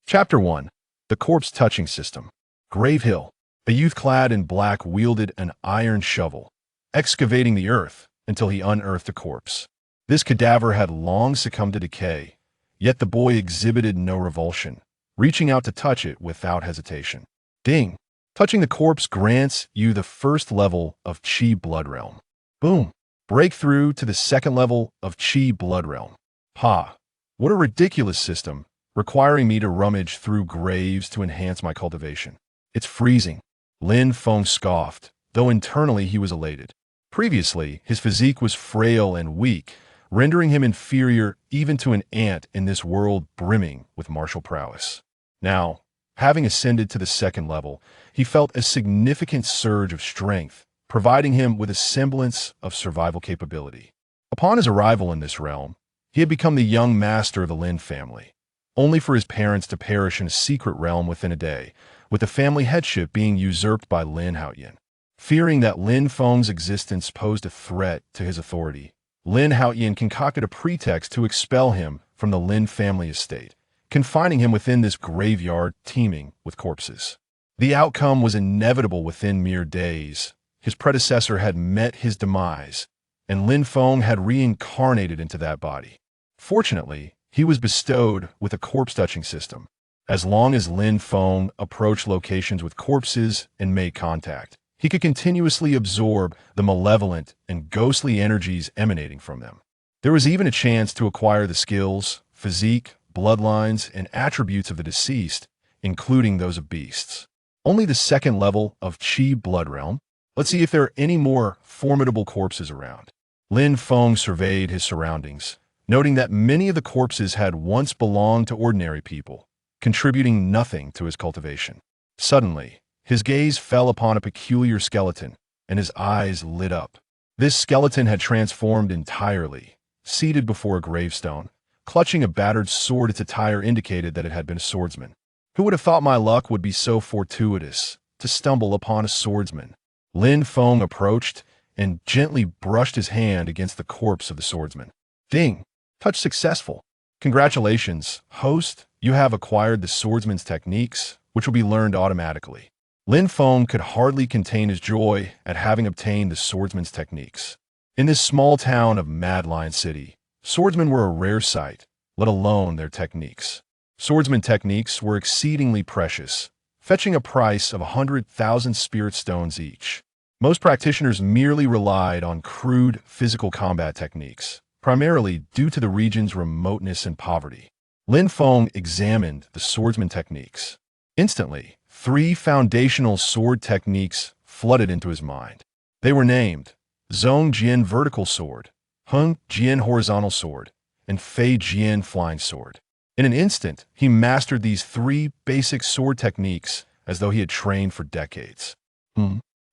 Chapter 1. The Corpse Touching System. Grave Hill. A youth clad in black wielded an iron shovel, excavating the earth until he unearthed a corpse. This cadaver had long succumbed to decay, yet the boy exhibited no revulsion, reaching out to touch it without hesitation. Ding! Touching the corpse grants you the first level of Qi Blood Realm. Boom! Breakthrough to the second level of Qi Blood Realm. Ha! What a ridiculous system, requiring me to rummage through graves to enhance my cultivation. It's freezing. Lin Feng scoffed, though internally he was elated. Previously, his physique was frail and weak, rendering him inferior even to an ant in this world brimming with martial prowess. Now, having ascended to the second level, he felt a significant surge of strength, providing him with a semblance of survival capability. Upon his arrival in this realm, he had become the young master of the Lin family, only for his parents to perish in a secret realm within a day, with the family headship being usurped by Lin Haoyan. Fearing that Lin Feng's existence posed a threat to his authority, Lin Haoyan concocted a pretext to expel him from the Lin family estate, confining him within this graveyard teeming with corpses. The outcome was inevitable within mere days. His predecessor had met his demise, and Lin Feng had reincarnated into that body. Fortunately, he was bestowed with a corpse-touching system. As long as Lin Feng approached locations with corpses and made contact, he could continuously absorb the malevolent and ghostly energies emanating from them. There was even a chance to acquire the skills, physique, bloodlines, and attributes of the deceased, including those of beasts. Only the second level of Qi Blood Realm. Let's see if there are any more formidable corpses around. Lin Feng surveyed his surroundings, noting that many of the corpses had once belonged to ordinary people, contributing nothing to his cultivation. Suddenly, his gaze fell upon a peculiar skeleton, and his eyes lit up. This skeleton had transformed entirely. Seated before a gravestone, clutching a battered sword, its attire indicated that it had been a swordsman. Who would have thought my luck would be so fortuitous to stumble upon a swordsman? Lin Feng approached and gently brushed his hand against the corpse of the swordsman. Ding! Touch successful. Congratulations, host. You have acquired the swordsman's techniques, which will be learned automatically. Lin Feng could hardly contain his joy at having obtained the swordsman's techniques. In this small town of Mad Lion City, swordsmen were a rare sight, let alone their techniques. Swordsman techniques were exceedingly precious, fetching a price of 100,000 spirit stones each. Most practitioners merely relied on crude physical combat techniques, primarily due to the region's remoteness and poverty. Lin Feng examined the swordsman techniques. Instantly, 3 foundational sword techniques flooded into his mind. They were named Zhong Jian Vertical Sword, Hung Jian Horizontal Sword, and Fei Jian Flying Sword. In an instant, he mastered these 3 basic sword techniques as though he had trained for decades.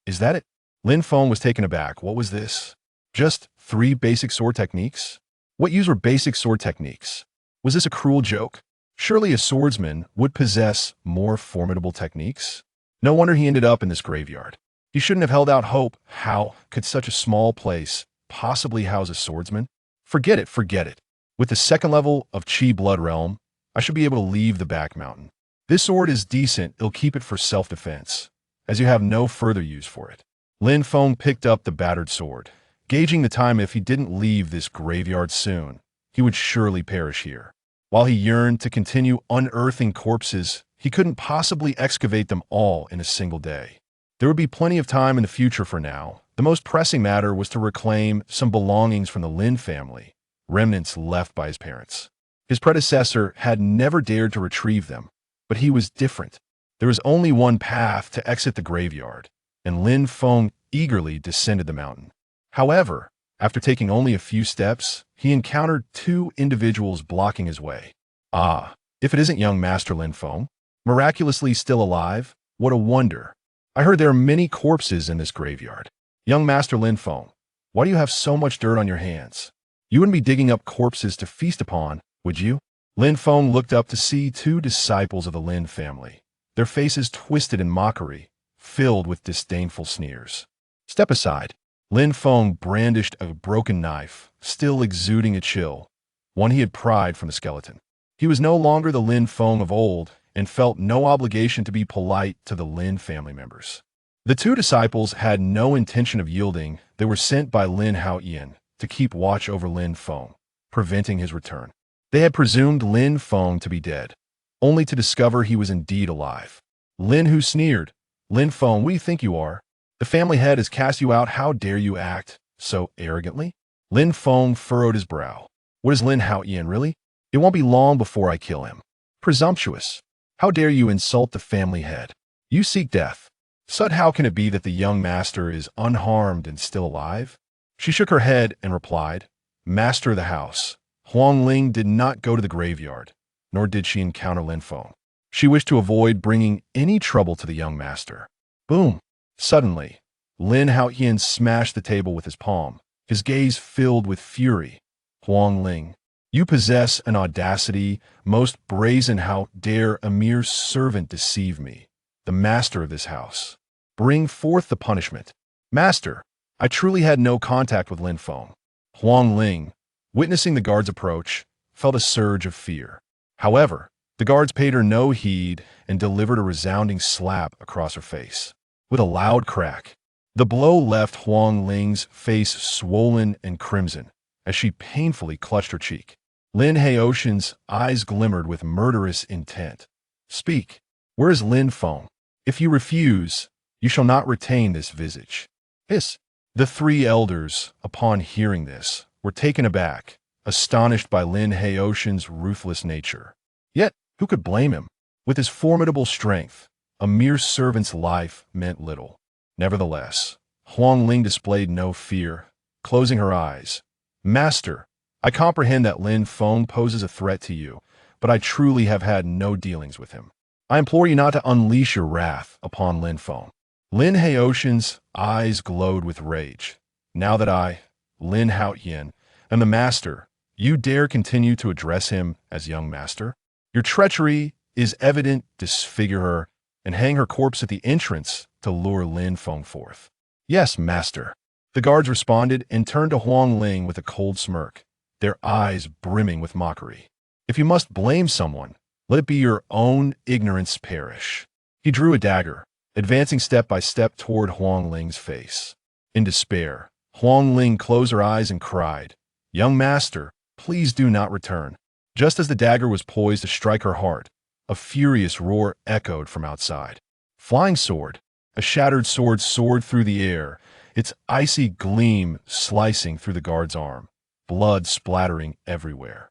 Is that it? Lin Feng was taken aback. What was this? Just 3 basic sword techniques? What use were basic sword techniques? Was this a cruel joke? Surely a swordsman would possess more formidable techniques? No wonder he ended up in this graveyard. He shouldn't have held out hope. How could such a small place possibly house a swordsman? Forget it, forget it. With the second level of Qi Blood Realm, I should be able to leave the back mountain. This sword is decent, it'll keep it for self-defense, as you have no further use for it. Lin Feng picked up the battered sword, gauging the time. If he didn't leave this graveyard soon, he would surely perish here. While he yearned to continue unearthing corpses, he couldn't possibly excavate them all in a single day. There would be plenty of time in the future. For now, the most pressing matter was to reclaim some belongings from the Lin family, remnants left by his parents. His predecessor had never dared to retrieve them, but he was different. There was only one path to exit the graveyard, and Lin Feng eagerly descended the mountain. However, after taking only a few steps, he encountered 2 individuals blocking his way. Ah, if it isn't young Master Lin Feng, miraculously still alive, what a wonder. I heard there are many corpses in this graveyard. Young Master Lin Feng, why do you have so much dirt on your hands? You wouldn't be digging up corpses to feast upon, would you? Lin Feng looked up to see 2 disciples of the Lin family, their faces twisted in mockery, filled with disdainful sneers. Step aside. Lin Feng brandished a broken knife, still exuding a chill, one he had pried from the skeleton. He was no longer the Lin Feng of old, and felt no obligation to be polite to the Lin family members. The two disciples had no intention of yielding. They were sent by Lin Haoyan to keep watch over Lin Feng, preventing his return. They had presumed Lin Feng to be dead, only to discover he was indeed alive. Lin Hu sneered, "Lin Feng, what do you think you are? The family head has cast you out. How dare you act so arrogantly?" Lin Feng furrowed his brow. "What is Lin Haoyan, really? It won't be long before I kill him. Presumptuous! How dare you insult the family head? You seek death. Sud, how can it be that the young master is unharmed and still alive?" She shook her head and replied, "Master of the house, Huang Ling did not go to the graveyard, nor did she encounter Lin Feng. She wished to avoid bringing any trouble to the young master." Boom! Suddenly, Lin Haoyan smashed the table with his palm, his gaze filled with fury. "Huang Ling, you possess an audacity most brazen. How dare a mere servant deceive me, the master of this house? Bring forth the punishment." "Master, I truly had no contact with Lin Feng." Huang Ling, witnessing the guard's approach, felt a surge of fear. However, the guards paid her no heed and delivered a resounding slap across her face. With a loud crack, the blow left Huang Ling's face swollen and crimson as she painfully clutched her cheek. Lin Haoshan's eyes glimmered with murderous intent. "Speak. Where is Lin Feng? If you refuse, you shall not retain this visage." "Hiss!" The three elders, upon hearing this, were taken aback, astonished by Lin Haoshan's ruthless nature. Yet, who could blame him? With his formidable strength, a mere servant's life meant little. Nevertheless, Huang Ling displayed no fear, closing her eyes. "Master, I comprehend that Lin Feng poses a threat to you, but I truly have had no dealings with him. I implore you not to unleash your wrath upon Lin Feng." Lin Haoshan's eyes glowed with rage. "Now that I, Lin Haoyan, am the master, you dare continue to address him as young master? Your treachery is evident. Disfigure her and hang her corpse at the entrance to lure Lin Feng forth." "Yes, master." The guards responded and turned to Huang Ling with a cold smirk, their eyes brimming with mockery. "If you must blame someone, let it be your own ignorance perish." He drew a dagger, advancing step by step toward Huang Ling's face. In despair, Huang Ling closed her eyes and cried, "Young master, please do not return." Just as the dagger was poised to strike her heart, a furious roar echoed from outside. Flying sword, a shattered sword soared through the air, its icy gleam slicing through the guard's arm, blood splattering everywhere.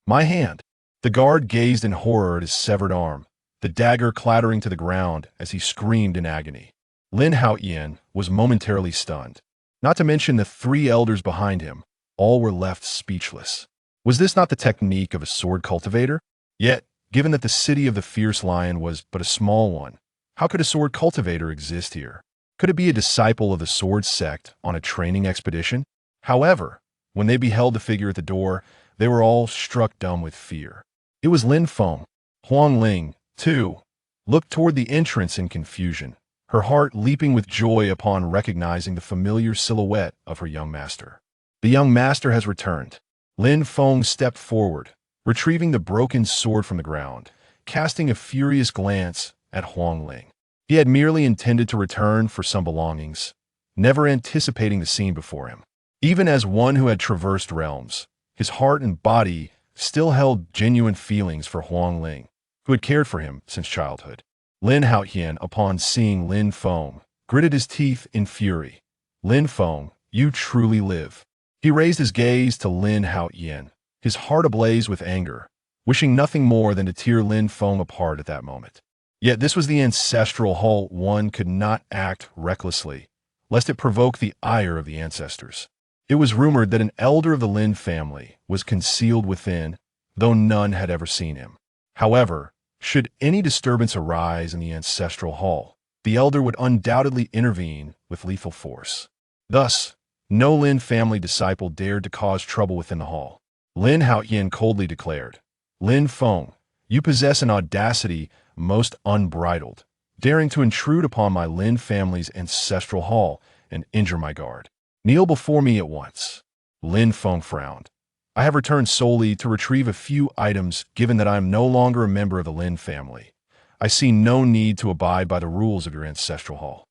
My hand!" The guard gazed in horror at his severed arm, the dagger clattering to the ground as he screamed in agony. Lin Haoyan was momentarily stunned. Not to mention the three elders behind him, all were left speechless. Was this not the technique of a sword cultivator? Yet, given that the city of the fierce lion was but a small one, how could a sword cultivator exist here? Could it be a disciple of the sword sect on a training expedition? However, when they beheld the figure at the door, they were all struck dumb with fear. It was Lin Feng. Huang Ling, too, looked toward the entrance in confusion, her heart leaping with joy upon recognizing the familiar silhouette of her young master. "The young master has returned." Lin Feng stepped forward, retrieving the broken sword from the ground, casting a furious glance at Huang Ling. He had merely intended to return for some belongings, never anticipating the scene before him. Even as one who had traversed realms, his heart and body still held genuine feelings for Huang Ling, who had cared for him since childhood. Lin Haoyan, upon seeing Lin Feng, gritted his teeth in fury. "Lin Feng, you truly live." He raised his gaze to Lin Haoyan, his heart ablaze with anger, wishing nothing more than to tear Lin Feng apart at that moment. Yet this was the ancestral hall. One could not act recklessly, lest it provoke the ire of the ancestors. It was rumored that an elder of the Lin family was concealed within, though none had ever seen him. However, should any disturbance arise in the ancestral hall, the elder would undoubtedly intervene with lethal force. Thus, no Lin family disciple dared to cause trouble within the hall. Lin Haoyan coldly declared, "Lin Feng, you possess an audacity most unbridled, daring to intrude upon my Lin family's ancestral hall and injure my guard. Kneel before me at once." Lin Feng frowned. I have returned solely to retrieve a few items given that I am no longer a member of the Lin family. I see no need to abide by the rules of your ancestral hall.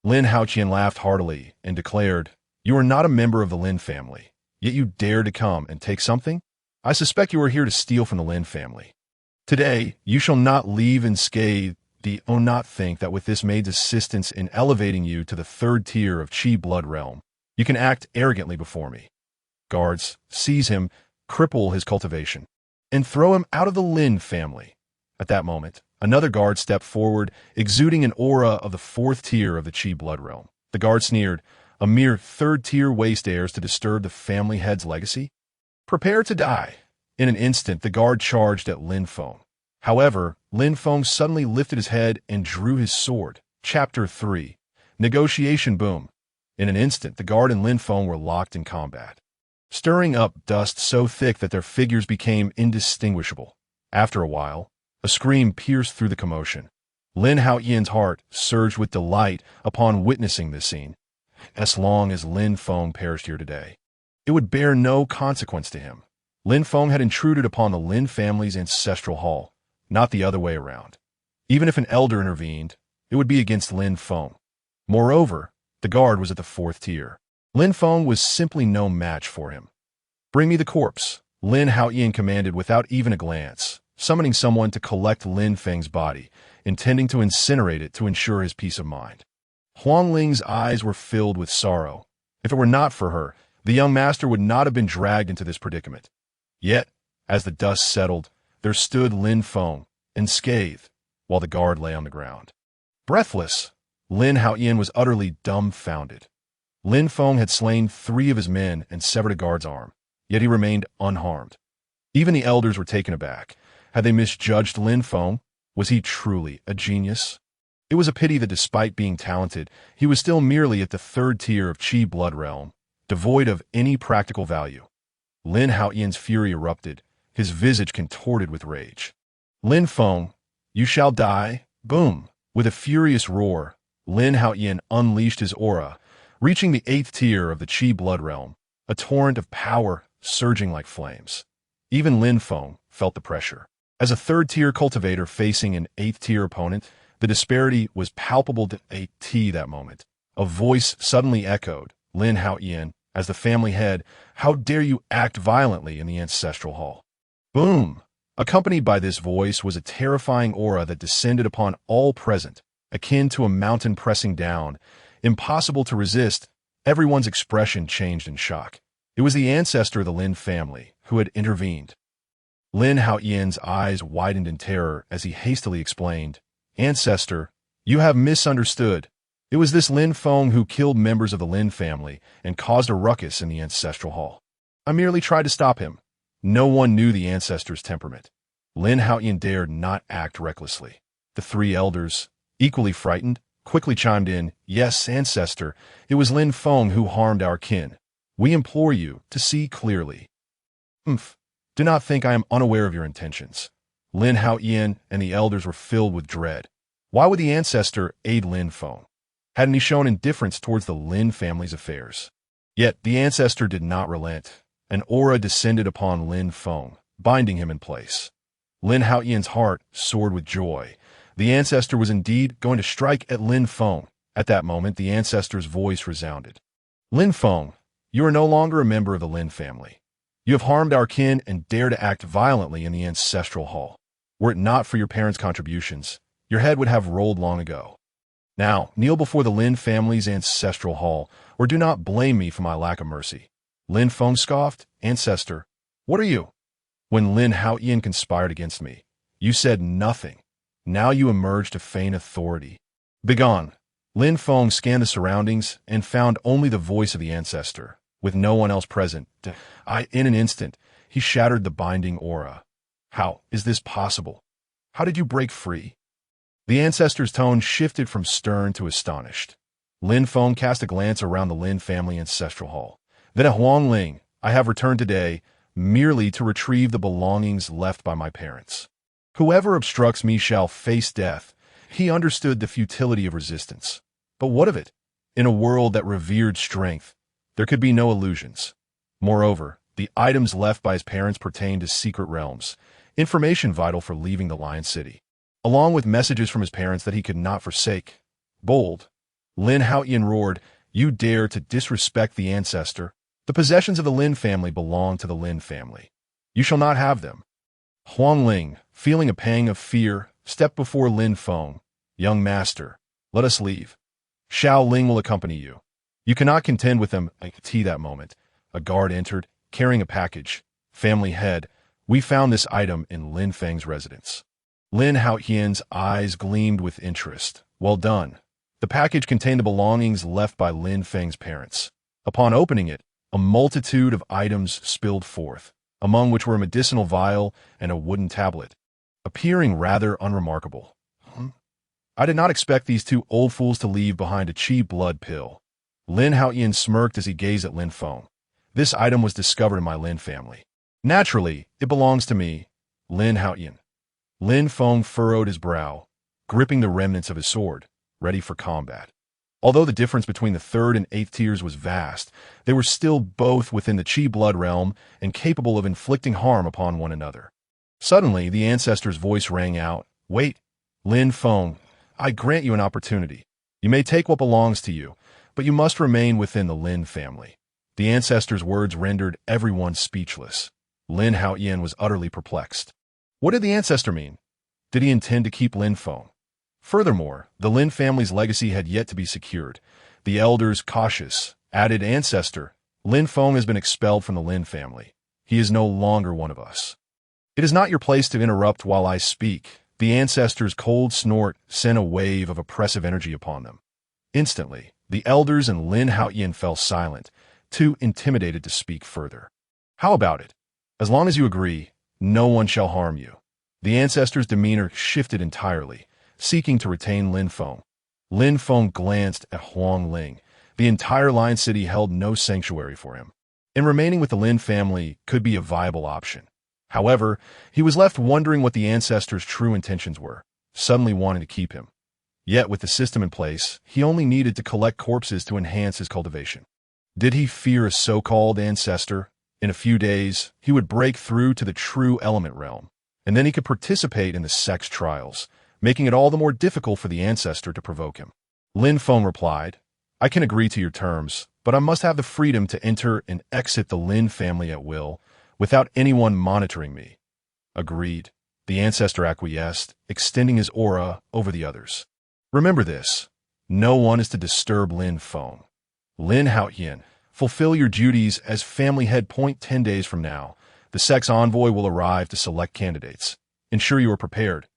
Lin Haoqian laughed heartily and declared, "You are not a member of the Lin family, yet you dare to come and take something? I suspect you are here to steal from the Lin family. Today, you shall not leave unscathed. Do not think that with this maid's assistance in elevating you to the third tier of Qi blood realm, you can act arrogantly before me. Guards, seize him, cripple his cultivation, and throw him out of the Lin family." At that moment, another guard stepped forward, exuding an aura of the fourth tier of the Qi blood realm. The guard sneered, "A mere third-tier waste dares to disturb the family head's legacy? Prepare to die." In an instant, the guard charged at Lin Feng. However, Lin Feng suddenly lifted his head and drew his sword. Chapter 3. Negotiation Boom. In an instant, the guard and Lin Feng were locked in combat, stirring up dust so thick that their figures became indistinguishable. After a while, a scream pierced through the commotion. Lin Haoyan's heart surged with delight upon witnessing this scene. As long as Lin Feng perished here today, it would bear no consequence to him. Lin Feng had intruded upon the Lin family's ancestral hall, not the other way around. Even if an elder intervened, it would be against Lin Feng. Moreover, the guard was at the fourth tier. Lin Feng was simply no match for him. "Bring me the corpse," Lin Haoyan commanded without even a glance, summoning someone to collect Lin Feng's body, intending to incinerate it to ensure his peace of mind. Huang Ling's eyes were filled with sorrow. If it were not for her, the young master would not have been dragged into this predicament. Yet, as the dust settled, there stood Lin Feng, unscathed, while the guard lay on the ground. Breathless, Lin Haoyan was utterly dumbfounded. Lin Feng had slain 3 of his men and severed a guard's arm, yet he remained unharmed. Even the elders were taken aback. Had they misjudged Lin Feng? Was he truly a genius? It was a pity that despite being talented, he was still merely at the third tier of Qi blood realm, devoid of any practical value. Lin Haoyan's fury erupted, his visage contorted with rage. "Lin Feng, you shall die!" Boom! With a furious roar, Lin Haoyan unleashed his aura, reaching the 8th tier of the Qi blood realm, a torrent of power surging like flames. Even Lin Feng felt the pressure. As a third-tier cultivator facing an 8th-tier opponent, the disparity was palpable to AT that moment. A voice suddenly echoed, "Lin Haoyan, as the family head, how dare you act violently in the ancestral hall?" Boom! Accompanied by this voice was a terrifying aura that descended upon all present, akin to a mountain pressing down, impossible to resist. Everyone's expression changed in shock. It was the ancestor of the Lin family who had intervened. Lin Haoyan's eyes widened in terror as he hastily explained, "Ancestor, you have misunderstood. It was this Lin Feng who killed members of the Lin family and caused a ruckus in the ancestral hall. I merely tried to stop him." No one knew the ancestor's temperament. Lin Haoyan dared not act recklessly. The 3 elders, equally frightened, quickly chimed in, "Yes, ancestor, it was Lin Feng who harmed our kin. We implore you to see clearly." Do not think I am unaware of your intentions." Lin Haoyan and the elders were filled with dread. Why would the ancestor aid Lin Feng? Hadn't he shown indifference towards the Lin family's affairs? Yet the ancestor did not relent. An aura descended upon Lin Feng, binding him in place. Lin Haoyan's heart soared with joy. The ancestor was indeed going to strike at Lin Feng. At that moment, the ancestor's voice resounded. "Lin Feng, you are no longer a member of the Lin family. You have harmed our kin and dare to act violently in the ancestral hall. Were it not for your parents' contributions, your head would have rolled long ago. Now, kneel before the Lin family's ancestral hall, or do not blame me for my lack of mercy." Lin Feng scoffed, "Ancestor, what are you? When Lin Haoyan conspired against me, you said nothing. Now you emerge to feign authority. Begone." Lin Feng scanned the surroundings and found only the voice of the ancestor, with no one else present. In an instant, he shattered the binding aura. "How is this possible? How did you break free?" The ancestor's tone shifted from stern to astonished. Lin Feng cast a glance around the Lin family ancestral hall. "Then at Huang Ling, I have returned today merely to retrieve the belongings left by my parents. Whoever obstructs me shall face death." He understood the futility of resistance. But what of it? In a world that revered strength, there could be no illusions. Moreover, The items left by his parents pertained to secret realms, information vital for leaving the Lion City, along with messages from his parents that he could not forsake. Bold, Lin Haoyan roared, "You dare to disrespect the ancestor? The possessions of the Lin family belong to the Lin family. You shall not have them." Huang Ling, feeling a pang of fear, stepped before Lin Feng. "Young master, let us leave. Xiao Ling will accompany you." "You cannot contend with them." At that moment, a guard entered, carrying a package. "Family head, we found this item in Lin Feng's residence." Lin Haoyan's eyes gleamed with interest. "Well done." The package contained the belongings left by Lin Feng's parents. Upon opening it, a multitude of items spilled forth, among which were a medicinal vial and a wooden tablet, appearing rather unremarkable. "I did not expect these two old fools to leave behind a cheap blood pill." Lin Haoyan smirked as he gazed at Lin Feng. "This item was discovered in my Lin family. Naturally, it belongs to me, Lin Haoyan." Lin Feng furrowed his brow, gripping the remnants of his sword, ready for combat. Although the difference between the third and eighth tiers was vast, they were still both within the Qi blood realm and capable of inflicting harm upon one another. Suddenly, the ancestor's voice rang out. "Wait, Lin Feng, I grant you an opportunity. You may take what belongs to you, but you must remain within the Lin family." The ancestor's words rendered everyone speechless. Lin Haoyan was utterly perplexed. What did the ancestor mean? Did he intend to keep Lin Feng? Furthermore, the Lin family's legacy had yet to be secured. The elders, cautious, added, "Ancestor, Lin Feng has been expelled from the Lin family. He is no longer one of us." "It is not your place to interrupt while I speak." The ancestor's cold snort sent a wave of oppressive energy upon them. Instantly, the elders and Lin Haoyan fell silent, too intimidated to speak further. "How about it? As long as you agree, no one shall harm you." The ancestor's demeanor shifted entirely, seeking to retain Lin Feng. Lin Feng glanced at Huang Ling. The entire Lion City held no sanctuary for him, and remaining with the Lin family could be a viable option. However, he was left wondering what the ancestor's true intentions were, suddenly wanting to keep him. Yet with the system in place, he only needed to collect corpses to enhance his cultivation. Did he fear a so-called ancestor? In a few days, he would break through to the true element realm, and then he could participate in the sex trials, making it all the more difficult for the ancestor to provoke him. Lin Feng replied, "I can agree to your terms, but I must have the freedom to enter and exit the Lin family at will, without anyone monitoring me." "Agreed." The ancestor acquiesced, extending his aura over the others. "Remember this. No one is to disturb Lin Feng. Lin Haoyan, fulfill your duties as family head. 10 days from now, the sex envoy will arrive to select candidates. Ensure you are prepared."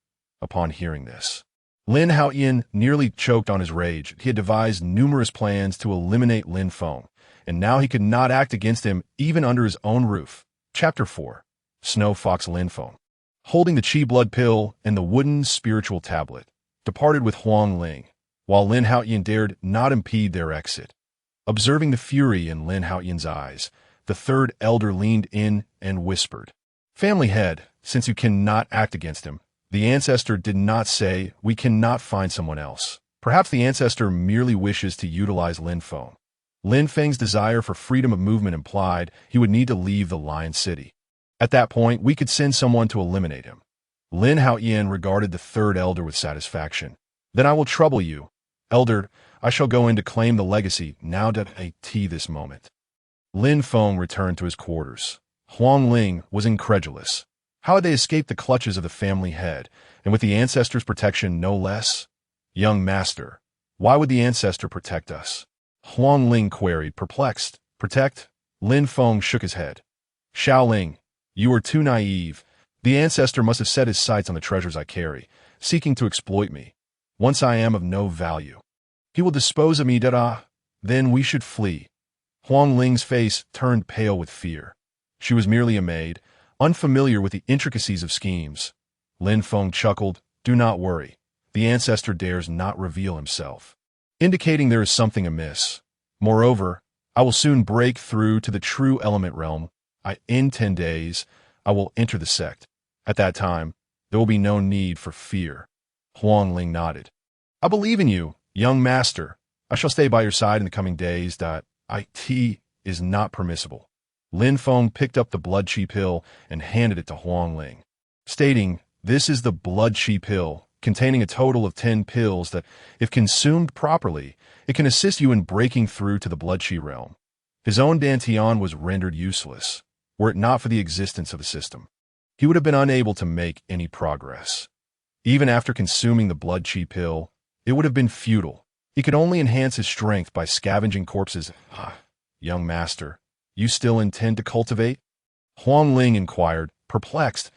Upon hearing this, Lin Haoyan nearly choked on his rage. He had devised numerous plans to eliminate Lin Feng, and now he could not act against him even under his own roof. Chapter 4. Snow Fox Lin Feng, holding the Qi blood pill and the wooden spiritual tablet, departed with Huang Ling, while Lin Haoyan dared not impede their exit. Observing the fury in Lin Haoyan's eyes, the third elder leaned in and whispered, "Family head, since you cannot act against him." The ancestor did not say, "We cannot find someone else." Perhaps the ancestor merely wishes to utilize Lin Feng. Lin Feng's desire for freedom of movement implied he would need to leave the Lion City. At that point, we could send someone to eliminate him. Lin Haoyan regarded the third elder with satisfaction. "Then I will trouble you. Elder, I shall go in to claim the legacy now that I see this moment." Lin Feng returned to his quarters. Huang Ling was incredulous. How had they escaped the clutches of the family head, and with the ancestor's protection no less? "Young master, why would the ancestor protect us?" Huang Ling queried, perplexed. "Protect?" Lin Feng shook his head. "Xiao Ling, you are too naive. The ancestor must have set his sights on the treasures I carry, seeking to exploit me. Once I am of no value, he will dispose of me. Then we should flee." Huang Ling's face turned pale with fear. She was merely a maid, unfamiliar with the intricacies of schemes. Lin Feng chuckled. "Do not worry. The ancestor dares not reveal himself, indicating there is something amiss. Moreover, I will soon break through to the true element realm. In 10 days, I will enter the sect. At that time, there will be no need for fear." Huang Ling nodded. "I believe in you, young master. I shall stay by your side in the coming days. IT is not permissible." Lin Feng picked up the blood chi pill and handed it to Huang Ling, stating, "This is the blood chi pill, containing a total of 10 pills that, if consumed properly, it can assist you in breaking through to the blood chi realm." His own dantian was rendered useless, were it not for the existence of the system. He would have been unable to make any progress. Even after consuming the blood chi pill, it would have been futile. He could only enhance his strength by scavenging corpses. "Young master, you still intend to cultivate?" Huang Ling inquired, perplexed.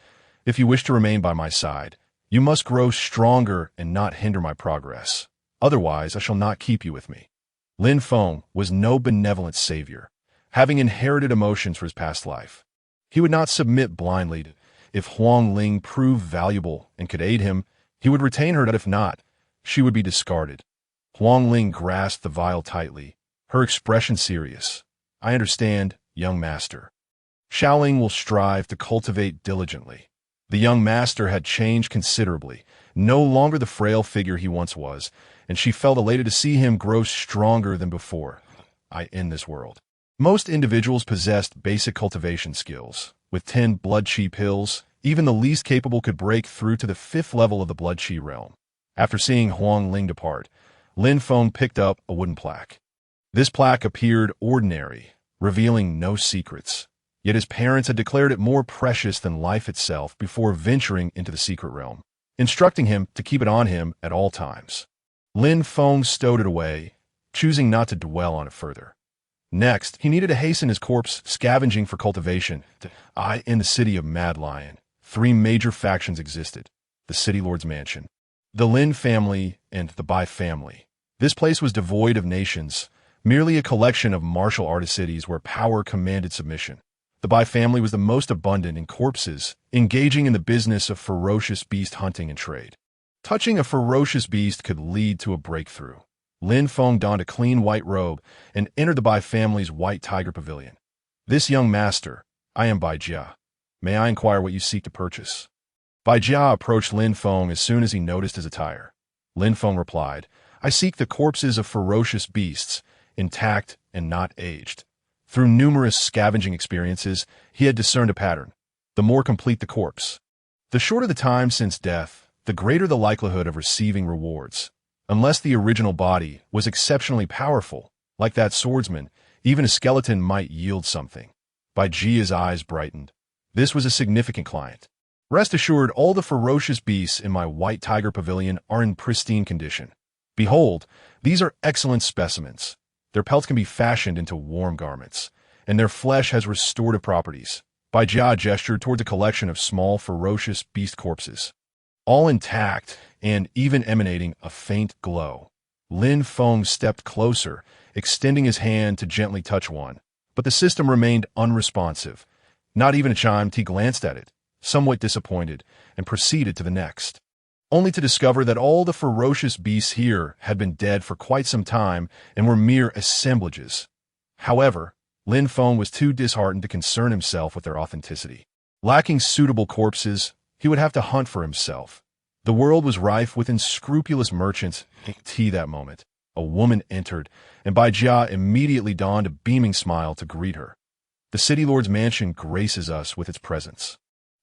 "If you wish to remain by my side, you must grow stronger and not hinder my progress. Otherwise, I shall not keep you with me." Lin Feng was no benevolent savior, having inherited emotions for his past life. He would not submit blindly. If Huang Ling proved valuable and could aid him, he would retain her, but if not, she would be discarded. Huang Ling grasped the vial tightly, her expression serious. "I understand, young master. Xiaoling will strive to cultivate diligently." The young master had changed considerably, no longer the frail figure he once was, and she felt elated to see him grow stronger than before. In this world, most individuals possessed basic cultivation skills. With 10 blood chi pills, even the least capable could break through to the 5th level of the blood chi realm. After seeing Huang Ling depart, Lin Feng picked up a wooden plaque. This plaque appeared ordinary, revealing no secrets. Yet his parents had declared it more precious than life itself before venturing into the secret realm, instructing him to keep it on him at all times. Lin Feng stowed it away, choosing not to dwell on it further. Next, he needed to hasten his corpse scavenging for cultivation. In the city of Mad Lion, 3 major factions existed: the City Lord's Mansion, the Lin family, and the Bai family. This place was devoid of nations, merely a collection of martial artist cities where power commanded submission. The Bai family was the most abundant in corpses, engaging in the business of ferocious beast hunting and trade. Touching a ferocious beast could lead to a breakthrough. Lin Feng donned a clean white robe and entered the Bai family's white tiger pavilion. "This young master, I am Bai Jia. May I inquire what you seek to purchase?" Bai Jia approached Lin Feng as soon as he noticed his attire. Lin Feng replied, "I seek the corpses of ferocious beasts, intact and not aged." Through numerous scavenging experiences, he had discerned a pattern. The more complete the corpse, the shorter the time since death, the greater the likelihood of receiving rewards. Unless the original body was exceptionally powerful, like that swordsman, even a skeleton might yield something. Bai Jia's eyes brightened. This was a significant client. "Rest assured, all the ferocious beasts in my white tiger pavilion are in pristine condition. Behold, these are excellent specimens. Their pelts can be fashioned into warm garments, and their flesh has restorative properties." Bai Jia gestured towards a collection of small, ferocious beast corpses, all intact and even emanating a faint glow. Lin Feng stepped closer, extending his hand to gently touch one, but the system remained unresponsive. Not even chimed. He glanced at it, somewhat disappointed, and proceeded to the next, only to discover that all the ferocious beasts here had been dead for quite some time and were mere assemblages. However, Lin Feng was too disheartened to concern himself with their authenticity. Lacking suitable corpses, he would have to hunt for himself. The world was rife with unscrupulous merchants. That moment, a woman entered, and Bai Jia immediately donned a beaming smile to greet her. "The City Lord's Mansion graces us with its presence.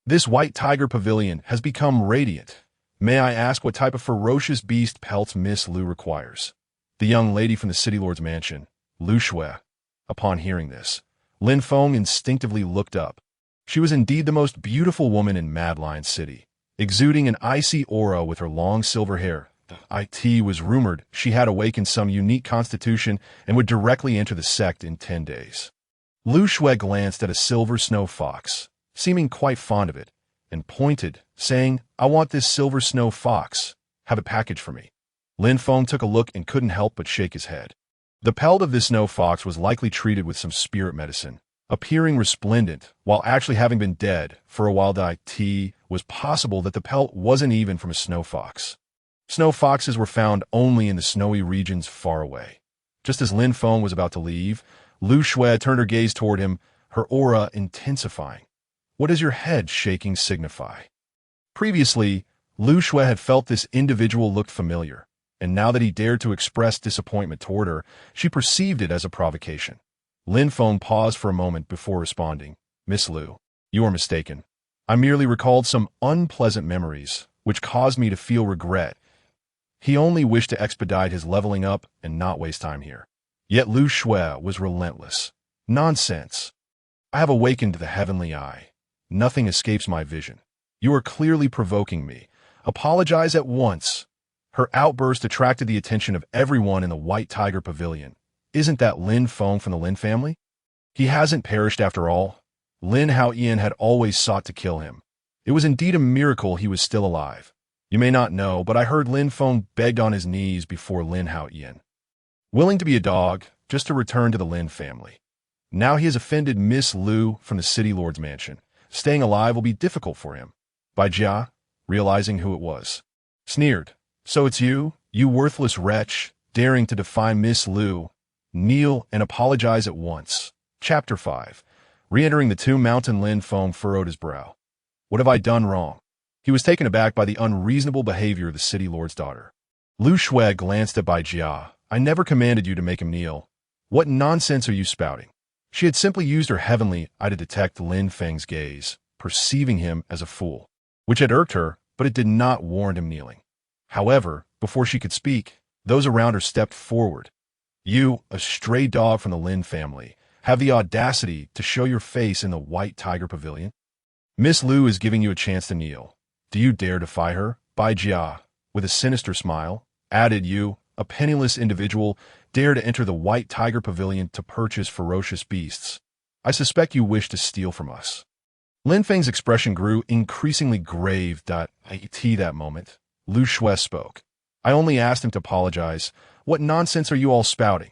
This white tiger pavilion has become radiant. May I ask what type of ferocious beast pelts Miss Lu requires?" The young lady from the City Lord's Mansion, Lu Shui. Upon hearing this, Lin Feng instinctively looked up. She was indeed the most beautiful woman in Mad Lion City, exuding an icy aura with her long silver hair. It was rumored she had awakened some unique constitution and would directly enter the sect in 10 days. Lu Shui glanced at a silver snow fox, seeming quite fond of it, and pointed, saying, "I want this silver snow fox. Have it packaged for me." Lin Feng took a look and couldn't help but shake his head. The pelt of this snow fox was likely treated with some spirit medicine, appearing resplendent while actually having been dead for a while. It was possible that the pelt wasn't even from a snow fox. Snow foxes were found only in the snowy regions far away. Just as Lin Feng was about to leave, Lu Shui turned her gaze toward him, her aura intensifying. "What does your head shaking signify?" Previously, Lu Shui had felt this individual looked familiar, and now that he dared to express disappointment toward her, she perceived it as a provocation. Lin Feng paused for a moment before responding. Miss Lu, you are mistaken. I merely recalled some unpleasant memories, which caused me to feel regret. He only wished to expedite his leveling up and not waste time here. Yet Lu Shui was relentless. Nonsense. I have awakened to the heavenly eye. Nothing escapes my vision. You are clearly provoking me. Apologize at once. Her outburst attracted the attention of everyone in the White Tiger Pavilion. Isn't that Lin Feng from the Lin family? He hasn't perished after all. Lin Haoyan had always sought to kill him. It was indeed a miracle he was still alive. You may not know, but I heard Lin Feng begged on his knees before Lin Haoyan, willing to be a dog, just to return to the Lin family. Now he has offended Miss Lu from the City Lord's mansion. Staying alive will be difficult for him. Bai Jia, realizing who it was, sneered. So it's you, you worthless wretch, daring to defy Miss Lu. Kneel and apologize at once. Chapter 5. Re-entering the tomb, Mountain Lin Feng furrowed his brow. What have I done wrong? He was taken aback by the unreasonable behavior of the City Lord's daughter. Lu Shui glanced at Bai Jia. I never commanded you to make him kneel. What nonsense are you spouting? She had simply used her heavenly eye to detect Lin Feng's gaze, perceiving him as a fool, which had irked her, but it did not warrant him kneeling. However, before she could speak, those around her stepped forward. You, a stray dog from the Lin family, have the audacity to show your face in the White Tiger Pavilion? Miss Lu is giving you a chance to kneel. Do you dare defy her? Bai Jia, with a sinister smile, added, you, a penniless individual, dare to enter the White Tiger Pavilion to purchase ferocious beasts. I suspect you wish to steal from us. Lin Feng's expression grew increasingly grave. At that moment, Lu Shui spoke. I only asked him to apologize. What nonsense are you all spouting?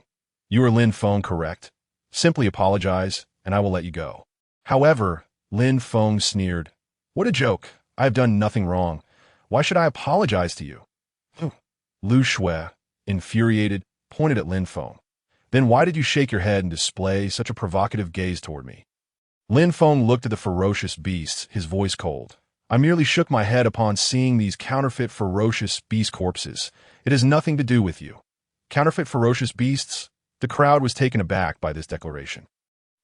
You are Lin Feng, correct? Simply apologize, and I will let you go. However, Lin Feng sneered. What a joke. I have done nothing wrong. Why should I apologize to you? Lu Shui, infuriated, pointed at Lin Feng. Then why did you shake your head and display such a provocative gaze toward me? Lin Feng looked at the ferocious beasts, his voice cold. I merely shook my head upon seeing these counterfeit ferocious beast corpses. It has nothing to do with you. Counterfeit ferocious beasts? The crowd was taken aback by this declaration.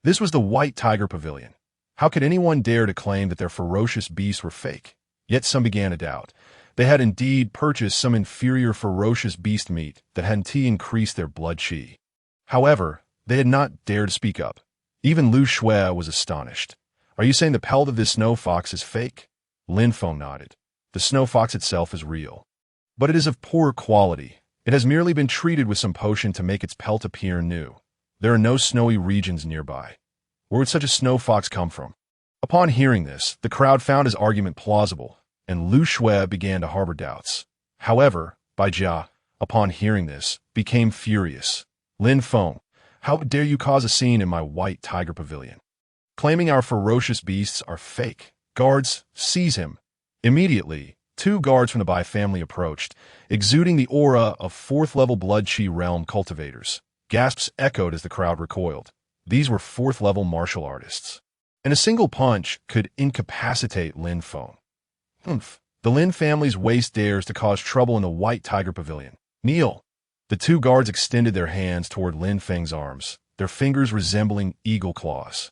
This was the White Tiger Pavilion. How could anyone dare to claim that their ferocious beasts were fake? Yet some began to doubt. They had indeed purchased some inferior ferocious beast meat that had indeed increased their blood qi. However, they had not dared to speak up. Even Lu Shui was astonished. Are you saying the pelt of this snow fox is fake? Lin Feng nodded. The snow fox itself is real. But it is of poor quality. It has merely been treated with some potion to make its pelt appear new. There are no snowy regions nearby. Where would such a snow fox come from? Upon hearing this, the crowd found his argument plausible, and Lu Shui began to harbor doubts. However, Bai Jia, upon hearing this, became furious. Lin Feng, how dare you cause a scene in my White Tiger Pavilion? Claiming our ferocious beasts are fake. Guards, seize him. Immediately, 2 guards from the Bai family approached, exuding the aura of 4th-level blood qi realm cultivators. Gasps echoed as the crowd recoiled. These were 4th-level martial artists. And a single punch could incapacitate Lin Feng. The Lin family's waste dares to cause trouble in the White Tiger Pavilion. Kneel. The 2 guards extended their hands toward Lin Feng's arms, their fingers resembling eagle claws,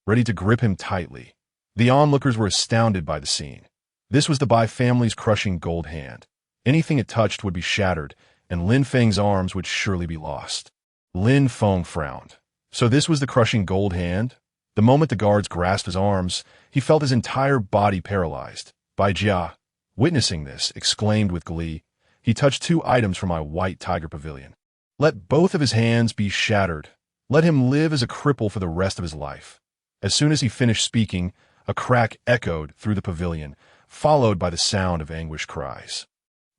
ready to grip him tightly. The onlookers were astounded by the scene. This was the Bai family's crushing gold hand. Anything it touched would be shattered, and Lin Feng's arms would surely be lost. Lin Feng frowned. So this was the crushing gold hand? The moment the guards grasped his arms, he felt his entire body paralyzed. Bai Jia, witnessing this, exclaimed with glee, he touched 2 items from my White Tiger Pavilion. Let both of his hands be shattered. Let him live as a cripple for the rest of his life. As soon as he finished speaking, a crack echoed through the pavilion, followed by the sound of anguished cries.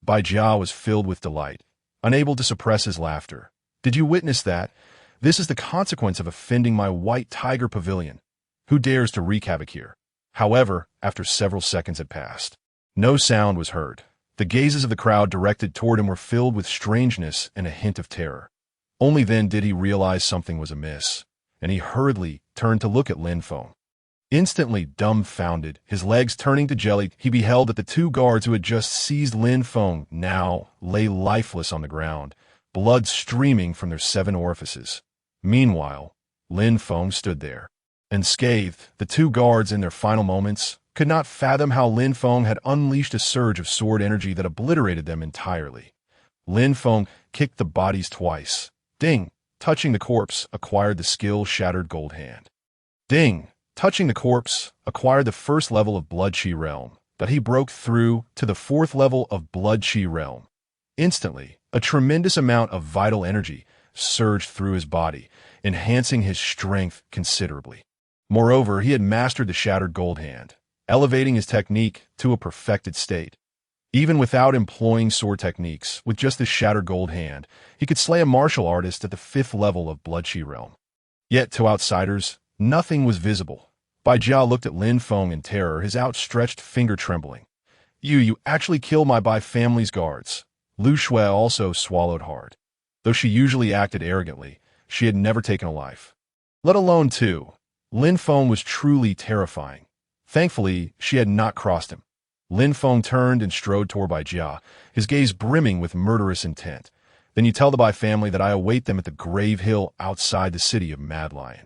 Bai Jia was filled with delight, unable to suppress his laughter. Did you witness that? This is the consequence of offending my White Tiger Pavilion. Who dares to wreak havoc here? However, after several seconds had passed, no sound was heard. The gazes of the crowd directed toward him were filled with strangeness and a hint of terror. Only then did he realize something was amiss, and he hurriedly turned to look at Lin Feng. Instantly dumbfounded, his legs turning to jelly, he beheld that the 2 guards who had just seized Lin Feng now lay lifeless on the ground, blood streaming from their 7 orifices. Meanwhile, Lin Feng stood there. Unscathed, the two guards in their final moments could not fathom how Lin Feng had unleashed a surge of sword energy that obliterated them entirely. Lin Feng kicked the bodies twice. Ding! Touching the corpse, acquired the skill-shattered gold hand. Ding! Touching the corpse, acquired the first level of Blood Chi Realm, but he broke through to the fourth level of Blood Chi Realm. Instantly, a tremendous amount of vital energy surged through his body, enhancing his strength considerably. Moreover, he had mastered the Shattered Gold Hand, elevating his technique to a perfected state. Even without employing sword techniques, with just the Shattered Gold Hand, he could slay a martial artist at the fifth level of Blood Chi Realm. Yet, to outsiders, nothing was visible. Bai Jia looked at Lin Feng in terror, his outstretched finger trembling. You actually killed my Bai family's guards." Lu Shui also swallowed hard. Though she usually acted arrogantly, she had never taken a life. Let alone two. Lin Feng was truly terrifying. Thankfully, she had not crossed him. Lin Feng turned and strode toward Bai Jia, his gaze brimming with murderous intent. "Then you tell the Bai family that I await them at the grave hill outside the city of Mad Lion.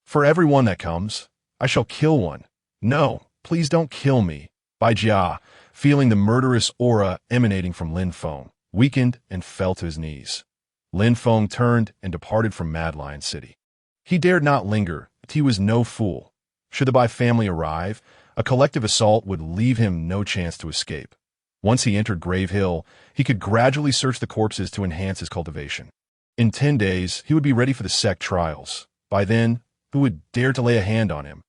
For everyone that comes, I shall kill one. No, please don't kill me." Bai Jia, feeling the murderous aura emanating from Lin Feng, weakened and fell to his knees. Lin Feng turned and departed from Mad Lion City. He dared not linger, but he was no fool. Should the Bai family arrive, a collective assault would leave him no chance to escape. Once he entered Grave Hill, he could gradually search the corpses to enhance his cultivation. In 10 days, he would be ready for the sect trials. By then, who would dare to lay a hand on him?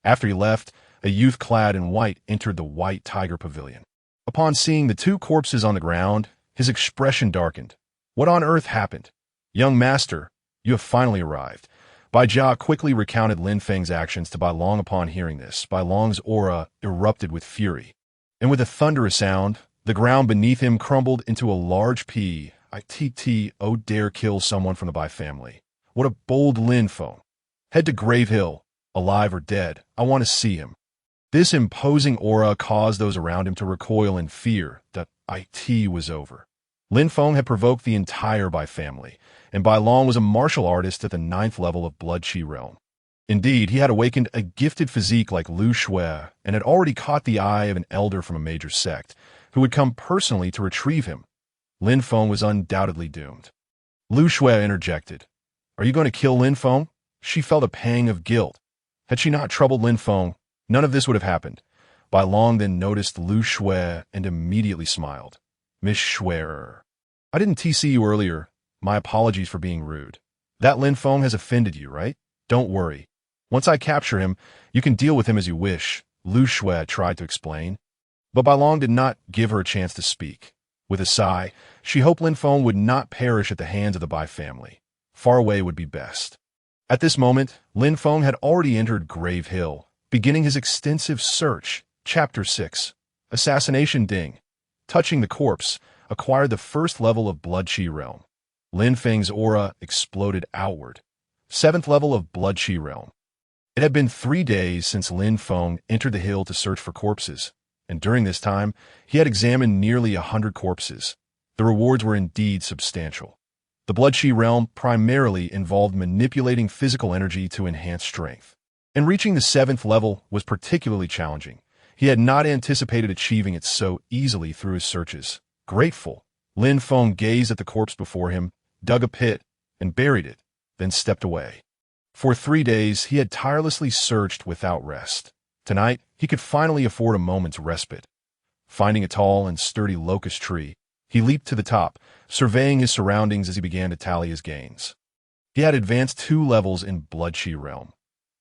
After he left, a youth clad in white entered the White Tiger Pavilion. Upon seeing the two corpses on the ground, his expression darkened. What on earth happened? "Young master, you have finally arrived." Bai Jia quickly recounted Lin Feng's actions to Bai Long. Upon hearing this, Bai Long's aura erupted with fury. And with a thunderous sound, the ground beneath him crumbled into a large pea. "Oh, dare kill someone from the Bai family. What a bold Lin Feng. Head to Grave Hill, alive or dead. I want to see him." This imposing aura caused those around him to recoil in fear. The it was over. Lin Feng had provoked the entire Bai family, and Bai Long was a martial artist at the 9th level of Blood Chi Realm. Indeed, he had awakened a gifted physique like Lu Shui and had already caught the eye of an elder from a major sect, who would come personally to retrieve him. Lin Feng was undoubtedly doomed. Lu Shui interjected. "Are you going to kill Lin Feng?" She felt a pang of guilt. Had she not troubled Lin Feng, none of this would have happened. Bai Long then noticed Lu Shui and immediately smiled. "Miss Shui, I didn't TC you earlier. My apologies for being rude. That Lin Feng has offended you, right? Don't worry. Once I capture him, you can deal with him as you wish," Lu Shui tried to explain. But Bai Long did not give her a chance to speak. With a sigh, she hoped Lin Feng would not perish at the hands of the Bai family. Far away would be best. At this moment, Lin Feng had already entered Grave Hill, beginning his extensive search. Chapter 6. Assassination. Ding. Touching the corpse, acquired the first level of Blood Chi Realm. Lin Feng's aura exploded outward. 7th level of Blood Chi Realm. It had been 3 days since Lin Feng entered the hill to search for corpses, and during this time, he had examined nearly 100 corpses. The rewards were indeed substantial. The Blood Chi Realm primarily involved manipulating physical energy to enhance strength. And reaching the 7th level was particularly challenging. He had not anticipated achieving it so easily through his searches. Grateful, Lin Feng gazed at the corpse before him, dug a pit, and buried it, then stepped away. For 3 days, he had tirelessly searched without rest. Tonight, he could finally afford a moment's respite. Finding a tall and sturdy locust tree, he leaped to the top, surveying his surroundings as he began to tally his gains. He had advanced 2 levels in Blood Chi Realm.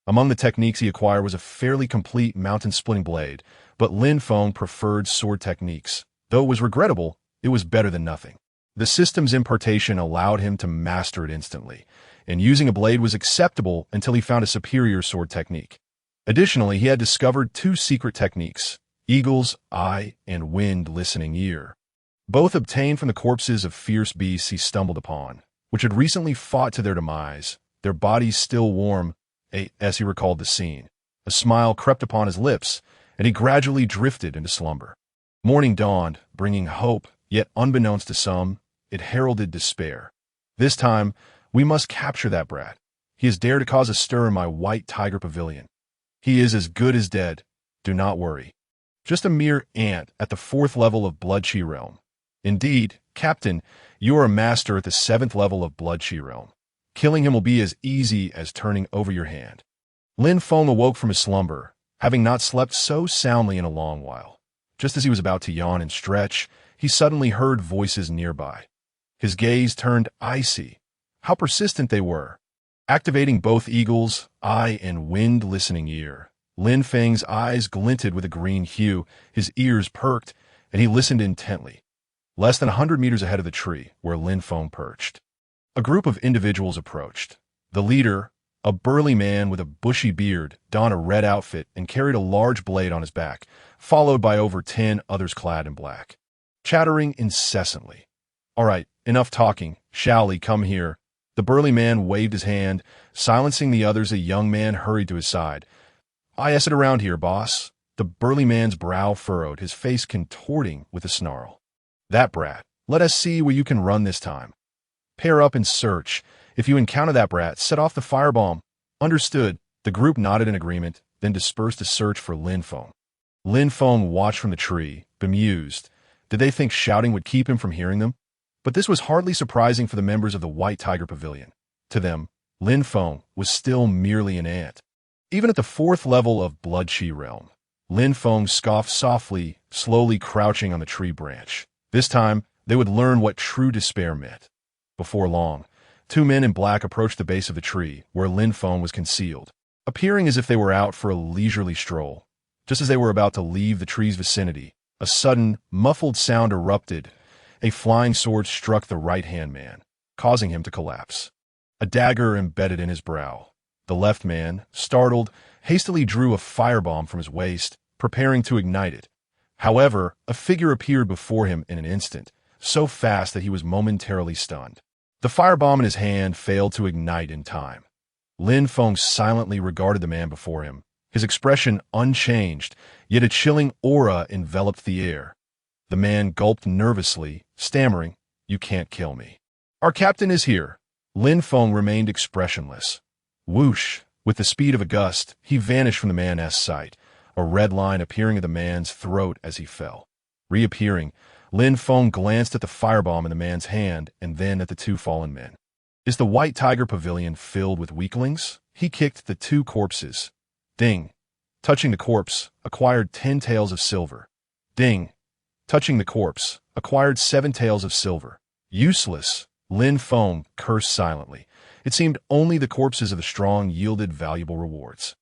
Among the techniques he acquired was a fairly complete mountain-splitting blade, but Lin Feng preferred sword techniques. Though it was regrettable, it was better than nothing. The system's impartation allowed him to master it instantly, and using a blade was acceptable until he found a superior sword technique. Additionally, he had discovered 2 secret techniques, Eagle's Eye and Wind Listening Ear, both obtained from the corpses of fierce beasts he stumbled upon, which had recently fought to their demise, their bodies still warm. As he recalled the scene, a smile crept upon his lips, and he gradually drifted into slumber. Morning dawned, bringing hope, yet unbeknownst to some, it heralded despair. "This time, we must capture that brat. He has dared to cause a stir in my white tiger pavilion. He is as good as dead. Do not worry. Just a mere ant at the 4th level of Blood Chi Realm. Indeed, Captain, you are a master at the 7th level of Blood Chi Realm. Killing him will be as easy as turning over your hand. Lin Feng awoke from his slumber, having not slept so soundly in a long while. Just as he was about to yawn and stretch, he suddenly heard voices nearby. His gaze turned icy. How persistent they were. Activating both eagle's eye and wind listening ear, Lin Feng's eyes glinted with a green hue, his ears perked, and he listened intently. Less than 100 meters ahead of the tree where Lin Feng perched, a group of individuals approached. The leader, a burly man with a bushy beard, donned a red outfit and carried a large blade on his back, followed by over 10 others clad in black, chattering incessantly. "All right, enough talking. Shaoli, come here." The burly man waved his hand, silencing the others. A young man hurried to his side. "I S it around here, boss." The burly man's brow furrowed, his face contorting with a snarl. "That brat. Let us see where you can run this time. Pair up and search. If you encounter that brat, set off the firebomb." Understood. The group nodded in agreement, then dispersed to search for Lin Feng. Lin Feng watched from the tree, bemused. Did they think shouting would keep him from hearing them? But this was hardly surprising for the members of the White Tiger Pavilion. To them, Lin Feng was still merely an ant. Even at the 4th level of Blood Chi Realm, Lin Feng scoffed softly, slowly crouching on the tree branch. This time, they would learn what true despair meant. Before long, 2 men in black approached the base of the tree, where Lin Feng was concealed, appearing as if they were out for a leisurely stroll. Just as they were about to leave the tree's vicinity, a sudden, muffled sound erupted. A flying sword struck the right-hand man, causing him to collapse. A dagger embedded in his brow. The left man, startled, hastily drew a firebomb from his waist, preparing to ignite it. However, a figure appeared before him in an instant, so fast that he was momentarily stunned. The firebomb in his hand failed to ignite in time. Lin Feng silently regarded the man before him, his expression unchanged, yet a chilling aura enveloped the air. The man gulped nervously, stammering, "You can't kill me. Our captain is here." Lin Feng remained expressionless. Whoosh! With the speed of a gust, he vanished from the man's sight, a red line appearing at the man's throat as he fell. Reappearing, Lin Feng glanced at the firebomb in the man's hand and then at the 2 fallen men. Is the White Tiger Pavilion filled with weaklings? He kicked the 2 corpses. Ding! Touching the corpse, acquired 10 taels of silver. Ding! Touching the corpse, acquired 7 taels of silver. Useless! Lin Feng cursed silently. It seemed only the corpses of the strong yielded valuable rewards.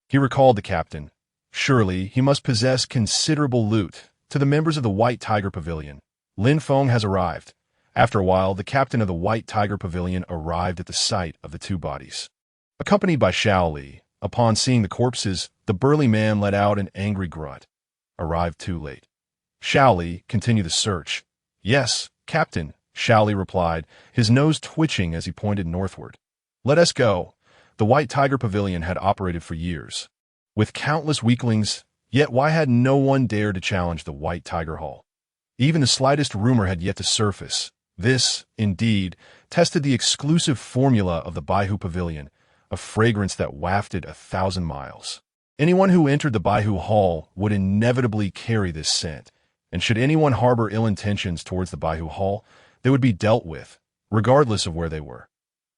He recalled the captain. Surely he must possess considerable loot. To the members of the White Tiger Pavilion, Lin Feng has arrived. After a while, the captain of the White Tiger Pavilion arrived at the site of the 2 bodies. Accompanied by Shaoli, upon seeing the corpses, the burly man let out an angry grunt. Arrived too late. Shaoli continued the search. "Yes, Captain," Shaoli replied, his nose twitching as he pointed northward. "Let us go." The White Tiger Pavilion had operated for years, with countless weaklings, yet why had no one dared to challenge the White Tiger Hall? Even the slightest rumor had yet to surface. This, indeed, tested the exclusive formula of the Baihu Pavilion, a fragrance that wafted 1,000 miles. Anyone who entered the Baihu Hall would inevitably carry this scent, and should anyone harbor ill intentions towards the Baihu Hall, they would be dealt with, regardless of where they were.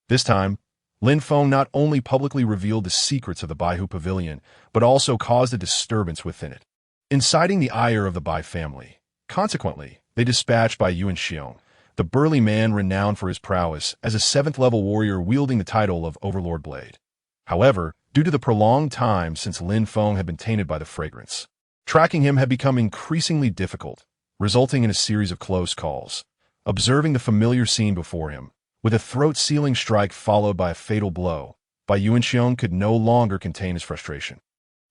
This time, Lin Feng not only publicly revealed the secrets of the Baihu Pavilion, but also caused a disturbance within it, inciting the ire of the Bai family. Consequently, they dispatched Bai Yuanxiong, the burly man renowned for his prowess as a 7th-level warrior wielding the title of Overlord Blade. However, due to the prolonged time since Lin Feng had been tainted by the fragrance, tracking him had become increasingly difficult, resulting in a series of close calls. Observing the familiar scene before him, with a throat-sealing strike followed by a fatal blow, Bai Yuanxiong could no longer contain his frustration.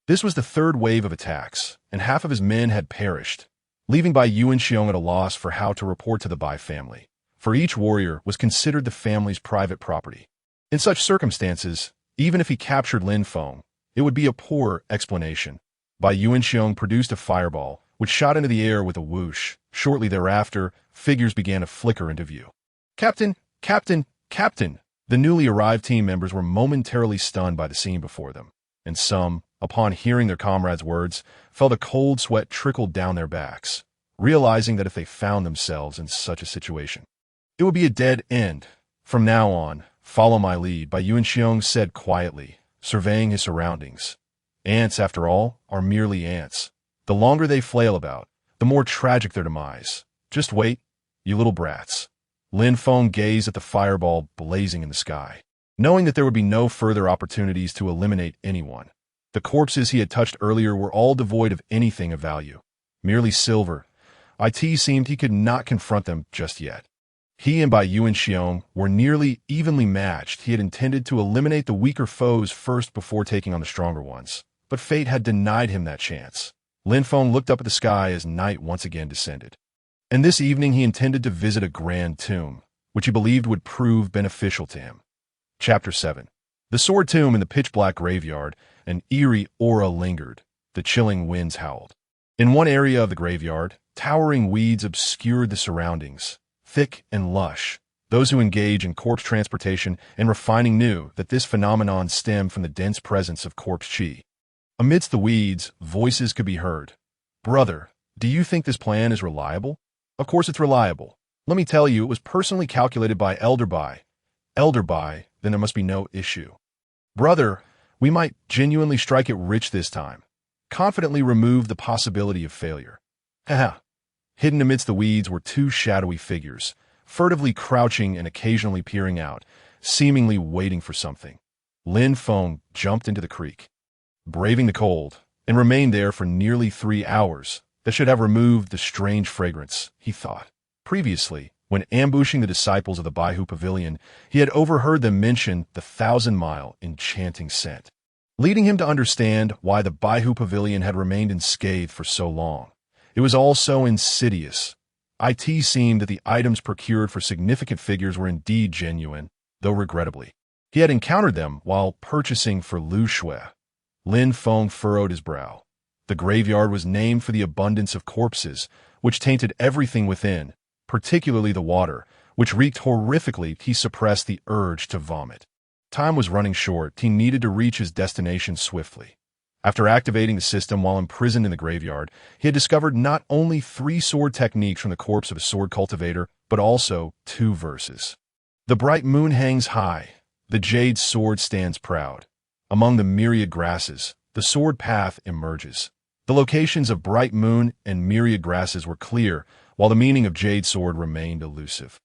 This was the 3rd wave of attacks, and half of his men had perished, leaving Bai Yuanxiong at a loss for how to report to the Bai family, for each warrior was considered the family's private property. In such circumstances, even if he captured Lin Feng, it would be a poor explanation. Bai Yuanxiong produced a fireball, which shot into the air with a whoosh. Shortly thereafter, figures began to flicker into view. "Captain! Captain! Captain!" The newly arrived team members were momentarily stunned by the scene before them, and some, upon hearing their comrades' words, felt a cold sweat trickle down their backs, realizing that if they found themselves in such a situation, it would be a dead end. From now on, follow my lead, Bai Yuanxiong said quietly, surveying his surroundings. Ants, after all, are merely ants. The longer they flail about, the more tragic their demise. Just wait, you little brats. Lin Feng gazed at the fireball blazing in the sky, knowing that there would be no further opportunities to eliminate anyone. The corpses he had touched earlier were all devoid of anything of value, merely silver. It seemed he could not confront them just yet. He and Bai Yuanxiong were nearly evenly matched. He had intended to eliminate the weaker foes first before taking on the stronger ones, but fate had denied him that chance. Lin Feng looked up at the sky as night once again descended. And this evening he intended to visit a grand tomb, which he believed would prove beneficial to him. Chapter 7. The sword tomb in the pitch-black graveyard, an eerie aura lingered. The chilling winds howled. In one area of the graveyard, towering weeds obscured the surroundings, thick and lush. Those who engage in corpse transportation and refining knew that this phenomenon stemmed from the dense presence of corpse chi. Amidst the weeds, voices could be heard. "Brother, do you think this plan is reliable?" "Of course it's reliable. Let me tell you, it was personally calculated by Elder Bai." "Elder Bai, then there must be no issue." "Brother, we might genuinely strike it rich this time. Confidently remove the possibility of failure." Haha. Hidden amidst the weeds were two shadowy figures, furtively crouching and occasionally peering out, seemingly waiting for something. Lin Feng jumped into the creek, braving the cold, and remained there for nearly 3 hours. That should have removed the strange fragrance, he thought. Previously, when ambushing the disciples of the Baihu Pavilion, he had overheard them mention the 1,000-mile enchanting scent, leading him to understand why the Baihu Pavilion had remained unscathed for so long. It was all so insidious. It seemed that the items procured for significant figures were indeed genuine, though regrettably. He had encountered them while purchasing for Lu Shui. Lin Feng furrowed his brow. The graveyard was named for the abundance of corpses, which tainted everything within, particularly the water, which reeked horrifically. He suppressed the urge to vomit. Time was running short. He needed to reach his destination swiftly. After activating the system while imprisoned in the graveyard, he had discovered not only 3 sword techniques from the corpse of a sword cultivator, but also 2 verses. The bright moon hangs high. The jade sword stands proud. Among the myriad grasses, the sword path emerges. The locations of bright moon and myriad grasses were clear, while the meaning of jade sword remained elusive.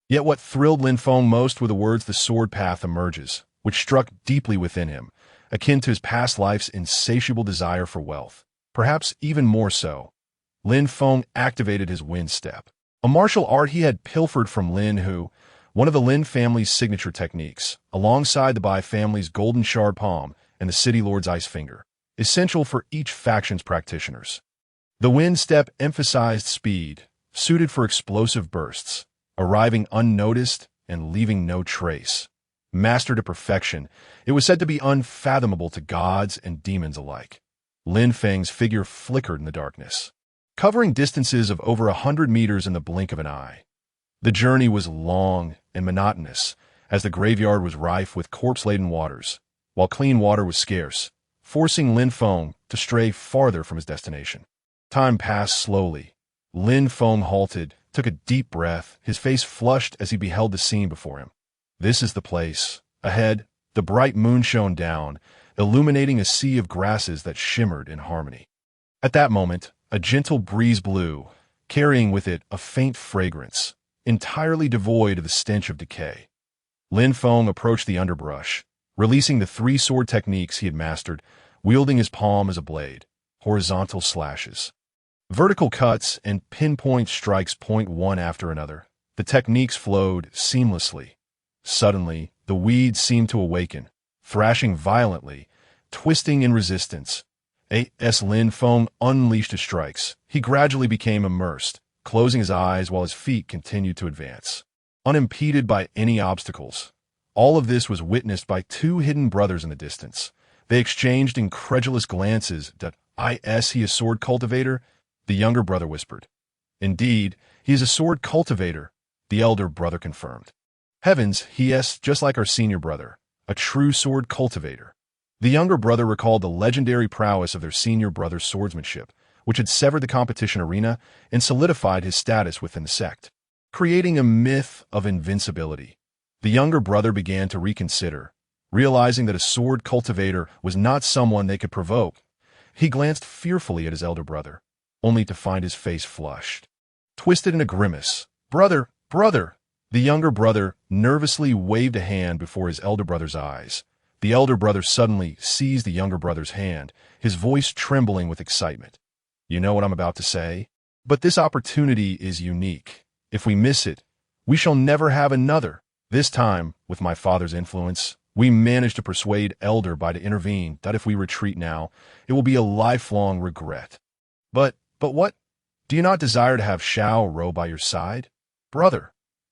Yet what thrilled Lin Feng most were the words "the sword path emerges," which struck deeply within him, akin to his past life's insatiable desire for wealth. Perhaps even more so. Lin Feng activated his wind step, a martial art he had pilfered from Lin Hu, one of the Lin family's signature techniques, alongside the Bai family's golden shard palm and the city lord's ice finger, essential for each faction's practitioners. The wind step emphasized speed, suited for explosive bursts, arriving unnoticed and leaving no trace. Mastered to perfection, it was said to be unfathomable to gods and demons alike. Lin Feng's figure flickered in the darkness, covering distances of over 100 meters in the blink of an eye. The journey was long and monotonous, as the graveyard was rife with corpse-laden waters, while clean water was scarce, forcing Lin Feng to stray farther from his destination. Time passed slowly. Lin Feng halted, took a deep breath, his face flushed as he beheld the scene before him. This is the place. Ahead, the bright moon shone down, illuminating a sea of grasses that shimmered in harmony. At that moment, a gentle breeze blew, carrying with it a faint fragrance, entirely devoid of the stench of decay. Lin Feng approached the underbrush, releasing the 3 sword techniques he had mastered, wielding his palm as a blade, horizontal slashes, vertical cuts, and pinpoint strikes point one after another. The techniques flowed seamlessly. Suddenly, the weeds seemed to awaken, thrashing violently, twisting in resistance. As Lin Feng unleashed his strikes, he gradually became immersed, closing his eyes while his feet continued to advance, unimpeded by any obstacles. All of this was witnessed by 2 hidden brothers in the distance. They exchanged incredulous glances. "Is he a sword cultivator?" the younger brother whispered. "Indeed, he is a sword cultivator," the elder brother confirmed. Heavens, yes, just like our senior brother, a true sword cultivator. The younger brother recalled the legendary prowess of their senior brother's swordsmanship, which had severed the competition arena and solidified his status within the sect, creating a myth of invincibility. The younger brother began to reconsider, realizing that a sword cultivator was not someone they could provoke. He glanced fearfully at his elder brother, only to find his face flushed, twisted in a grimace. "Brother, brother!" The younger brother nervously waved a hand before his elder brother's eyes. The elder brother suddenly seized the younger brother's hand, his voice trembling with excitement. "You know what I'm about to say? But this opportunity is unique. If we miss it, we shall never have another." This time, with my father's influence, we managed to persuade Elder Bai to intervene that if we retreat now, it will be a lifelong regret. But what? Do you not desire to have Xiao Rou by your side? Brother,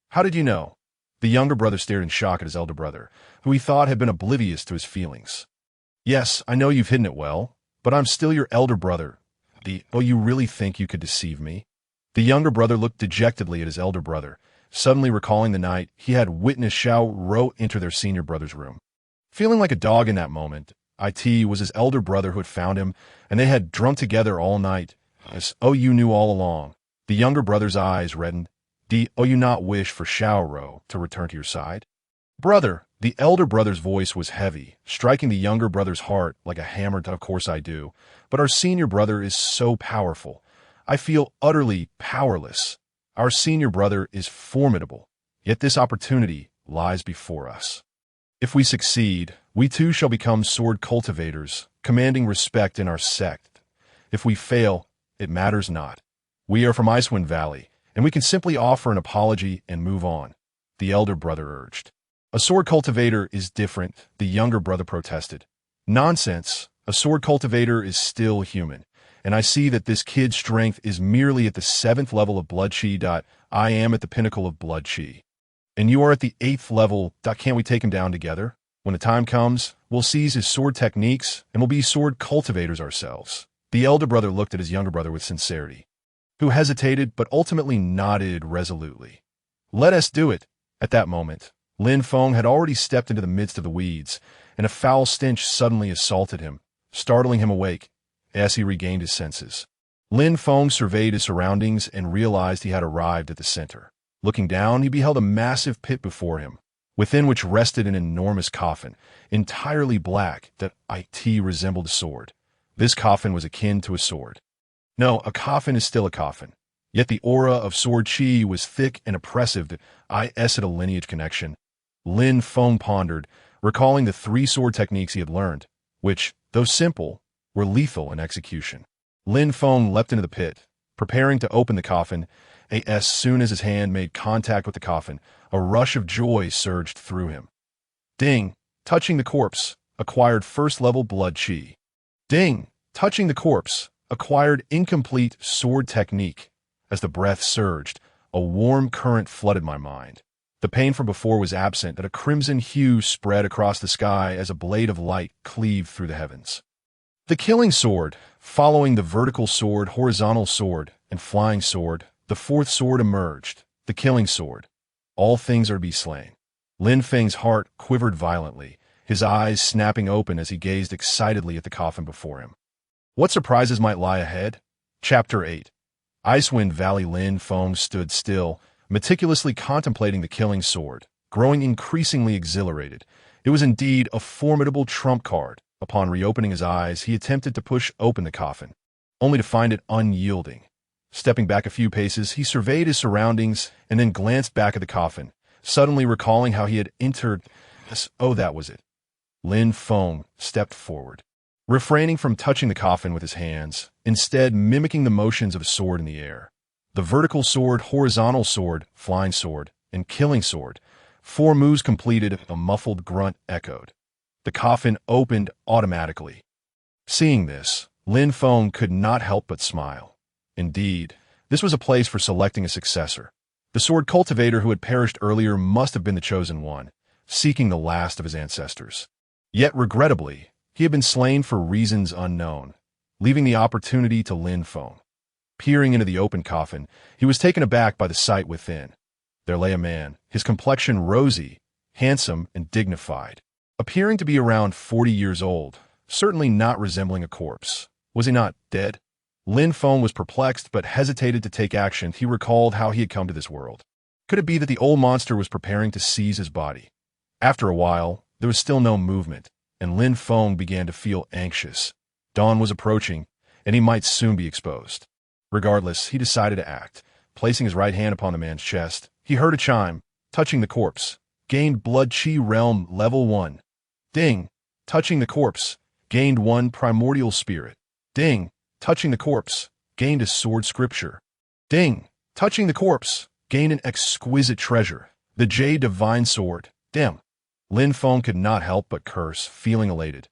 how did you know? The younger brother stared in shock at his elder brother, who he thought had been oblivious to his feelings. "Yes, I know you've hidden it well, but I'm still your elder brother. You really think you could deceive me?" The younger brother looked dejectedly at his elder brother, suddenly recalling the night he had witnessed Xiao Rou enter their senior brother's room. Feeling like a dog in that moment, it was his elder brother who had found him, and they had drunk together all night. You knew all along. The younger brother's eyes reddened. You not wish for Xiao Rou to return to your side? Brother, the elder brother's voice was heavy, striking the younger brother's heart like a hammer. Of course I do, but our senior brother is so powerful. I feel utterly powerless. Our senior brother is formidable, yet this opportunity lies before us. If we succeed, we too shall become sword cultivators, commanding respect in our sect. If we fail, it matters not. We are from Icewind Valley, and we can simply offer an apology and move on, the elder brother urged. A sword cultivator is different, the younger brother protested. Nonsense, a sword cultivator is still human, and I see that this kid's strength is merely at the 7th level of blood chi. I am at the pinnacle of blood chi. And you are at the 8th level. Can't we take him down together? When the time comes, we'll seize his sword techniques, and we'll be sword cultivators ourselves. The elder brother looked at his younger brother with sincerity, who hesitated but ultimately nodded resolutely. Let us do it. At that moment, Lin Feng had already stepped into the midst of the weeds, and a foul stench suddenly assaulted him, startling him awake as he regained his senses. Lin Feng surveyed his surroundings and realized he had arrived at the center. Looking down, he beheld a massive pit before him, within which rested an enormous coffin, entirely black, that resembled a sword. This coffin was akin to a sword. No, a coffin is still a coffin. Yet the aura of sword chi was thick and oppressive that had a lineage connection. Lin Feng pondered, recalling the 3 sword techniques he had learned, which, though simple, were lethal in execution. Lin Feng leapt into the pit, preparing to open the coffin. As soon as his hand made contact with the coffin, a rush of joy surged through him. Ding! Touching the corpse, acquired 1st level blood chi. Ding! Touching the corpse, acquired incomplete sword technique. As the breath surged, a warm current flooded my mind. The pain from before was absent, and a crimson hue spread across the sky as a blade of light cleaved through the heavens. The killing sword, following the vertical sword, horizontal sword, and flying sword, the 4th sword emerged, the killing sword. All things are to be slain. Lin Feng's heart quivered violently, his eyes snapping open as he gazed excitedly at the coffin before him. What surprises might lie ahead? Chapter 8. Icewind Valley. Lin Feng stood still, meticulously contemplating the killing sword, growing increasingly exhilarated. It was indeed a formidable trump card. Upon reopening his eyes, he attempted to push open the coffin, only to find it unyielding. Stepping back a few paces, he surveyed his surroundings and then glanced back at the coffin, suddenly recalling how he had entered. That was it. Lin Feng stepped forward, refraining from touching the coffin with his hands, instead mimicking the motions of a sword in the air. The vertical sword, horizontal sword, flying sword, and killing sword. 4 moves completed, a muffled grunt echoed. The coffin opened automatically. Seeing this, Lin Feng could not help but smile. Indeed, this was a place for selecting a successor. The sword cultivator who had perished earlier must have been the chosen one, seeking the last of his ancestors. Yet, regrettably, he had been slain for reasons unknown, leaving the opportunity to Lin Feng. Peering into the open coffin, he was taken aback by the sight within. there lay a man, his complexion rosy, handsome, and dignified. Appearing to be around 40 years old, certainly not resembling a corpse. Was he not dead? Lin Feng was perplexed but hesitated to take action. He recalled how he had come to this world. Could it be that the old monster was preparing to seize his body? After a while, there was still no movement, and Lin Feng began to feel anxious. Dawn was approaching, and he might soon be exposed. Regardless, he decided to act. Placing his right hand upon the man's chest, he heard a chime. Touching the corpse, gained blood chi realm level 1. Ding! Touching the corpse, gained 1 primordial spirit. Ding! Touching the corpse, gained a sword scripture. Ding! Touching the corpse, gained an exquisite treasure, the jade divine sword. Damn! Lin Feng could not help but curse, feeling elated.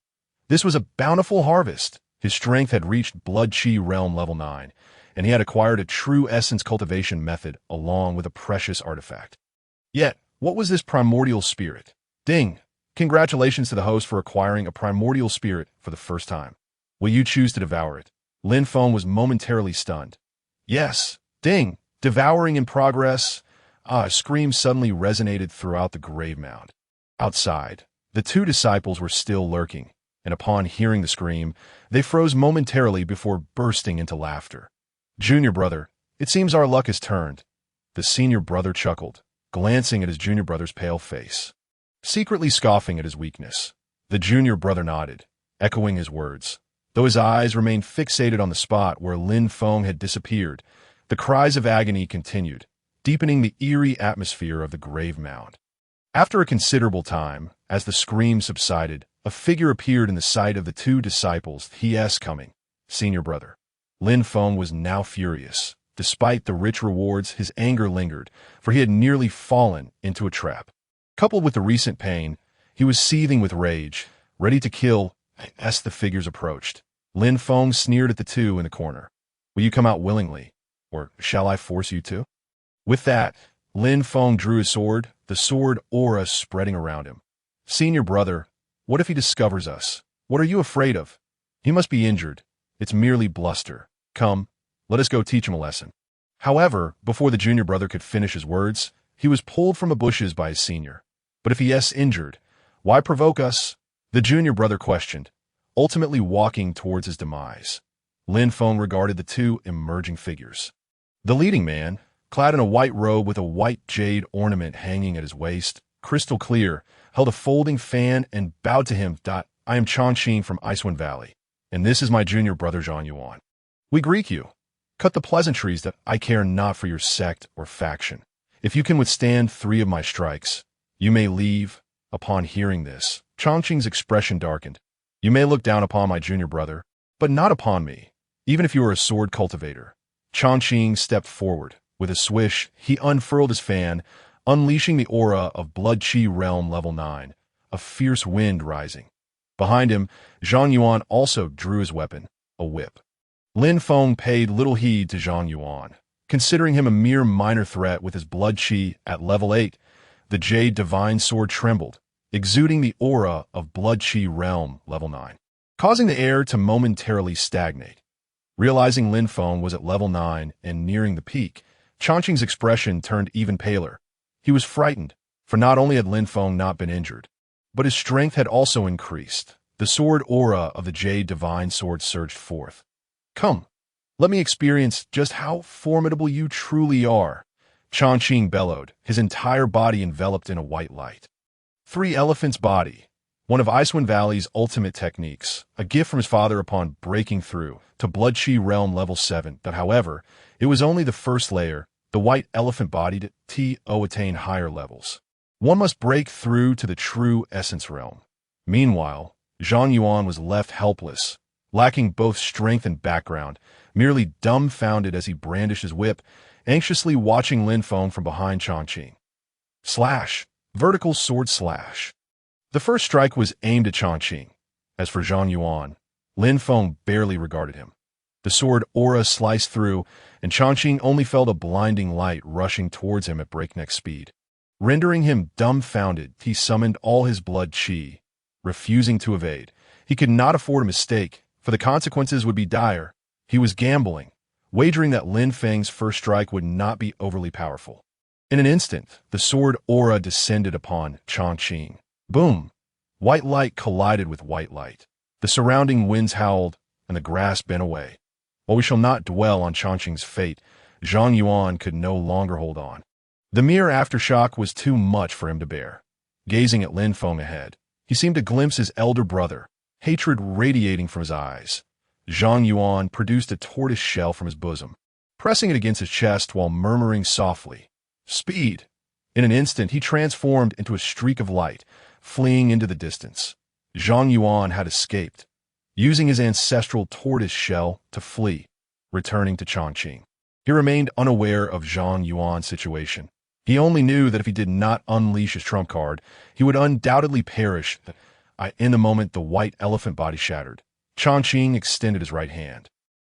This was a bountiful harvest. His strength had reached blood chi realm level 9, and he had acquired a true essence cultivation method along with a precious artifact. Yet, what was this primordial spirit? Ding! Congratulations to the host for acquiring a primordial spirit for the first time. Will you choose to devour it? Lin Feng was momentarily stunned. Yes. Ding! Devouring in progress. A scream suddenly resonated throughout the grave mound. Outside, the two disciples were still lurking, and upon hearing the scream, they froze momentarily before bursting into laughter. Junior brother, it seems our luck has turned. The senior brother chuckled, glancing at his junior brother's pale face. Secretly scoffing at his weakness, the junior brother nodded, echoing his words. Though his eyes remained fixated on the spot where Lin Feng had disappeared, the cries of agony continued, deepening the eerie atmosphere of the grave mound. After a considerable time, as the scream subsided, a figure appeared in the sight of the two disciples. He coming. Senior brother. Lin Feng was now furious. Despite the rich rewards, his anger lingered, for he had nearly fallen into a trap. Coupled with the recent pain, he was seething with rage, ready to kill as the figures approached. Lin Feng sneered at the two in the corner. Will you come out willingly, or shall I force you to? With that, Lin Feng drew his sword, the sword aura spreading around him. Senior brother, what if he discovers us? What are you afraid of? He must be injured. It's merely bluster. Come, let us go teach him a lesson. However, before the junior brother could finish his words, he was pulled from the bushes by his senior. But if he is injured, why provoke us? The junior brother questioned, ultimately walking towards his demise. Lin Feng regarded the two emerging figures. The leading man, clad in a white robe with a white jade ornament hanging at his waist, crystal clear, held a folding fan and bowed to him. I am Chongqing from Icewind Valley, and this is my junior brother Zhang Yuan. We greet you. Cut the pleasantries that I care not for your sect or faction. If you can withstand 3 of my strikes, you may leave. Upon hearing this, Chongqing's expression darkened. You may look down upon my junior brother, but not upon me, even if you are a sword cultivator. Chongqing stepped forward. With a swish, he unfurled his fan, unleashing the aura of blood chi realm level 9, a fierce wind rising. Behind him, Zhang Yuan also drew his weapon, a whip. Lin Feng paid little heed to Zhang Yuan, considering him a mere minor threat. With his blood chi at level 8, the jade divine sword trembled, exuding the aura of blood chi realm level 9, causing the air to momentarily stagnate. Realizing Lin Feng was at level 9 and nearing the peak, Chongqing's expression turned even paler. He was frightened, for not only had Lin Feng not been injured, but his strength had also increased. The sword aura of the jade divine sword surged forth. Come, let me experience just how formidable you truly are, Chongqing bellowed, his entire body enveloped in a white light. 3 Elephant's Body, one of Icewind Valley's ultimate techniques, a gift from his father upon breaking through to Blood Chi Realm level 7, that however, it was only the first layer, the white elephant-bodied to attain higher levels. One must break through to the true essence realm. Meanwhile, Zhang Yuan was left helpless, lacking both strength and background, merely dumbfounded as he brandished his whip, anxiously watching Lin Feng from behind Chongqing. Slash! Vertical sword slash. The first strike was aimed at Chongqing. As for Zhang Yuan, Lin Feng barely regarded him. The sword aura sliced through, and Chongqing only felt a blinding light rushing towards him at breakneck speed. Rendering him dumbfounded, he summoned all his blood chi, refusing to evade. He could not afford a mistake, for the consequences would be dire. He was gambling, wagering that Lin Feng's first strike would not be overly powerful. In an instant, the sword aura descended upon Chongqing. Boom! White light collided with white light. The surrounding winds howled, and the grass bent away. While we shall not dwell on Chongqing's fate, Zhang Yuan could no longer hold on. The mere aftershock was too much for him to bear. Gazing at Lin Feng ahead, he seemed to glimpse his elder brother, hatred radiating from his eyes. Zhang Yuan produced a tortoise shell from his bosom, pressing it against his chest while murmuring softly, "Speed!" In an instant, he transformed into a streak of light, fleeing into the distance. Zhang Yuan had escaped, using his ancestral tortoise shell to flee, returning to Chongqing. He remained unaware of Zhang Yuan's situation. He only knew that if he did not unleash his trump card, he would undoubtedly perish. In the moment the white elephant body shattered, Chongqing extended his right hand,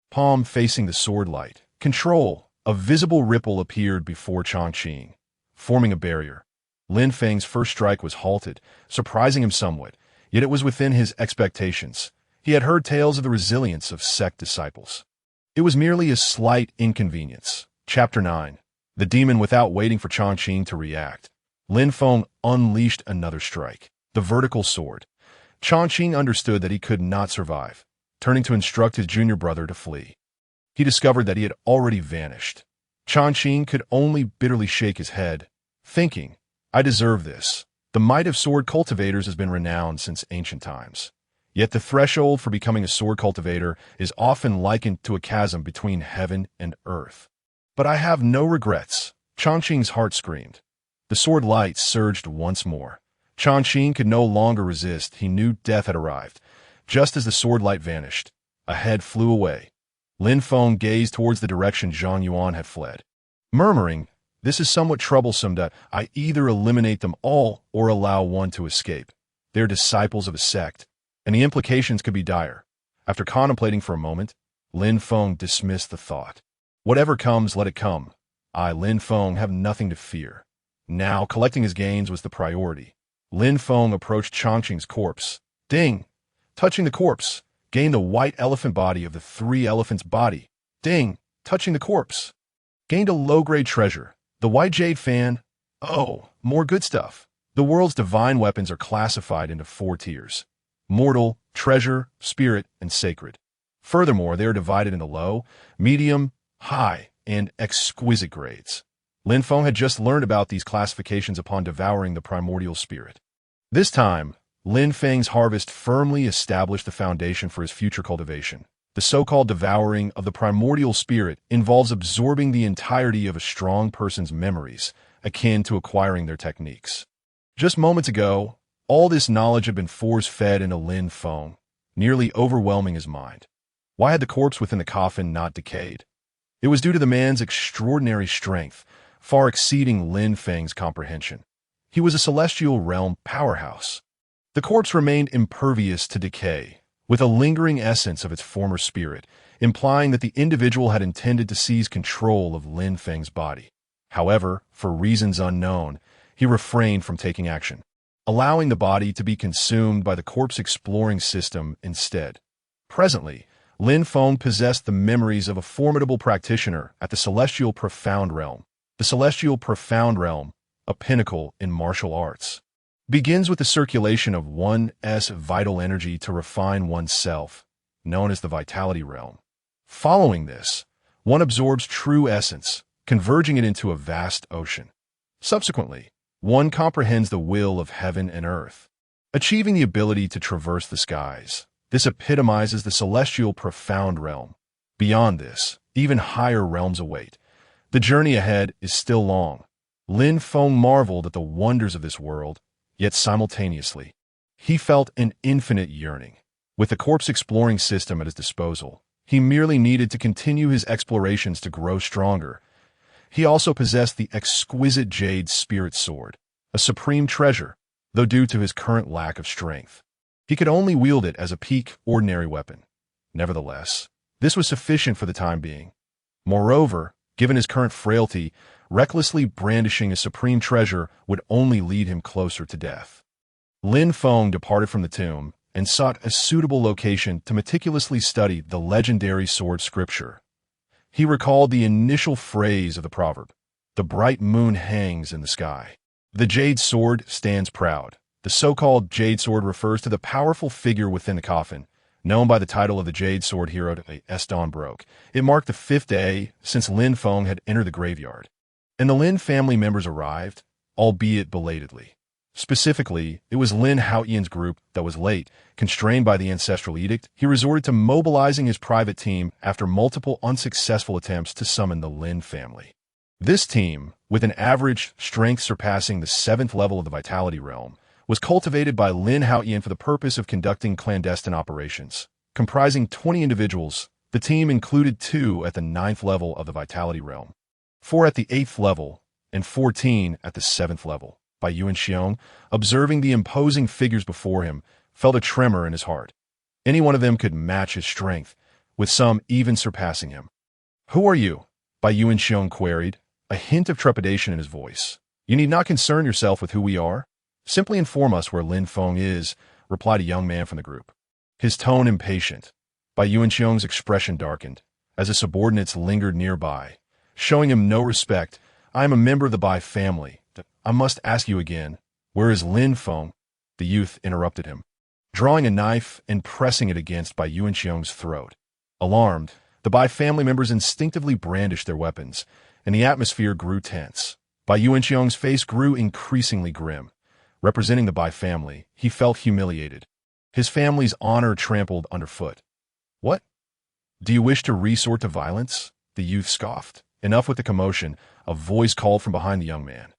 palm facing the sword light. Control! A visible ripple appeared before Chongqing, forming a barrier. Lin Feng's first strike was halted, surprising him somewhat, yet it was within his expectations. He had heard tales of the resilience of sect disciples. It was merely a slight inconvenience. Chapter 9. The demon. Without waiting for Chongqing to react, Lin Feng unleashed another strike, the vertical sword. Chongqing understood that he could not survive, turning to instruct his junior brother to flee. He discovered that he had already vanished. Chongqing could only bitterly shake his head, thinking, "I deserve this." The might of sword cultivators has been renowned since ancient times. Yet the threshold for becoming a sword cultivator is often likened to a chasm between heaven and earth. But I have no regrets, Chongqing's heart screamed. The sword light surged once more. Chongqing could no longer resist. He knew death had arrived. Just as the sword light vanished, a head flew away. Lin Feng gazed towards the direction Zhang Yuan had fled, murmuring, "This is somewhat troublesome that I either eliminate them all or allow one to escape. They are disciples of a sect, and the implications could be dire." After contemplating for a moment, Lin Feng dismissed the thought. "Whatever comes, let it come. I, Lin Feng, have nothing to fear." Now, collecting his gains was the priority. Lin Feng approached Chongqing's corpse. Ding! Touching the corpse, gained the white elephant body of the three elephants' body. Ding! Touching the corpse, gained a low-grade treasure, the white jade fan. Oh, more good stuff. The world's divine weapons are classified into 4 tiers: mortal, treasure, spirit, and sacred. Furthermore, they are divided into low, medium, high, and exquisite grades. Lin Feng had just learned about these classifications upon devouring the primordial spirit. This time, Lin Feng's harvest firmly established the foundation for his future cultivation. The so-called devouring of the primordial spirit involves absorbing the entirety of a strong person's memories, akin to acquiring their techniques. Just moments ago, all this knowledge had been force-fed into Lin Feng, nearly overwhelming his mind. Why had the corpse within the coffin not decayed? It was due to the man's extraordinary strength, far exceeding Lin Feng's comprehension. He was a celestial realm powerhouse. The corpse remained impervious to decay, with a lingering essence of its former spirit, implying that the individual had intended to seize control of Lin Feng's body. However, for reasons unknown, he refrained from taking action, allowing the body to be consumed by the corpse-exploring system instead. Presently, Lin Feng possessed the memories of a formidable practitioner at the Celestial Profound Realm. The Celestial Profound Realm, a pinnacle in martial arts, begins with the circulation of one's vital energy to refine oneself, known as the Vitality Realm. Following this, one absorbs true essence, converging it into a vast ocean. Subsequently, one comprehends the will of heaven and earth, achieving the ability to traverse the skies. This epitomizes the Celestial Profound Realm. Beyond this, even higher realms await. The journey ahead is still long. Lin Feng marveled at the wonders of this world, yet simultaneously, he felt an infinite yearning. With the corpse-exploring system at his disposal, he merely needed to continue his explorations to grow stronger. He also possessed the exquisite jade spirit sword, a supreme treasure, though due to his current lack of strength, he could only wield it as a peak, ordinary weapon. Nevertheless, this was sufficient for the time being. Moreover, given his current frailty, recklessly brandishing a supreme treasure would only lead him closer to death. Lin Feng departed from the tomb and sought a suitable location to meticulously study the legendary sword scripture. He recalled the initial phrase of the proverb, The bright moon hangs in the sky. The jade sword stands proud. The so-called jade sword refers to the powerful figure within the coffin, known by the title of the Jade Sword Hero as Dawn Broke. It marked the 5th day since Lin Feng had entered the graveyard. And the Lin family members arrived, albeit belatedly. Specifically, it was Lin Haotian's group that was late. Constrained by the ancestral edict, he resorted to mobilizing his private team after multiple unsuccessful attempts to summon the Lin family. This team, with an average strength surpassing the 7th level of the Vitality Realm, was cultivated by Lin Haotian for the purpose of conducting clandestine operations. Comprising 20 individuals, the team included 2 at the 9th level of the Vitality Realm, 4 at the 8th level, and 14 at the 7th level. By Yuan Xiong, observing the imposing figures before him, felt a tremor in his heart. Any one of them could match his strength, with some even surpassing him. "Who are you?" By Yuan Xiong queried, a hint of trepidation in his voice. "You need not concern yourself with who we are. Simply inform us where Lin Feng is," replied a young man from the group. His tone impatient. By Yuan Xiong's expression darkened, as his subordinates lingered nearby, showing him no respect. "I am a member of the Bai family. I must ask you again, where is Lin Feng?" The youth interrupted him, drawing a knife and pressing it against Bai Yuan Xiong's throat. Alarmed, the Bai family members instinctively brandished their weapons, and the atmosphere grew tense. Bai Yuan Xiong's face grew increasingly grim. Representing the Bai family, he felt humiliated. His family's honor trampled underfoot. "What? Do you wish to resort to violence?" The youth scoffed. Enough with the commotion, a voice called from behind the young man.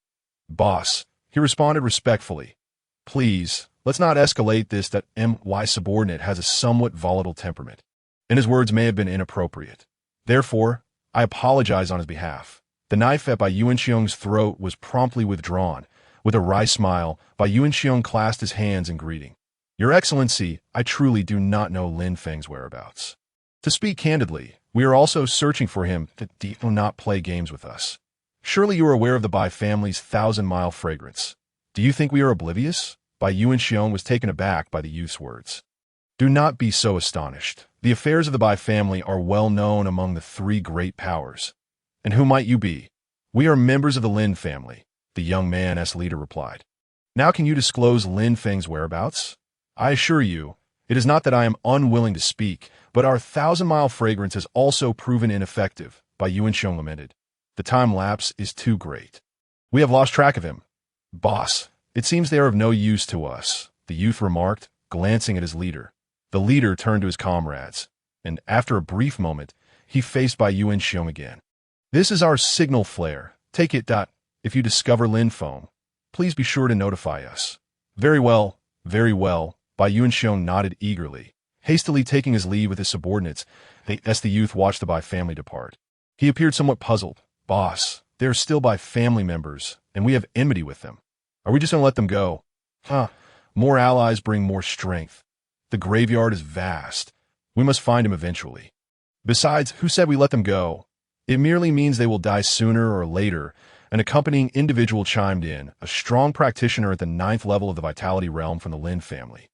"Boss," he responded respectfully. "Please, let's not escalate this. That my subordinate has a somewhat volatile temperament, and his words may have been inappropriate. Therefore, I apologize on his behalf." The knife at Bai Yuan Xiong's throat was promptly withdrawn. With a wry smile, Bai Yuan Xiong clasped his hands in greeting. "Your Excellency, I truly do not know Lin Feng's whereabouts. To speak candidly, we are also searching for him. Do not play games with us. Surely you are aware of the Bai family's 1,000-mile fragrance. Do you think we are oblivious?" Bai Yuan Xiong was taken aback by the youth's words. "Do not be so astonished. The affairs of the Bai family are well known among the 3 great powers. And who might you be?" "We are members of the Lin family," the young man's leader replied. "Now can you disclose Lin Feng's whereabouts?" "I assure you, it is not that I am unwilling to speak, but our 1,000-mile fragrance has also proven ineffective," Bai Yuan Xiong lamented. "The time lapse is too great. We have lost track of him." "Boss, it seems they are of no use to us," the youth remarked, glancing at his leader. The leader turned to his comrades, and after a brief moment, he faced Bai Yuan Xiong again. "This is our signal flare. Take it. If you discover Lin Feng, please be sure to notify us." Very well, Bai Yuan Xiong nodded eagerly, hastily taking his leave with his subordinates as the youth watched the Bai family depart. He appeared somewhat puzzled. "Boss, they are still Bai family members, and we have enmity with them. Are we just going to let them go?" More allies bring more strength. The graveyard is vast. We must find him eventually. Besides, who said we let them go? It merely means they will die sooner or later." An accompanying individual chimed in, a strong practitioner at the 9th level of the Vitality Realm from the Lin family.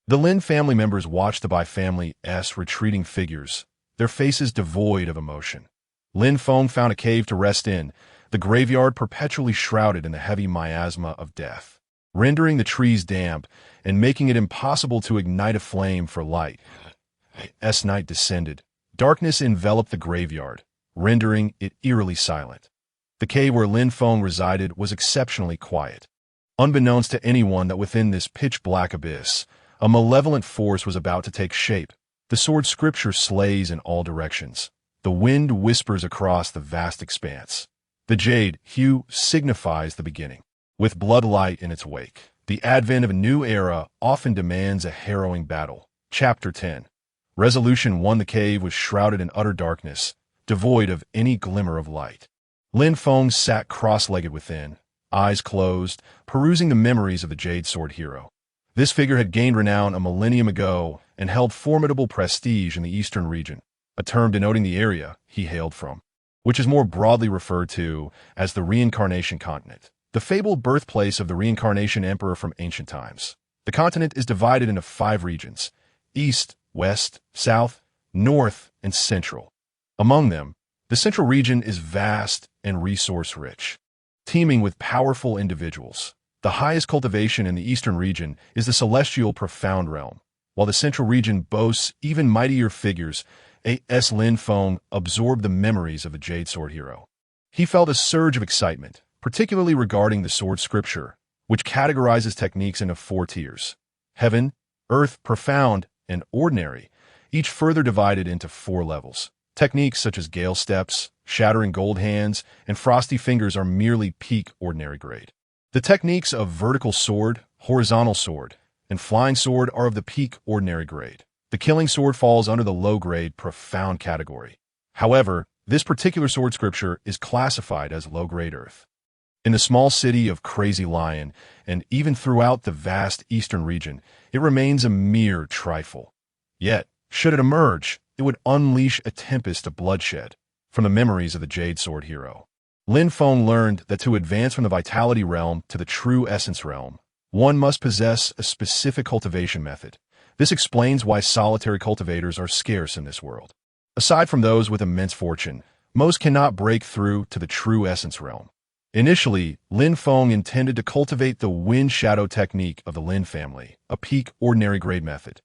The Lin family members watched the Bai family's retreating figures, their faces devoid of emotion. Lin Feng found a cave to rest in, the graveyard perpetually shrouded in the heavy miasma of death, rendering the trees damp and making it impossible to ignite a flame for light. As night descended, darkness enveloped the graveyard, rendering it eerily silent. The cave where Lin Feng resided was exceptionally quiet. Unbeknownst to anyone that within this pitch-black abyss, a malevolent force was about to take shape. The sword scripture slays in all directions. The wind whispers across the vast expanse. The jade hue signifies the beginning. With bloodlight in its wake, the advent of a new era often demands a harrowing battle. Chapter 10. Resolution 1. The cave was shrouded in utter darkness, devoid of any glimmer of light. Lin Feng sat cross-legged within, eyes closed, perusing the memories of the Jade Sword Hero. This figure had gained renown a millennium ago and held formidable prestige in the eastern region, a term denoting the area he hailed from, which is more broadly referred to as the Reincarnation Continent, the fabled birthplace of the Reincarnation Emperor from ancient times. The continent is divided into 5 regions: East, West, South, North, and Central. Among them, the Central region is vast and resource-rich, teeming with powerful individuals. The highest cultivation in the eastern region is the celestial profound realm, while the central region boasts even mightier figures. A.S. Lin Feng absorbed the memories of the Jade Sword hero. He felt a surge of excitement, particularly regarding the sword scripture, which categorizes techniques into 4 tiers: heaven, earth, profound, and ordinary, each further divided into 4 levels. Techniques such as gale steps, shattering gold hands, and frosty fingers are merely peak ordinary grade. The techniques of vertical sword, horizontal sword, and flying sword are of the peak ordinary grade. The killing sword falls under the low-grade profound category. However, this particular sword scripture is classified as low-grade earth. In the small city of Crazy Lion, and even throughout the vast eastern region, it remains a mere trifle. Yet, should it emerge, it would unleash a tempest of bloodshed from the memories of the Jade Sword hero. Lin Feng learned that to advance from the vitality realm to the true essence realm, one must possess a specific cultivation method. This explains why solitary cultivators are scarce in this world. Aside from those with immense fortune, most cannot break through to the true essence realm. Initially, Lin Feng intended to cultivate the wind shadow technique of the Lin family, a peak ordinary grade method.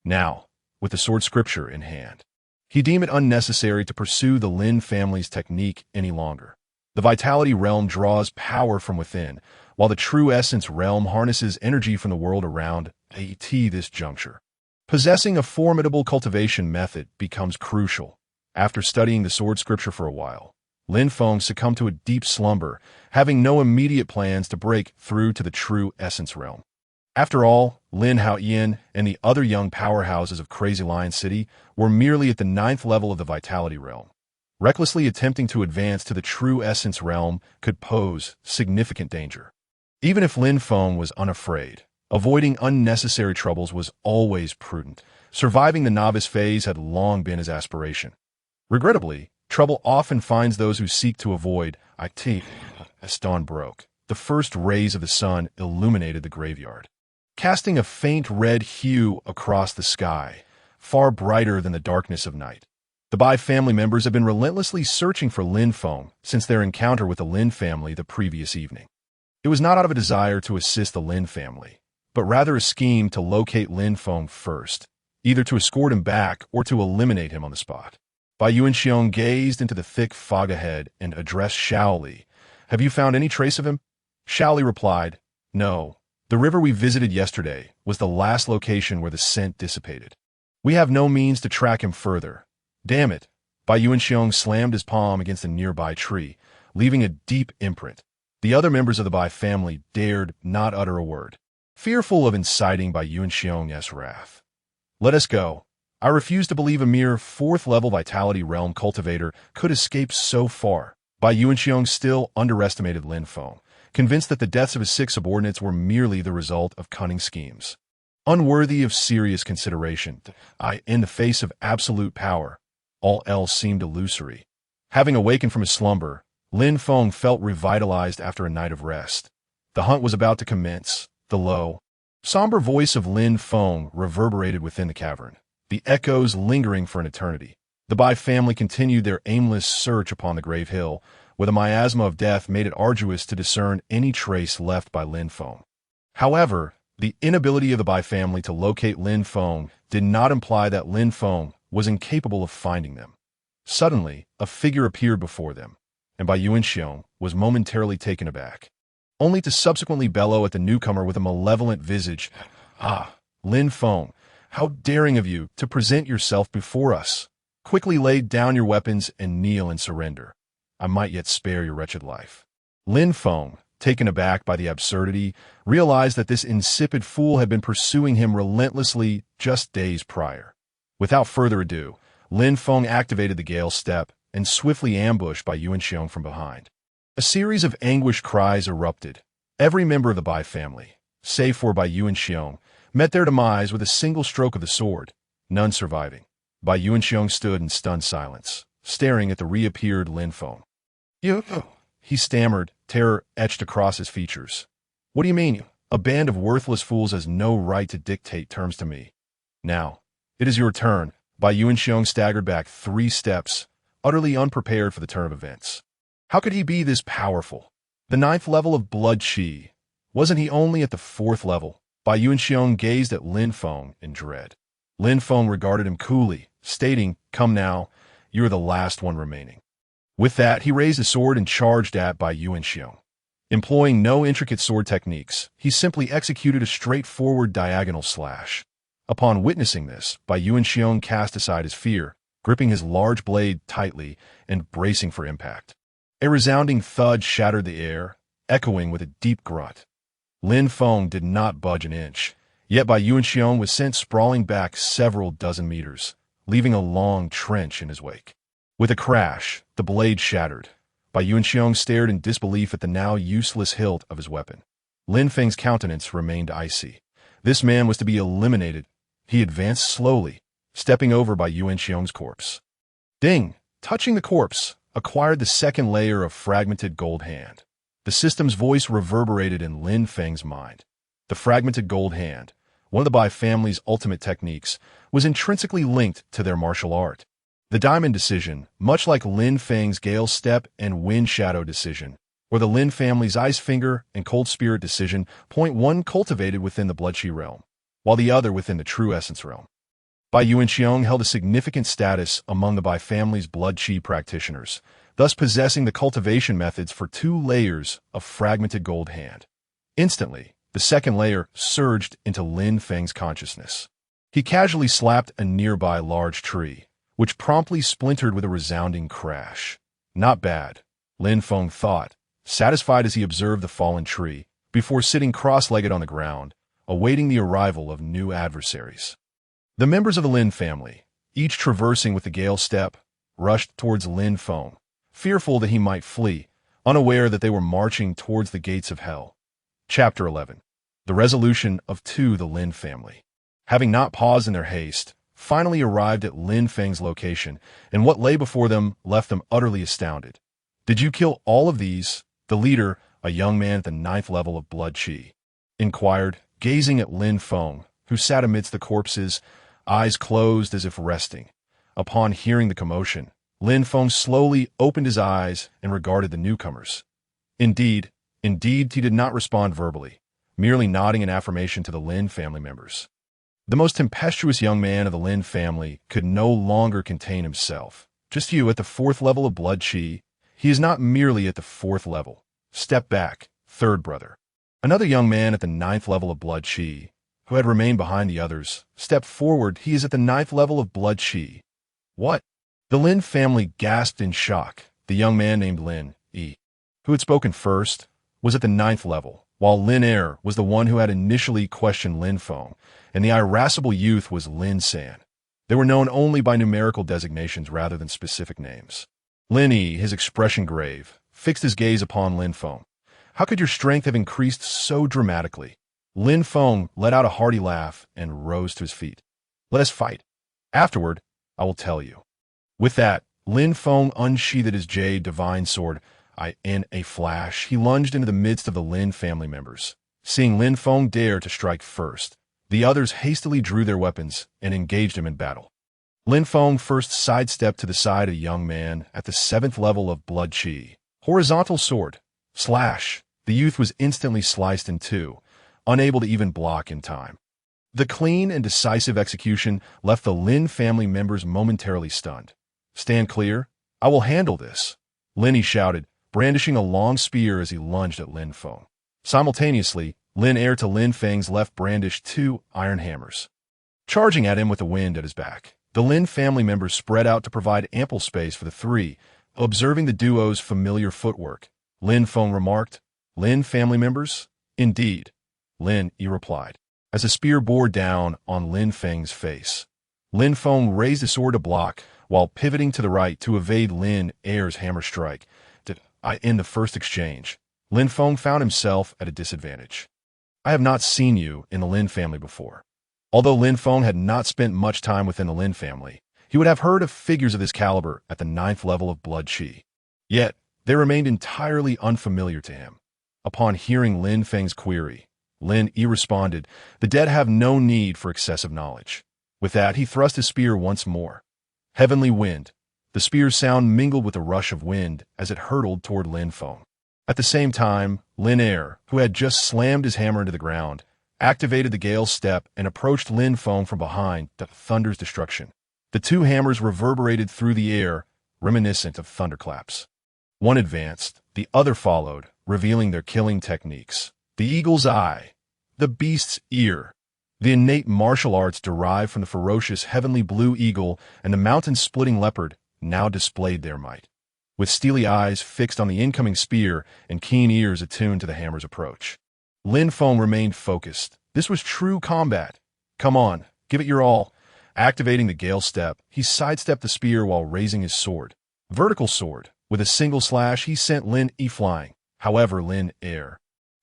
Now, with the sword scripture in hand, he deemed it unnecessary to pursue the Lin family's technique any longer. The vitality realm draws power from within, while the true essence realm harnesses energy from the world around. At this juncture, possessing a formidable cultivation method becomes crucial. After studying the sword scripture for a while, Lin Feng succumbed to a deep slumber, having no immediate plans to break through to the true essence realm. After all, Lin Haoyan and the other young powerhouses of Crazy Lion City were merely at the 9th level of the vitality realm. Recklessly attempting to advance to the true essence realm could pose significant danger. Even if Lin Feng was unafraid, avoiding unnecessary troubles was always prudent. Surviving the novice phase had long been his aspiration. Regrettably, trouble often finds those who seek to avoid it. As dawn broke, the first rays of the sun illuminated the graveyard, casting a faint red hue across the sky, far brighter than the darkness of night. The Bai family members have been relentlessly searching for Lin Feng since their encounter with the Lin family the previous evening. It was not out of a desire to assist the Lin family, but rather a scheme to locate Lin Feng first, either to escort him back or to eliminate him on the spot. Bai Yuanxiong gazed into the thick fog ahead and addressed Shaoli. "Have you found any trace of him?" Shaoli replied, "No. The river we visited yesterday was the last location where the scent dissipated. We have no means to track him further." "Damn it." Bai Yuanxiong slammed his palm against a nearby tree, leaving a deep imprint. The other members of the Bai family dared not utter a word, fearful of inciting Bai Yuanxiong's wrath. "Let us go. I refuse to believe a mere 4th-level vitality realm cultivator could escape so far." Bai Yuanxiong still underestimated Lin Feng, convinced that the deaths of his 6 subordinates were merely the result of cunning schemes, unworthy of serious consideration. In the face of absolute power, all else seemed illusory. Having awakened from his slumber, Lin Feng felt revitalized after a night of rest. The hunt was about to commence. The low, somber voice of Lin Feng reverberated within the cavern, the echoes lingering for an eternity. The Bai family continued their aimless search upon the grave hill, where the miasma of death made it arduous to discern any trace left by Lin Feng. However, the inability of the Bai family to locate Lin Feng did not imply that Lin Feng was incapable of finding them. Suddenly, a figure appeared before them, and Bai Yuanxiong was momentarily taken aback, only to subsequently bellow at the newcomer with a malevolent visage. "Ah, Lin Feng, how daring of you to present yourself before us! Quickly lay down your weapons and kneel in surrender. I might yet spare your wretched life." Lin Feng, taken aback by the absurdity, realized that this insipid fool had been pursuing him relentlessly just days prior. Without further ado, Lin Feng activated the Gale Step and swiftly ambushed Bai Yuanxiong from behind. A series of anguished cries erupted. Every member of the Bai family, save for Bai Yuanxiong, met their demise with a single stroke of the sword, none surviving. Bai Yuanxiong stood in stunned silence, staring at the reappeared Lin Feng. "You," he stammered, terror etched across his features. "What do you mean? A band of worthless fools has no right to dictate terms to me. Now, it is your turn." Bai Yuanxiong staggered back 3 steps, utterly unprepared for the turn of events. How could he be this powerful? The ninth level of blood chi. Wasn't he only at the fourth level? Bai Yuanxiong gazed at Lin Feng in dread. Lin Feng regarded him coolly, stating, "Come now, you are the last one remaining." With that, he raised his sword and charged at Bai Yuanxiong. Employing no intricate sword techniques, he simply executed a straightforward diagonal slash. Upon witnessing this, Bai Yuanxiong cast aside his fear, gripping his large blade tightly and bracing for impact. A resounding thud shattered the air, echoing with a deep grunt. Lin Feng did not budge an inch, yet Bai Yuanxiong was sent sprawling back several dozen meters, leaving a long trench in his wake. With a crash, the blade shattered. Bai Yuanxiong stared in disbelief at the now useless hilt of his weapon. Lin Feng's countenance remained icy. This man was to be eliminated. He advanced slowly, stepping over Bai Yuanxiong's corpse. Ding! Touching the corpse, acquired the second layer of fragmented gold hand. The system's voice reverberated in Lin Feng's mind. The fragmented gold hand, one of the Bai family's ultimate techniques, was intrinsically linked to their martial art. The diamond decision, much like Lin Feng's Gale Step and Wind Shadow decision, or the Lin family's Ice Finger and Cold Spirit decision, point one cultivated within the Blood Chi realm, while the other within the True Essence realm. Bai Yuanxiong held a significant status among the Bai family's Blood Chi practitioners, thus possessing the cultivation methods for 2 layers of fragmented gold hand. Instantly, the second layer surged into Lin Feng's consciousness. He casually slapped a nearby large tree, which promptly splintered with a resounding crash. Not bad, Lin Feng thought, satisfied as he observed the fallen tree, before sitting cross-legged on the ground, awaiting the arrival of new adversaries. The members of the Lin family, each traversing with the Gale Step, rushed towards Lin Feng, fearful that he might flee, unaware that they were marching towards the gates of hell. Chapter 11. The resolution of the Lin family. Having not paused in their haste, finally arrived at Lin Feng's location, and what lay before them left them utterly astounded. "Did you kill all of these?" The leader, a young man at the 9th level of blood chi, inquired, gazing at Lin Feng, who sat amidst the corpses, eyes closed as if resting. Upon hearing the commotion, Lin Feng slowly opened his eyes and regarded the newcomers. Indeed, he did not respond verbally, merely nodding in affirmation to the Lin family members. The most tempestuous young man of the Lin family could no longer contain himself. "Just you at the 4th level of blood chi? He is not merely at the 4th level. Step back, third brother." Another young man at the 9th level of blood chi, who had remained behind the others, stepped forward. "He is at the 9th level of blood chi." "What?" The Lin family gasped in shock. The young man named Lin E, who had spoken first, was at the 9th level, while Lin Er was the one who had initially questioned Lin Feng, and the irascible youth was Lin San. They were known only by numerical designations rather than specific names. Lin E, his expression grave, fixed his gaze upon Lin Feng. "How could your strength have increased so dramatically?" Lin Feng let out a hearty laugh and rose to his feet. "Let us fight. Afterward, I will tell you." With that, Lin Feng unsheathed his jade divine sword. In a flash, he lunged into the midst of the Lin family members. Seeing Lin Feng dare to strike first, the others hastily drew their weapons and engaged him in battle. Lin Feng first sidestepped to the side of a young man at the 7th level of blood chi. Horizontal sword. Slash. The youth was instantly sliced in two, unable to even block in time. The clean and decisive execution left the Lin family members momentarily stunned. "Stand clear. I will handle this," Lin shouted, brandishing a long spear as he lunged at Lin Feng. Simultaneously, Lin Er to Lin Feng's left brandished 2 iron hammers. Charging at him with the wind at his back, the Lin family members spread out to provide ample space for the three. Observing the duo's familiar footwork, Lin Feng remarked, "Lin family members?" "Indeed," Lin E replied, as a spear bore down on Lin Feng's face. Lin Feng raised his sword to block, while pivoting to the right to evade Lin Er's hammer strike. In the first exchange, Lin Feng found himself at a disadvantage. "I have not seen you in the Lin family before." Although Lin Feng had not spent much time within the Lin family, he would have heard of figures of this caliber at the 9th level of blood chi. Yet, they remained entirely unfamiliar to him. Upon hearing Lin Feng's query, Lin E responded, "The dead have no need for excessive knowledge." With that, he thrust his spear once more. Heavenly wind. The spear's sound mingled with a rush of wind as it hurtled toward Lin Feng. At the same time, Lin Er, who had just slammed his hammer into the ground, activated the Gale's Step and approached Lin Feng from behind to thunder's destruction. The two hammers reverberated through the air, reminiscent of thunderclaps. One advanced, the other followed, revealing their killing techniques. The eagle's eye, the beast's ear. The innate martial arts derived from the ferocious heavenly blue eagle and the mountain-splitting leopard now displayed their might. With steely eyes fixed on the incoming spear and keen ears attuned to the hammer's approach, Lin Feng remained focused. This was true combat. Come on, give it your all. Activating the Gale Step, he sidestepped the spear while raising his sword. Vertical sword. With a single slash, he sent Lin E flying. However, Lin Er,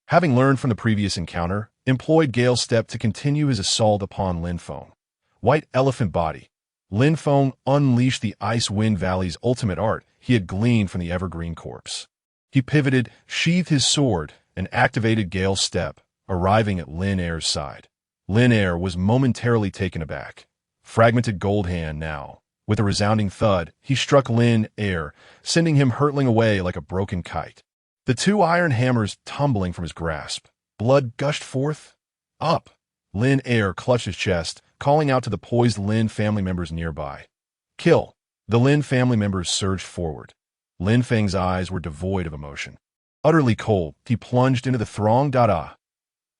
having learned from the previous encounter, employed Gale Step to continue his assault upon Lin Feng. White Elephant Body. Lin Feng unleashed the Ice Wind Valley's ultimate art he had gleaned from the evergreen corpse. He pivoted, sheathed his sword, and activated Gale Step, arriving at Lin Er's side. Lin Er was momentarily taken aback. Fragmented gold hand now. With a resounding thud, he struck Lin Er, sending him hurtling away like a broken kite. The two iron hammers tumbling from his grasp. Blood gushed forth. Up! Lin Er clutched his chest, calling out to the poised Lin family members nearby. Kill! The Lin family members surged forward. Lin Feng's eyes were devoid of emotion. Utterly cold, he plunged into the throng.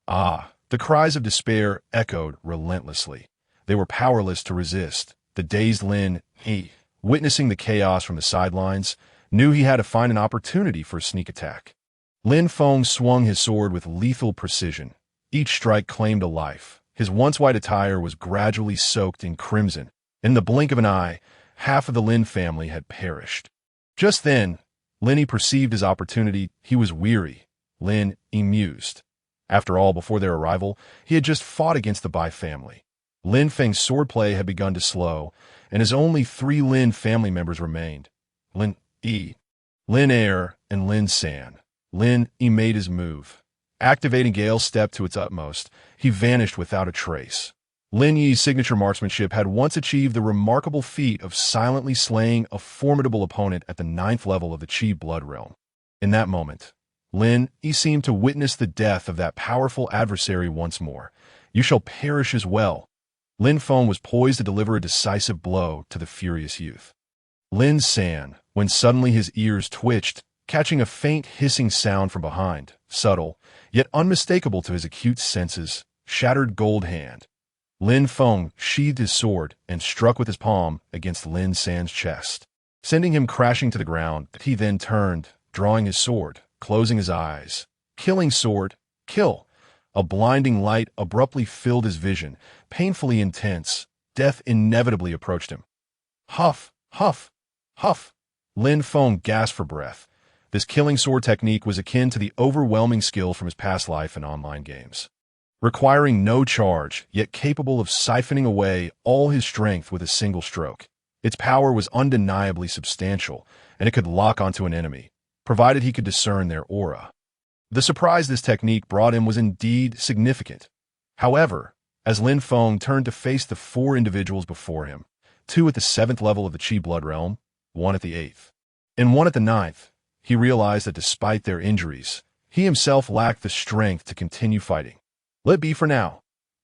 Ah! The cries of despair echoed relentlessly. They were powerless to resist. The dazed Lin E, witnessing the chaos from the sidelines, knew he had to find an opportunity for a sneak attack. Lin Feng swung his sword with lethal precision. Each strike claimed a life. His once white attire was gradually soaked in crimson. In the blink of an eye, half of the Lin family had perished. Just then, Lin E perceived his opportunity. He was weary. Lin E mused. After all, before their arrival, he had just fought against the Bai family. Lin Feng's swordplay had begun to slow, and as only 3 Lin family members remained, Lin E, Lin Er, and Lin San. Lin E made his move. Activating Gale's Step to its utmost, he vanished without a trace. Lin Yi's signature marksmanship had once achieved the remarkable feat of silently slaying a formidable opponent at the 9th level of the Qi blood realm. In that moment, Lin Yi seemed to witness the death of that powerful adversary once more. You shall perish as well. Lin Feng was poised to deliver a decisive blow to the furious youth. Lin San, when suddenly his ears twitched, catching a faint hissing sound from behind, subtle, yet unmistakable to his acute senses, shattered gold hand. Lin Feng sheathed his sword and struck with his palm against Lin San's chest, sending him crashing to the ground. He then turned, drawing his sword, closing his eyes. Killing sword, kill! A blinding light abruptly filled his vision, painfully intense. Death inevitably approached him. Huff, huff, huff! Lin Feng gasped for breath. This killing sword technique was akin to the overwhelming skill from his past life in online games. Requiring no charge, yet capable of siphoning away all his strength with a single stroke. Its power was undeniably substantial, and it could lock onto an enemy, provided he could discern their aura. The surprise this technique brought him was indeed significant. However, as Lin Feng turned to face the 4 individuals before him, 2 at the 7th level of the Qi blood realm, 1 at the 8th, and 1 at the 9th, he realized that despite their injuries, he himself lacked the strength to continue fighting. Let be for now.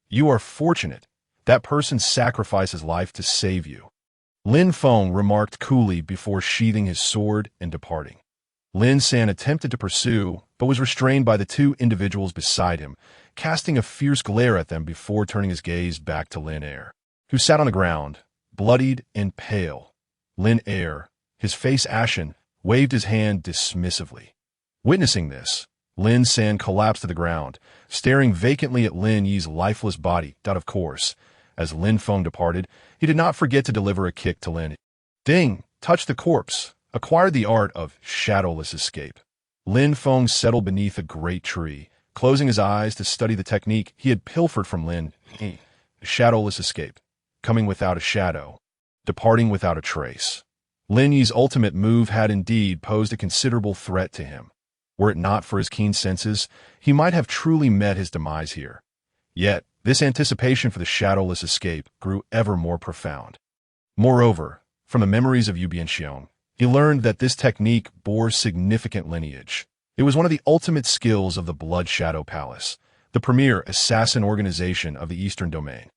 You are fortunate. That person sacrificed his life to save you. Lin Feng remarked coolly before sheathing his sword and departing. Lin San attempted to pursue, but was restrained by the 2 individuals beside him, casting a fierce glare at them before turning his gaze back to Lin Er, who sat on the ground, bloodied and pale. Lin Er, his face ashen, waved his hand dismissively. Witnessing this, Lin San collapsed to the ground, staring vacantly at Lin Yi's lifeless body. Of course, as Lin Feng departed, he did not forget to deliver a kick to Lin. Ding! Touched the corpse. Acquired the art of shadowless escape. Lin Feng settled beneath a great tree, closing his eyes to study the technique he had pilfered from Lin Yi. Shadowless escape. Coming without a shadow. Departing without a trace. Lin Yi's ultimate move had indeed posed a considerable threat to him. Were it not for his keen senses, he might have truly met his demise here. Yet, this anticipation for the shadowless escape grew ever more profound. Moreover, From the memories of Yu Bianxiong, he learned that this technique bore significant lineage. It was one of the ultimate skills of the Blood Shadow Palace, the premier assassin organization of the Eastern Domain.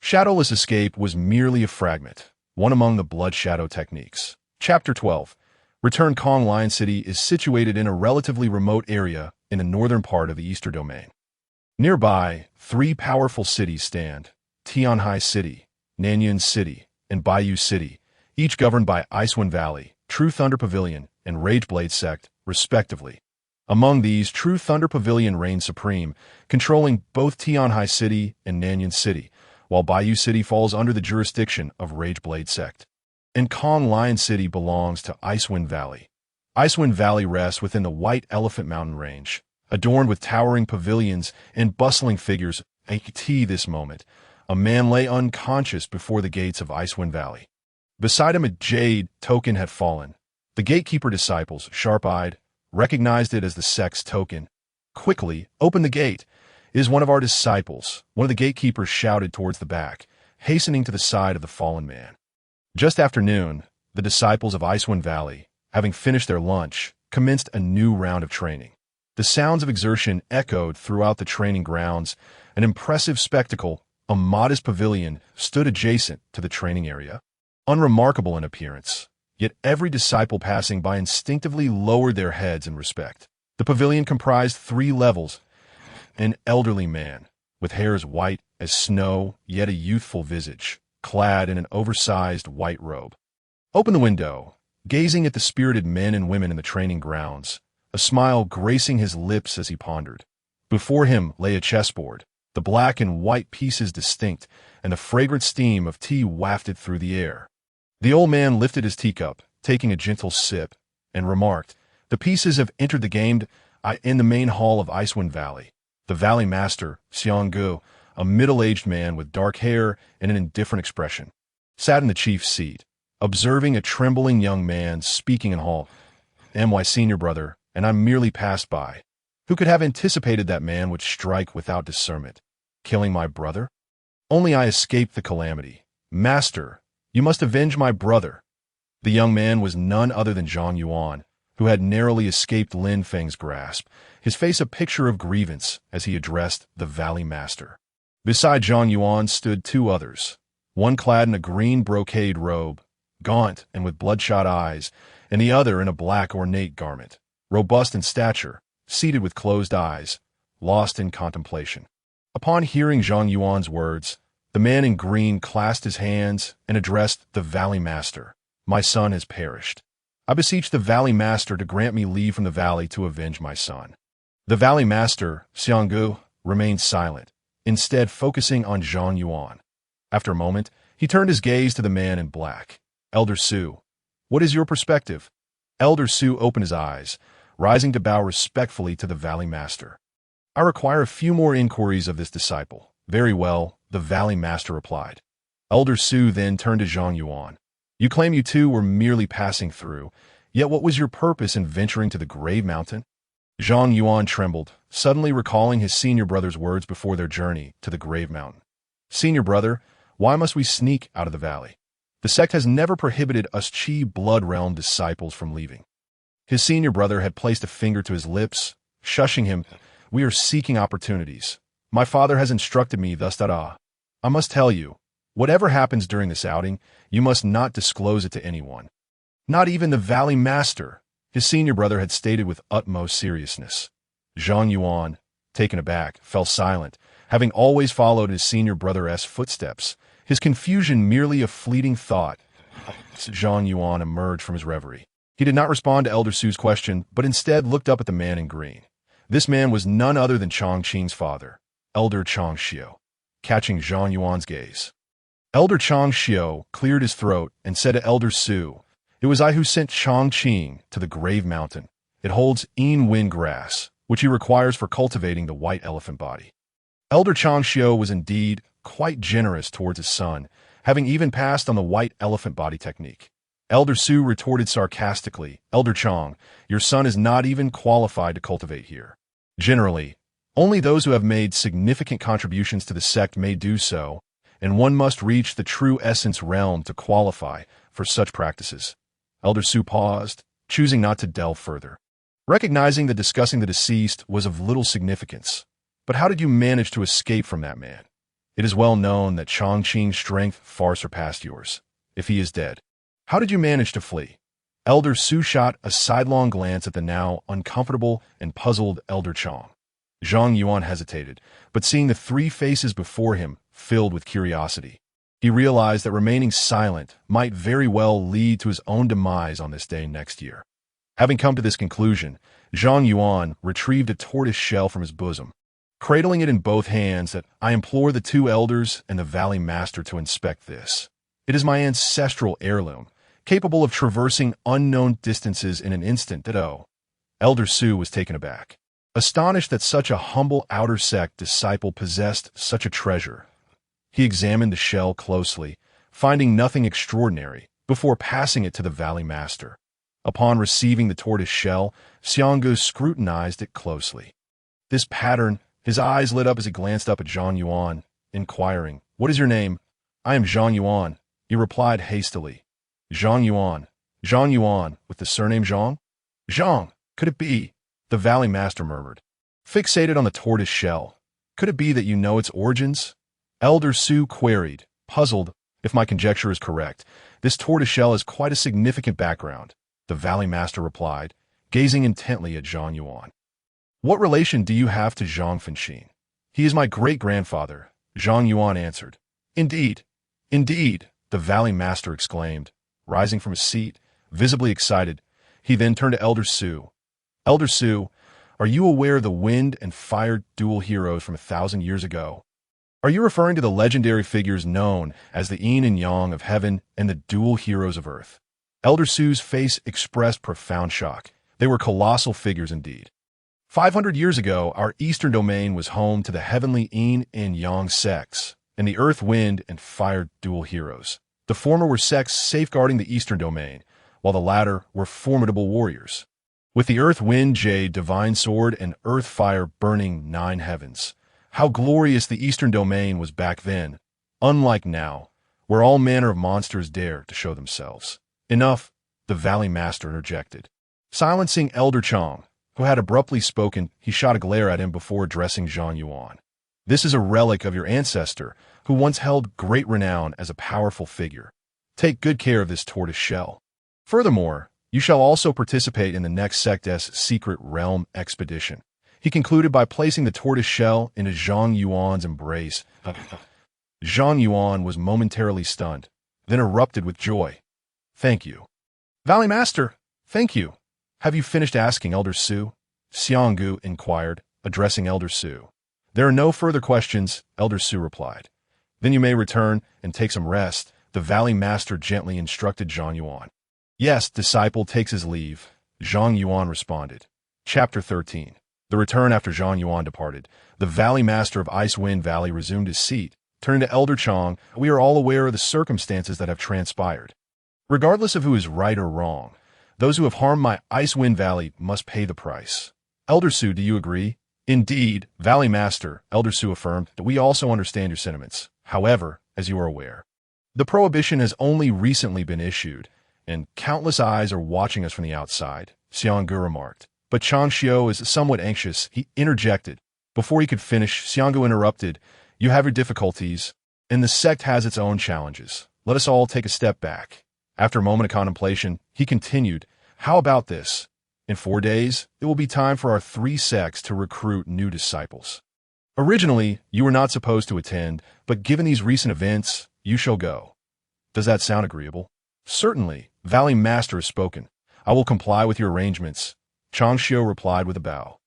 Shadowless escape was merely a fragment, one among the Blood Shadow techniques. Chapter 12. Return. Kong Lion City is situated in a relatively remote area in the northern part of the Eastern Domain. Nearby, three powerful cities stand: Tianhai City, Nanyun City, and Baiyu City, each governed by Icewind Valley, True Thunder Pavilion, and Rageblade Sect, respectively. Among these, True Thunder Pavilion reigns supreme, controlling both Tianhai City and Nanyun City, while Baiyu City falls under the jurisdiction of Rageblade Sect. And Kong Lion City belongs to Icewind Valley. Icewind Valley rests within the White Elephant Mountain Range, adorned with towering pavilions and bustling figures. At this moment, a man lay unconscious before the gates of Icewind Valley. Beside him a jade token had fallen. The gatekeeper disciples, sharp-eyed, recognized it as the sect's token. "Quickly, open the gate. It is one of our disciples," one of the gatekeepers shouted towards the back, hastening to the side of the fallen man. Just after noon, the disciples of Icewind Valley, having finished their lunch, commenced a new round of training. The sounds of exertion echoed throughout the training grounds. An impressive spectacle, a modest pavilion, stood adjacent to the training area. Unremarkable in appearance, yet every disciple passing by instinctively lowered their heads in respect. The pavilion comprised 3 levels. An elderly man, with hair as white as snow, yet a youthful visage, clad in an oversized white robe, opened the window, gazing at the spirited men and women in the training grounds, a smile gracing his lips as he pondered. Before him lay a chessboard, the black and white pieces distinct, and the fragrant steam of tea wafted through the air. The old man lifted his teacup, taking a gentle sip, and remarked, "The pieces have entered the game." In the main hall of Icewind Valley, the Valley Master, Xianggu, a middle-aged man with dark hair and an indifferent expression, sat in the chief's seat, observing a trembling young man speaking in hall. "My senior brother, and I merely passed by. Who could have anticipated that man would strike without discernment? Killing my brother? Only I escaped the calamity. Master, you must avenge my brother." The young man was none other than Zhang Yuan, who had narrowly escaped Lin Feng's grasp, his face a picture of grievance as he addressed the Valley Master. Beside Zhang Yuan stood 2 others, one clad in a green brocade robe, gaunt and with bloodshot eyes, and the other in a black ornate garment, robust in stature, seated with closed eyes, lost in contemplation. Upon hearing Zhang Yuan's words, the man in green clasped his hands and addressed the Valley Master. "My son has perished. I beseech the Valley Master to grant me leave from the valley to avenge my son." The Valley Master, Xianggu, remained silent, instead focusing on Zhang Yuan. After a moment, he turned his gaze to the man in black. "Elder Su, what is your perspective?" Elder Su opened his eyes, rising to bow respectfully to the Valley Master. "I require a few more inquiries of this disciple." "Very well," the Valley Master replied. Elder Su then turned to Zhang Yuan. "You claim you two were merely passing through, yet what was your purpose in venturing to the Grave Mountain?" Zhang Yuan trembled, suddenly recalling his senior brother's words before their journey to the Grave Mountain. "Senior brother, why must we sneak out of the valley? The sect has never prohibited us Qi Blood Realm disciples from leaving." His senior brother had placed a finger to his lips, shushing him. "We are seeking opportunities. My father has instructed me thus that I must tell you, whatever happens during this outing, you must not disclose it to anyone. Not even the Valley Master," his senior brother had stated with utmost seriousness. Zhang Yuan, taken aback, fell silent, having always followed his senior brother's footsteps, his confusion merely a fleeting thought. Zhang Yuan emerged from his reverie. He did not respond to Elder Su's question, but instead looked up at the man in green. This man was none other than Chang Qing's father, Elder Chang Xiu. Catching Zhang Yuan's gaze, Elder Chang Xiu cleared his throat and said to Elder Su, "It was I who sent Chang Qing to the Grave Mountain. It holds wind grass, which he requires for cultivating the white elephant body." Elder Chang Xiu was indeed quite generous towards his son, having even passed on the white elephant body technique. Elder Su retorted sarcastically, "Elder Chang, your son is not even qualified to cultivate here. Generally, only those who have made significant contributions to the sect may do so, and one must reach the true essence realm to qualify for such practices. Elder Su paused, choosing not to delve further, recognizing that discussing the deceased was of little significance. But how did you manage to escape from that man? It is well known that Chongqing's strength far surpassed yours. If he is dead, how did you manage to flee? Elder Su shot a sidelong glance at the now uncomfortable and puzzled Elder Chong. Zhang Yuan hesitated, but seeing the three faces before him, filled with curiosity. He realized that remaining silent might very well lead to his own demise on this day next year. Having come to this conclusion, Zhang Yuan retrieved a tortoise shell from his bosom, cradling it in both hands. That I implore the two elders and the Valley Master to inspect this. It is my ancestral heirloom, capable of traversing unknown distances in an instant. Elder Su was taken aback, astonished that such a humble outer sect disciple possessed such a treasure. He examined the shell closely, finding nothing extraordinary, before passing it to the Valley Master. Upon receiving the tortoise shell, Xianggu scrutinized it closely. This pattern, his eyes lit up as he glanced up at Zhang Yuan, inquiring, "What is your name?" "I am Zhang Yuan," he replied hastily. Zhang Yuan, with the surname Zhang? Zhang, could it be? The Valley Master murmured, fixated on the tortoise shell. Could it be that you know its origins? Elder Su queried, puzzled. If my conjecture is correct, this tortoise shell has quite a significant background, the Valley Master replied, gazing intently at Zhang Yuan. What relation do you have to Zhang Fengxin? He is my great-grandfather, Zhang Yuan answered. Indeed, the Valley Master exclaimed, rising from his seat, visibly excited. He then turned to Elder Su. Elder Su, are you aware of the wind and fire dual heroes from 1,000 years ago? Are you referring to the legendary figures known as the yin and yang of heaven and the dual heroes of earth? Elder Su's face expressed profound shock. They were colossal figures indeed. 500 years ago, our eastern domain was home to the heavenly yin and yang sects, and the earth, wind, and fire dual heroes. The former were sects safeguarding the eastern domain, while the latter were formidable warriors, with the earth, wind, jade, divine sword, and earth, fire burning 9 heavens. How glorious the eastern domain was back then, unlike now, where all manner of monsters dare to show themselves. Enough, the Valley Master interjected. Silencing Elder Chong, who had abruptly spoken, he shot a glare at him before addressing Zhang Yuan. This is a relic of your ancestor, who once held great renown as a powerful figure. Take good care of this tortoise shell. Furthermore, you shall also participate in the next sect's secret realm expedition. He concluded by placing the tortoise shell into Zhang Yuan's embrace. Zhang Yuan was momentarily stunned, then erupted with joy. Thank you. Valley Master, thank you. Have you finished asking Elder Su? Xianggu inquired, addressing Elder Su. There are no further questions, Elder Su replied. Then you may return and take some rest, the Valley Master gently instructed Zhang Yuan. Yes, disciple takes his leave, Zhang Yuan responded. Chapter 13. The return. After Zhang Yuan departed, the Valley Master of Icewind Valley resumed his seat, turning to Elder Chong. We are all aware of the circumstances that have transpired. Regardless of who is right or wrong, those who have harmed my Icewind Valley must pay the price. Elder Su, do you agree? Indeed, Valley Master, Elder Su affirmed, that we also understand your sentiments. However, as you are aware, the prohibition has only recently been issued, and countless eyes are watching us from the outside, Xianggu remarked. But Chang Xiu is somewhat anxious, he interjected. Before he could finish, Xianggu interrupted. You have your difficulties, and the sect has its own challenges. Let us all take a step back. After a moment of contemplation, he continued, how about this? In 4 days, it will be time for our 3 sects to recruit new disciples. Originally, you were not supposed to attend, but given these recent events, you shall go. Does that sound agreeable? Certainly, Valley Master has spoken. I will comply with your arrangements. Chang Xiu replied with a bow.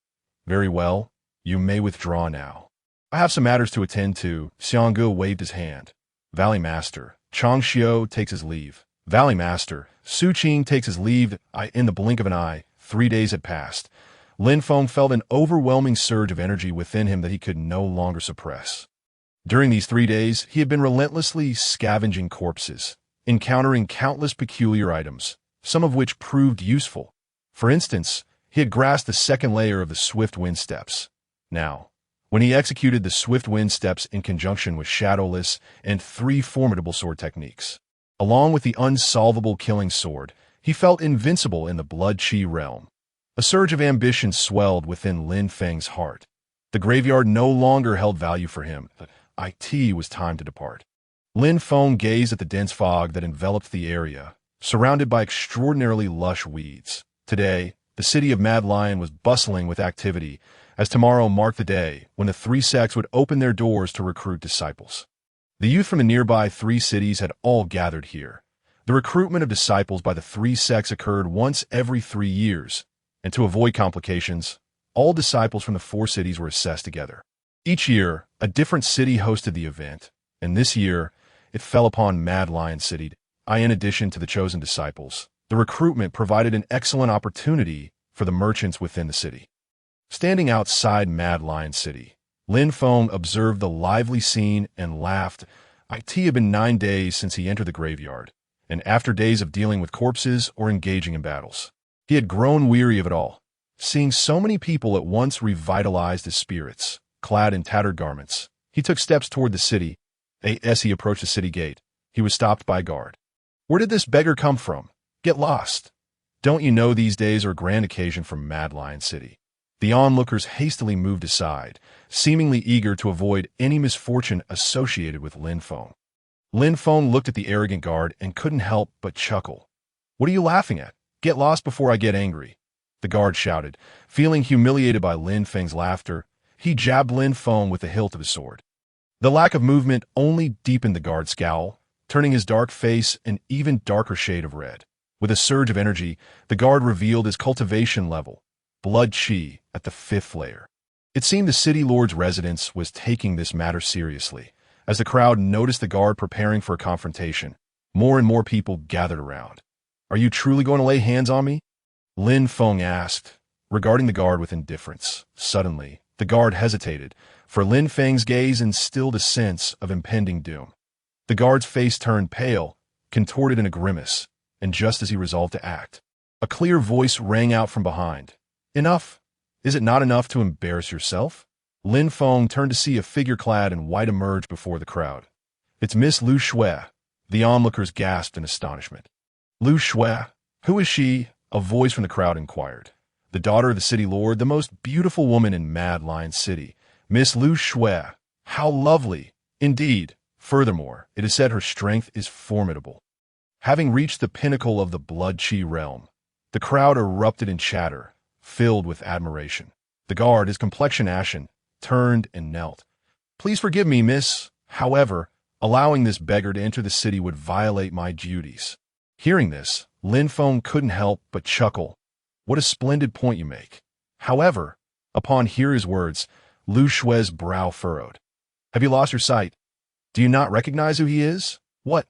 Very well, you may withdraw now. I have some matters to attend to. Xianggu waved his hand. Valley Master, Chang Xiu takes his leave. Valley Master, Su Qing takes his leave. In the blink of an eye, 3 days had passed. Lin Feng felt an overwhelming surge of energy within him that he could no longer suppress. During these 3 days, he had been relentlessly scavenging corpses, encountering countless peculiar items, some of which proved useful. For instance, he had grasped the second layer of the swift wind steps. Now, when he executed the swift wind steps in conjunction with shadowless and 3 formidable sword techniques. Along with the unsolvable killing sword, he felt invincible in the blood chi realm. A surge of ambition swelled within Lin Feng's heart. The graveyard no longer held value for him. It was time to depart. Lin Feng gazed at the dense fog that enveloped the area, surrounded by extraordinarily lush weeds. Today, the city of Mad Lion was bustling with activity, as tomorrow marked the day when the 3 sects would open their doors to recruit disciples. The youth from the nearby 3 cities had all gathered here. The recruitment of disciples by the 3 sects occurred once every 3 years, and to avoid complications, all disciples from the 4 cities were assessed together. Each year, a different city hosted the event, and this year, it fell upon Mad Lion City. In addition to the chosen disciples, the recruitment provided an excellent opportunity for the merchants within the city. Standing outside Mad Lion City, Lin Feng observed the lively scene and laughed. It had been 9 days since he entered the graveyard, and after days of dealing with corpses or engaging in battles, he had grown weary of it all. Seeing so many people at once revitalized his spirits. Clad in tattered garments, he took steps toward the city. As he approached the city gate, he was stopped by a guard. "Where did this beggar come from? Get lost. Don't you know these days are a grand occasion for Mad Lion City?" The onlookers hastily moved aside, seemingly eager to avoid any misfortune associated with Lin Feng. Lin Feng looked at the arrogant guard and couldn't help but chuckle. "What are you laughing at? Get lost before I get angry," the guard shouted. Feeling humiliated by Lin Feng's laughter, he jabbed Lin Feng with the hilt of his sword. The lack of movement only deepened the guard's scowl, turning his dark face an even darker shade of red. With a surge of energy, the guard revealed his cultivation level, blood chi, at the 5th layer. It seemed the city lord's residence was taking this matter seriously. As the crowd noticed the guard preparing for a confrontation, more and more people gathered around. "Are you truly going to lay hands on me?" Lin Feng asked, regarding the guard with indifference. Suddenly, the guard hesitated, for Lin Feng's gaze instilled a sense of impending doom. The guard's face turned pale, contorted in a grimace, and just as he resolved to act, a clear voice rang out from behind. "Enough! Is it not enough to embarrass yourself?" Lin Feng turned to see a figure clad in white emerge before the crowd. "It's Miss Lu Shui." The onlookers gasped in astonishment. "Lu Shui? Who is she?" a voice from the crowd inquired. "The daughter of the city lord, the most beautiful woman in Mad Lion City. Miss Lu Shui. How lovely! Indeed. Furthermore, it is said her strength is formidable." Having reached the pinnacle of the blood chi realm, the crowd erupted in chatter, filled with admiration. The guard, his complexion ashen, turned and knelt. "Please forgive me, miss. However, allowing this beggar to enter the city would violate my duties." Hearing this, Lin Feng couldn't help but chuckle. "What a splendid point you make." However, upon hearing his words, Lu Shui's brow furrowed. "Have you lost your sight? Do you not recognize who he is?" "What?"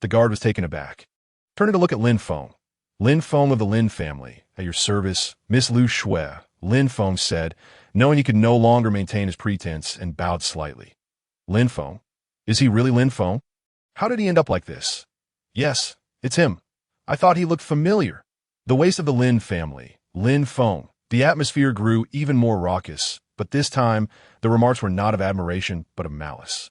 The guard was taken aback. Turning to look at Lin Feng. "Lin Feng of the Lin family, at your service, Miss Lu Shui," Lin Feng said, knowing he could no longer maintain his pretense, and bowed slightly. "Lin Feng? Is he really Lin Feng? How did he end up like this?" "Yes, it's him. I thought he looked familiar." The waist of the Lin family, Lin Feng. The atmosphere grew even more raucous, but this time the remarks were not of admiration but of malice.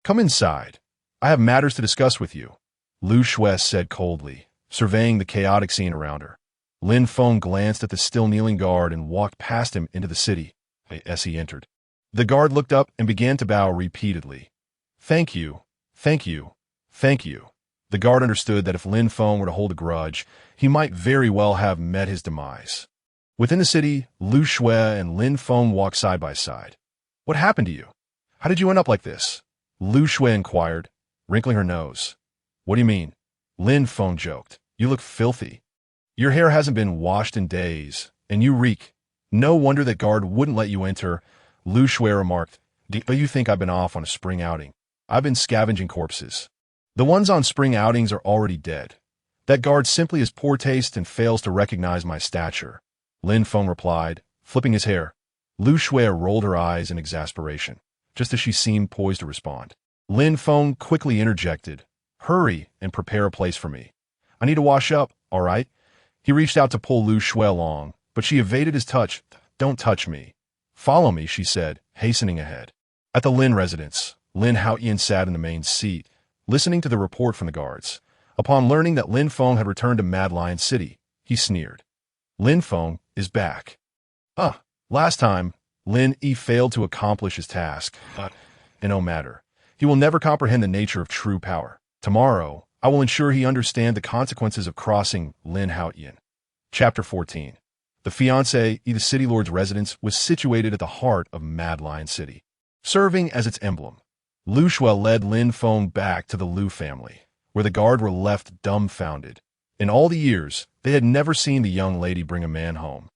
"Come inside. I have matters to discuss with you," Lu Shui said coldly, surveying the chaotic scene around her. Lin Feng glanced at the still kneeling guard and walked past him into the city. As he entered, the guard looked up and began to bow repeatedly. "Thank you, thank you, thank you." The guard understood that if Lin Feng were to hold a grudge, he might very well have met his demise. Within the city, Lu Shui and Lin Feng walked side by side. "What happened to you? How did you end up like this?" Lu Shui inquired, wrinkling her nose. "What do you mean?" Lin Feng joked. "You look filthy. Your hair hasn't been washed in days, and you reek. No wonder that guard wouldn't let you enter," Lu Shui remarked. "Do you think I've been off on a spring outing? I've been scavenging corpses. The ones on spring outings are already dead. That guard simply has poor taste and fails to recognize my stature," Lin Feng replied, flipping his hair. Lu Shui rolled her eyes in exasperation, just as she seemed poised to respond. Lin Feng quickly interjected, "Hurry and prepare a place for me. I need to wash up, all right?" He reached out to pull Lu Shui along, but she evaded his touch. "Don't touch me," Follow me, she said, hastening ahead. At the Lin residence, Lin Haoyan sat in the main seat, listening to the report from the guards. Upon learning that Lin Feng had returned to Mad Lion City, he sneered. Lin Feng is back. Last time, Lin Yi failed to accomplish his task, but in no matter. He will never comprehend the nature of true power. Tomorrow, I will ensure he understand the consequences of crossing Lin Haoyan. Chapter 14. The fiancé, the city lord's residence, was situated at the heart of Mad Lion City. Serving as its emblem, Lu Shui led Lin Feng back to the Lu family, where the guard were left dumbfounded. In all the years, they had never seen the young lady bring a man home,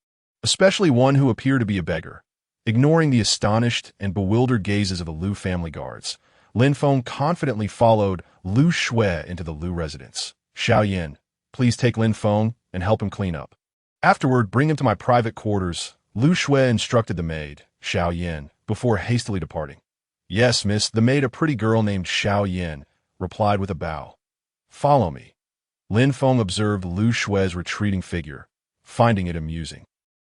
especially one who appeared to be a beggar. Ignoring the astonished and bewildered gazes of the Lu family guards, Lin Feng confidently followed Lu Shui into the Lu residence. Xiao Yin, please take Lin Feng and help him clean up. Afterward, bring him to my private quarters, Lu Shui instructed the maid, Xiao Yin, before hastily departing. Yes, miss, the maid, a pretty girl named Xiao Yin, replied with a bow. Follow me. Lin Feng observed Lu Shui's retreating figure, finding it amusing.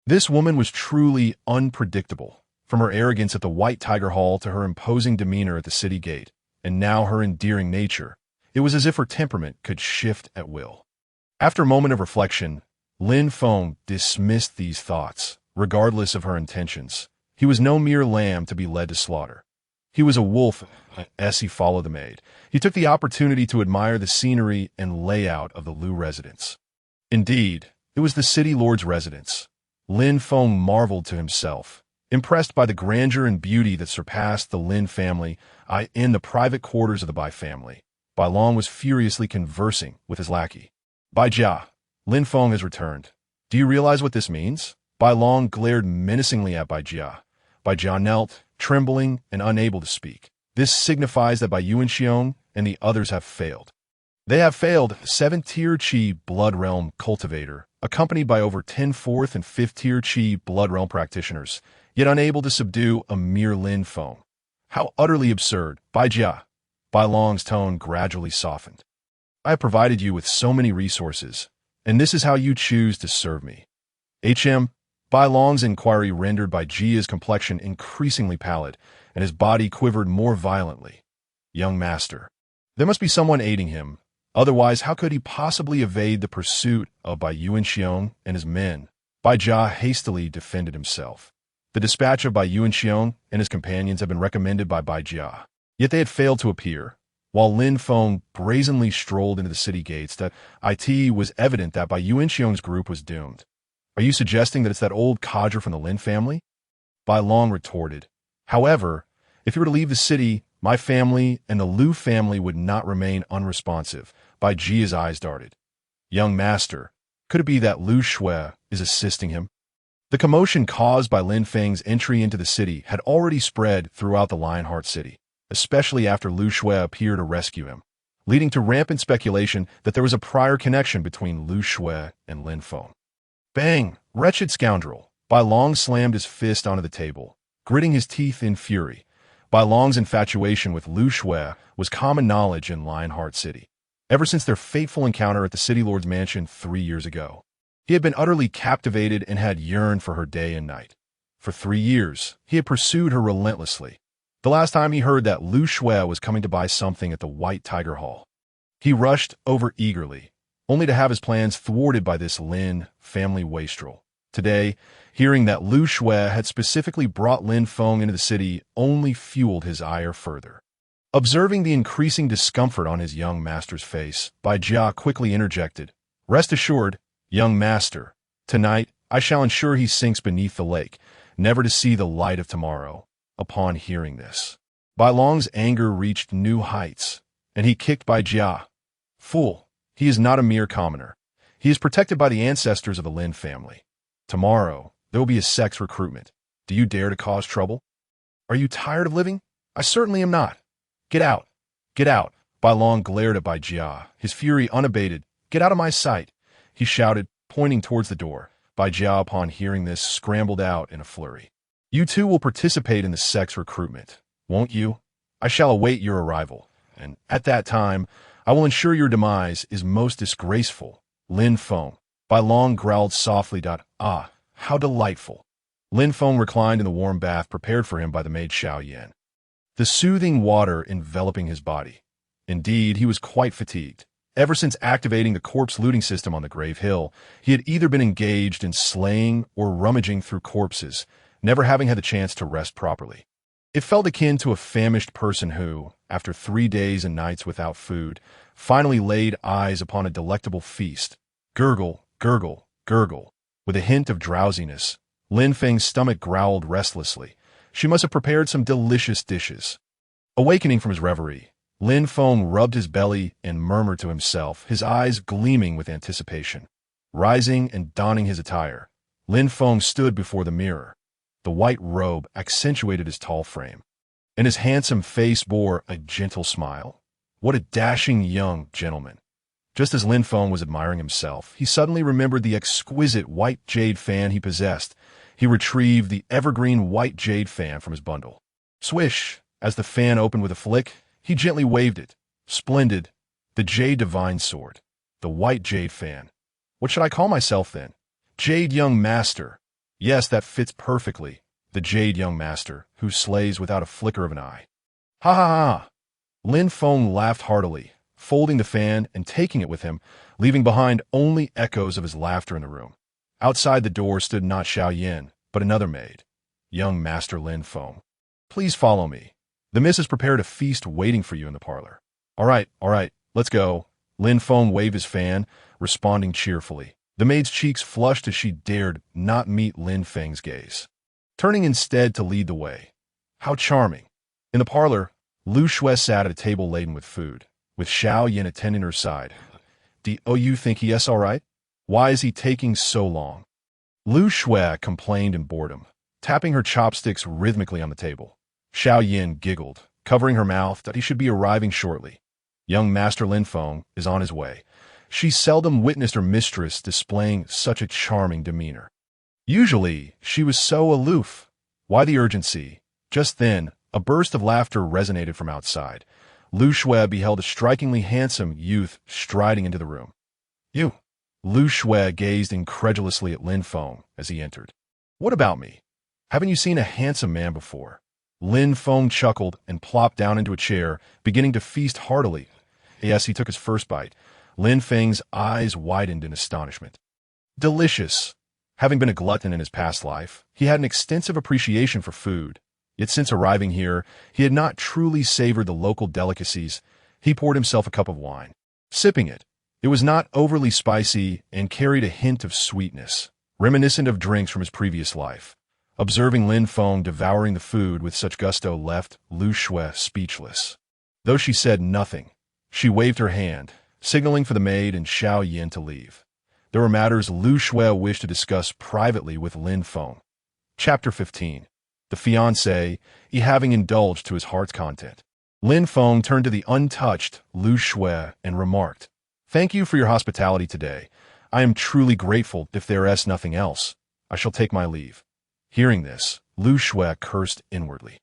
This woman was truly unpredictable, from her arrogance at the White Tiger Hall to her imposing demeanor at the city gate, and now her endearing nature. It was as if her temperament could shift at will. After a moment of reflection, Lin Feng dismissed these thoughts, regardless of her intentions. He was no mere lamb to be led to slaughter. He was a wolf. As he followed the maid, he took the opportunity to admire the scenery and layout of the Lu residence. Indeed, it was the city lord's residence. Lin Feng marveled to himself, impressed by the grandeur and beauty that surpassed the Lin family in the private quarters of the Bai family. Bai Long was furiously conversing with his lackey. Bai Jia, Lin Feng has returned. Do you realize what this means? Bai Long glared menacingly at Bai Jia. Bai Jia knelt, trembling and unable to speak. This signifies that Bai Yuanxiong and the others have failed. They have failed. 7th-tier Qi Blood Realm cultivator, accompanied by over 10 4th and 5th-tier Qi Blood Realm practitioners, yet unable to subdue a mere Lin Feng. How utterly absurd. Bai Jia. Bai Long's tone gradually softened. I have provided you with so many resources, and this is how you choose to serve me. Bai Long's inquiry rendered Bai Jia's complexion increasingly pallid, and his body quivered more violently. Young master. There must be someone aiding him. Otherwise, how could he possibly evade the pursuit of Bai Yuanxiong and his men? Bai Jia hastily defended himself. The dispatch of Bai Yuanxiong and his companions had been recommended by Bai Jia, yet they had failed to appear. While Lin Feng brazenly strolled into the city gates, that it was evident that Bai Yuanxiong's group was doomed. Are you suggesting that it's that old codger from the Lin family? Bai Long retorted. However, if you were to leave the city, my family and the Lu family would not remain unresponsive. Bai Jia's eyes darted. Young master, could it be that Lu Shui is assisting him? The commotion caused by Lin Feng's entry into the city had already spread throughout the Lionheart City, especially after Lu Shui appeared to rescue him, leading to rampant speculation that there was a prior connection between Lu Shui and Lin Feng. Bang! Wretched scoundrel! Bai Long slammed his fist onto the table, gritting his teeth in fury. Bai Long's infatuation with Lu Shui was common knowledge in Lionheart City, ever since their fateful encounter at the City Lord's mansion 3 years ago. He had been utterly captivated and had yearned for her day and night. For 3 years, he had pursued her relentlessly. The last time he heard that Lu Shui was coming to buy something at the White Tiger Hall, he rushed over eagerly, only to have his plans thwarted by this Lin family wastrel. Today, hearing that Lu Shui had specifically brought Lin Feng into the city only fueled his ire further. Observing the increasing discomfort on his young master's face, Bai Jia quickly interjected, Rest assured, young master, tonight I shall ensure he sinks beneath the lake, never to see the light of tomorrow. Upon hearing this, Bai Long's anger reached new heights, and he kicked Bai Jia. Fool, he is not a mere commoner. He is protected by the ancestors of the Lin family. Tomorrow, there will be a sex recruitment. Do you dare to cause trouble? Are you tired of living? I certainly am not. Get out. Get out. Bai Long glared at Bai Jia, his fury unabated. Get out of my sight, he shouted, pointing towards the door. Bai Jia, upon hearing this, scrambled out in a flurry. You too will participate in the sex recruitment, won't you? I shall await your arrival, and at that time, I will ensure your demise is most disgraceful. Lin Feng. Bai Long growled softly. Ah, how delightful. Lin Feng reclined in the warm bath prepared for him by the maid Xiao Yan, the soothing water enveloping his body. Indeed, he was quite fatigued. Ever since activating the corpse looting system on the Grave Hill, he had either been engaged in slaying or rummaging through corpses, never having had the chance to rest properly. It felt akin to a famished person who, after 3 days and nights without food, finally laid eyes upon a delectable feast. Gurgle, gurgle, gurgle. With a hint of drowsiness, Lin Feng's stomach growled restlessly. She must have prepared some delicious dishes. Awakening from his reverie, Lin Feng rubbed his belly and murmured to himself, his eyes gleaming with anticipation. Rising and donning his attire, Lin Feng stood before the mirror. The white robe accentuated his tall frame, and his handsome face bore a gentle smile. What a dashing young gentleman! Just as Lin Feng was admiring himself, he suddenly remembered the exquisite white jade fan he possessed. He retrieved the evergreen white jade fan from his bundle. Swish! As the fan opened with a flick, he gently waved it. Splendid! The Jade Divine Sword. The white jade fan. What should I call myself then? Jade Young Master. Yes, that fits perfectly. The Jade Young Master, who slays without a flicker of an eye. Ha ha ha! Lin Feng laughed heartily, folding the fan and taking it with him, leaving behind only echoes of his laughter in the room. Outside the door stood not Xiao Yan, but another maid. Young Master Lin Feng. Please follow me. The miss has prepared a feast waiting for you in the parlor. All right, let's go. Lin Feng waved his fan, responding cheerfully. The maid's cheeks flushed as she dared not meet Lin Feng's gaze, turning instead to lead the way. How charming. In the parlor, Lu Shui sat at a table laden with food, with Xiao Yan attending her side. Do you think he is all right? Why is he taking so long? Lu Shui complained in boredom, tapping her chopsticks rhythmically on the table. Xiao Yan giggled, covering her mouth that he should be arriving shortly. Young Master Lin Feng is on his way. She seldom witnessed her mistress displaying such a charming demeanor. Usually, she was so aloof. Why the urgency? Just then, a burst of laughter resonated from outside. Lu Shui beheld a strikingly handsome youth striding into the room. You! Lu Shui gazed incredulously at Lin Feng as he entered. What about me? Haven't you seen a handsome man before? Lin Feng chuckled and plopped down into a chair, beginning to feast heartily. Yes, he took his first bite. Lin Feng's eyes widened in astonishment. Delicious! Having been a glutton in his past life, he had an extensive appreciation for food. Yet since arriving here, he had not truly savored the local delicacies. He poured himself a cup of wine. Sipping it, it was not overly spicy and carried a hint of sweetness, reminiscent of drinks from his previous life. Observing Lin Feng devouring the food with such gusto left Lu Shui speechless. Though she said nothing, she waved her hand, signaling for the maid and Xiao Yan to leave. There were matters Lu Shui wished to discuss privately with Lin Feng. Chapter 15. The fiancé, having indulged to his heart's content. Lin Feng turned to the untouched Lu Shui and remarked, "Thank you for your hospitality today. I am truly grateful. If there is nothing else, I shall take my leave." Hearing this, Lu Shui cursed inwardly.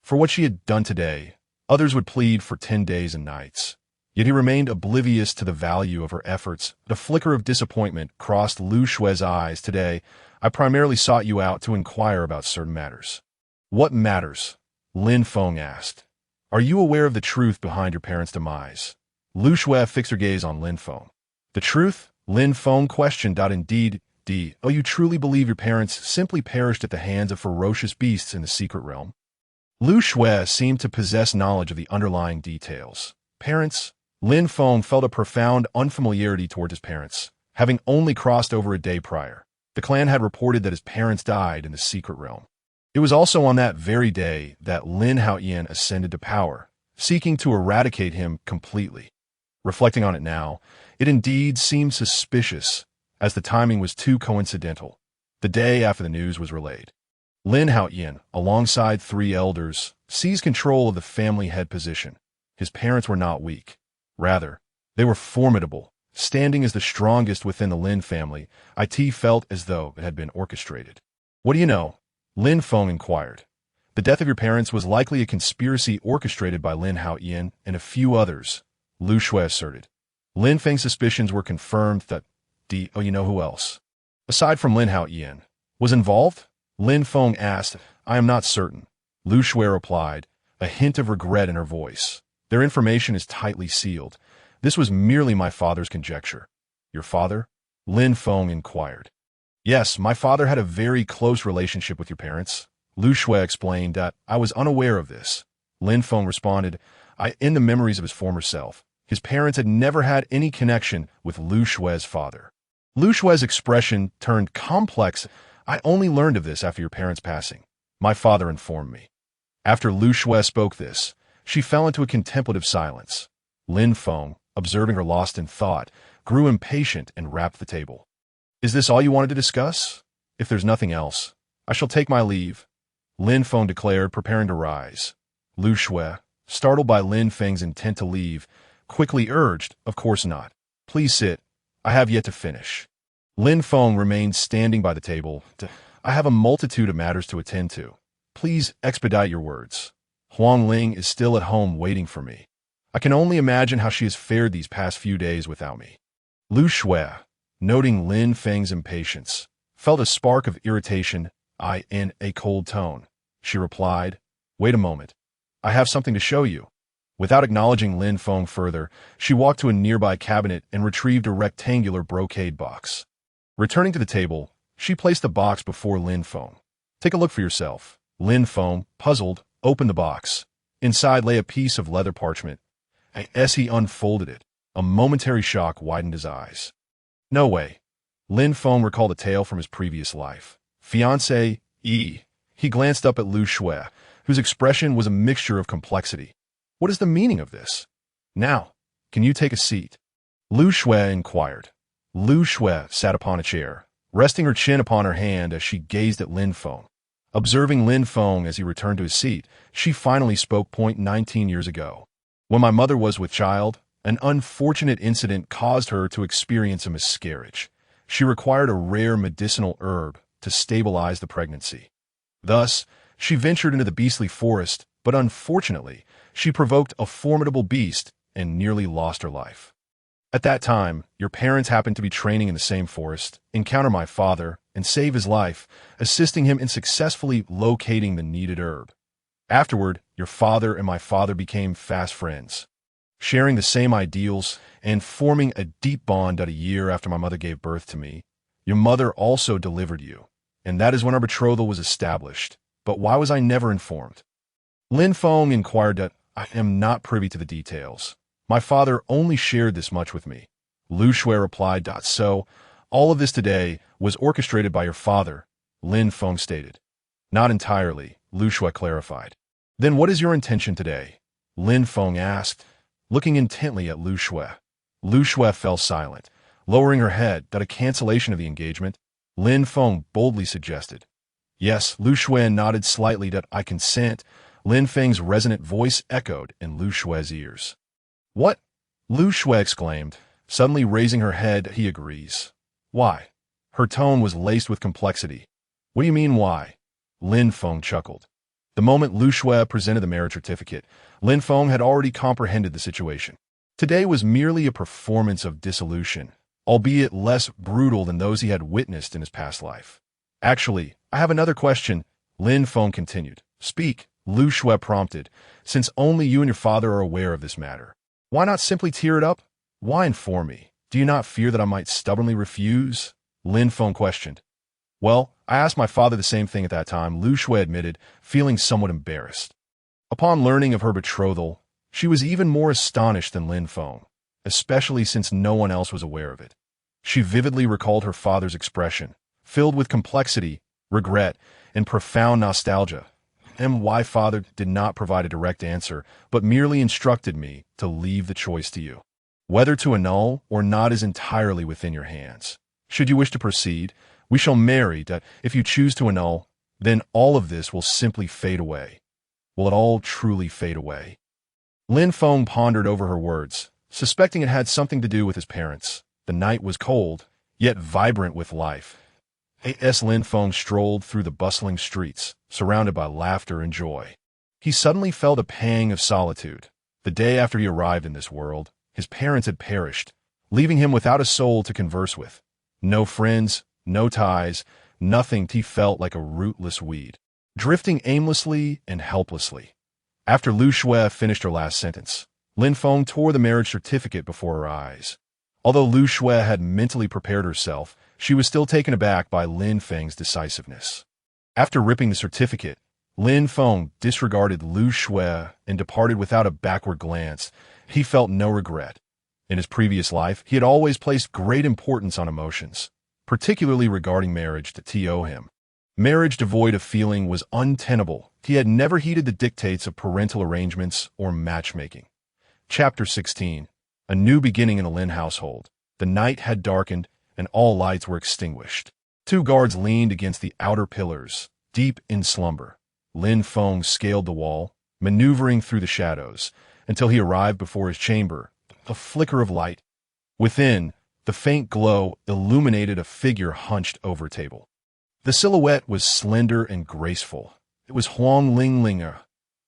For what she had done today, others would plead for 10 days and nights. Yet he remained oblivious to the value of her efforts. A flicker of disappointment crossed Lu Shui's eyes. Today, I primarily sought you out to inquire about certain matters. What matters? Lin Feng asked. Are you aware of the truth behind your parents' demise? Lu Shui fixed her gaze on Lin Feng. The truth? Lin Feng questioned. Indeed, you truly believe your parents simply perished at the hands of ferocious beasts in the secret realm? Lu Shui seemed to possess knowledge of the underlying details. Parents? Lin Feng felt a profound unfamiliarity toward his parents, having only crossed over a day prior. The clan had reported that his parents died in the secret realm. It was also on that very day that Lin Haoyan ascended to power, seeking to eradicate him completely. Reflecting on it now, it indeed seemed suspicious, as the timing was too coincidental. The day after the news was relayed, Lin Haoyan, alongside 3 elders, seized control of the family head position. His parents were not weak. Rather, they were formidable, standing as the strongest within the Lin family. It felt as though it had been orchestrated. What do you know? Lin Feng inquired. The death of your parents was likely a conspiracy orchestrated by Lin Haoyan and a few others, Lu Shui asserted. Lin Feng's suspicions were confirmed that you know who else, aside from Lin Haoyan, was involved? Lin Feng asked. I am not certain. Lu Shui replied, a hint of regret in her voice. Their information is tightly sealed. This was merely my father's conjecture. Your father? Lin Feng inquired. Yes, my father had a very close relationship with your parents. Lu Shui explained that I was unaware of this. Lin Feng responded, in the memories of his former self, his parents had never had any connection with Lu Shui's father. Lu Shui's expression turned complex. I only learned of this after your parents' passing. My father informed me. After Lu Shui spoke this, she fell into a contemplative silence. Lin Feng, observing her lost in thought, grew impatient and rapped the table. Is this all you wanted to discuss? If there's nothing else, I shall take my leave, Lin Feng declared, preparing to rise. Lu Shui, startled by Lin Feng's intent to leave, quickly urged, of course not. Please sit. I have yet to finish. Lin Feng remained standing by the table. I have a multitude of matters to attend to. Please expedite your words. Huang Ling is still at home waiting for me. I can only imagine how she has fared these past few days without me. Lu Shui, noting Lin Feng's impatience, felt a spark of irritation, in a cold tone. She replied, wait a moment. I have something to show you. Without acknowledging Lin Feng further, she walked to a nearby cabinet and retrieved a rectangular brocade box. Returning to the table, she placed the box before Lin Feng. Take a look for yourself. Lin Feng, puzzled, opened the box. Inside lay a piece of leather parchment. As he unfolded it, a momentary shock widened his eyes. No way. Lin Feng recalled a tale from his previous life. Fiancé, He glanced up at Lu Shui, whose expression was a mixture of complexity. What is the meaning of this? Now, can you take a seat? Lu Shui inquired. Lu Shui sat upon a chair, resting her chin upon her hand as she gazed at Lin Feng. Observing Lin Feng as he returned to his seat, she finally spoke. 19 years ago. When my mother was with child, an unfortunate incident caused her to experience a miscarriage. She required a rare medicinal herb to stabilize the pregnancy. Thus, she ventured into the beastly forest, but unfortunately, she provoked a formidable beast and nearly lost her life. At that time, your parents happened to be training in the same forest, encounter my father, and save his life, assisting him in successfully locating the needed herb. Afterward, your father and my father became fast friends, sharing the same ideals and forming a deep bond. A year after my mother gave birth to me, your mother also delivered you, and that is when our betrothal was established. But why was I never informed? Lin Feng inquired. I am not privy to the details. My father only shared this much with me. Lu Shui replied. So, all of this today was orchestrated by your father, Lin Feng stated. Not entirely, Lu Shui clarified. Then what is your intention today? Lin Feng asked, looking intently at Lu Shui. Lu Shui fell silent, lowering her head. A cancellation of the engagement? Lin Feng boldly suggested. Yes, Lu Shui nodded slightly. I consent. Lin Feng's resonant voice echoed in Lu Shui's ears. What? Lu Shui exclaimed, suddenly raising her head. He agrees. Why? Her tone was laced with complexity. What do you mean, why? Lin Feng chuckled. The moment Lu Shui presented the marriage certificate, Lin Feng had already comprehended the situation. Today was merely a performance of dissolution, albeit less brutal than those he had witnessed in his past life. Actually, I have another question, Lin Feng continued. Speak, Lu Shui prompted, since only you and your father are aware of this matter. Why not simply tear it up? Why inform me? Do you not fear that I might stubbornly refuse? Lin Feng questioned. Well, I asked my father the same thing at that time, Lu Shui admitted, feeling somewhat embarrassed. Upon learning of her betrothal, she was even more astonished than Lin Feng, especially since no one else was aware of it. She vividly recalled her father's expression, filled with complexity, regret, and profound nostalgia. And why father did not provide a direct answer, but merely instructed me to leave the choice to you. Whether to annul or not is entirely within your hands. Should you wish to proceed, we shall marry. If you choose to annul, then all of this will simply fade away. Will it all truly fade away? Lin Feng pondered over her words, suspecting it had something to do with his parents. The night was cold, yet vibrant with life. As Lin Feng strolled through the bustling streets, surrounded by laughter and joy, he suddenly felt a pang of solitude. The day after he arrived in this world, his parents had perished, leaving him without a soul to converse with. No friends, no ties, Nothing he felt like a rootless weed, drifting aimlessly and helplessly. After Lu Shui finished her last sentence, Lin Feng tore the marriage certificate before her eyes. Although Lu Shui had mentally prepared herself, she was still taken aback by Lin Feng's decisiveness. After ripping the certificate, Lin Feng disregarded Lu Shui and departed without a backward glance. He felt no regret. In his previous life, he had always placed great importance on emotions, particularly regarding marriage to him. Marriage devoid of feeling was untenable. He had never heeded the dictates of parental arrangements or matchmaking. Chapter 16. A new beginning in the Lin household. The night had darkened, and all lights were extinguished. Two guards leaned against the outer pillars, deep in slumber. Lin Feng scaled the wall, maneuvering through the shadows, until he arrived before his chamber. A flicker of light. Within, the faint glow illuminated a figure hunched over a table. The silhouette was slender and graceful. It was Huang Ling.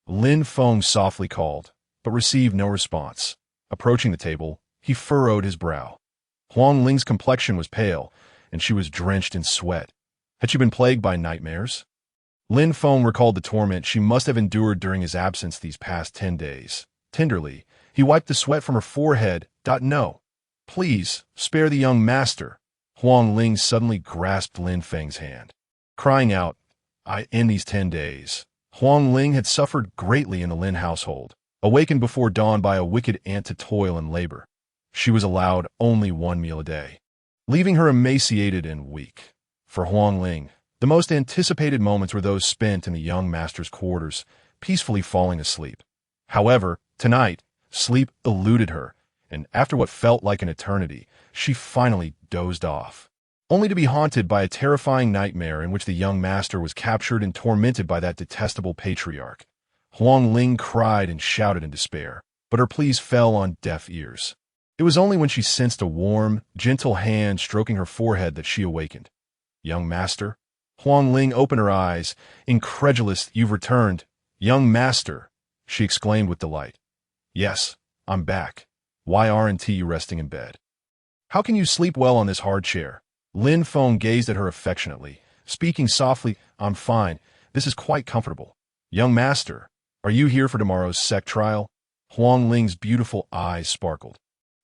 Lin Feng softly called, but received no response. Approaching the table, he furrowed his brow. Huang Ling's complexion was pale, and she was drenched in sweat. Had she been plagued by nightmares? Lin Feng recalled the torment she must have endured during his absence these past 10 days. Tenderly, he wiped the sweat from her forehead. No. Please, spare the young master. Huang Ling suddenly grasped Lin Feng's hand, crying out, I end these 10 days. Huang Ling had suffered greatly in the Lin household, awakened before dawn by a wicked aunt to toil and labor. She was allowed only 1 meal a day, leaving her emaciated and weak. For Huang Ling, the most anticipated moments were those spent in the young master's quarters, peacefully falling asleep. However, tonight, sleep eluded her, and after what felt like an eternity, she finally dozed off, only to be haunted by a terrifying nightmare in which the young master was captured and tormented by that detestable patriarch. Huang Ling cried and shouted in despair, but her pleas fell on deaf ears. It was only when she sensed a warm, gentle hand stroking her forehead that she awakened. Young master? Huang Ling opened her eyes. Incredulous, you've returned. Young master, she exclaimed with delight. Yes, I'm back. Why aren't you resting in bed? How can you sleep well on this hard chair? Lin Feng gazed at her affectionately, speaking softly, I'm fine. This is quite comfortable. Young master, are you here for tomorrow's sect trial? Huang Ling's beautiful eyes sparkled.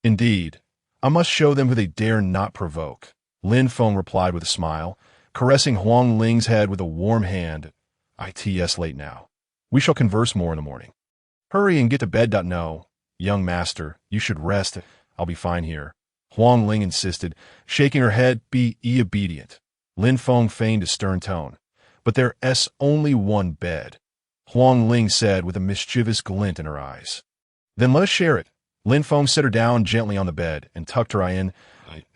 Indeed, I must show them who they dare not provoke. Lin Feng replied with a smile, caressing Huang Ling's head with a warm hand. It's late now. We shall converse more in the morning. Hurry and get to bed. No, young master, you should rest. I'll be fine here. Huang Ling insisted, shaking her head. Be obedient. Lin Feng feigned a stern tone. But there's only one bed, Huang Ling said with a mischievous glint in her eyes. Then let us share it. Lin Feng set her down gently on the bed and tucked her in.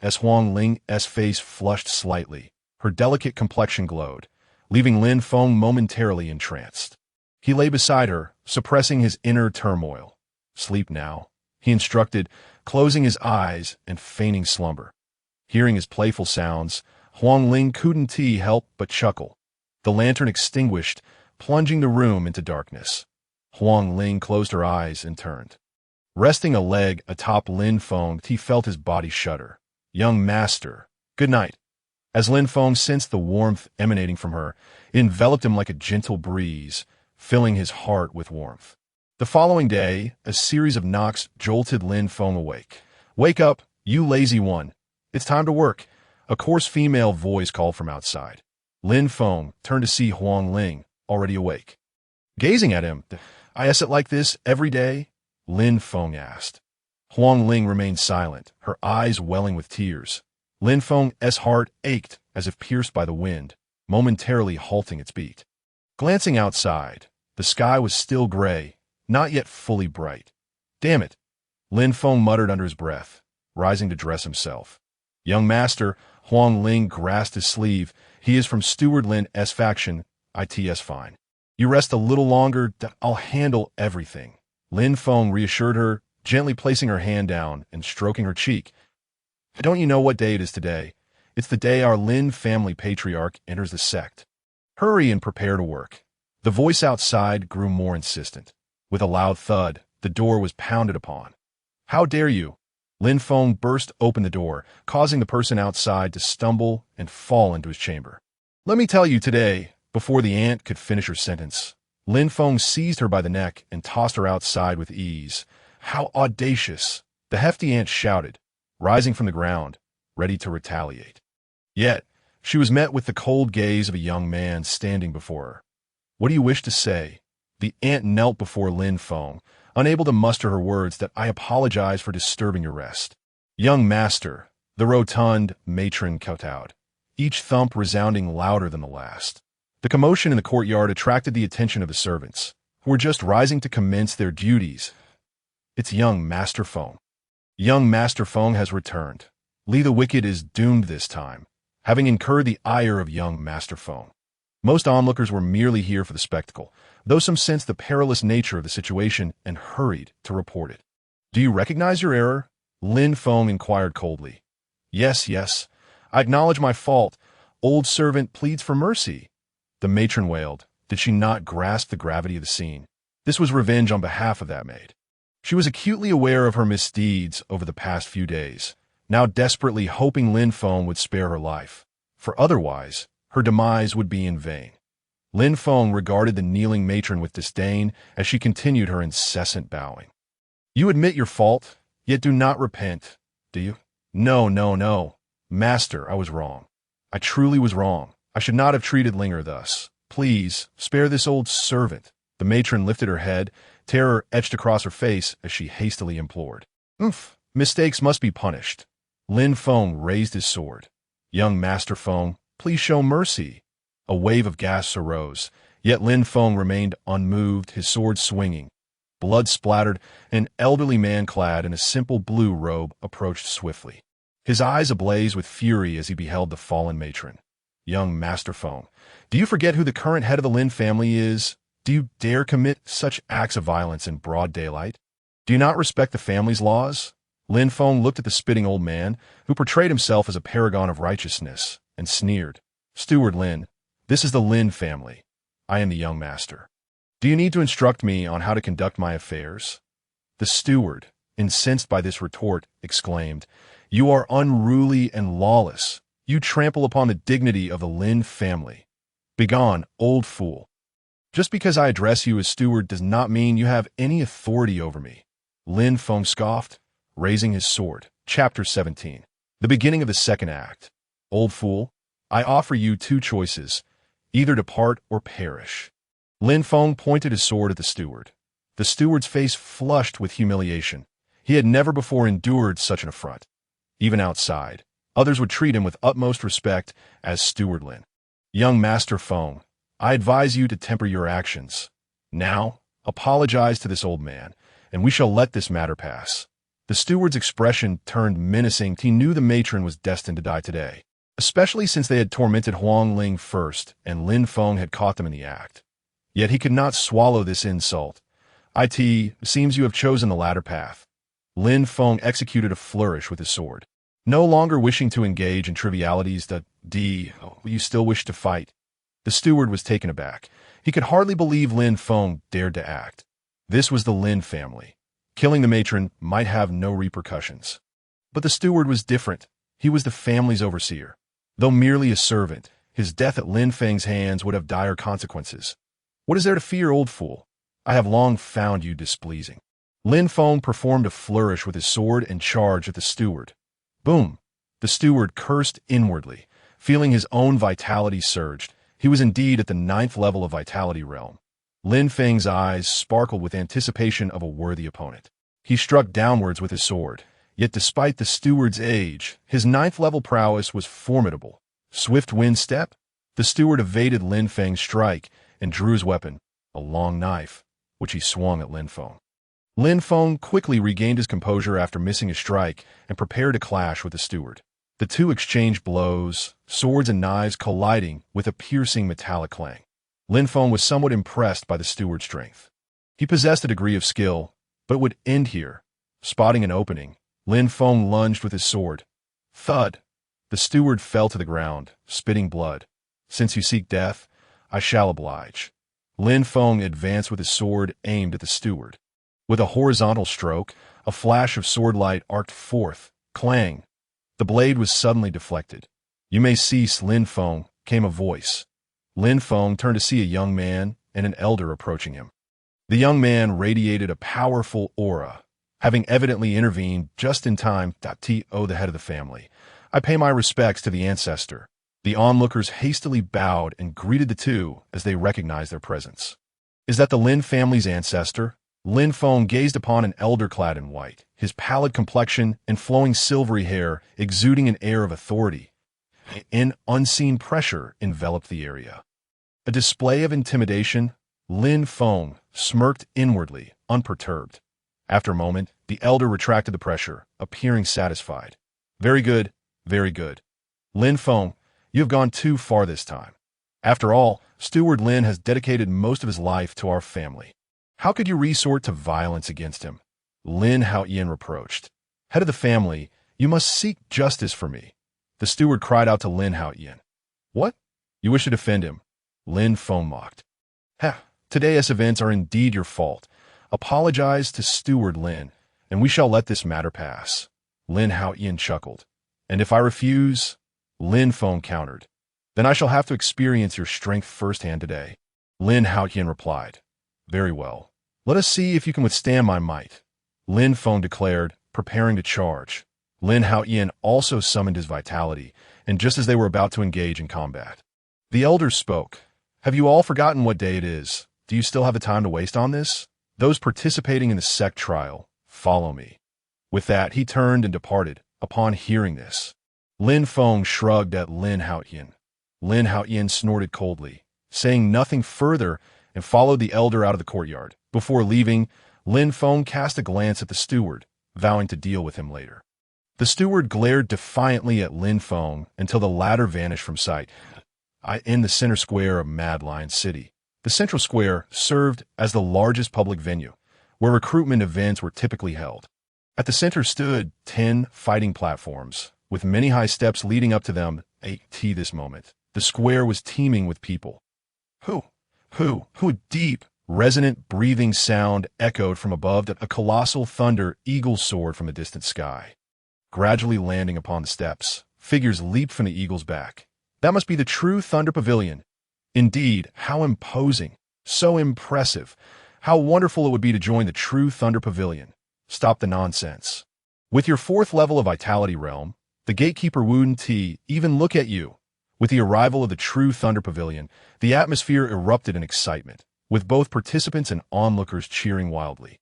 As Huang Ling's face flushed slightly, her delicate complexion glowed, leaving Lin Feng momentarily entranced. He lay beside her, suppressing his inner turmoil. Sleep now, he instructed, closing his eyes and feigning slumber. Hearing his playful sounds, Huang Ling couldn't help but chuckle. The lantern extinguished, plunging the room into darkness. Huang Ling closed her eyes and turned. Resting a leg atop Lin Feng, he felt his body shudder. Young master, good night. As Lin Feng sensed the warmth emanating from her, it enveloped him like a gentle breeze, filling his heart with warmth. The following day, a series of knocks jolted Lin Feng awake. Wake up, you lazy one. It's time to work. A coarse female voice called from outside. Lin Feng turned to see Huang Ling, already awake. Gazing at him, I sit like this every day? Lin Feng asked. Huang Ling remained silent, her eyes welling with tears. Lin Feng's heart ached as if pierced by the wind, momentarily halting its beat. Glancing outside, the sky was still gray, not yet fully bright. Damn it, Lin Feng muttered under his breath, rising to dress himself. Young master, Huang Ling grasped his sleeve. He is from Steward Lin's faction. It's fine. You rest a little longer, I'll handle everything. Lin Feng reassured her, gently placing her hand down and stroking her cheek. Don't you know what day it is today? It's the day our Lin family patriarch enters the sect. Hurry and prepare to work. The voice outside grew more insistent. With a loud thud, the door was pounded upon. How dare you? Lin Feng burst open the door, causing the person outside to stumble and fall into his chamber. Let me tell you today, before the ant could finish her sentence, Lin Feng seized her by the neck and tossed her outside with ease. How audacious! The hefty ant shouted, rising from the ground, ready to retaliate. Yet, she was met with the cold gaze of a young man standing before her. What do you wish to say? The ant knelt before Lin Feng, unable to muster her words that I apologize for disturbing your rest. Young master, the rotund matron kowtowed, each thump resounding louder than the last. The commotion in the courtyard attracted the attention of the servants, who were just rising to commence their duties. It's young Master Feng. Young Master Feng has returned. Li the Wicked is doomed this time, having incurred the ire of young Master Feng. Most onlookers were merely here for the spectacle, though some sensed the perilous nature of the situation and hurried to report it. Do you recognize your error? Lin Feng inquired coldly. Yes, I acknowledge my fault. Old servant pleads for mercy. The matron wailed. Did she not grasp the gravity of the scene? This was revenge on behalf of that maid. She was acutely aware of her misdeeds over the past few days, now desperately hoping Lin Feng would spare her life, for otherwise, her demise would be in vain. Lin Feng regarded the kneeling matron with disdain as she continued her incessant bowing. You admit your fault, yet do not repent, do you? No. Master, I was wrong. I truly was wrong. I should not have treated Linger thus. Please, spare this old servant. The matron lifted her head, terror etched across her face as she hastily implored. Mistakes must be punished. Lin Feng raised his sword. Young Master Feng, please show mercy. A wave of gasps arose, yet Lin Feng remained unmoved, his sword swinging. Blood splattered, an elderly man clad in a simple blue robe approached swiftly. His eyes ablaze with fury as he beheld the fallen matron. Young Master Feng, do you forget who the current head of the Lin family is? Do you dare commit such acts of violence in broad daylight? Do you not respect the family's laws? Lin Feng looked at the spitting old man, who portrayed himself as a paragon of righteousness, and sneered. Steward Lin, this is the Lin family. I am the young master. Do you need to instruct me on how to conduct my affairs? The steward, incensed by this retort, exclaimed, You are unruly and lawless. You trample upon the dignity of the Lin family. Begone, old fool. Just because I address you as steward does not mean you have any authority over me. Lin Feng scoffed, raising his sword. Chapter 17. The beginning of the second act. Old fool, I offer you two choices, either depart or perish. Lin Feng pointed his sword at the steward. The steward's face flushed with humiliation. He had never before endured such an affront. Even outside, others would treat him with utmost respect as Steward Lin. Young Master Feng, I advise you to temper your actions. Now, apologize to this old man, and we shall let this matter pass. The steward's expression turned menacing. He knew the matron was destined to die today, especially since they had tormented Huang Ling first and Lin Feng had caught them in the act. Yet he could not swallow this insult. It seems you have chosen the latter path. Lin Feng executed a flourish with his sword. No longer wishing to engage in trivialities, you still wish to fight. The steward was taken aback. He could hardly believe Lin Feng dared to act. This was the Lin family. Killing the matron might have no repercussions. But the steward was different. He was the family's overseer. Though merely a servant, his death at Lin Feng's hands would have dire consequences. What is there to fear, old fool? I have long found you displeasing. Lin Feng performed a flourish with his sword and charged at the steward. Boom! The steward cursed inwardly, feeling his own vitality surged. He was indeed at the 9th level of vitality realm. Lin Feng's eyes sparkled with anticipation of a worthy opponent. He struck downwards with his sword, yet despite the steward's age, his 9th level prowess was formidable. Swift wind step? The steward evaded Lin Feng's strike and drew his weapon, a long knife, which he swung at Lin Feng. Lin Feng quickly regained his composure after missing a strike and prepared to clash with the steward. The two exchanged blows, swords and knives colliding with a piercing metallic clang. Lin Feng was somewhat impressed by the steward's strength. He possessed a degree of skill, but it would end here. Spotting an opening, Lin Feng lunged with his sword. Thud! The steward fell to the ground, spitting blood. Since you seek death, I shall oblige. Lin Feng advanced with his sword aimed at the steward. With a horizontal stroke, a flash of sword light arced forth. Clang! The blade was suddenly deflected. You may cease, Lin Feng, came a voice. Lin Feng turned to see a young man and an elder approaching him. The young man radiated a powerful aura, having evidently intervened just in time. To the head of the family, I pay my respects to the ancestor. The onlookers hastily bowed and greeted the two as they recognized their presence. Is that the Lin family's ancestor? Lin Feng gazed upon an elder clad in white, his pallid complexion and flowing silvery hair exuding an air of authority. An unseen pressure enveloped the area. A display of intimidation, Lin Feng smirked inwardly, unperturbed. After a moment, the elder retracted the pressure, appearing satisfied. Very good, very good. Lin Feng, you have gone too far this time. After all, Steward Lin has dedicated most of his life to our family. How could you resort to violence against him? Lin Haoyan reproached. Head of the family, you must seek justice for me. The steward cried out to Lin Haoyan. What? You wish to defend him? Lin Feng mocked. Today's events are indeed your fault. Apologize to Steward Lin, and we shall let this matter pass. Lin Haoyan chuckled. And if I refuse? Lin Feng countered. Then I shall have to experience your strength firsthand today. Lin Haoyan replied. Very well. Let us see if you can withstand my might. Lin Feng declared, preparing to charge. Lin Haoyan also summoned his vitality, and just as they were about to engage in combat, the elders spoke. Have you all forgotten what day it is? Do you still have the time to waste on this? Those participating in the sect trial, follow me. With that, he turned and departed. Upon hearing this, Lin Feng shrugged at Lin Haoyan. Lin Haoyan snorted coldly, saying nothing further, and followed the elder out of the courtyard. Before leaving, Lin Feng cast a glance at the steward, vowing to deal with him later. The steward glared defiantly at Lin Feng until the latter vanished from sight. In the center square of Mad Lion City, the central square served as the largest public venue, where recruitment events were typically held. At the center stood 10 fighting platforms, with many high steps leading up to them. This moment, the square was teeming with people. Who? A deep, resonant, breathing sound echoed from above that a colossal thunder eagle soared from a distant sky. Gradually landing upon the steps, figures leaped from the eagle's back. That must be the true Thunder Pavilion. Indeed, how imposing, so impressive. How wonderful it would be to join the true Thunder Pavilion. Stop the nonsense. With your 4th level of Vitality Realm, the gatekeeper wouldn't even look at you. With the arrival of the true Thunder Pavilion, the atmosphere erupted in excitement, with both participants and onlookers cheering wildly.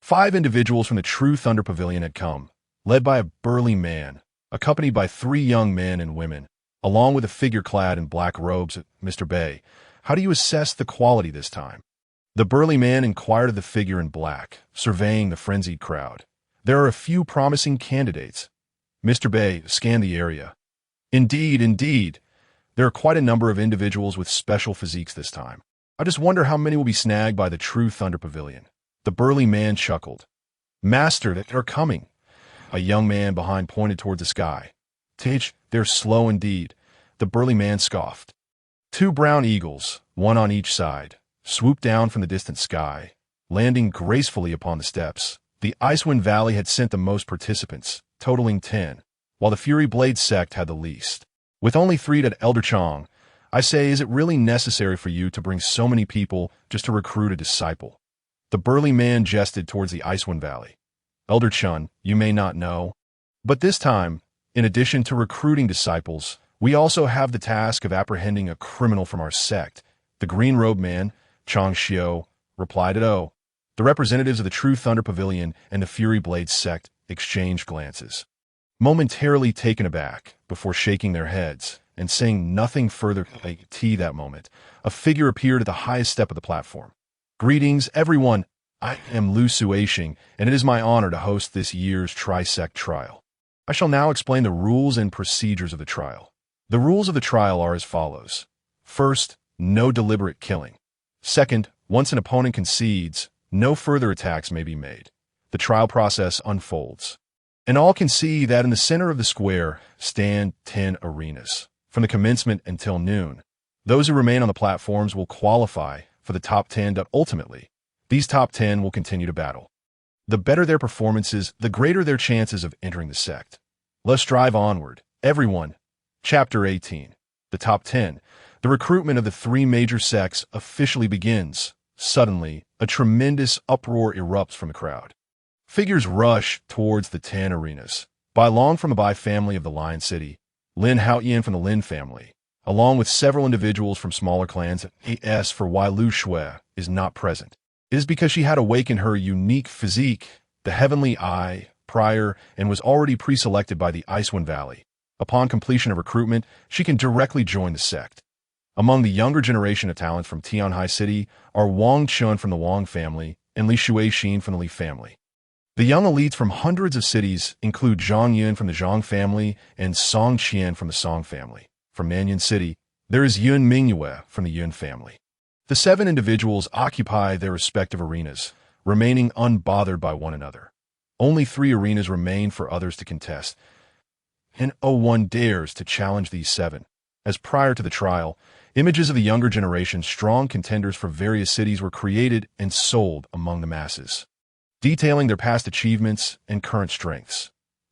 5 individuals from the true Thunder Pavilion had come, led by a burly man, accompanied by 3 young men and women, along with a figure clad in black robes. Mr. Bay, how do you assess the quality this time? The burly man inquired of the figure in black, surveying the frenzied crowd. There are a few promising candidates. Mr. Bay scanned the area. Indeed. There are quite a number of individuals with special physiques this time. I just wonder how many will be snagged by the true Thunder Pavilion. The burly man chuckled. Master, they're coming. A young man behind pointed toward the sky. They're slow indeed. The burly man scoffed. 2 brown eagles, one on each side, swooped down from the distant sky, landing gracefully upon the steps. The Icewind Valley had sent the most participants, totaling 10, while the Fury Blade sect had the least. With only 3 at Elder Chong, I say, is it really necessary for you to bring so many people just to recruit a disciple? The burly man gestured towards the Icewind Valley. Elder Chun, you may not know, but this time, in addition to recruiting disciples, we also have the task of apprehending a criminal from our sect. The green-robed man, Chong Xiao, replied at O. The representatives of the True Thunder Pavilion and the Fury Blade sect exchanged glances, momentarily taken aback before shaking their heads and saying nothing further. That moment, a figure appeared at the highest step of the platform. Greetings, everyone. I am Lu Suashing, and it is my honor to host this year's Trisect trial. I shall now explain the rules and procedures of the trial. The rules of the trial are as follows. First, no deliberate killing. Second, once an opponent concedes, no further attacks may be made. The trial process unfolds. And all can see that in the center of the square stand 10 arenas. From the commencement until noon, those who remain on the platforms will qualify for the top 10. Ultimately, these top 10 will continue to battle. The better their performances, the greater their chances of entering the sect. Let's drive onward. Everyone. Chapter 18. The top 10. The recruitment of the three major sects officially begins. Suddenly, a tremendous uproar erupts from the crowd. Figures rush towards the 10 arenas. Bai Long from the Bai family of the Lion City, Lin Haoyan from the Lin family, along with several individuals from smaller clans. As for why Lu Shui is not present, it is because she had awakened her unique physique, the heavenly eye, prior, and was already pre-selected by the Icewind Valley. Upon completion of recruitment, she can directly join the sect. Among the younger generation of talents from Tianhai City are Wang Chun from the Wang family and Li Shuixin from the Li family. The young elites from hundreds of cities include Zhang Yun from the Zhang family and Song Qian from the Song family. From Nanyan City, there is Yun Mingyue from the Yun family. The 7 individuals occupy their respective arenas, remaining unbothered by one another. Only 3 arenas remain for others to contest, and no one dares to challenge these 7. As prior to the trial, images of the younger generation strong contenders for various cities were created and sold among the masses, detailing their past achievements and current strengths.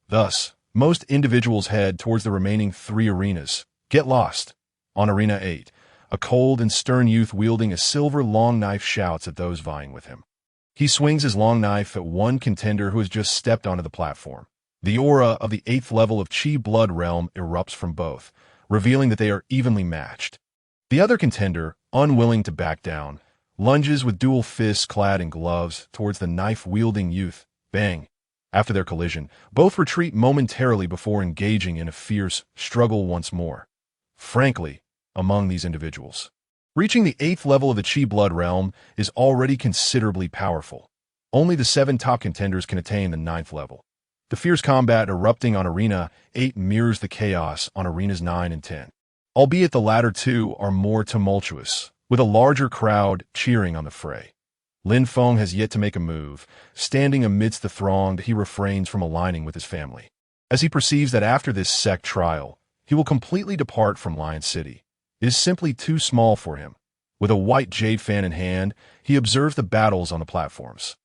Thus, most individuals head towards the remaining 3 arenas. Get lost. On Arena 8, a cold and stern youth wielding a silver long knife shouts at those vying with him. He swings his long knife at one contender who has just stepped onto the platform. The aura of the 8th level of Qi Blood Realm erupts from both, revealing that they are evenly matched. The other contender, unwilling to back down, lunges with dual fists clad in gloves towards the knife-wielding youth. Bang! After their collision, both retreat momentarily before engaging in a fierce struggle once more. Frankly, among these individuals, reaching the 8th level of the Qi Blood Realm is already considerably powerful. Only the 7 top contenders can attain the 9th level. The fierce combat erupting on Arena 8 mirrors the chaos on Arenas 9 and 10. Albeit the latter 2 are more tumultuous, with a larger crowd cheering on the fray. Lin Feng has yet to make a move. Standing amidst the throng, he refrains from aligning with his family, as he perceives that after this sect trial, he will completely depart from Lion City. It is simply too small for him. With a white jade fan in hand, he observes the battles on the platforms,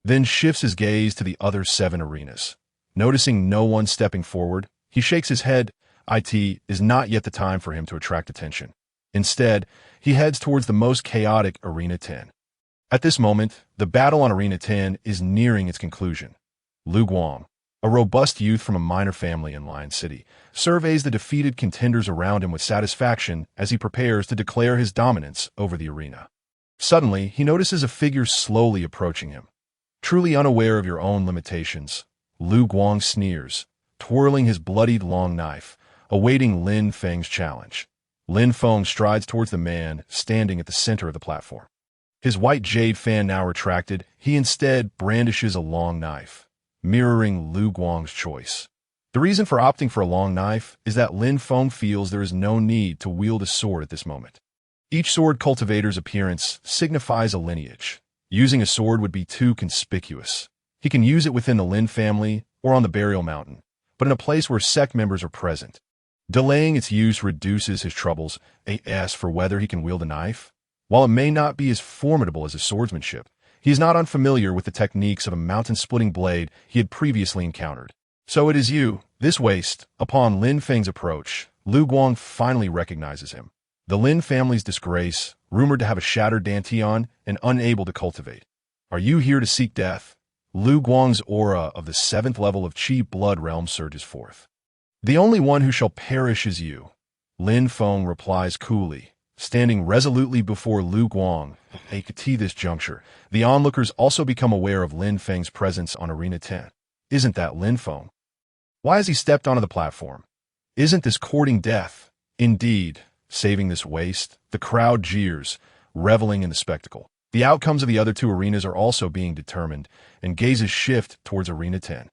then shifts his gaze to the other 7 arenas. Noticing no one stepping forward, he shakes his head. It is not yet the time for him to attract attention. Instead, he heads towards the most chaotic Arena 10. At this moment, the battle on Arena 10 is nearing its conclusion. Lu Guang, a robust youth from a minor family in Lion City, surveys the defeated contenders around him with satisfaction as he prepares to declare his dominance over the arena. Suddenly, he notices a figure slowly approaching him. Truly unaware of your own limitations, Lu Guang sneers, twirling his bloodied long knife, awaiting Lin Feng's challenge. Lin Feng strides towards the man standing at the center of the platform. His white jade fan now retracted, he instead brandishes a long knife, mirroring Lu Guang's choice. The reason for opting for a long knife is that Lin Feng feels there is no need to wield a sword at this moment. Each sword cultivator's appearance signifies a lineage. Using a sword would be too conspicuous. He can use it within the Lin family or on the burial mountain, but in a place where sect members are present. Delaying its use reduces his troubles. As for whether he can wield a knife, while it may not be as formidable as his swordsmanship, he is not unfamiliar with the techniques of a mountain-splitting blade he had previously encountered. So it is you, this waste. Upon Lin Feng's approach, Lu Guang finally recognizes him. The Lin family's disgrace, rumored to have a shattered dantian and unable to cultivate. Are you here to seek death? Lu Guang's aura of the 7th level of Qi Blood Realm surges forth. The only one who shall perish is you, Lin Feng replies coolly, standing resolutely before Lu Guang. At this juncture, the onlookers also become aware of Lin Feng's presence on Arena 10. Isn't that Lin Feng? Why has he stepped onto the platform? Isn't this courting death? Indeed, saving this waste, the crowd jeers, reveling in the spectacle. The outcomes of the other 2 arenas are also being determined, and gazes shift towards Arena 10.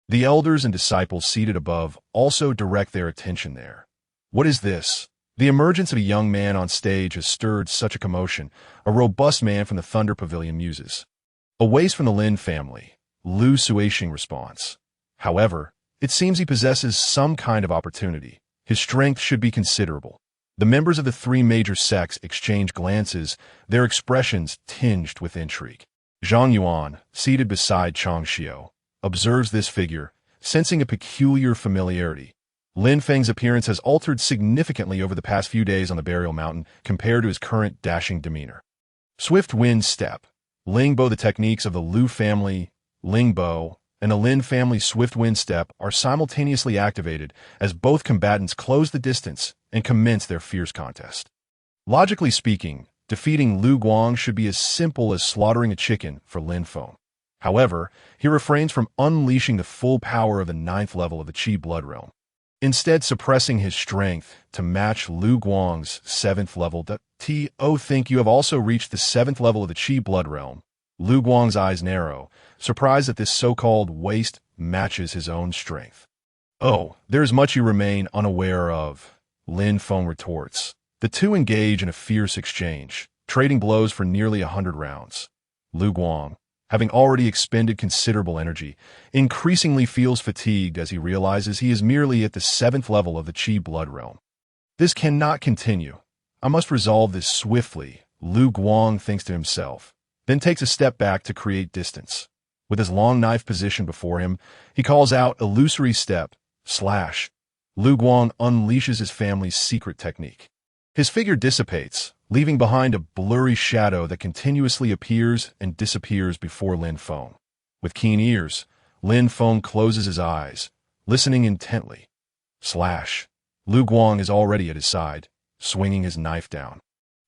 The elders and disciples seated above also direct their attention there. What is this? The emergence of a young man on stage has stirred such a commotion. A robust man from the Thunder Pavilion muses. A waste from the Lin family, Lu Suixing responds. However, it seems he possesses some kind of opportunity. His strength should be considerable. The members of the 3 major sects exchange glances, their expressions tinged with intrigue. Zhang Yuan, seated beside Chang Xiao, observes this figure, sensing a peculiar familiarity. Lin Feng's appearance has altered significantly over the past few days on the burial mountain compared to his current dashing demeanor. Swift wind step. Lingbo. The techniques of the Liu family, Lingbo, and the Lin family swift wind step are simultaneously activated as both combatants close the distance and commence their fierce contest. Logically speaking, defeating Lu Guang should be as simple as slaughtering a chicken for Lin Feng. However, he refrains from unleashing the full power of the 9th level of the Qi blood realm, instead suppressing his strength to match Lu Guang's 7th level. Think you have also reached the 7th level of the Qi blood realm. Lu Guang's eyes narrow, surprised that this so-called waste matches his own strength. Oh, there is much you remain unaware of, Lin Feng retorts. The two engage in a fierce exchange, trading blows for nearly 100 rounds. Lu Guang, having already expended considerable energy, increasingly feels fatigued as he realizes he is merely at the 7th level of the Qi blood realm. This cannot continue. I must resolve this swiftly, Lu Guang thinks to himself, then takes a step back to create distance. With his long knife positioned before him, he calls out illusory step, slash. Lu Guang unleashes his family's secret technique. His figure dissipates, leaving behind a blurry shadow that continuously appears and disappears before Lin Feng. With keen ears, Lin Feng closes his eyes, listening intently. Slash. Lu Guang is already at his side, swinging his knife down.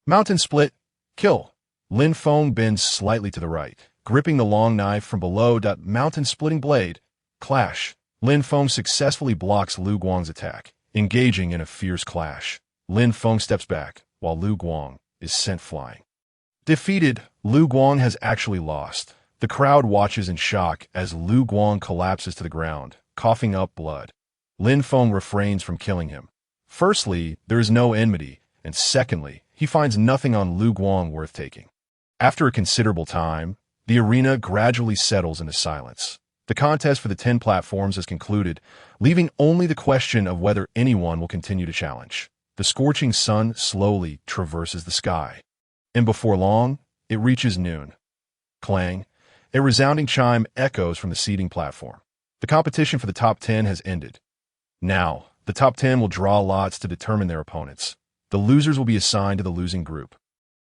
Mountain split. Kill. Lin Feng bends slightly to the right, gripping the long knife from below. Mountain splitting blade. Clash. Lin Feng successfully blocks Lu Guang's attack, engaging in a fierce clash. Lin Feng steps back, while Lu Guang is sent flying. Defeated, Lu Guang has actually lost. The crowd watches in shock as Lu Guang collapses to the ground, coughing up blood. Lin Feng refrains from killing him. Firstly, there is no enmity, and secondly, he finds nothing on Lu Guang worth taking. After a considerable time, the arena gradually settles into silence. The contest for the 10 platforms has concluded, leaving only the question of whether anyone will continue to challenge. The scorching sun slowly traverses the sky, and before long, it reaches noon. Clang! A resounding chime echoes from the seating platform. The competition for the top 10 has ended. Now, the top 10 will draw lots to determine their opponents. The losers will be assigned to the losing group,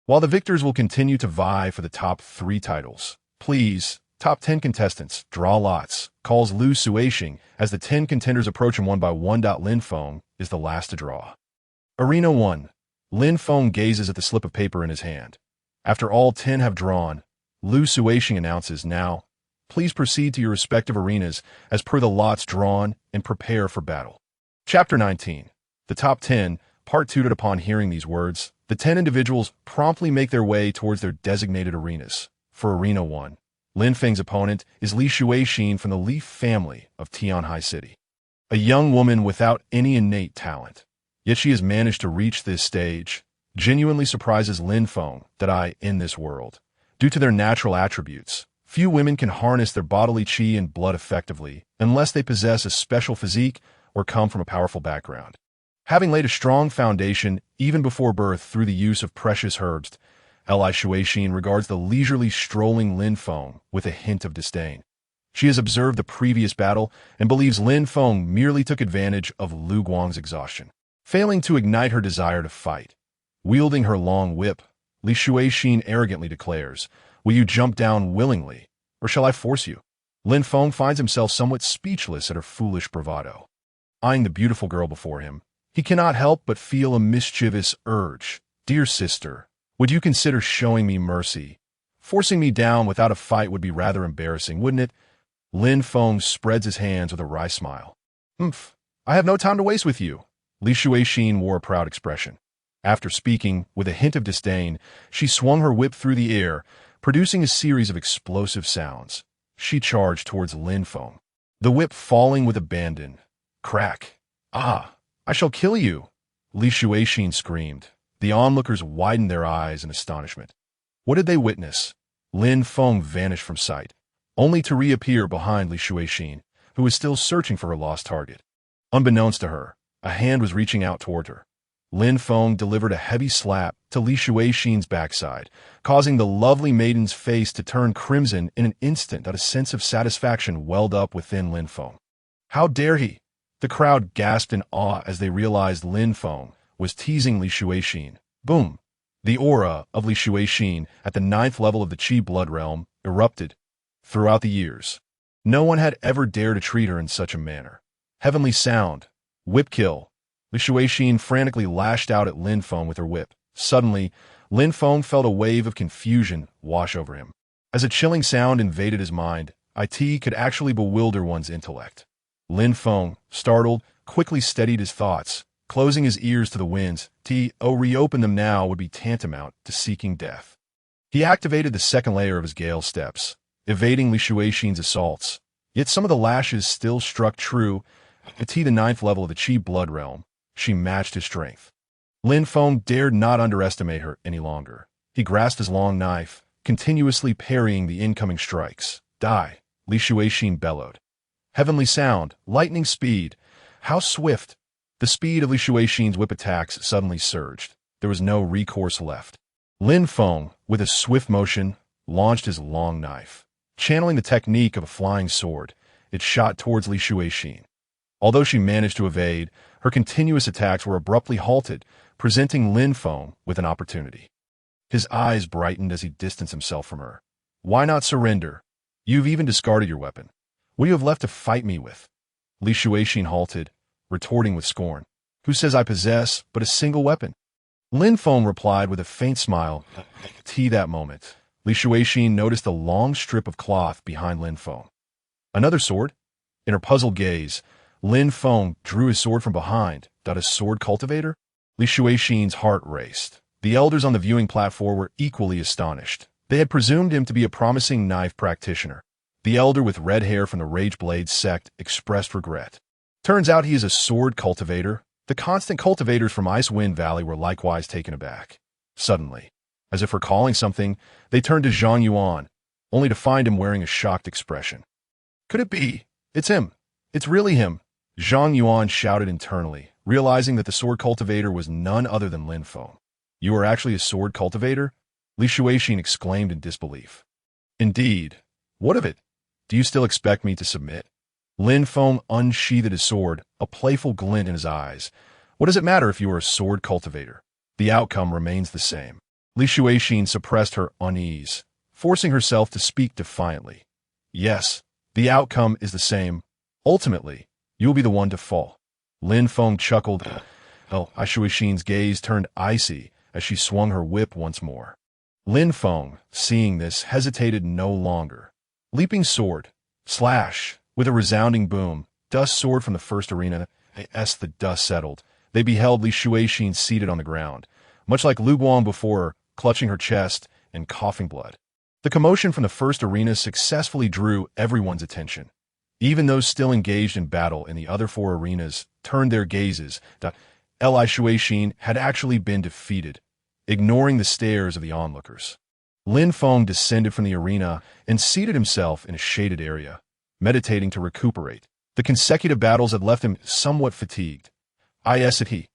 while the victors will continue to vie for the top 3 titles. Please, top 10 contestants, draw lots, calls Lu Suixing as the 10 contenders approach him one by one. Lin Feng is the last to draw. Arena 1. Lin Feng gazes at the slip of paper in his hand. After all 10 have drawn, Lu Suixing announces, now, please proceed to your respective arenas as per the lots drawn and prepare for battle. Chapter 19. The top 10, Part 2. Upon hearing these words, the 10 individuals promptly make their way towards their designated arenas. For Arena 1, Lin Feng's opponent is Li Suixing from the Li family of Tianhai City. A young woman without any innate talent. Yet she has managed to reach this stage, genuinely surprises Lin Feng in this world. Due to their natural attributes, few women can harness their bodily qi and blood effectively unless they possess a special physique or come from a powerful background. Having laid a strong foundation even before birth through the use of precious herbs, Li Suixing regards the leisurely strolling Lin Feng with a hint of disdain. She has observed the previous battle and believes Lin Feng merely took advantage of Lu Guang's exhaustion, failing to ignite her desire to fight. Wielding her long whip, Li Suixing arrogantly declares, will you jump down willingly, or shall I force you? Lin Feng finds himself somewhat speechless at her foolish bravado. Eyeing the beautiful girl before him, he cannot help but feel a mischievous urge. Dear sister, would you consider showing me mercy? Forcing me down without a fight would be rather embarrassing, wouldn't it? Lin Feng spreads his hands with a wry smile. I have no time to waste with you. Li Suixing wore a proud expression. After speaking, with a hint of disdain, she swung her whip through the air, producing a series of explosive sounds. She charged towards Lin Feng, the whip falling with abandon. Crack! Ah! I shall kill you! Li Suixing screamed. The onlookers widened their eyes in astonishment. What did they witness? Lin Feng vanished from sight, only to reappear behind Li Suixing, who was still searching for her lost target. Unbeknownst to her, a hand was reaching out toward her. Lin Feng delivered a heavy slap to Li Suixing's backside, causing the lovely maiden's face to turn crimson in an instant. A sense of satisfaction welled up within Lin Feng. How dare he? The crowd gasped in awe as they realized Lin Feng was teasing Li Shuixin. Boom! The aura of Li Shuixin at the 9th level of the Qi blood realm erupted. Throughout the years, no one had ever dared to treat her in such a manner. Heavenly sound. Whip kill. Li Shuixin frantically lashed out at Lin Feng with her whip. Suddenly, Lin Feng felt a wave of confusion wash over him. As a chilling sound invaded his mind, it could actually bewilder one's intellect. Lin Feng, startled, quickly steadied his thoughts, closing his ears to the winds. Reopen them now would be tantamount to seeking death. He activated the second layer of his Gale steps, evading Li Shuixin's assaults. Yet some of the lashes still struck true. The 9th level of the Qi blood realm, she matched his strength. Lin Feng dared not underestimate her any longer. He grasped his long knife, continuously parrying the incoming strikes. Die! Li Shuixin bellowed. Heavenly sound, lightning speed. How swift! The speed of Li Shuixin's whip attacks suddenly surged. There was no recourse left. Lin Feng, with a swift motion, launched his long knife. Channeling the technique of a flying sword, it shot towards Li Shuixin. Although she managed to evade, her continuous attacks were abruptly halted, presenting Lin Feng with an opportunity. His eyes brightened as he distanced himself from her. Why not surrender? You've even discarded your weapon. What do you have left to fight me with? Li Shuixin halted, retorting with scorn. Who says I possess but a single weapon? Lin Feng replied with a faint smile. That moment, Li Shuixin noticed a long strip of cloth behind Lin Feng. Another sword? In her puzzled gaze, Lin Feng drew his sword from behind. A sword cultivator? Li Shuixin's heart raced. The elders on the viewing platform were equally astonished. They had presumed him to be a promising knife practitioner. The elder with red hair from the Rage Blade sect expressed regret. Turns out he is a sword cultivator. The constant cultivators from Icewind Valley were likewise taken aback. Suddenly, as if recalling something, they turned to Zhang Yuan, only to find him wearing a shocked expression. Could it be? It's him. It's really him. Zhang Yuan shouted internally, realizing that the sword cultivator was none other than Lin Feng. You are actually a sword cultivator? Li Shuixin exclaimed in disbelief. Indeed. What of it? Do you still expect me to submit? Lin Feng unsheathed his sword, a playful glint in his eyes. What does it matter if you are a sword cultivator? The outcome remains the same. Li Shuixin suppressed her unease, forcing herself to speak defiantly. Yes, the outcome is the same. Ultimately, you will be the one to fall. Lin Feng chuckled. Li Shuixin's gaze turned icy as she swung her whip once more. Lin Feng, seeing this, hesitated no longer. Leaping sword. Slash. With a resounding boom, dust soared from the first arena. As the dust settled, they beheld Li Shuixin seated on the ground, much like Lu Guang before her, clutching her chest and coughing blood. The commotion from the first arena successfully drew everyone's attention. Even those still engaged in battle in the other 4 arenas turned their gazes. Li Shuixin had actually been defeated, ignoring the stares of the onlookers. Lin Feng descended from the arena and seated himself in a shaded area, meditating to recuperate. The consecutive battles had left him somewhat fatigued. Is it he?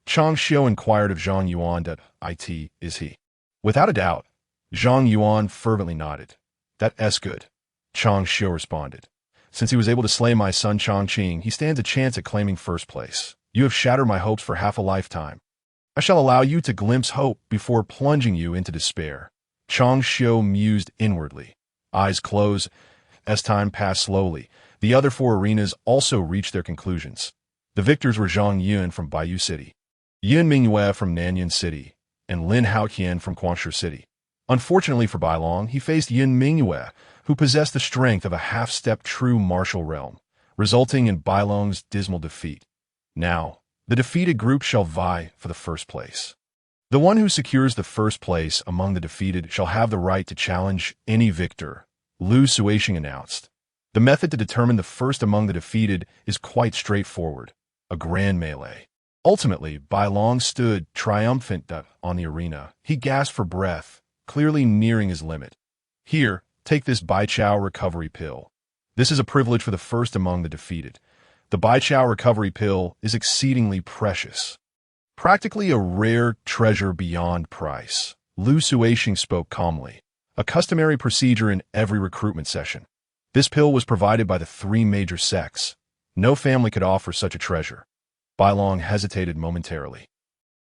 Chang Xiu inquired of Zhang Yuan. It is he. Without a doubt. Zhang Yuan fervently nodded. That's good. Chang Xiu responded. Since he was able to slay my son Chongqing, he stands a chance at claiming first place. You have shattered my hopes for half a lifetime. I shall allow you to glimpse hope before plunging you into despair. Chang Xiu mused inwardly. Eyes closed. As time passed slowly, the other 4 arenas also reached their conclusions. The victors were Zhang Yun from Baiyu City, Yun Mingyue from Nanyan City, and Lin Haoqian from Quangshu City. Unfortunately for Bailong, he faced Yun Mingyue, who possessed the strength of a half-step true martial realm, resulting in Bailong's dismal defeat. Now, the defeated group shall vie for the first place. The one who secures the first place among the defeated shall have the right to challenge any victor, Lu Shuixin announced. The method to determine the first among the defeated is quite straightforward, a grand melee. Ultimately, Bailong stood triumphant on the arena. He gasped for breath, clearly nearing his limit. Here, take this Bai Chao recovery pill. This is a privilege for the first among the defeated. The Bai Chao recovery pill is exceedingly precious. Practically a rare treasure beyond price. Lu Shuixin spoke calmly, a customary procedure in every recruitment session. This pill was provided by the 3 major sects, No family could offer such a treasure. Bai Long hesitated momentarily.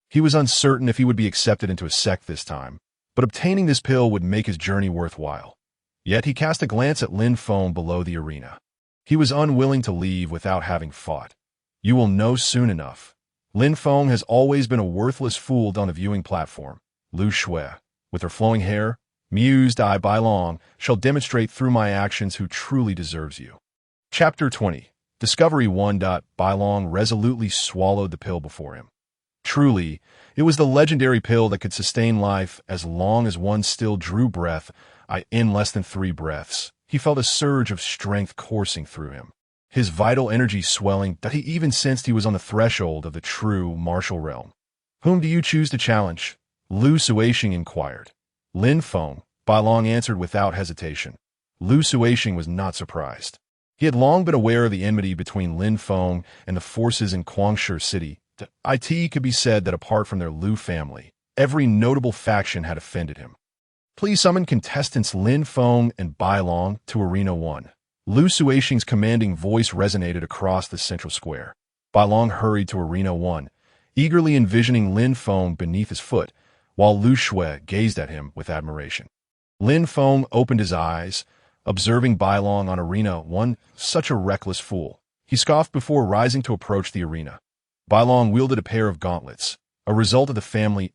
He was uncertain if he would be accepted into a sect this time, but obtaining this pill would make his journey worthwhile. Yet he cast a glance at Lin Feng below the arena. He was unwilling to leave without having fought. You will know soon enough. Lin Feng has always been a worthless fool on the viewing platform. Lu Shui, with her flowing hair, mused I Bai Long, shall demonstrate through my actions who truly deserves you. Chapter 20. Discovery 1. Bai Long resolutely swallowed the pill before him. Truly, it was the legendary pill that could sustain life as long as one still drew breath. In less than 3 breaths, he felt a surge of strength coursing through him. His vital energy swelling that he even sensed he was on the threshold of the true martial realm. Whom do you choose to challenge? Lu Suisheng inquired. Lin Feng, Bai Long answered without hesitation. Lu Suisheng was not surprised. He had long been aware of the enmity between Lin Feng and the forces in Guangshi City. It could be said that apart from their Lu family, every notable faction had offended him. Please summon contestants Lin Feng and Bai Long to Arena 1. Lu Suisheng's commanding voice resonated across the central square. Bai Long hurried to Arena 1, eagerly envisioning Lin Feng beneath his foot, while Lu Shui gazed at him with admiration. Lin Feng opened his eyes, observing Bai Long on Arena 1, such a reckless fool. He scoffed before rising to approach the arena. Bai Long wielded a pair of gauntlets, a result of the family's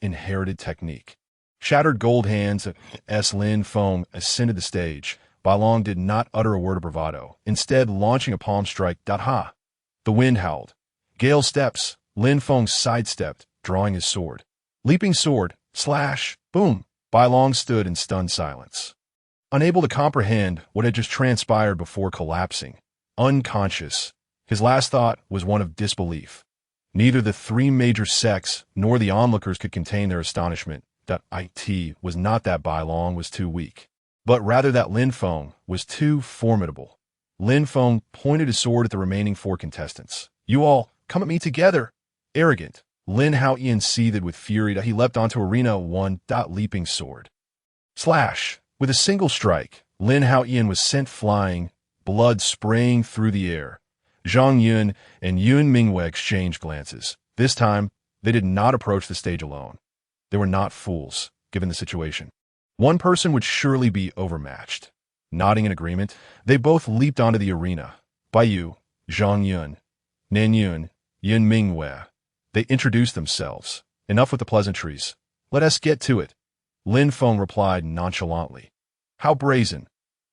inherited technique. Shattered gold hands as Lin Feng ascended the stage. Bai Long did not utter a word of bravado, instead launching a palm strike. Ha! The wind howled. Gale steps. Lin Feng sidestepped, drawing his sword. Leaping sword, slash, boom. Bai Long stood in stunned silence, unable to comprehend what had just transpired before collapsing. Unconscious, his last thought was one of disbelief. Neither the 3 major sects nor the onlookers could contain their astonishment that it was not that Bai Long was too weak, but rather that Lin Feng was too formidable. Lin Feng pointed his sword at the remaining 4 contestants. You all, come at me together. Arrogant. Lin Haoyan seethed with fury that he leapt onto Arena 1. Leaping sword. Slash. With a single strike, Lin Haoyan was sent flying, blood spraying through the air. Zhang Yun and Yun Mingwei exchanged glances. This time, they did not approach the stage alone. They were not fools, given the situation. One person would surely be overmatched. Nodding in agreement, they both leaped onto the arena. Bai Yu, Zhang Yun, Nen Yun, Yun Mingwei. They introduced themselves. Enough with the pleasantries. Let us get to it. Lin Feng replied nonchalantly. How brazen.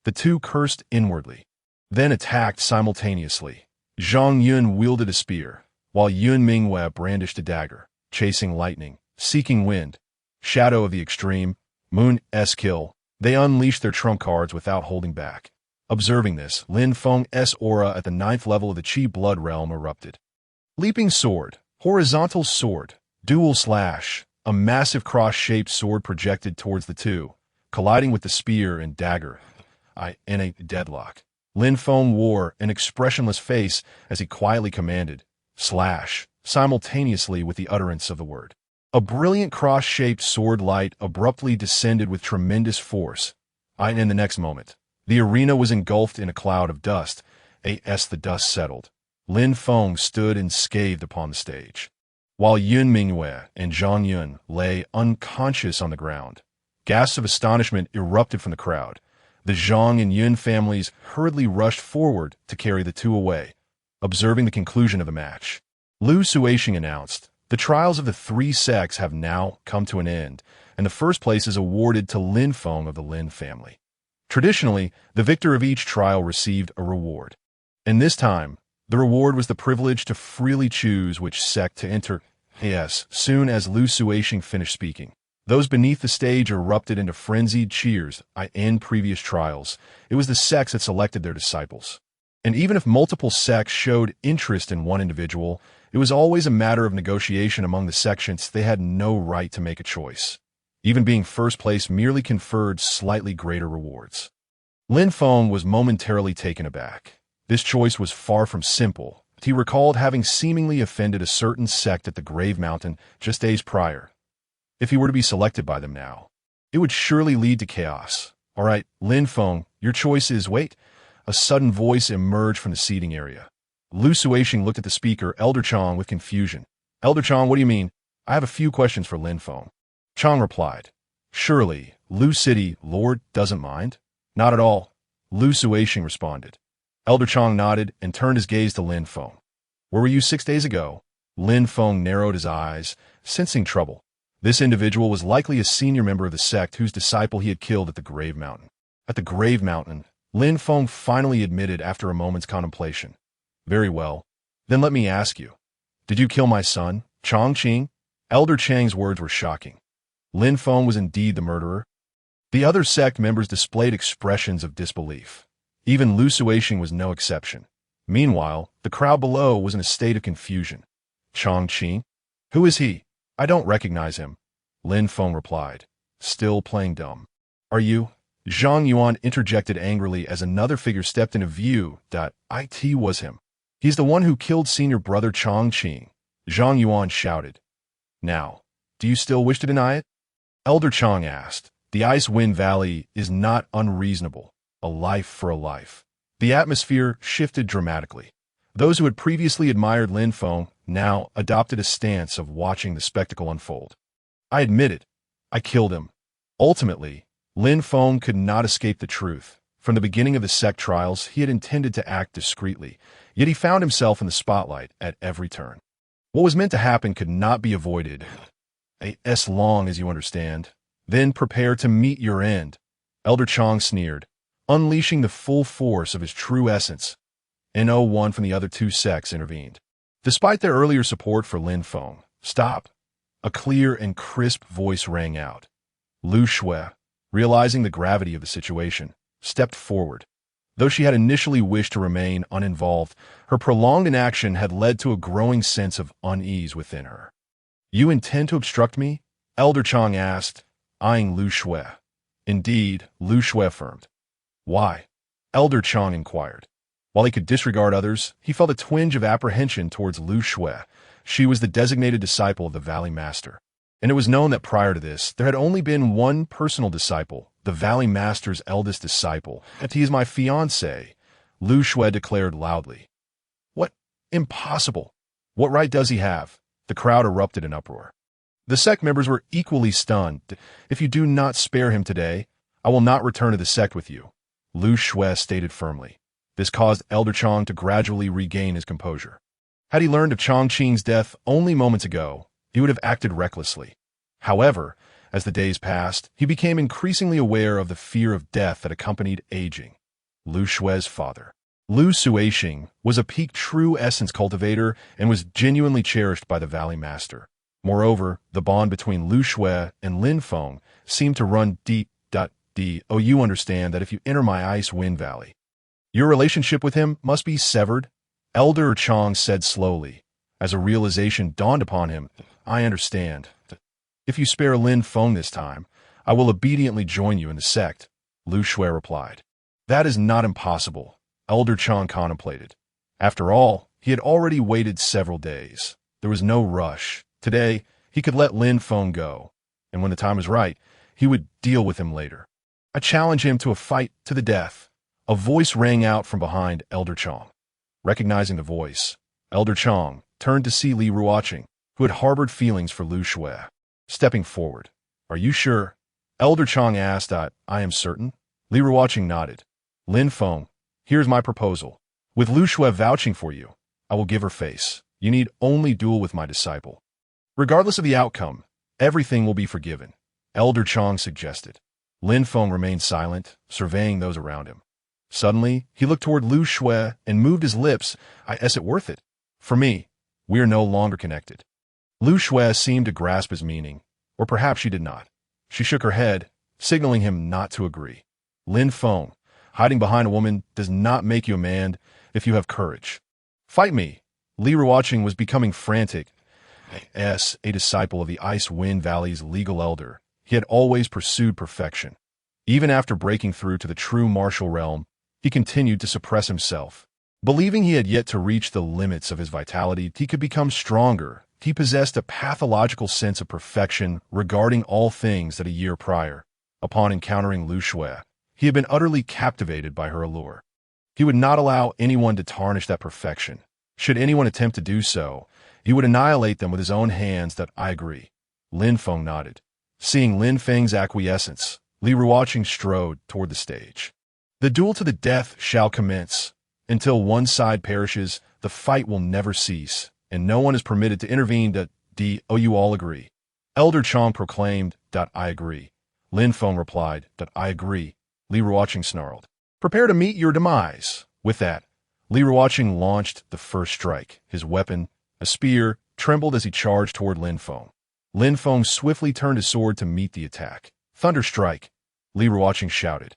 The 2 cursed inwardly, then attacked simultaneously. Zhang Yun wielded a spear, while Yun Mingwei brandished a dagger, chasing lightning, seeking wind. Shadow of the extreme, Moon's kill. They unleashed their trump cards without holding back. Observing this, Lin Feng's aura at the 9th level of the Qi blood realm erupted. Leaping sword, horizontal sword, dual slash, a massive cross-shaped sword projected towards the 2, colliding with the spear and dagger. In a deadlock. Lin Feng wore an expressionless face as he quietly commanded, slash, simultaneously with the utterance of the word. A brilliant cross-shaped sword light abruptly descended with tremendous force. In the next moment, the arena was engulfed in a cloud of dust. As the dust settled, Lin Feng stood unscathed upon the stage, while Yun Mingwei and Zhang Yun lay unconscious on the ground. Gasps of astonishment erupted from the crowd. The Zhang and Yun families hurriedly rushed forward to carry the 2 away. Observing the conclusion of the match, Lu Suisheng announced, the trials of the 3 sects have now come to an end, and the first place is awarded to Lin Feng of the Lin family. Traditionally, the victor of each trial received a reward. And this time, the reward was the privilege to freely choose which sect to enter. Soon as Lu Suisheng finished speaking, those beneath the stage erupted into frenzied cheers. In previous trials, it was the sects that selected their disciples. And even if multiple sects showed interest in one individual, it was always a matter of negotiation among the sections. They had no right to make a choice. Even being first place merely conferred slightly greater rewards. Lin Feng was momentarily taken aback. This choice was far from simple. He recalled having seemingly offended a certain sect at the Grave Mountain just days prior. If he were to be selected by them now, it would surely lead to chaos. All right, Lin Feng, your choice is wait. A sudden voice emerged from the seating area. Lu Suishing looked at the speaker, Elder Chong, with confusion. Elder Chong, what do you mean? I have a few questions for Lin Feng. Chong replied. Surely, Lu City Lord doesn't mind? Not at all, Lu Suishing responded. Elder Chong nodded and turned his gaze to Lin Feng. Where were you 6 days ago? Lin Feng narrowed his eyes, sensing trouble. This individual was likely a senior member of the sect whose disciple he had killed at the Grave Mountain. At the Grave Mountain, Lin Feng finally admitted after a moment's contemplation. Very well. Then let me ask you. Did you kill my son, Chong Qing? Elder Chang's words were shocking. Lin Feng was indeed the murderer. The other sect members displayed expressions of disbelief. Even Lu Suishing was no exception. Meanwhile, the crowd below was in a state of confusion. Chong Qing? Who is he? I don't recognize him, Lin Feng replied, still playing dumb. Are you? Zhang Yuan interjected angrily as another figure stepped into view. It was him. He's the one who killed senior brother Chong Qing, Zhang Yuan shouted. Now, do you still wish to deny it? Elder Chong asked. The Ice Wind Valley is not unreasonable. A life for a life. The atmosphere shifted dramatically. Those who had previously admired Lin Feng now adopted a stance of watching the spectacle unfold. I admit it. I killed him. Ultimately, Lin Feng could not escape the truth. From the beginning of the sect trials, he had intended to act discreetly, yet he found himself in the spotlight at every turn. What was meant to happen could not be avoided. As long as you understand. Then prepare to meet your end. Elder Chong sneered, unleashing the full force of his true essence. No one from the other two sects intervened. Despite their earlier support for Lin Feng, stop. A clear and crisp voice rang out. Lu Shui, realizing the gravity of the situation, stepped forward. Though she had initially wished to remain uninvolved, her prolonged inaction had led to a growing sense of unease within her. You intend to obstruct me? Elder Chong asked, eyeing Lu Shui. Indeed, Lu Shui affirmed. Why? Elder Chong inquired. While he could disregard others, he felt a twinge of apprehension towards Lu Shui. She was the designated disciple of the Valley Master. And it was known that prior to this, there had only been one personal disciple, the Valley Master's eldest disciple. And he is my fiancé, Lu Shui declared loudly. What? Impossible. What right does he have? The crowd erupted in uproar. The sect members were equally stunned. If you do not spare him today, I will not return to the sect with you, Lu Shui stated firmly. This caused Elder Chong to gradually regain his composure. Had he learned of Chong Qing's death only moments ago, he would have acted recklessly. However, as the days passed, he became increasingly aware of the fear of death that accompanied aging. Lu Shui's father. Lu Suishing was a peak true essence cultivator and was genuinely cherished by the Valley Master. Moreover, the bond between Lu Shui and Lin Feng seemed to run deep. You understand that if you enter my Ice Wind Valley, your relationship with him must be severed, Elder Chong said slowly, as a realization dawned upon him. I understand. If you spare Lin Feng this time, I will obediently join you in the sect, Lu Shui replied. That is not impossible, Elder Chong contemplated. After all, he had already waited several days. There was no rush. Today, he could let Lin Feng go, and when the time was right, he would deal with him later. I challenge him to a fight to the death. A voice rang out from behind Elder Chong. Recognizing the voice, Elder Chong turned to see Li Ruoqing, who had harbored feelings for Lu Shui. Stepping forward, are you sure? Elder Chong asked. I am certain. Li Ruoqing nodded. Lin Feng, here's my proposal. With Lu Shui vouching for you, I will give her face. You need only duel with my disciple. Regardless of the outcome, everything will be forgiven, Elder Chong suggested. Lin Feng remained silent, surveying those around him. Suddenly, he looked toward Lu Shui and moved his lips. Is it worth it? For me, we are no longer connected. Lu Shui seemed to grasp his meaning, or perhaps she did not. She shook her head, signaling him not to agree. Lin Feng, hiding behind a woman does not make you a man if you have courage. Fight me. Li Ruoqing was becoming frantic. As a disciple of the Ice Wind Valley's legal elder, he had always pursued perfection. Even after breaking through to the true martial realm, he continued to suppress himself. Believing he had yet to reach the limits of his vitality, he could become stronger. He possessed a pathological sense of perfection regarding all things that a year prior, upon encountering Lu Shui, he had been utterly captivated by her allure. He would not allow anyone to tarnish that perfection. Should anyone attempt to do so, he would annihilate them with his own hands. That I agree. Lin Feng nodded. Seeing Lin Feng's acquiescence, Li Ruoqing strode toward the stage. The duel to the death shall commence. Until one side perishes, the fight will never cease, and no one is permitted to intervene. Do you all agree? Elder Chong proclaimed. I agree. Lin Feng replied. I agree. Li Ruoqing snarled. Prepare to meet your demise. With that, Li Ruoqing launched the first strike. His weapon, a spear, trembled as he charged toward Lin Feng. Lin Feng swiftly turned his sword to meet the attack. Thunder strike, Li Ruoqing shouted.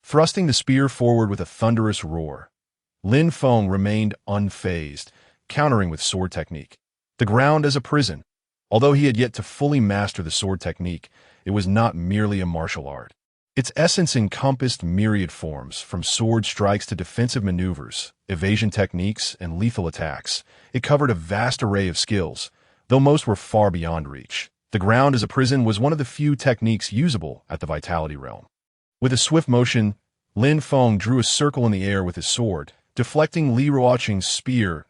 Thrusting the spear forward with a thunderous roar, Lin Feng remained unfazed, countering with sword technique. The ground as a prison. Although he had yet to fully master the sword technique, it was not merely a martial art. Its essence encompassed myriad forms, from sword strikes to defensive maneuvers, evasion techniques, and lethal attacks. It covered a vast array of skills, though most were far beyond reach. The ground as a prison was one of the few techniques usable at the Vitality realm. With a swift motion, Lin Feng drew a circle in the air with his sword, deflecting Li Ruoqing's spear.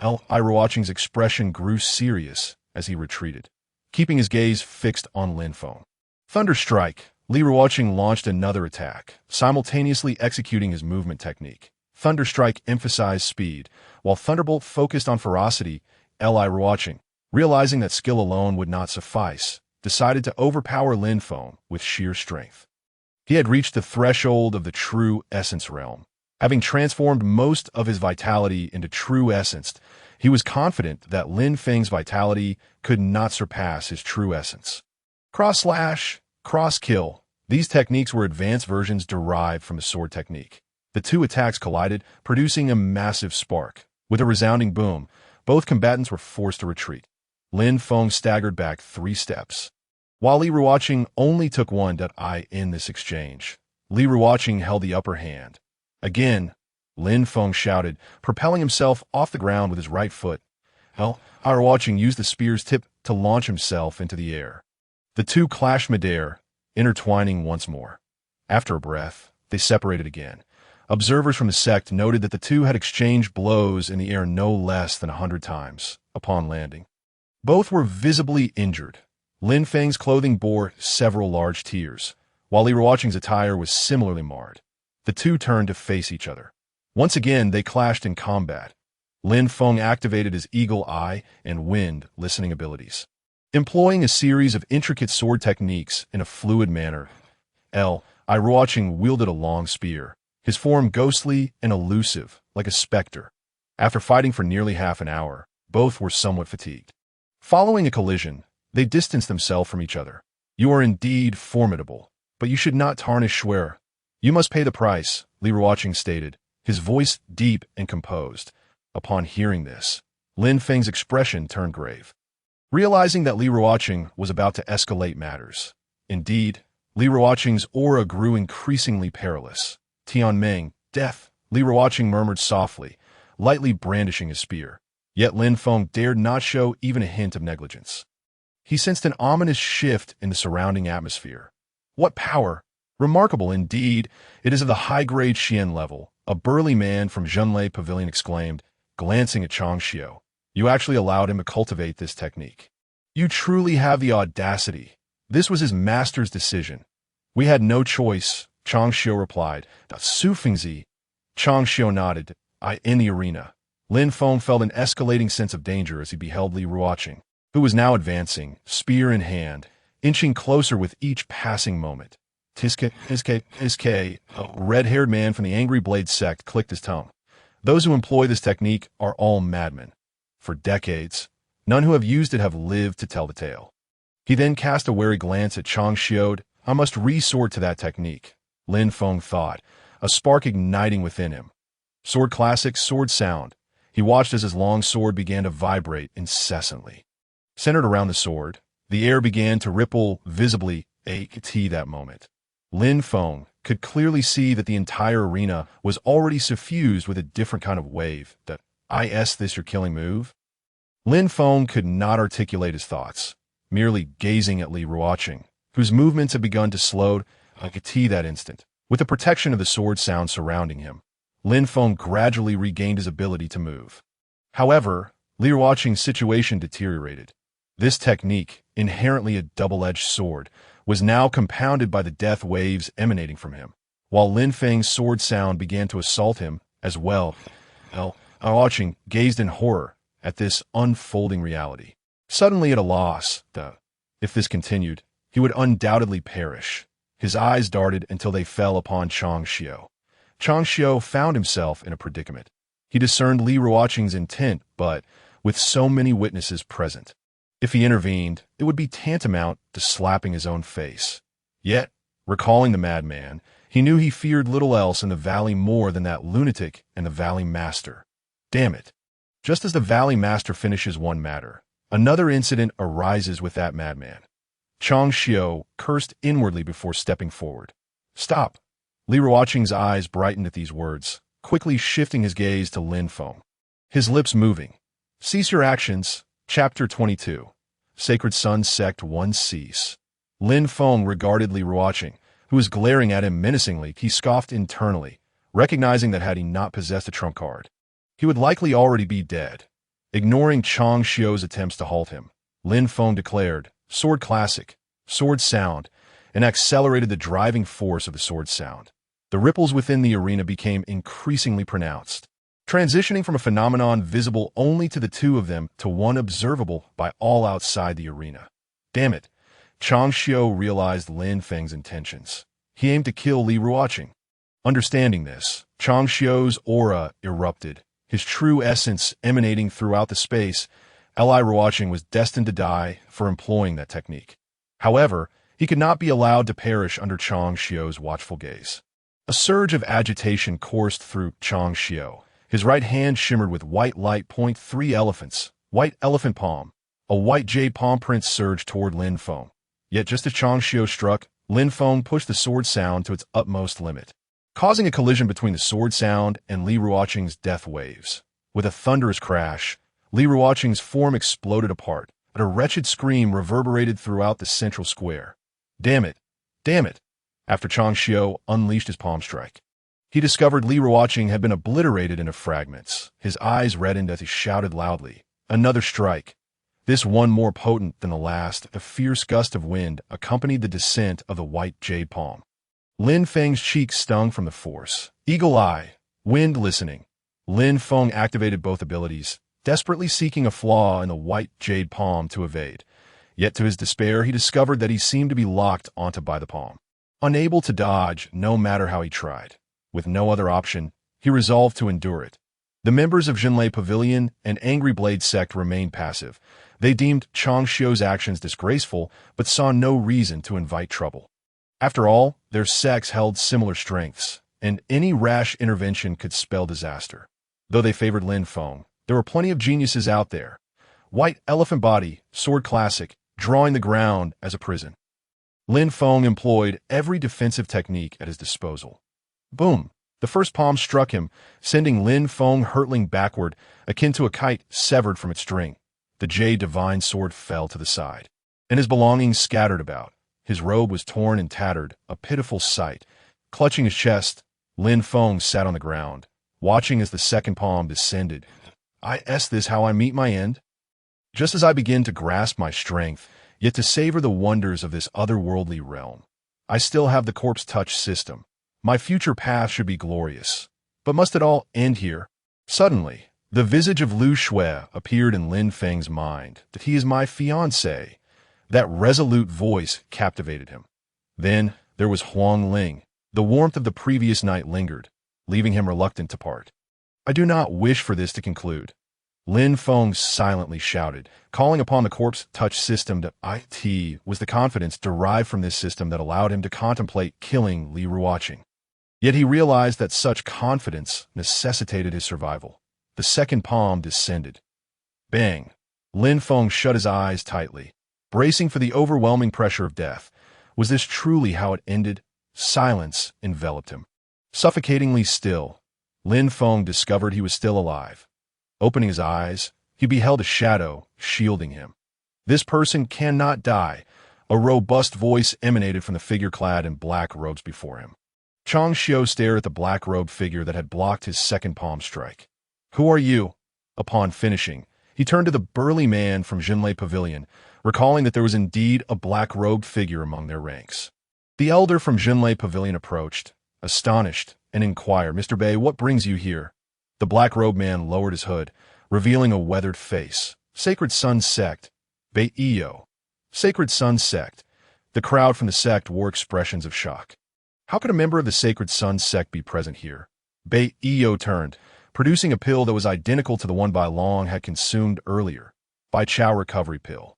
Li Ruoqing's expression grew serious as he retreated, keeping his gaze fixed on Lin Feng. Thunder strike, Li Ruoqing launched another attack, simultaneously executing his movement technique. Thunder strike emphasized speed, while Thunderbolt focused on ferocity. Li Ruoqing, realizing that skill alone would not suffice, decided to overpower Lin Feng with sheer strength. He had reached the threshold of the true essence realm. Having transformed most of his vitality into true essence, he was confident that Lin Feng's vitality could not surpass his true essence. Cross-slash, cross-kill. These techniques were advanced versions derived from the sword technique. The two attacks collided, producing a massive spark. With a resounding boom, both combatants were forced to retreat. Lin Feng staggered back 3 steps, while Li Ruoqing only took 1. In this exchange, Li Ruoqing held the upper hand. Again, Lin Feng shouted, propelling himself off the ground with his right foot. Li Ruoqing used the spear's tip to launch himself into the air. The two clashed midair, intertwining once more. After a breath, they separated again. Observers from the sect noted that the two had exchanged blows in the air no less than 100 times upon landing. Both were visibly injured. Lin Feng's clothing bore several large tears, while Li Ruoqing's attire was similarly marred. The two turned to face each other. Once again, they clashed in combat. Lin Feng activated his eagle eye and wind listening abilities, employing a series of intricate sword techniques in a fluid manner. Li Ruoqing wielded a long spear, his form ghostly and elusive, like a specter. After fighting for nearly half an hour, both were somewhat fatigued. Following a collision, they distanced themselves from each other. You are indeed formidable, but you should not tarnish Schwer. You must pay the price, Li Ruoqing stated, his voice deep and composed. Upon hearing this, Lin Feng's expression turned grave, realizing that Li Ruoqing was about to escalate matters. Indeed, Li Ruoqing's aura grew increasingly perilous. Tianming, death, Li Ruoqing murmured softly, lightly brandishing his spear. Yet Lin Feng dared not show even a hint of negligence. He sensed an ominous shift in the surrounding atmosphere. What power! Remarkable indeed, it is of the high-grade Xian level, a burly man from Zhenlei Pavilion exclaimed, glancing at Chang Xiu. You actually allowed him to cultivate this technique. You truly have the audacity. This was his master's decision. We had no choice, Chang Xiu replied. Su Fengzi. Chang Xiu nodded. In the arena. Lin Feng felt an escalating sense of danger as he beheld Li Ruoqing, who was now advancing, spear in hand, inching closer with each passing moment. Tiske, a red-haired man from the Angry Blade sect clicked his tongue. Those who employ this technique are all madmen. For decades, none who have used it have lived to tell the tale. He then cast a wary glance at Chang Xiu. I must resort to that technique, Lin Feng thought, a spark igniting within him. Sword classic, sword sound. He watched as his long sword began to vibrate incessantly. Centered around the sword, the air began to ripple visibly. That moment, Lin Feng could clearly see that the entire arena was already suffused with a different kind of wave. This your killing move? Lin Feng could not articulate his thoughts, merely gazing at Li Ruoqing, whose movements had begun to slow that instant. With the protection of the sword sound surrounding him, Lin Feng gradually regained his ability to move. However, Li Ruoqing's situation deteriorated. This technique, inherently a double-edged sword, was now compounded by the death waves emanating from him, while Lin Feng's sword sound began to assault him as well. Li Ruoqing gazed in horror at this unfolding reality. Suddenly at a loss, if this continued, he would undoubtedly perish. His eyes darted until they fell upon Chang Xiu. Chang Xiu found himself in a predicament. He discerned Li Ruoqing's intent, but with so many witnesses present, if he intervened, it would be tantamount to slapping his own face. Yet, recalling the madman, he knew he feared little else in the valley more than that lunatic and the valley master. Damn it. Just as the valley master finishes one matter, another incident arises with that madman. Chang Xiu cursed inwardly before stepping forward. Stop. Li Ruoqing's eyes brightened at these words, quickly shifting his gaze to Lin Feng. His lips moving. Cease your actions. Chapter 22. Sacred Sun Sect 1 Cease. Lin Feng regarded Li Ruoqing, who was glaring at him menacingly. He scoffed internally, recognizing that had he not possessed a trump card, he would likely already be dead. Ignoring Chang Xiu's attempts to halt him, Lin Feng declared, Sword Classic, Sword Sound, and accelerated the driving force of the sword sound. The ripples within the arena became increasingly pronounced, transitioning from a phenomenon visible only to the two of them to one observable by all outside the arena. Damn it. Chang Xiu realized Lin Feng's intentions. He aimed to kill Li Ruoqing. Understanding this, Chang Xiu's aura erupted, his true essence emanating throughout the space. Li Ruoqing was destined to die for employing that technique. However, he could not be allowed to perish under Chang Xiu's watchful gaze. A surge of agitation coursed through Chang Xiu. His right hand shimmered with white light. 3 elephants, white elephant palm. A white jade palm print surged toward Lin Feng. Yet just as Chang Xiu struck, Lin Feng pushed the sword sound to its utmost limit, causing a collision between the sword sound and Li Ruoqing's death waves. With a thunderous crash, Li Ruoqing's form exploded apart, but a wretched scream reverberated throughout the central square. Damn it! Damn it! After Chang Xiu unleashed his palm strike, he discovered Li Ruoqing had been obliterated into fragments. His eyes reddened as he shouted loudly, Another strike! This one more potent than the last. A fierce gust of wind accompanied the descent of the white jade palm. Lin Feng's cheeks stung from the force. Eagle Eye, wind listening. Lin Feng activated both abilities, desperately seeking a flaw in the white jade palm to evade. Yet to his despair, he discovered that he seemed to be locked onto by the palm, unable to dodge no matter how he tried. With no other option, he resolved to endure it. The members of Jinlei Pavilion and Angry Blade Sect remained passive. They deemed Chang Xiu's actions disgraceful, but saw no reason to invite trouble. After all, their sects held similar strengths, and any rash intervention could spell disaster. Though they favored Lin Feng, there were plenty of geniuses out there. White elephant body, sword classic, drawing the ground as a prison. Lin Feng employed every defensive technique at his disposal. Boom! The first palm struck him, sending Lin Feng hurtling backward, akin to a kite severed from its string. The jade divine sword fell to the side, and his belongings scattered about. His robe was torn and tattered, a pitiful sight. Clutching his chest, Lin Feng sat on the ground, watching as the second palm descended. Is this how I meet my end? Just as I begin to grasp my strength, yet to savor the wonders of this otherworldly realm, I still have the corpse touch system. My future path should be glorious. But must it all end here? Suddenly, the visage of Lu Shui appeared in Lin Feng's mind. That he is my fiancé. That resolute voice captivated him. Then there was Huang Ling. The warmth of the previous night lingered, leaving him reluctant to part. I do not wish for this to conclude. Lin Feng silently shouted, calling upon the corpse touch system. It was the confidence derived from this system that allowed him to contemplate killing Li Ruoqing. Yet he realized that such confidence necessitated his survival. The second palm descended. Bang! Lin Feng shut his eyes tightly, bracing for the overwhelming pressure of death. Was this truly how it ended? Silence enveloped him. Suffocatingly still, Lin Feng discovered he was still alive. Opening his eyes, he beheld a shadow shielding him. This person cannot die. A robust voice emanated from the figure clad in black robes before him. Chang Xiu stared at the black-robed figure that had blocked his second palm strike. Who are you? Upon finishing, he turned to the burly man from Jinlei Pavilion, recalling that there was indeed a black-robed figure among their ranks. The elder from Jinlei Pavilion approached, astonished, and inquired, "Mr. Bei, what brings you here?" The black-robed man lowered his hood, revealing a weathered face. "Sacred Sun Sect, Bei Iyo." Sacred Sun Sect. The crowd from the sect wore expressions of shock. How could a member of the Sacred Sun Sect be present here? Bei Iyo turned, producing a pill that was identical to the one Bai Long had consumed earlier, Bai Chao recovery pill.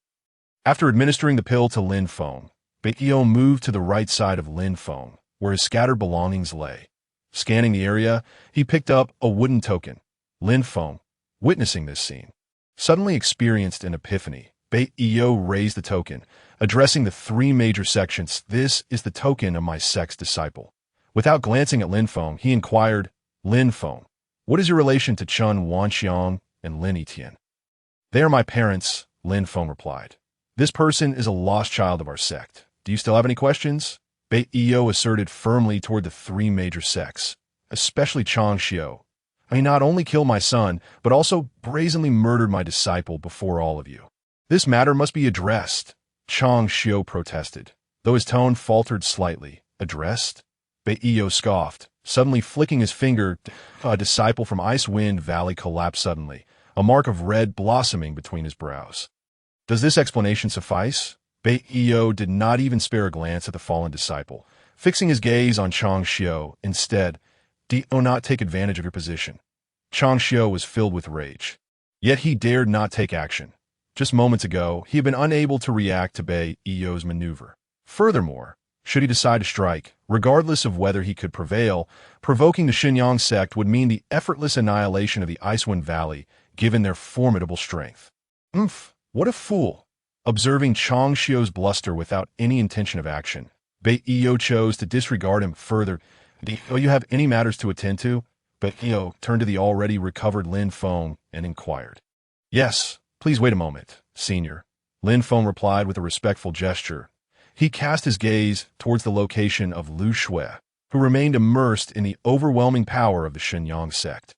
After administering the pill to Lin Feng, Bei Iyo moved to the right side of Lin Feng, where his scattered belongings lay. Scanning the area, he picked up a wooden token. Lin Feng, witnessing this scene, suddenly experienced an epiphany. Bei Iyo raised the token, addressing the three major sections. "This is the token of my sect's disciple." Without glancing at Lin Feng, he inquired, "Lin Feng, what is your relation to Chun Wanxiang and Lin Etian?" "They are my parents," Lin Feng replied. "This person is a lost child of our sect. Do you still have any questions?" Bei Iyo asserted firmly toward the three major sects, especially Chang Xiu. "I not only killed my son, but also brazenly murdered my disciple before all of you. This matter must be addressed," Chang Xiu protested, though his tone faltered slightly. "Addressed?" Bei Iyo scoffed, suddenly flicking his finger. A disciple from Icewind Valley collapsed suddenly, a mark of red blossoming between his brows. Does this explanation suffice? Bei Iyo did not even spare a glance at the fallen disciple, fixing his gaze on Chang Xiu. Instead, "Do you not take advantage of your position?" Chang Xiu was filled with rage. Yet he dared not take action. Just moments ago, he had been unable to react to Bei Iyo's maneuver. Furthermore, should he decide to strike, regardless of whether he could prevail, provoking the Shenyang sect would mean the effortless annihilation of the Icewind Valley, given their formidable strength. What a fool! Observing Chang Xiu's bluster without any intention of action, Bei Iyo chose to disregard him further. "Do you have any matters to attend to?" Bei Iyo turned to the already recovered Lin Feng and inquired. "Yes. Please wait a moment, senior," Lin Feng replied with a respectful gesture. He cast his gaze towards the location of Lu Shui, who remained immersed in the overwhelming power of the Shenyang sect.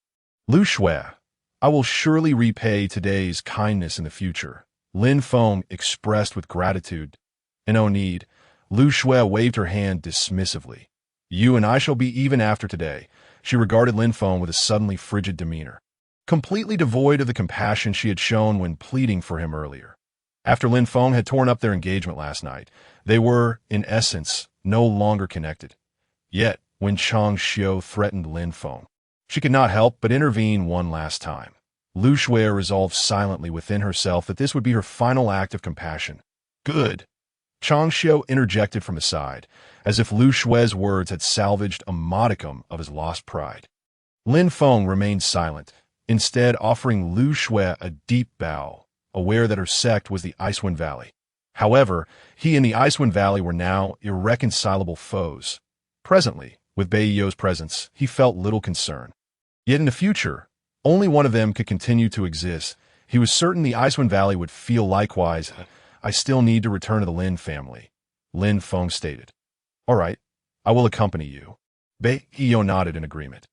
"Lu Shui, I will surely repay today's kindness in the future," Lin Feng expressed with gratitude. "No need," Lu Shui waved her hand dismissively. "You and I shall be even after today." She regarded Lin Feng with a suddenly frigid demeanor, completely devoid of the compassion she had shown when pleading for him earlier. After Lin Feng had torn up their engagement last night, they were, in essence, no longer connected. Yet, when Chang Xiu threatened Lin Feng, she could not help but intervene one last time. Lu Shui resolved silently within herself that this would be her final act of compassion. "Good," Chang Xiu interjected from aside, as if Lu Shui's words had salvaged a modicum of his lost pride. Lin Feng remained silent, instead offering Lu Shui a deep bow, aware that her sect was the Icewind Valley. However, he and the Icewind Valley were now irreconcilable foes. Presently, with Bei Iyo's presence, he felt little concern. Yet in the future, only one of them could continue to exist. He was certain the Icewind Valley would feel likewise. "I still need to return to the Lin family," Lin Feng stated. "All right, I will accompany you." Bei Iyo nodded in agreement.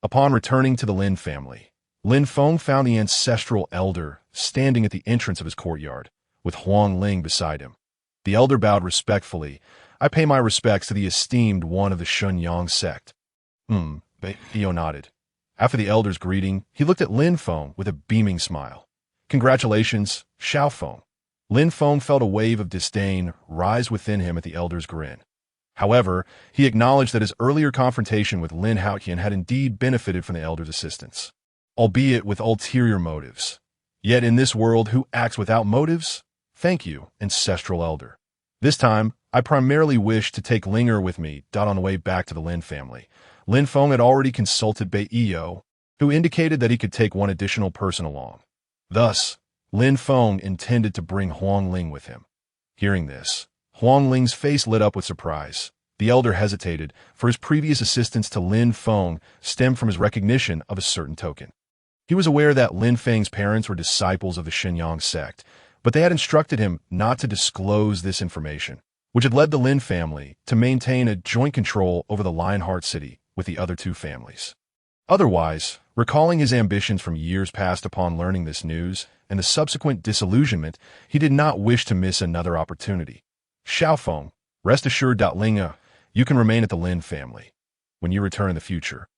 Upon returning to the Lin family, Lin Feng found the ancestral elder standing at the entrance of his courtyard, with Huang Ling beside him. The elder bowed respectfully. "I pay my respects to the esteemed one of the Shenyang sect." Bei Iyo nodded. After the elder's greeting, he looked at Lin Feng with a beaming smile. "Congratulations, Xiao Feng." Lin Feng felt a wave of disdain rise within him at the elder's grin. However, he acknowledged that his earlier confrontation with Lin Haotian had indeed benefited from the elder's assistance, albeit with ulterior motives. Yet in this world, who acts without motives? Thank you, ancestral elder. This time, I primarily wish to take Linger with me. On the way back to the Lin family, Lin Feng had already consulted Bei Iyo, who indicated that he could take one additional person along. Thus, Lin Feng intended to bring Huang Ling with him. Hearing this, Huang Ling's face lit up with surprise. The elder hesitated, for his previous assistance to Lin Feng stemmed from his recognition of a certain token. He was aware that Lin Feng's parents were disciples of the Shenyang sect, but they had instructed him not to disclose this information, which had led the Lin family to maintain a joint control over the Lionheart City with the other two families. Otherwise, recalling his ambitions from years past upon learning this news and the subsequent disillusionment, he did not wish to miss another opportunity. Xiaofeng, rest assured, Linga, you can remain at the Lin family. When you return in the future,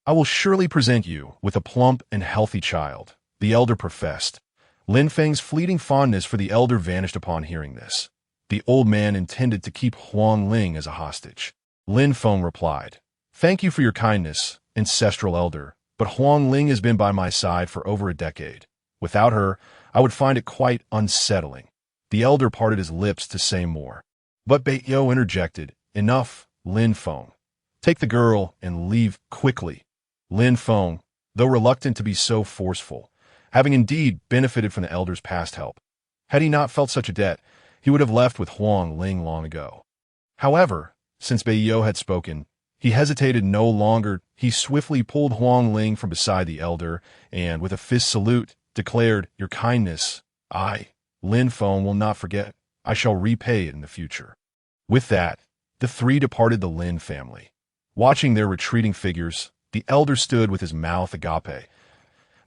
I will surely present you with a plump and healthy child, the elder professed. Lin Feng's fleeting fondness for the elder vanished upon hearing this. The old man intended to keep Huang Ling as a hostage. Lin Feng replied, "Thank you for your kindness, ancestral elder, but Huang Ling has been by my side for over a decade. Without her, I would find it quite unsettling." The elder parted his lips to say more. But Beiyou interjected, "Enough, Lin Feng. Take the girl and leave quickly." Lin Feng, though reluctant to be so forceful, having indeed benefited from the elder's past help. Had he not felt such a debt, he would have left with Huang Ling long ago. However, since Beiyou had spoken, he hesitated no longer. He swiftly pulled Huang Ling from beside the elder and, with a fist salute, declared, "Your kindness, I, Lin Feng, will not forget. I shall repay it in the future." With that, the three departed the Lin family. Watching their retreating figures, the elder stood with his mouth agape.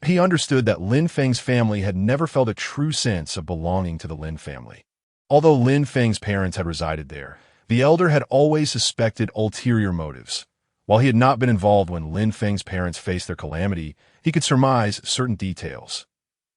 He understood that Lin Feng's family had never felt a true sense of belonging to the Lin family. Although Lin Feng's parents had resided there, the elder had always suspected ulterior motives. While he had not been involved when Lin Feng's parents faced their calamity, he could surmise certain details.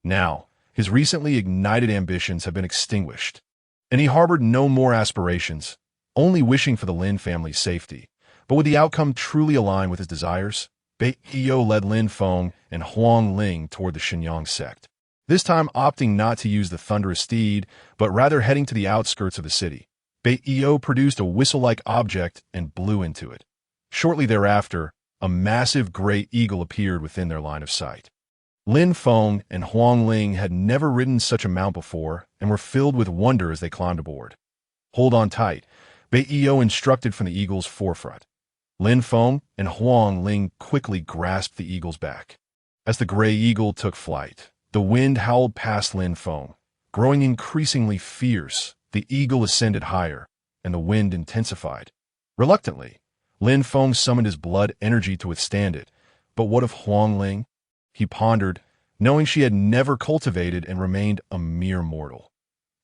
Now, his recently ignited ambitions have been extinguished, and he harbored no more aspirations, only wishing for the Lin family's safety. But would the outcome truly align with his desires? Beiyou led Lin Feng and Huang Ling toward the Shenyang sect, this time opting not to use the thunderous steed, but rather heading to the outskirts of the city. Beiyou produced a whistle-like object and blew into it. Shortly thereafter, a massive gray eagle appeared within their line of sight. Lin Feng and Huang Ling had never ridden such a mount before and were filled with wonder as they climbed aboard. "Hold on tight," Beiyou instructed from the eagle's forefront. Lin Feng and Huang Ling quickly grasped the eagle's back. As the gray eagle took flight, the wind howled past Lin Feng. Growing increasingly fierce, the eagle ascended higher, and the wind intensified. Reluctantly, Lin Feng summoned his blood energy to withstand it. But what of Huang Ling? He pondered, knowing she had never cultivated and remained a mere mortal.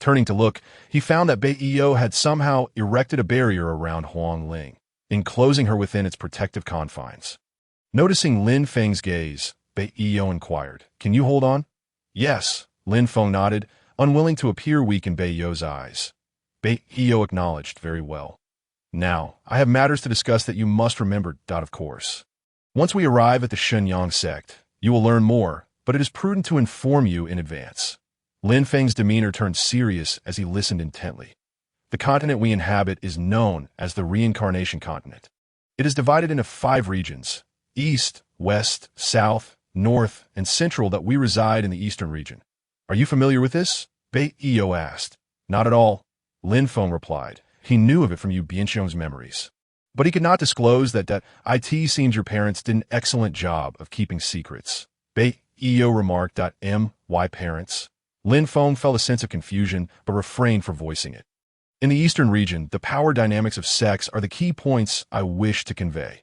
Turning to look, he found that Beiyou had somehow erected a barrier around Huang Ling, enclosing her within its protective confines. Noticing Lin Feng's gaze, Beiyou inquired, "Can you hold on?" "Yes," Lin Feng nodded, unwilling to appear weak in Beiyou's eyes. Beiyou acknowledged, "Very well. Now, I have matters to discuss that you must remember, of course. Once we arrive at the Shenyang sect, you will learn more, but it is prudent to inform you in advance." Lin Feng's demeanor turned serious as he listened intently. "The continent we inhabit is known as the Reincarnation Continent. It is divided into 5 regions: East, West, South, North, and Central. That we reside in the Eastern region. Are you familiar with this?" Beiyou asked. "Not at all," Lin Feng replied. He knew of it from Yu Bianxiong's memories. But he could not disclose that it seems your parents did an excellent job of keeping secrets. Beiyou remarked. "My parents?" Lin Feng felt a sense of confusion, but refrained from voicing it. "In the Eastern region, the power dynamics of sects are the key points I wish to convey.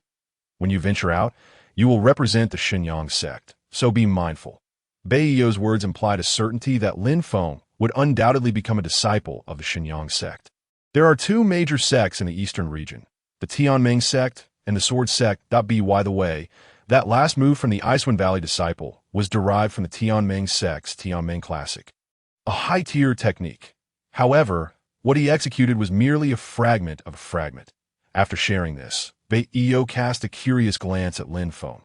When you venture out, you will represent the Shenyang sect, so be mindful." Beiyou's words implied a certainty that Lin Feng would undoubtedly become a disciple of the Shenyang sect. There are 2 major sects in the Eastern region, the Tianming sect and the Sword sect. By the way, that last move from the Icewind Valley disciple was derived from the Tianming sect's Tianming Classic, a high-tier technique. However, what he executed was merely a fragment of a fragment. After sharing this, Beiyou cast a curious glance at Lin Feng.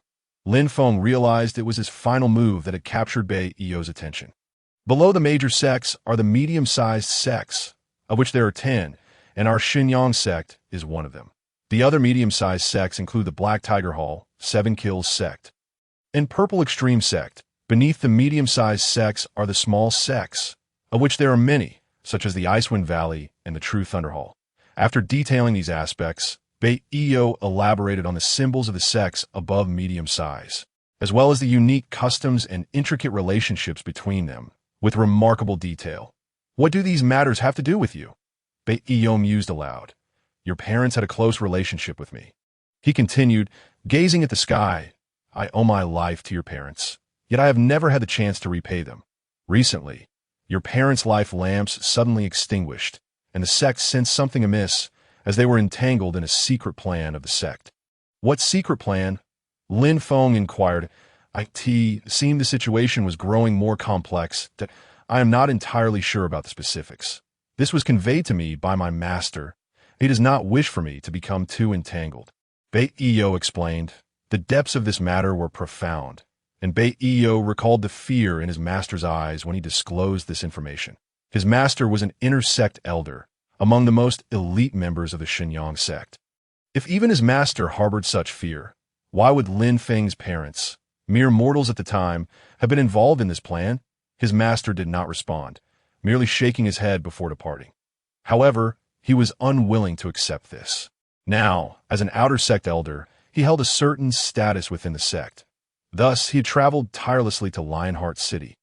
Lin Feng realized it was his final move that had captured Beiyou's attention. Below the major sects are the medium-sized sects, of which there are 10, and our Shenyang sect is one of them. The other medium-sized sects include the Black Tiger Hall, 7 Kills sect, and Purple Extreme sect. Beneath the medium-sized sects are the small sects, of which there are many, such as the Icewind Valley and the True Thunder Hall. After detailing these aspects, Beiyou elaborated on the symbols of the sects above medium size, as well as the unique customs and intricate relationships between them, with remarkable detail. "What do these matters have to do with you?" Beiyou mused aloud. "Your parents had a close relationship with me." He continued, gazing at the sky. I owe my life to your parents, yet I have never had the chance to repay them. Recently, your parents' life lamps suddenly extinguished, and the sect sensed something amiss as they were entangled in a secret plan of the sect. What secret plan? Lin Feng inquired. It seemed the situation was growing more complex, that I am not entirely sure about the specifics. This was conveyed to me by my master. He does not wish for me to become too entangled. Bei Iyo explained. The depths of this matter were profound, and Bei Iyo recalled the fear in his master's eyes when he disclosed this information. His master was an inter-sect elder, among the most elite members of the Shenyang sect. If even his master harbored such fear, why would Lin Feng's parents, mere mortals at the time, have been involved in this plan? His master did not respond, merely shaking his head before departing. However, he was unwilling to accept this. Now, as an outer sect elder, he held a certain status within the sect. Thus, he had traveled tirelessly to Lionheart City.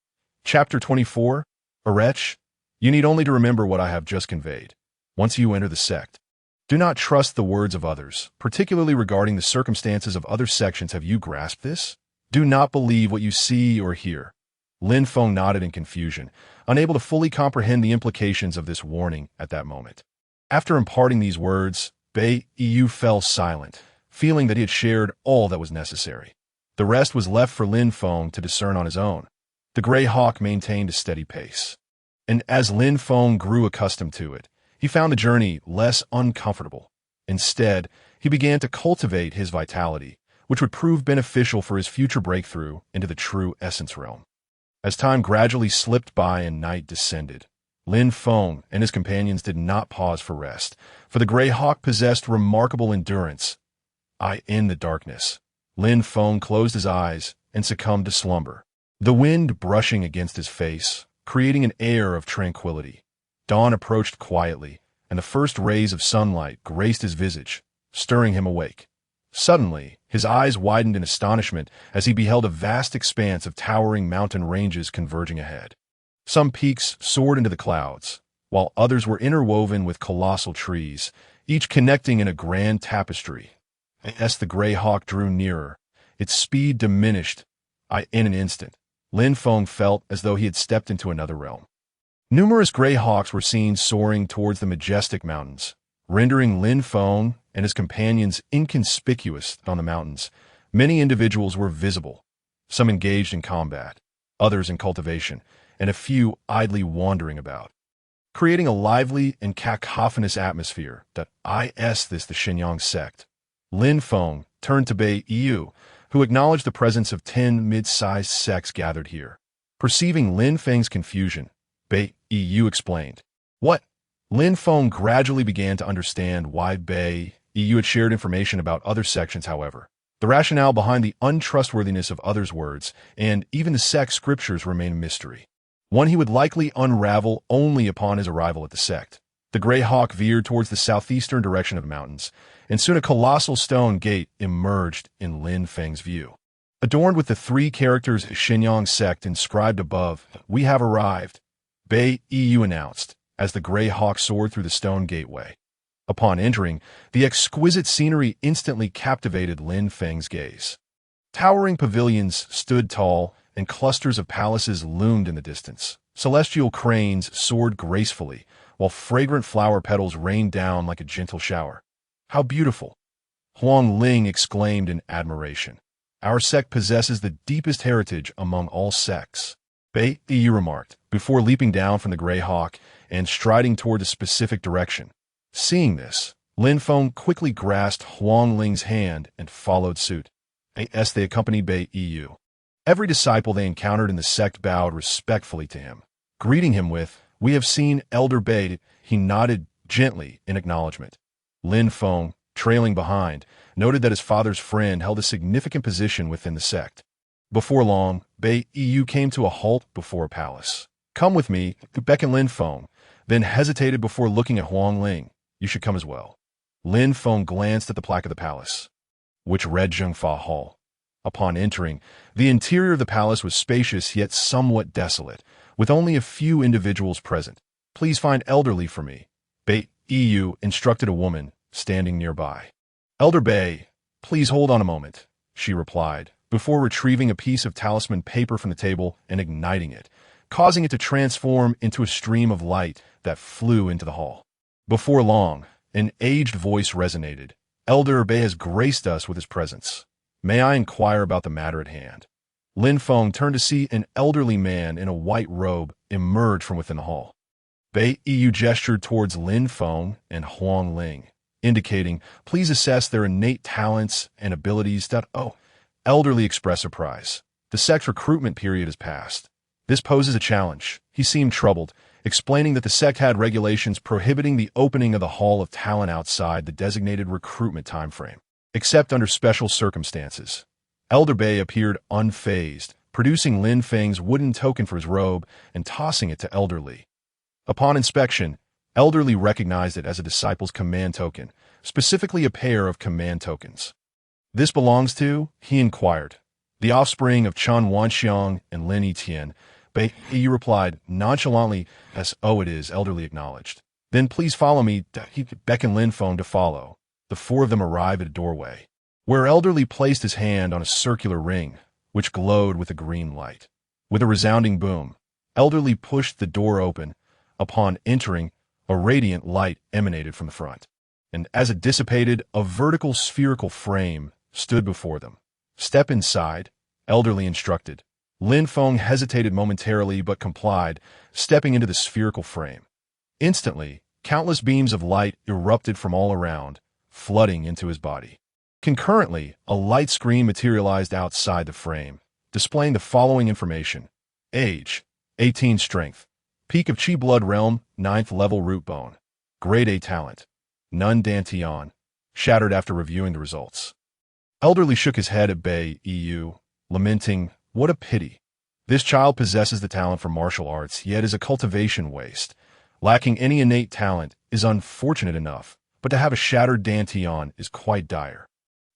Chapter 24, Arech, you need only to remember what I have just conveyed. Once you enter the sect, do not trust the words of others, particularly regarding the circumstances of other sections. Have you grasped this? Do not believe what you see or hear. Lin Feng nodded in confusion, unable to fully comprehend the implications of this warning at that moment. After imparting these words, Bei Iyo fell silent, feeling that he had shared all that was necessary. The rest was left for Lin Feng to discern on his own. The gray hawk maintained a steady pace, and as Lin Feng grew accustomed to it, he found the journey less uncomfortable. Instead, he began to cultivate his vitality, which would prove beneficial for his future breakthrough into the true essence realm. As time gradually slipped by and night descended, Lin Feng and his companions did not pause for rest, for the gray hawk possessed remarkable endurance. In the darkness, Lin Feng closed his eyes and succumbed to slumber, the wind brushing against his face, creating an air of tranquility. Dawn approached quietly, and the first rays of sunlight graced his visage, stirring him awake. Suddenly, his eyes widened in astonishment as he beheld a vast expanse of towering mountain ranges converging ahead. Some peaks soared into the clouds, while others were interwoven with colossal trees, each connecting in a grand tapestry. As the gray hawk drew nearer, its speed diminished. In an instant, Lin Feng felt as though he had stepped into another realm. Numerous gray hawks were seen soaring towards the majestic mountains, rendering Lin Feng and his companions inconspicuous on the mountains. Many individuals were visible, some engaged in combat, others in cultivation, and a few idly wandering about, creating a lively and cacophonous atmosphere that the Shenyang sect. Lin Feng turned to Bei Iyo, who acknowledged the presence of 10 mid-sized sects gathered here. Perceiving Lin Feng's confusion, Bei Iyo explained. What? Lin Feng gradually began to understand why Bei Iyo had shared information about other sections. However, the rationale behind the untrustworthiness of others' words and even the sect scriptures remained a mystery, one he would likely unravel only upon his arrival at the sect. The gray hawk veered towards the southeastern direction of the mountains, and soon a colossal stone gate emerged in Lin Feng's view. Adorned with the 3 characters Shenyang sect inscribed above, "We have arrived," Bei Iyo announced, as the gray hawk soared through the stone gateway. Upon entering, the exquisite scenery instantly captivated Lin Feng's gaze. Towering pavilions stood tall, and clusters of palaces loomed in the distance. Celestial cranes soared gracefully, while fragrant flower petals rained down like a gentle shower. "How beautiful!" Huang Ling exclaimed in admiration. "Our sect possesses the deepest heritage among all sects," Bei Yi remarked, before leaping down from the gray hawk and striding toward a specific direction. Seeing this, Lin Feng quickly grasped Huang Ling's hand and followed suit. As they accompanied Bei Yi, every disciple they encountered in the sect bowed respectfully to him, greeting him with, "We have seen Elder Bei." He nodded gently in acknowledgement. Lin Feng, trailing behind, noted that his father's friend held a significant position within the sect. Before long, Bei Yi came to a halt before a palace. "Come with me," beckoned Lin Feng, then hesitated before looking at Huang Ling. "You should come as well." Lin Feng glanced at the plaque of the palace, which read Zhengfa Hall. Upon entering, the interior of the palace was spacious yet somewhat desolate, with only a few individuals present. "Please find elderly for me," Bei Yi instructed a woman standing nearby. "Elder Bei, please hold on a moment," she replied, before retrieving a piece of talisman paper from the table and igniting it, causing it to transform into a stream of light that flew into the hall. Before long, an aged voice resonated. "Elder Bei has graced us with his presence. May I inquire about the matter at hand?" Lin Feng turned to see an elderly man in a white robe emerge from within the hall. Bei Yu gestured towards Lin Feng and Huang Ling, indicating, "Please assess their innate talents and abilities." Elderly expressed surprise. The sect's recruitment period has passed. This poses a challenge. He seemed troubled, explaining that the sect had regulations prohibiting the opening of the Hall of Talent outside the designated recruitment timeframe, except under special circumstances. Elder Bei appeared unfazed, producing Lin Feng's wooden token for his robe and tossing it to Elder Li. Upon inspection, Elder Li recognized it as a disciple's command token, specifically a pair of command tokens. "This belongs to?" he inquired. "The offspring of Chen Wanxiang and Lin Yitian." Bei Yu replied nonchalantly, as, "Oh, it is," Elder Li acknowledged. "Then please follow me." He beckoned Lin Feng to follow. The four of them arrived at a doorway, where Elder Li placed his hand on a circular ring, which glowed with a green light. With a resounding boom, Elder Li pushed the door open. Upon entering, a radiant light emanated from the front, and as it dissipated, a vertical spherical frame stood before them. "Step inside," Elder Li instructed. Lin Feng hesitated momentarily but complied, stepping into the spherical frame. Instantly, countless beams of light erupted from all around, flooding into his body. Concurrently, a light screen materialized outside the frame, displaying the following information. Age, 18 strength. Peak of Qi Blood Realm, 9th level root bone. Grade A talent. None Dantian. Shattered after reviewing the results. Elder Li shook his head at Bei Yu, lamenting, "What a pity. This child possesses the talent for martial arts, yet is a cultivation waste. Lacking any innate talent is unfortunate enough, but to have a shattered Dantian is quite dire."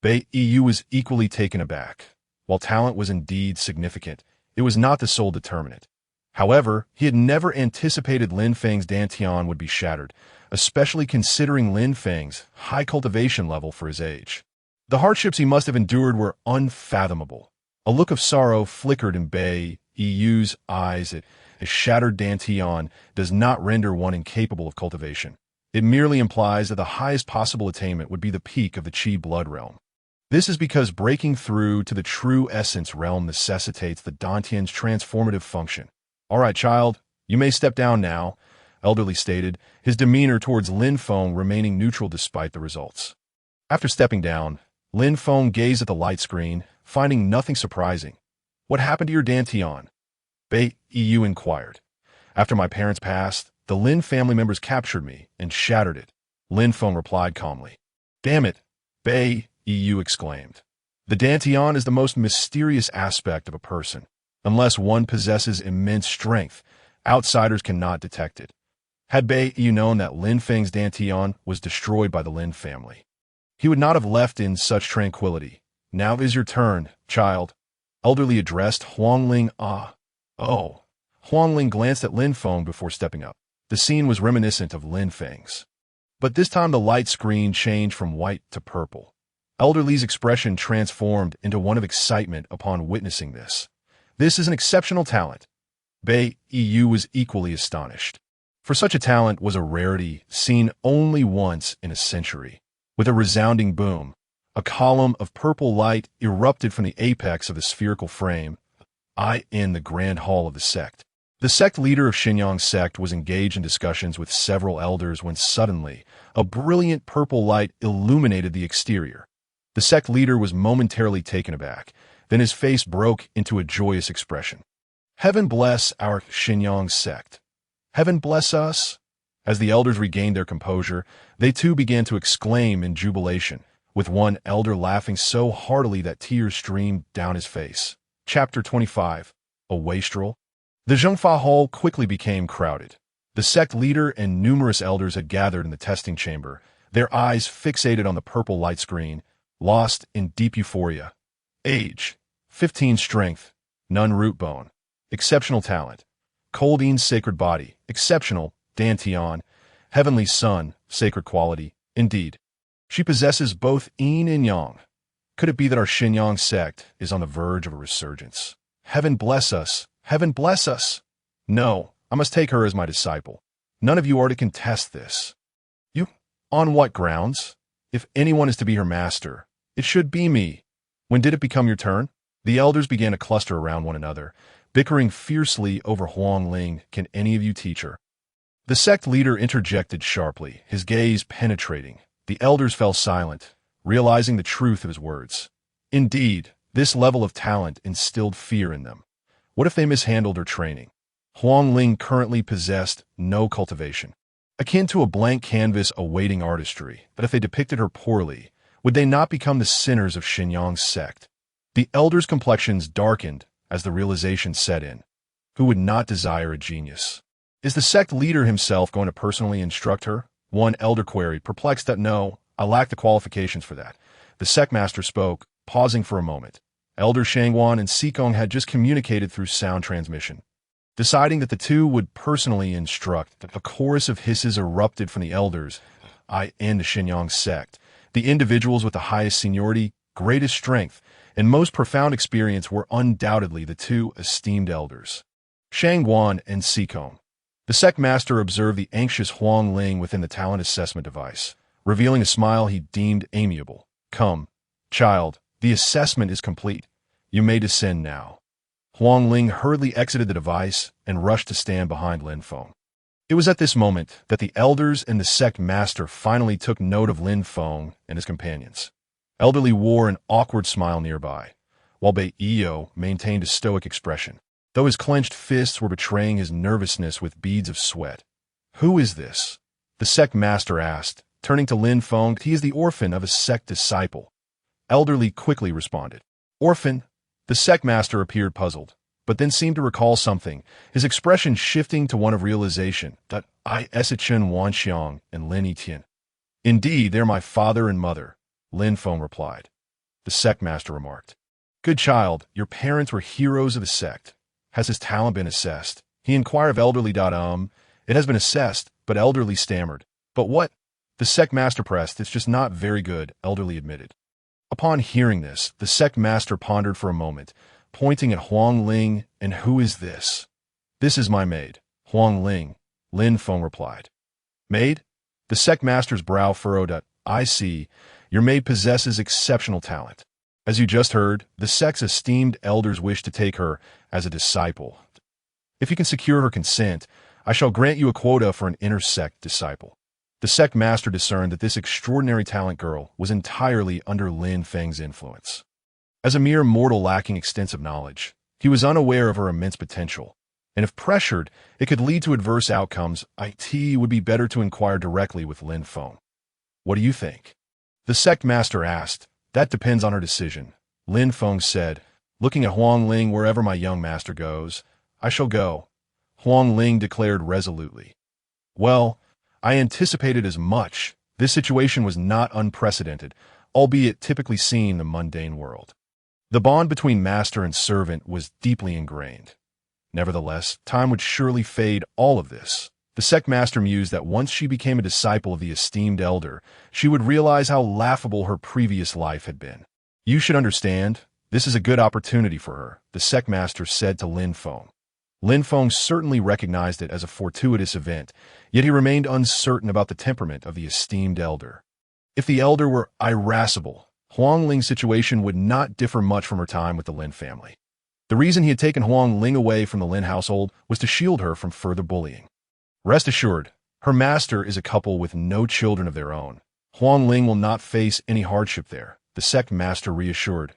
Bei Yu was equally taken aback. While talent was indeed significant, it was not the sole determinant. However, he had never anticipated Lin Feng's Dantian would be shattered, especially considering Lin Feng's high cultivation level for his age. The hardships he must have endured were unfathomable. A look of sorrow flickered in Bei Yu's eyes. A shattered Dantian does not render one incapable of cultivation. It merely implies that the highest possible attainment would be the peak of the Qi Blood Realm. This is because breaking through to the true essence realm necessitates the Dantian's transformative function. "All right, child, you may step down now," Elder Li stated, his demeanor towards Lin Feng remaining neutral despite the results. After stepping down, Lin Feng gazed at the light screen, finding nothing surprising. "What happened to your Dantian?" Bei Yu inquired. "After my parents passed, the Lin family members captured me and shattered it," Lin Feng replied calmly. "Damn it," Bei Yu exclaimed. "The Dantian is the most mysterious aspect of a person. Unless one possesses immense strength, outsiders cannot detect it. Had Bei Yu known that Lin Feng's Dantian was destroyed by the Lin family, he would not have left in such tranquility. Now is your turn, child." Elder Li addressed Huang Ling. Oh. Huang Ling glanced at Lin Feng before stepping up. The scene was reminiscent of Lin Feng's. But this time the light screen changed from white to purple. Elder Li's expression transformed into one of excitement upon witnessing this. "This is an exceptional talent." Bei Yu was equally astonished. For such a talent was a rarity seen only once in a century. With a resounding boom, a column of purple light erupted from the apex of the spherical frame, in the grand hall of the sect. The sect leader of Xinyang's sect was engaged in discussions with several elders when suddenly a brilliant purple light illuminated the exterior. The sect leader was momentarily taken aback. Then his face broke into a joyous expression. "Heaven bless our Xinyang sect. Heaven bless us." As the elders regained their composure, they too began to exclaim in jubilation, with one elder laughing so heartily that tears streamed down his face. Chapter 25. A Wastrel. The Zhengfa Hall quickly became crowded. The sect leader and numerous elders had gathered in the testing chamber, their eyes fixated on the purple light screen, lost in deep euphoria. Age, 15 strength, none root bone, exceptional talent. Coldine's sacred body, exceptional, Dantian, heavenly sun, sacred quality, indeed. She possesses both yin and yang. Could it be that our Xinyang sect is on the verge of a resurgence? Heaven bless us! Heaven bless us! No, I must take her as my disciple. None of you are to contest this. You? On what grounds? If anyone is to be her master, it should be me. When did it become your turn? The elders began to cluster around one another, bickering fiercely over Huang Ling. Can any of you teach her? The sect leader interjected sharply, his gaze penetrating. The elders fell silent, realizing the truth of his words. Indeed, this level of talent instilled fear in them. What if they mishandled her training? Huang Ling currently possessed no cultivation, akin to a blank canvas awaiting artistry, but if they depicted her poorly, would they not become the sinners of Xinyang's sect? The elders' complexions darkened as the realization set in. Who would not desire a genius? Is the sect leader himself going to personally instruct her? One elder queried, perplexed that no, I lack the qualifications for that. The sect master spoke, pausing for a moment. Elder Shangwan and Sikong had just communicated through sound transmission. Deciding that the two would personally instruct, a chorus of hisses erupted from the elders. I end the Xinyang sect. The individuals with the highest seniority, greatest strength, and most profound experience were undoubtedly the two esteemed elders, Shangwan and Sikong. The sect master observed the anxious Huang Ling within the talent assessment device, revealing a smile he deemed amiable. Come, child, the assessment is complete. You may descend now. Huang Ling hurriedly exited the device and rushed to stand behind Lin Feng. It was at this moment that the elders and the sect master finally took note of Lin Feng and his companions. Elderly wore an awkward smile nearby, while Bei Iyo maintained a stoic expression, though his clenched fists were betraying his nervousness with beads of sweat. Who is this? The sect master asked, turning to Lin Feng. He is the orphan of a sect disciple. Elderly quickly responded. Orphan? The sect master appeared puzzled, but then seemed to recall something, his expression shifting to one of realization. That I Esichen Wanxiang and Lin Yitian. Indeed, they're my father and mother, Lin Feng replied. The sect master remarked. Good child, your parents were heroes of the sect. Has his talent been assessed? He inquired of elderly. It has been assessed, but elderly stammered. But what? The sect master pressed. It's just not very good, elderly admitted. Upon hearing this, the sect master pondered for a moment, pointing at Huang Ling. And who is this? This is my maid, Huang Ling, Lin Feng replied. Maid? The sect master's brow furrowed. I see. Your maid possesses exceptional talent. As you just heard, the sect's esteemed elders wish to take her as a disciple. If you can secure her consent, I shall grant you a quota for an inter-sect disciple. The sect master discerned that this extraordinary talent girl was entirely under Lin Feng's influence. As a mere mortal lacking extensive knowledge, he was unaware of her immense potential, and if pressured, it could lead to adverse outcomes. It would be better to inquire directly with Lin Feng. What do you think? The sect master asked. That depends on her decision, Lin Feng said, looking at Huang Ling. Wherever my young master goes, I shall go, Huang Ling declared resolutely. Well, I anticipated as much. This situation was not unprecedented, albeit typically seen in the mundane world. The bond between master and servant was deeply ingrained. Nevertheless, time would surely fade all of this. The sect master mused that once she became a disciple of the esteemed elder, she would realize how laughable her previous life had been. You should understand, this is a good opportunity for her, the sect master said to Lin Feng. Lin Feng certainly recognized it as a fortuitous event, yet he remained uncertain about the temperament of the esteemed elder. If the elder were irascible, Huang Ling's situation would not differ much from her time with the Lin family. The reason he had taken Huang Ling away from the Lin household was to shield her from further bullying. Rest assured, her master is a couple with no children of their own. Huang Ling will not face any hardship there, the sect master reassured.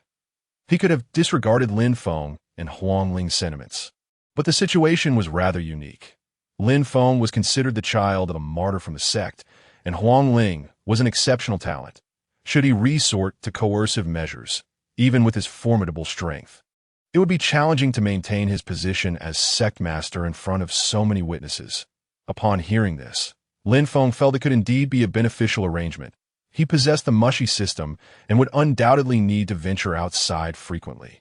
He could have disregarded Lin Feng and Huang Ling's sentiments. But the situation was rather unique. Lin Feng was considered the child of a martyr from the sect, and Huang Ling was an exceptional talent. Should he resort to coercive measures, even with his formidable strength? It would be challenging to maintain his position as sect master in front of so many witnesses. Upon hearing this, Lin Feng felt it could indeed be a beneficial arrangement. He possessed the mushy system and would undoubtedly need to venture outside frequently,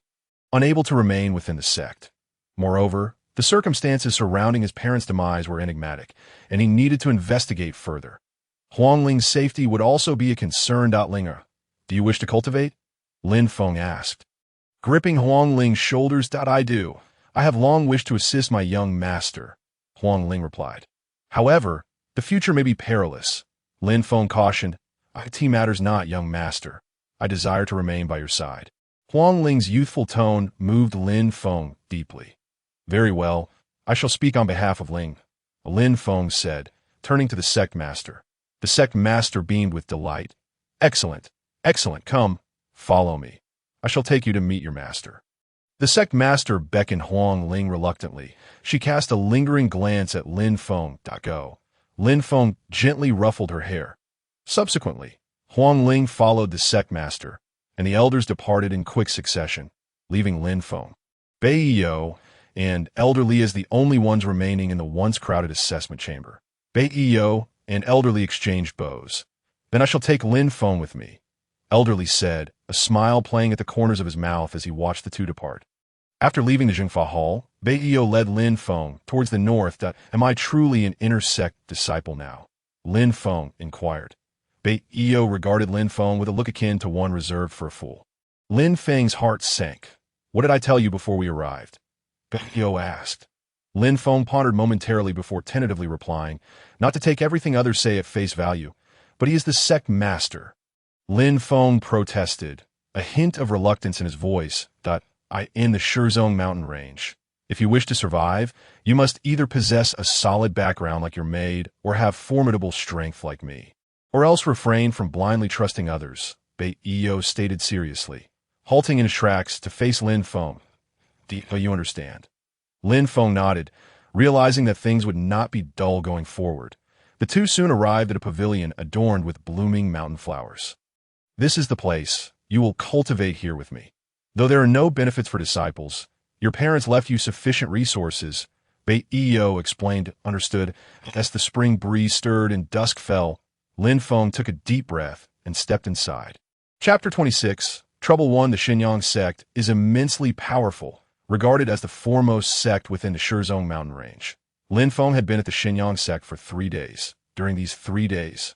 unable to remain within the sect. Moreover, the circumstances surrounding his parents' demise were enigmatic, and he needed to investigate further. Huang Ling's safety would also be a concern. Linger, do you wish to cultivate? Lin Feng asked. Gripping Huang Ling's shoulders, I do. I have long wished to assist my young master, Huang Ling replied. However, the future may be perilous. Lin Feng cautioned. IT matters not, young master. I desire to remain by your side. Huang Ling's youthful tone moved Lin Feng deeply. Very well, I shall speak on behalf of Ling, Lin Feng said, turning to the sect master. The sect master beamed with delight. Excellent, excellent, come, follow me. I shall take you to meet your master. The sect master beckoned Huang Ling reluctantly. She cast a lingering glance at Lin Feng. Go. Lin Feng gently ruffled her hair. Subsequently, Huang Ling followed the sect master, and the elders departed in quick succession, leaving Lin Feng, Bai Yo, and Elderly as the only ones remaining in the once crowded assessment chamber. Bai Yo and Elderly exchanged bows. Then I shall take Lin Feng with me, Elderly said, a smile playing at the corners of his mouth as he watched the two depart. After leaving the Jingfa Hall, Bai Yo led Lin Feng towards the north. Am I truly an inner sect disciple now? Lin Feng inquired. Bai Yo regarded Lin Feng with a look akin to one reserved for a fool. Lin Feng's heart sank. What did I tell you before we arrived? Bai Yo asked. Lin Feng pondered momentarily before tentatively replying, not to take everything others say at face value, but he is the sect master. Lin Feng protested, a hint of reluctance in his voice. I in the Shizong mountain range. If you wish to survive, you must either possess a solid background like your maid or have formidable strength like me. Or else refrain from blindly trusting others, Bai Yo stated seriously, halting in his tracks to face Lin Feng. Do you understand? Lin Feng nodded, realizing that things would not be dull going forward. The two soon arrived at a pavilion adorned with blooming mountain flowers. This is the place. You will cultivate here with me. Though there are no benefits for disciples, your parents left you sufficient resources, Bai Yo explained. Understood. As the spring breeze stirred and dusk fell, Lin Feng took a deep breath and stepped inside. Chapter 26, Trouble 1. The Xinyang sect is immensely powerful, regarded as the foremost sect within the Shizong mountain range. Lin Feng had been at the Xinyang sect for 3 days. During these 3 days,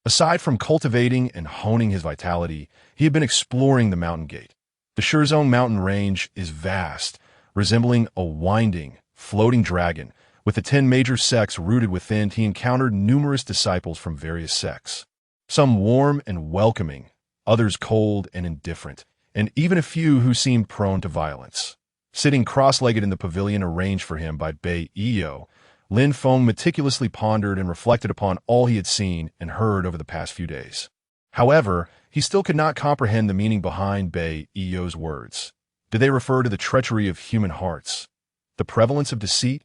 aside from cultivating and honing his vitality, he had been exploring the mountain gate. The Shizong mountain range is vast, resembling a winding, floating dragon. With the 10 major sects rooted within, he encountered numerous disciples from various sects. Some warm and welcoming, others cold and indifferent, and even a few who seemed prone to violence. Sitting cross-legged in the pavilion arranged for him by Bai Yo, Lin Feng meticulously pondered and reflected upon all he had seen and heard over the past few days. However, he still could not comprehend the meaning behind Bai Yo's words. Did they refer to the treachery of human hearts? The prevalence of deceit?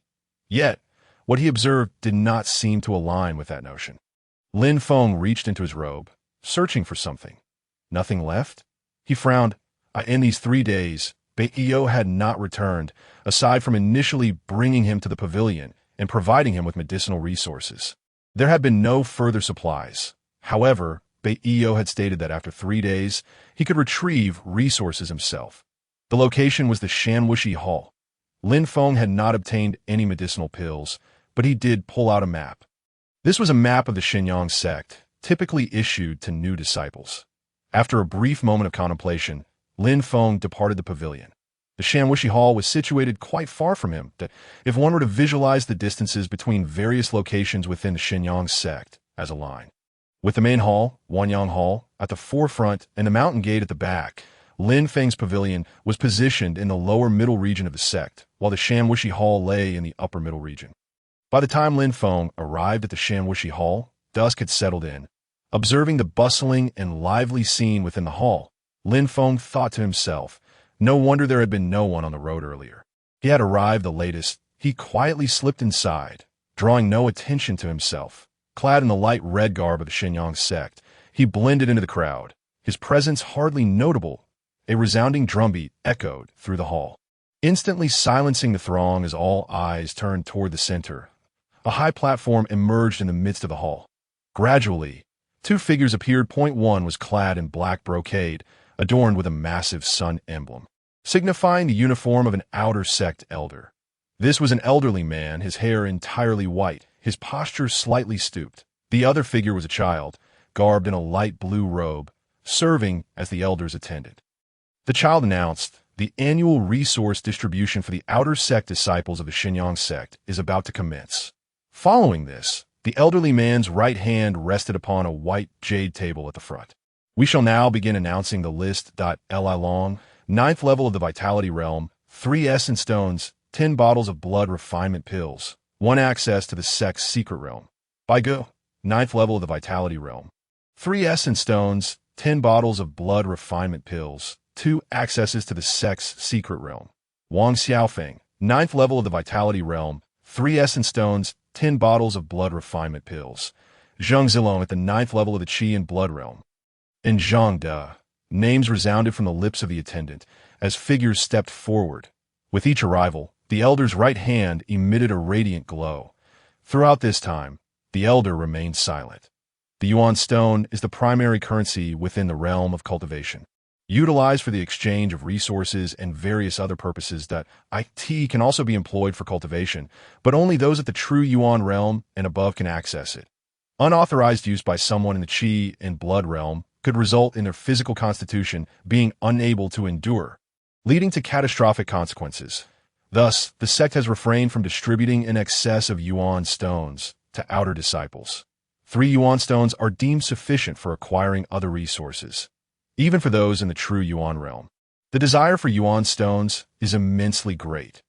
Yet, what he observed did not seem to align with that notion. Lin Feng reached into his robe, searching for something. Nothing left? He frowned. In these 3 days, Bai Yo had not returned, aside from initially bringing him to the pavilion and providing him with medicinal resources. There had been no further supplies. However, Bai Yo had stated that after 3 days, he could retrieve resources himself. The location was the Shanwushi Hall. Lin Feng had not obtained any medicinal pills, but he did pull out a map. This was a map of the Xinyang sect, typically issued to new disciples. After a brief moment of contemplation, Lin Feng departed the pavilion. The Shanwushi Hall was situated quite far from him. If one were to visualize the distances between various locations within the Xinyang sect as a line. With the main hall, Wanyang Hall, at the forefront and the mountain gate at the back, Lin Feng's pavilion was positioned in the lower middle region of the sect, while the Shanwushi Hall lay in the upper middle region. By the time Lin Feng arrived at the Shanwushi Hall, dusk had settled in. Observing the bustling and lively scene within the hall, Lin Feng thought to himself, no wonder there had been no one on the road earlier. He had arrived the latest. He quietly slipped inside, drawing no attention to himself. Clad in the light red garb of the Xinyang sect, he blended into the crowd, his presence hardly notable. A resounding drumbeat echoed through the hall, instantly silencing the throng as all eyes turned toward the center. A high platform emerged in the midst of the hall. Gradually, 2 figures appeared. One was clad in black brocade, adorned with a massive sun emblem, signifying the uniform of an outer sect elder. This was an elderly man, his hair entirely white, his posture slightly stooped. The other figure was a child, garbed in a light blue robe, serving as the elder's attendant. The child announced, "The annual resource distribution for the outer sect disciples of the Shenyang sect is about to commence." Following this, the elderly man's right hand rested upon a white jade table at the front. "We shall now begin announcing the list. Li Long, 9th level of the Vitality Realm, 3 essence stones, 10 bottles of blood refinement pills, 1 access to the sect's secret realm. By Go, 9th level of the Vitality Realm, 3 essence stones, 10 bottles of blood refinement pills, 2 accesses to the sect's secret realm. Wang Xiaofeng, 9th level of the Vitality Realm, 3 essence stones, 10 bottles of blood refinement pills. Zhang Zilong at the 9th level of the Qi and Blood Realm." And Zhang De. Names resounded from the lips of the attendant as figures stepped forward. With each arrival, the elder's right hand emitted a radiant glow. Throughout this time, the elder remained silent. The Yuan stone is the primary currency within the realm of cultivation, utilized for the exchange of resources and various other purposes. It can also be employed for cultivation, but only those at the true Yuan realm and above can access it. Unauthorized use by someone in the Qi and Blood realm could result in their physical constitution being unable to endure, leading to catastrophic consequences. Thus, the sect has refrained from distributing in excess of Yuan stones to outer disciples. 3 Yuan stones are deemed sufficient for acquiring other resources, even for those in the true Yuan realm. The desire for Yuan stones is immensely great.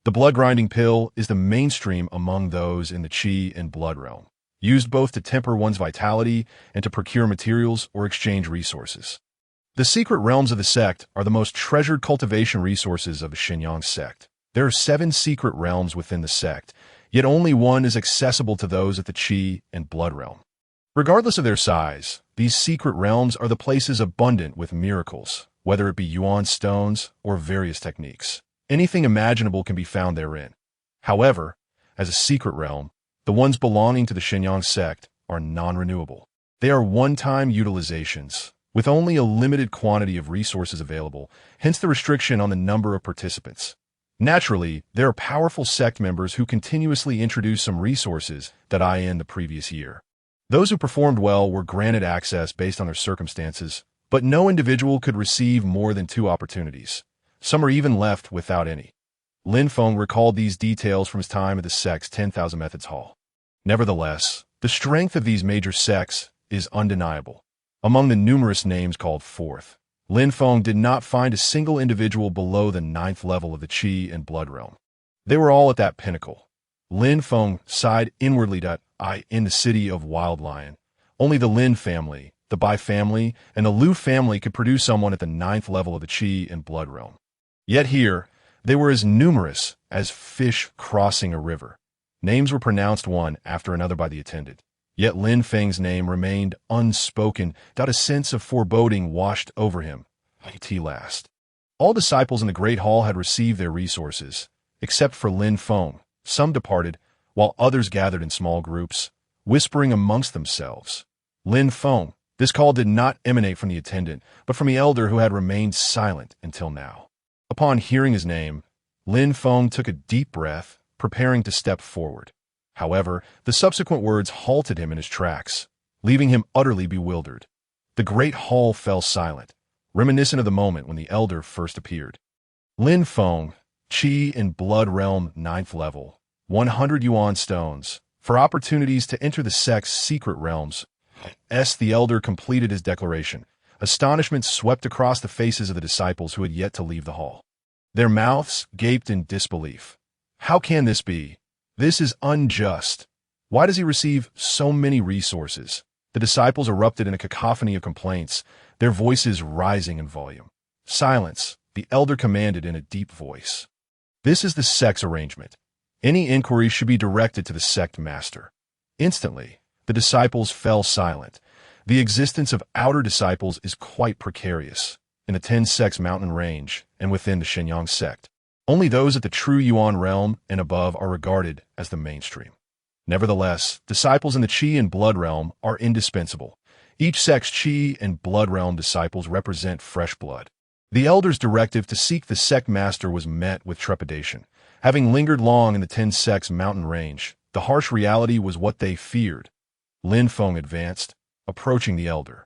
The blood-grinding pill is the mainstream among those in the Qi and Blood realm, used both to temper one's vitality and to procure materials or exchange resources. The secret realms of the sect are the most treasured cultivation resources of the Shenyang sect. There are 7 secret realms within the sect, yet only one is accessible to those at the Qi and Blood realm. Regardless of their size, these secret realms are the places abundant with miracles, whether it be Yuan stones or various techniques. Anything imaginable can be found therein. However, as a secret realm, the ones belonging to the Shenyang sect are non-renewable. They are one-time utilizations, with only a limited quantity of resources available, hence the restriction on the number of participants. Naturally, there are powerful sect members who continuously introduce some resources that in the previous year. Those who performed well were granted access based on their circumstances, but no individual could receive more than 2 opportunities. Some are even left without any. Lin Feng recalled these details from his time at the sect's 10,000 Methods Hall. Nevertheless, the strength of these major sects is undeniable. Among the numerous names called forth, Lin Feng did not find a single individual below the 9th level of the Qi and Blood realm. They were all at that pinnacle. Lin Feng sighed inwardly that in the city of Wild Lion, only the Lin family, the Bai family, and the Lu family could produce someone at the 9th level of the Qi and Blood realm. Yet here, they were as numerous as fish crossing a river. Names were pronounced one after another by the attendant. Yet Lin Feng's name remained unspoken, a sense of foreboding washed over him. Last. All disciples in the Great Hall had received their resources, except for Lin Feng. Some departed, while others gathered in small groups, whispering amongst themselves. Lin Feng. This call did not emanate from the attendant, but from the elder who had remained silent until now. Upon hearing his name, Lin Feng took a deep breath, preparing to step forward. However, the subsequent words halted him in his tracks, leaving him utterly bewildered. The great hall fell silent, reminiscent of the moment when the elder first appeared. Lin Feng, Qi and Blood Realm 9th level, 100 Yuan stones, for opportunities to enter the sect's secret realms. The elder completed his declaration. Astonishment swept across the faces of the disciples who had yet to leave the hall. Their mouths gaped in disbelief. How can this be? This is unjust. Why does he receive so many resources? The disciples erupted in a cacophony of complaints, their voices rising in volume. Silence, the elder commanded in a deep voice. This is the sect's arrangement. Any inquiry should be directed to the sect master. Instantly, the disciples fell silent. The existence of outer disciples is quite precarious in the 10 sects mountain range and within the Shenyang sect. Only those at the true Yuan realm and above are regarded as the mainstream. Nevertheless, disciples in the Qi and Blood realm are indispensable. Each sect's Qi and Blood realm disciples represent fresh blood. The elder's directive to seek the sect master was met with trepidation. Having lingered long in the 10 sects mountain range, the harsh reality was what they feared. Lin Feng advanced, approaching the elder.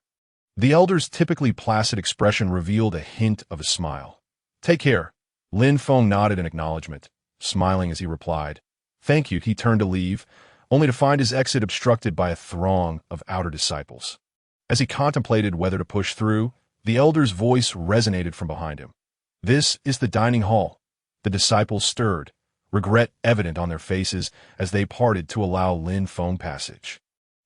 The elder's typically placid expression revealed a hint of a smile. "Take care." Lin Feng nodded in acknowledgement, smiling as he replied. "Thank you." He turned to leave, only to find his exit obstructed by a throng of outer disciples. As he contemplated whether to push through, the elder's voice resonated from behind him. "This is the dining hall." The disciples stirred, regret evident on their faces as they parted to allow Lin Feng passage.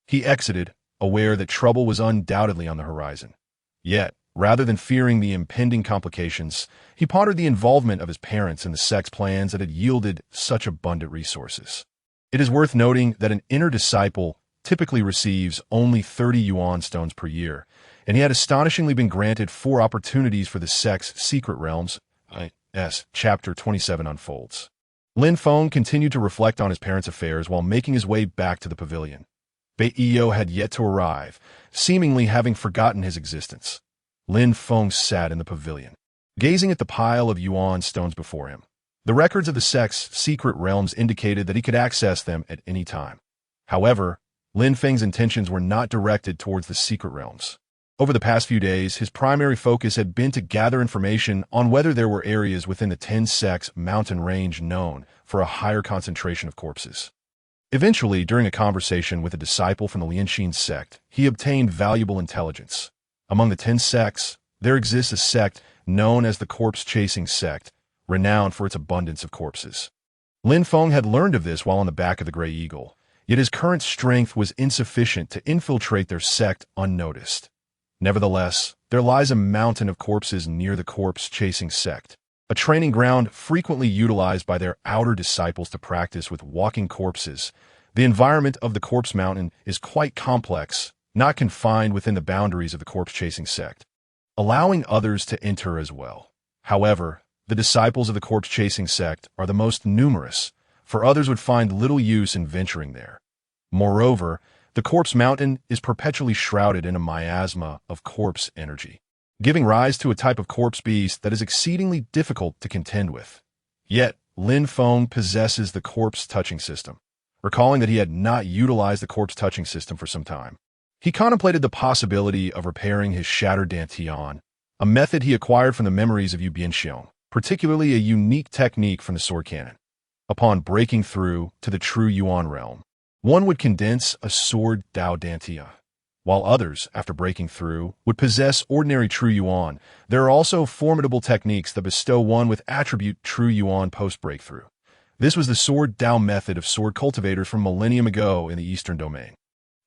He exited, aware that trouble was undoubtedly on the horizon. Yet, rather than fearing the impending complications, he pondered the involvement of his parents in the sect's plans that had yielded such abundant resources. It is worth noting that an inner disciple typically receives only 30 yuan stones per year, and he had astonishingly been granted 4 opportunities for the sect's secret realms. Chapter 27 unfolds. Lin Feng continued to reflect on his parents' affairs while making his way back to the pavilion. Bei Iyo had yet to arrive, seemingly having forgotten his existence. Lin Feng sat in the pavilion, gazing at the pile of yuan stones before him. The records of the sect's secret realms indicated that he could access them at any time. However, Lin Feng's intentions were not directed towards the secret realms. Over the past few days, his primary focus had been to gather information on whether there were areas within the 10 sect's mountain range known for a higher concentration of corpses. Eventually, during a conversation with a disciple from the Lianxin sect, he obtained valuable intelligence. Among the 10 sects, there exists a sect known as the corpse-chasing sect, renowned for its abundance of corpses. Lin Feng had learned of this while on the back of the Gray Eagle, yet his current strength was insufficient to infiltrate their sect unnoticed. Nevertheless, there lies a mountain of corpses near the corpse-chasing sect, a training ground frequently utilized by their outer disciples to practice with walking corpses. The environment of the corpse mountain is quite complex, not confined within the boundaries of the corpse-chasing sect, allowing others to enter as well. However, the disciples of the corpse-chasing sect are the most numerous, for others would find little use in venturing there. Moreover, the corpse mountain is perpetually shrouded in a miasma of corpse energy, giving rise to a type of corpse beast that is exceedingly difficult to contend with. Yet, Lin Feng possesses the corpse-touching system. Recalling that he had not utilized the corpse-touching system for some time, he contemplated the possibility of repairing his shattered dantian, a method he acquired from the memories of Yu Bianxiong, particularly a unique technique from the sword cannon. Upon breaking through to the true Yuan realm, one would condense a sword Dao Dantia, while others, after breaking through, would possess ordinary true Yuan. There are also formidable techniques that bestow one with attribute true Yuan post-breakthrough. This was the sword Dao method of sword cultivators from millennium ago in the Eastern Domain.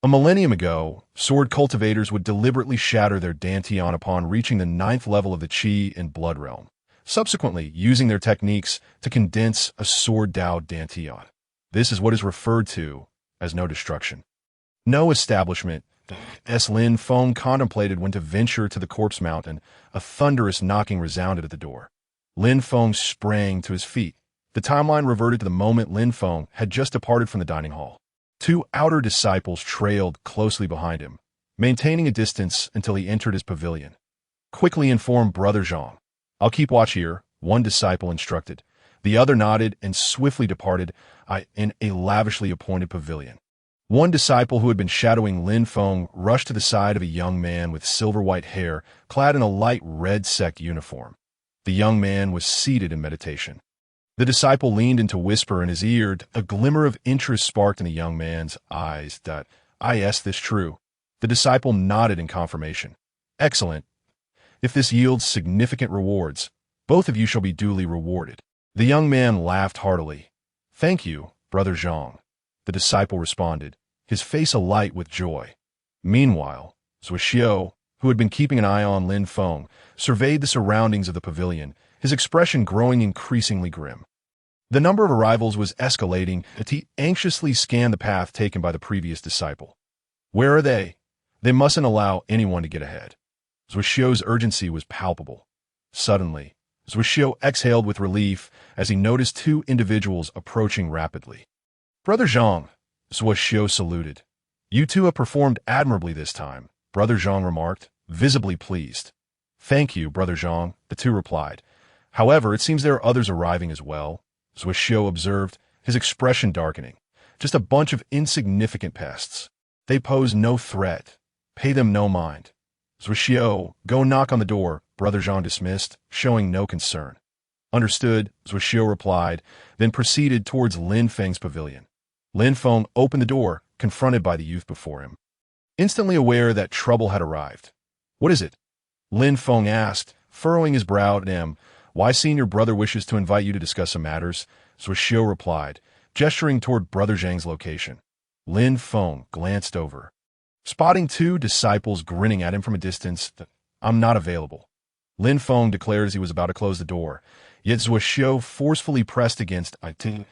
A millennium ago, sword cultivators would deliberately shatter their Dantian upon reaching the 9th level of the Qi and Blood realm, subsequently using their techniques to condense a sword Dao Dantian. This is what is referred to as no destruction, no establishment. As Lin Feng contemplated when to venture to the corpse mountain, a thunderous knocking resounded at the door. Lin Feng sprang to his feet. The timeline reverted to the moment Lin Feng had just departed from the dining hall. 2 outer disciples trailed closely behind him, maintaining a distance until he entered his pavilion. "Quickly inform Brother Zhang. I'll keep watch here," one disciple instructed. The other nodded and swiftly departed in a lavishly appointed pavilion. One disciple who had been shadowing Lin Feng rushed to the side of a young man with silver-white hair, clad in a light red sect uniform. The young man was seated in meditation. The disciple leaned in to whisper in his ear. A glimmer of interest sparked in the young man's eyes. "Is this true?" The disciple nodded in confirmation. "Excellent. If this yields significant rewards, both of you shall be duly rewarded." The young man laughed heartily. "Thank you, Brother Zhang," the disciple responded, his face alight with joy. Meanwhile, Zuoxiu, who had been keeping an eye on Lin Feng, surveyed the surroundings of the pavilion, his expression growing increasingly grim. The number of arrivals was escalating as he anxiously scanned the path taken by the previous disciple. "Where are they? They mustn't allow anyone to get ahead." Zuoxiu's urgency was palpable. Suddenly, Zuoxiu exhaled with relief as he noticed 2 individuals approaching rapidly. "Brother Zhang," Zuoxiu saluted. "You 2 have performed admirably this time," Brother Zhang remarked, visibly pleased. "Thank you, Brother Zhang," the 2 replied. "However, it seems there are others arriving as well," Zuoxiu observed, his expression darkening. "Just a bunch of insignificant pests. They pose no threat. Pay them no mind." Zhuxiu, go knock on the door, Brother Zhang dismissed, showing no concern. Understood, Zhuxiu replied, then proceeded towards Lin Feng's pavilion. Lin Feng opened the door, confronted by the youth before him. Instantly aware that trouble had arrived. What is it? Lin Feng asked, furrowing his brow at him. Why, senior brother wishes to invite you to discuss some matters, Zhuxiu replied, gesturing toward Brother Zhang's location. Lin Feng glanced over, spotting two disciples grinning at him from a distance. I'm not available, Lin Feng declared as he was about to close the door, yet Zhuxiu forcefully pressed against do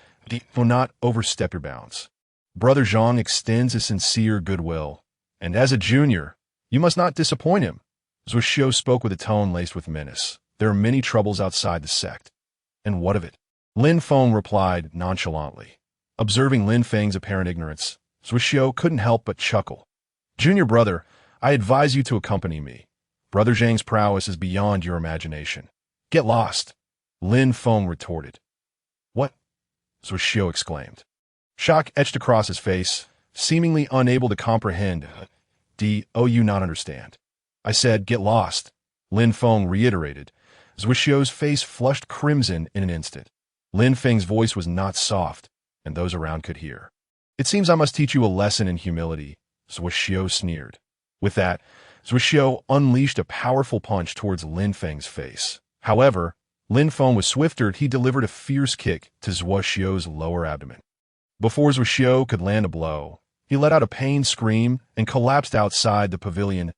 not overstep your bounds. Brother Zhang extends a sincere goodwill, and as a junior, you must not disappoint him. Zhuxiu spoke with a tone laced with menace. There are many troubles outside the sect. And what of it? Lin Feng replied nonchalantly. Observing Lin Feng's apparent ignorance, Zhuxiu couldn't help but chuckle. Junior brother, I advise you to accompany me. Brother Zhang's prowess is beyond your imagination. Get lost, Lin Feng retorted. What? Zhuxiu exclaimed. Shock etched across his face, seemingly unable to comprehend. Do you not understand? I said, get lost, Lin Feng reiterated. Zhuxiu's face flushed crimson in an instant. Lin Feng's voice was not soft, and those around could hear. It seems I must teach you a lesson in humility, Zhuxiu sneered. With that, Zhuxiu unleashed a powerful punch towards Lin Feng's face. However, Lin Feng was swifter. He delivered a fierce kick to Zhuxiu's lower abdomen. Before Zhuxiu could land a blow, he let out a pained scream and collapsed outside the pavilion.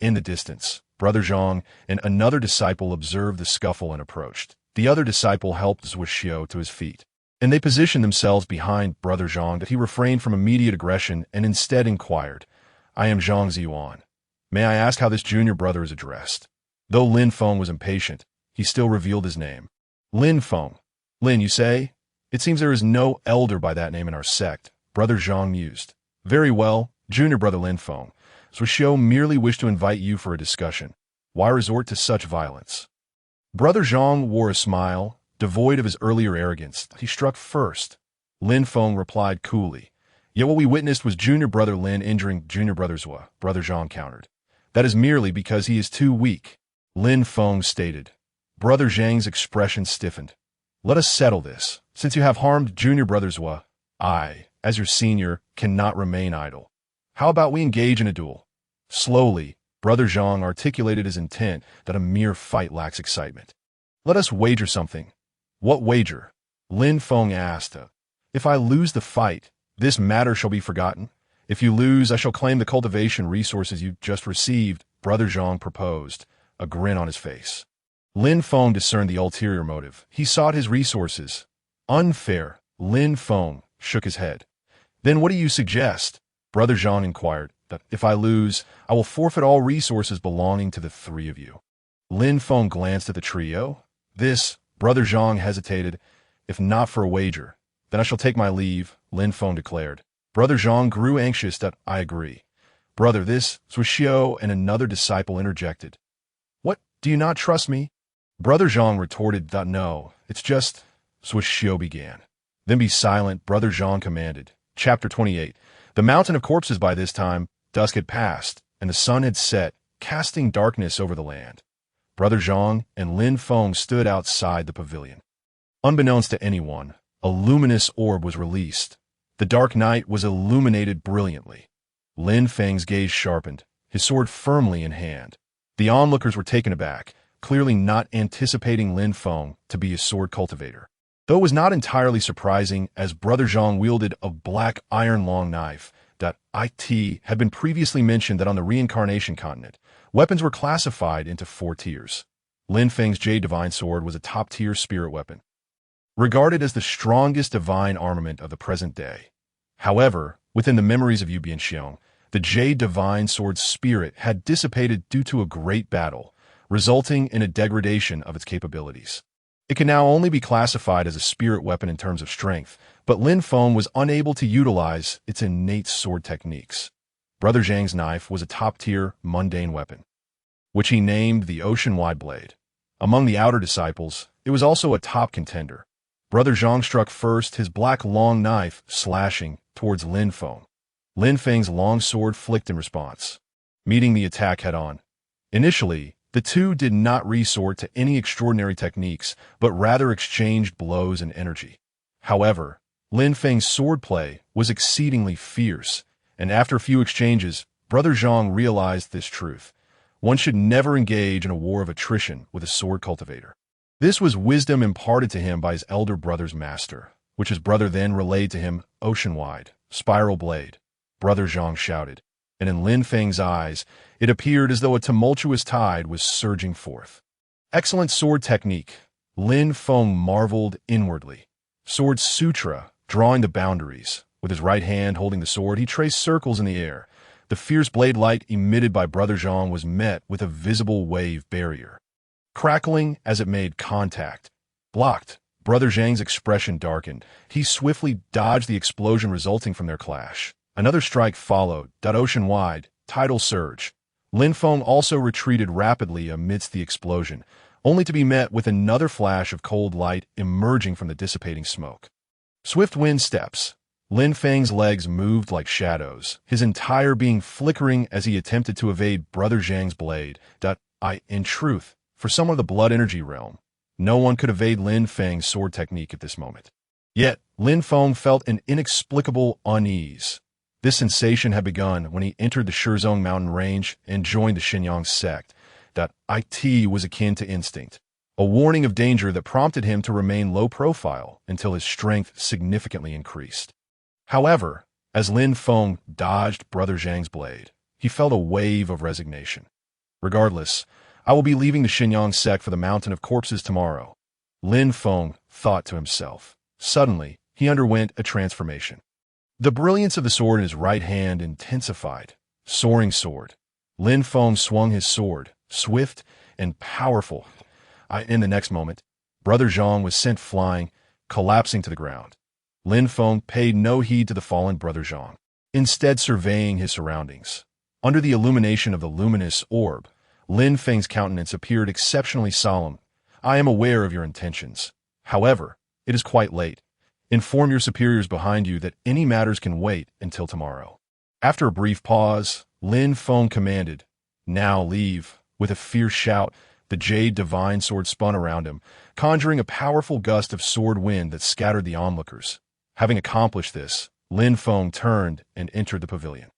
In the distance, Brother Zhang and another disciple observed the scuffle and approached. The other disciple helped Zhuxiu to his feet, and they positioned themselves behind Brother Zhang. That he refrained from immediate aggression and instead inquired, I am Zhang Ziyuan. May I ask how this junior brother is addressed? Though Lin Feng was impatient, he still revealed his name. Lin Feng. Lin, you say? It seems there is no elder by that name in our sect, Brother Zhang mused. Very well, junior brother Lin Feng. Zhuxiu merely wished to invite you for a discussion. Why resort to such violence? Brother Zhang wore a smile, devoid of his earlier arrogance. He struck first. Lin Feng replied coolly. Yet what we witnessed was junior brother Lin injuring junior brother Zhua, Brother Zhang countered. That is merely because he is too weak, Lin Feng stated. Brother Zhang's expression stiffened. Let us settle this. Since you have harmed junior brother Zhua, I, as your senior, cannot remain idle. How about we engage in a duel? Slowly, Brother Zhang articulated his intent that a mere fight lacks excitement. Let us wager something. What wager? Lin Feng asked. If I lose the fight, this matter shall be forgotten. If you lose, I shall claim the cultivation resources you just received, Brother Zhang proposed, a grin on his face. Lin Feng discerned the ulterior motive. He sought his resources. Unfair, Lin Feng shook his head. Then what do you suggest? Brother Zhang inquired. That if I lose, I will forfeit all resources belonging to the three of you. Lin Feng glanced at the trio. This, Brother Zhang hesitated. If not for a wager, then I shall take my leave, Lin Feng declared. Brother Zhang grew anxious. That I agree. Brother, this, Zhuxiu and another disciple interjected. What, do you not trust me? Brother Zhang retorted. That no, it's just, Zhuxiu began. Then be silent, Brother Zhang commanded. Chapter 28. The mountain of corpses. By this time, dusk had passed, and the sun had set, casting darkness over the land. Brother Zhang and Lin Feng stood outside the pavilion. Unbeknownst to anyone, a luminous orb was released. The dark night was illuminated brilliantly. Lin Feng's gaze sharpened, his sword firmly in hand. The onlookers were taken aback, clearly not anticipating Lin Feng to be a sword cultivator. Though it was not entirely surprising, as Brother Zhang wielded a black iron long knife. It had been previously mentioned that on the reincarnation continent, weapons were classified into 4 tiers. Lin Feng's Jade Divine Sword was a top-tier spirit weapon, regarded as the strongest divine armament of the present day. However, within the memories of Yu Bianxiong, the Jade Divine Sword's spirit had dissipated due to a great battle, resulting in a degradation of its capabilities. It can now only be classified as a spirit weapon in terms of strength, but Lin Feng was unable to utilize its innate sword techniques. Brother Zhang's knife was a top-tier, mundane weapon, which he named the Ocean-Wide Blade. Among the outer disciples, it was also a top contender. Brother Zhang struck first, his black long knife slashing towards Lin Feng. Lin Feng's long sword flicked in response, meeting the attack head-on. Initially, the two did not resort to any extraordinary techniques, but rather exchanged blows and energy. However, Lin Feng's swordplay was exceedingly fierce, and after a few exchanges, Brother Zhang realized this truth. One should never engage in a war of attrition with a sword cultivator. This was wisdom imparted to him by his elder brother's master, which his brother then relayed to him ocean-wide. Spiral blade, Brother Zhang shouted, and in Lin Feng's eyes, it appeared as though a tumultuous tide was surging forth. Excellent sword technique, Lin Feng marveled inwardly. Sword sutra, drawing the boundaries. With his right hand holding the sword, he traced circles in the air. The fierce blade light emitted by Brother Zhang was met with a visible wave barrier. Crackling as it made contact. Blocked. Brother Zhang's expression darkened. He swiftly dodged the explosion resulting from their clash. Another strike followed. Ocean-wide. Tidal surge. Lin Feng also retreated rapidly amidst the explosion, only to be met with another flash of cold light emerging from the dissipating smoke. Swift wind steps. Lin Feng's legs moved like shadows, his entire being flickering as he attempted to evade Brother Zhang's blade. In truth, for someone of the blood energy realm, no one could evade Lin Feng's sword technique at this moment. Yet, Lin Feng felt an inexplicable unease. This sensation had begun when he entered the Shizong mountain range and joined the Xinyang sect. It was akin to instinct, a warning of danger that prompted him to remain low profile until his strength significantly increased. However, as Lin Feng dodged Brother Zhang's blade, he felt a wave of resignation. Regardless, I will be leaving the Xinyang sect for the Mountain of Corpses tomorrow, Lin Feng thought to himself. Suddenly, he underwent a transformation. The brilliance of the sword in his right hand intensified. Soaring sword. Lin Feng swung his sword, swift and powerful. In the next moment, Brother Zhang was sent flying, collapsing to the ground. Lin Feng paid no heed to the fallen Brother Zhang, instead surveying his surroundings. Under the illumination of the luminous orb, Lin Feng's countenance appeared exceptionally solemn. I am aware of your intentions. However, it is quite late. Inform your superiors behind you that any matters can wait until tomorrow. After a brief pause, Lin Feng commanded, "Now leave." With a fierce shout, the jade divine sword spun around him, conjuring a powerful gust of sword wind that scattered the onlookers. Having accomplished this, Lin Feng turned and entered the pavilion.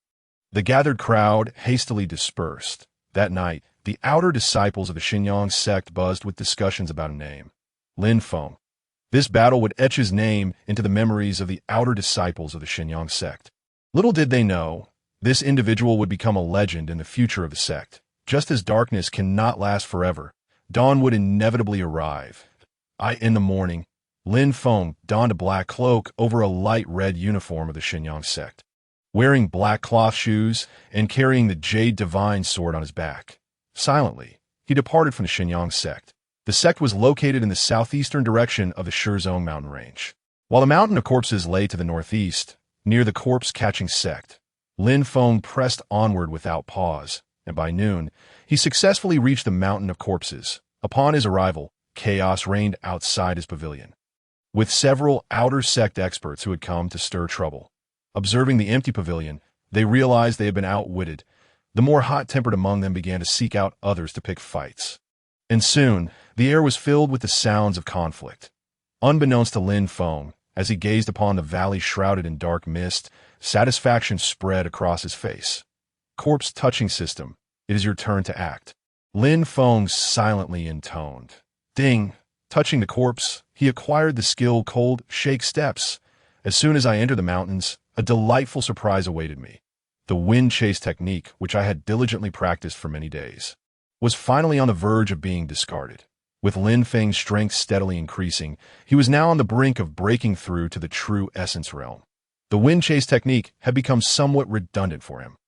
The gathered crowd hastily dispersed. That night, the outer disciples of the Xinyang sect buzzed with discussions about a name. Lin Feng. This battle would etch his name into the memories of the outer disciples of the Xinyang sect. Little did they know, this individual would become a legend in the future of the sect. Just as darkness cannot last forever, dawn would inevitably arrive. In the morning, Lin Feng donned a black cloak over a light red uniform of the Xinyang sect, wearing black cloth shoes and carrying the jade divine sword on his back. Silently, he departed from the Xinyang sect. The sect was located in the southeastern direction of the Shizong mountain range, while the Mountain of Corpses lay to the northeast, near the corpse-catching sect. Lin Feng pressed onward without pause, and by noon, he successfully reached the Mountain of Corpses. Upon his arrival, chaos reigned outside his pavilion, with several outer sect experts who had come to stir trouble. Observing the empty pavilion, they realized they had been outwitted. The more hot-tempered among them began to seek out others to pick fights. And soon, the air was filled with the sounds of conflict. Unbeknownst to Lin Feng, as he gazed upon the valley shrouded in dark mist, satisfaction spread across his face. Corpse touching system, it is your turn to act. Lin Feng silently intoned. Ding! Touching the corpse, he acquired the skill Cold Shake Steps. As soon as I entered the mountains, a delightful surprise awaited me. The wind chase technique, which I had diligently practiced for many days, was finally on the verge of being discarded. With Lin Feng's strength steadily increasing, he was now on the brink of breaking through to the true essence realm. The wind chase technique had become somewhat redundant for him.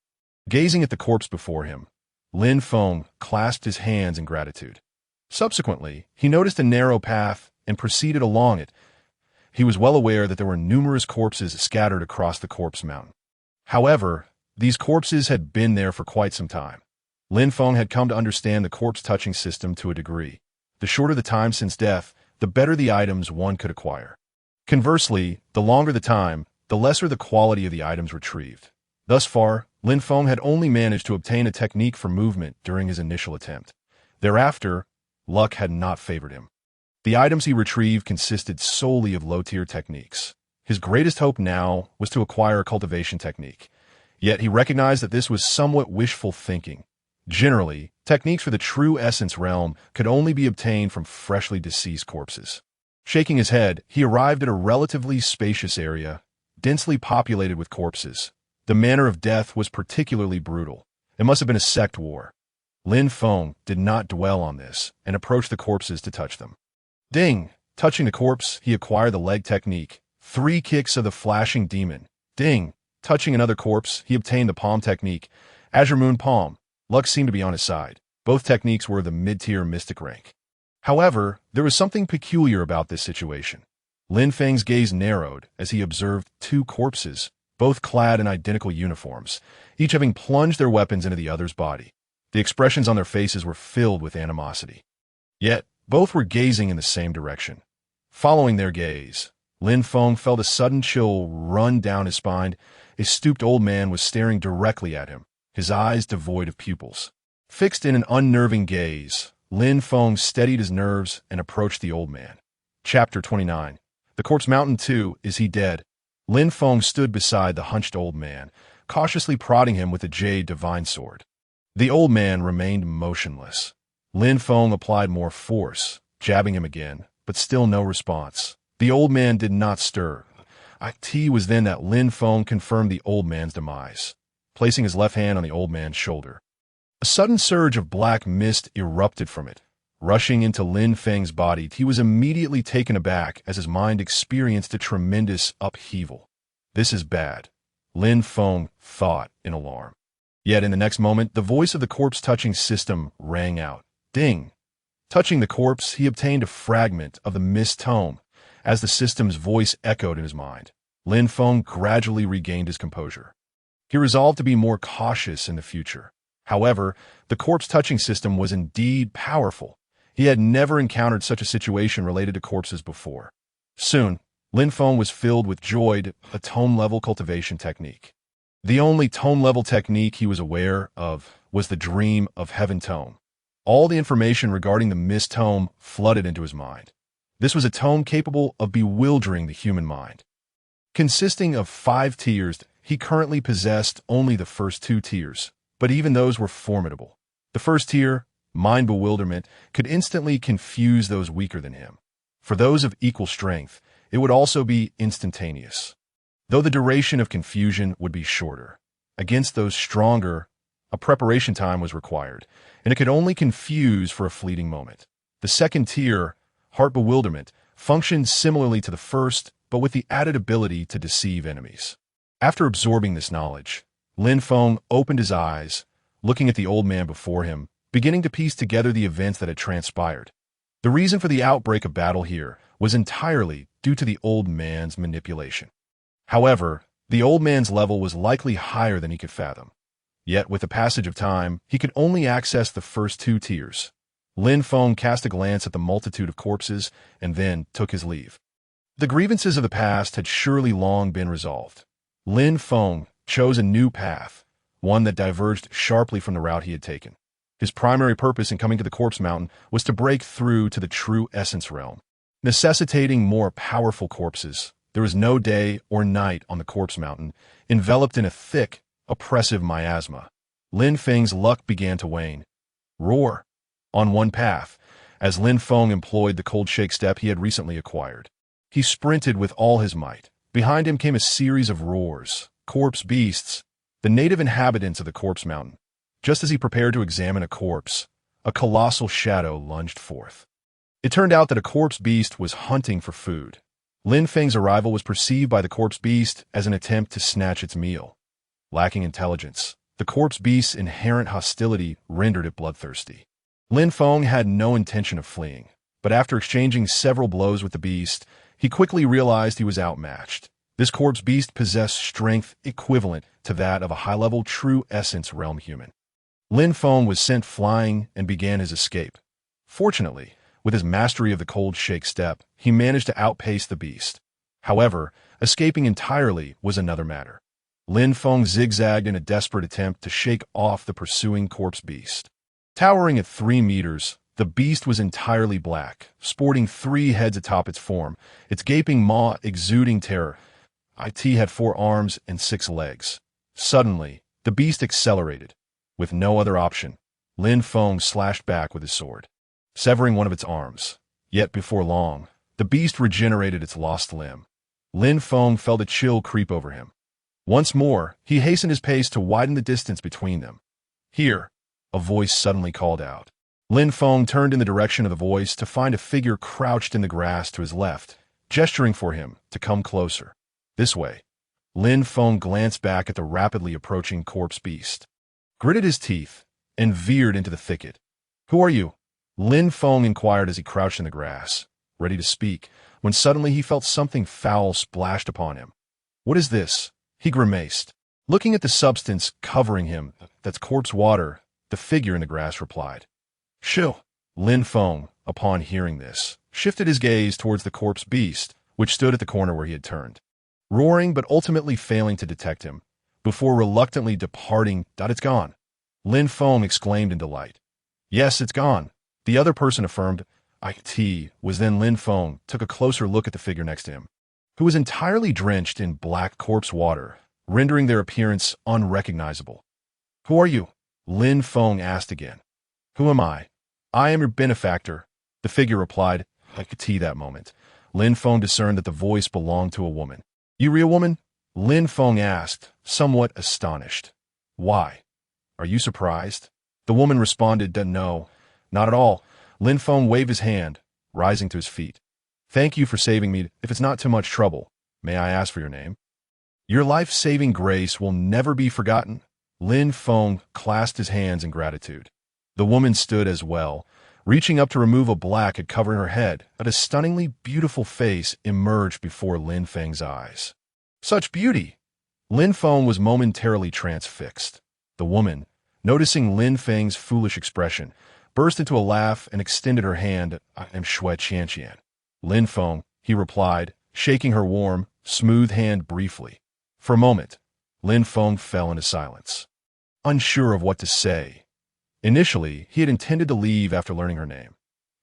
Gazing at the corpse before him, Lin Feng clasped his hands in gratitude. Subsequently, he noticed a narrow path and proceeded along it. He was well aware that there were numerous corpses scattered across the corpse mountain. However, these corpses had been there for quite some time. Lin Feng had come to understand the corpse touching system to a degree. The shorter the time since death, the better the items one could acquire. Conversely, the longer the time, the lesser the quality of the items retrieved. Thus far, Lin Feng had only managed to obtain a technique for movement during his initial attempt. Thereafter, luck had not favored him. The items he retrieved consisted solely of low-tier techniques. His greatest hope now was to acquire a cultivation technique. Yet he recognized that this was somewhat wishful thinking. Generally, techniques for the true essence realm could only be obtained from freshly deceased corpses. Shaking his head, he arrived at a relatively spacious area, densely populated with corpses. The manner of death was particularly brutal. It must have been a sect war. Lin Feng did not dwell on this and approached the corpses to touch them. Ding! Touching the corpse, he acquired the leg technique. 3 kicks of the flashing demon. Ding! Touching another corpse, he obtained the palm technique. Azure Moon Palm. Luck seemed to be on his side. Both techniques were of the mid-tier mystic rank. However, there was something peculiar about this situation. Lin Feng's gaze narrowed as he observed 2 corpses, both clad in identical uniforms, each having plunged their weapons into the other's body. The expressions on their faces were filled with animosity. Yet, both were gazing in the same direction. Following their gaze, Lin Feng felt a sudden chill run down his spine. A stooped old man was staring directly at him, his eyes devoid of pupils. Fixed in an unnerving gaze, Lin Feng steadied his nerves and approached the old man. Chapter 29. The Corpse Mountain 2, Is He Dead? Lin Feng stood beside the hunched old man, cautiously prodding him with a jade divine sword. The old man remained motionless. Lin Feng applied more force, jabbing him again, but still no response. The old man did not stir. It was then that Lin Feng confirmed the old man's demise, placing his left hand on the old man's shoulder. A sudden surge of black mist erupted from it. Rushing into Lin Feng's body, he was immediately taken aback as his mind experienced a tremendous upheaval. This is bad, Lin Feng thought in alarm. Yet in the next moment, the voice of the corpse-touching system rang out. Ding! Touching the corpse, he obtained a fragment of the mist tome. As the system's voice echoed in his mind, Lin Feng gradually regained his composure. He resolved to be more cautious in the future. However, the corpse-touching system was indeed powerful. He had never encountered such a situation related to corpses before. Soon, Lin Feng was filled with joy at a tome-level cultivation technique. The only tome-level technique he was aware of was the Dream of Heaven tome. All the information regarding the mist tome flooded into his mind. This was a tome capable of bewildering the human mind. Consisting of 5 tiers, he currently possessed only the first 2 tiers, but even those were formidable. The first tier, Mind Bewilderment, could instantly confuse those weaker than him. For those of equal strength, it would also be instantaneous, though the duration of confusion would be shorter. Against those stronger, a preparation time was required, and it could only confuse for a fleeting moment. The second tier, Heart Bewilderment, functioned similarly to the first, but with the added ability to deceive enemies. After absorbing this knowledge, Lin Feng opened his eyes, looking at the old man before him, beginning to piece together the events that had transpired. The reason for the outbreak of battle here was entirely due to the old man's manipulation. However, the old man's level was likely higher than he could fathom. Yet, with the passage of time, he could only access the first 2 tiers. Lin Feng cast a glance at the multitude of corpses and then took his leave. The grievances of the past had surely long been resolved. Lin Feng chose a new path, one that diverged sharply from the route he had taken. His primary purpose in coming to the Corpse Mountain was to break through to the true essence realm. Necessitating more powerful corpses, there was no day or night on the Corpse Mountain, enveloped in a thick, oppressive miasma. Lin Feng's luck began to wane. Roar! On one path, as Lin Feng employed the cold shake step he had recently acquired. He sprinted with all his might. Behind him came a series of roars. Corpse beasts, the native inhabitants of the Corpse Mountain. Just as he prepared to examine a corpse, a colossal shadow lunged forth. It turned out that a corpse beast was hunting for food. Lin Feng's arrival was perceived by the corpse beast as an attempt to snatch its meal. Lacking intelligence, the corpse beast's inherent hostility rendered it bloodthirsty. Lin Feng had no intention of fleeing, but after exchanging several blows with the beast, he quickly realized he was outmatched. This corpse beast possessed strength equivalent to that of a high-level true essence realm human. Lin Feng was sent flying and began his escape. Fortunately, with his mastery of the cold shake step, he managed to outpace the beast. However, escaping entirely was another matter. Lin Feng zigzagged in a desperate attempt to shake off the pursuing corpse beast. Towering at 3 meters, the beast was entirely black, sporting 3 heads atop its form, its gaping maw exuding terror. It had 4 arms and 6 legs. Suddenly, the beast accelerated. With no other option, Lin Feng slashed back with his sword, severing one of its arms. Yet before long, the beast regenerated its lost limb. Lin Feng felt a chill creep over him. Once more, he hastened his pace to widen the distance between them. "Here," a voice suddenly called out. Lin Feng turned in the direction of the voice to find a figure crouched in the grass to his left, gesturing for him to come closer. "This way." Lin Feng glanced back at the rapidly approaching corpse beast, gritted his teeth, and veered into the thicket. "Who are you?" Lin Feng inquired as he crouched in the grass, ready to speak, when suddenly he felt something foul splashed upon him. "What is this?" He grimaced. Looking at the substance covering him, "That's corpse water," the figure in the grass replied. "Shoo!" Lin Feng, upon hearing this, shifted his gaze towards the corpse beast, which stood at the corner where he had turned, roaring but ultimately failing to detect him, before reluctantly departing. "It's gone!" Lin Feng exclaimed in delight. "Yes, it's gone," the other person affirmed. "It was." Then Lin Feng took a closer look at the figure next to him, who was entirely drenched in black corpse water, rendering their appearance unrecognizable. "Who are you?" Lin Feng asked again. "Who am I?" "I am your benefactor," the figure replied. That moment, Lin Feng discerned that the voice belonged to a woman. "You real woman?" Lin Feng asked, somewhat astonished. "Why? Are you surprised?" The woman responded, "No, not at all." Lin Feng waved his hand, rising to his feet. "Thank you for saving me. If it's not too much trouble, may I ask for your name?" "Your life-saving grace will never be forgotten." Lin Feng clasped his hands in gratitude. The woman stood as well, reaching up to remove a blanket covering her head, but a stunningly beautiful face emerged before Lin Feng's eyes. Such beauty! Lin Feng was momentarily transfixed. The woman, noticing Lin Feng's foolish expression, burst into a laugh and extended her hand. "I am Shui Qianqian." "Lin Feng," he replied, shaking her warm, smooth hand briefly. For a moment, Lin Feng fell into silence, unsure of what to say. Initially, he had intended to leave after learning her name.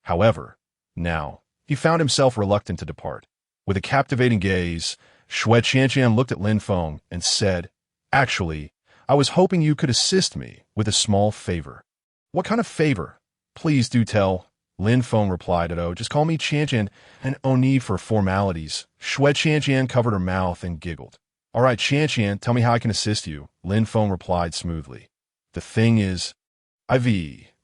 However, now, he found himself reluctant to depart. With a captivating gaze, Shui Qianqian looked at Lin Feng and said, "Actually, I was hoping you could assist me with a small favor." "What kind of favor? Please do tell." Lin Feng replied, "Oh, just call me Qianqian, and no need for formalities." Shui Qianqian covered her mouth and giggled. "All right, Qianqian, tell me how I can assist you," Lin Feng replied smoothly. "The thing is, I've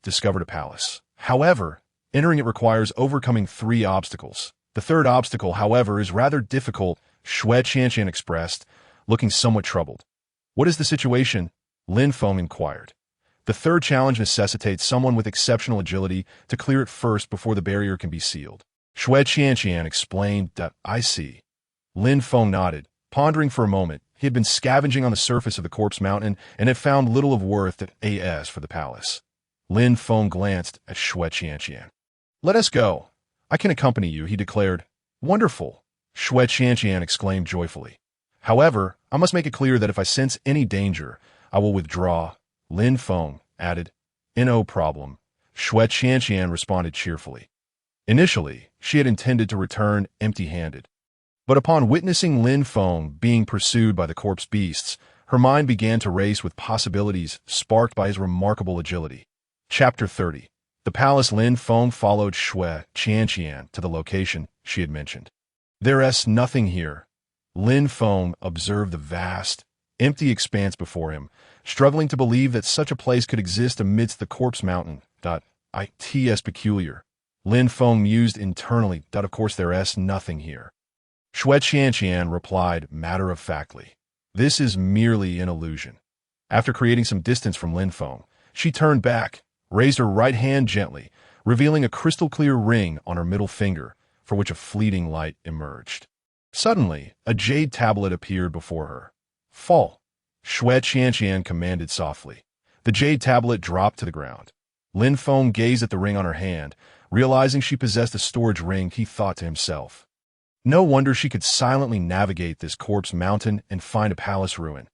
discovered a palace. However, entering it requires overcoming 3 obstacles. The 3rd obstacle, however, is rather difficult," Shui Qianqian expressed, looking somewhat troubled. "What is the situation?" Lin Feng inquired. "The 3rd challenge necessitates someone with exceptional agility to clear it first before the barrier can be sealed." Shui Qianqian explained. "I see." Lin Feng nodded, pondering for a moment. He had been scavenging on the surface of the corpse mountain and had found little of worth as for the palace. Lin Feng glanced at Shui Qianqian. "Let us go. I can accompany you," he declared. "Wonderful!" Shui Qianqian exclaimed joyfully. "However, I must make it clear that if I sense any danger, I will withdraw." Lin Feng added, "No problem." Shui Qianqian responded cheerfully. Initially, she had intended to return empty-handed. But upon witnessing Lin Feng being pursued by the corpse beasts, her mind began to race with possibilities sparked by his remarkable agility. Chapter 30. The palace. Lin Feng followed Shui Qianqian to the location she had mentioned. "There's nothing here." Lin Feng observed the vast, empty expanse before him, struggling to believe that such a place could exist amidst the corpse mountain. "It's peculiar." Lin Feng mused internally. "Of course there's nothing here." Shui Qianqian replied matter-of-factly, "This is merely an illusion." After creating some distance from Lin Feng, she turned back, raised her right hand gently, revealing a crystal-clear ring on her middle finger, for which a fleeting light emerged. Suddenly, a jade tablet appeared before her. "Fall!" Shui Qianqian commanded softly. The jade tablet dropped to the ground. Lin Feng gazed at the ring on her hand. Realizing she possessed a storage ring, he thought to himself, "No wonder she could silently navigate this corpse mountain and find a palace ruin."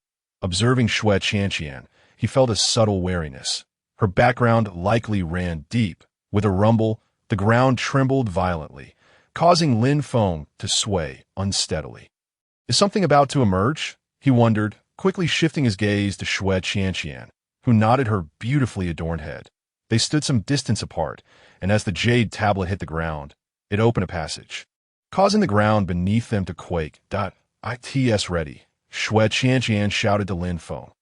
Observing Xue Qianqian, he felt a subtle wariness. Her background likely ran deep. With a rumble, the ground trembled violently, causing Lin Feng to sway unsteadily. Is something about to emerge? He wondered, quickly shifting his gaze to Xue Qianqian, who nodded her beautifully adorned head. They stood some distance apart, and as the jade tablet hit the ground, it opened a passage, causing the ground beneath them to quake. "It's ready," Xue Qianqian shouted to Lin Feng.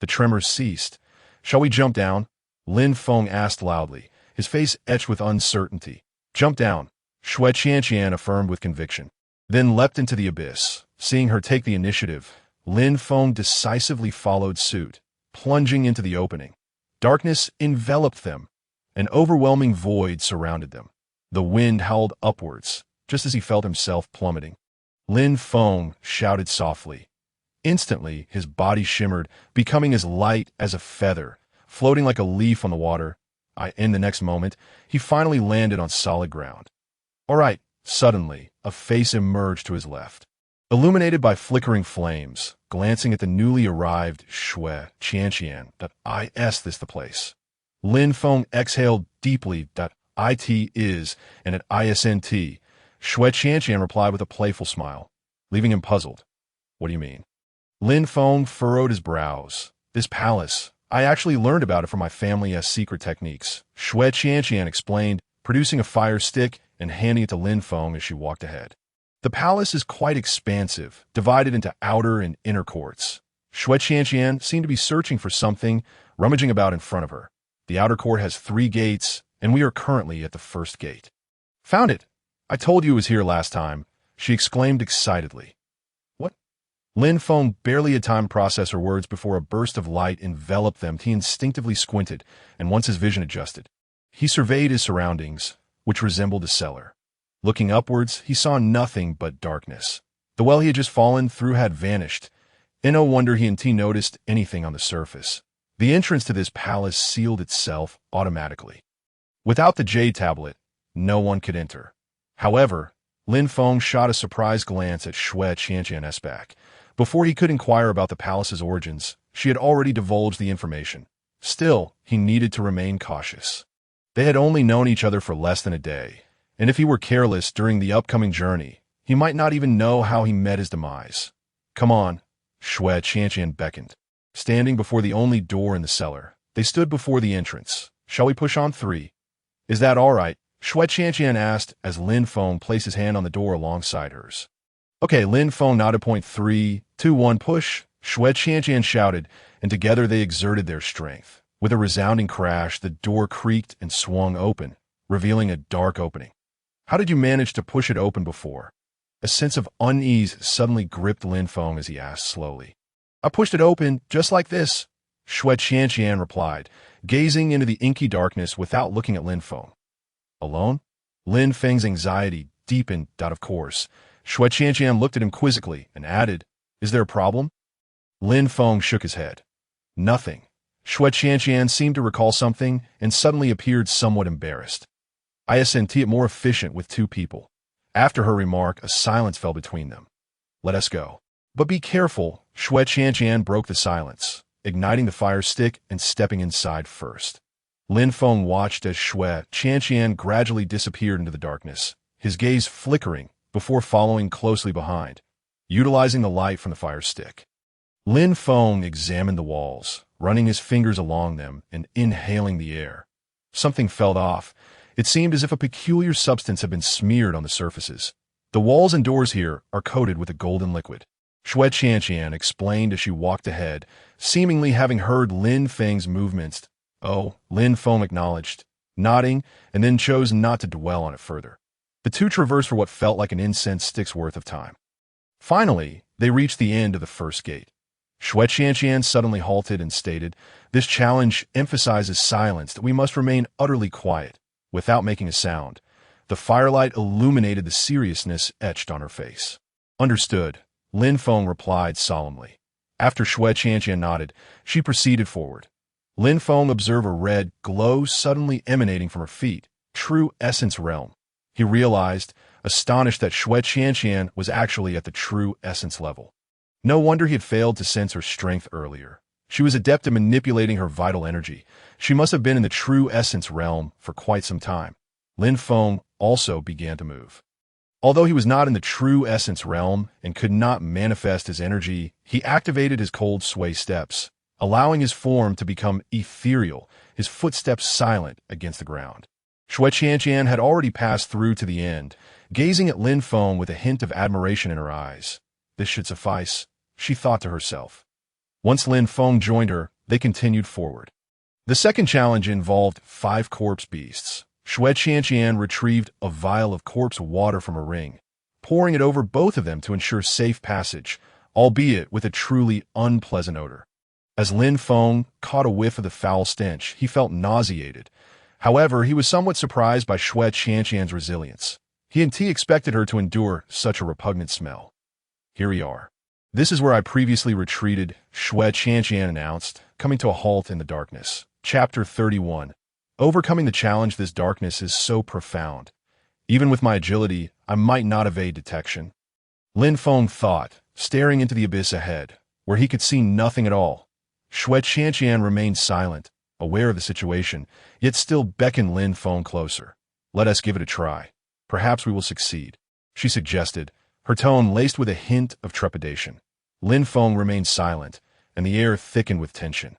The tremors ceased. "Shall we jump down?" Lin Feng asked loudly, his face etched with uncertainty. "Jump down," Xue Qianqian affirmed with conviction, then leapt into the abyss. Seeing her take the initiative, Lin Feng decisively followed suit, plunging into the opening. Darkness enveloped them. An overwhelming void surrounded them. The wind howled upwards, just as he felt himself plummeting. Lin Feng shouted softly. Instantly, his body shimmered, becoming as light as a feather, floating like a leaf on the water. In the next moment, he finally landed on solid ground. "All right." Suddenly, a face emerged to his left, illuminated by flickering flames. Glancing at the newly arrived Xue Qianqian, "Is this the place?" Lin Feng exhaled deeply. "It is, and at ISNT." Xue Qianqian replied with a playful smile, leaving him puzzled. "What do you mean?" Lin Feng furrowed his brows. "This palace, I actually learned about it from my family's secret techniques," Xue Qianqian explained, producing a fire stick and handing it to Lin Feng as she walked ahead. "The palace is quite expansive, divided into outer and inner courts." Xue Qianqian seemed to be searching for something, rummaging about in front of her. "The outer court has 3 gates, and we are currently at the first gate." "Found it! I told you it was here last time," she exclaimed excitedly. "What?" Lin Feng barely had time to process her words before a burst of light enveloped them. He instinctively squinted, and once his vision adjusted, he surveyed his surroundings, which resembled a cellar. Looking upwards, he saw nothing but darkness. The well he had just fallen through had vanished, and no wonder he noticed anything on the surface. The entrance to this palace sealed itself automatically. Without the jade tablet, no one could enter. However, Lin Feng shot a surprised glance at Xue Qianqian's back. Before he could inquire about the palace's origins, she had already divulged the information. Still, he needed to remain cautious. They had only known each other for less than a day, and if he were careless during the upcoming journey, he might not even know how he met his demise. "Come on," Xue Qianqian beckoned. Standing before the only door in the cellar, they stood before the entrance. "Shall we push on 3? "Is that all right?" Xue Qianqian asked as Lin Feng placed his hand on the door alongside hers. "Okay," Lin Feng nodded. "Point 3, 2, 1, push," Xue Qianqian shouted, and together they exerted their strength. With a resounding crash, the door creaked and swung open, revealing a dark opening. "How did you manage to push it open before?" A sense of unease suddenly gripped Lin Feng as he asked slowly. "I pushed it open just like this," Xue Qianqian replied, gazing into the inky darkness without looking at Lin Feng. "Alone?" Lin Feng's anxiety deepened. "Of course." Xue Qianqian looked at him quizzically and added, "Is there a problem?" Lin Feng shook his head. "Nothing." Xue Qianqian seemed to recall something and suddenly appeared somewhat embarrassed. "Isn't it more efficient with 2 people?" After her remark, a silence fell between them. "Let us go." "But be careful," Xue Qianqian broke the silence, igniting the fire stick and stepping inside first. Lin Feng watched as Xue Qianqian gradually disappeared into the darkness, his gaze flickering before following closely behind, utilizing the light from the fire stick. Lin Feng examined the walls, running his fingers along them and inhaling the air. Something felt off. It seemed as if a peculiar substance had been smeared on the surfaces. "The walls and doors here are coated with a golden liquid," Xue Qianqian explained as she walked ahead, seemingly having heard Lin Feng's movements. "Oh," Lin Feng acknowledged, nodding, and then chose not to dwell on it further. The two traversed for what felt like an incense stick's worth of time. Finally, they reached the end of the first gate. Xue Qianqian suddenly halted and stated, "This challenge emphasizes silence, that we must remain utterly quiet, without making a sound." The firelight illuminated the seriousness etched on her face. "Understood," Lin Feng replied solemnly. After Xue Qianqian nodded, she proceeded forward. Lin Feng observed a red glow suddenly emanating from her feet. True essence realm. He realized, astonished that Xue Qianqian was actually at the true essence level. No wonder he had failed to sense her strength earlier. She was adept at manipulating her vital energy. She must have been in the true essence realm for quite some time. Lin Feng also began to move. Although he was not in the true essence realm and could not manifest his energy, he activated his cold sway steps, allowing his form to become ethereal, his footsteps silent against the ground. Shui Qianqian had already passed through to the end, gazing at Lin Feng with a hint of admiration in her eyes. This should suffice, she thought to herself. Once Lin Feng joined her, they continued forward. The second challenge involved 5 corpse beasts. Shui Qianqian retrieved a vial of corpse water from a ring, pouring it over both of them to ensure safe passage, albeit with a truly unpleasant odor. As Lin Feng caught a whiff of the foul stench, he felt nauseated. However, he was somewhat surprised by Shui Qianqian's resilience. He expected her to endure such a repugnant smell. Here we are. This is where I previously retreated, Shui Qianqian announced, coming to a halt in the darkness. Chapter 31. Overcoming the challenge. This darkness is so profound. Even with my agility, I might not evade detection. Lin Feng thought, staring into the abyss ahead, where he could see nothing at all. Shui Qianqian remained silent, aware of the situation, yet still beckoned Lin Feng closer. Let us give it a try. Perhaps we will succeed, she suggested, her tone laced with a hint of trepidation. Lin Feng remained silent, and the air thickened with tension.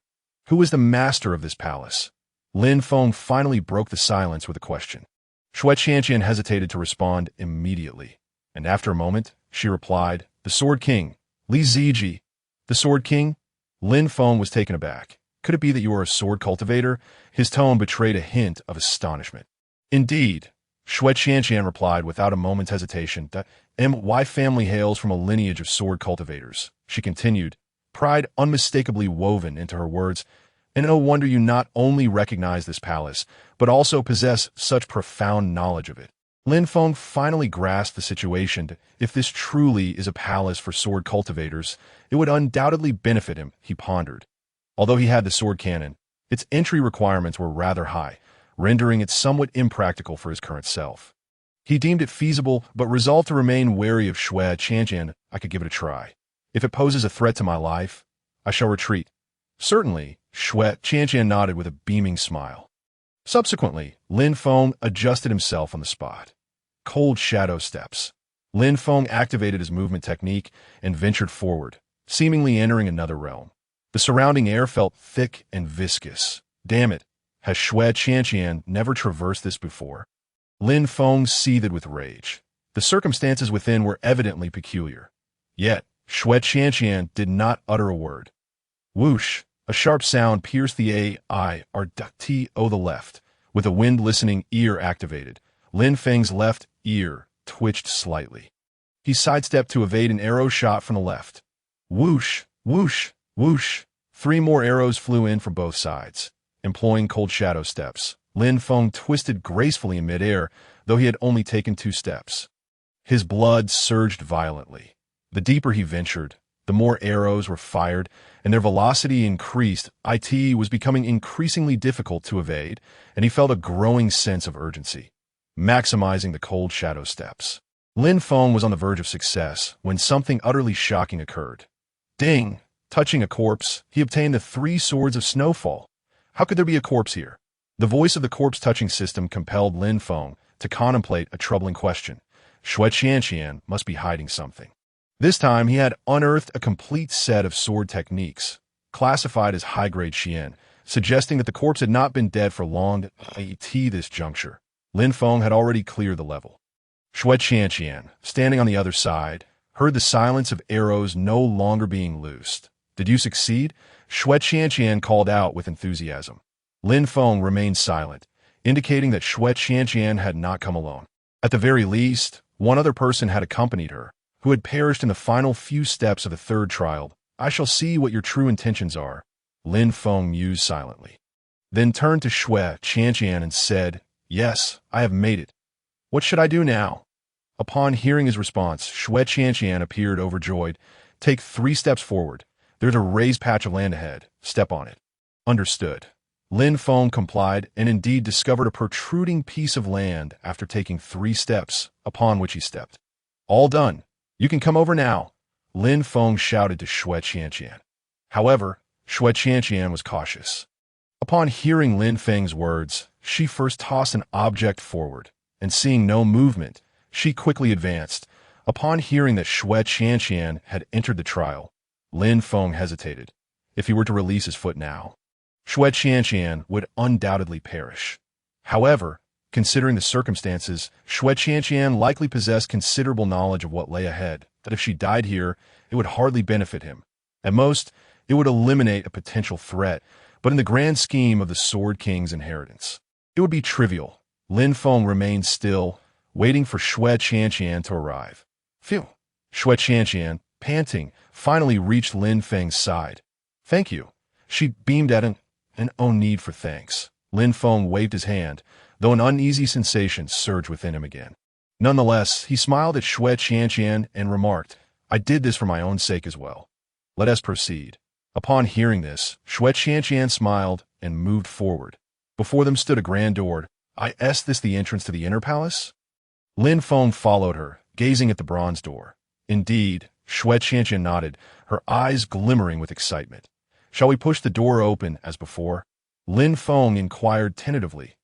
Who is the master of this palace? Lin Feng finally broke the silence with a question. Shui Qianqian hesitated to respond immediately, and after a moment, she replied, "The Sword King, Li Ziji." "The Sword King?" Lin Feng was taken aback. "Could it be that you are a sword cultivator?" His tone betrayed a hint of astonishment. "Indeed," Shui Qianqian replied without a moment's hesitation. "The My family hails from a lineage of sword cultivators," she continued, pride unmistakably woven into her words. "And no wonder you not only recognize this palace, but also possess such profound knowledge of it." Lin Feng finally grasped the situation. If this truly is a palace for sword cultivators, it would undoubtedly benefit him, he pondered. Although he had the sword cannon, its entry requirements were rather high, rendering it somewhat impractical for his current self. He deemed it feasible, but resolved to remain wary of Shui Qianqian. "I could give it a try. If it poses a threat to my life, I shall retreat." "Certainly," Shui Qianqian nodded with a beaming smile. Subsequently, Lin Feng adjusted himself on the spot. Cold shadow steps. Lin Feng activated his movement technique and ventured forward, seemingly entering another realm. The surrounding air felt thick and viscous. Damn it, has Shui Qianqian never traversed this before? Lin Feng seethed with rage. The circumstances within were evidently peculiar. Yet, Shui Qianqian did not utter a word. Whoosh! A sharp sound pierced the to the left. With a wind-listening ear activated, Lin Feng's left ear twitched slightly. He sidestepped to evade an arrow shot from the left. Whoosh! Whoosh! Whoosh! 3 more arrows flew in from both sides. Employing cold shadow steps, Lin Feng twisted gracefully in midair, though he had only taken 2 steps. His blood surged violently. The deeper he ventured, the more arrows were fired, and their velocity increased. It was becoming increasingly difficult to evade, and he felt a growing sense of urgency. Maximizing the cold shadow steps. Lin Feng was on the verge of success when something utterly shocking occurred. Ding! Touching a corpse, he obtained the 3 swords of snowfall. How could there be a corpse here? The voice of the corpse-touching system compelled Lin Feng to contemplate a troubling question. Shui Qianqian must be hiding something. This time, he had unearthed a complete set of sword techniques, classified as high-grade Xian, suggesting that the corpse had not been dead for long at this juncture. Lin Feng had already cleared the level. Shui Qianqian, standing on the other side, heard the silence of arrows no longer being loosed. "Did you succeed?" Shui Qianqian called out with enthusiasm. Lin Feng remained silent, indicating that Shui Qianqian had not come alone. At the very least, one other person had accompanied her, who had perished in the final few steps of the 3rd trial. "I shall see what your true intentions are," Lin Feng mused silently. Then turned to Shui Qianqian and said, "Yes, I have made it. What should I do now?" Upon hearing his response, Shui Qianqian appeared overjoyed. "Take 3 steps forward. There's a raised patch of land ahead. Step on it." Understood. Lin Feng complied and indeed discovered a protruding piece of land after taking 3 steps, upon which he stepped. "All done. You can come over now." Lin Feng shouted to Xue Qianqian. However, Xue Qianqian was cautious. Upon hearing Lin Feng's words, she first tossed an object forward, and seeing no movement, she quickly advanced. Upon hearing that Xue Qianqian had entered the trial, Lin Feng hesitated. If he were to release his foot now, Xue Qianqian would undoubtedly perish. However, considering the circumstances, Xue Qianqian likely possessed considerable knowledge of what lay ahead, that if she died here, it would hardly benefit him. At most, it would eliminate a potential threat, but in the grand scheme of the Sword King's inheritance, it would be trivial. Lin Feng remained still, waiting for Xue Qianqian to arrive. Phew! Xue Qianqian, panting, finally reached Lin Feng's side. Thank you. She beamed at him, and no need for thanks. Lin Feng waved his hand, though an uneasy sensation surged within him again. Nonetheless, he smiled at Xue Qianqian and remarked, I did this for my own sake as well. Let us proceed. Upon hearing this, Xue Qianqian smiled and moved forward. Before them stood a grand door. Is this the entrance to the inner palace? Lin Feng followed her, gazing at the bronze door. Indeed, Xue Qianqian nodded, her eyes glimmering with excitement. Shall we push the door open as before? Lin Feng inquired tentatively.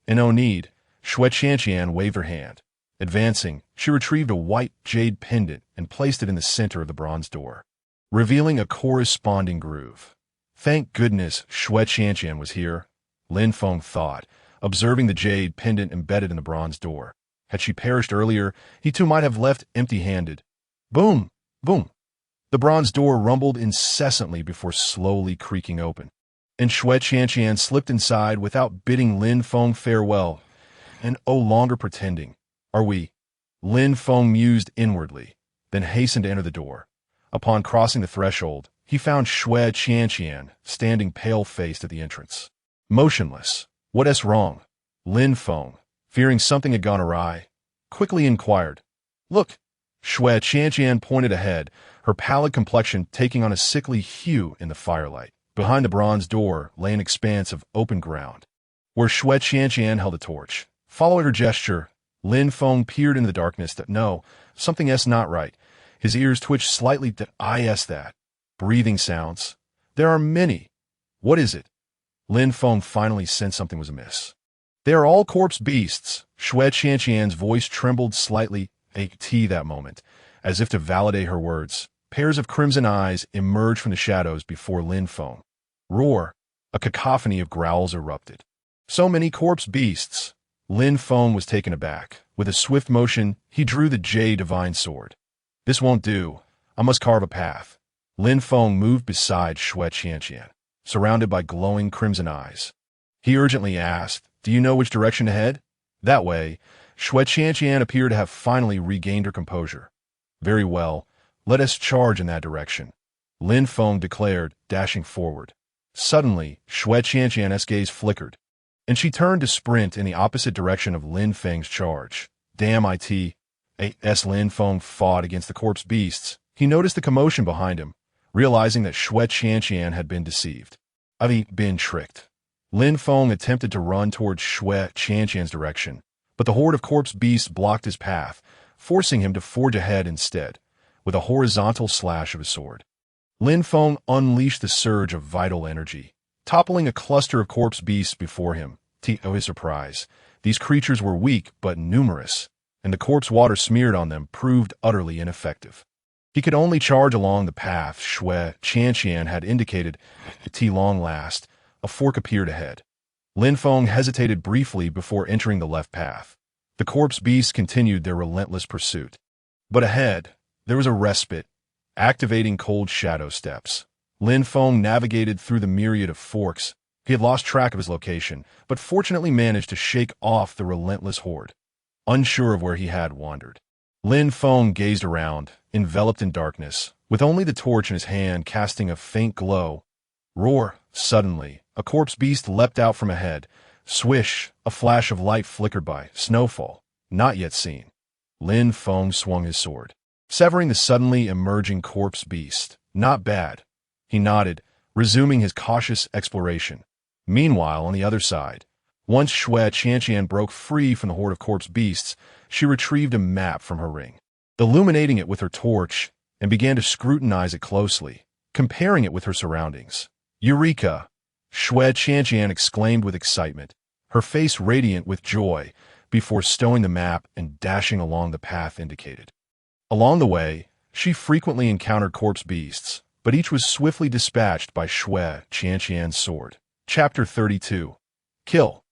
No need. Xue Qianqian waved her hand. Advancing, she retrieved a white jade pendant and placed it in the center of the bronze door, revealing a corresponding groove. Thank goodness Xue Qianqian was here, Lin Feng thought, observing the jade pendant embedded in the bronze door. Had she perished earlier, he too might have left empty-handed. Boom! Boom! The bronze door rumbled incessantly before slowly creaking open, and Xue Qianqian slipped inside without bidding Lin Feng farewell, and no longer pretending. Are we? Lin Feng mused inwardly, then hastened to enter the door. Upon crossing the threshold, he found Xue Qianqian standing pale-faced at the entrance. Motionless. What's wrong? Lin Feng, fearing something had gone awry, quickly inquired. Look! Xue Qianqian pointed ahead, her pallid complexion taking on a sickly hue in the firelight. Behind the bronze door lay an expanse of open ground, where Xue Qianqian held a torch. Following her gesture, Lin Feng peered into the darkness. No, something's not right. His ears twitched slightly. That. Breathing sounds. There are many. What is it? Lin Feng finally sensed something was amiss. They are all corpse beasts. Xue Qianqian's voice trembled slightly. That moment, as if to validate her words, pairs of crimson eyes emerged from the shadows before Lin Feng. Roar! A cacophony of growls erupted. So many corpse beasts! Lin Feng was taken aback. With a swift motion, he drew the jade divine sword. This won't do. I must carve a path. Lin Feng moved beside Xue Qianqian, surrounded by glowing crimson eyes. He urgently asked, Do you know which direction to head? That way. Xue Qianqian appeared to have finally regained her composure. Very well, let us charge in that direction, Lin Feng declared, dashing forward. Suddenly, Xue Qianqian's gaze flickered, and she turned to sprint in the opposite direction of Lin Feng's charge. Damn it! As Lin Feng fought against the corpse beasts, he noticed the commotion behind him, realizing that Xue Qianqian had been deceived. I've been tricked. Lin Feng attempted to run towards Xue Qianqian's direction, but the horde of corpse beasts blocked his path, forcing him to forge ahead instead, with a horizontal slash of his sword. Lin Feng unleashed the surge of vital energy, toppling a cluster of corpse beasts before him. To his surprise, these creatures were weak but numerous, and the corpse water smeared on them proved utterly ineffective. He could only charge along the path Xue Qianqian had indicated. At long last, a fork appeared ahead. Lin Feng hesitated briefly before entering the left path. The corpse beasts continued their relentless pursuit. But ahead, there was a respite, activating cold shadow steps. Lin Feng navigated through the myriad of forks. He had lost track of his location, but fortunately managed to shake off the relentless horde. Unsure of where he had wandered, Lin Feng gazed around, enveloped in darkness, with only the torch in his hand casting a faint glow. Roar! Suddenly, a corpse beast leapt out from ahead. Swish! A flash of light flickered by. Snowfall. Not yet seen. Lin Feng swung his sword, severing the suddenly emerging corpse beast. Not bad. He nodded, resuming his cautious exploration. Meanwhile, on the other side, once Xue Qianqian broke free from the horde of corpse beasts, she retrieved a map from her ring. Illuminating it with her torch, and began to scrutinize it closely, comparing it with her surroundings. "Eureka!" Xue Qianqian exclaimed with excitement, her face radiant with joy, before stowing the map and dashing along the path indicated. Along the way, she frequently encountered corpse beasts, but each was swiftly dispatched by Xue Qianqian's sword. Chapter 32. Kill.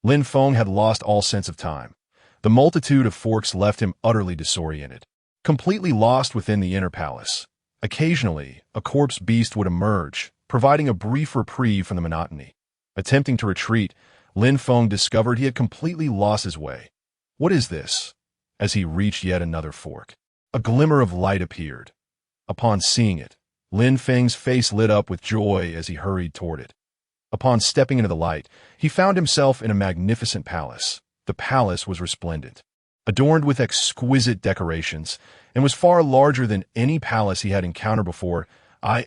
Lin Feng had lost all sense of time. The multitude of forks left him utterly disoriented, completely lost within the inner palace. Occasionally, a corpse beast would emerge, providing a brief reprieve from the monotony. Attempting to retreat, Lin Feng discovered he had completely lost his way. "What is this?" As he reached yet another fork, a glimmer of light appeared. Upon seeing it, Lin Feng's face lit up with joy as he hurried toward it. Upon stepping into the light, he found himself in a magnificent palace. The palace was resplendent, adorned with exquisite decorations, and was far larger than any palace he had encountered before.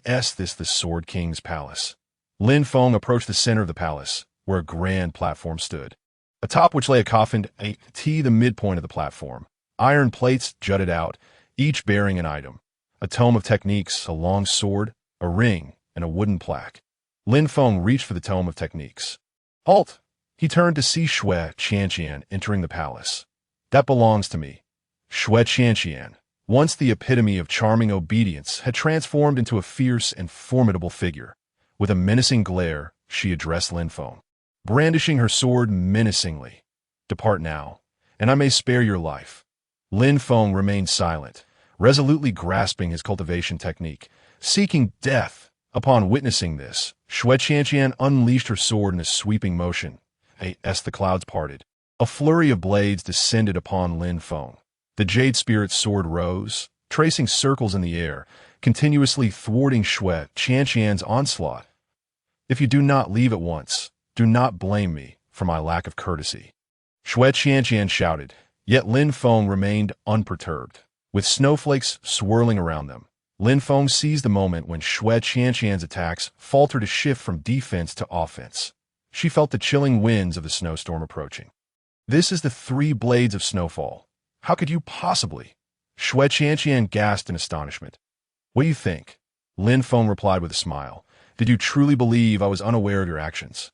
This the Sword King's palace. Lin Feng approached the center of the palace, where a grand platform stood, atop which lay a coffin. The midpoint of the platform, iron plates jutted out, each bearing an item: a tome of techniques, a long sword, a ring, and a wooden plaque. Lin Feng reached for the tome of techniques. "Halt!" He turned to see Xue Qianqian entering the palace. "That belongs to me." Xue Qianqian, once the epitome of charming obedience, had transformed into a fierce and formidable figure. With a menacing glare, she addressed Lin Feng, brandishing her sword menacingly. "Depart now, and I may spare your life." Lin Feng remained silent, resolutely grasping his cultivation technique, seeking death. Upon witnessing this, Xue Qianqian unleashed her sword in a sweeping motion. As the clouds parted, a flurry of blades descended upon Lin Feng. The Jade Spirit's sword rose, tracing circles in the air, continuously thwarting Xue Qianqian's onslaught. "If you do not leave at once, do not blame me for my lack of courtesy," Xue Qianqian shouted, yet Lin Feng remained unperturbed. With snowflakes swirling around them, Lin Feng seized the moment when Xue Qianqian's attacks faltered to shift from defense to offense. She felt the chilling winds of the snowstorm approaching. "This is the 3 blades of snowfall. How could you possibly?" Xue Qianqian gasped in astonishment. "What do you think?" Lin Feng replied with a smile. "Did you truly believe I was unaware of your actions?"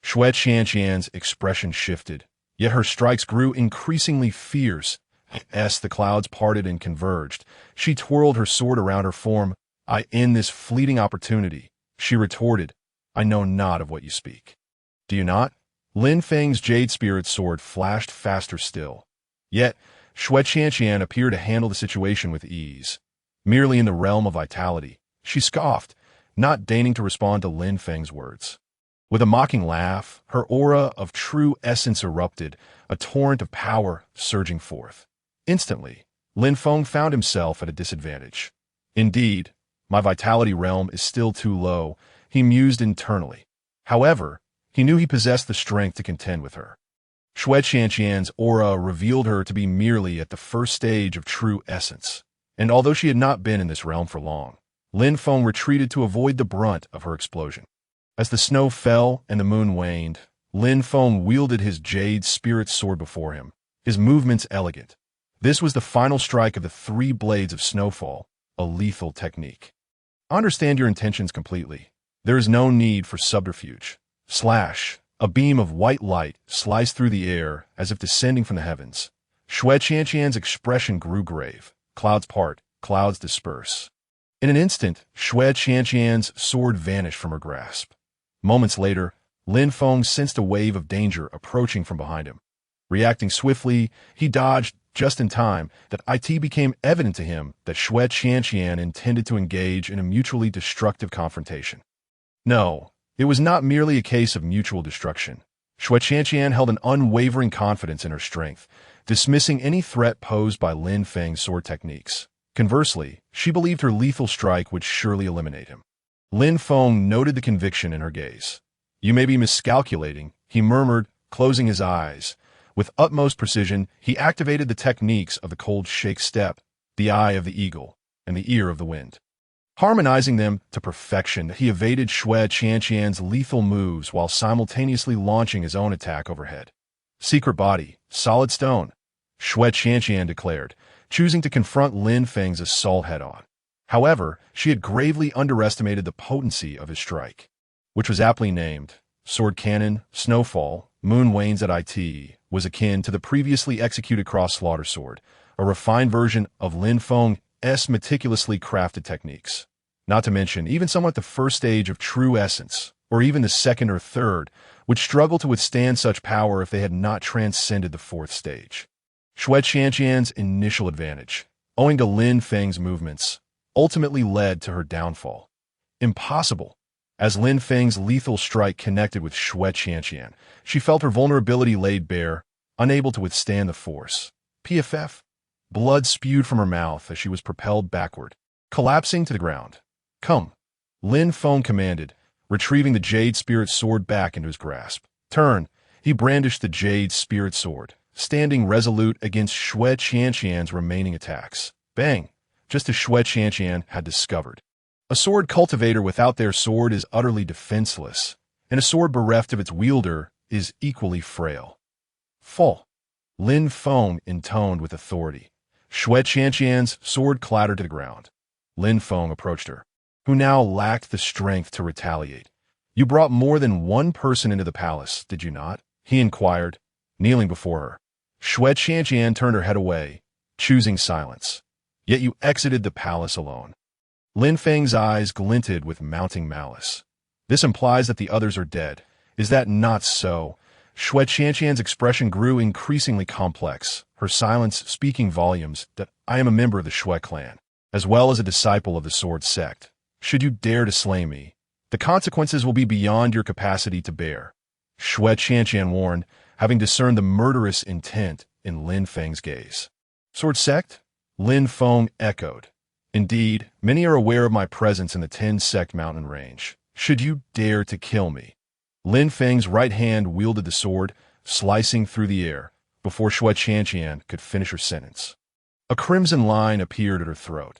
Xue Qianqian's expression shifted, yet her strikes grew increasingly fierce. As the clouds parted and converged, she twirled her sword around her form. "I end this fleeting opportunity," she retorted. "I know not of what you speak." "Do you not?" Lin Feng's Jade Spirit sword flashed faster still. Yet, Xue Qianqian appeared to handle the situation with ease. Merely in the realm of vitality, she scoffed, not deigning to respond to Lin Feng's words. With a mocking laugh, her aura of true essence erupted, a torrent of power surging forth. Instantly, Lin Feng found himself at a disadvantage. "Indeed, my vitality realm is still too low," he mused internally. However, he knew he possessed the strength to contend with her. Xue Qianqian's aura revealed her to be merely at the first stage of true essence, and although she had not been in this realm for long, Lin Feng retreated to avoid the brunt of her explosion. As the snow fell and the moon waned, Lin Feng wielded his Jade Spirit sword before him, his movements elegant. This was the final strike of the 3 blades of snowfall, a lethal technique. "I understand your intentions completely. There is no need for subterfuge." Slash! A beam of white light sliced through the air as if descending from the heavens. Xue Qianqian's expression grew grave. Clouds part, clouds disperse. In an instant, Xue Qianqian's sword vanished from her grasp. Moments later, Lin Feng sensed a wave of danger approaching from behind him. Reacting swiftly, he dodged just in time that it became evident to him that Xue Qianqian intended to engage in a mutually destructive confrontation. No, it was not merely a case of mutual destruction. Xue Qianqian held an unwavering confidence in her strength, dismissing any threat posed by Lin Feng's sword techniques. Conversely, she believed her lethal strike would surely eliminate him. Lin Feng noted the conviction in her gaze. "You may be miscalculating," he murmured, closing his eyes. With utmost precision, he activated the techniques of the cold shake step, the eye of the eagle, and the ear of the wind. Harmonizing them to perfection, he evaded Xue Qianqian's lethal moves while simultaneously launching his own attack overhead. "Secret body, solid stone," Xue Qianqian declared, choosing to confront Lin Feng's assault head-on. However, she had gravely underestimated the potency of his strike, which was aptly named Sword Cannon, Snowfall, Moon Wanes at IT, was akin to the previously executed Cross-Slaughter Sword, a refined version of Lin Feng's meticulously crafted techniques. Not to mention, even someone at the first stage of true essence, or even the second or third, would struggle to withstand such power if they had not transcended the fourth stage. Xue Qianqian's initial advantage, owing to Lin Feng's movements, ultimately led to her downfall. Impossible. As Lin Feng's lethal strike connected with Xue Qianqian, she felt her vulnerability laid bare, unable to withstand the force. PFF. Blood spewed from her mouth as she was propelled backward, collapsing to the ground. Come. Lin Feng commanded, retrieving the Jade Spirit Sword back into his grasp. Turn. He brandished the Jade Spirit Sword, standing resolute against Xue Qianqian's remaining attacks. Bang! Just as Xue Qianqian had discovered. A sword cultivator without their sword is utterly defenseless, and a sword bereft of its wielder is equally frail. Fall. Lin Feng intoned with authority. Xue Qianqian's sword clattered to the ground. Lin Feng approached her, who now lacked the strength to retaliate. You brought more than one person into the palace, did you not? He inquired, kneeling before her. Xue Qianqian turned her head away, choosing silence. Yet you exited the palace alone. Lin Feng's eyes glinted with mounting malice. This implies that the others are dead. Is that not so? Xue Qianqian's expression grew increasingly complex, her silence speaking volumes that I am a member of the Xue clan, as well as a disciple of the Sword Sect. Should you dare to slay me, the consequences will be beyond your capacity to bear. Xue Qianqian warned, having discerned the murderous intent in Lin Feng's gaze. Sword Sect? Lin Feng echoed. Indeed, many are aware of my presence in the 10-sect mountain range. Should you dare to kill me? Lin Feng's right hand wielded the sword, slicing through the air, before Xue Qianqian could finish her sentence. A crimson line appeared at her throat.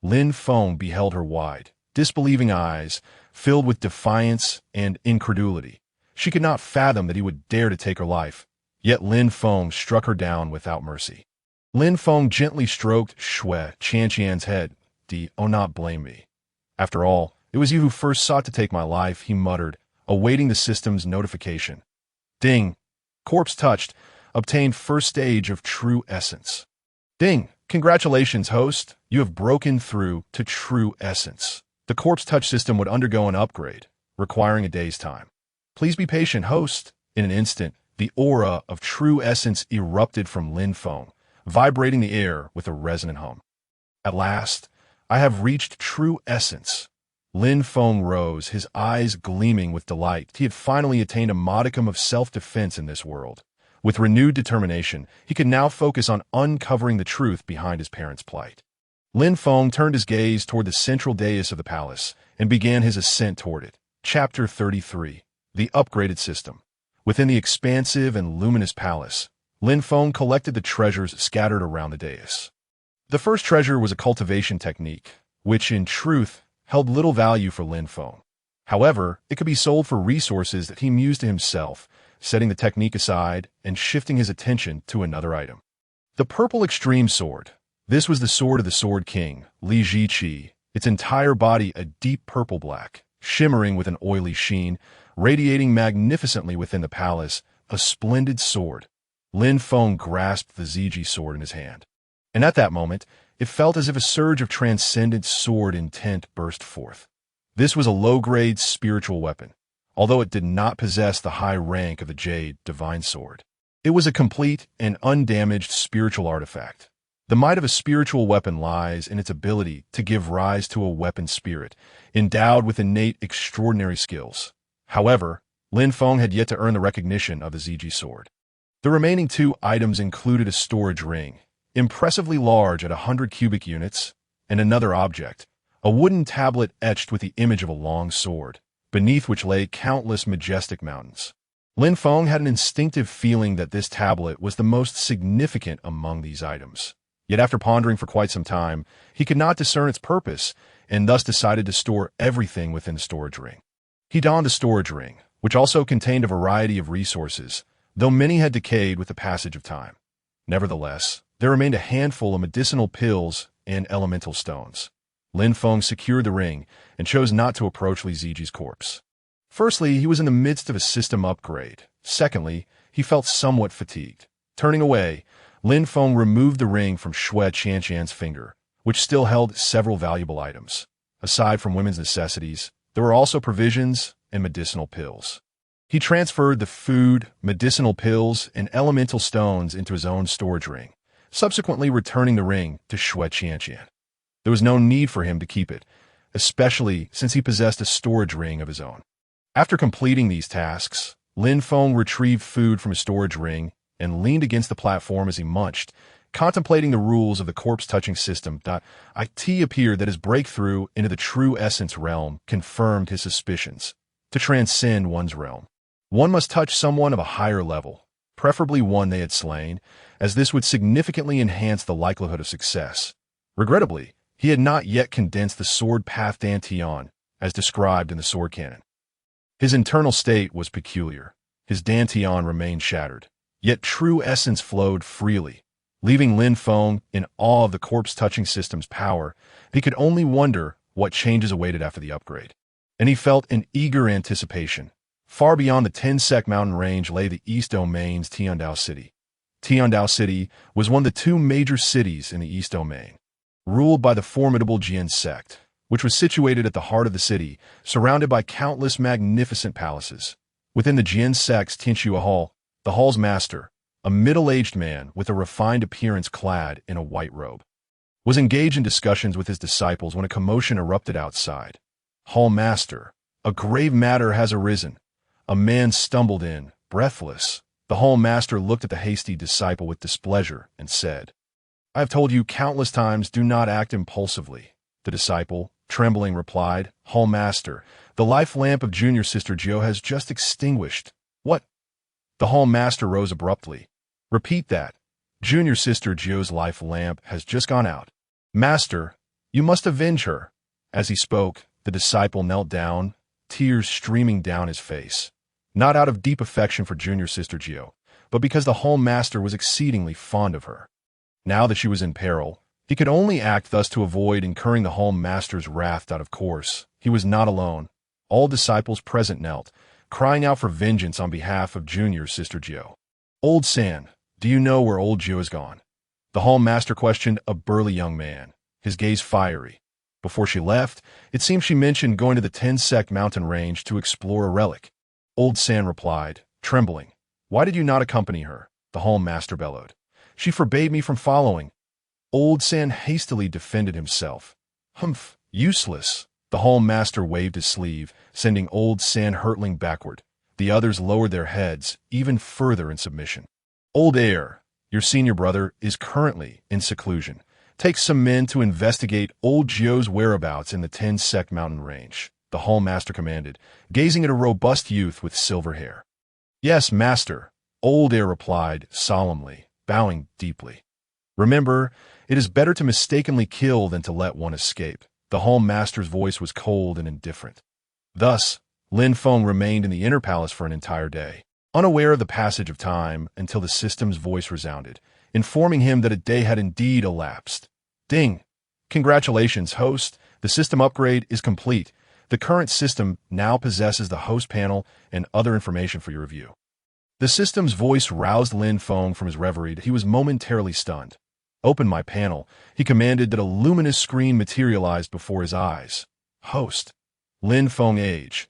Lin Feng beheld her wide, disbelieving eyes, filled with defiance and incredulity. She could not fathom that he would dare to take her life, yet Lin Feng struck her down without mercy. Lin Feng gently stroked Xue Qianqian's head. Do not blame me. After all, it was you who first sought to take my life, he muttered, awaiting the system's notification. Ding. Corpse touched. Obtained first stage of true essence. Ding. Congratulations, host. You have broken through to true essence. The corpse touch system would undergo an upgrade, requiring a day's time. Please be patient, host. In an instant, the aura of true essence erupted from Lin Feng, vibrating the air with a resonant hum. At last, I have reached true essence. Lin Feng rose, his eyes gleaming with delight. He had finally attained a modicum of self-defense in this world. With renewed determination, he could now focus on uncovering the truth behind his parents' plight. Lin Feng turned his gaze toward the central dais of the palace and began his ascent toward it. Chapter 33. The Upgraded System. Within the expansive and luminous palace, Lin Feng collected the treasures scattered around the dais. The first treasure was a cultivation technique, which, in truth, held little value for Lin Feng. However, it could be sold for resources that he mused to himself, setting the technique aside and shifting his attention to another item. The Purple Extreme Sword. This was the sword of the Sword King, Li Ziqi, its entire body a deep purple-black, shimmering with an oily sheen, radiating magnificently within the palace, a splendid sword. Lin Feng grasped the Ziqi sword in his hand, and at that moment, it felt as if a surge of transcendent sword intent burst forth. This was a low-grade spiritual weapon, although it did not possess the high rank of the Jade Divine Sword. It was a complete and undamaged spiritual artifact. The might of a spiritual weapon lies in its ability to give rise to a weapon spirit, endowed with innate extraordinary skills. However, Lin Feng had yet to earn the recognition of the Ziqi sword. The remaining two items included a storage ring, impressively large at 100 cubic units, and another object, a wooden tablet etched with the image of a long sword, beneath which lay countless majestic mountains. Lin Feng had an instinctive feeling that this tablet was the most significant among these items. Yet after pondering for quite some time, he could not discern its purpose, and thus decided to store everything within the storage ring. He donned the storage ring, which also contained a variety of resources, though many had decayed with the passage of time. Nevertheless, there remained a handful of medicinal pills and elemental stones. Lin Feng secured the ring and chose not to approach Li Ziji's corpse. Firstly, he was in the midst of a system upgrade. Secondly, he felt somewhat fatigued. Turning away, Lin Feng removed the ring from Xue Qianqian's finger, which still held several valuable items. Aside from women's necessities, there were also provisions and medicinal pills. He transferred the food, medicinal pills, and elemental stones into his own storage ring, subsequently returning the ring to Xue Qianqian. There was no need for him to keep it, especially since he possessed a storage ring of his own. After completing these tasks, Lin Feng retrieved food from his storage ring and leaned against the platform as he munched, contemplating the rules of the corpse-touching system. It appeared that his breakthrough into the true essence realm confirmed his suspicions. To transcend one's realm, one must touch someone of a higher level, preferably one they had slain, as this would significantly enhance the likelihood of success. Regrettably, he had not yet condensed the sword path Dantian, as described in the sword canon. His internal state was peculiar. His Dantian remained shattered, yet true essence flowed freely, leaving Lin Feng in awe of the corpse-touching system's power. He could only wonder what changes awaited after the upgrade. And he felt an eager anticipation. Far beyond the 10-sec mountain range lay the East Domain's Tiandao City. Tiandao City was one of the two major cities in the East Domain, ruled by the formidable Jian sect, which was situated at the heart of the city, surrounded by countless magnificent palaces. Within the Jian sect's Tianxue Hall, the hall's master, a middle-aged man with a refined appearance clad in a white robe, was engaged in discussions with his disciples when a commotion erupted outside. Hall master, a grave matter has arisen. A man stumbled in, breathless. The hall master looked at the hasty disciple with displeasure and said, "I have told you countless times, do not act impulsively." The disciple, trembling, replied, "Hall master, the life lamp of junior sister Jiu has just extinguished." "What?" The hall master rose abruptly. "Repeat that. Junior sister Jiu's life lamp has just gone out. Master, you must avenge her." As he spoke, the disciple knelt down, tears streaming down his face, not out of deep affection for junior sister Jiu, but because the hall master was exceedingly fond of her. Now that she was in peril, he could only act thus to avoid incurring the hall master's wrath. Of course, he was not alone. All disciples present knelt, crying out for vengeance on behalf of junior sister Jiu. "Old San, do you know where old Jiu has gone?" The hall master questioned a burly young man, his gaze fiery. Before she left, it seems she mentioned going to the 10-sec mountain range to explore a relic. Old San replied, trembling, "Why did you not accompany her?" The hall master bellowed. "She forbade me from following." Old San hastily defended himself. "Humph, useless." The hall master waved his sleeve, sending Old San hurtling backward. The others lowered their heads, even further in submission. "Old Heir, your senior brother, is currently in seclusion. Take some men to investigate old Jiu's whereabouts in the 10-sec mountain range," the hall master commanded, gazing at a robust youth with silver hair. "Yes, master," Old Heir replied solemnly, bowing deeply. "Remember, it is better to mistakenly kill than to let one escape." The hall master's voice was cold and indifferent. Thus, Lin Feng remained in the inner palace for an entire day, unaware of the passage of time until the system's voice resounded, informing him that a day had indeed elapsed. Ding! Congratulations, host. The system upgrade is complete. The current system now possesses the host panel and other information for your review. The system's voice roused Lin Feng from his reverie. He was momentarily stunned. "Open my panel," he commanded. That a luminous screen materialized before his eyes. Host. Lin Feng age.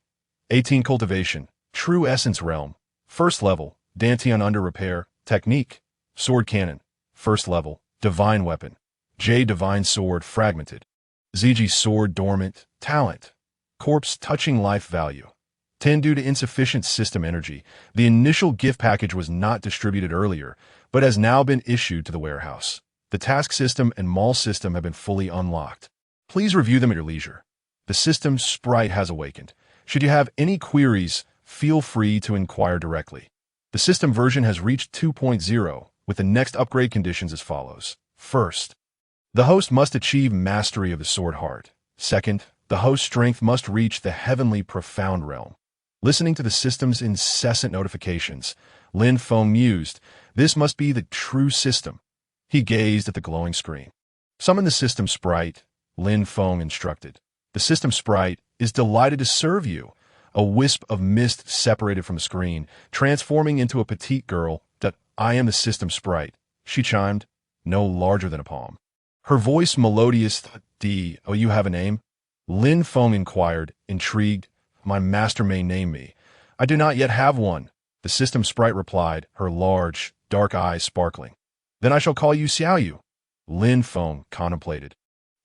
18 cultivation. True essence realm. First level. Dantian under repair. Technique. Sword cannon. First level. Divine weapon. J divine sword fragmented. ZG sword dormant. Talent. Corpse touching life value. 10 due to insufficient system energy. The initial gift package was not distributed earlier, but has now been issued to the warehouse. The task system and mall system have been fully unlocked. Please review them at your leisure. The system's sprite has awakened. Should you have any queries, feel free to inquire directly. The system version has reached 2.0, with the next upgrade conditions as follows. First, the host must achieve mastery of the sword heart. Second, the host's strength must reach the heavenly profound realm. Listening to the system's incessant notifications, Lin Feng mused, this must be the true system. He gazed at the glowing screen. Summon the system sprite. Lin Feng instructed. The system sprite is delighted to serve you. A wisp of mist separated from the screen, transforming into a petite girl. I am the system sprite, she chimed, no larger than a palm. Her voice melodious. Oh, you have a name? Lin Feng inquired, intrigued. My master may name me. I do not yet have one, the system sprite replied, her large, dark eyes sparkling. Then I shall call you Xiaoyu, Lin Feng contemplated.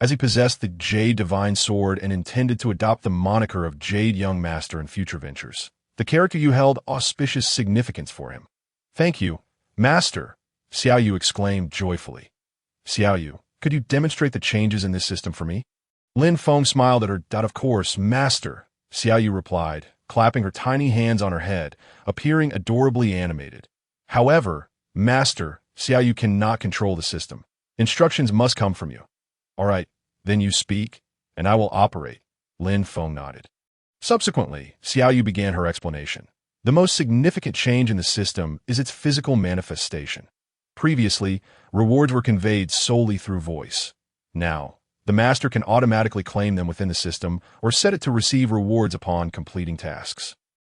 As he possessed the Jade Divine Sword and intended to adopt the moniker of Jade Young Master in future ventures, the character you held auspicious significance for him. Thank you, Master, Xiaoyu exclaimed joyfully. Xiaoyu, could you demonstrate the changes in this system for me? Lin Feng smiled at her. Of course, Master, Xiaoyu replied, clapping her tiny hands on her head, appearing adorably animated. However, Master, Xiaoyu cannot control the system. Instructions must come from you. All right, then you speak, and I will operate, Lin Feng nodded. Subsequently, Xiaoyu began her explanation. The most significant change in the system is its physical manifestation. Previously, rewards were conveyed solely through voice. Now, the master can automatically claim them within the system or set it to receive rewards upon completing tasks.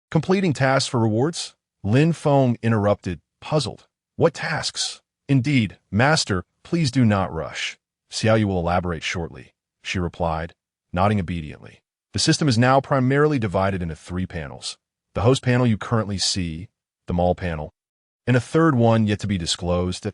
Completing tasks for rewards? Lin Feng interrupted, puzzled. What tasks? Indeed, Master, please do not rush. Xiaoyu will elaborate shortly, she replied, nodding obediently. The system is now primarily divided into 3 panels. The host panel you currently see, the mall panel, and a third one yet to be disclosed,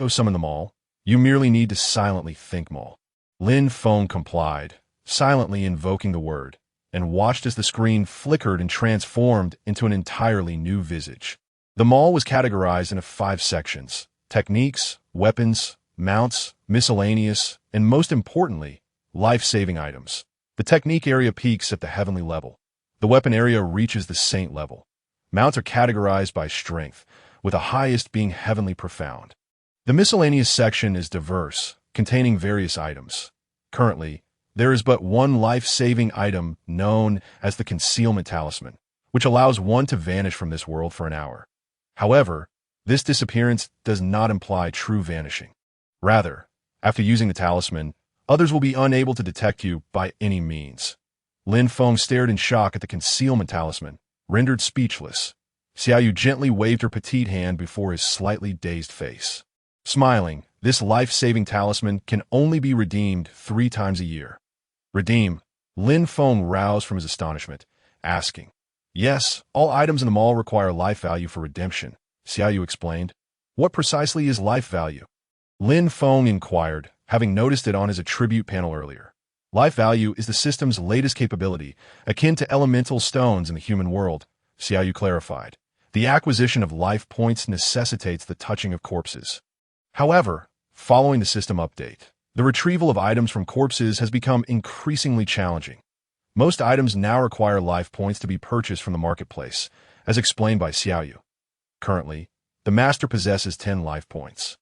summon them all. You merely need to silently think mall. Lin Feng complied, silently invoking the word, and watched as the screen flickered and transformed into an entirely new visage. The mall was categorized into 5 sections: techniques, weapons, mounts, miscellaneous, and most importantly, life-saving items. The technique area peaks at the heavenly level. The weapon area reaches the saint level. Mounts are categorized by strength, with the highest being heavenly profound. The miscellaneous section is diverse, containing various items. Currently, there is but one life-saving item known as the concealment talisman, which allows one to vanish from this world for an hour. However, this disappearance does not imply true vanishing. Rather, after using the talisman, others will be unable to detect you by any means. Lin Feng stared in shock at the concealment talisman, rendered speechless. Xiaoyu gently waved her petite hand before his slightly dazed face. Smiling, this life-saving talisman can only be redeemed 3 times a year. Redeem? Lin Feng roused from his astonishment, asking. Yes, all items in the mall require life value for redemption, Xiaoyu explained. What precisely is life value? Lin Feng inquired, having noticed it on his attribute panel earlier. Life value is the system's latest capability, akin to elemental stones in the human world, Xiaoyu clarified. The acquisition of life points necessitates the touching of corpses. However, following the system update, the retrieval of items from corpses has become increasingly challenging. Most items now require life points to be purchased from the marketplace, as explained by Xiaoyu. Currently, the master possesses 10 life points.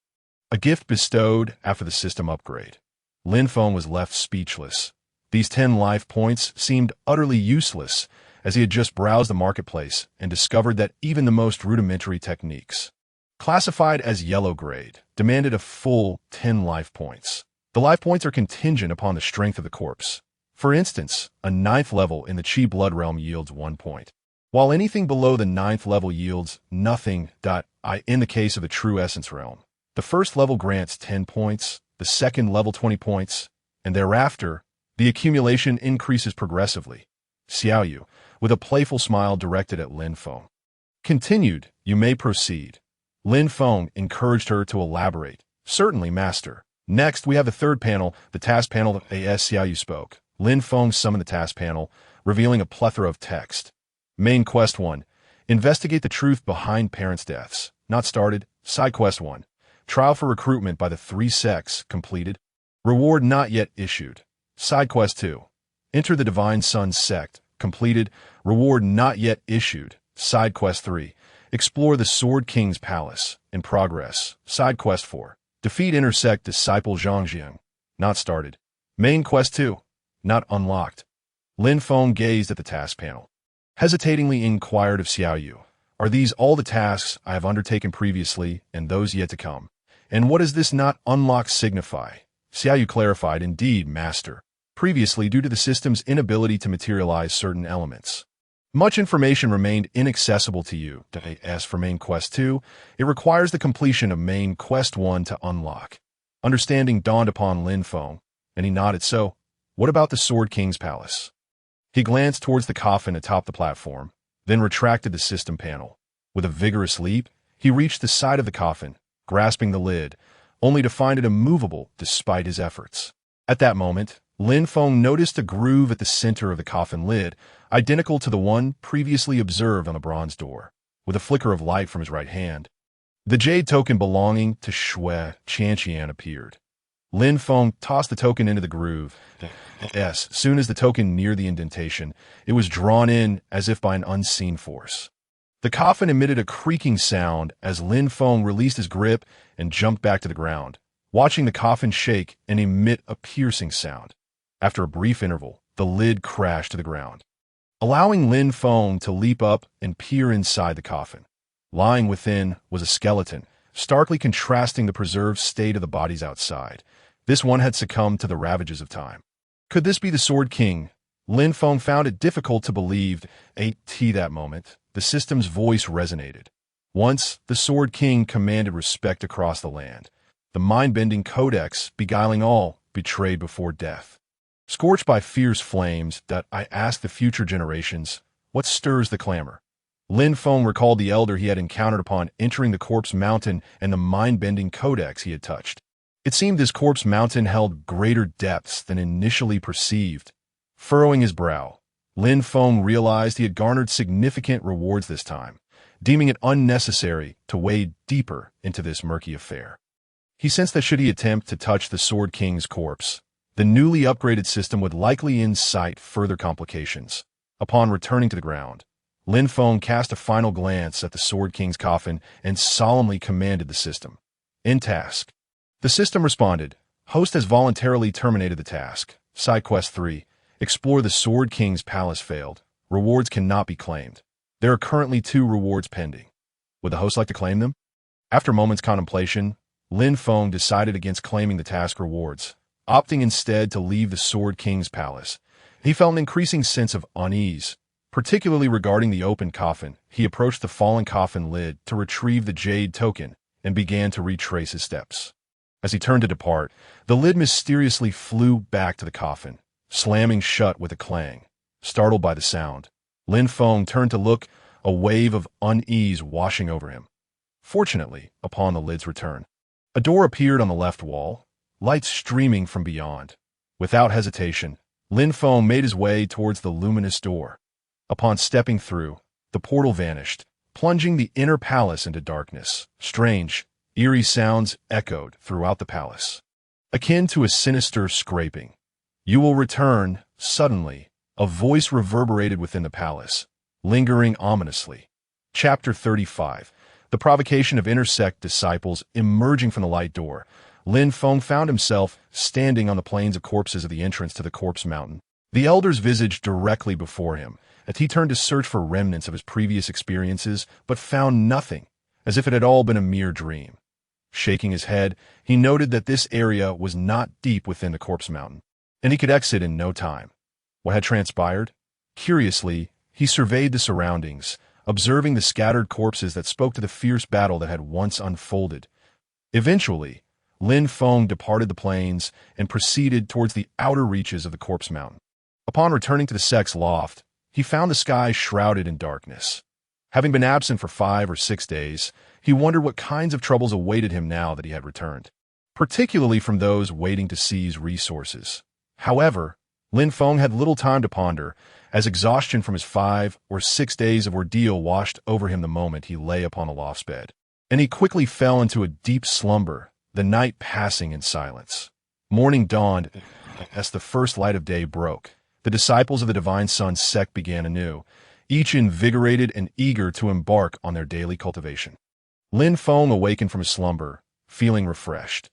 A gift bestowed after the system upgrade. Lin Feng was left speechless. These 10 life points seemed utterly useless, as he had just browsed the marketplace and discovered that even the most rudimentary techniques, classified as yellow grade, demanded a full 10 life points. The life points are contingent upon the strength of the corpse. For instance, a 9th level in the Qi Blood Realm yields 1 point, while anything below the 9th level yields nothing. In the case of the True Essence Realm, the 1st level grants 10 points, the 2nd level 20 points, and thereafter, the accumulation increases progressively. Xiaoyu, with a playful smile directed at Lin Feng. Continued, you may proceed. Lin Feng encouraged her to elaborate. Certainly, Master. Next, we have the 3rd panel, the task panel. As Xiaoyu spoke, Lin Feng summoned the task panel, revealing a plethora of text. Main Quest 1. Investigate the truth behind parents' deaths. Not started. Side Quest 1. Trial for recruitment by the 3 sects. Completed. Reward not yet issued. Side Quest 2. Enter the Divine Sun sect. Completed. Reward not yet issued. Side Quest 3. Explore the Sword King's Palace. In progress. Side Quest 4. Defeat Intersect Disciple Zhangjiang. Not started. Main Quest 2. Not unlocked. Lin Feng gazed at the task panel. Hesitatingly inquired of Xiaoyu, are these all the tasks I have undertaken previously and those yet to come? And what does this not unlocked signify? Xiaoyu clarified, "Indeed, master. Previously, due to the system's inability to materialize certain elements, much information remained inaccessible to you. As for Main Quest 2, it requires the completion of Main Quest 1 to unlock." Understanding dawned upon Lin Feng, and he nodded. "So, what about the Sword King's palace?" He glanced towards the coffin atop the platform, then retracted the system panel. With a vigorous leap, he reached the side of the coffin, grasping the lid, only to find it immovable despite his efforts. At that moment, Lin Feng noticed a groove at the center of the coffin lid, identical to the one previously observed on the bronze door. With a flicker of light from his right hand, the jade token belonging to Shui Qianqian appeared. Lin Feng tossed the token into the groove. As soon as the token neared the indentation, it was drawn in as if by an unseen force. The coffin emitted a creaking sound as Lin Feng released his grip and jumped back to the ground, watching the coffin shake and emit a piercing sound. After a brief interval, the lid crashed to the ground, allowing Lin Feng to leap up and peer inside the coffin. Lying within was a skeleton, starkly contrasting the preserved state of the bodies outside. This one had succumbed to the ravages of time. Could this be the Sword King? Lin Feng found it difficult to believe. At that moment, the system's voice resonated. Once, the Sword King commanded respect across the land. The mind-bending codex, beguiling all, betrayed before death. Scorched by fierce flames, I asked the future generations, what stirs the clamor? Lin Feng recalled the elder he had encountered upon entering the Corpse Mountain and the mind-bending codex he had touched. It seemed this Corpse Mountain held greater depths than initially perceived. Furrowing his brow, Lin Feng realized he had garnered significant rewards this time, deeming it unnecessary to wade deeper into this murky affair. He sensed that should he attempt to touch the Sword King's corpse, the newly upgraded system would likely incite further complications. Upon returning to the ground, Lin Feng cast a final glance at the Sword King's coffin and solemnly commanded the system, "End task." The system responded, "Host has voluntarily terminated the task. Side Quest 3, explore the Sword King's palace failed. Rewards cannot be claimed. There are currently 2 rewards pending. Would the host like to claim them?" After moments' contemplation, Lin Feng decided against claiming the task rewards, opting instead to leave the Sword King's palace. He felt an increasing sense of unease, particularly regarding the open coffin. He approached the fallen coffin lid to retrieve the jade token and began to retrace his steps. As he turned to depart, the lid mysteriously flew back to the coffin, slamming shut with a clang. Startled by the sound, Lin Feng turned to look, a wave of unease washing over him. Fortunately, upon the lid's return, a door appeared on the left wall, light streaming from beyond. Without hesitation, Lin Feng made his way towards the luminous door. Upon stepping through, the portal vanished, plunging the inner palace into darkness. Strange, eerie sounds echoed throughout the palace, akin to a sinister scraping. "You will return." Suddenly, a voice reverberated within the palace, lingering ominously. Chapter 35. The provocation of intersect disciples. Emerging from the light door, Lin Feng found himself standing on the plains of corpses of the entrance to the Corpse Mountain. The elder's visage directly before him, as he turned to search for remnants of his previous experiences, but found nothing, as if it had all been a mere dream. Shaking his head, he noted that this area was not deep within the Corpse Mountain, and he could exit in no time. What had transpired? Curiously, he surveyed the surroundings, observing the scattered corpses that spoke to the fierce battle that had once unfolded. Eventually, Lin Feng departed the plains and proceeded towards the outer reaches of the Corpse Mountain. Upon returning to the sect's loft, he found the sky shrouded in darkness. Having been absent for 5 or 6 days, he wondered what kinds of troubles awaited him now that he had returned, particularly from those waiting to seize resources. However, Lin Feng had little time to ponder, as exhaustion from his 5 or 6 days of ordeal washed over him the moment he lay upon the loft's bed, and he quickly fell into a deep slumber, the night passing in silence. Morning dawned as the first light of day broke. The disciples of the Divine Sun sect began anew, each invigorated and eager to embark on their daily cultivation. Lin Feng awakened from his slumber, feeling refreshed.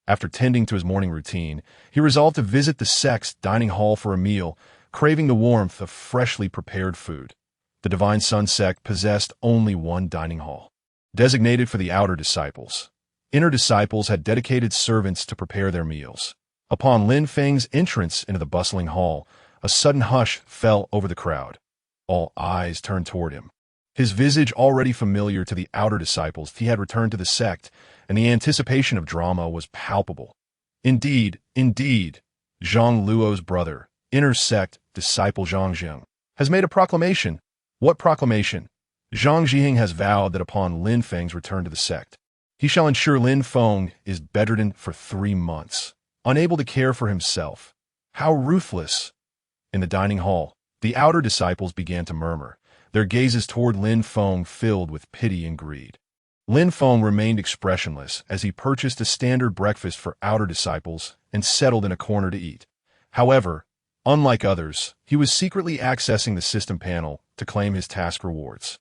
After tending to his morning routine, he resolved to visit the sect's dining hall for a meal, craving the warmth of freshly prepared food. The Divine Sun sect possessed only one dining hall, designated for the outer disciples. Inner disciples had dedicated servants to prepare their meals. Upon Lin Feng's entrance into the bustling hall, a sudden hush fell over the crowd. All eyes turned toward him. His visage already familiar to the outer disciples, he had returned to the sect, and the anticipation of drama was palpable. Indeed, Zhang Luo's brother, inner sect disciple Zhang Zheng, has made a proclamation. What proclamation? Zhang Zhiheng has vowed that upon Lin Feng's return to the sect, he shall ensure Lin Feng is bedridden for 3 months, unable to care for himself. How ruthless! In the dining hall, the outer disciples began to murmur, their gazes toward Lin Feng filled with pity and greed. Lin Feng remained expressionless as he purchased a standard breakfast for outer disciples and settled in a corner to eat. However, unlike others, he was secretly accessing the system panel to claim his task rewards.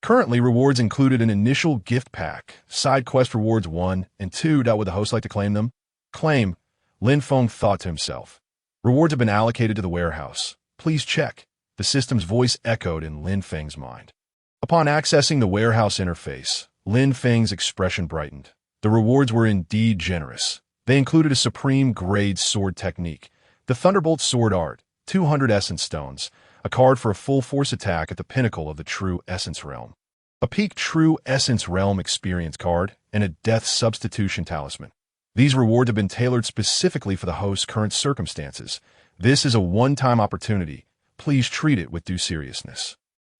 Currently, rewards included an initial gift pack, side quest rewards 1 and 2. Would the host like to claim them? Claim, Lin Feng thought to himself. Rewards have been allocated to the warehouse. Please check. The system's voice echoed in Lin Feng's mind. Upon accessing the warehouse interface, Lin Feng's expression brightened. The rewards were indeed generous. They included a supreme grade sword technique, the Thunderbolt Sword Art, 200 Essence Stones, a card for a full force attack at the pinnacle of the True Essence Realm, a peak True Essence Realm experience card, and a Death Substitution Talisman. These rewards have been tailored specifically for the host's current circumstances. This is a one-time opportunity. Please treat it with due seriousness.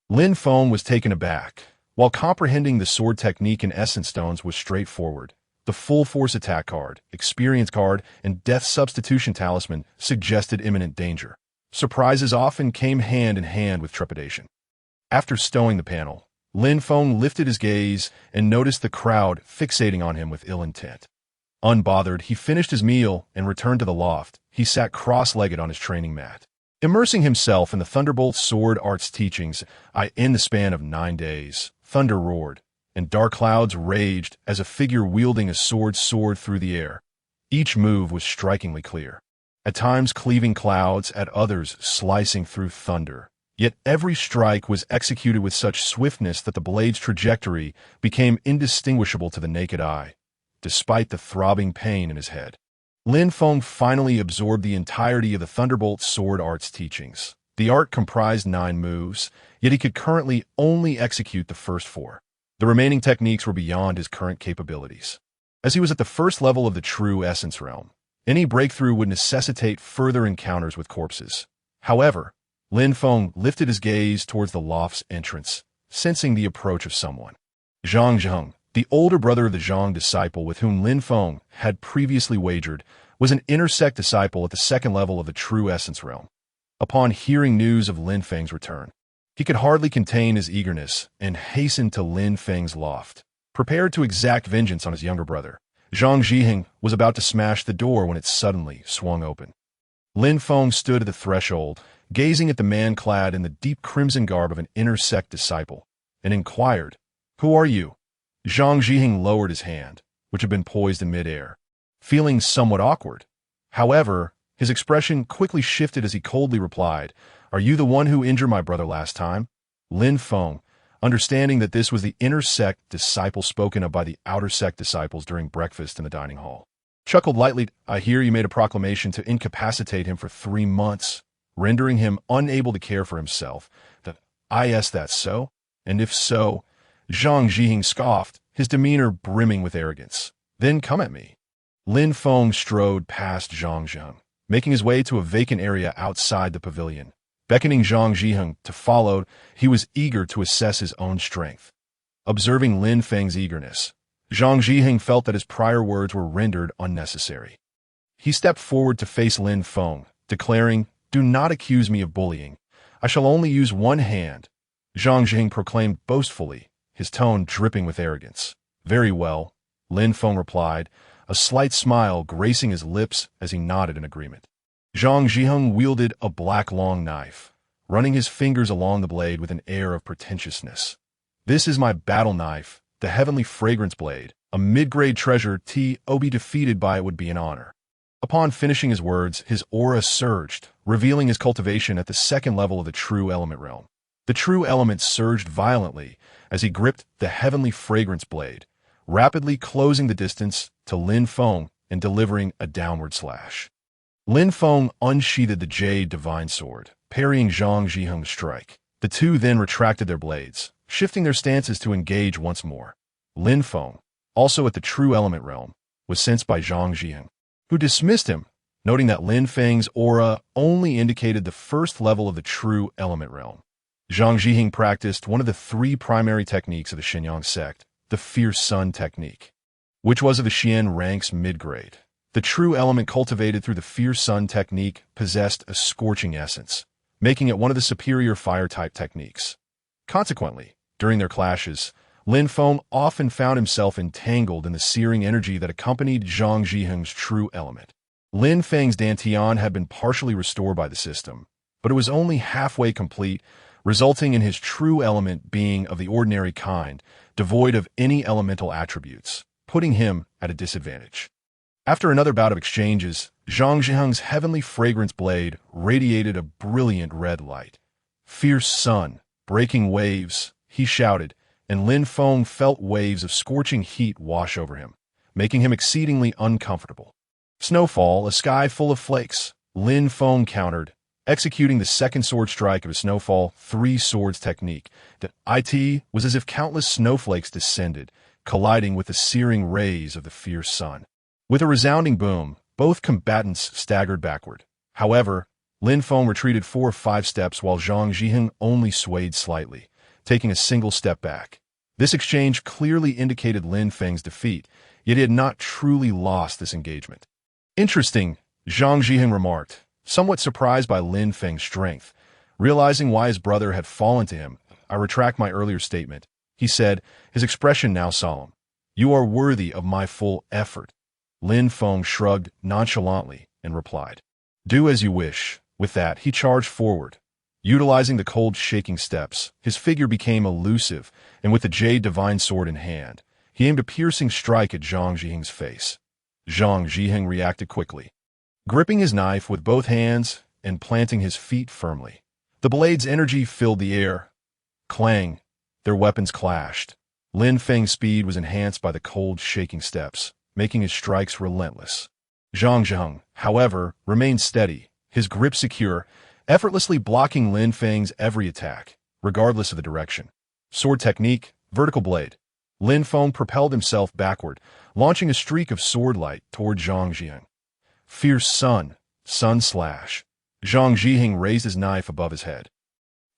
Lin Feng was taken aback. While comprehending the sword technique and essence stones was straightforward, the full force attack card, experience card, and death substitution talisman suggested imminent danger. Surprises often came hand in hand with trepidation. After stowing the panel, Lin Feng lifted his gaze and noticed the crowd fixating on him with ill intent. Unbothered, he finished his meal and returned to the loft. He sat cross-legged on his training mat. Immersing himself in the Thunderbolt Sword Art's teachings, in the span of 9 days, thunder roared, and dark clouds raged as a figure wielding a sword soared through the air. Each move was strikingly clear, at times cleaving clouds, at others slicing through thunder. Yet every strike was executed with such swiftness that the blade's trajectory became indistinguishable to the naked eye, despite the throbbing pain in his head. Lin Feng finally absorbed the entirety of the Thunderbolt Sword Art's teachings. The art comprised 9 moves, yet he could currently only execute the first 4. The remaining techniques were beyond his current capabilities. As he was at the first level of the True Essence Realm, any breakthrough would necessitate further encounters with corpses. However, Lin Feng lifted his gaze towards the loft's entrance, sensing the approach of someone. Zhang Zheng, the older brother of the Zhang disciple with whom Lin Feng had previously wagered, was an inner sect disciple at the second level of the True Essence Realm. Upon hearing news of Lin Feng's return, he could hardly contain his eagerness and hastened to Lin Feng's loft. Prepared to exact vengeance on his younger brother, Zhang Zhiheng was about to smash the door when it suddenly swung open. Lin Feng stood at the threshold, gazing at the man clad in the deep crimson garb of an inner sect disciple, and inquired, "Who are you?" Zhang Zhiheng lowered his hand, which had been poised in midair, feeling somewhat awkward. However, his expression quickly shifted as he coldly replied, "Are you the one who injured my brother last time?" Lin Feng, understanding that this was the inner sect disciple spoken of by the outer sect disciples during breakfast in the dining hall, chuckled lightly. "I hear you made a proclamation to incapacitate him for 3 months, rendering him unable to care for himself. That's so? And if so?" Zhang Zhiheng scoffed, his demeanor brimming with arrogance. "Then come at me." Lin Feng strode past Zhang Zheng, making his way to a vacant area outside the pavilion. Beckoning Zhang Zhiheng to follow, he was eager to assess his own strength. Observing Lin Feng's eagerness, Zhang Zhiheng felt that his prior words were rendered unnecessary. He stepped forward to face Lin Feng, declaring, "Do not accuse me of bullying. I shall only use one hand," Zhang Zhiheng proclaimed boastfully, his tone dripping with arrogance. "Very well," Lin Feng replied, a slight smile gracing his lips as he nodded in agreement. Zhang Zhiheng wielded a black long knife, running his fingers along the blade with an air of pretentiousness. "This is my battle knife, the Heavenly Fragrance Blade, a mid-grade treasure. To be defeated by it would be an honor." Upon finishing his words, his aura surged, revealing his cultivation at the second level of the True Element Realm. The True Element surged violently as he gripped the Heavenly Fragrance Blade, rapidly closing the distance to Lin Feng and delivering a downward slash. Lin Feng unsheathed the jade divine sword, parrying Zhang Zhiheng's strike. The two then retracted their blades, shifting their stances to engage once more. Lin Feng, also at the true element realm, was sensed by Zhang Zhiheng, who dismissed him, noting that Lin Feng's aura only indicated the first level of the true element realm. Zhang Zhiheng practiced one of the three primary techniques of the Shenyang sect, the Fierce Sun technique, which was of the Xian ranks mid-grade. The true element cultivated through the Fierce Sun technique possessed a scorching essence, making it one of the superior fire-type techniques. Consequently, during their clashes, Lin Feng often found himself entangled in the searing energy that accompanied Zhang Zhiheng's true element. Lin Feng's Dantian had been partially restored by the system, but it was only halfway complete, resulting in his true element being of the ordinary kind, devoid of any elemental attributes, putting him at a disadvantage. After another bout of exchanges, Zhang Zhiheng's heavenly fragrance blade radiated a brilliant red light. "Fierce sun, breaking waves," he shouted, and Lin Feng felt waves of scorching heat wash over him, making him exceedingly uncomfortable. "Snowfall, a sky full of flakes," Lin Feng countered, executing the second sword strike of his Snowfall three swords technique. The it was as if countless snowflakes descended, colliding with the searing rays of the fierce sun. With a resounding boom, both combatants staggered backward. However, Lin Feng retreated 4 or 5 steps while Zhang Zhiheng only swayed slightly, taking a single step back. This exchange clearly indicated Lin Feng's defeat, yet he had not truly lost this engagement. "Interesting," Zhang Zhiheng remarked, somewhat surprised by Lin Feng's strength. Realizing why his brother had fallen to him, "I retract my earlier statement," he said, his expression now solemn. "You are worthy of my full effort." Lin Feng shrugged nonchalantly and replied, "Do as you wish." With that, he charged forward. Utilizing the cold, shaking steps, his figure became elusive, and with the jade divine sword in hand, he aimed a piercing strike at Zhang Zhiheng's face. Zhang Zhiheng reacted quickly, gripping his knife with both hands and planting his feet firmly. The blade's energy filled the air. Clang! Their weapons clashed. Lin Feng's speed was enhanced by the cold, shaking steps, making his strikes relentless. Zhang Zhiheng, however, remained steady, his grip secure, effortlessly blocking Lin Feng's every attack, regardless of the direction. Sword technique, vertical blade. Lin Feng propelled himself backward, launching a streak of sword light toward Zhang Zhiheng. Fierce sun, sun slash. Zhang Zhiheng raised his knife above his head,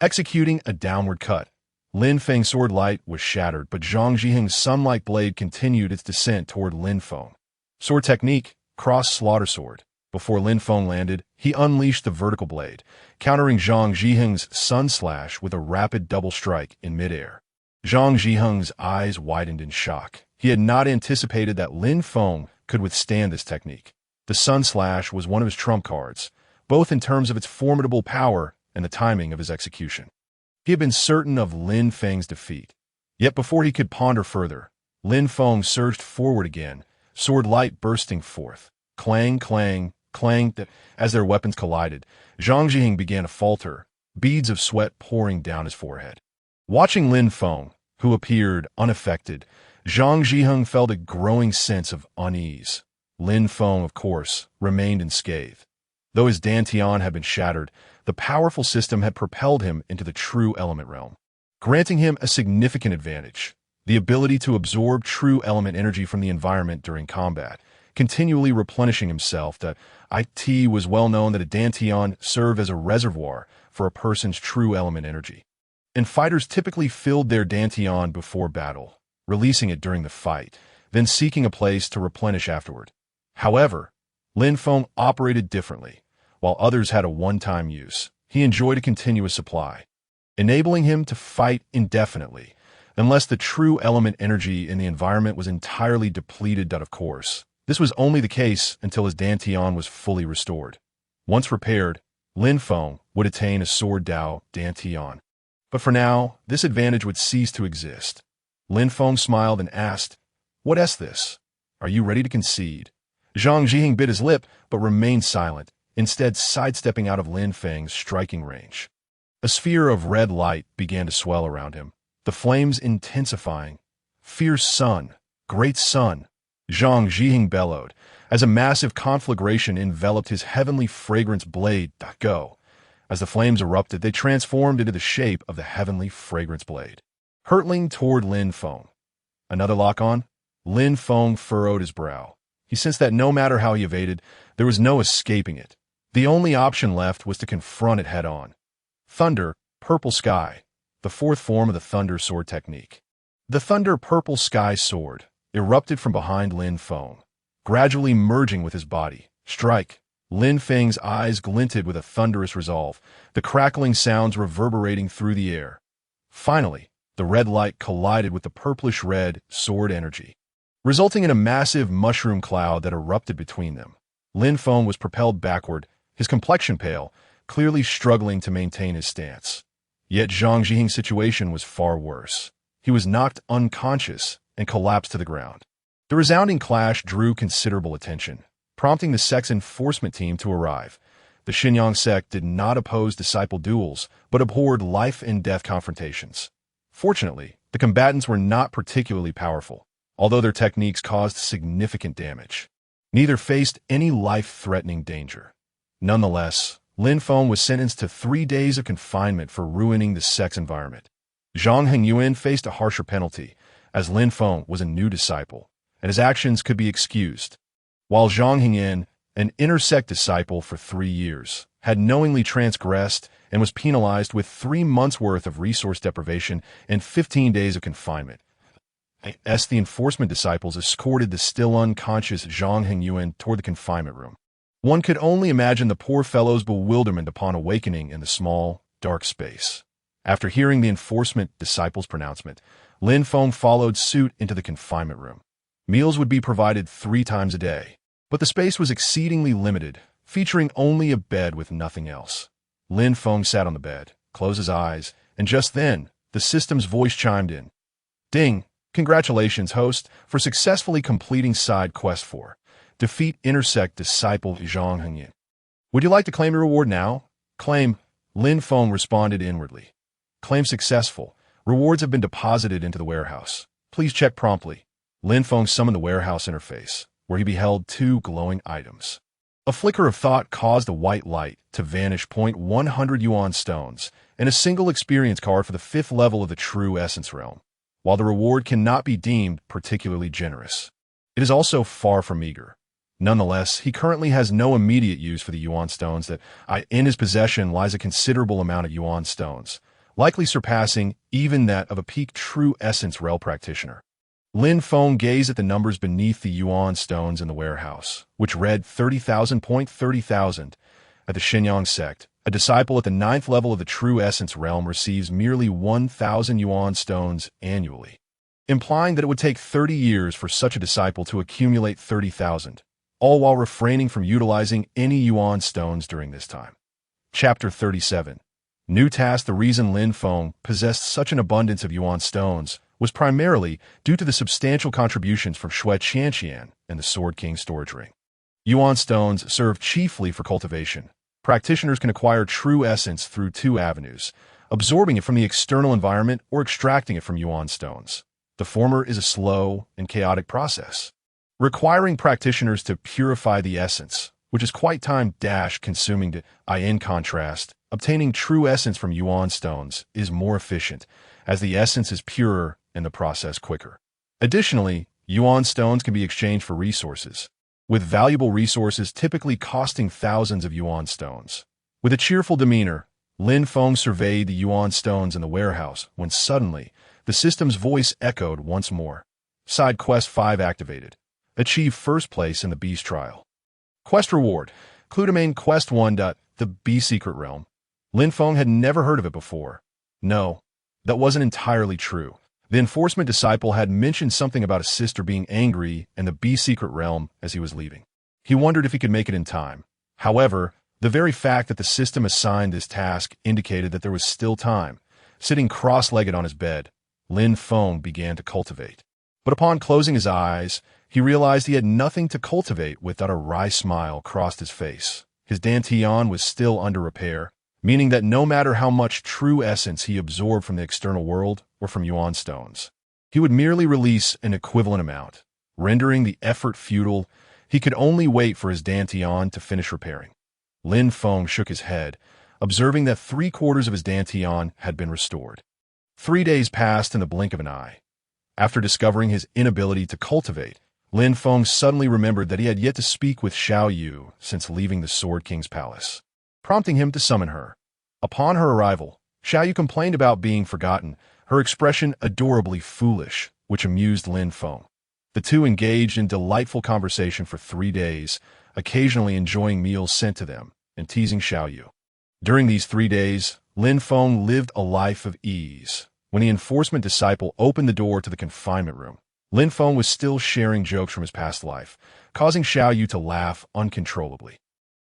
executing a downward cut. Lin Feng's sword light was shattered, but Zhang Zhiheng's sun-like blade continued its descent toward Lin Feng. Sword technique, cross slaughter sword. Before Lin Feng landed, he unleashed the vertical blade, countering Zhang Zhiheng's sun slash with a rapid double strike in midair. Zhang Zhiheng's eyes widened in shock. He had not anticipated that Lin Feng could withstand this technique. The sun slash was one of his trump cards, both in terms of its formidable power and the timing of his execution. He had been certain of Lin Feng's defeat. Yet before he could ponder further, Lin Feng surged forward again, sword light bursting forth. Clang, clang, clang. As their weapons collided, Zhang Zhiheng began to falter, beads of sweat pouring down his forehead. Watching Lin Feng, who appeared unaffected, Zhang Zhiheng felt a growing sense of unease. Lin Feng, of course, remained unscathed. Though his Dantian had been shattered, the powerful system had propelled him into the true element realm, granting him a significant advantage: the ability to absorb true element energy from the environment during combat, continually replenishing himself. That it was well known that a Dantian served as a reservoir for a person's true element energy, and fighters typically filled their Dantian before battle, releasing it during the fight, then seeking a place to replenish afterward. However, Lin Feng operated differently. While others had a one-time use, he enjoyed a continuous supply, enabling him to fight indefinitely, unless the true element energy in the environment was entirely depleted. Of course, this was only the case until his Dantian was fully restored. Once repaired, Lin Feng would attain a Sword Dao Dantian. But for now, this advantage would cease to exist. Lin Feng smiled and asked, "What is this? Are you ready to concede?" Zhang Zhiheng bit his lip, but remained silent, instead sidestepping out of Lin Feng's striking range. A sphere of red light began to swell around him, the flames intensifying. "Fierce sun, great sun!" Zhang Zhiheng bellowed, as a massive conflagration enveloped his heavenly fragrance blade. Go. As the flames erupted, they transformed into the shape of the heavenly fragrance blade, hurtling toward Lin Feng. Another lock-on? Lin Feng furrowed his brow. He sensed that no matter how he evaded, there was no escaping it. The only option left was to confront it head-on. Thunder, purple sky, the fourth form of the thunder sword technique. The thunder purple sky sword erupted from behind Lin Feng, gradually merging with his body. Strike! Lin Feng's eyes glinted with a thunderous resolve, the crackling sounds reverberating through the air. Finally, the red light collided with the purplish-red sword energy, resulting in a massive mushroom cloud that erupted between them. Lin Feng was propelled backward, his complexion pale, clearly struggling to maintain his stance. Yet Zhang Zhiheng's situation was far worse. He was knocked unconscious and collapsed to the ground. The resounding clash drew considerable attention, prompting the sect's enforcement team to arrive. The Xinyang sect did not oppose disciple duels, but abhorred life-and-death confrontations. Fortunately, the combatants were not particularly powerful, although their techniques caused significant damage. Neither faced any life-threatening danger. Nonetheless, Lin Feng was sentenced to 3 days of confinement for ruining the sect's environment. Zhang Hengyuan faced a harsher penalty, as Lin Feng was a new disciple, and his actions could be excused, while Zhang Hengyan, an intersect disciple for 3 years, had knowingly transgressed and was penalized with 3 months' worth of resource deprivation and 15 days of confinement. As the enforcement disciples escorted the still unconscious Zhang Hengyuan toward the confinement room, one could only imagine the poor fellow's bewilderment upon awakening in the small, dark space. After hearing the enforcement disciple's pronouncement, Lin Feng followed suit into the confinement room. Meals would be provided 3 times a day, but the space was exceedingly limited, featuring only a bed with nothing else. Lin Feng sat on the bed, closed his eyes, and just then, the system's voice chimed in. Ding! Congratulations, host, for successfully completing side quest 4. Defeat intersect disciple Zhang Hengyan. Would you like to claim your reward now? Claim. Lin Feng responded inwardly. Claim successful. Rewards have been deposited into the warehouse. Please check promptly. Lin Feng summoned the warehouse interface, where he beheld 2 glowing items. A flicker of thought caused the white light to vanish. 100 yuan stones, and a single experience card for the 5th level of the True Essence realm. While the reward cannot be deemed particularly generous, it is also far from meager. Nonetheless, he currently has no immediate use for the yuan stones that in his possession lies a considerable amount of yuan stones, likely surpassing even that of a peak True Essence realm practitioner. Lin Feng gazed at the numbers beneath the yuan stones in the warehouse, which read 30,000. 30,000. At the Xinyang sect, a disciple at the 9th level of the True Essence realm receives merely 1,000 yuan stones annually, implying that it would take 30 years for such a disciple to accumulate 30,000, all while refraining from utilizing any yuan stones during this time. Chapter 37. New task. The reason Lin Feng possessed such an abundance of yuan stones was primarily due to the substantial contributions from Shui Qianqian and the Sword King storage ring. Yuan stones serve chiefly for cultivation. Practitioners can acquire True Essence through 2 avenues, absorbing it from the external environment or extracting it from yuan stones. The former is a slow and chaotic process, requiring practitioners to purify the essence, which is quite time-consuming. In contrast, obtaining True Essence from yuan stones is more efficient, as the essence is purer and the process quicker. Additionally, yuan stones can be exchanged for resources, with valuable resources typically costing thousands of yuan stones. With a cheerful demeanor, Lin Feng surveyed the yuan stones in the warehouse when suddenly, the system's voice echoed once more. Side Quest 5 activated. Achieve 1st place in the Beast Trial. Quest Reward. Clue to Main Quest 1. The Bee Secret Realm. Lin Feng had never heard of it before. No, that wasn't entirely true. The enforcement disciple had mentioned something about a sister being angry in the Bee Secret Realm as he was leaving. He wondered if he could make it in time. However, the very fact that the system assigned this task indicated that there was still time. Sitting cross-legged on his bed, Lin Feng began to cultivate. But upon closing his eyes, he realized he had nothing to cultivate. Without a wry smile crossed his face. His dantian was still under repair, meaning that no matter how much True Essence he absorbed from the external world or from yuan stones, he would merely release an equivalent amount. Rendering the effort futile, he could only wait for his dantian to finish repairing. Lin Feng shook his head, observing that 3/4 of his dantian had been restored. 3 days passed in the blink of an eye. After discovering his inability to cultivate, Lin Feng suddenly remembered that he had yet to speak with Xiao Yu since leaving the Sword King's palace, prompting him to summon her. Upon her arrival, Xiao Yu complained about being forgotten, her expression adorably foolish, which amused Lin Feng. The two engaged in delightful conversation for 3 days, occasionally enjoying meals sent to them and teasing Xiao Yu. During these 3 days, Lin Feng lived a life of ease. When the enforcement disciple opened the door to the confinement room, Lin Feng was still sharing jokes from his past life, causing Xiao Yu to laugh uncontrollably.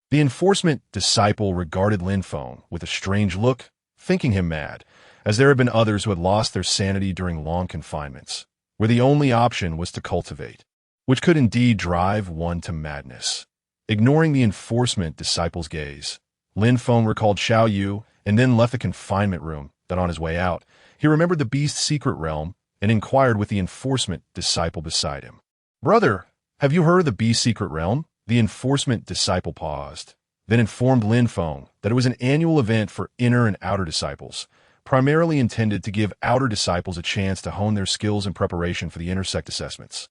The enforcement disciple regarded Lin Feng with a strange look, thinking him mad, as there had been others who had lost their sanity during long confinements, where the only option was to cultivate, which could indeed drive one to madness. Ignoring the enforcement disciple's gaze, Lin Feng recalled Xiao Yu and then left the confinement room. That on his way out, he remembered the beast's secret realm and inquired with the enforcement disciple beside him. "Brother, have you heard of the beast's secret realm?" The enforcement disciple paused, then informed Lin Feng that it was an annual event for inner and outer disciples, primarily intended to give outer disciples a chance to hone their skills in preparation for the intersect assessments.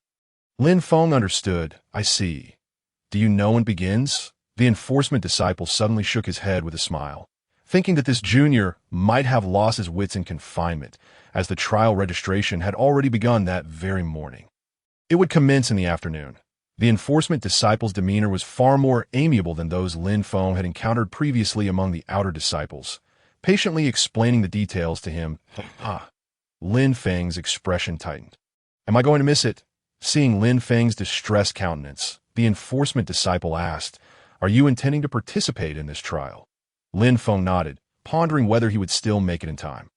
Lin Feng understood. "I see. Do you know when it begins?" The enforcement disciple suddenly shook his head with a smile, thinking that this junior might have lost his wits in confinement, as the trial registration had already begun that very morning. It would commence in the afternoon. The enforcement disciple's demeanor was far more amiable than those Lin Feng had encountered previously among the outer disciples, patiently explaining the details to him. Lin Feng's expression tightened. "Am I going to miss it?" Seeing Lin Feng's distressed countenance, the enforcement disciple asked, "Are you intending to participate in this trial?" Lin Feng nodded, pondering whether he would still make it in time.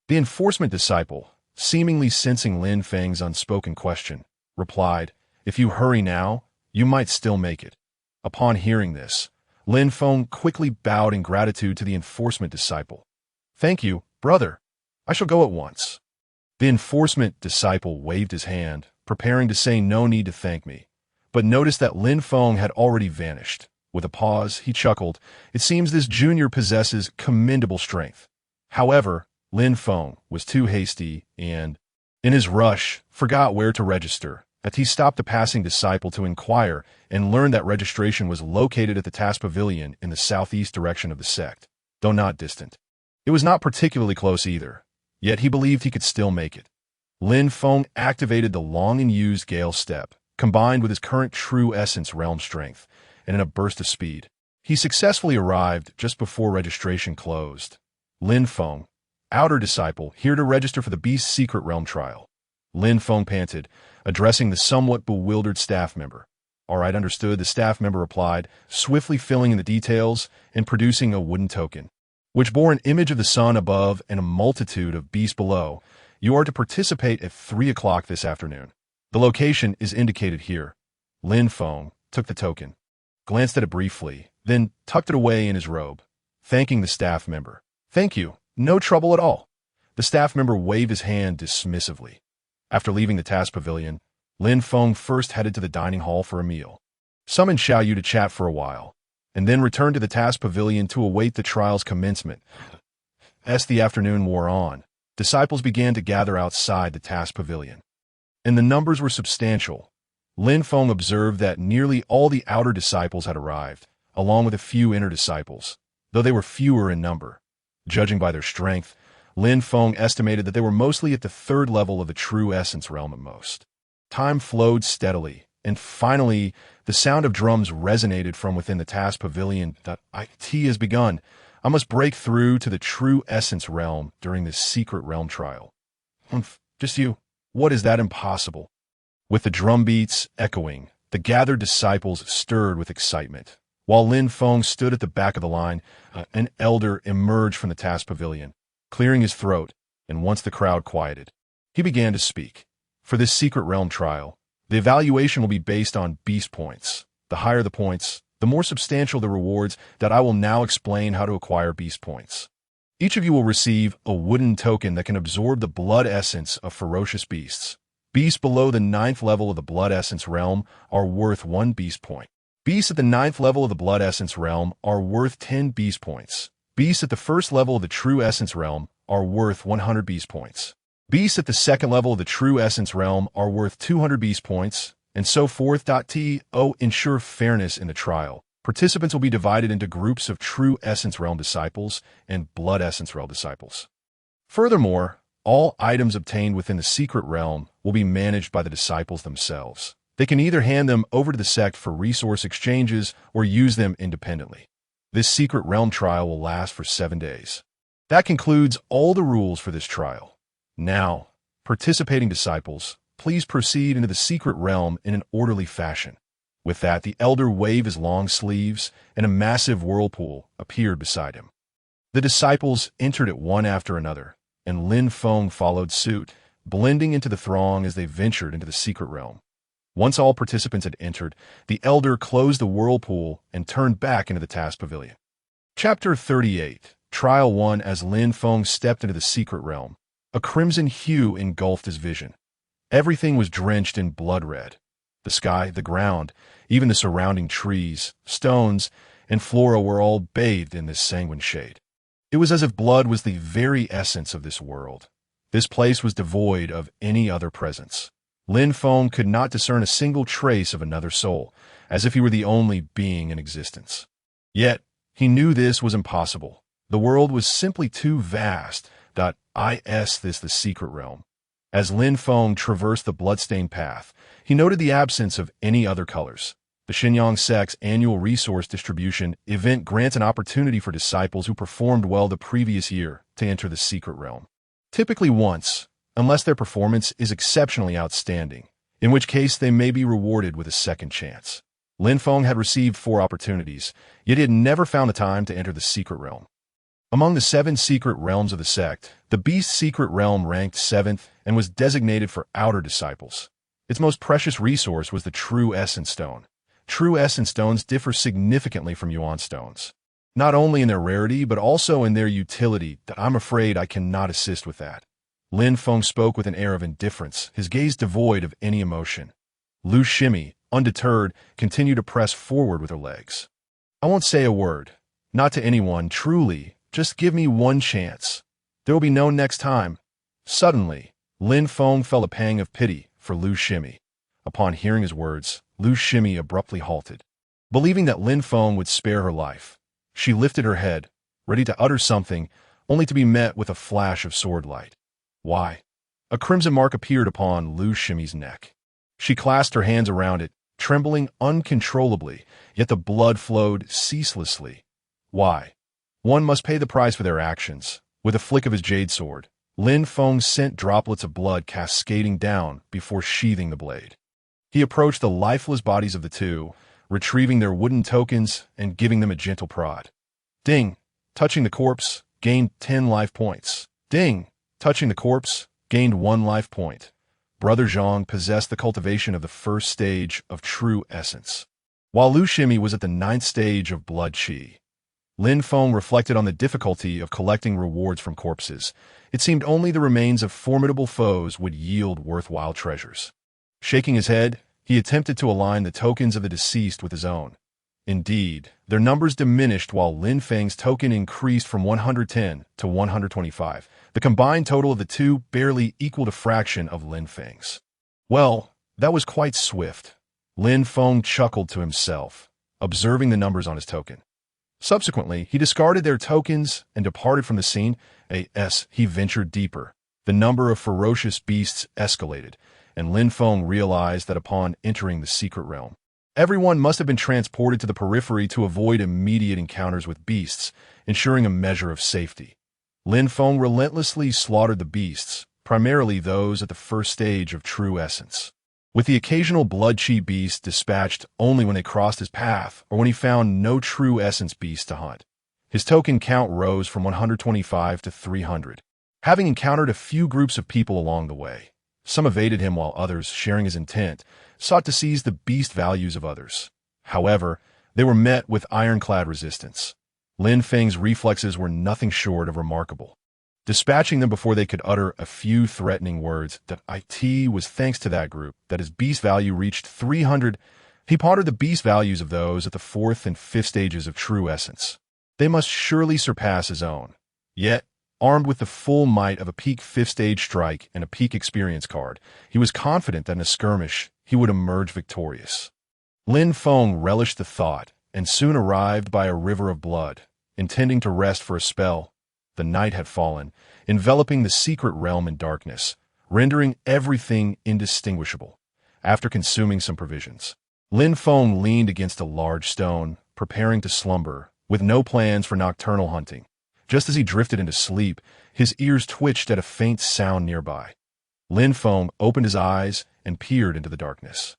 The enforcement disciple, seemingly sensing Lin Feng's unspoken question, replied, "If you hurry now, you might still make it." Upon hearing this, Lin Feng quickly bowed in gratitude to the enforcement disciple. "Thank you, brother. I shall go at once." The enforcement disciple waved his hand, preparing to say no need to thank me, but noticed that Lin Feng had already vanished. With a pause, he chuckled. "It seems this junior possesses commendable strength." However, Lin Feng was too hasty and, in his rush, forgot where to register, as he stopped the passing disciple to inquire and learned that registration was located at the task pavilion in the southeast direction of the sect, though not distant. It was not particularly close either, yet he believed he could still make it. Lin Feng activated the long-and-used Gale Step, combined with his current True Essence realm strength, and in a burst of speed, he successfully arrived just before registration closed. Lin Feng, outer disciple, here to register for the Beast's Secret Realm trial. Lin Feng panted, addressing the somewhat bewildered staff member. "All right, understood," the staff member replied, swiftly filling in the details and producing a wooden token, which bore an image of the sun above and a multitude of beasts below. "You are to participate at 3 o'clock this afternoon. The location is indicated here." Lin Feng took the token, glanced at it briefly, then tucked it away in his robe, thanking the staff member. "Thank you. No trouble at all." The staff member waved his hand dismissively. After leaving the task pavilion, Lin Feng first headed to the dining hall for a meal, summoned Xiao Yu to chat for a while, and then returned to the task pavilion to await the trial's commencement. As the afternoon wore on, disciples began to gather outside the task pavilion, and the numbers were substantial. Lin Feng observed that nearly all the outer disciples had arrived, along with a few inner disciples, though they were fewer in number. Judging by their strength, Lin Feng estimated that they were mostly at the 3rd level of the True Essence realm at most. Time flowed steadily, and finally, the sound of drums resonated from within the task pavilion. "It has begun. I must break through to the True Essence realm during this secret realm trial." "Just you. What is that? Impossible." With the drum beats echoing, the gathered disciples stirred with excitement. While Lin Feng stood at the back of the line, an elder emerged from the task pavilion, clearing his throat, and once the crowd quieted, he began to speak. "For this secret realm trial, the evaluation will be based on beast points. The higher the points, the more substantial the rewards. That I will now explain how to acquire beast points. Each of you will receive a wooden token that can absorb the blood essence of ferocious beasts. Beasts below the ninth level of the blood essence realm are worth 1 beast point. Beasts at the ninth level of the blood essence realm are worth 10 beast points. Beasts at the first level of the true essence realm are worth 100 beast points. Beasts at the second level of the true essence realm are worth 200 beast points, and so forth. To ensure fairness in the trial, participants will be divided into groups of true essence realm disciples and blood essence realm disciples. Furthermore, all items obtained within the secret realm will be managed by the disciples themselves. They can either hand them over to the sect for resource exchanges or use them independently. This secret realm trial will last for 7 days. That concludes all the rules for this trial. Now, participating disciples, please proceed into the secret realm in an orderly fashion. With that, the elder waved his long sleeves, and a massive whirlpool appeared beside him. The disciples entered it one after another, and Lin Feng followed suit, blending into the throng as they ventured into the secret realm. Once all participants had entered, the elder closed the whirlpool and turned back into the task pavilion. Chapter 38, Trial 1. As Lin Feng stepped into the secret realm, a crimson hue engulfed his vision. Everything was drenched in blood red. The sky, the ground, even the surrounding trees, stones, and flora were all bathed in this sanguine shade. It was as if blood was the very essence of this world. This place was devoid of any other presence. Lin Feng could not discern a single trace of another soul, as if he were the only being in existence. Yet, he knew this was impossible. The world was simply too vast. The secret realm. As Lin Feng traversed the bloodstained path, he noted the absence of any other colors. The Xinyang sect's annual resource distribution event grants an opportunity for disciples who performed well the previous year to enter the secret realm. Typically once, unless their performance is exceptionally outstanding, in which case they may be rewarded with a second chance. Lin Feng had received 4 opportunities, yet he had never found the time to enter the secret realm. Among the 7 secret realms of the sect, the Beast secret realm ranked 7th and was designated for outer disciples. Its most precious resource was the True Essence Stone. True Essence Stones differ significantly from Yuan Stones, not only in their rarity but also in their utility. I'm afraid I cannot assist with that. Lin Feng spoke with an air of indifference, his gaze devoid of any emotion. Lu Shimi, undeterred, continued to press forward with her legs. I won't say a word. Not to anyone, truly. Just give me one chance. There will be no next time. Suddenly, Lin Feng felt a pang of pity for Lu Shimi. Upon hearing his words, Lu Shimi abruptly halted. Believing that Lin Feng would spare her life, she lifted her head, ready to utter something, only to be met with a flash of sword light. Why? A crimson mark appeared upon Lu Shimi's neck. She clasped her hands around it, trembling uncontrollably, yet the blood flowed ceaselessly. Why? One must pay the price for their actions. With a flick of his jade sword, Lin Feng sent droplets of blood cascading down before sheathing the blade. He approached the lifeless bodies of the two, retrieving their wooden tokens and giving them a gentle prod. Ding! Touching the corpse, gained 10 life points. Ding! Touching the corpse, gained 1 life point. Brother Zhang possessed the cultivation of the first stage of true essence, while Lu Shimi was at the 9th stage of blood qi. Lin Feng reflected on the difficulty of collecting rewards from corpses. It seemed only the remains of formidable foes would yield worthwhile treasures. Shaking his head, he attempted to align the tokens of the deceased with his own. Indeed, their numbers diminished while Lin Feng's token increased from 110 to 125. The combined total of the two barely equaled a fraction of Lin Feng's. Well, that was quite swift. Lin Feng chuckled to himself, observing the numbers on his token. Subsequently, he discarded their tokens and departed from the scene. He ventured deeper. The number of ferocious beasts escalated, and Lin Feng realized that upon entering the secret realm, everyone must have been transported to the periphery to avoid immediate encounters with beasts, ensuring a measure of safety. Lin Feng relentlessly slaughtered the beasts, primarily those at the first stage of true essence, with the occasional blood qi beast dispatched only when they crossed his path or when he found no true essence beast to hunt. His token count rose from 125 to 300, having encountered a few groups of people along the way. Some evaded him while others, sharing his intent, sought to seize the beast values of others. However, they were met with ironclad resistance. Lin Feng's reflexes were nothing short of remarkable. dispatching them before they could utter a few threatening words. That it was thanks to that group that his beast value reached 300. He pondered the beast values of those at the fourth and fifth stages of true essence. They must surely surpass his own. Yet, armed with the full might of a peak fifth stage strike and a peak experience card, he was confident that in a skirmish he would emerge victorious. Lin Feng relished the thought, and soon arrived by a river of blood, intending to rest for a spell. The night had fallen, enveloping the secret realm in darkness, rendering everything indistinguishable. After consuming some provisions, Lin Feng leaned against a large stone, preparing to slumber, with no plans for nocturnal hunting. Just as he drifted into sleep, his ears twitched at a faint sound nearby. Lin Feng opened his eyes and peered into the darkness.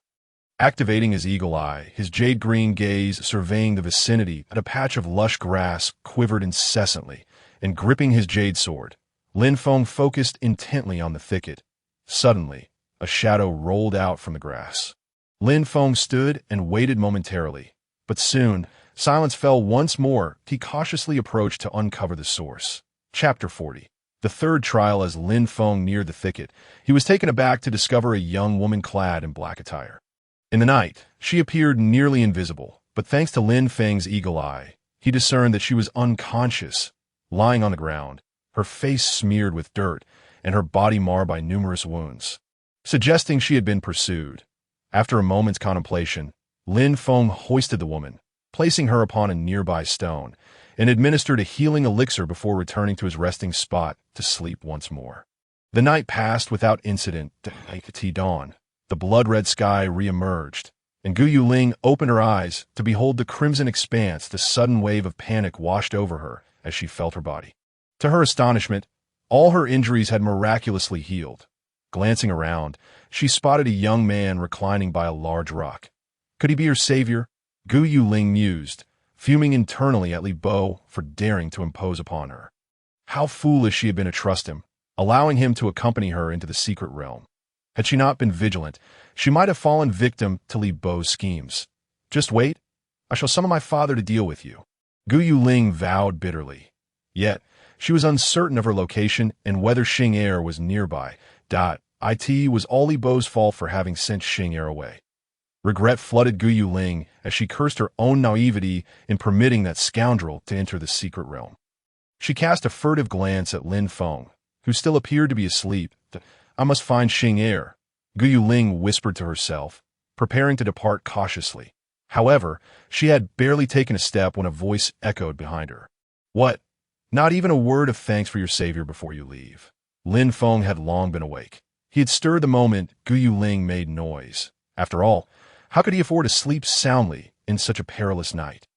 Activating his eagle eye, his jade-green gaze surveying the vicinity at a patch of lush grass quivered incessantly, and gripping his jade sword, Lin Feng focused intently on the thicket. Suddenly, a shadow rolled out from the grass. Lin Feng stood and waited momentarily, but soon, silence fell once more. He cautiously approached to uncover the source. Chapter 40. The third trial. As Lin Feng neared the thicket, he was taken aback to discover a young woman clad in black attire. In the night, she appeared nearly invisible, but thanks to Lin Feng's eagle eye, he discerned that she was unconscious, lying on the ground, her face smeared with dirt and her body marred by numerous wounds, suggesting she had been pursued. After a moment's contemplation, Lin Feng hoisted the woman, placing her upon a nearby stone, and administered a healing elixir before returning to his resting spot to sleep once more. The night passed without incident. Till dawn, the blood-red sky re-emerged, and Gu Yuling opened her eyes to behold the crimson expanse. The sudden wave of panic washed over her as she felt her body. To her astonishment, all her injuries had miraculously healed. Glancing around, she spotted a young man reclining by a large rock. Could he be her savior? Gu Yuling mused, fuming internally at Li Bo for daring to impose upon her. How foolish she had been to trust him, allowing him to accompany her into the secret realm. Had she not been vigilant, she might have fallen victim to Li Bo's schemes. Just wait, I shall summon my father to deal with you. Gu Yuling vowed bitterly. Yet, she was uncertain of her location and whether Xing Er was nearby. It was all Li Bo's fault for having sent Xing Er away. Regret flooded Gu Yuling as she cursed her own naivety in permitting that scoundrel to enter the secret realm. She cast a furtive glance at Lin Feng, who still appeared to be asleep. I must find Xing Er, Gu Yuling whispered to herself, preparing to depart cautiously. However, she had barely taken a step when a voice echoed behind her. What? Not even a word of thanks for your savior before you leave. Lin Feng had long been awake. He had stirred the moment Gu Yuling made noise. After all, how could he afford to sleep soundly in such a perilous night?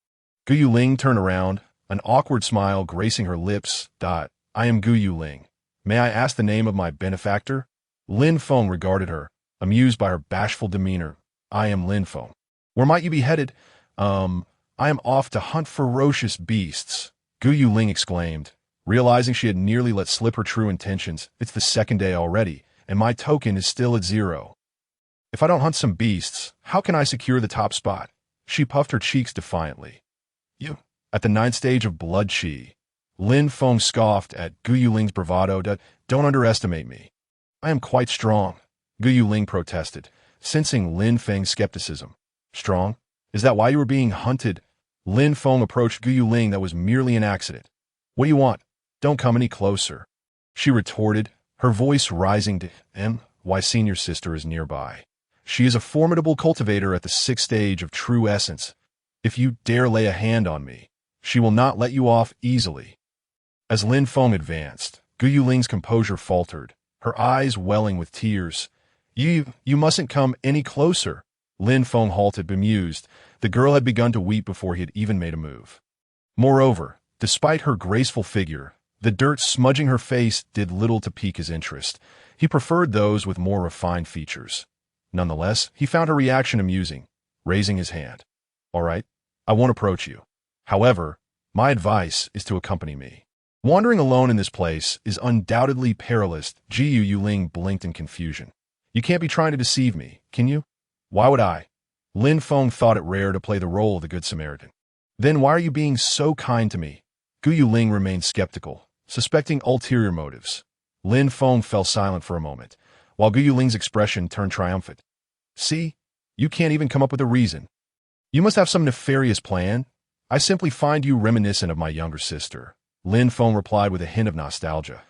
Gu Yuling turned around, an awkward smile gracing her lips. I am Gu Yuling. May I ask the name of my benefactor? Lin Feng regarded her, amused by her bashful demeanor. I am Lin Feng. Where might you be headed? I am off to hunt ferocious beasts, Gu Yuling exclaimed, realizing she had nearly let slip her true intentions. It's the second day already, and my token is still at 0. If I don't hunt some beasts, how can I secure the top spot? She puffed her cheeks defiantly. You, at the 9th stage of blood chi. Lin Feng scoffed at Gu Yuling's bravado. Don't underestimate me. I am quite strong, Gu Yuling protested, sensing Lin Feng's skepticism. Strong? Is that why you were being hunted? Lin Feng approached Gu Yuling. That was merely an accident. What do you want? Don't come any closer, she retorted, her voice rising to why senior sister is nearby. She is a formidable cultivator at the 6th stage of true essence. If you dare lay a hand on me, she will not let you off easily. As Lin Feng advanced, Gu Yuling's composure faltered, her eyes welling with tears. You mustn't come any closer. Lin Feng halted, bemused. The girl had begun to weep before he had even made a move. Moreover, despite her graceful figure, the dirt smudging her face did little to pique his interest. He preferred those with more refined features. Nonetheless, he found her reaction amusing, raising his hand. All right, I won't approach you. However, my advice is to accompany me. Wandering alone in this place is undoubtedly perilous. Gu Yuling blinked in confusion. You can't be trying to deceive me, can you? Why would I? Lin Feng thought it rare to play the role of the Good Samaritan. Then why are you being so kind to me? Gu Yuling remained skeptical, suspecting ulterior motives. Lin Feng fell silent for a moment, while Gu Yuling's expression turned triumphant. See? You can't even come up with a reason. You must have some nefarious plan. I simply find you reminiscent of my younger sister. Lin Feng replied with a hint of nostalgia.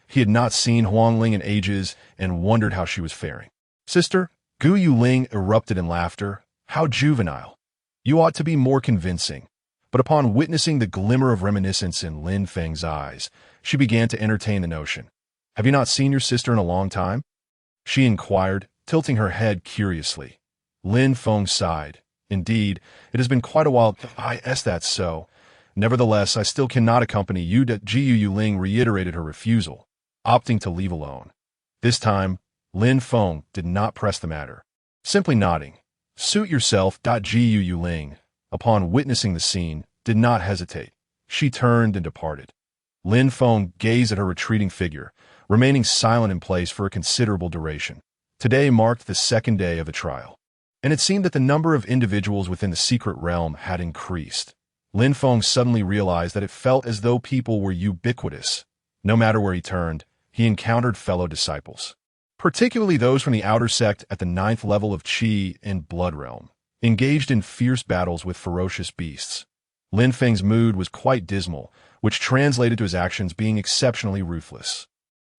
He had not seen Huangling in ages and wondered how she was faring. Sister? Gu Yuling erupted in laughter. How juvenile. You ought to be more convincing. But upon witnessing the glimmer of reminiscence in Lin Feng's eyes, she began to entertain the notion. Have you not seen your sister in a long time? She inquired, tilting her head curiously. Lin Feng sighed. Indeed, it has been quite a while. That's so. Nevertheless, I still cannot accompany you. Gu Yuling reiterated her refusal, opting to leave alone. This time, Lin Feng did not press the matter, simply nodding. Suit yourself. Gu Yuling, upon witnessing the scene, did not hesitate. She turned and departed. Lin Feng gazed at her retreating figure, remaining silent in place for a considerable duration. Today marked the second day of the trial, and it seemed that the number of individuals within the secret realm had increased. Lin Feng suddenly realized that it felt as though people were ubiquitous. No matter where he turned, he encountered fellow disciples, particularly those from the outer sect at the 9th level of Qi and Blood Realm, engaged in fierce battles with ferocious beasts. Lin Feng's mood was quite dismal, which translated to his actions being exceptionally ruthless.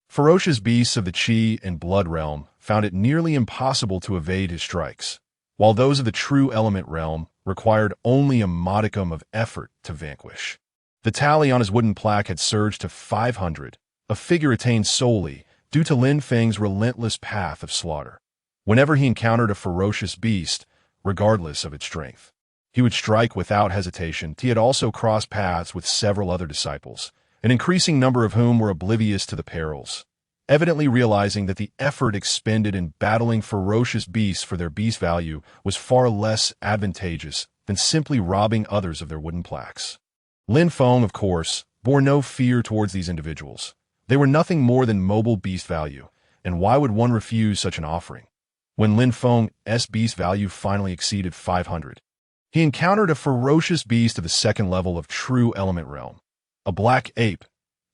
Ferocious beasts of the Qi and Blood Realm found it nearly impossible to evade his strikes, while those of the True Element Realm required only a modicum of effort to vanquish. The tally on his wooden plaque had surged to 500, a figure attained solely due to Lin Feng's relentless path of slaughter. Whenever he encountered a ferocious beast, regardless of its strength, he would strike without hesitation. He had also crossed paths with several other disciples, an increasing number of whom were oblivious to the perils, evidently realizing that the effort expended in battling ferocious beasts for their beast value was far less advantageous than simply robbing others of their wooden plaques. Lin Feng, of course, bore no fear towards these individuals. They were nothing more than mobile beast value, and why would one refuse such an offering? When Lin Feng's beast value finally exceeded 500, he encountered a ferocious beast of the 2nd level of True Element Realm, a black ape.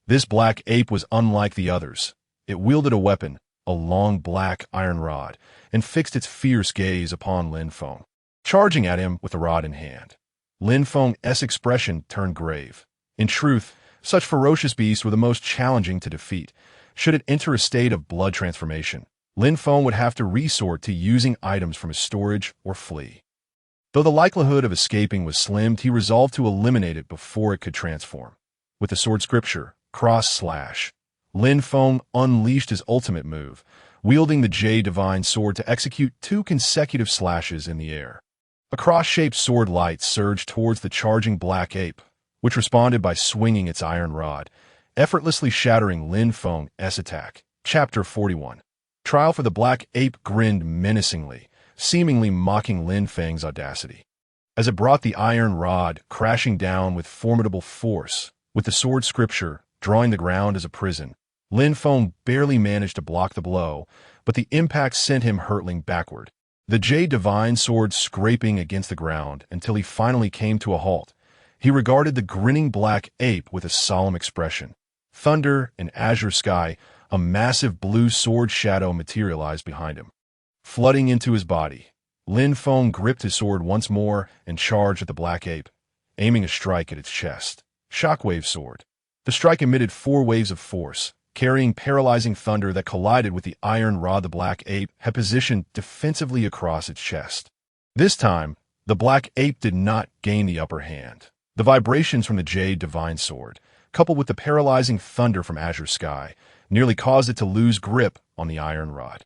This black ape was unlike the others. It wielded a weapon, a long black iron rod, and fixed its fierce gaze upon Lin Feng, charging at him with the rod in hand. Lin Feng's expression turned grave. In truth, such ferocious beasts were the most challenging to defeat. Should it enter a state of blood transformation, Lin Feng would have to resort to using items from his storage or flee. Though the likelihood of escaping was slim, he resolved to eliminate it before it could transform. With the sword scripture, cross slash, Lin Feng unleashed his ultimate move, wielding the Jade Divine Sword to execute 2 consecutive slashes in the air. A cross-shaped sword light surged towards the charging black ape, which responded by swinging its iron rod, effortlessly shattering Lin Feng's attack. Chapter 41. Trial for the Black Ape grinned menacingly, seemingly mocking Lin Feng's audacity, as it brought the iron rod crashing down with formidable force. With the sword scripture drawing the ground as a prison, Lin Feng barely managed to block the blow, but the impact sent him hurtling backward, the Jade Divine Sword scraping against the ground until he finally came to a halt. He regarded the grinning black ape with a solemn expression. Thunder and azure sky, a massive blue sword shadow materialized behind him, flooding into his body. Lin Feng gripped his sword once more and charged at the black ape, aiming a strike at its chest. Shockwave sword. The strike emitted 4 waves of force, carrying paralyzing thunder that collided with the iron rod the black ape had positioned defensively across its chest. This time, the black ape did not gain the upper hand. The vibrations from the Jade Divine Sword, coupled with the paralyzing thunder from azure sky, nearly caused it to lose grip on the iron rod.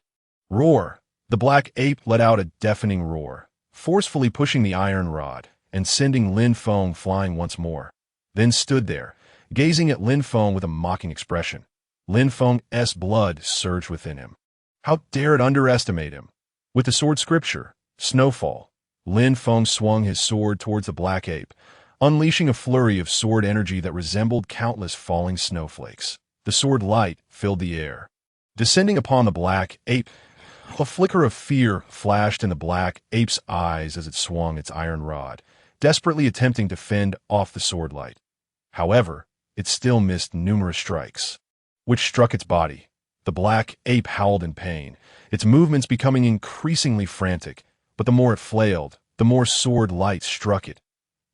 Roar! The black ape let out a deafening roar, forcefully pushing the iron rod and sending Lin Feng flying once more, then stood there, gazing at Lin Feng with a mocking expression. Lin Feng's blood surged within him. How dare it underestimate him? With the sword scripture, Snowfall, Lin Feng swung his sword towards the black ape, unleashing a flurry of sword energy that resembled countless falling snowflakes. The sword light filled the air, descending upon the black ape. A flicker of fear flashed in the black ape's eyes as it swung its iron rod, desperately attempting to fend off the sword light. However, it still missed numerous strikes, which struck its body. The black ape howled in pain, its movements becoming increasingly frantic, but the more it flailed, the more sword light struck it.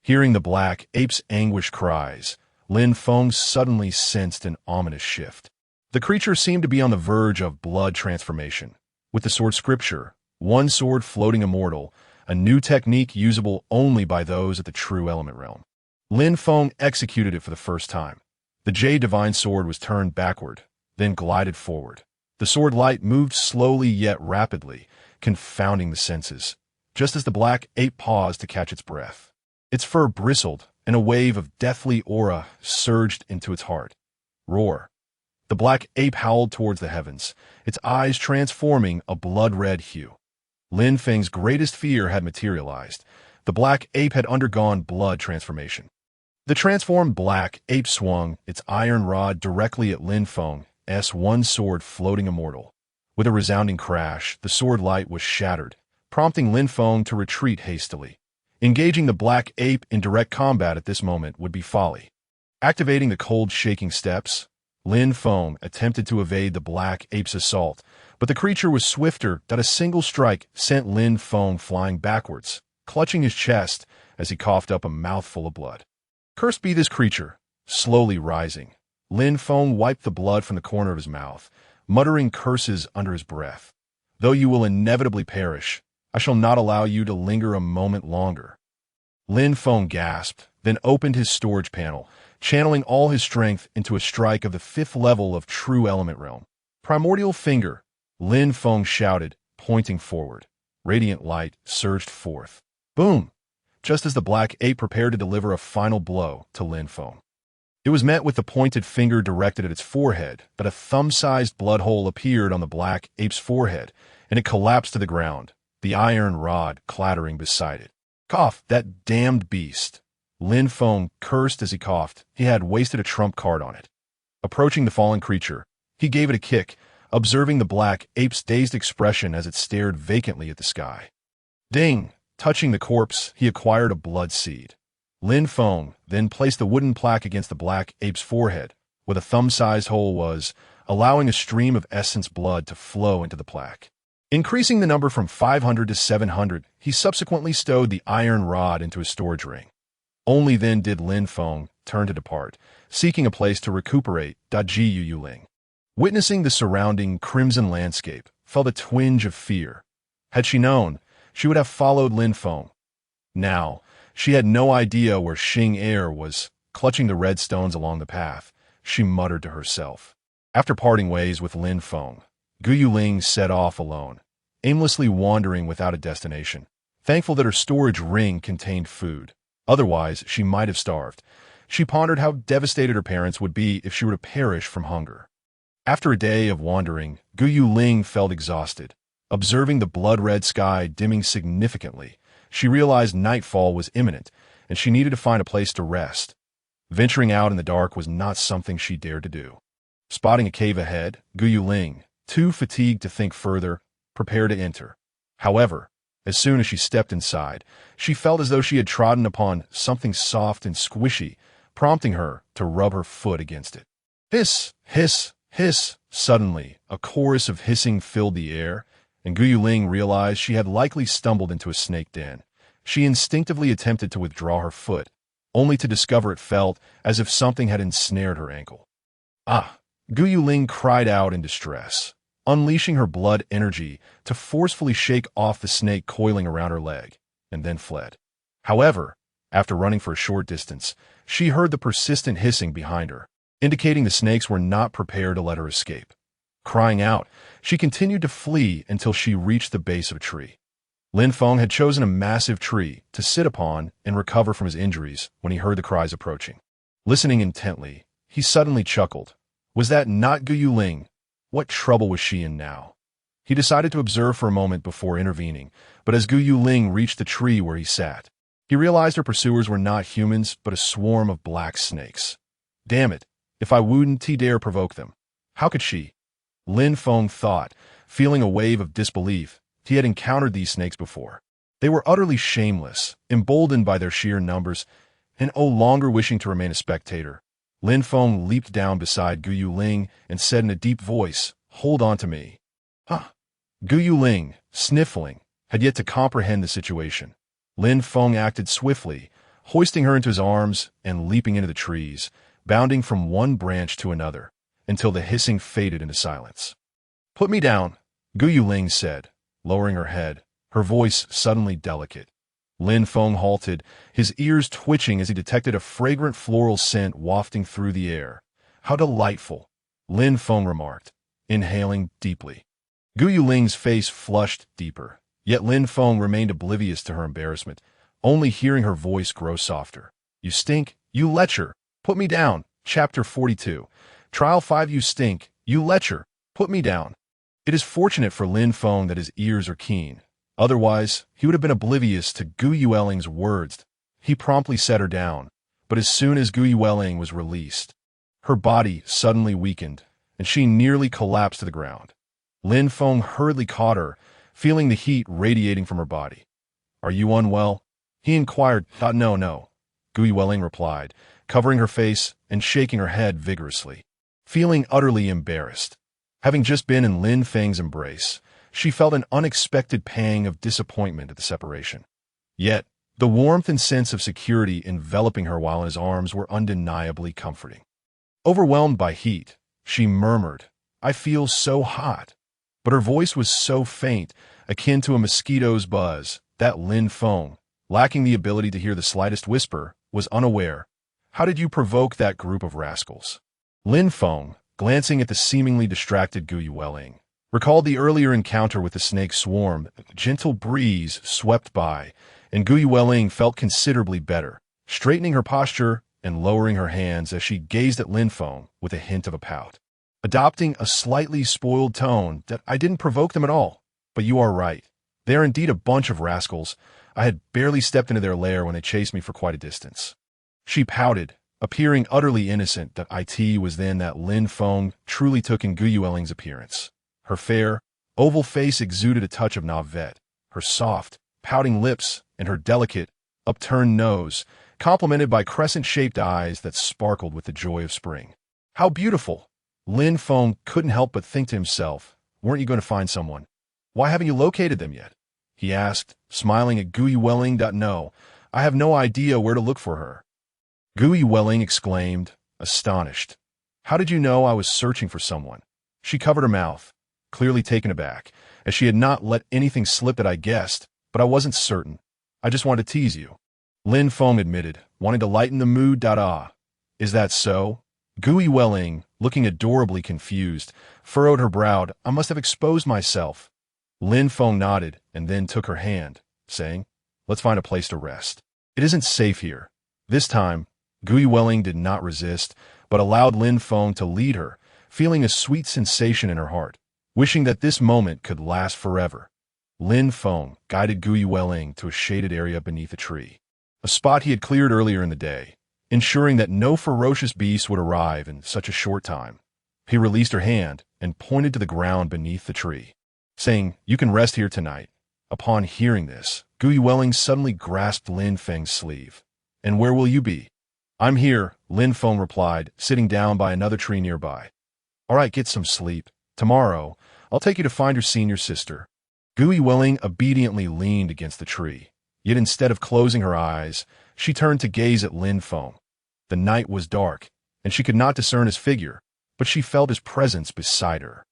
Hearing the black ape's anguished cries, Lin Feng suddenly sensed an ominous shift. The creature seemed to be on the verge of blood transformation. With the sword scripture, one sword floating immortal, a new technique usable only by those at the true element realm. Lin Feng executed it for the first time. The Jade Divine Sword was turned backward, then glided forward. The sword light moved slowly yet rapidly, confounding the senses, just as the black ape paused to catch its breath. Its fur bristled, and a wave of deathly aura surged into its heart. Roar. The black ape howled towards the heavens, its eyes transforming a blood-red hue. Lin Feng's greatest fear had materialized. The black ape had undergone blood transformation. The transformed black ape swung its iron rod directly at Lin Feng's one sword floating immortal. With a resounding crash, the sword light was shattered, prompting Lin Feng to retreat hastily. Engaging the black ape in direct combat at this moment would be folly. Activating the cold shaking steps, Lin Feng attempted to evade the black ape's assault, but the creature was swifter that a single strike sent Lin Feng flying backwards, clutching his chest as he coughed up a mouthful of blood. Cursed be this creature. Slowly rising, Lin Feng wiped the blood from the corner of his mouth, muttering curses under his breath. Though you will inevitably perish, I shall not allow you to linger a moment longer. Lin Feng gasped, then opened his storage panel, channeling all his strength into a strike of the 5th level of True Element Realm. Primordial Finger, Lin Feng shouted, pointing forward. Radiant light surged forth. Boom! Just as the black ape prepared to deliver a final blow to Lin Feng. It was met with the pointed finger directed at its forehead, but a thumb-sized blood hole appeared on the black ape's forehead, and it collapsed to the ground, the iron rod clattering beside it. Cough, that damned beast. Lin Feng cursed as he coughed. He had wasted a trump card on it. Approaching the fallen creature, he gave it a kick, observing the black ape's dazed expression as it stared vacantly at the sky. Ding! Touching the corpse, he acquired a blood seed. Lin Feng then placed the wooden plaque against the black ape's forehead, where the thumb-sized hole was, allowing a stream of essence blood to flow into the plaque. Increasing the number from 500 to 700, he subsequently stowed the iron rod into his storage ring. Only then did Lin Feng turn to depart, seeking a place to recuperate. Yu Ling. Witnessing the surrounding crimson landscape, felt a twinge of fear. Had she known, she would have followed Lin Feng. Now, she had no idea where Xing Er was. Clutching the red stones along the path, she muttered to herself. After parting ways with Lin Feng, Yu Ling set off alone, aimlessly wandering without a destination, thankful that her storage ring contained food. Otherwise, she might have starved. She pondered how devastated her parents would be if she were to perish from hunger. After a day of wandering, Yu Ling felt exhausted. Observing the blood-red sky dimming significantly, she realized nightfall was imminent, and she needed to find a place to rest. Venturing out in the dark was not something she dared to do. Spotting a cave ahead, Yu Ling, too fatigued to think further, prepared to enter. However, as soon as she stepped inside, she felt as though she had trodden upon something soft and squishy, prompting her to rub her foot against it. Hiss! Hiss! Hiss! Suddenly, a chorus of hissing filled the air, and Yu Ling realized she had likely stumbled into a snake den. She instinctively attempted to withdraw her foot, only to discover it felt as if something had ensnared her ankle. Ah! Yu Ling cried out in distress, unleashing her blood energy to forcefully shake off the snake coiling around her leg, and then fled. However, after running for a short distance, she heard the persistent hissing behind her, indicating the snakes were not prepared to let her escape. Crying out, she continued to flee until she reached the base of a tree. Lin Feng had chosen a massive tree to sit upon and recover from his injuries when he heard the cries approaching. Listening intently, he suddenly chuckled. Was that not Yu Ling? What trouble was she in now? He decided to observe for a moment before intervening, but as Yu Ling reached the tree where he sat, he realized her pursuers were not humans but a swarm of black snakes. Damn it, if I wouldn't dare provoke them. How could she? Lin Feng thought, feeling a wave of disbelief. He had encountered these snakes before. They were utterly shameless, emboldened by their sheer numbers, and no longer wishing to remain a spectator. Lin Feng leaped down beside Gu Yuling and said in a deep voice, "Hold on to me." Huh. Gu Yuling, sniffling, had yet to comprehend the situation. Lin Feng acted swiftly, hoisting her into his arms and leaping into the trees, bounding from one branch to another, until the hissing faded into silence. "Put me down," Gu Yuling said, lowering her head, her voice suddenly delicate. Lin Feng halted, his ears twitching as he detected a fragrant floral scent wafting through the air. "How delightful," Lin Feng remarked, inhaling deeply. Gu Yuling's face flushed deeper, yet Lin Feng remained oblivious to her embarrassment, only hearing her voice grow softer. "You stink, you lecher, put me down." Chapter 42. Trial 5. "You stink, you lecher, put me down." It is fortunate for Lin Feng that his ears are keen. Otherwise, he would have been oblivious to Gu Yueling's words. He promptly set her down, but as soon as Gu Yueling was released, her body suddenly weakened, and she nearly collapsed to the ground. Lin Feng hurriedly caught her, feeling the heat radiating from her body. "Are you unwell?" he inquired. No, no," Gu Yueling replied, covering her face and shaking her head vigorously. Feeling utterly embarrassed, having just been in Lin Feng's embrace, she felt an unexpected pang of disappointment at the separation. Yet, the warmth and sense of security enveloping her while in his arms were undeniably comforting. Overwhelmed by heat, she murmured, "I feel so hot." But her voice was so faint, akin to a mosquito's buzz, that Lin Feng, lacking the ability to hear the slightest whisper, was unaware. "How did you provoke that group of rascals?" Lin Feng, glancing at the seemingly distracted Gu Yueling, recalled the earlier encounter with the snake swarm. A gentle breeze swept by, and Gu Yueling felt considerably better, straightening her posture and lowering her hands as she gazed at Lin Feng with a hint of a pout. Adopting a slightly spoiled tone, "That I didn't provoke them at all. But you are right. They are indeed a bunch of rascals. I had barely stepped into their lair when they chased me for quite a distance." She pouted, appearing utterly innocent. That it was then that Lin Feng truly took in Gu Yueling's appearance. Her fair, oval face exuded a touch of Navet, her soft, pouting lips, and her delicate, upturned nose, complemented by crescent-shaped eyes that sparkled with the joy of spring. How beautiful! Lin Feng couldn't help but think to himself, "Weren't you going to find someone? Why haven't you located them yet?" he asked, smiling at Gu Yueling. "No, I have no idea where to look for her." Gu Yueling exclaimed, astonished. "How did you know I was searching for someone?" She covered her mouth, clearly taken aback, as she had not let anything slip. "That I guessed, but I wasn't certain. I just wanted to tease you," Lin Feng admitted, wanting to lighten the mood. "Ah, is that so?" Gu Yueling, looking adorably confused, furrowed her brow. "I must have exposed myself." Lin Feng nodded and then took her hand, saying, "Let's find a place to rest. It isn't safe here." This time, Gu Yueling did not resist, but allowed Lin Feng to lead her, feeling a sweet sensation in her heart, wishing that this moment could last forever. Lin Feng guided Gu Yueling to a shaded area beneath a tree, a spot he had cleared earlier in the day, ensuring that no ferocious beast would arrive in such a short time. He released her hand and pointed to the ground beneath the tree, saying, "You can rest here tonight." Upon hearing this, Gu Yueling suddenly grasped Lin Feng's sleeve. "And where will you be?" "I'm here," Lin Feng replied, sitting down by another tree nearby. "All right, get some sleep. Tomorrow, I'll take you to find your senior sister." Gu Yueling obediently leaned against the tree, yet instead of closing her eyes, she turned to gaze at Lin Feng. The night was dark, and she could not discern his figure, but she felt his presence beside her.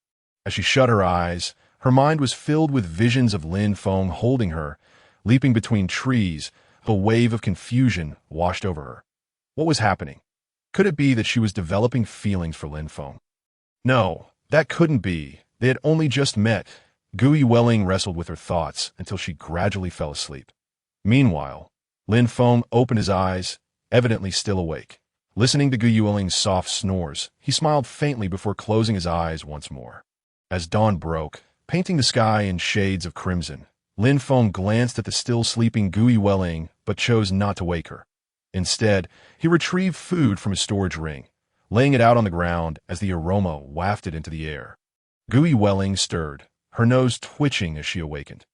As she shut her eyes, her mind was filled with visions of Lin Feng holding her, leaping between trees. A wave of confusion washed over her. What was happening? Could it be that she was developing feelings for Lin Feng? No, that couldn't be. They had only just met. Gu Yueling wrestled with her thoughts until she gradually fell asleep. Meanwhile, Lin Feng opened his eyes, evidently still awake. Listening to Gu Yueling's soft snores, he smiled faintly before closing his eyes once more. As dawn broke, painting the sky in shades of crimson, Lin Feng glanced at the still sleeping Gu Yueling but chose not to wake her. Instead, he retrieved food from his storage ring, laying it out on the ground as the aroma wafted into the air. Gu Yueling stirred, her nose twitching as she awakened.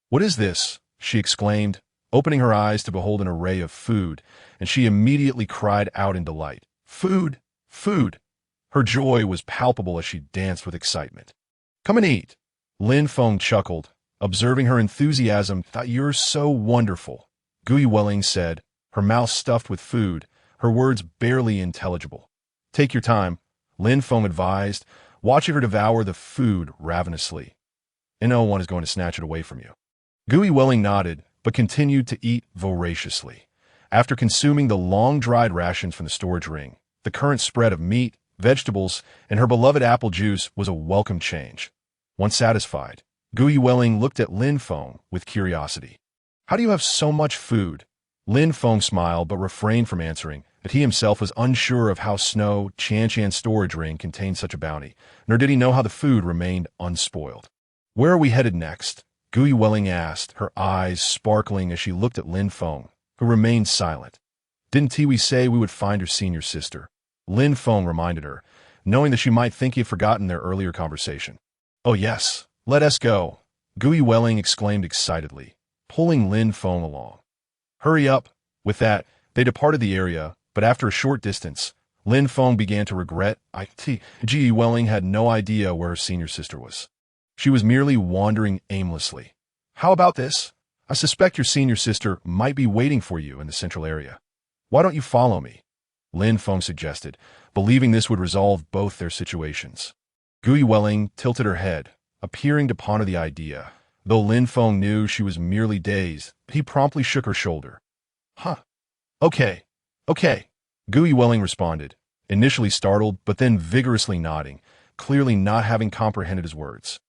"What is this?" she exclaimed, opening her eyes to behold an array of food, and she immediately cried out in delight. "Food! Food! Her joy was palpable as she danced with excitement. Come and eat. Lin Feng chuckled, observing her enthusiasm. Thought you're so wonderful, Gui Welling said, her mouth stuffed with food, her words barely intelligible. Take your time, Lin Feng advised, watching her devour the food ravenously. And no one is going to snatch it away from you. Gui Welling nodded, but continued to eat voraciously. After consuming the long-dried rations from the storage ring, the current spread of meat, vegetables, and her beloved apple juice was a welcome change. Once satisfied, Gui Welling looked at Lin Feng with curiosity. How do you have so much food? Lin Feng smiled but refrained from answering, that he himself was unsure of how Snow Chanchan's storage ring contained such a bounty, nor did he know how the food remained unspoiled. Where are we headed next? Gui Welling asked, her eyes sparkling as she looked at Lin Feng, who remained silent. Didn't Tiwi say we would find your senior sister? Lin Feng reminded her, knowing that she might think he had forgotten their earlier conversation. Oh yes, let us go, Gui Welling exclaimed excitedly, pulling Lin Feng along. Hurry up. With that, they departed the area, but after a short distance, Lin Feng began to regret Gui Welling had no idea where her senior sister was. She was merely wandering aimlessly. How about this? I suspect your senior sister might be waiting for you in the central area. Why don't you follow me? Lin Feng suggested, believing this would resolve both their situations. Gui Welling tilted her head, appearing to ponder the idea. Though Lin Feng knew she was merely dazed, he promptly shook her shoulder. Huh. Okay. Gui Welling responded, initially startled but then vigorously nodding, clearly not having comprehended his words.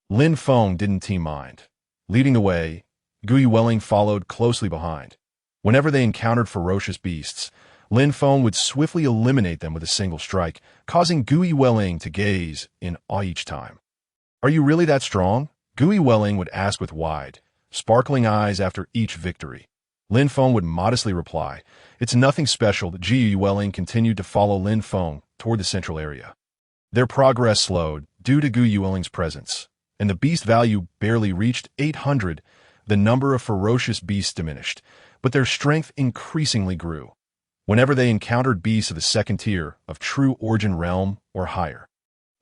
Lin Feng didn't mind. Leading the way, Gui Welling followed closely behind. Whenever they encountered ferocious beasts, Lin Feng would swiftly eliminate them with a single strike, causing Gui Welling to gaze in awe each time. Are you really that strong? Gui Welling would ask with wide, sparkling eyes after each victory. Lin Feng would modestly reply, it's nothing special. Gui Welling continued to follow Lin Feng toward the central area. Their progress slowed due to Gui Welling's presence, and the beast value barely reached 800. The number of ferocious beasts diminished, but their strength increasingly grew. Whenever they encountered beasts of the second tier of true origin realm or higher,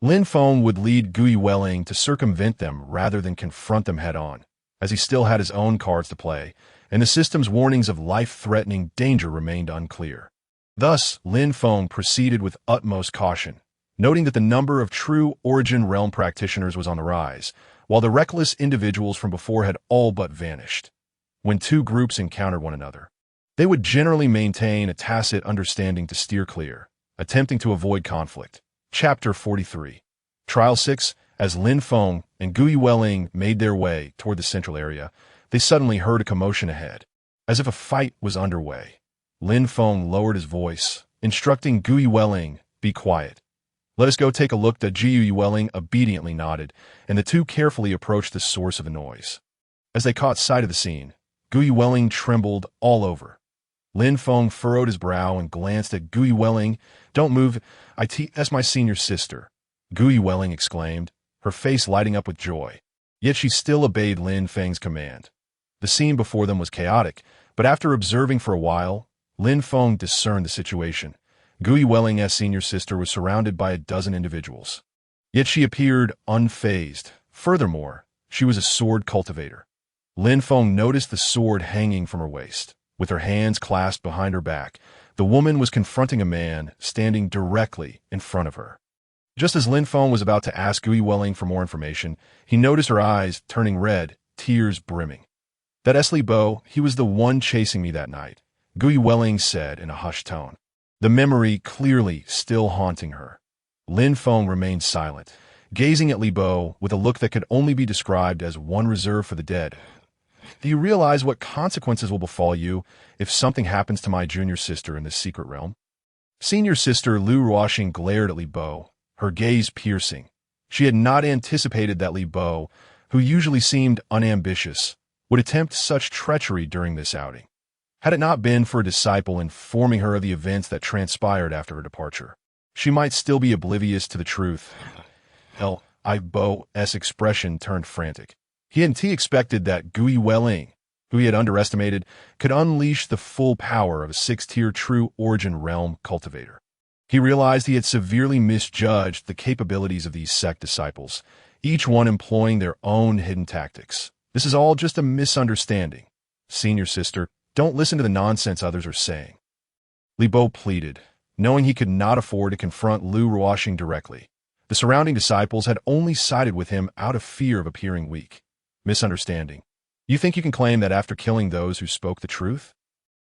Lin Feng would lead Gui Welling to circumvent them rather than confront them head-on, as he still had his own cards to play, and the system's warnings of life-threatening danger remained unclear. Thus, Lin Feng proceeded with utmost caution, noting that the number of true origin realm practitioners was on the rise, while the reckless individuals from before had all but vanished. When two groups encountered one another, they would generally maintain a tacit understanding to steer clear, attempting to avoid conflict. Chapter 43. Trial 6. As Lin Feng and Gui Welling made their way toward the central area, they suddenly heard a commotion ahead. As if a fight was underway, Lin Feng lowered his voice, instructing Gui Welling, be quiet. Let us go take a look. Gui Welling obediently nodded, and the two carefully approached the source of the noise. As they caught sight of the scene, Gui Welling trembled all over. Lin Feng furrowed his brow and glanced at Gui Welling. Don't move, that's my senior sister, Gui Welling exclaimed, her face lighting up with joy. Yet she still obeyed Lin Feng's command. The scene before them was chaotic, but after observing for a while, Lin Feng discerned the situation. Gui Welling's senior sister was surrounded by a dozen individuals. Yet she appeared unfazed. Furthermore, she was a sword cultivator. Lin Feng noticed the sword hanging from her waist. With her hands clasped behind her back, the woman was confronting a man standing directly in front of her. Just as Lin Feng was about to ask Gui Welling for more information, he noticed her eyes turning red, tears brimming. That Li Bo, he was the one chasing me that night, Gui Welling said in a hushed tone, the memory clearly still haunting her. Lin Feng remained silent, gazing at Li Bo with a look that could only be described as one reserved for the dead. Do you realize what consequences will befall you if something happens to my junior sister in this secret realm? Senior sister Lu Ruoxing glared at Li Bo, her gaze piercing. She had not anticipated that Li Bo, who usually seemed unambitious, would attempt such treachery during this outing. Had it not been for a disciple informing her of the events that transpired after her departure, she might still be oblivious to the truth. Li Bo's expression turned frantic. He expected that Gui Welling, who he had underestimated, could unleash the full power of a 6-tier true origin realm cultivator. He realized he had severely misjudged the capabilities of these sect disciples, each one employing their own hidden tactics. This is all just a misunderstanding. Senior sister, don't listen to the nonsense others are saying. Li Bo pleaded, knowing he could not afford to confront Lu Ruoxing directly. The surrounding disciples had only sided with him out of fear of appearing weak. Misunderstanding. You think you can claim that after killing those who spoke the truth?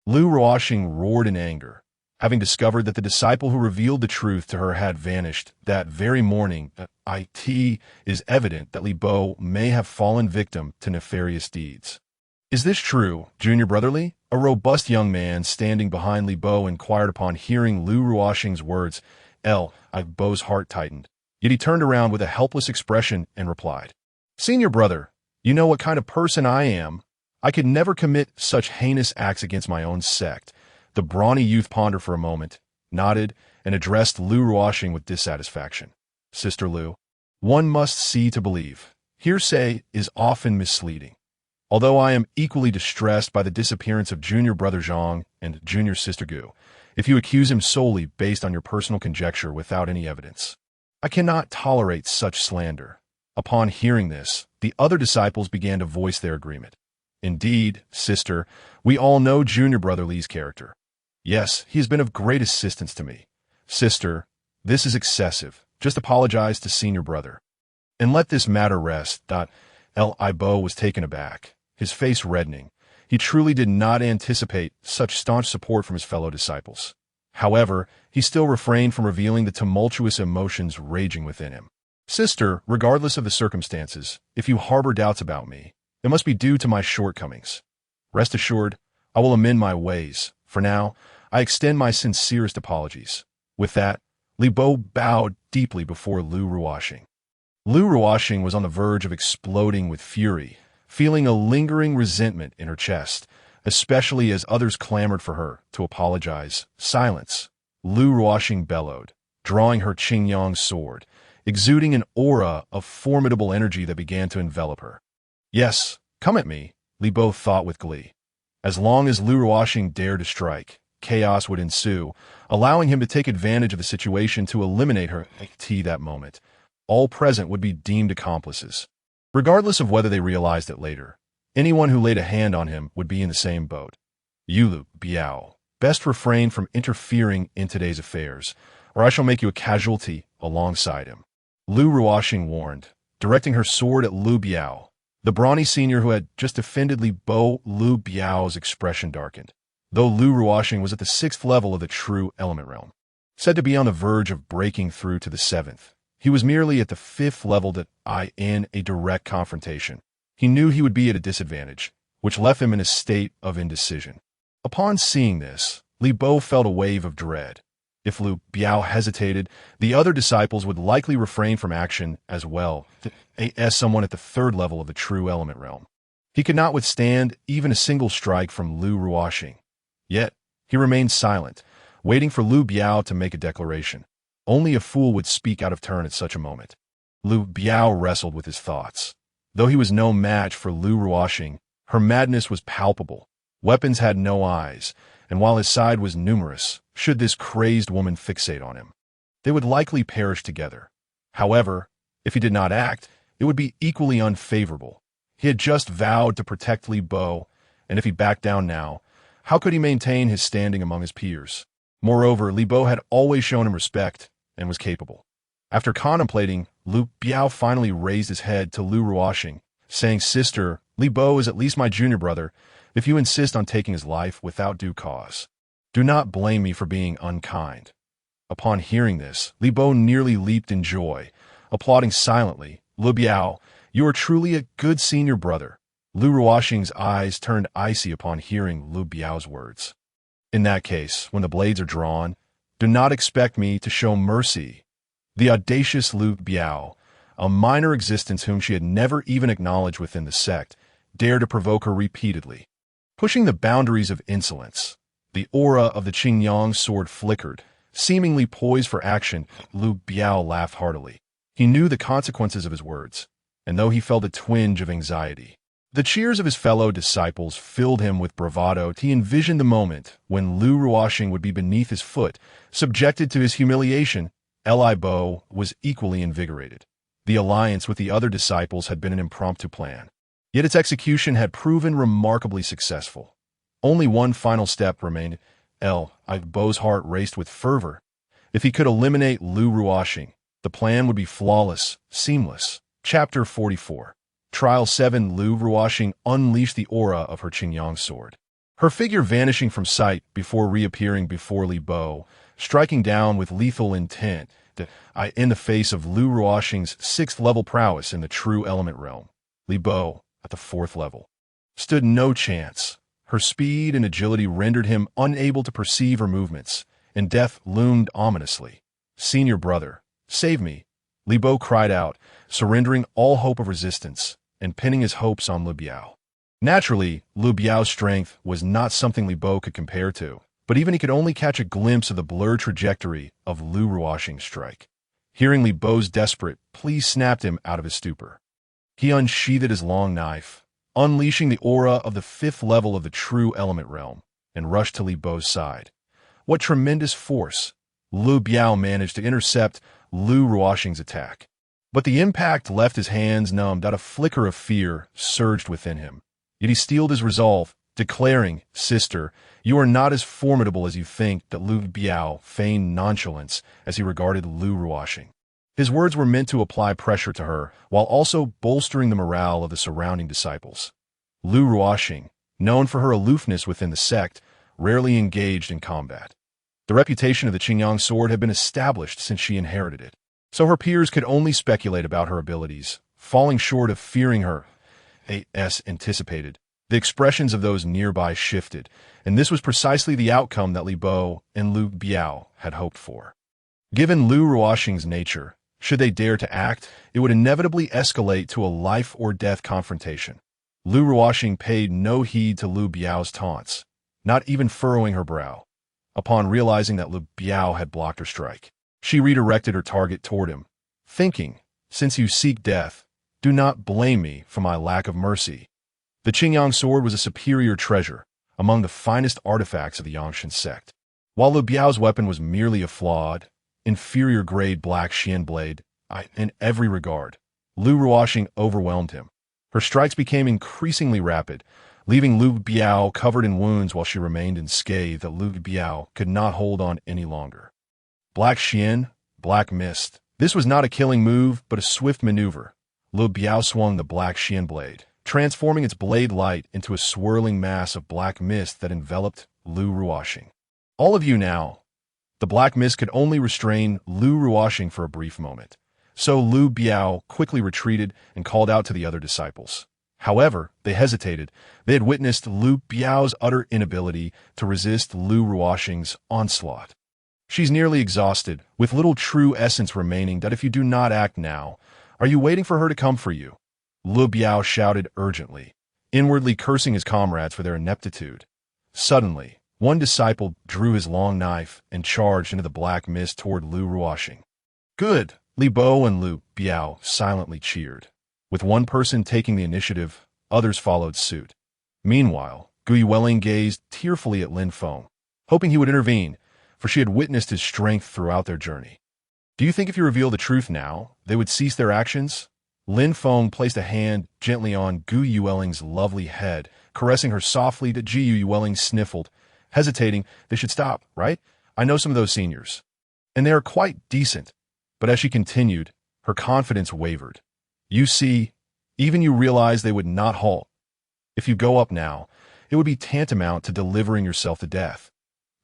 Lu Ruoxing roared in anger, having discovered that the disciple who revealed the truth to her had vanished that very morning. It is evident that Li Bo may have fallen victim to nefarious deeds. Is this true, junior brother Li? A robust young man standing behind Li Bo inquired upon hearing Lu Ruoxing's words. Bo's heart tightened. Yet he turned around with a helpless expression and replied, Senior brother, you know what kind of person I am. I could never commit such heinous acts against my own sect. The brawny youth pondered for a moment, nodded, and addressed Lu Ruoxing with dissatisfaction. Sister Lu, one must see to believe. Hearsay is often misleading. Although I am equally distressed by the disappearance of junior brother Zhang and junior sister Gu, if you accuse him solely based on your personal conjecture without any evidence, I cannot tolerate such slander. Upon hearing this, the other disciples began to voice their agreement. Indeed, sister, we all know junior brother Li's character. Yes, he has been of great assistance to me. Sister, this is excessive. Just apologize to senior brother. And let this matter rest. Bo was taken aback, his face reddening. He truly did not anticipate such staunch support from his fellow disciples. However, he still refrained from revealing the tumultuous emotions raging within him. Sister, regardless of the circumstances, if you harbor doubts about me, it must be due to my shortcomings. Rest assured, I will amend my ways. For now, I extend my sincerest apologies. With that, Li Bo bowed deeply before Lu Ruoxing. Lu Ruoxing was on the verge of exploding with fury, feeling a lingering resentment in her chest, especially as others clamored for her to apologize. Silence, Lu Ruoxing bellowed, drawing her Qingyang sword, exuding an aura of formidable energy that began to envelop her. Yes, come at me, Li Bo thought with glee. As long as Lu Ruoxing dared to strike, chaos would ensue, allowing him to take advantage of the situation to eliminate her that moment. All present would be deemed accomplices. Regardless of whether they realized it later, anyone who laid a hand on him would be in the same boat. Lu Biao, best refrain from interfering in today's affairs, or I shall make you a casualty alongside him. Lu Ruoxing warned, directing her sword at Lu Biao. The brawny senior who had just defended Li Bo, Lu Biao's expression darkened. Though Lu Ruoxing was at the 6th level of the true element realm, said to be on the verge of breaking through to the 7th, he was merely at the 5th level in a direct confrontation. He knew he would be at a disadvantage, which left him in a state of indecision. Upon seeing this, Li Bo felt a wave of dread. If Lu Biao hesitated, the other disciples would likely refrain from action as well, as someone at the 3rd level of the true element realm. He could not withstand even a single strike from Lu Ruoxing. Yet, he remained silent, waiting for Lu Biao to make a declaration. Only a fool would speak out of turn at such a moment. Lu Biao wrestled with his thoughts. Though he was no match for Lu Ruoxing, her madness was palpable. Weapons had no eyes, and while his side was numerous, should this crazed woman fixate on him, they would likely perish together. However, if he did not act, it would be equally unfavorable. He had just vowed to protect Li Bo, and if he backed down now, how could he maintain his standing among his peers? Moreover, Li Bo had always shown him respect and was capable. After contemplating, Lu Biao finally raised his head to Lu Ruoxing, saying, Sister, Li Bo is at least my junior brother, if you insist on taking his life without due cause. Do not blame me for being unkind. Upon hearing this, Li Bo nearly leaped in joy, applauding silently. Lu Biao, you are truly a good senior brother. Lu Ruoxing's eyes turned icy upon hearing Lu Biao's words. In that case, when the blades are drawn, do not expect me to show mercy. The audacious Lu Biao, a minor existence whom she had never even acknowledged within the sect, dared to provoke her repeatedly. Pushing the boundaries of insolence, the aura of the Qingyang sword flickered. Seemingly poised for action, Lu Biao laughed heartily. He knew the consequences of his words, and though he felt a twinge of anxiety, The cheers of his fellow disciples filled him with bravado. He envisioned the moment when Lu Ruoxing would be beneath his foot, subjected to his humiliation. Li Bo was equally invigorated. The alliance with the other disciples had been an impromptu plan, yet its execution had proven remarkably successful. Only one final step remained. Li Bo's heart raced with fervor. If he could eliminate Lu Ruoxing, the plan would be flawless, seamless. Chapter 44. Trial 7. Lu Ruoxing unleashed the aura of her Qingyang sword, her figure vanishing from sight before reappearing before Li Bo, striking down with lethal intent in the face of Lu Ruoxing's 6th-level prowess in the true element realm. Li Bo, at the 4th level, stood no chance. Her speed and agility rendered him unable to perceive her movements, and death loomed ominously. "Senior brother, save me!" Li Bo cried out, surrendering all hope of resistance and pinning his hopes on Lu Biao. Naturally, Lu Biao's strength was not something Li Bo could compare to, but even he could only catch a glimpse of the blurred trajectory of Lu Ruoxing's strike. Hearing Li Bo's desperate plea snapped him out of his stupor. He unsheathed his long knife, unleashing the aura of the 5th level of the true element realm, and rushed to Li Bo's side. What tremendous force! Lu Biao managed to intercept Lu Ruoxing's attack, but the impact left his hands numbed. A flicker of fear surged within him. Yet he steeled his resolve, declaring, "Sister, you are not as formidable as you think." That Lu Biao feigned nonchalance as he regarded Lu Ruoxing. His words were meant to apply pressure to her, while also bolstering the morale of the surrounding disciples. Lu Ruoxing, known for her aloofness within the sect, rarely engaged in combat. The reputation of the Qingyang sword had been established since she inherited it, so her peers could only speculate about her abilities, falling short of fearing her. As anticipated, the expressions of those nearby shifted, and this was precisely the outcome that Li Bo and Lu Biao had hoped for. Given Lu Ruoxing's nature, should they dare to act, it would inevitably escalate to a life-or-death confrontation. Lu Ruoxing paid no heed to Lu Biao's taunts, not even furrowing her brow. Upon realizing that Lu Biao had blocked her strike, she redirected her target toward him, thinking, "Since you seek death, do not blame me for my lack of mercy." The Qingyang sword was a superior treasure, among the finest artifacts of the Yangshan sect. While Lu Biao's weapon was merely a flawed, inferior-grade black Xian blade, in every regard, Lu Ruoxing overwhelmed him. Her strikes became increasingly rapid, leaving Lu Biao covered in wounds while she remained unscathed. That Lu Biao could not hold on any longer. Black Xian, black mist. This was not a killing move, but a swift maneuver. Lu Biao swung the black Xian blade, transforming its blade light into a swirling mass of black mist that enveloped Lu Ruoxing. "All of you now." The black mist could only restrain Lu Ruoxing for a brief moment, so Lu Biao quickly retreated and called out to the other disciples. However, they hesitated. They had witnessed Lu Biao's utter inability to resist Lu Ruoxing's onslaught. "She's nearly exhausted, with little true essence remaining. That if you do not act now, are you waiting for her to come for you?" Lu Biao shouted urgently, inwardly cursing his comrades for their ineptitude. Suddenly, one disciple drew his long knife and charged into the black mist toward Lu Ruoxing. "Good!" Li Bo and Lu Biao silently cheered. With one person taking the initiative, others followed suit. Meanwhile, Gu Yueling gazed tearfully at Lin Feng, hoping he would intervene, for she had witnessed his strength throughout their journey. "Do you think if you reveal the truth now, they would cease their actions?" Lin Feng placed a hand gently on Gu Yueling's lovely head, caressing her softly. Gu Yueling sniffled, hesitating. "They should stop, right? I know some of those seniors, and they are quite decent." But as she continued, her confidence wavered. "You see, even you realize they would not halt. If you go up now, it would be tantamount to delivering yourself to death.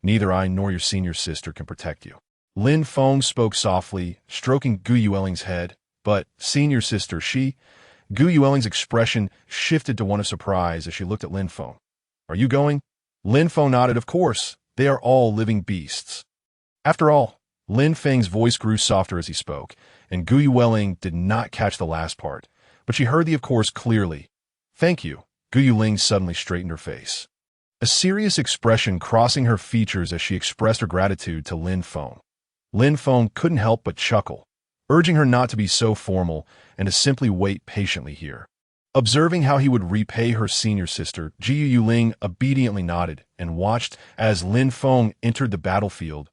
Neither I nor your senior sister can protect you." Lin Feng spoke softly, stroking Gu Yueling's head. "But, senior sister, she..." Gu Yueling's expression shifted to one of surprise as she looked at Lin Feng. "Are you going?" Lin Feng nodded. "Of course, they are all living beasts." After all, Lin Feng's voice grew softer as he spoke, and Gu Yueling did not catch the last part, but she heard the "of course" clearly. "Thank you." Gu Yueling suddenly straightened her face, a serious expression crossing her features as she expressed her gratitude to Lin Feng. Lin Feng couldn't help but chuckle, urging her not to be so formal and to simply wait patiently here. Observing how he would repay her senior sister, Jiu Ling obediently nodded and watched as Lin Feng entered the battlefield.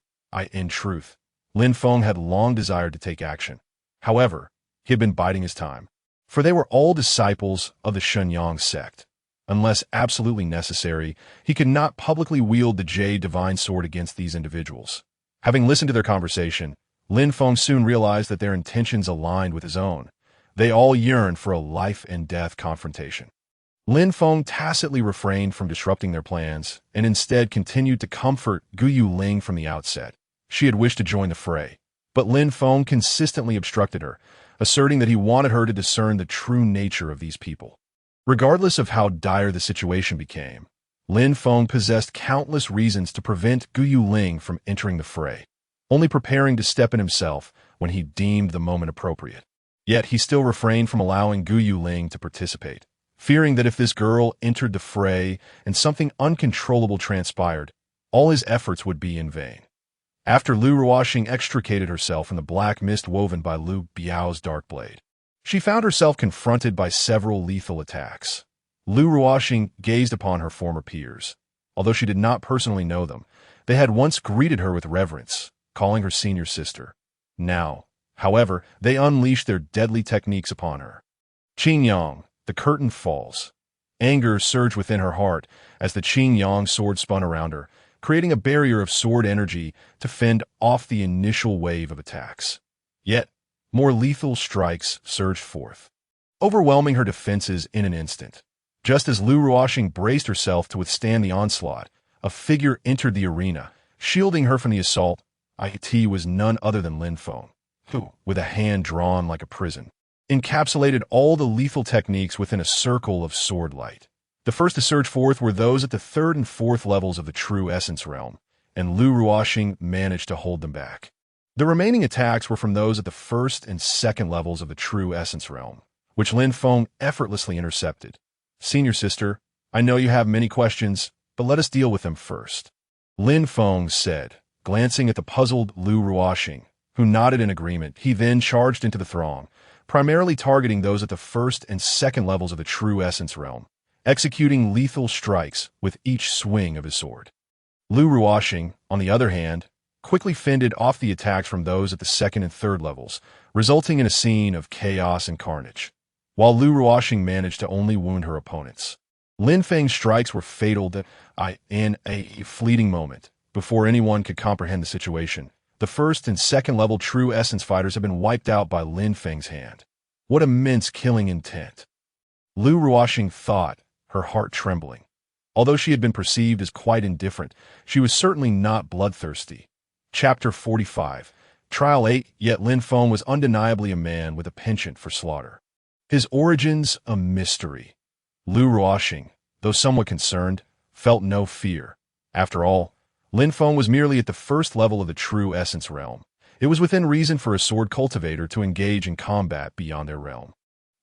In truth, Lin Feng had long desired to take action. However, he had been biding his time, for they were all disciples of the Shenyang sect. Unless absolutely necessary, he could not publicly wield the Jade Divine Sword against these individuals. Having listened to their conversation, Lin Feng soon realized that their intentions aligned with his own. They all yearned for a life-and-death confrontation. Lin Feng tacitly refrained from disrupting their plans and instead continued to comfort Guyu Ling from the outset. She had wished to join the fray, but Lin Feng consistently obstructed her, asserting that he wanted her to discern the true nature of these people. Regardless of how dire the situation became, Lin Feng possessed countless reasons to prevent Guyu Ling from entering the fray, only preparing to step in himself when he deemed the moment appropriate. Yet he still refrained from allowing Guyu Ling to participate, fearing that if this girl entered the fray and something uncontrollable transpired, all his efforts would be in vain. After Lu Ruoxing extricated herself from the black mist woven by Lu Biao's dark blade, she found herself confronted by several lethal attacks. Lu Ruoxing gazed upon her former peers. Although she did not personally know them, they had once greeted her with reverence, calling her senior sister. Now, however, they unleashed their deadly techniques upon her. Qingyang, the curtain falls. Anger surged within her heart as the Qingyang sword spun around her, creating a barrier of sword energy to fend off the initial wave of attacks. Yet, more lethal strikes surged forth, overwhelming her defenses in an instant. Just as Lu Ruoxing braced herself to withstand the onslaught, a figure entered the arena, shielding her from the assault. It was none other than Lin Feng, who, with a hand drawn like a prison, encapsulated all the lethal techniques within a circle of sword light. The first to surge forth were those at the third and fourth levels of the true essence realm, and Lu Ruoxing managed to hold them back. The remaining attacks were from those at the first and second levels of the true essence realm, which Lin Feng effortlessly intercepted. Senior sister, I know you have many questions, but let us deal with them first, Lin Feng said, glancing at the puzzled Lu Ruoxing, who nodded in agreement. He then charged into the throng, primarily targeting those at the first and second levels of the true essence realm, executing lethal strikes with each swing of his sword. Lu Ruoxing, on the other hand, quickly fended off the attacks from those at the second and third levels, resulting in a scene of chaos and carnage. While Lu Ruoxing managed to only wound her opponents, Lin Feng's strikes were fatal in a fleeting moment. Before anyone could comprehend the situation, the first and second level true essence fighters had been wiped out by Lin Feng's hand. What immense killing intent! Lu Ruoxing thought, her heart trembling. Although she had been perceived as quite indifferent, she was certainly not bloodthirsty. Chapter 45. Trial 8. Yet Lin Feng was undeniably a man with a penchant for slaughter. His origins a mystery. Lu Ruoxing, though somewhat concerned, felt no fear. After all, Lin Feng was merely at the first level of the true essence realm. It was within reason for a sword cultivator to engage in combat beyond their realm.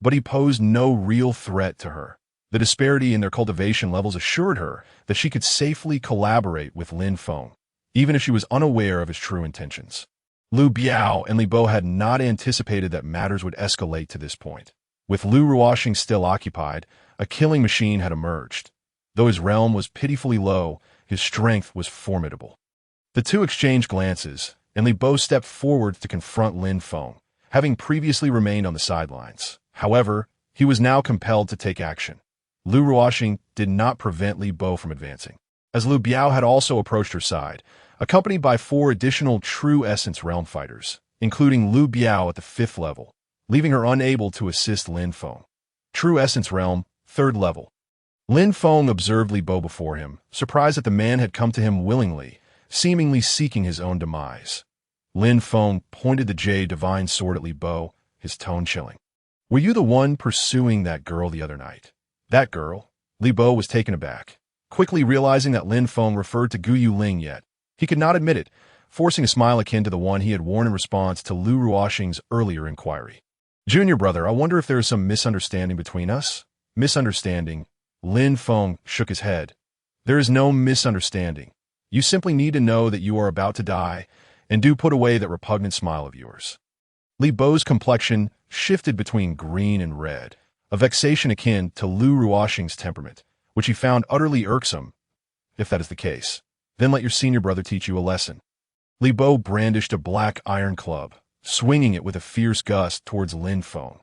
But he posed no real threat to her. The disparity in their cultivation levels assured her that she could safely collaborate with Lin Feng, even if she was unaware of his true intentions. Lu Biao and Li Bo had not anticipated that matters would escalate to this point. With Lu Ruoxing still occupied, a killing machine had emerged. Though his realm was pitifully low, his strength was formidable. The two exchanged glances, and Li Bo stepped forward to confront Lin Feng, having previously remained on the sidelines. However, he was now compelled to take action. Lu Ruoxing did not prevent Li Bo from advancing, as Lu Biao had also approached her side, accompanied by 4 additional true essence realm fighters, including Lu Biao at the 5th level, leaving her unable to assist Lin Feng. True essence realm, 3rd level. Lin Feng observed Li Bo before him, surprised that the man had come to him willingly, seemingly seeking his own demise. Lin Feng pointed the Jade Divine Sword at Li Bo, his tone chilling. Were you the one pursuing that girl the other night? That girl? Li Bo was taken aback, quickly realizing that Lin Feng referred to Guyu Ling yet. He could not admit it, forcing a smile akin to the one he had worn in response to Lu Ruoxing's earlier inquiry. Junior brother, I wonder if there is some misunderstanding between us? Misunderstanding? Lin Feng shook his head. There is no misunderstanding. You simply need to know that you are about to die, and do put away that repugnant smile of yours. Li Bo's complexion shifted between green and red, a vexation akin to Lu Ruoxing's temperament, which he found utterly irksome. If that is the case, then let your senior brother teach you a lesson. Li Bo brandished a black iron club, swinging it with a fierce gust towards Lin Feng.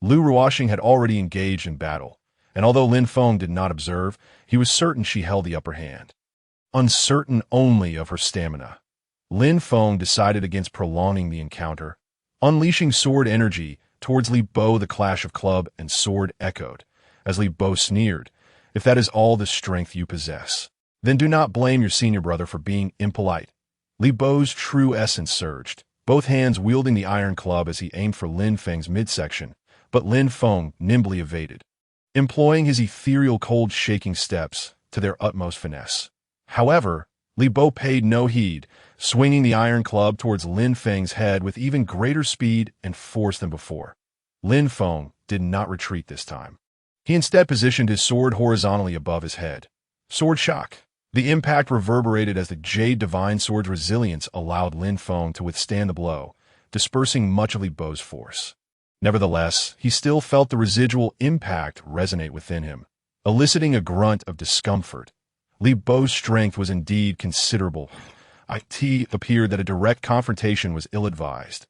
Lu Ruoxing had already engaged in battle, and although Lin Feng did not observe, he was certain she held the upper hand. Uncertain only of her stamina, Lin Feng decided against prolonging the encounter. Unleashing sword energy towards Li Bo, the clash of club and sword echoed, as Li Bo sneered, "If that is all the strength you possess, then do not blame your senior brother for being impolite." Li Bo's true essence surged, both hands wielding the iron club as he aimed for Lin Feng's midsection, but Lin Feng nimbly evaded, employing his ethereal cold shaking steps to their utmost finesse. However, Li Bo paid no heed, swinging the iron club towards Lin Feng's head with even greater speed and force than before. Lin Feng did not retreat this time. He instead positioned his sword horizontally above his head. Sword shock. The impact reverberated as the Jade Divine Sword's resilience allowed Lin Feng to withstand the blow, dispersing much of Li Bo's force. Nevertheless, he still felt the residual impact resonate within him, eliciting a grunt of discomfort. Li Bo's strength was indeed considerable. It appeared that a direct confrontation was ill-advised.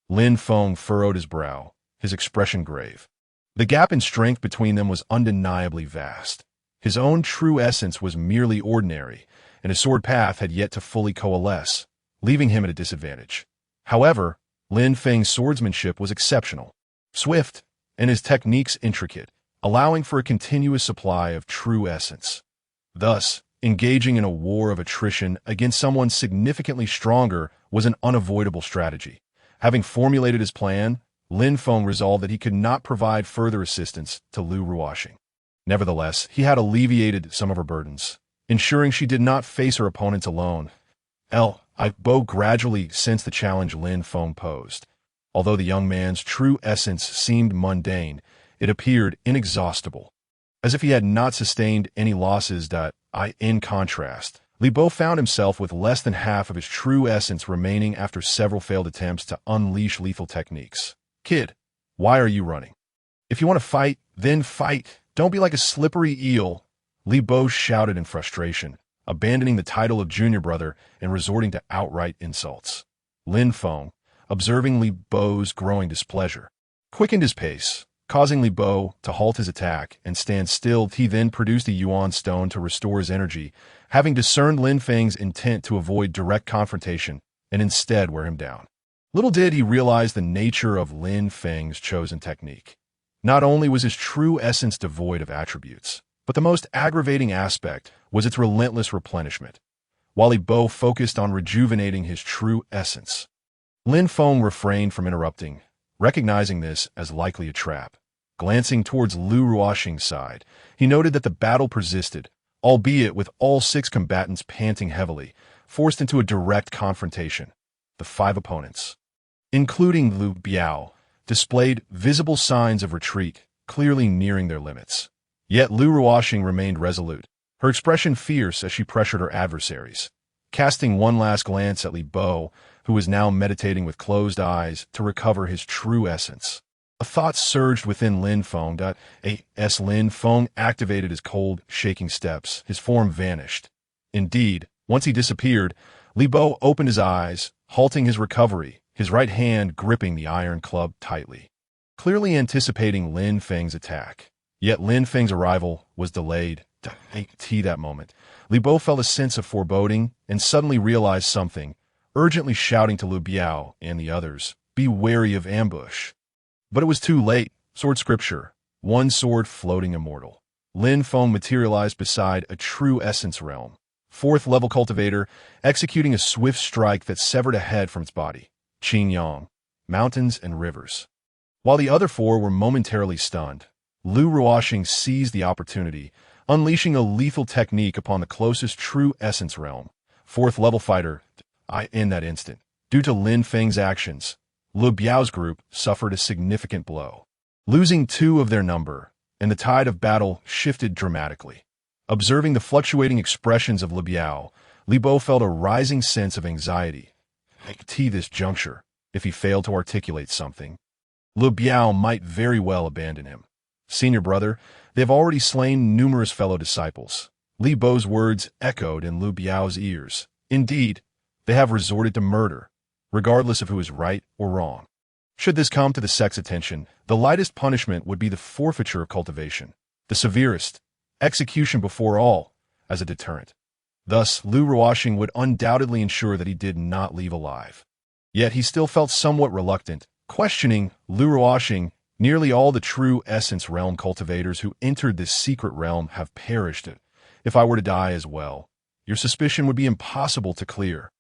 Lin Feng furrowed his brow, his expression grave. The gap in strength between them was undeniably vast. His own true essence was merely ordinary, and his sword path had yet to fully coalesce, leaving him at a disadvantage. However, Lin Feng's swordsmanship was exceptional, swift, and his techniques intricate, allowing for a continuous supply of true essence. Thus, engaging in a war of attrition against someone significantly stronger was an unavoidable strategy. Having formulated his plan, Lin Feng resolved that he could not provide further assistance to Lu Ruoxing. Nevertheless, he had alleviated some of her burdens, ensuring she did not face her opponents alone. Li Bo gradually sensed the challenge Lin Feng posed. Although the young man's true essence seemed mundane, it appeared inexhaustible, as if he had not sustained any losses. In contrast, Li Bo found himself with less than half of his true essence remaining after several failed attempts to unleash lethal techniques. "Kid, why are you running? If you want to fight, then fight. Don't be like a slippery eel," Li Bo shouted in frustration, abandoning the title of junior brother and resorting to outright insults. Lin Feng, observing Li Bo's growing displeasure, quickened his pace, causing Li Bo to halt his attack and stand still. He then produced a Yuan stone to restore his energy, having discerned Lin Feng's intent to avoid direct confrontation and instead wear him down. Little did he realize the nature of Lin Feng's chosen technique. Not only was his true essence devoid of attributes, but the most aggravating aspect was its relentless replenishment. While Li Bo focused on rejuvenating his true essence, Lin Feng refrained from interrupting, recognizing this as likely a trap. Glancing towards Lu Ruoxing's side, he noted that the battle persisted, albeit with all 6 combatants panting heavily, forced into a direct confrontation. The 5 opponents, including Lu Biao, displayed visible signs of retreat, clearly nearing their limits. Yet Lu Ruoxing remained resolute, her expression fierce as she pressured her adversaries. Casting one last glance at Li Bo, who was now meditating with closed eyes to recover his true essence, a thought surged within Lin Feng. As Lin Feng activated his cold, shaking steps, his form vanished. Indeed, once he disappeared, Li Bo opened his eyes, halting his recovery, his right hand gripping the iron club tightly, clearly anticipating Lin Feng's attack. Yet Lin Feng's arrival was delayed. That moment, Li Bo felt a sense of foreboding and suddenly realized something, urgently shouting to Lu Biao and the others, "Be wary of ambush." But it was too late. Sword scripture, one sword floating immortal. Lin Feng materialized beside a true essence realm, 4th level cultivator, executing a swift strike that severed a head from its body. Qingyang, mountains and rivers. While the other 4 were momentarily stunned, Lu Ruoxing seized the opportunity, unleashing a lethal technique upon the closest true essence realm, 4th level fighter. In that instant, due to Lin Feng's actions, Lu Biao's group suffered a significant blow, losing 2 of their number, and the tide of battle shifted dramatically. Observing the fluctuating expressions of Lu Biao, Li Bo felt a rising sense of anxiety. At this juncture, if he failed to articulate something, Lu Biao might very well abandon him. Senior brother, they have already slain numerous fellow disciples. Li Bo's words echoed in Lu Biao's ears. Indeed, they have resorted to murder, regardless of who is right or wrong. Should this come to the sect's attention, the lightest punishment would be the forfeiture of cultivation, the severest, execution before all, as a deterrent. Thus, Lu Ruoxing would undoubtedly ensure that he did not leave alive. Yet he still felt somewhat reluctant, questioning Lu Ruoxing. Nearly all the true essence realm cultivators who entered this secret realm have perished. If I were to die as well, your suspicion would be impossible to clear.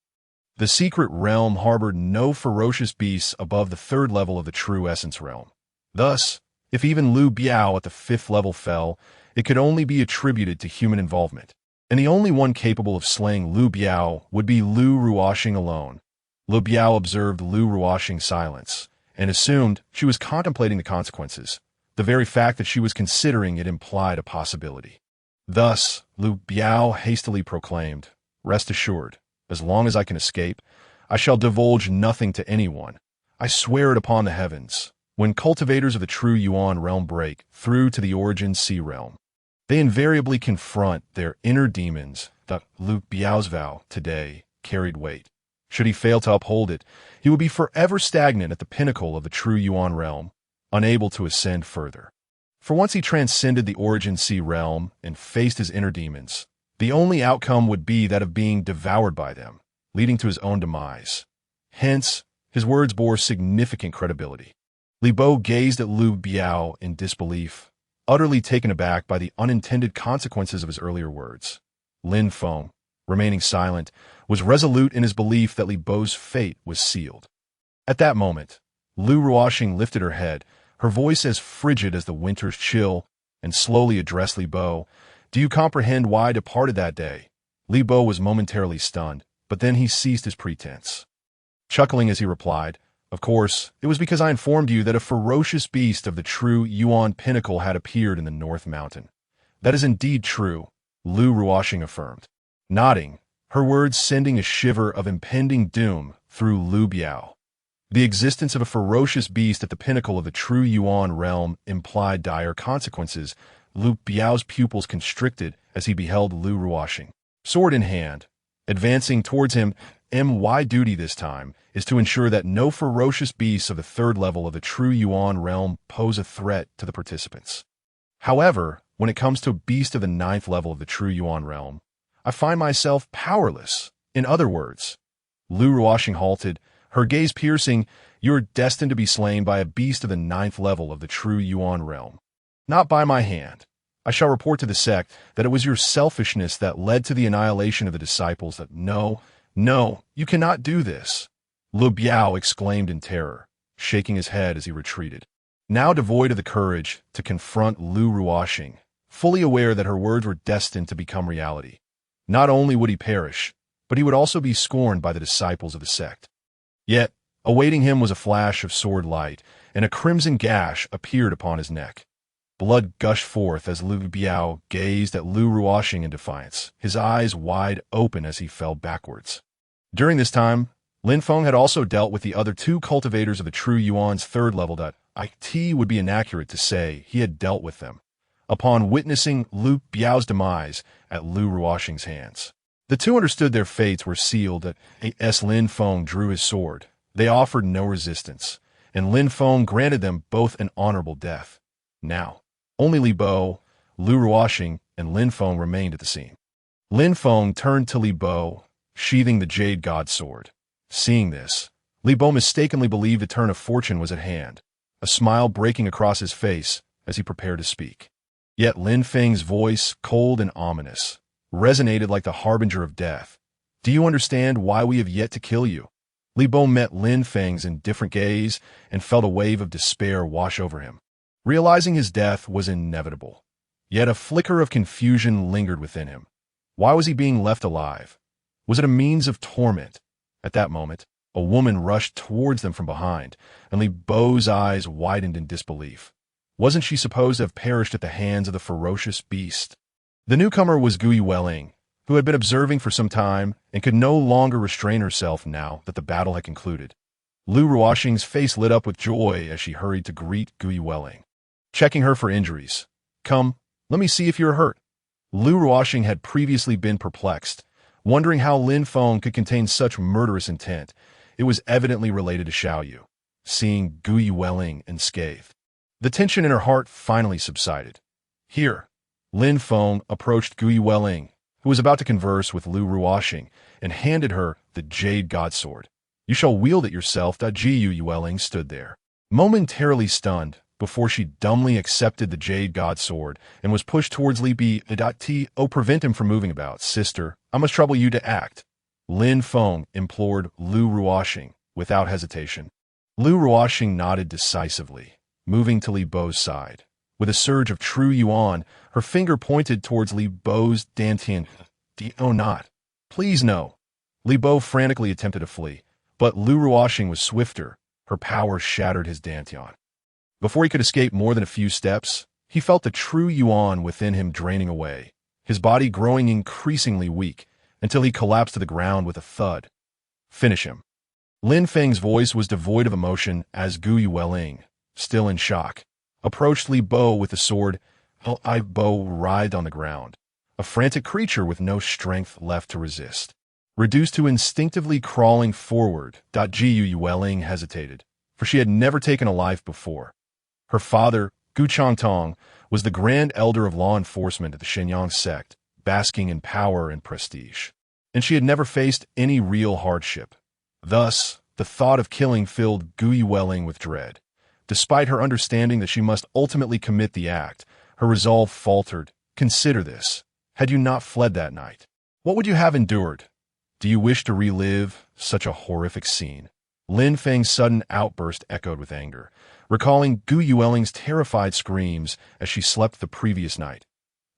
The secret realm harbored no ferocious beasts above the 3rd level of the true essence realm. Thus, if even Lu Biao at the 5th level fell, it could only be attributed to human involvement, and the only one capable of slaying Lu Biao would be Lu Ruoxing alone. Lu Biao observed Lu Ruoxing's silence, and assumed she was contemplating the consequences. The very fact that she was considering it implied a possibility. Thus, Lu Biao hastily proclaimed, "Rest assured, as long as I can escape, I shall divulge nothing to anyone. I swear it upon the heavens. When cultivators of the true Yuan realm break through to the origin sea realm, they invariably confront their inner demons." The Lu Biao's vow today carried weight. Should he fail to uphold it, he would be forever stagnant at the pinnacle of the true Yuan realm, unable to ascend further. For once he transcended the origin sea realm and faced his inner demons, the only outcome would be that of being devoured by them, leading to his own demise. Hence, his words bore significant credibility. Li Bo gazed at Lu Biao in disbelief, utterly taken aback by the unintended consequences of his earlier words. Lin Feng, remaining silent, was resolute in his belief that Li Bo's fate was sealed. At that moment, Lu Ruoxing lifted her head, her voice as frigid as the winter's chill, and slowly addressed Li Bo. "Do you comprehend why I departed that day?" Li Bo was momentarily stunned, but then he ceased his pretense. Chuckling as he replied, "Of course, it was because I informed you that a ferocious beast of the true Yuan pinnacle had appeared in the North Mountain." "That is indeed true," Lu Ruoxing affirmed, nodding, her words sending a shiver of impending doom through Lu Biao. The existence of a ferocious beast at the pinnacle of the true Yuan realm implied dire consequences. Lu Biao's pupils constricted as he beheld Lu Ruoxing, sword in hand, advancing towards him. My duty this time is to ensure that no ferocious beasts of the 3rd level of the true Yuan realm pose a threat to the participants. However, when it comes to a beast of the 9th level of the true Yuan realm, I find myself powerless. In other words, Lu Ruoxing halted, her gaze piercing. "You are destined to be slain by a beast of the 9th level of the true Yuan realm. Not by my hand. I shall report to the sect that it was your selfishness that led to the annihilation of the disciples. That no, you cannot do this." Lu Biao exclaimed in terror, shaking his head as he retreated. Now devoid of the courage to confront Lu Ruoxing, fully aware that her words were destined to become reality. Not only would he perish, but he would also be scorned by the disciples of the sect. Yet, awaiting him was a flash of sword light, and a crimson gash appeared upon his neck. Blood gushed forth as Lu Biao gazed at Lu Ruoxing in defiance, his eyes wide open as he fell backwards. During this time, Lin Feng had also dealt with the other 2 cultivators of the true Yuan's 3rd level. It would be inaccurate to say he had dealt with them. Upon witnessing Lu Biao's demise at Lu Ruoxing's hands, the 2 understood their fates were sealed. As Lin Feng drew his sword, they offered no resistance, and Lin Feng granted them both an honorable death. Now, only Li Bo, Lu Ruoxing, and Lin Feng remained at the scene. Lin Feng turned to Li Bo, sheathing the Jade God sword. Seeing this, Li Bo mistakenly believed the turn of fortune was at hand, a smile breaking across his face as he prepared to speak. Yet Lin Feng's voice, cold and ominous, resonated like the harbinger of death. "Do you understand why we have yet to kill you?" Li Bo met Lin Feng's indifferent gaze and felt a wave of despair wash over him. Realizing his death was inevitable, yet a flicker of confusion lingered within him. Why was he being left alive? Was it a means of torment? At that moment, a woman rushed towards them from behind, and Li Bo's eyes widened in disbelief. Wasn't she supposed to have perished at the hands of the ferocious beast? The newcomer was Gui Welling, who had been observing for some time and could no longer restrain herself now that the battle had concluded. Lu Ruoxing's face lit up with joy as she hurried to greet Gui Welling. checking her for injuries. "Come, let me see if you're hurt." Lu Ruoxing had previously been perplexed, wondering how Lin Feng could contain such murderous intent. It was evidently related to Xiaoyu. Seeing Gu Yueling unscathed, the tension in her heart finally subsided. "Here." Lin Feng approached Gu Yueling, who was about to converse with Lu Ruoxing, and handed her the jade godsword. "You shall wield it yourself." Gu Yueling stood there, momentarily stunned, before she dumbly accepted the jade godsword and was pushed towards Li Bi. "Oh, prevent him from moving about, sister. I must trouble you to act." Lin Feng implored Lu Ruoxing without hesitation. Lu Ruoxing nodded decisively, moving to Li Bo's side. With a surge of true yuan, her finger pointed towards Li Bo's dantian. "Oh, not. Please, no." Li Bo frantically attempted to flee, but Lu Ruoxing was swifter. Her power shattered his dantian. Before he could escape more than a few steps, he felt the true yuan within him draining away, his body growing increasingly weak, until he collapsed to the ground with a thud. "Finish him." Lin Feng's voice was devoid of emotion as Gu Yueling, still in shock, approached Li Bo with the sword. Li Bo writhed on the ground, a frantic creature with no strength left to resist. Reduced to instinctively crawling forward, Gu Yueling hesitated, for she had never taken a life before. Her father, Gu Changtong, was the grand elder of law enforcement of the Shenyang sect, basking in power and prestige, and she had never faced any real hardship. Thus, the thought of killing filled Gu Yueling with dread. Despite her understanding that she must ultimately commit the act, her resolve faltered. "Consider this. Had you not fled that night, what would you have endured? Do you wish to relive such a horrific scene?" Lin Feng's sudden outburst echoed with anger, recalling Gu Yueling's terrified screams as she slept the previous night.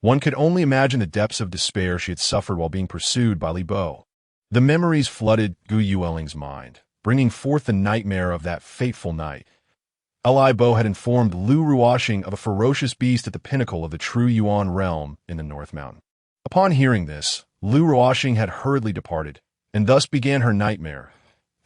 One could only imagine the depths of despair she had suffered while being pursued by Li Bo. The memories flooded Gu Yueling's mind, bringing forth the nightmare of that fateful night. Li Bo had informed Lu Ruoxing of a ferocious beast at the pinnacle of the true Yuan realm in the North Mountain. Upon hearing this, Lu Ruoxing had hurriedly departed, and thus began her nightmare.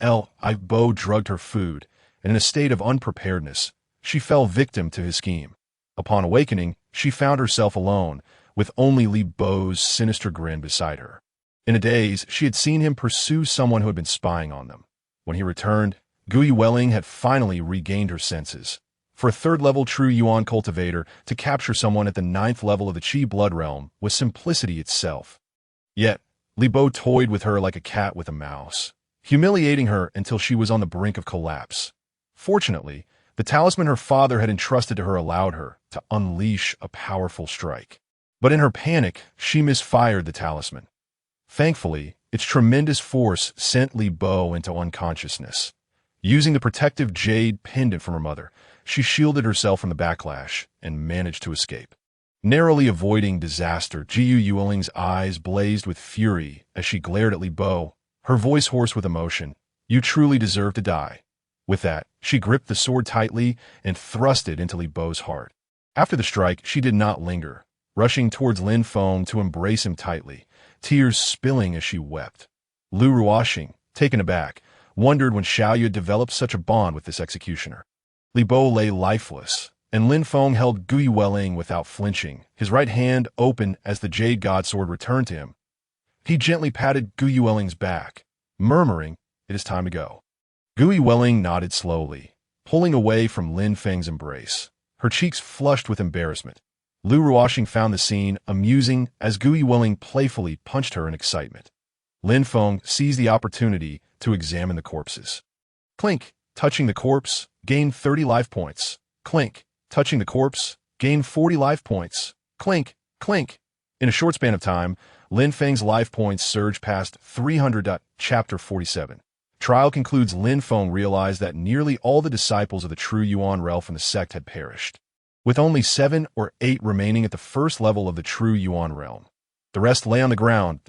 Li Bo drugged her food, and in a state of unpreparedness, she fell victim to his scheme. Upon awakening, she found herself alone, with only Li Bo's sinister grin beside her. In a daze, she had seen him pursue someone who had been spying on them. When he returned, Gu Yueling had finally regained her senses. For a third-level true Yuan cultivator, to capture someone at the 9th level of the Qi blood realm was simplicity itself. Yet, Li Bo toyed with her like a cat with a mouse, humiliating her until she was on the brink of collapse. Fortunately, the talisman her father had entrusted to her allowed her to unleash a powerful strike. But in her panic, she misfired the talisman. Thankfully, its tremendous force sent Li Bo into unconsciousness. Using the protective jade pendant from her mother, she shielded herself from the backlash and managed to escape. Narrowly avoiding disaster, Gu Yueling's eyes blazed with fury as she glared at Li Bo, her voice hoarse with emotion. "You truly deserve to die." With that, she gripped the sword tightly and thrust it into Li Bo's heart. After the strike, she did not linger, rushing towards Lin Feng to embrace him tightly, tears spilling as she wept. Lu Ruoxing, taken aback, wondered when Xiaoyu had developed such a bond with this executioner. Li Bo lay lifeless, and Lin Feng held Gu Yueling without flinching, his right hand open as the jade godsword returned to him. He gently patted Gu Yueling's back, murmuring, "It is time to go." Gu Yueling nodded slowly, pulling away from Lin Feng's embrace, her cheeks flushed with embarrassment. Lu Ruoxing found the scene amusing as Gu Yueling playfully punched her in excitement. Lin Feng seized the opportunity to examine the corpses. Clink, touching the corpse, gained 30 life points. Clink, touching the corpse, gained 40 life points. Clink, clink. In a short span of time, Lin Feng's life points surged past 300. Chapter 47. Trial concludes. Lin Feng realized that nearly all the disciples of the true Yuan realm from the sect had perished, with only 7 or 8 remaining at the first level of the true Yuan realm. The rest lay on the ground.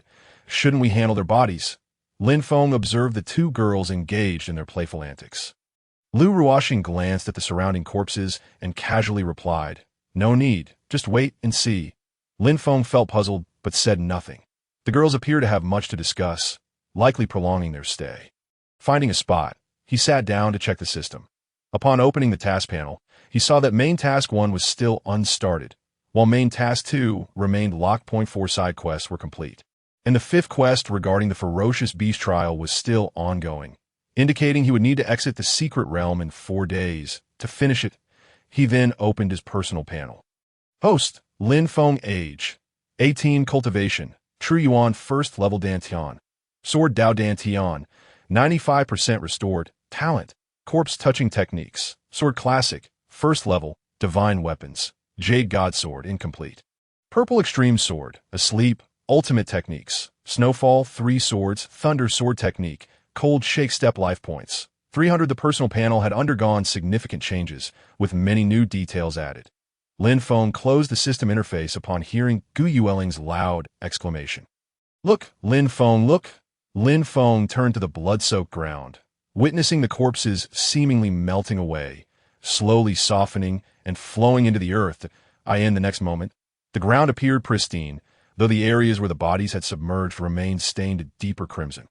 Shouldn't we handle their bodies? Lin Feng observed the two girls engaged in their playful antics. Lu Ruoxing glanced at the surrounding corpses and casually replied, "No need, just wait and see." Lin Feng felt puzzled, but said nothing. The girls appeared to have much to discuss, likely prolonging their stay. Finding a spot, he sat down to check the system. Upon opening the task panel, he saw that main task 1 was still unstarted, while main task 2 remained locked. 4 side quests were complete. And the 5th quest regarding the ferocious beast trial was still ongoing, indicating he would need to exit the secret realm in 4 days. To finish it, he then opened his personal panel. Host, Lin Feng. Age, 18. Cultivation, True Yuan 1st level Dantian. Sword Dao Dantian, 95% restored. Talent, Corpse Touching Techniques. Sword Classic, 1st level, Divine Weapons. Jade God Sword, incomplete. Purple Extreme Sword, Asleep, Ultimate Techniques. Snowfall, 3 swords, Thunder Sword Technique. Cold Shake Step Life Points. 300. The personal panel had undergone significant changes, with many new details added. Lin Feng closed the system interface upon hearing Gu Yueling's loud exclamation. Look, Lin Feng, look! Lin Feng turned to the blood-soaked ground, witnessing the corpses seemingly melting away, slowly softening and flowing into the earth. The next moment, the ground appeared pristine, though the areas where the bodies had submerged remained stained a deeper crimson.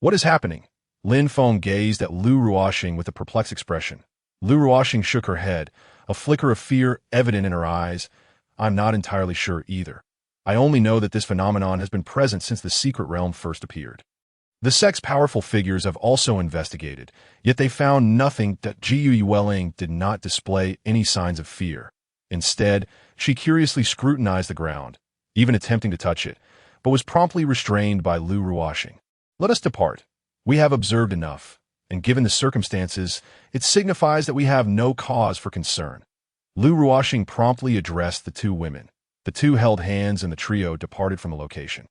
What is happening? Lin Feng gazed at Lu Ruoxing with a perplexed expression. Lu Ruoxing shook her head, a flicker of fear evident in her eyes. I'm not entirely sure either. I only know that this phenomenon has been present since the secret realm first appeared. The sect's powerful figures have also investigated, yet they found nothing. Jiu Yueling did not display any signs of fear. Instead, she curiously scrutinized the ground, even attempting to touch it, but was promptly restrained by Lu Ruoxing. Let us depart. We have observed enough, and given the circumstances, it signifies that we have no cause for concern. Lu Ruoxing promptly addressed the 2 women. The 2 held hands and the trio departed from the location.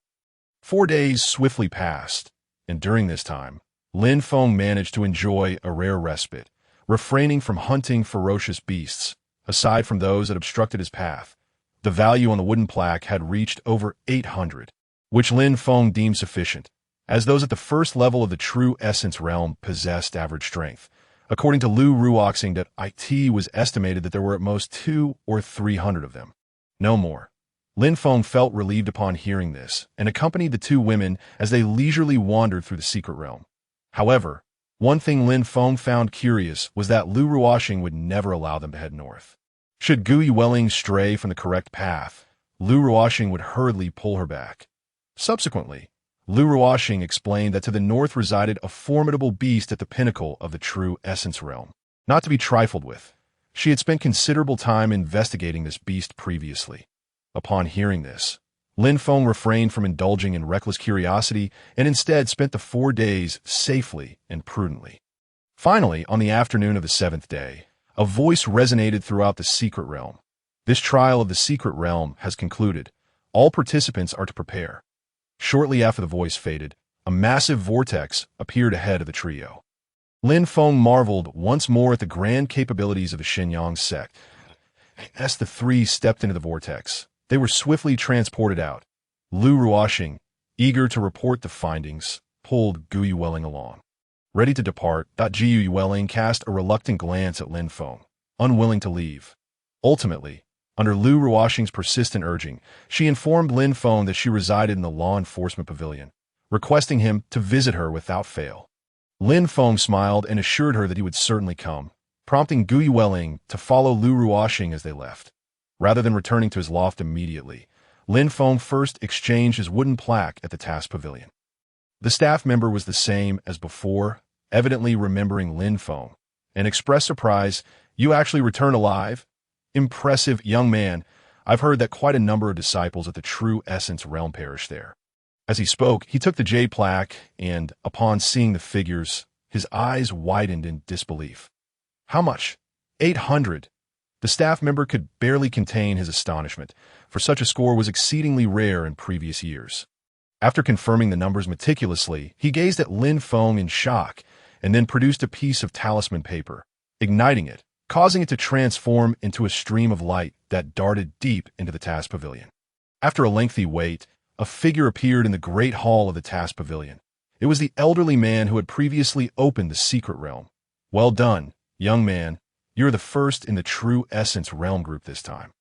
4 days swiftly passed, and during this time, Lin Feng managed to enjoy a rare respite, refraining from hunting ferocious beasts. Aside from those that obstructed his path, the value on the wooden plaque had reached over 800, which Lin Feng deemed sufficient, as those at the 1st level of the true essence realm possessed average strength. According to Lu Ruoxing, that it was estimated that there were at most 200 or 300 of them. No more. Lin Feng felt relieved upon hearing this, and accompanied the 2 women as they leisurely wandered through the secret realm. However, one thing Lin Feng found curious was that Lu Ruoxing would never allow them to head north. Should Gu Yueling stray from the correct path, Lu Ruoxing would hurriedly pull her back. Subsequently, Lu Ruoxing explained that to the north resided a formidable beast at the pinnacle of the true essence realm, not to be trifled with. She had spent considerable time investigating this beast previously. Upon hearing this, Lin Feng refrained from indulging in reckless curiosity and instead spent the 4 days safely and prudently. Finally, on the afternoon of the 7th day, a voice resonated throughout the secret realm. This trial of the secret realm has concluded. All participants are to prepare. Shortly after the voice faded, a massive vortex appeared ahead of the trio. Lin Feng marveled once more at the grand capabilities of the Shenyang sect. As the 3 stepped into the vortex, they were swiftly transported out. Lu Ruoxing, eager to report the findings, pulled Gu Yueling along. Ready to depart, Jiu Yueling cast a reluctant glance at Lin Feng, unwilling to leave. Ultimately, under Lu Ruoxing's persistent urging, she informed Lin Feng that she resided in the law enforcement pavilion, requesting him to visit her without fail. Lin Feng smiled and assured her that he would certainly come, prompting Gu Yueling to follow Lu Ruoxing as they left. Rather than returning to his loft immediately, Lin Feng first exchanged his wooden plaque at the task pavilion. The staff member was the same as before, evidently remembering Lin Feng, and expressed surprise. You actually return alive? Impressive, young man. I've heard that quite a number of disciples at the True Essence realm perished there. As he spoke, he took the jade plaque and, upon seeing the figures, his eyes widened in disbelief. How much? 800. The staff member could barely contain his astonishment, for such a score was exceedingly rare in previous years. After confirming the numbers meticulously, he gazed at Lin Feng in shock, and then produced a piece of talisman paper, igniting it, causing it to transform into a stream of light that darted deep into the task pavilion. After a lengthy wait, a figure appeared in the great hall of the task pavilion. It was the elderly man who had previously opened the secret realm. Well done, young man. You're the first in the True Essence realm group this time.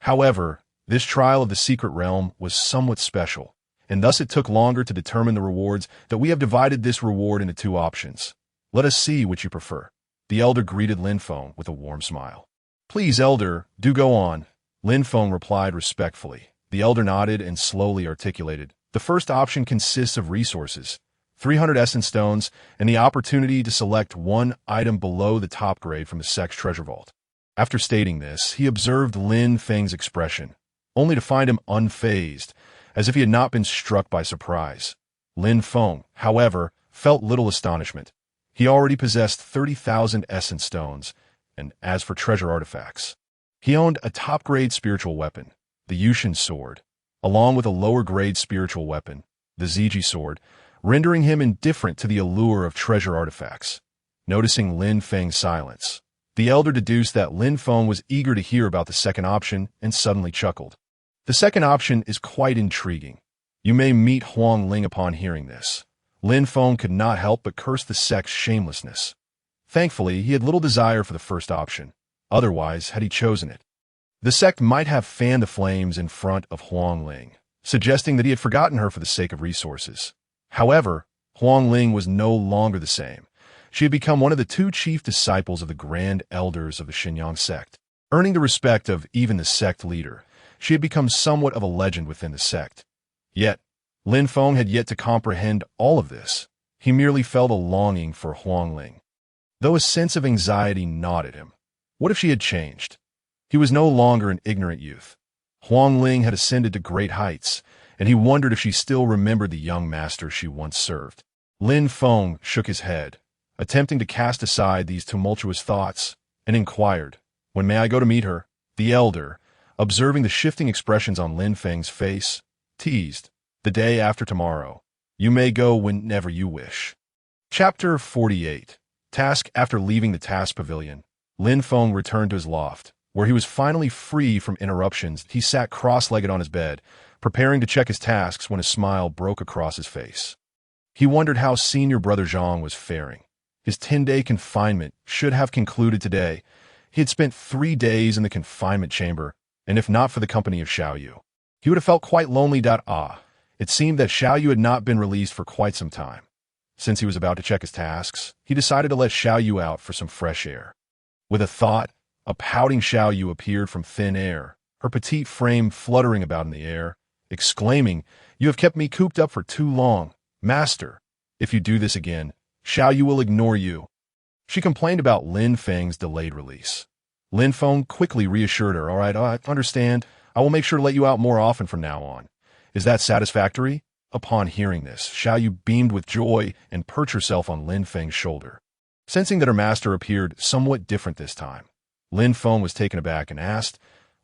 However, this trial of the secret realm was somewhat special, and thus it took longer to determine the rewards. That we have divided this reward into 2 options. Let us see which you prefer. The elder greeted Lin Feng with a warm smile. Please, Elder, do go on, Lin Feng replied respectfully. The Elder nodded and slowly articulated. The first option consists of resources, 300 essence stones, and the opportunity to select one item below the top grade from the sect's treasure vault. After stating this, he observed Lin Feng's expression, only to find him unfazed, as if he had not been struck by surprise. Lin Feng, however, felt little astonishment. He already possessed 30,000 essence stones, and as for treasure artifacts, he owned a top-grade spiritual weapon, the Yushin sword, along with a lower-grade spiritual weapon, the Ziji sword, rendering him indifferent to the allure of treasure artifacts. Noticing Lin Feng's silence, the Elder deduced that Lin Feng was eager to hear about the second option and suddenly chuckled. The second option is quite intriguing. You may meet Huang Ling upon hearing this. Lin Feng could not help but curse the sect's shamelessness. Thankfully, he had little desire for the first option. Otherwise, had he chosen it, the sect might have fanned the flames in front of Huang Ling, suggesting that he had forgotten her for the sake of resources. However, Huang Ling was no longer the same. She had become one of the two chief disciples of the Grand Elders of the Xinyang sect. Earning the respect of even the sect leader, she had become somewhat of a legend within the sect. Yet, Lin Feng had yet to comprehend all of this. He merely felt a longing for Huang Ling, though a sense of anxiety gnawed at him. What if she had changed? He was no longer an ignorant youth. Huang Ling had ascended to great heights, and he wondered if she still remembered the young master she once served. Lin Feng shook his head, attempting to cast aside these tumultuous thoughts, and inquired, "When may I go to meet her?" The Elder, observing the shifting expressions on Lin Feng's face, teased, "The day after tomorrow. You may go whenever you wish." Chapter 48. Task. After leaving the task pavilion, Lin Feng returned to his loft, where he was finally free from interruptions. He sat cross-legged on his bed, preparing to check his tasks when a smile broke across his face. He wondered how senior brother Zhang was faring. His 10-day confinement should have concluded today. He had spent 3 days in the confinement chamber, and if not for the company of Xiaoyu, he would have felt quite lonely. It seemed that Xiaoyu had not been released for quite some time. Since he was about to check his tasks, he decided to let Xiaoyu out for some fresh air. With a thought, a pouting Xiaoyu appeared from thin air, her petite frame fluttering about in the air, exclaiming, "You have kept me cooped up for too long. Master, if you do this again, Xiaoyu will ignore you." She complained about Lin Feng's delayed release. Lin Feng quickly reassured her, "All right, I understand. I will make sure to let you out more often from now on. Is that satisfactory?" Upon hearing this, Xiaoyu beamed with joy and perched herself on Lin Feng's shoulder. Sensing that her master appeared somewhat different this time, Lin Feng was taken aback and asked,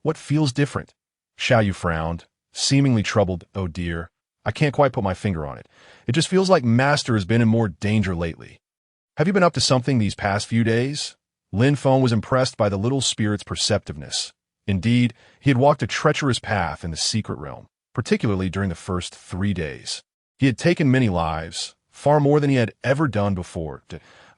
"What feels different?" Xiaoyu frowned, seemingly troubled. "Oh dear, I can't quite put my finger on it. It just feels like Master has been in more danger lately." "Have you been up to something these past few days?" Lin Feng was impressed by the little spirit's perceptiveness. Indeed, he had walked a treacherous path in the secret realm, particularly during the first 3 days. He had taken many lives, far more than he had ever done before.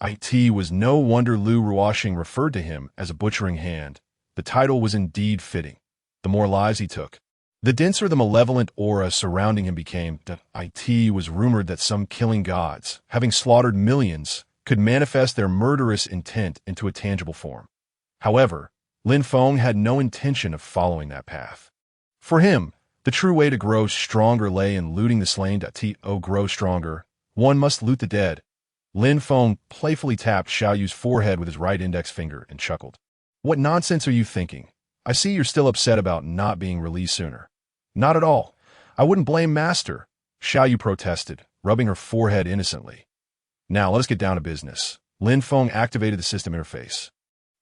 It was no wonder Lu Ruoxing referred to him as a butchering hand. The title was indeed fitting. The more lives he took, the denser the malevolent aura surrounding him became. It was rumored that some killing gods, having slaughtered millions, could manifest their murderous intent into a tangible form. However, Lin Feng had no intention of following that path. For him, the true way to grow stronger lay in looting the slain. To grow stronger, one must loot the dead. Lin Feng playfully tapped Xiaoyu's forehead with his right index finger and chuckled. "What nonsense are you thinking? I see you're still upset about not being released sooner." "Not at all. I wouldn't blame Master," Xiaoyu protested, rubbing her forehead innocently. "Now let us get down to business." Lin Feng activated the system interface.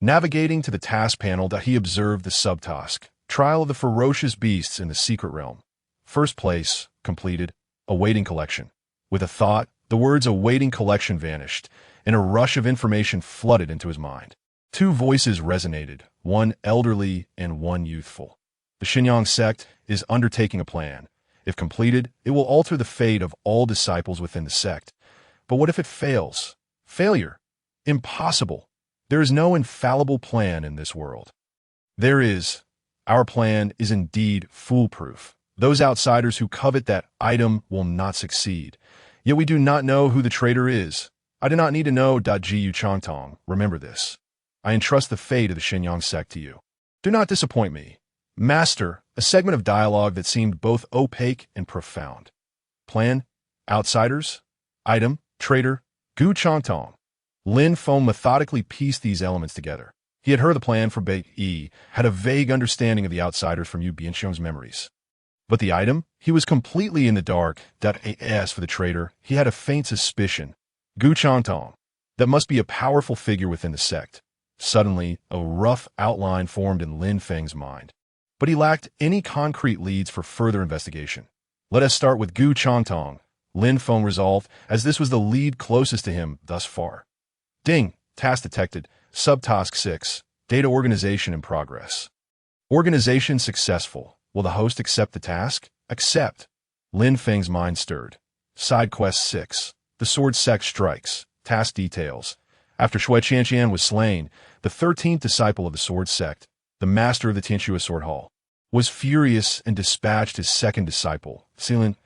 Navigating to the task panel, he observed the subtask, Trial of the Ferocious Beasts in the Secret Realm. First place, completed, awaiting collection. With a thought, the words awaiting collection vanished, and a rush of information flooded into his mind. 2 voices resonated, one elderly and one youthful. The Xinyang sect is undertaking a plan. If completed, it will alter the fate of all disciples within the sect. But what if it fails? Failure? Impossible. There is no infallible plan in this world. There is. Our plan is indeed foolproof. Those outsiders who covet that item will not succeed. Yet we do not know who the traitor is. I do not need to know. Ji Yu Changtong, remember this. I entrust the fate of the Shenyang sect to you. Do not disappoint me. Master, a segment of dialogue that seemed both opaque and profound. Plan, outsiders, item, traitor, Gu Changtong. Lin Feng methodically pieced these elements together. He had heard the plan for Bei Yi, had a vague understanding of the outsiders from Yu Bianxiong's memories. But the item? He was completely in the dark. As for the traitor, he had a faint suspicion. Gu Changtong. That must be a powerful figure within the sect. Suddenly, a rough outline formed in Lin Feng's mind. But he lacked any concrete leads for further investigation. Let us start with Gu Changtong, Lin Feng resolved, as this was the lead closest to him thus far. Ding! Task detected. Subtask 6. Data organization in progress. Organization successful. Will the host accept the task? Accept. Lin Feng's mind stirred. Side quest 6. The sword sect strikes. Task details. After Shui Qianqian was slain, the 13th disciple of the sword sect, the master of the Tianxue Sword Hall, was furious and dispatched his second disciple, Lin,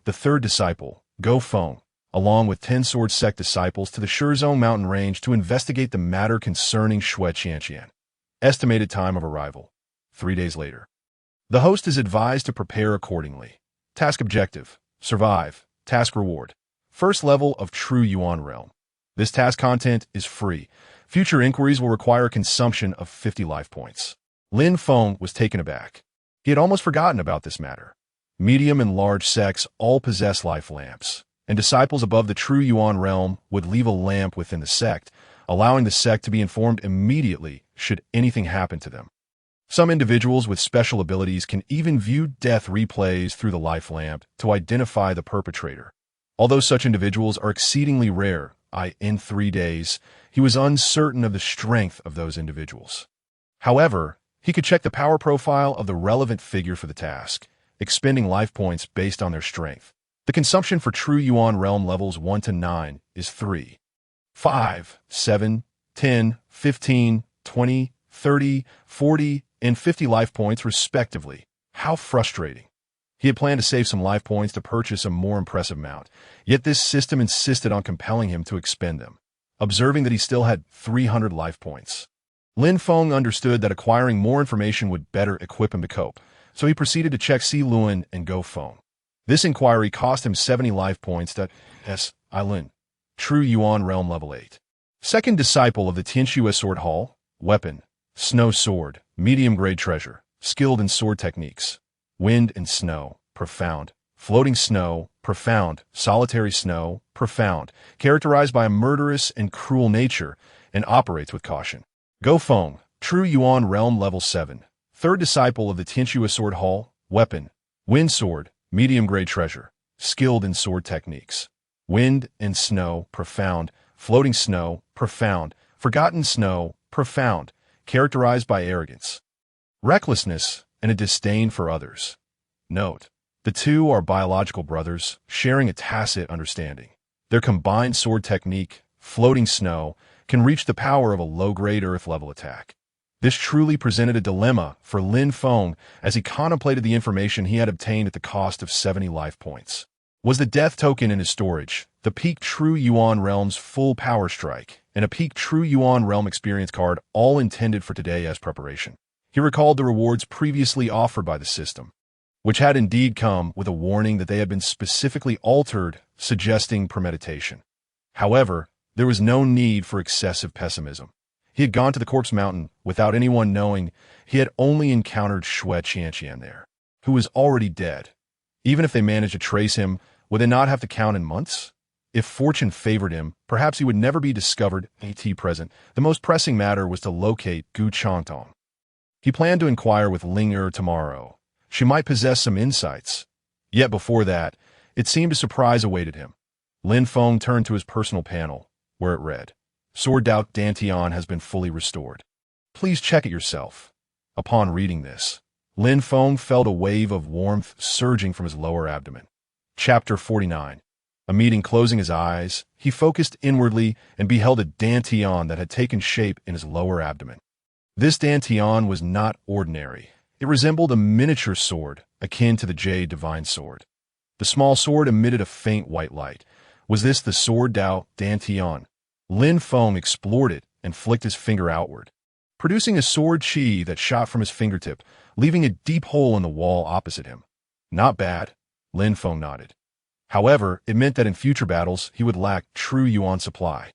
the third disciple, Go Feng, along with 10 sword sect disciples to the Shizhong mountain range to investigate the matter concerning Shui Qianqian. Estimated time of arrival, 3 days later. The host is advised to prepare accordingly. Task objective, survive. Task reward, first level of True Yuan Realm. This task content is free. Future inquiries will require consumption of 50 life points. Lin Feng was taken aback. He had almost forgotten about this matter. Medium and large sects all possess life lamps, and disciples above the True Yuan Realm would leave a lamp within the sect, allowing the sect to be informed immediately should anything happen to them. Some individuals with special abilities can even view death replays through the life lamp to identify the perpetrator. Although such individuals are exceedingly rare, in 3 days, he was uncertain of the strength of those individuals. However, he could check the power profile of the relevant figure for the task, expending life points based on their strength. The consumption for True Yuan Realm levels 1 to 9 is 3, 5, 7, 10, 15, 20, 30, 40, and 50 life points respectively. How frustrating. He had planned to save some life points to purchase a more impressive mount, yet this system insisted on compelling him to expend them, observing that he still had 300 life points. Lin Feng understood that acquiring more information would better equip him to cope, so he proceeded to check Si Luan and Go Feng. This inquiry cost him 70 life points to Lin, True Yuan Realm level 8. Second disciple of the Tianxue Sword Hall, weapon, snow sword, medium-grade treasure, skilled in sword techniques. Wind and snow, profound. Floating snow, profound. Solitary snow, profound. Characterized by a murderous and cruel nature, and operates with caution. Go Feng, True Yuan Realm level 7. Third disciple of the Tianxue Sword Hall, weapon. Wind sword, medium-grade treasure. Skilled in sword techniques. Wind and snow, profound. Floating snow, profound. Forgotten snow, profound. Characterized by arrogance, recklessness, and a disdain for others. Note, the two are biological brothers, sharing a tacit understanding. Their combined sword technique, floating snow, can reach the power of a low-grade earth-level attack. This truly presented a dilemma for Lin Feng as he contemplated the information he had obtained at the cost of 70 life points. Was the death token in his storage, the peak True Yuan Realm's full power strike, and a peak True Yuan Realm experience card all intended for today as preparation? He recalled the rewards previously offered by the system, which had indeed come with a warning that they had been specifically altered, suggesting premeditation. However, there was no need for excessive pessimism. He had gone to the Corpse Mountain without anyone knowing. He had only encountered Shui Qianqian there, who was already dead. Even if they managed to trace him, would they not have to count in months? If fortune favored him, perhaps he would never be discovered. Present, the most pressing matter was to locate Gu Changtong. He planned to inquire with Ling tomorrow. She might possess some insights. Yet before that, it seemed a surprise awaited him. Lin Feng turned to his personal panel, where it read, Sword Dao Dantian has been fully restored. Please check it yourself. Upon reading this, Lin Feng felt a wave of warmth surging from his lower abdomen. Chapter 49. Immediately closing his eyes, he focused inwardly and beheld a Dantian that had taken shape in his lower abdomen. This Dantian was not ordinary. It resembled a miniature sword, akin to the Jade Divine Sword. The small sword emitted a faint white light. Was this the Sword Dao Dantian? Lin Feng explored it and flicked his finger outward, producing a sword chi that shot from his fingertip, leaving a deep hole in the wall opposite him. Not bad, Lin Feng nodded. However, it meant that in future battles he would lack true yuan supply,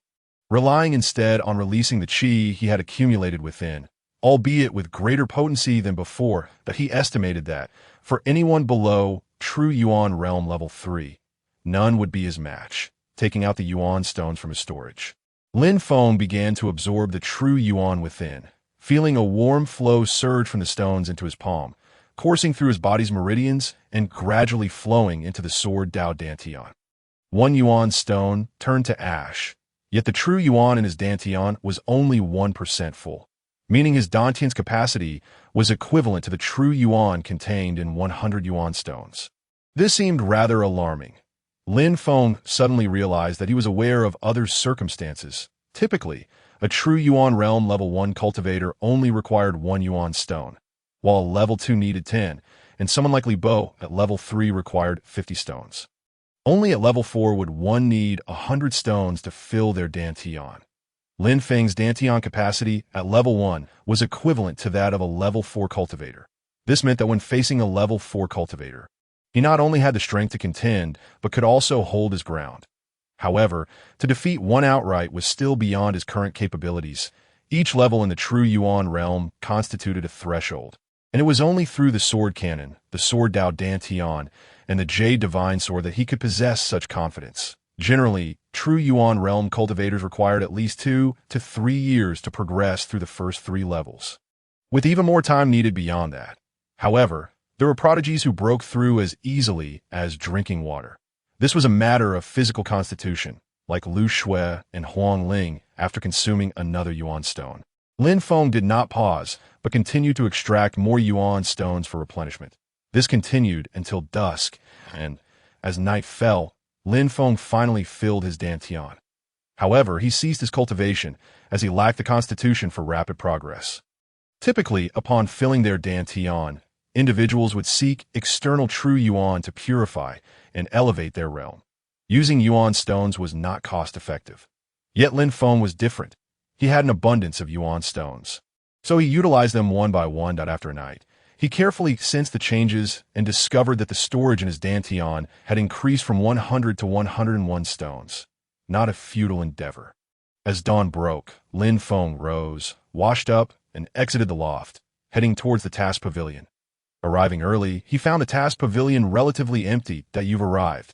relying instead on releasing the chi he had accumulated within, albeit with greater potency than before. That he estimated that, for anyone below true yuan realm level 3, none would be his match, taking out the yuan stones from his storage. Lin Feng began to absorb the true yuan within, feeling a warm flow surge from the stones into his palm, coursing through his body's meridians and gradually flowing into the sword Dao Dantian. 1 yuan stone turned to ash, yet the true yuan in his Dantian was only 1% full, meaning his Dantian's capacity was equivalent to the true yuan contained in 100 yuan stones. This seemed rather alarming. Lin Feng suddenly realized that he was aware of other circumstances. Typically, a true yuan realm level 1 cultivator only required 1 yuan stone, while level 2 needed 10, and someone like Li Bo at level 3 required 50 stones. Only at level 4 would one need 100 stones to fill their Dantian. Lin Feng's Dantian capacity at level 1 was equivalent to that of a level 4 cultivator. This meant that when facing a level 4 cultivator, he not only had the strength to contend, but could also hold his ground. However, to defeat one outright was still beyond his current capabilities. Each level in the true yuan realm constituted a threshold, and it was only through the sword cannon, the sword Dao Dantian, and the Jade Divine Sword that he could possess such confidence. Generally, true yuan realm cultivators required at least 2 to 3 years to progress through the first 3 levels, with even more time needed beyond that. However, there were prodigies who broke through as easily as drinking water. This was a matter of physical constitution, like Lu Shui and Huang Ling after consuming another yuan stone. Lin Feng did not pause, but continued to extract more yuan stones for replenishment. This continued until dusk, and as night fell, Lin Feng finally filled his Dantian. However, he ceased his cultivation as he lacked the constitution for rapid progress. Typically, upon filling their Dantian, individuals would seek external true yuan to purify and elevate their realm. Using yuan stones was not cost-effective. Yet Lin Feng was different. He had an abundance of yuan stones, so he utilized them one by one. After a night, he carefully sensed the changes and discovered that the storage in his Dantian had increased from 100 to 101 stones. Not a futile endeavor. As dawn broke, Lin Feng rose, washed up, and exited the loft, heading towards the task pavilion. Arriving early, he found the task pavilion relatively empty. That you've arrived.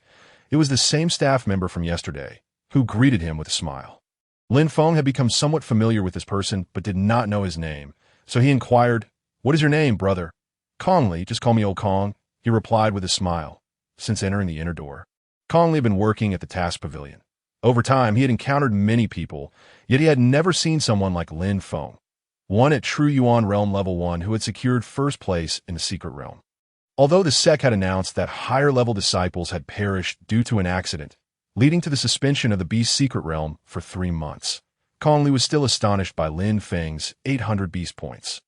It was the same staff member from yesterday, who greeted him with a smile. Lin Feng had become somewhat familiar with this person, but did not know his name, so he inquired, "What is your name, brother?" "Kong Li, just call me old Kong," he replied with a smile. Since entering the inner door, Kong Li had been working at the task pavilion. Over time, he had encountered many people, yet he had never seen someone like Lin Feng, one at True Yuan Realm Level 1 who had secured first place in the Secret Realm. Although the sect had announced that higher-level disciples had perished due to an accident, leading to the suspension of the Beast Secret Realm for 3 months, Kong Li was still astonished by Lin Feng's 800 Beast Points.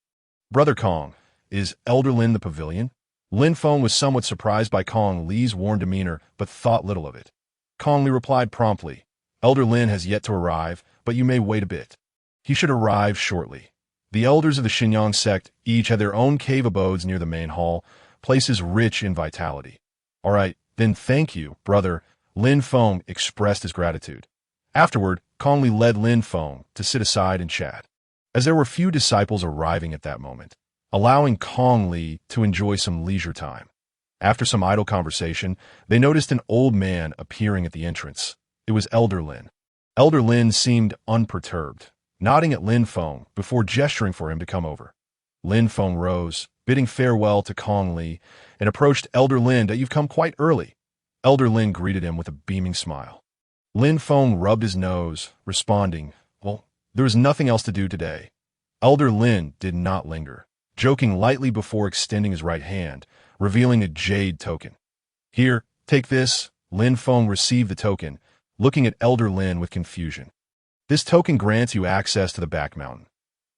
"Brother Kong, is Elder Lin the pavilion?" Lin Feng was somewhat surprised by Kong Li's warm demeanor, but thought little of it. Kong Li replied promptly, "Elder Lin has yet to arrive, but you may wait a bit. He should arrive shortly." The elders of the Xinyang sect each had their own cave abodes near the main hall, places rich in vitality. "All right, then thank you, brother," Lin Feng expressed his gratitude. Afterward, Kong Li led Lin Feng to sit aside and chat, as there were few disciples arriving at that moment, allowing Kong Li to enjoy some leisure time. After some idle conversation, they noticed an old man appearing at the entrance. It was Elder Lin. Elder Lin seemed unperturbed, nodding at Lin Feng before gesturing for him to come over. Lin Feng rose, bidding farewell to Kong Li, and approached Elder Lin. "You've come quite early." Elder Lin greeted him with a beaming smile. Lin Feng rubbed his nose, responding, "Well, there is nothing else to do today." Elder Lin did not linger, joking lightly before extending his right hand, revealing a jade token. "Here, take this." Lin Feng received the token, looking at Elder Lin with confusion. "This token grants you access to the back mountain.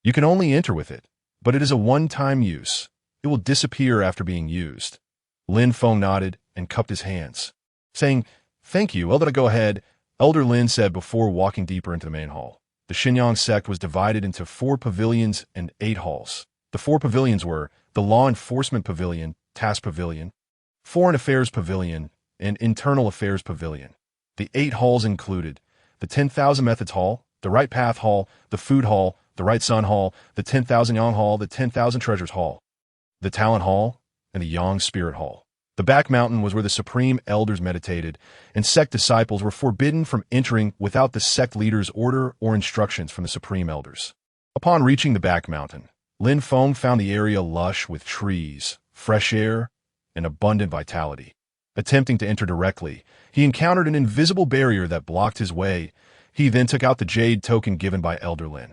You can only enter with it, but it is a one-time use. It will disappear after being used." Lin Feng nodded and cupped his hands, saying, "Thank you, I'll let it go ahead," Elder Lin said before walking deeper into the main hall. The Xinyang sect was divided into 4 pavilions and 8 halls. The 4 pavilions were the Law Enforcement Pavilion, Task Pavilion, Foreign Affairs Pavilion, and Internal Affairs Pavilion. The 8 halls included the 10,000 Methods Hall, the Right Path Hall, the Food Hall, the Right Sun Hall, the 10,000 Yang Hall, the 10,000 Treasures Hall, the Talent Hall, and the Yang Spirit Hall. The back mountain was where the Supreme Elders meditated, and sect disciples were forbidden from entering without the sect leader's order or instructions from the Supreme Elders. Upon reaching the back mountain, Lin Feng found the area lush with trees, fresh air, and abundant vitality. Attempting to enter directly, he encountered an invisible barrier that blocked his way. He then took out the jade token given by Elder Lin,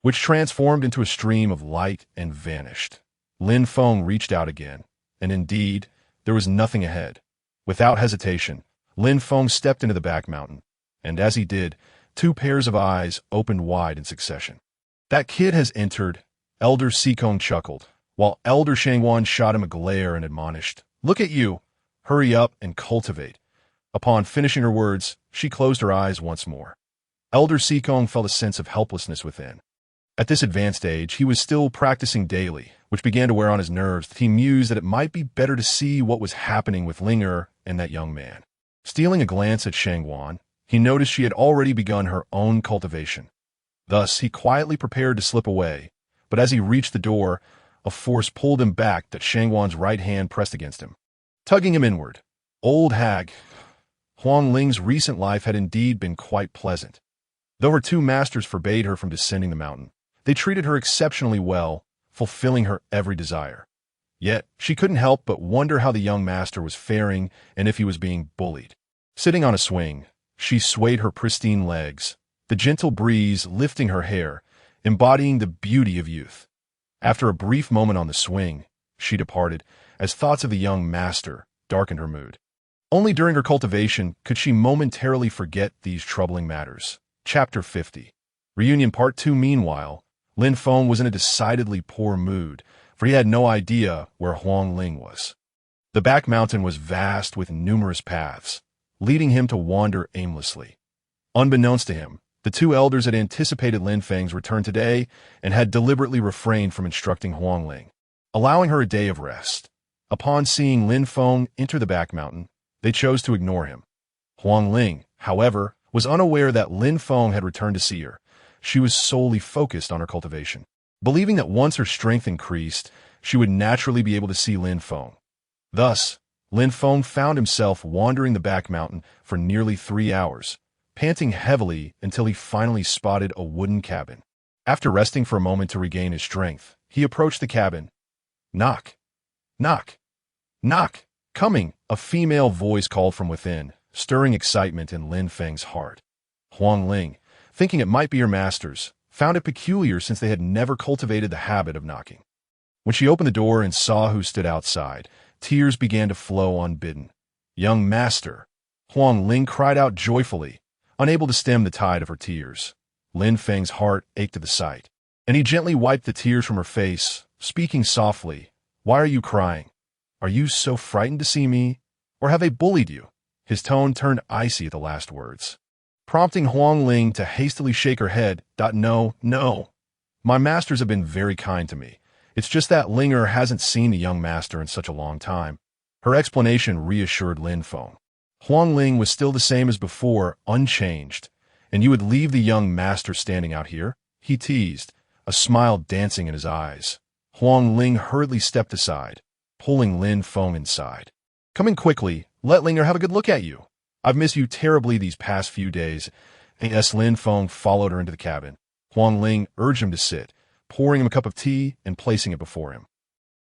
which transformed into a stream of light and vanished. Lin Feng reached out again, and indeed, there was nothing ahead. Without hesitation, Lin Feng stepped into the back mountain, and as he did, 2 pairs of eyes opened wide in succession. "That kid has entered," Elder Sikong chuckled, while Elder Shangwan shot him a glare and admonished, "Look at you! Hurry up and cultivate." Upon finishing her words, she closed her eyes once more. Elder Sikong felt a sense of helplessness within. At this advanced age, he was still practicing daily, which began to wear on his nerves. He mused that it might be better to see what was happening with Linger and that young man. Stealing a glance at Shangwan, he noticed she had already begun her own cultivation. Thus, he quietly prepared to slip away, but as he reached the door, a force pulled him back that Shangwan's right hand pressed against him, tugging him inward. Old hag. Huang Ling's recent life had indeed been quite pleasant. Though her 2 masters forbade her from descending the mountain, they treated her exceptionally well, fulfilling her every desire. Yet, she couldn't help but wonder how the young master was faring and if he was being bullied. Sitting on a swing, she swayed her pristine legs, the gentle breeze lifting her hair, embodying the beauty of youth. After a brief moment on the swing, she departed, as thoughts of the young master darkened her mood. Only during her cultivation could she momentarily forget these troubling matters. Chapter 50. Reunion Part 2. Meanwhile, Lin Feng was in a decidedly poor mood, for he had no idea where Huang Ling was. The back mountain was vast with numerous paths, leading him to wander aimlessly. Unbeknownst to him, the 2 elders had anticipated Lin Feng's return today and had deliberately refrained from instructing Huang Ling, allowing her a day of rest. Upon seeing Lin Feng enter the back mountain, they chose to ignore him. Huang Ling, however, was unaware that Lin Feng had returned to see her. She was solely focused on her cultivation, believing that once her strength increased, she would naturally be able to see Lin Feng. Thus, Lin Feng found himself wandering the back mountain for nearly 3 hours, panting heavily until he finally spotted a wooden cabin. After resting for a moment to regain his strength, he approached the cabin. "Knock! Knock! Knock! Coming!" A female voice called from within, stirring excitement in Lin Feng's heart. Huang Ling, thinking it might be her masters, found it peculiar since they had never cultivated the habit of knocking. When she opened the door and saw who stood outside, tears began to flow unbidden. "Young master!" Huang Ling cried out joyfully, unable to stem the tide of her tears. Lin Feng's heart ached at the sight, and he gently wiped the tears from her face, speaking softly. "Why are you crying? Are you so frightened to see me? Or have they bullied you?" His tone turned icy at the last words, prompting Huang Ling to hastily shake her head. "No, no. My masters have been very kind to me. It's just that Linger hasn't seen the young master in such a long time." Her explanation reassured Lin Feng. Huang Ling was still the same as before, unchanged. "And you would leave the young master standing out here?" he teased, a smile dancing in his eyes. Huang Ling hurriedly stepped aside, pulling Lin Feng inside. "Come in quickly. Let Linger have a good look at you. I've missed you terribly these past few days." As Lin Feng followed her into the cabin, Huang Ling urged him to sit, pouring him a cup of tea and placing it before him.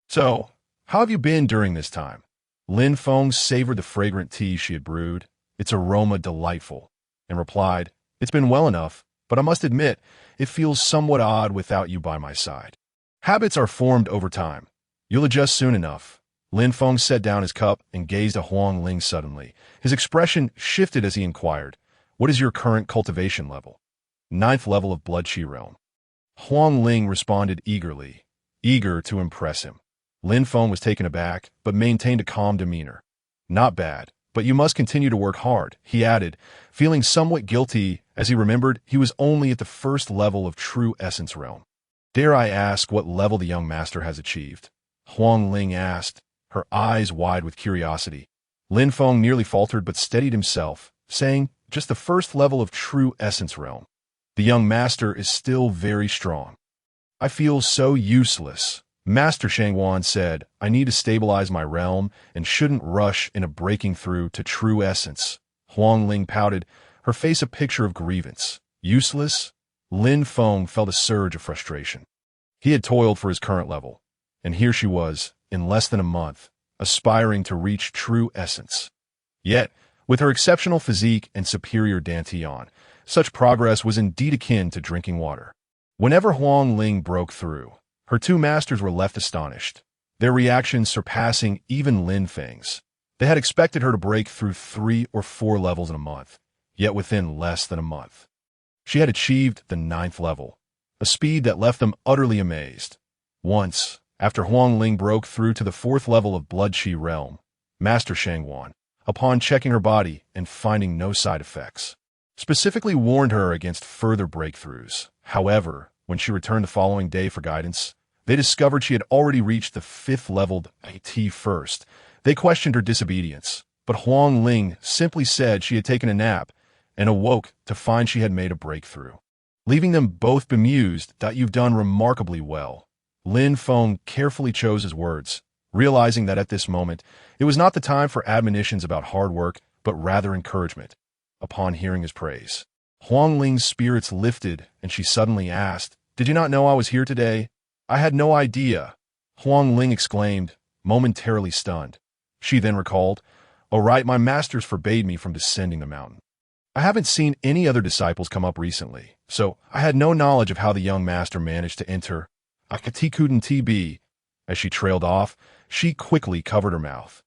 "So, how have you been during this time?" Lin Feng savored the fragrant tea she had brewed, its aroma delightful, and replied, "It's been well enough, but I must admit, it feels somewhat odd without you by my side. Habits are formed over time. You'll adjust soon enough." Lin Feng set down his cup and gazed at Huang Ling suddenly. His expression shifted as he inquired, "What is your current cultivation level?" "9th level of Blood Chi Realm." Huang Ling responded eagerly, eager to impress him. Lin Feng was taken aback, but maintained a calm demeanor. "Not bad, But you must continue to work hard, he added, feeling somewhat guilty as he remembered he was only at the first level of true essence realm. Dare I ask what level the young master has achieved? Huang Ling asked, her eyes wide with curiosity. Lin Feng nearly faltered but steadied himself, saying, just the first level of true essence realm. The young master is still very strong. I feel so useless. Master Shangwan said, I need to stabilize my realm and shouldn't rush into breaking through to true essence. Huang Ling pouted, her face a picture of grievance. Useless? Lin Feng felt a surge of frustration. He had toiled for his current level, and here she was, in less than a month, aspiring to reach true essence. Yet, with her exceptional physique and superior dantian, such progress was indeed akin to drinking water. Whenever Huang Ling broke through, her two masters were left astonished, their reactions surpassing even Lin Feng's. They had expected her to break through 3 or 4 levels in a month, yet within less than a month. She had achieved the 9th level, a speed that left them utterly amazed. Once, after Huang Ling broke through to the 4th level of Blood Qi realm, Master Shangwan, upon checking her body and finding no side effects, specifically warned her against further breakthroughs. However, when she returned the following day for guidance, they discovered she had already reached the 5th leveled IT first. They questioned her disobedience, but Huang Ling simply said she had taken a nap and awoke to find she had made a breakthrough, leaving them both bemused that you've done remarkably well. Lin Feng carefully chose his words, realizing that at this moment, it was not the time for admonitions about hard work, but rather encouragement. Upon hearing his praise, Huang Ling's spirits lifted, and she suddenly asked, Did you not know I was here today? I had no idea. Huang Ling exclaimed, momentarily stunned. She then recalled, Oh right, my masters forbade me from descending the mountain. I haven't seen any other disciples come up recently, so I had no knowledge of how the young master managed to enter. Akatikuden TB. As she trailed off, she quickly covered her mouth,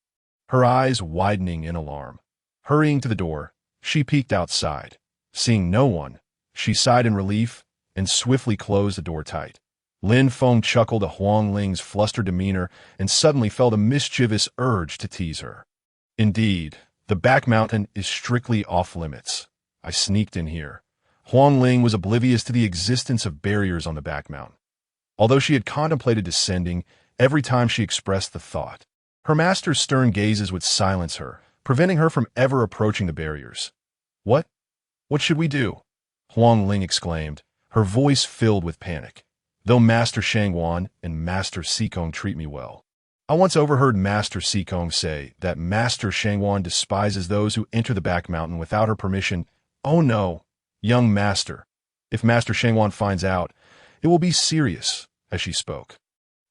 her eyes widening in alarm. Hurrying to the door, she peeked outside. Seeing no one, she sighed in relief and swiftly closed the door tight. Lin Feng chuckled at Huang Ling's flustered demeanor and suddenly felt a mischievous urge to tease her. Indeed, the back mountain is strictly off-limits. I sneaked in here. Huang Ling was oblivious to the existence of barriers on the back mountain. Although she had contemplated descending every time she expressed the thought, her master's stern gazes would silence her, preventing her from ever approaching the barriers. What? What should we do? Huang Ling exclaimed, her voice filled with panic. Though Master Shangwan and Master Sikong treat me well, I once overheard Master Sikong say that Master Shangwan despises those who enter the back mountain without her permission. Oh no, young master. If Master Shangwan finds out, it will be serious. As she spoke,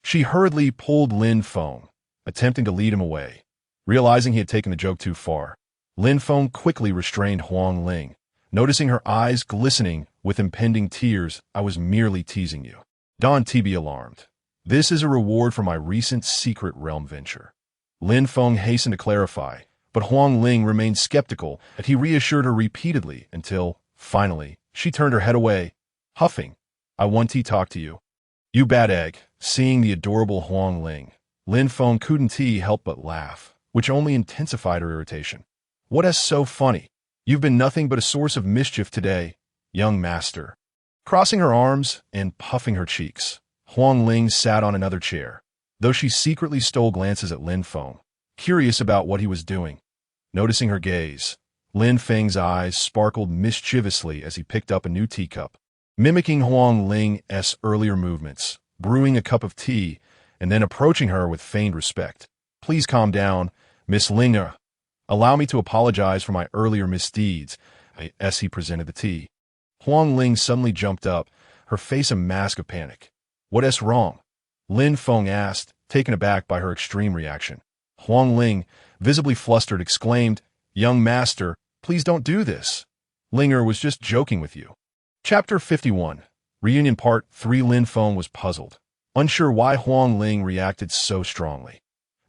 she hurriedly pulled Lin Feng, attempting to lead him away. Realizing he had taken the joke too far, Lin Feng quickly restrained Huang Ling, noticing her eyes glistening with impending tears. I was merely teasing you. Don TB alarmed. This is a reward for my recent secret realm venture. Lin Feng hastened to clarify, but Huang Ling remained skeptical and he reassured her repeatedly until, finally, she turned her head away, huffing, I want to talk to you. You bad egg. Seeing the adorable Huang Ling, Lin Feng couldn't help but laugh, which only intensified her irritation. What is so funny? You've been nothing but a source of mischief today, young master. Crossing her arms and puffing her cheeks, Huang Ling sat on another chair, though she secretly stole glances at Lin Feng, curious about what he was doing. Noticing her gaze, Lin Feng's eyes sparkled mischievously as he picked up a new teacup, mimicking Huang Ling's earlier movements, brewing a cup of tea, and then approaching her with feigned respect. Please calm down, Miss Linger. Allow me to apologize for my earlier misdeeds, as he presented the tea. Huang Ling suddenly jumped up, her face a mask of panic. What is wrong? Lin Feng asked, taken aback by her extreme reaction. Huang Ling, visibly flustered, exclaimed, Young master, please don't do this. Linger was just joking with you. Chapter 51. Reunion Part 3. Lin Feng was puzzled, unsure why Huang Ling reacted so strongly.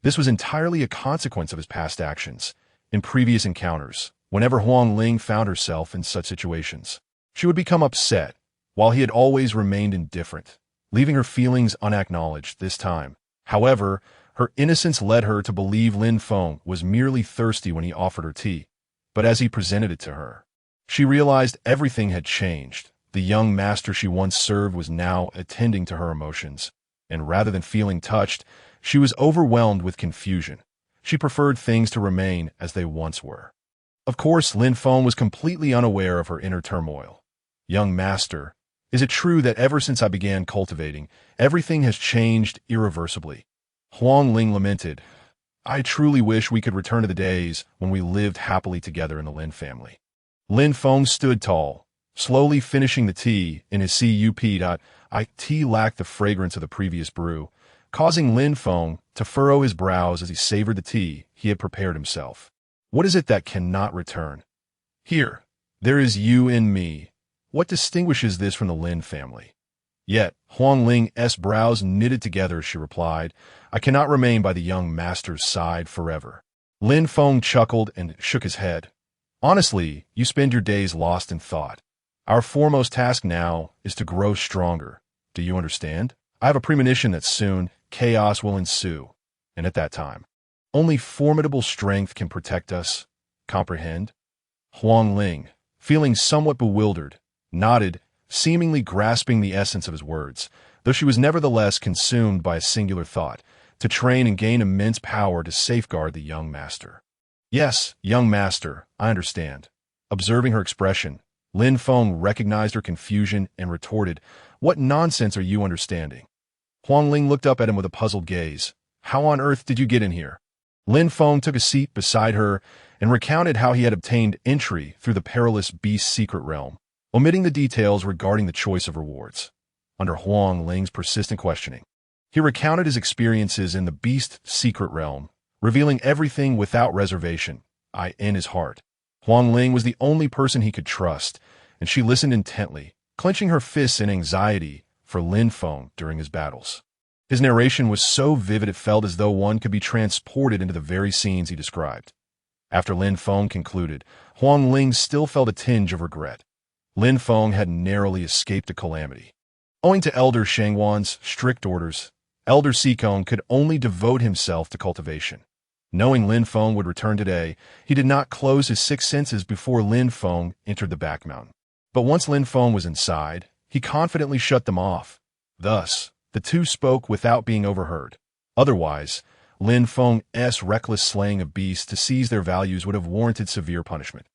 This was entirely a consequence of his past actions. In previous encounters, whenever Huang Ling found herself in such situations, she would become upset, while he had always remained indifferent, leaving her feelings unacknowledged this time. However, Her innocence led her to believe Lin Feng was merely thirsty when he offered her tea, but as he presented it to her, she realized everything had changed. The young master she once served was now attending to her emotions, and rather than feeling touched, she was overwhelmed with confusion. She preferred things to remain as they once were. Of course, Lin Feng was completely unaware of her inner turmoil. Young master, is it true that ever since I began cultivating, everything has changed irreversibly? Huang Ling lamented. I truly wish we could return to the days when we lived happily together in the Lin family. Lin Feng stood tall, slowly finishing the tea in his cup. Tea lacked the fragrance of the previous brew, causing Lin Feng to furrow his brows as he savored the tea he had prepared himself. What is it that cannot return? Here, there is you in me. What distinguishes this from the Lin family? Yet, Huang Ling's brows knitted together as she replied, I cannot remain by the young master's side forever. Lin Feng chuckled and shook his head. Honestly, you spend your days lost in thought. Our foremost task now is to grow stronger. Do you understand? I have a premonition that soon chaos will ensue, and at that time, only formidable strength can protect us. Comprehend? Huang Ling, feeling somewhat bewildered, nodded, seemingly grasping the essence of his words, though she was nevertheless consumed by a singular thought, to train and gain immense power to safeguard the young master. Yes, young master, I understand. Observing her expression, Lin Feng recognized her confusion and retorted, What nonsense are you understanding? Huang Ling looked up at him with a puzzled gaze. How on earth did you get in here? Lin Feng took a seat beside her and recounted how he had obtained entry through the perilous beast's secret realm, omitting the details regarding the choice of rewards. Under Huang Ling's persistent questioning, he recounted his experiences in the beast's secret realm, revealing everything without reservation, in his heart. Huang Ling was the only person he could trust, and she listened intently, clenching her fists in anxiety for Lin Feng during his battles. His narration was so vivid it felt as though one could be transported into the very scenes he described. After Lin Feng concluded, Huang Ling still felt a tinge of regret. Lin Feng had narrowly escaped a calamity. Owing to Elder Shangwan's strict orders, Elder Sikong could only devote himself to cultivation. Knowing Lin Feng would return today, he did not close his six senses before Lin Feng entered the back mountain. But once Lin Feng was inside, he confidently shut them off. Thus, the two spoke without being overheard. Otherwise, Lin Feng's reckless slaying of beasts to seize their values would have warranted severe punishment.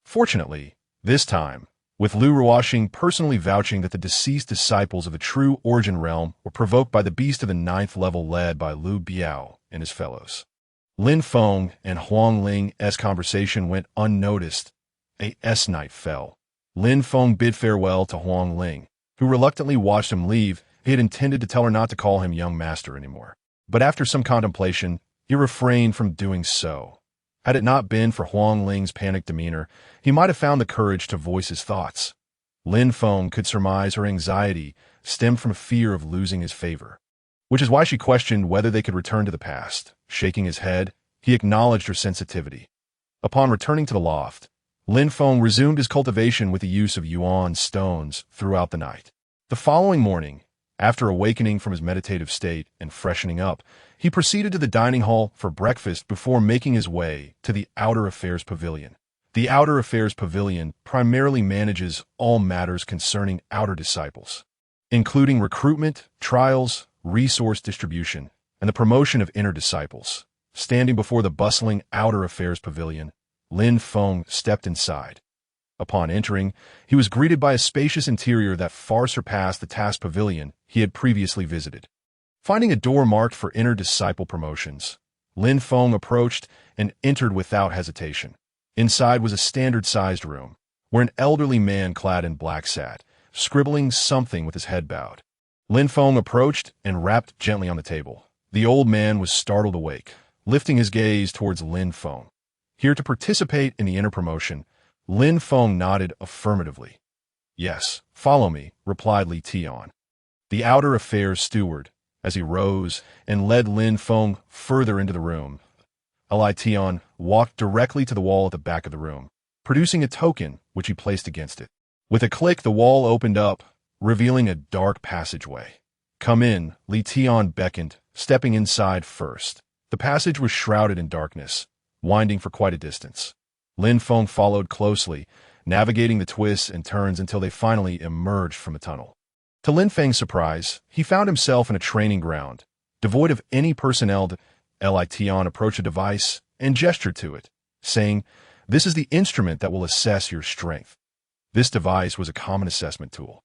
Fortunately, this time, with Lu Ruoxing personally vouching that the deceased disciples of the true origin realm were provoked by the beast of the 9th level led by Lu Biao and his fellows. Lin Feng and Huang Ling's conversation went unnoticed. A night fell. Lin Feng bid farewell to Huang Ling, who reluctantly watched him leave. He had intended to tell her not to call him young master anymore. But after some contemplation, he refrained from doing so. Had it not been for Huang Ling's panicked demeanor, he might have found the courage to voice his thoughts. Lin Feng could surmise her anxiety stemmed from fear of losing his favor, which is why she questioned whether they could return to the past. Shaking his head, he acknowledged her sensitivity. Upon returning to the loft, Lin Feng resumed his cultivation with the use of yuan stones throughout the night. The following morning, after awakening from his meditative state and freshening up, he proceeded to the dining hall for breakfast before making his way to the Outer Affairs Pavilion. The Outer Affairs Pavilion primarily manages all matters concerning outer disciples, including recruitment, trials, resource distribution, and the promotion of inner disciples. Standing before the bustling Outer Affairs Pavilion, Lin Feng stepped inside. Upon entering, he was greeted by a spacious interior that far surpassed the task pavilion he had previously visited. Finding a door marked for inner disciple promotions, Lin Feng approached and entered without hesitation. Inside was a standard-sized room, where an elderly man clad in black sat, scribbling something with his head bowed. Lin Feng approached and rapped gently on the table. The old man was startled awake, lifting his gaze towards Lin Feng. Here to participate in the inner promotion, Lin Feng nodded affirmatively. Yes, follow me, replied Li Tian, the outer affairs steward, as he rose and led Lin Feng further into the room. Li Tian walked directly to the wall at the back of the room, producing a token which he placed against it. With a click, the wall opened up, revealing a dark passageway. Come in, Li Tian beckoned, stepping inside first. The passage was shrouded in darkness, winding for quite a distance. Lin Feng followed closely, navigating the twists and turns until they finally emerged from the tunnel. To Lin Feng's surprise, he found himself in a training ground, devoid of any personnel. Li Tian approached a device and gestured to it, saying, "This is the instrument that will assess your strength." This device was a common assessment tool.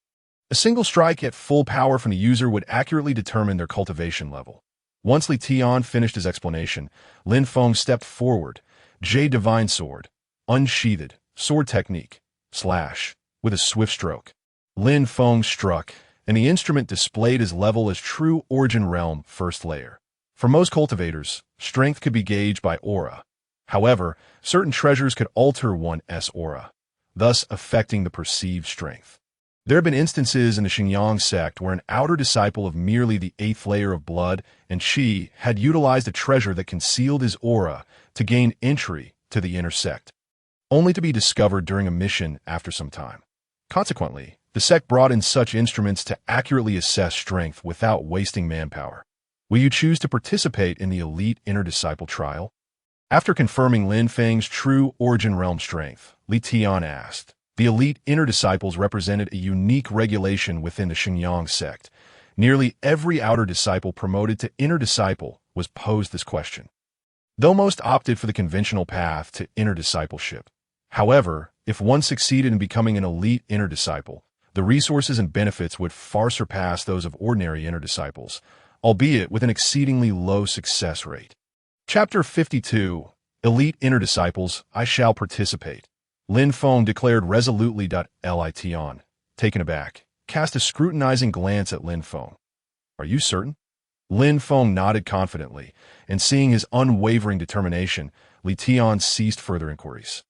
A single strike at full power from the user would accurately determine their cultivation level. Once Li Tian finished his explanation, Lin Feng stepped forward, Jade Divine Sword, unsheathed, sword technique, slash, with a swift stroke. Lin Feng struck, and the instrument displayed his level as true Origin Realm first layer. For most cultivators, strength could be gauged by aura. However, certain treasures could alter one's aura, thus affecting the perceived strength. There have been instances in the Xinjiang sect where an outer disciple of merely the 8th layer of blood and qi had utilized a treasure that concealed his aura to gain entry to the inner sect, only to be discovered during a mission after some time. Consequently, the sect brought in such instruments to accurately assess strength without wasting manpower. Will you choose to participate in the elite inner disciple trial? After confirming Lin Feng's true Origin Realm strength, Li Tian asked. The elite inner disciples represented a unique regulation within the Xinjiang sect. Nearly every outer disciple promoted to inner disciple was posed this question, though most opted for the conventional path to inner discipleship. However, if one succeeded in becoming an elite inner disciple, the resources and benefits would far surpass those of ordinary inner disciples, albeit with an exceedingly low success rate. Chapter 52, Elite Inner Disciples, I shall participate. Lin Feng declared resolutely. Li Tian, taken aback, cast a scrutinizing glance at Lin Feng. Are you certain? Lin Feng nodded confidently, and seeing his unwavering determination, Li Tian ceased further inquiries.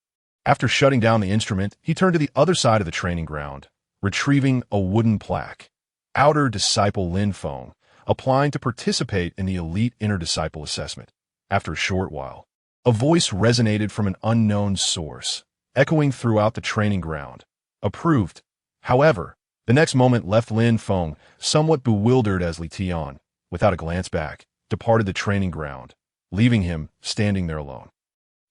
After shutting down the instrument, he turned to the other side of the training ground, retrieving a wooden plaque. Outer Disciple Lin Feng, applying to participate in the Elite Inner Disciple assessment. After a short while, a voice resonated from an unknown source, echoing throughout the training ground. Approved. However, the next moment left Lin Feng somewhat bewildered as Li Tian, without a glance back, departed the training ground, leaving him standing there alone.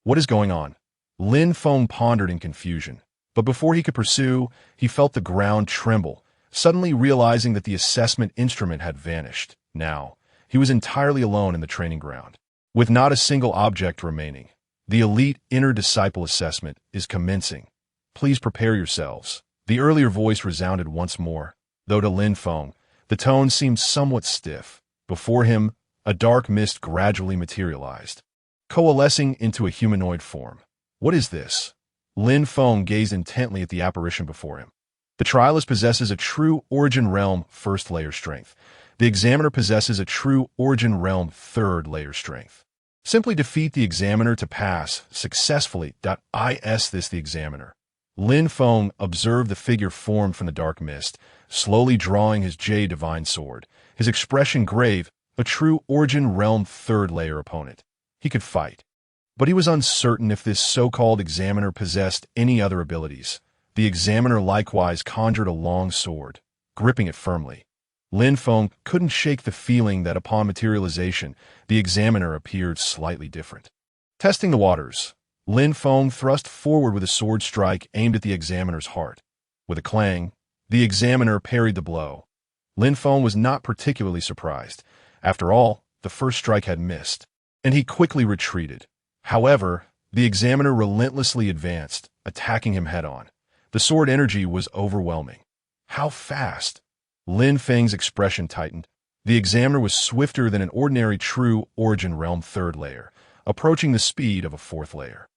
What is going on? Lin Feng pondered in confusion, but before he could pursue, he felt the ground tremble, suddenly realizing that the assessment instrument had vanished. Now, he was entirely alone in the training ground, with not a single object remaining. The Elite Inner Disciple Assessment is commencing. Please prepare yourselves. The earlier voice resounded once more, though to Lin Feng, the tone seemed somewhat stiff. Before him, a dark mist gradually materialized, coalescing into a humanoid form. What is this? Lin Feng gazed intently at the apparition before him. The trialist possesses a true Origin Realm first layer strength. The examiner possesses a true Origin Realm third layer strength. Simply defeat the examiner to pass successfully. Is this the examiner? Lin Feng observed the figure formed from the dark mist, slowly drawing his Jade Divine Sword, his expression grave, a true Origin Realm third layer opponent. He could fight, but he was uncertain if this so-called examiner possessed any other abilities. The examiner likewise conjured a long sword, gripping it firmly. Lin Feng couldn't shake the feeling that upon materialization, the examiner appeared slightly different. Testing the waters, Lin Feng thrust forward with a sword strike aimed at the examiner's heart. With a clang, the examiner parried the blow. Lin Feng was not particularly surprised. After all, the first strike had missed, and he quickly retreated. However, the examiner relentlessly advanced, attacking him head-on. The sword energy was overwhelming. How fast? Lin Feng's expression tightened. The examiner was swifter than an ordinary true Origin Realm third layer, approaching the speed of a fourth layer.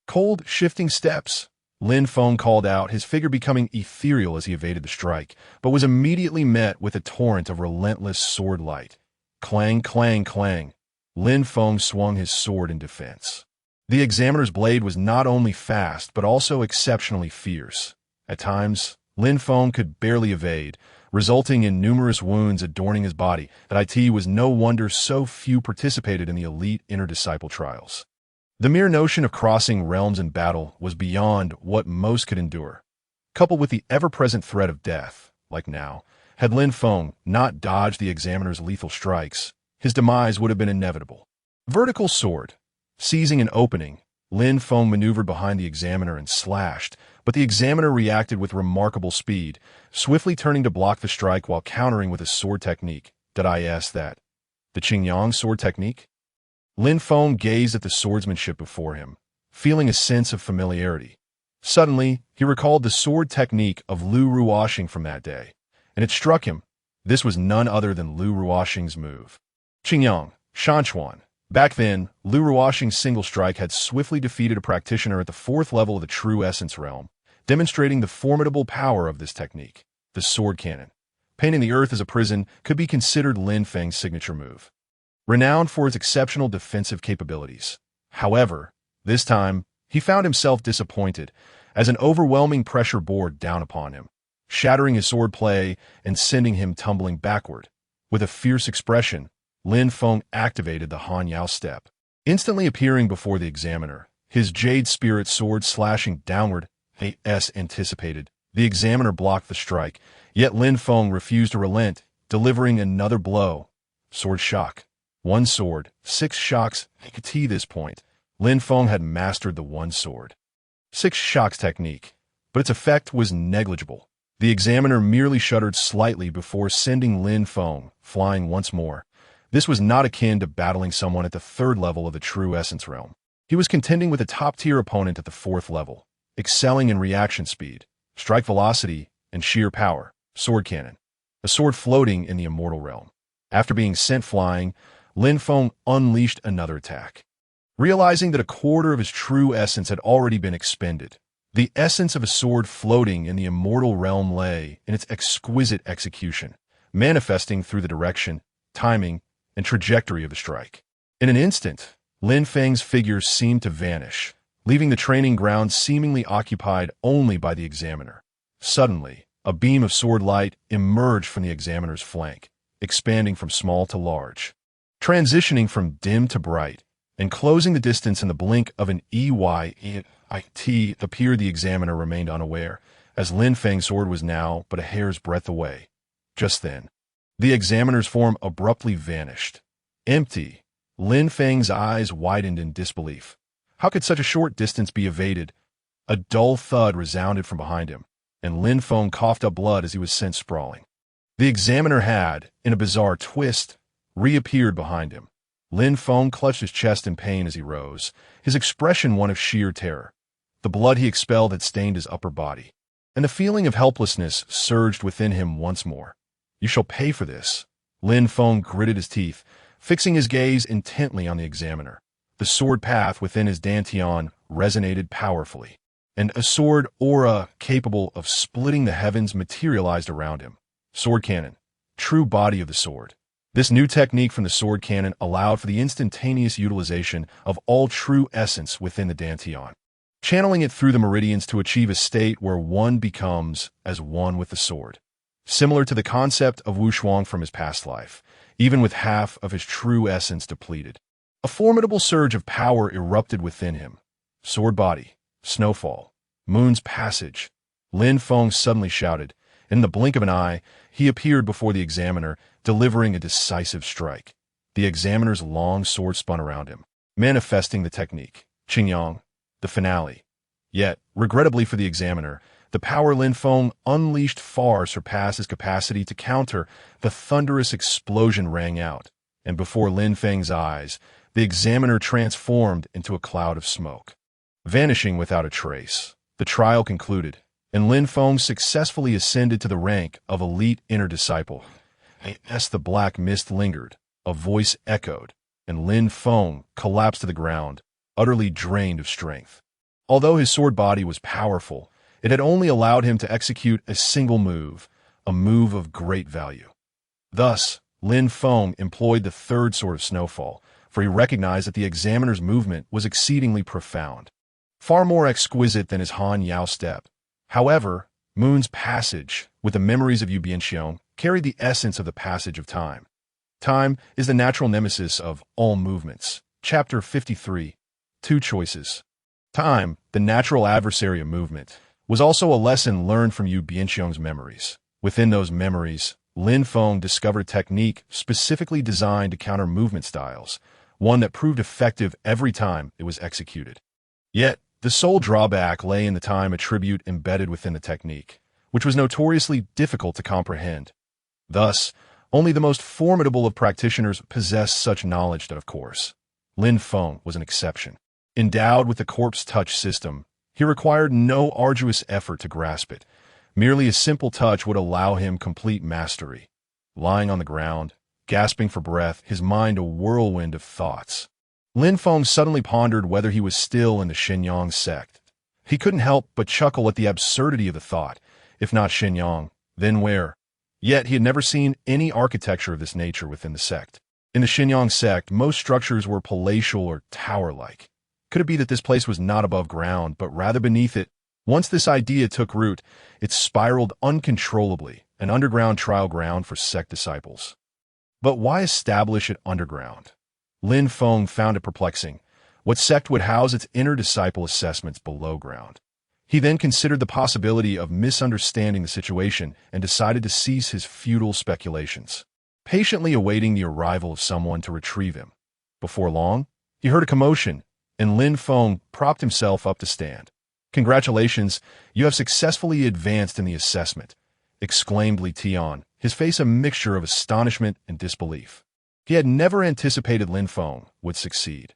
Cold, shifting steps, Lin Feng called out, his figure becoming ethereal as he evaded the strike, but was immediately met with a torrent of relentless sword light. Clang, clang, clang. Lin Feng swung his sword in defense. The examiner's blade was not only fast, but also exceptionally fierce. At times, Lin Feng could barely evade, resulting in numerous wounds adorning his body. It was no wonder so few participated in the Elite Inner Disciple trials. The mere notion of crossing realms in battle was beyond what most could endure. Coupled with the ever-present threat of death, like now, had Lin Feng not dodged the examiner's lethal strikes, his demise would have been inevitable. Vertical sword. Seizing an opening, Lin Feng maneuvered behind the examiner and slashed, but the examiner reacted with remarkable speed, swiftly turning to block the strike while countering with a sword technique. Did I ask that? The Qingyang sword technique? Lin Feng gazed at the swordsmanship before him, feeling a sense of familiarity. Suddenly, he recalled the sword technique of Lu Ruoxing from that day, and it struck him. This was none other than Lu Ruoxing's move. Qingyang, Shanchuan. Back then, Lu Ruoxing's single strike had swiftly defeated a practitioner at the fourth level of the true essence realm, demonstrating the formidable power of this technique. The sword cannon, painting the earth as a prison, could be considered Lin Feng's signature move, renowned for its exceptional defensive capabilities. However, this time, he found himself disappointed as an overwhelming pressure bore down upon him, shattering his sword play and sending him tumbling backward. With a fierce expression, Lin Feng activated the Han Yao step, instantly appearing before the examiner, his jade spirit sword slashing downward. As anticipated, the examiner blocked the strike, yet Lin Feng refused to relent, delivering another blow. Sword shock. One sword, 6 shocks. At this point, Lin Feng had mastered the one sword, 6 shocks technique, but its effect was negligible. The examiner merely shuddered slightly before sending Lin Feng flying once more. This was not akin to battling someone at the 3rd level of the true essence realm. He was contending with a top-tier opponent at the 4th level, excelling in reaction speed, strike velocity, and sheer power. Sword cannon. A sword floating in the immortal realm. After being sent flying, Lin Feng unleashed another attack. Realizing that a quarter of his true essence had already been expended, the essence of a sword floating in the immortal realm lay in its exquisite execution, manifesting through the direction, timing, and trajectory of the strike. In an instant, Lin Feng's figure seemed to vanish, leaving the training ground seemingly occupied only by the examiner. Suddenly, a beam of sword light emerged from the examiner's flank, expanding from small to large, transitioning from dim to bright, and closing the distance in the blink of an EYT appeared. The examiner remained unaware, as Lin Feng's sword was now but a hair's breadth away. Just then, the examiner's form abruptly vanished. Empty. Lin Feng's eyes widened in disbelief. How could such a short distance be evaded? A dull thud resounded from behind him, and Lin Feng coughed up blood as he was sent sprawling. The examiner had, in a bizarre twist, reappeared behind him. Lin Feng clutched his chest in pain as he rose, his expression one of sheer terror. The blood he expelled had stained his upper body, and the feeling of helplessness surged within him once more. You shall pay for this. Lin Feng gritted his teeth, fixing his gaze intently on the examiner. The sword path within his dantian resonated powerfully, and a sword aura capable of splitting the heavens materialized around him. Sword cannon. True body of the sword. This new technique from the sword cannon allowed for the instantaneous utilization of all true essence within the dantian, channeling it through the meridians to achieve a state where one becomes as one with the sword. Similar to the concept of Wushuang from his past life, even with half of his true essence depleted. A formidable surge of power erupted within him. Sword body, snowfall, moon's passage. Lin Feng suddenly shouted. In the blink of an eye, he appeared before the examiner, delivering a decisive strike. The examiner's long sword spun around him, manifesting the technique. Qingyang, the finale. Yet, regrettably for the examiner, the power Lin Feng unleashed far surpassed his capacity to counter. The thunderous explosion rang out, and before Lin Feng's eyes, the examiner transformed into a cloud of smoke, vanishing without a trace. The trial concluded, and Lin Feng successfully ascended to the rank of elite inner disciple. As the black mist lingered, a voice echoed, and Lin Feng collapsed to the ground, utterly drained of strength. Although his sword body was powerful, it had only allowed him to execute a single move, a move of great value. Thus, Lin Feng employed the 3rd sword of snowfall, for he recognized that the examiner's movement was exceedingly profound, far more exquisite than his Han Yao step. However, Moon's passage, with the memories of Yu Bianxiong, carried the essence of the passage of time. Time is the natural nemesis of all movements. Chapter 53. 2 choices. Time, the natural adversary of movement, was also a lesson learned from Yu Bianxiong's memories. Within those memories, Lin Feng discovered a technique specifically designed to counter movement styles, one that proved effective every time it was executed. Yet, the sole drawback lay in the time attribute embedded within the technique, which was notoriously difficult to comprehend. Thus, only the most formidable of practitioners possessed such knowledge that, of course, Lin Feng was an exception. Endowed with the corpse touch system, he required no arduous effort to grasp it. Merely a simple touch would allow him complete mastery. Lying on the ground, gasping for breath, his mind a whirlwind of thoughts, Lin Feng suddenly pondered whether he was still in the Xinyang sect. He couldn't help but chuckle at the absurdity of the thought. If not Xinyang, then where? Yet he had never seen any architecture of this nature within the sect. In the Xinyang sect, most structures were palatial or tower-like. Could it be that this place was not above ground, but rather beneath it? Once this idea took root, it spiraled uncontrollably, an underground trial ground for sect disciples. But why establish it underground? Lin Feng found it perplexing. What sect would house its inner disciple assessments below ground? He then considered the possibility of misunderstanding the situation and decided to cease his futile speculations, patiently awaiting the arrival of someone to retrieve him. Before long, he heard a commotion, and Lin Feng propped himself up to stand. "Congratulations, you have successfully advanced in the assessment," exclaimed Li Tian, his face a mixture of astonishment and disbelief. He had never anticipated Lin Feng would succeed.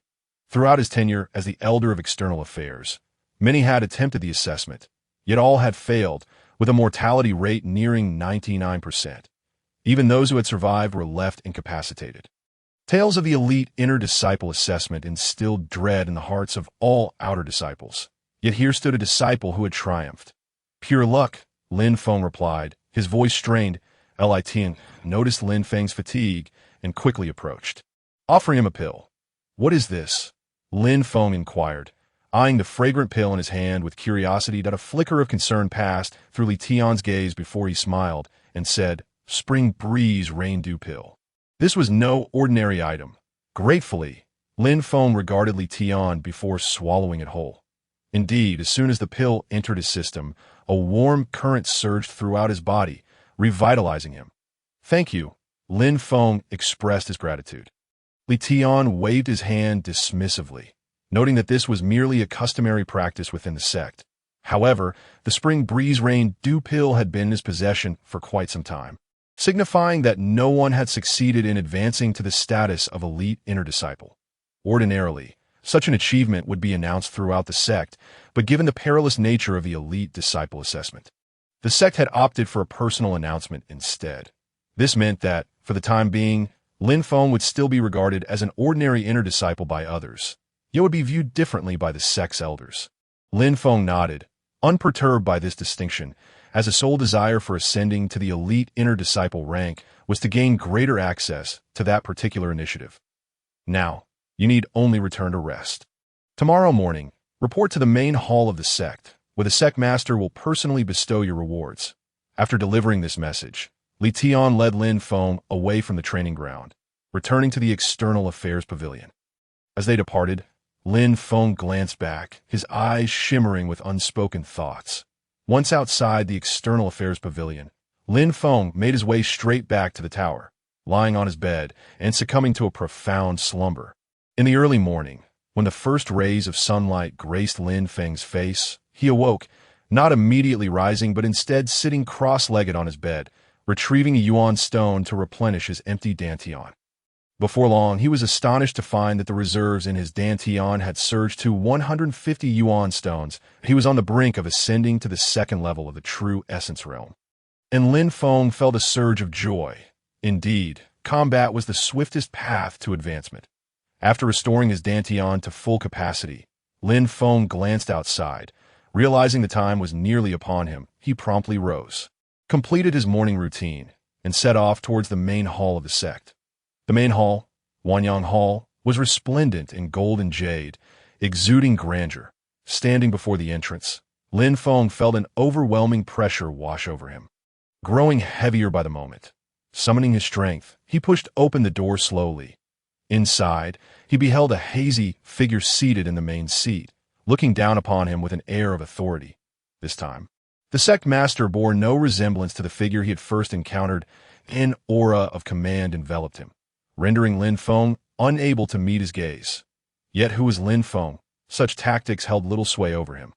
Throughout his tenure as the Elder of External Affairs, many had attempted the assessment, yet all had failed, with a mortality rate nearing 99%. Even those who had survived were left incapacitated. Tales of the elite inner disciple assessment instilled dread in the hearts of all outer disciples. Yet here stood a disciple who had triumphed. "Pure luck," Lin Feng replied, his voice strained. Li Tian noticed Lin Feng's fatigue and quickly approached, offering him a pill. "What is this?" Lin Feng inquired, eyeing the fragrant pill in his hand with curiosity that a flicker of concern passed through Li Tian's gaze before he smiled and said, "Spring Breeze Rain Dew Pill." This was no ordinary item. Gratefully, Lin Feng regarded Li Tian before swallowing it whole. Indeed, as soon as the pill entered his system, a warm current surged throughout his body, revitalizing him. "Thank you," Lin Feng expressed his gratitude. Li Tian waved his hand dismissively, noting that this was merely a customary practice within the sect. However, the Spring Breeze Rain Dew Pill had been in his possession for quite some time, signifying that no one had succeeded in advancing to the status of elite inner disciple. Ordinarily, such an achievement would be announced throughout the sect, but given the perilous nature of the elite disciple assessment, the sect had opted for a personal announcement instead. This meant that, for the time being, Lin Feng would still be regarded as an ordinary inner disciple by others, yet would be viewed differently by the sect's elders. Lin Feng nodded, unperturbed by this distinction, as his sole desire for ascending to the elite inner disciple rank was to gain greater access to that particular initiative. "Now, you need only return to rest. Tomorrow morning, report to the main hall of the sect, where the sect master will personally bestow your rewards." After delivering this message, Li Tian led Lin Feng away from the training ground, returning to the External Affairs Pavilion. As they departed, Lin Feng glanced back, his eyes shimmering with unspoken thoughts. Once outside the External Affairs Pavilion, Lin Feng made his way straight back to the tower, lying on his bed and succumbing to a profound slumber. In the early morning, when the first rays of sunlight graced Lin Feng's face, he awoke, not immediately rising but instead sitting cross-legged on his bed, retrieving a yuan stone to replenish his empty dantian. Before long, he was astonished to find that the reserves in his dantian had surged to 150 yuan stones. He was on the brink of ascending to the second level of the true essence realm. And Lin Feng felt a surge of joy. Indeed, combat was the swiftest path to advancement. After restoring his dantian to full capacity, Lin Feng glanced outside. Realizing the time was nearly upon him, he promptly rose, completed his morning routine, and set off towards the main hall of the sect. The main hall, Wanyang Hall, was resplendent in gold and jade, exuding grandeur. Standing before the entrance, Lin Feng felt an overwhelming pressure wash over him. Growing heavier by the moment, summoning his strength, he pushed open the door slowly. Inside, he beheld a hazy figure seated in the main seat, looking down upon him with an air of authority. This time, the sect master bore no resemblance to the figure he had first encountered. An aura of command enveloped him, rendering Lin Feng unable to meet his gaze. Yet who was Lin Feng? Such tactics held little sway over him.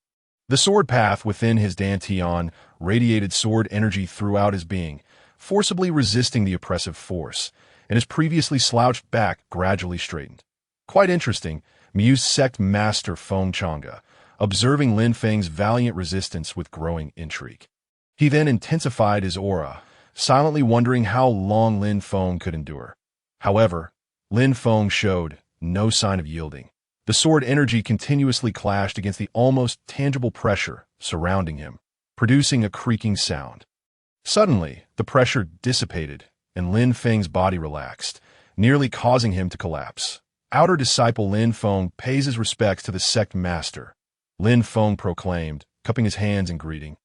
The sword path within his dantian radiated sword energy throughout his being, forcibly resisting the oppressive force, and his previously slouched back gradually straightened. Quite interesting, mused sect master Feng Chang'e, observing Lin Feng's valiant resistance with growing intrigue. He then intensified his aura, silently wondering how long Lin Feng could endure. However, Lin Feng showed no sign of yielding. The sword energy continuously clashed against the almost tangible pressure surrounding him, producing a creaking sound. Suddenly, the pressure dissipated, and Lin Feng's body relaxed, nearly causing him to collapse. Outer disciple Lin Feng pays his respects to the sect master, Lin Feng proclaimed, cupping his hands in greeting.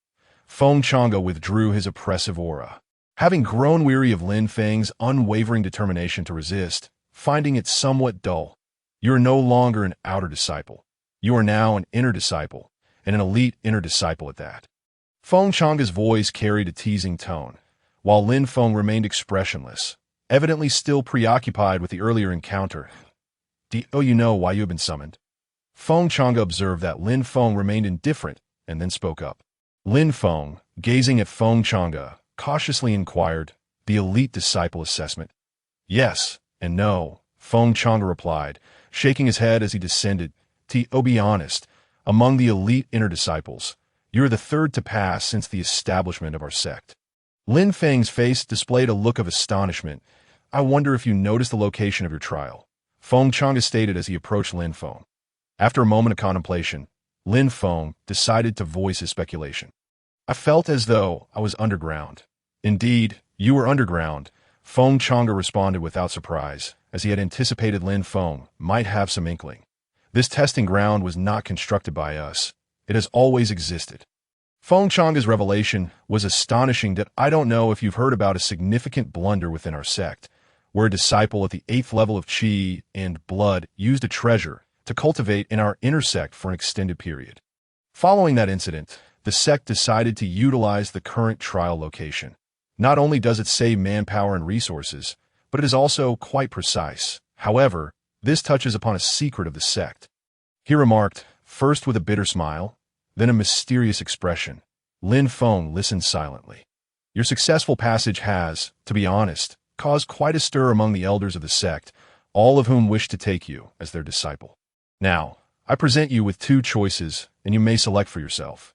Feng Chang'e withdrew his oppressive aura. Having grown weary of Lin Feng's unwavering determination to resist, finding it somewhat dull, you are no longer an outer disciple. You are now an inner disciple, and an elite inner disciple at that. Feng Chang'e's voice carried a teasing tone, while Lin Feng remained expressionless, evidently still preoccupied with the earlier encounter. Do you know why you have been summoned? Feng Chang'e observed that Lin Feng remained indifferent and then spoke up. Lin Feng, gazing at Feng Chang'e, cautiously inquired, the elite disciple assessment? Yes and no, Feng Chang'e replied, shaking his head as he descended. To be honest, among the elite inner disciples, you are the third to pass since the establishment of our sect. Lin Feng's face displayed a look of astonishment. I wonder if you noticed the location of your trial, Feng Chang'e stated as he approached Lin Feng. After a moment of contemplation, Lin Feng decided to voice his speculation. I felt as though I was underground. Indeed, you were underground, Feng Chang'e responded without surprise, as he had anticipated Lin Feng might have some inkling. This testing ground was not constructed by us. It has always existed. Feng Chang'e's revelation was astonishing. That I don't know if you've heard about a significant blunder within our sect, where a disciple at the 8th level of Qi and blood used a treasure to cultivate in our inner sect for an extended period. Following that incident, the sect decided to utilize the current trial location. Not only does it save manpower and resources, but it is also quite precise. However, this touches upon a secret of the sect. He remarked, first with a bitter smile, then a mysterious expression. Lin Feng listened silently. Your successful passage has, to be honest, caused quite a stir among the elders of the sect, all of whom wish to take you as their disciple. Now, I present you with 2 choices, and you may select for yourself.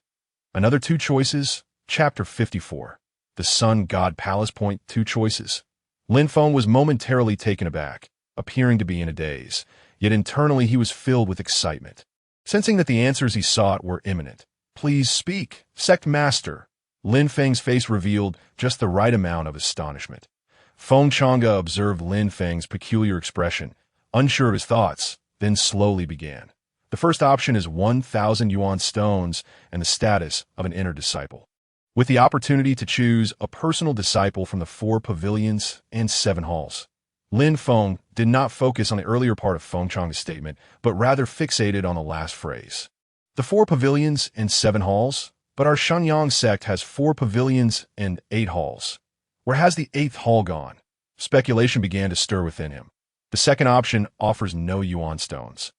Another 2 choices, Chapter 54. The Sun God Palace. Point 2 choices. Lin Feng was momentarily taken aback, appearing to be in a daze, yet internally he was filled with excitement. Sensing that the answers he sought were imminent. Please speak, Sect Master. Lin Feng's face revealed just the right amount of astonishment. Feng Chang'e observed Lin Feng's peculiar expression, unsure of his thoughts, then slowly began. The first option is 1,000 yuan stones and the status of an inner disciple, with the opportunity to choose a personal disciple from the 4 pavilions and 7 halls. Lin Feng did not focus on the earlier part of Feng Chang'e's statement, but rather fixated on the last phrase. The 4 pavilions and 7 halls? But our Shenyang sect has 4 pavilions and 8 halls. Where has the 8th hall gone? Speculation began to stir within him. The second option offers no yuan stones,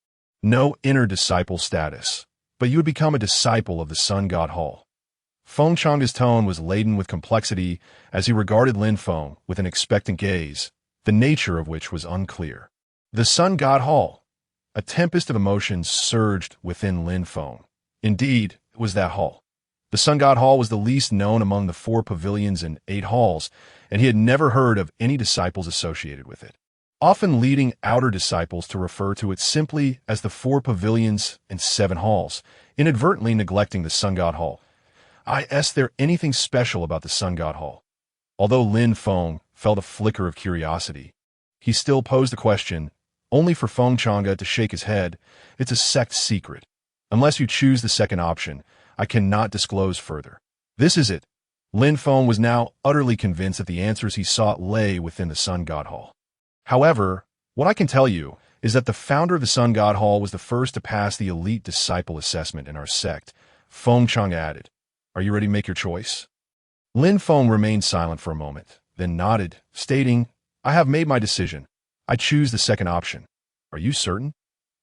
no inner disciple status, but you would become a disciple of the Sun God Hall. Feng Chang'e's tone was laden with complexity as he regarded Lin Feng with an expectant gaze, the nature of which was unclear. The Sun God Hall. A tempest of emotions surged within Lin Feng. Indeed, it was that hall. The Sun God Hall was the least known among the 4 pavilions and 8 halls, and he had never heard of any disciples associated with it, often leading outer disciples to refer to it simply as the 4 pavilions and 7 halls, inadvertently neglecting the Sun God Hall. Is there anything special about the Sun God Hall? Although Lin Feng felt a flicker of curiosity, he still posed the question, only for Feng Chang'e to shake his head. It's a sect secret. Unless you choose the second option, I cannot disclose further. This is it. Lin Feng was now utterly convinced that the answers he sought lay within the Sun God Hall. However, what I can tell you is that the founder of the Sun God Hall was the first to pass the elite disciple assessment in our sect. Feng Chang'e added, are you ready to make your choice? Lin Feng remained silent for a moment, then nodded, stating, "I have made my decision. I choose the second option." "Are you certain?"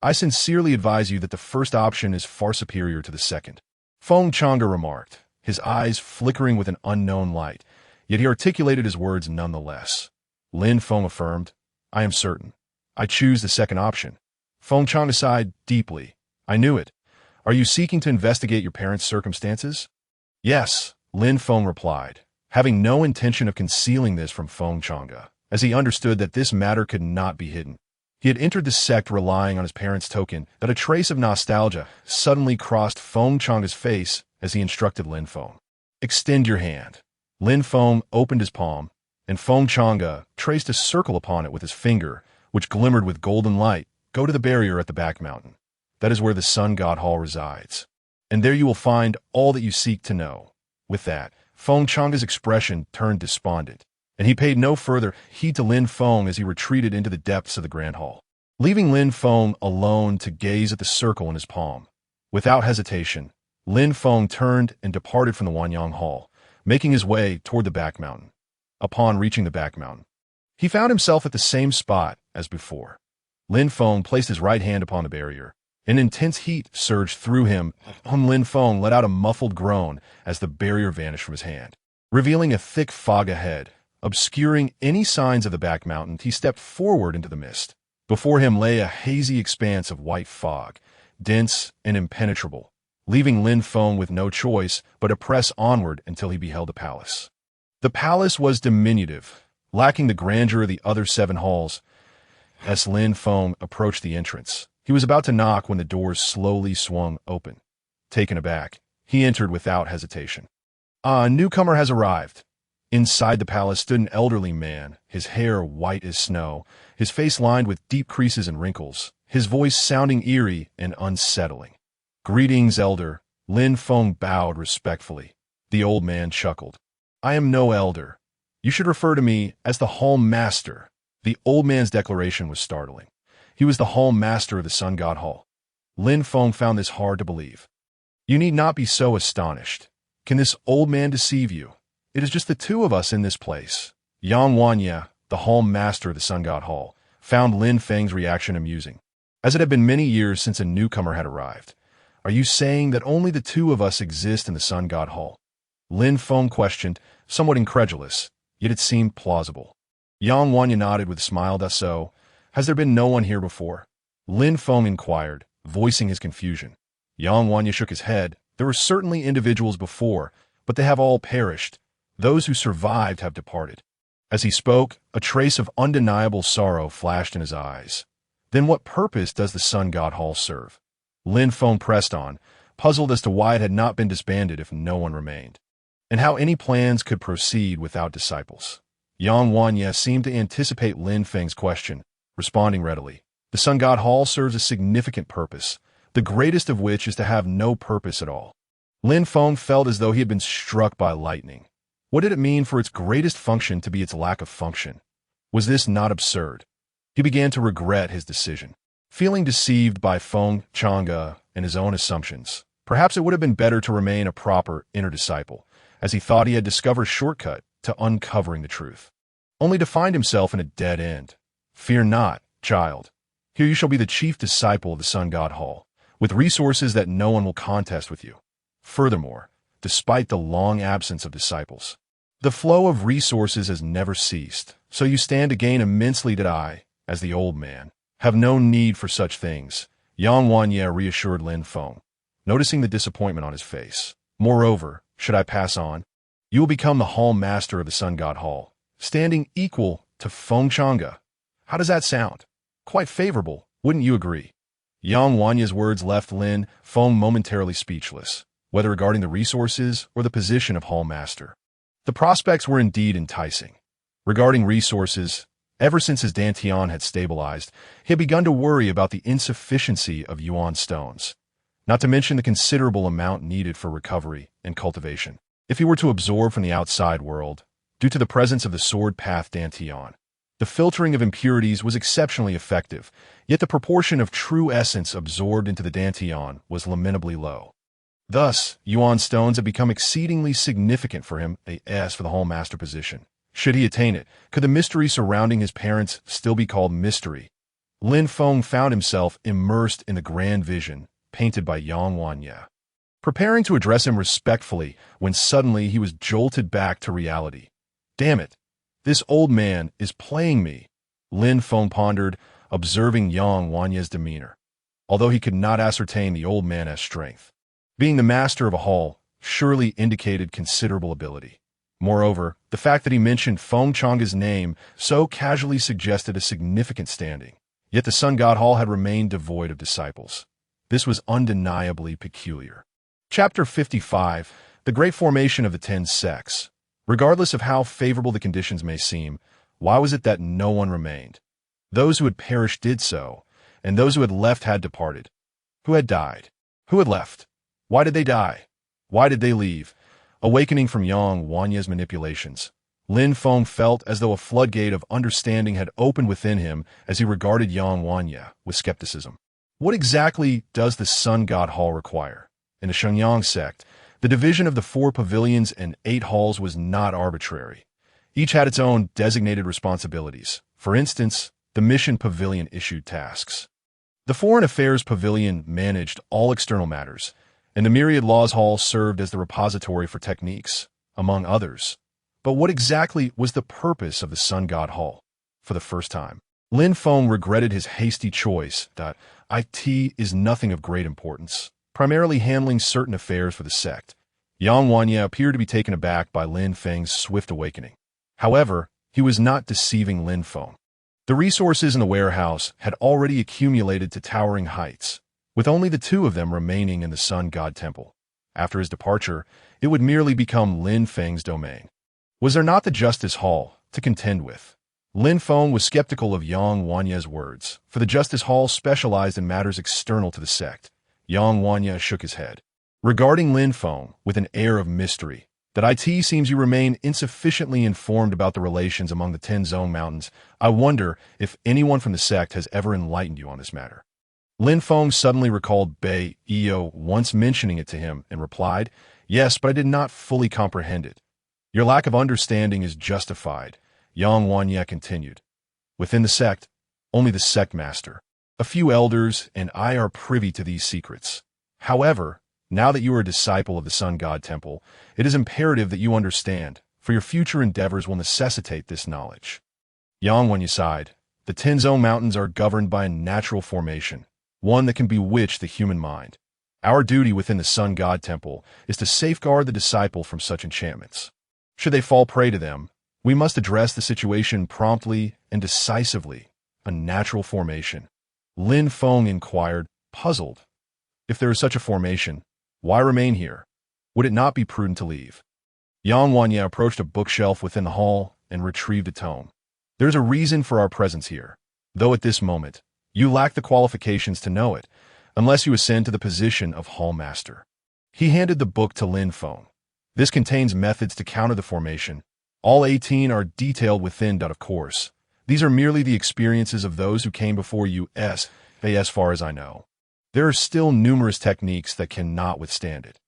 "I sincerely advise you that the first option is far superior to the second," Feng Chang'e remarked, his eyes flickering with an unknown light, yet he articulated his words nonetheless. Lin Feng affirmed, "I am certain. I choose the second option." Feng Chang'e sighed deeply. "I knew it. Are you seeking to investigate your parents' circumstances?" "Yes," Lin Feng replied, having no intention of concealing this from Feng Chang'e, as he understood that this matter could not be hidden. He had entered the sect relying on his parents' token that a trace of nostalgia suddenly crossed Feng Chang'e's face as he instructed Lin Feng. "Extend your hand." Lin Feng opened his palm, and Feng Chang'e traced a circle upon it with his finger, which glimmered with golden light. "Go to the barrier at the back mountain. That is where the Sun God Hall resides. And there you will find all that you seek to know." With that, Feng Chang'e's expression turned despondent, and he paid no further heed to Lin Feng as he retreated into the depths of the Grand Hall, leaving Lin Feng alone to gaze at the circle in his palm. Without hesitation, Lin Feng turned and departed from the Wanyang Hall, making his way toward the back mountain. Upon reaching the back mountain, he found himself at the same spot as before. Lin Feng placed his right hand upon the barrier. An intense heat surged through him, and Lin Feng let out a muffled groan as the barrier vanished from his hand, revealing a thick fog ahead. Obscuring any signs of the back mountain, he stepped forward into the mist. Before him lay a hazy expanse of white fog, dense and impenetrable, leaving Lin Feng with no choice but to press onward until he beheld a palace. The palace was diminutive, lacking the grandeur of the other 7 halls. As Lin Feng approached the entrance, he was about to knock when the doors slowly swung open. Taken aback, he entered without hesitation. "A newcomer has arrived." Inside the palace stood an elderly man, his hair white as snow, his face lined with deep creases and wrinkles, his voice sounding eerie and unsettling. "Greetings, elder." Lin Feng bowed respectfully. The old man chuckled. "I am no elder. You should refer to me as the Hall Master." The old man's declaration was startling. He was the Hall Master of the Sun God Hall. Lin Feng found this hard to believe. "You need not be so astonished. Can this old man deceive you? It is just the 2 of us in this place." Yang Wanya, the Hall Master of the Sun God Hall, found Lin Feng's reaction amusing, as it had been many years since a newcomer had arrived. "Are you saying that only the 2 of us exist in the Sun God Hall?" Lin Feng questioned, somewhat incredulous, yet it seemed plausible. Yang Wanya nodded with a smile. "Thus so. Has there been no one here before?" Lin Feng inquired, voicing his confusion. Yang Wanya shook his head. "There were certainly individuals before, but they have all perished. Those who survived have departed." As he spoke, a trace of undeniable sorrow flashed in his eyes. "Then what purpose does the Sun God Hall serve?" Lin Feng pressed on, puzzled as to why it had not been disbanded if no one remained, and how any plans could proceed without disciples. Yang Wanya seemed to anticipate Lin Feng's question, responding readily. "The Sun God Hall serves a significant purpose, the greatest of which is to have no purpose at all." Lin Feng felt as though he had been struck by lightning. What did it mean for its greatest function to be its lack of function? Was this not absurd? He began to regret his decision. Feeling deceived by Feng Chang'e and his own assumptions, perhaps it would have been better to remain a proper inner disciple, as he thought he had discovered a shortcut to uncovering the truth, only to find himself in a dead end. "Fear not, child. Here you shall be the chief disciple of the Sun God Hall, with resources that no one will contest with you. Furthermore, despite the long absence of disciples, the flow of resources has never ceased, so you stand to gain immensely. That I, as the old man, have no need for such things." Yang Wanya reassured Lin Feng, noticing the disappointment on his face. "Moreover, should I pass on, you will become the Hall Master of the Sun God Hall, standing equal to Feng Chang'e. How does that sound? Quite favorable, wouldn't you agree?" Yang Wanya's words left Lin Feng momentarily speechless, whether regarding the resources or the position of Hall Master. The prospects were indeed enticing. Regarding resources, ever since his dantian had stabilized, he had begun to worry about the insufficiency of yuan stones, not to mention the considerable amount needed for recovery and cultivation, if he were to absorb from the outside world, due to the presence of the sword path dantian. The filtering of impurities was exceptionally effective, yet the proportion of true essence absorbed into the dantian was lamentably low. Thus, yuan stones had become exceedingly significant for him, as for the Hall Master position. Should he attain it, could the mystery surrounding his parents still be called mystery? Lin Feng found himself immersed in the grand vision painted by Yang Wanya, preparing to address him respectfully when suddenly he was jolted back to reality. Damn it! This old man is playing me, Lin Feng pondered, observing Yang Wanya's demeanor. Although he could not ascertain the old man's strength, being the master of a hall surely indicated considerable ability. Moreover, the fact that he mentioned Feng Chang's name so casually suggested a significant standing. Yet the Sun God Hall had remained devoid of disciples. This was undeniably peculiar. Chapter 55, The Great Formation of the 10 Sects. Regardless of how favorable the conditions may seem, why was it that no one remained? Those who had perished did so, and those who had left had departed. Who had died? Who had left? Why did they die? Why did they leave? Awakening from Yang Wanya's manipulations, Lin Feng felt as though a floodgate of understanding had opened within him as he regarded Yang Wanya with skepticism. What exactly does the Sun God Hall require? In the Shenyang sect, the division of the 4 pavilions and 8 halls was not arbitrary. Each had its own designated responsibilities. For instance, the Mission Pavilion issued tasks. The Foreign Affairs Pavilion managed all external matters, and the Myriad Laws Hall served as the repository for techniques, among others. But what exactly was the purpose of the Sun God Hall? For the first time, Lin Feng regretted his hasty choice. It is nothing of great importance, primarily handling certain affairs for the sect. Yang Wanya appeared to be taken aback by Lin Feng's swift awakening. However, he was not deceiving Lin Feng. The resources in the warehouse had already accumulated to towering heights, with only the 2 of them remaining in the Sun God Temple. After his departure, it would merely become Lin Feng's domain. Was there not the Justice Hall to contend with? Lin Feng was skeptical of Yang Wanya's words, for the Justice Hall specialized in matters external to the sect. Yang Wanya shook his head, regarding Lin Feng with an air of mystery. That it seems you remain insufficiently informed about the relations among the 10 Zone Mountains. I wonder if anyone from the sect has ever enlightened you on this matter. Lin Feng suddenly recalled Bei Eo once mentioning it to him and replied, "Yes, but I did not fully comprehend it." "Your lack of understanding is justified," Yang Wanya continued. "Within the sect, only the sect master, a few elders, and I are privy to these secrets. However, now that you are a disciple of the Sun God Temple, it is imperative that you understand, for your future endeavors will necessitate this knowledge." Yang Wanya sighed. The 10 Zone Mountains are governed by a natural formation, one that can bewitch the human mind. Our duty within the Sun God Temple is to safeguard the disciple from such enchantments. Should they fall prey to them, we must address the situation promptly and decisively. A natural formation. Lin Feng inquired, puzzled. If there is such a formation, why remain here? Would it not be prudent to leave? Yang Wanya approached a bookshelf within the hall and retrieved a tome. "There's a reason for our presence here, though at this moment, you lack the qualifications to know it, unless you ascend to the position of hall master." He handed the book to Lin Feng. "This contains methods to counter the formation. All 18 are detailed within. Of course, these are merely the experiences of those who came before you. As far as I know, there are still numerous techniques that cannot withstand it.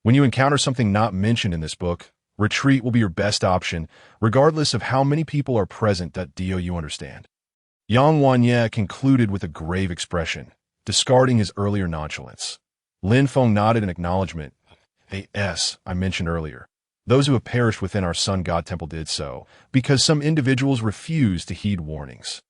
When you encounter something not mentioned in this book, retreat will be your best option, regardless of how many people are present. Do you understand?" Yang Wanya concluded with a grave expression, discarding his earlier nonchalance. Lin Feng nodded in acknowledgement. I mentioned earlier, those who have perished within our Sun God Temple did so because some individuals refused to heed warnings,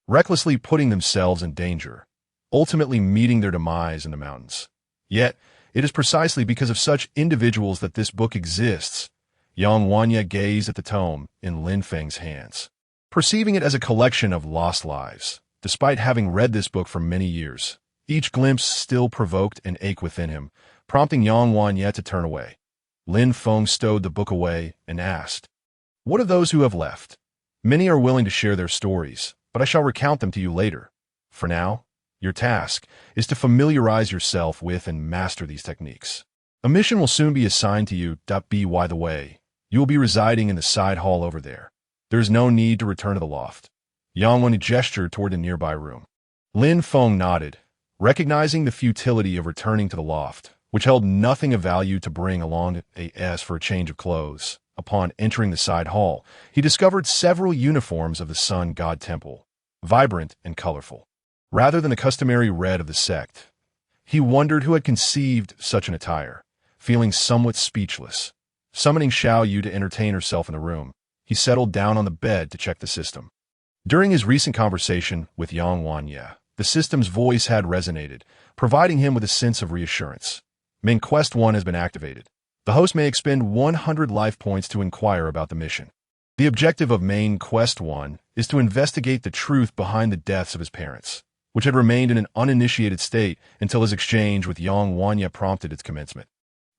recklessly putting themselves in danger, ultimately meeting their demise in the mountains. Yet, it is precisely because of such individuals that this book exists. Yang Wanya gazed at the tome in Lin Feng's hands, perceiving it as a collection of lost lives. Despite having read this book for many years, each glimpse still provoked an ache within him, prompting Yang Wanya to turn away. Lin Feng stowed the book away and asked, "What of those who have left? Many are willing to share their stories, but I shall recount them to you later. For now, your task is to familiarize yourself with and master these techniques. A mission will soon be assigned to you. By the way, you will be residing in the side hall over there. There is no need to return to the loft." Yang Wanya gestured toward the nearby room. Lin Feng nodded, recognizing the futility of returning to the loft, which held nothing of value to bring along for a change of clothes. Upon entering the side hall, he discovered several uniforms of the Sun God Temple, vibrant and colorful. Rather than the customary red of the sect, he wondered who had conceived such an attire. Feeling somewhat speechless, summoning Xiao Yu to entertain herself in the room, he settled down on the bed to check the system. During his recent conversation with Yang Wanya, the system's voice had resonated, providing him with a sense of reassurance. Main Quest 1 has been activated. The host may expend 100 life points to inquire about the mission. The objective of Main Quest 1 is to investigate the truth behind the deaths of his parents, which had remained in an uninitiated state until his exchange with Yang Wanya prompted its commencement.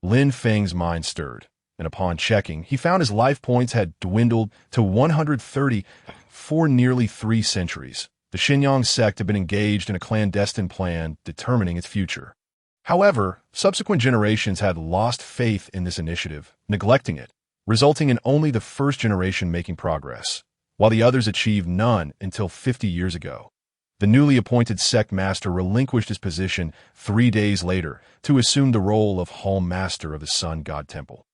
Lin Feng's mind stirred, and upon checking, he found his life points had dwindled to 130 for nearly 3 centuries. The Xinyang sect had been engaged in a clandestine plan determining its future. However, subsequent generations had lost faith in this initiative, neglecting it, resulting in only the first generation making progress, while the others achieved none until 50 years ago. The newly appointed sect master relinquished his position 3 days later to assume the role of Hall Master of the Sun God Temple.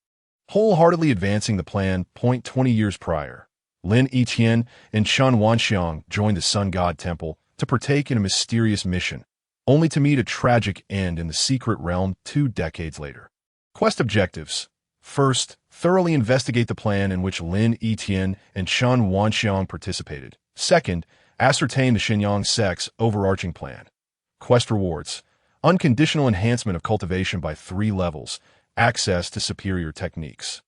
Wholeheartedly advancing the plan 20 years prior, Lin Yiqian and Shan Wanxiang joined the Sun God Temple to partake in a mysterious mission, only to meet a tragic end in the secret realm 2 decades later. Quest objectives. First, thoroughly investigate the plan in which Lin Yiqian and Shan Wanxiang participated. Second, ascertain the Xinyang sect's overarching plan. Quest rewards. Unconditional enhancement of cultivation by 3 levels, access to superior techniques.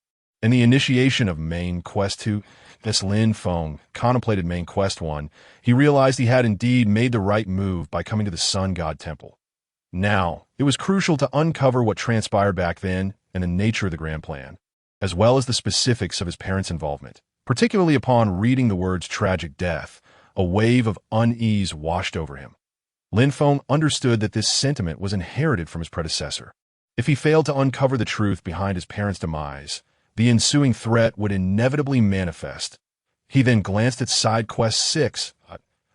In the initiation of Main Quest 2, as Lin Feng contemplated Main Quest 1, he realized he had indeed made the right move by coming to the Sun God Temple. Now, it was crucial to uncover what transpired back then and the nature of the grand plan, as well as the specifics of his parents' involvement. Particularly upon reading the words tragic death, a wave of unease washed over him. Lin Feng understood that this sentiment was inherited from his predecessor. If he failed to uncover the truth behind his parents' demise, the ensuing threat would inevitably manifest. He then glanced at Side Quest 6,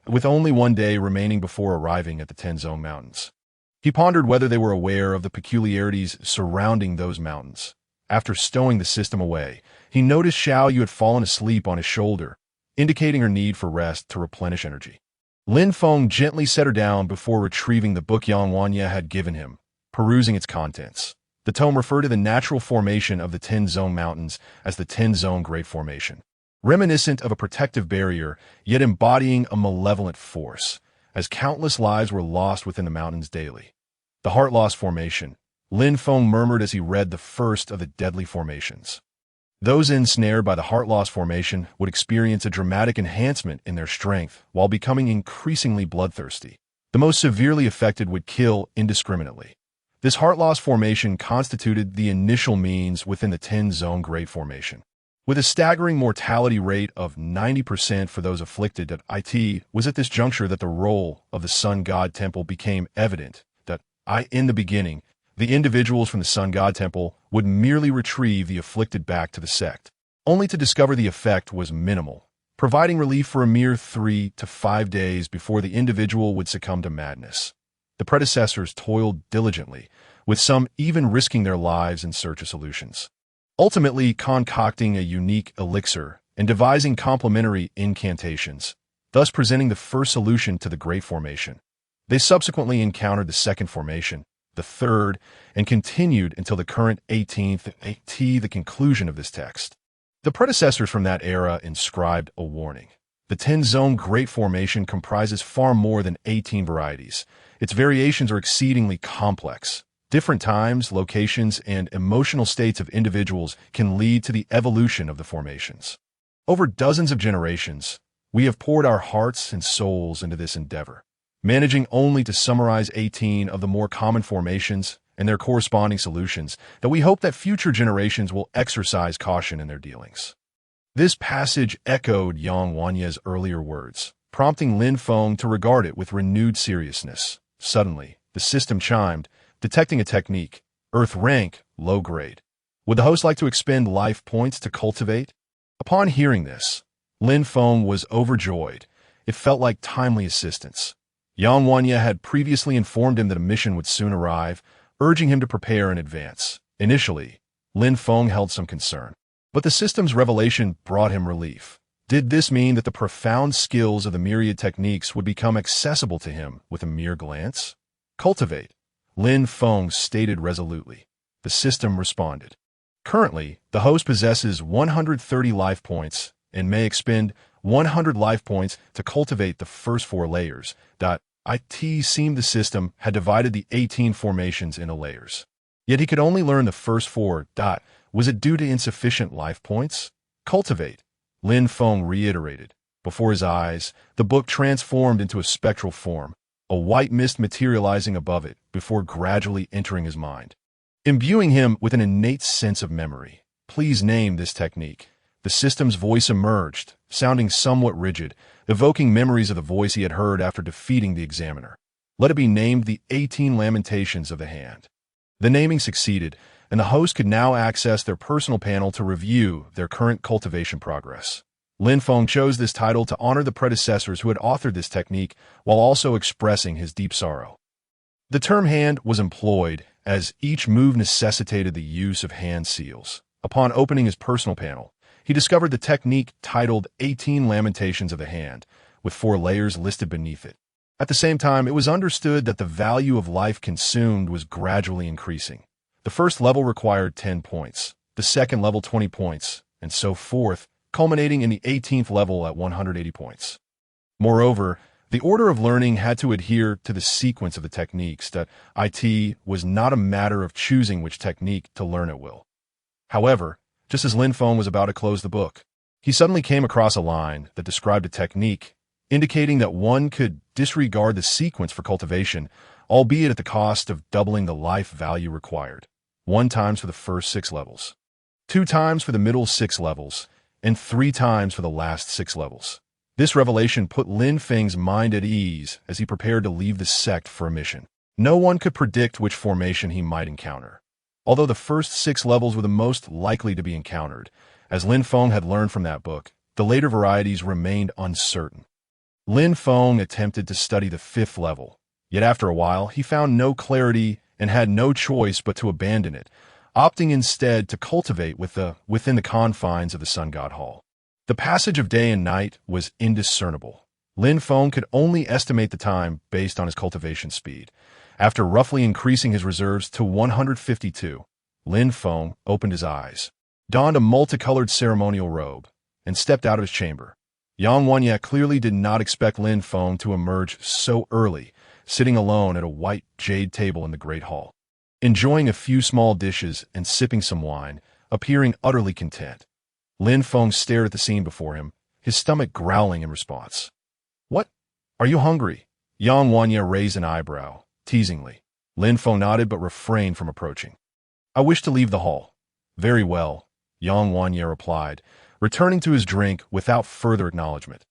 with only 1 day remaining before arriving at the Tenzong Mountains. He pondered whether they were aware of the peculiarities surrounding those mountains. After stowing the system away, he noticed Xiao Yu had fallen asleep on his shoulder, indicating her need for rest to replenish energy. Lin Feng gently set her down before retrieving the book Yang Wanya had given him, perusing its contents. The tome referred to the natural formation of the Tenzong Mountains as the Tenzong Great Formation, reminiscent of a protective barrier, yet embodying a malevolent force, as countless lives were lost within the mountains daily. The Heart Loss Formation, Lin Feng murmured as he read the first of the deadly formations. Those ensnared by the Heart Loss Formation would experience a dramatic enhancement in their strength while becoming increasingly bloodthirsty. The most severely affected would kill indiscriminately. This Heart Loss Formation constituted the initial means within the Tenzong Great Formation. With a staggering mortality rate of 90% for those afflicted, it was at this juncture that the role of the Sun God Temple became evident, that in the beginning, the individuals from the Sun God Temple would merely retrieve the afflicted back to the sect, only to discover the effect was minimal, providing relief for a mere 3 to 5 days before the individual would succumb to madness. The predecessors toiled diligently, with some even risking their lives in search of solutions, ultimately concocting a unique elixir and devising complementary incantations, thus presenting the first solution to the Great Formation. They subsequently encountered the Second Formation, the Third, and continued until the current 18th, the conclusion of this text. The predecessors from that era inscribed a warning. The Tenzong Great Formation comprises far more than 18 varieties. Its variations are exceedingly complex. Different times, locations, and emotional states of individuals can lead to the evolution of the formations. Over dozens of generations, we have poured our hearts and souls into this endeavor, managing only to summarize 18 of the more common formations and their corresponding solutions that we hope that future generations will exercise caution in their dealings. This passage echoed Yang Wanya's earlier words, prompting Lin Feng to regard it with renewed seriousness. Suddenly, the system chimed, detecting a technique, Earth rank, low grade. Would the host like to expend life points to cultivate? Upon hearing this, Lin Feng was overjoyed. It felt like timely assistance. Yang Wanya had previously informed him that a mission would soon arrive, urging him to prepare in advance. Initially, Lin Feng held some concern, But the system's revelation brought him relief. Did this mean that the profound skills of the myriad techniques would become accessible to him with a mere glance? Cultivate, Lin Feng stated resolutely. The system responded. Currently, the host possesses 130 life points and may expend 100 life points to cultivate the first 4 layers. It seemed the system had divided the 18 formations into layers. Yet he could only learn the first 4. Was it due to insufficient life points? Cultivate, Lin Feng reiterated. Before his eyes, the book transformed into a spectral form, a white mist materializing above it before gradually entering his mind, imbuing him with an innate sense of memory. Please name this technique. The system's voice emerged, sounding somewhat rigid, evoking memories of the voice he had heard after defeating the examiner. Let it be named the 18 Lamentations of the Hand. The naming succeeded, and the host could now access their personal panel to review their current cultivation progress. Lin Feng chose this title to honor the predecessors who had authored this technique while also expressing his deep sorrow. The term hand was employed as each move necessitated the use of hand seals. Upon opening his personal panel, he discovered the technique titled 18 Lamentations of the Hand, with 4 layers listed beneath it. At the same time, it was understood that the value of life consumed was gradually increasing. The first level required 10 points, the second level 20 points, and so forth, culminating in the 18th level at 180 points. Moreover, the order of learning had to adhere to the sequence of the techniques. That it was not a matter of choosing which technique to learn at will. However, just as Lin Feng was about to close the book, he suddenly came across a line that described a technique, indicating that one could disregard the sequence for cultivation, albeit at the cost of doubling the life value required. 1 times for the first 6 levels, 2 times for the middle 6 levels, and 3 times for the last 6 levels. This revelation put Lin Feng's mind at ease as he prepared to leave the sect for a mission. No one could predict which formation he might encounter. Although the first 6 levels were the most likely to be encountered, as Lin Feng had learned from that book, the later varieties remained uncertain. Lin Feng attempted to study the 5th level, yet after a while he found no clarity and had no choice but to abandon it, opting instead to cultivate within the confines of the Sun God Hall. The passage of day and night was indiscernible. Lin Feng could only estimate the time based on his cultivation speed. After roughly increasing his reserves to 152, Lin Feng opened his eyes, donned a multicolored ceremonial robe, and stepped out of his chamber. Yang Wanya clearly did not expect Lin Feng to emerge so early, sitting alone at a white jade table in the Great Hall, enjoying a few small dishes and sipping some wine, appearing utterly content. Lin Feng stared at the scene before him, his stomach growling in response. "What? Are you hungry?" Yang Wanya raised an eyebrow, teasingly. Lin Feng nodded but refrained from approaching. "I wish to leave the hall." "Very well," Yang Wanya replied, returning to his drink without further acknowledgement.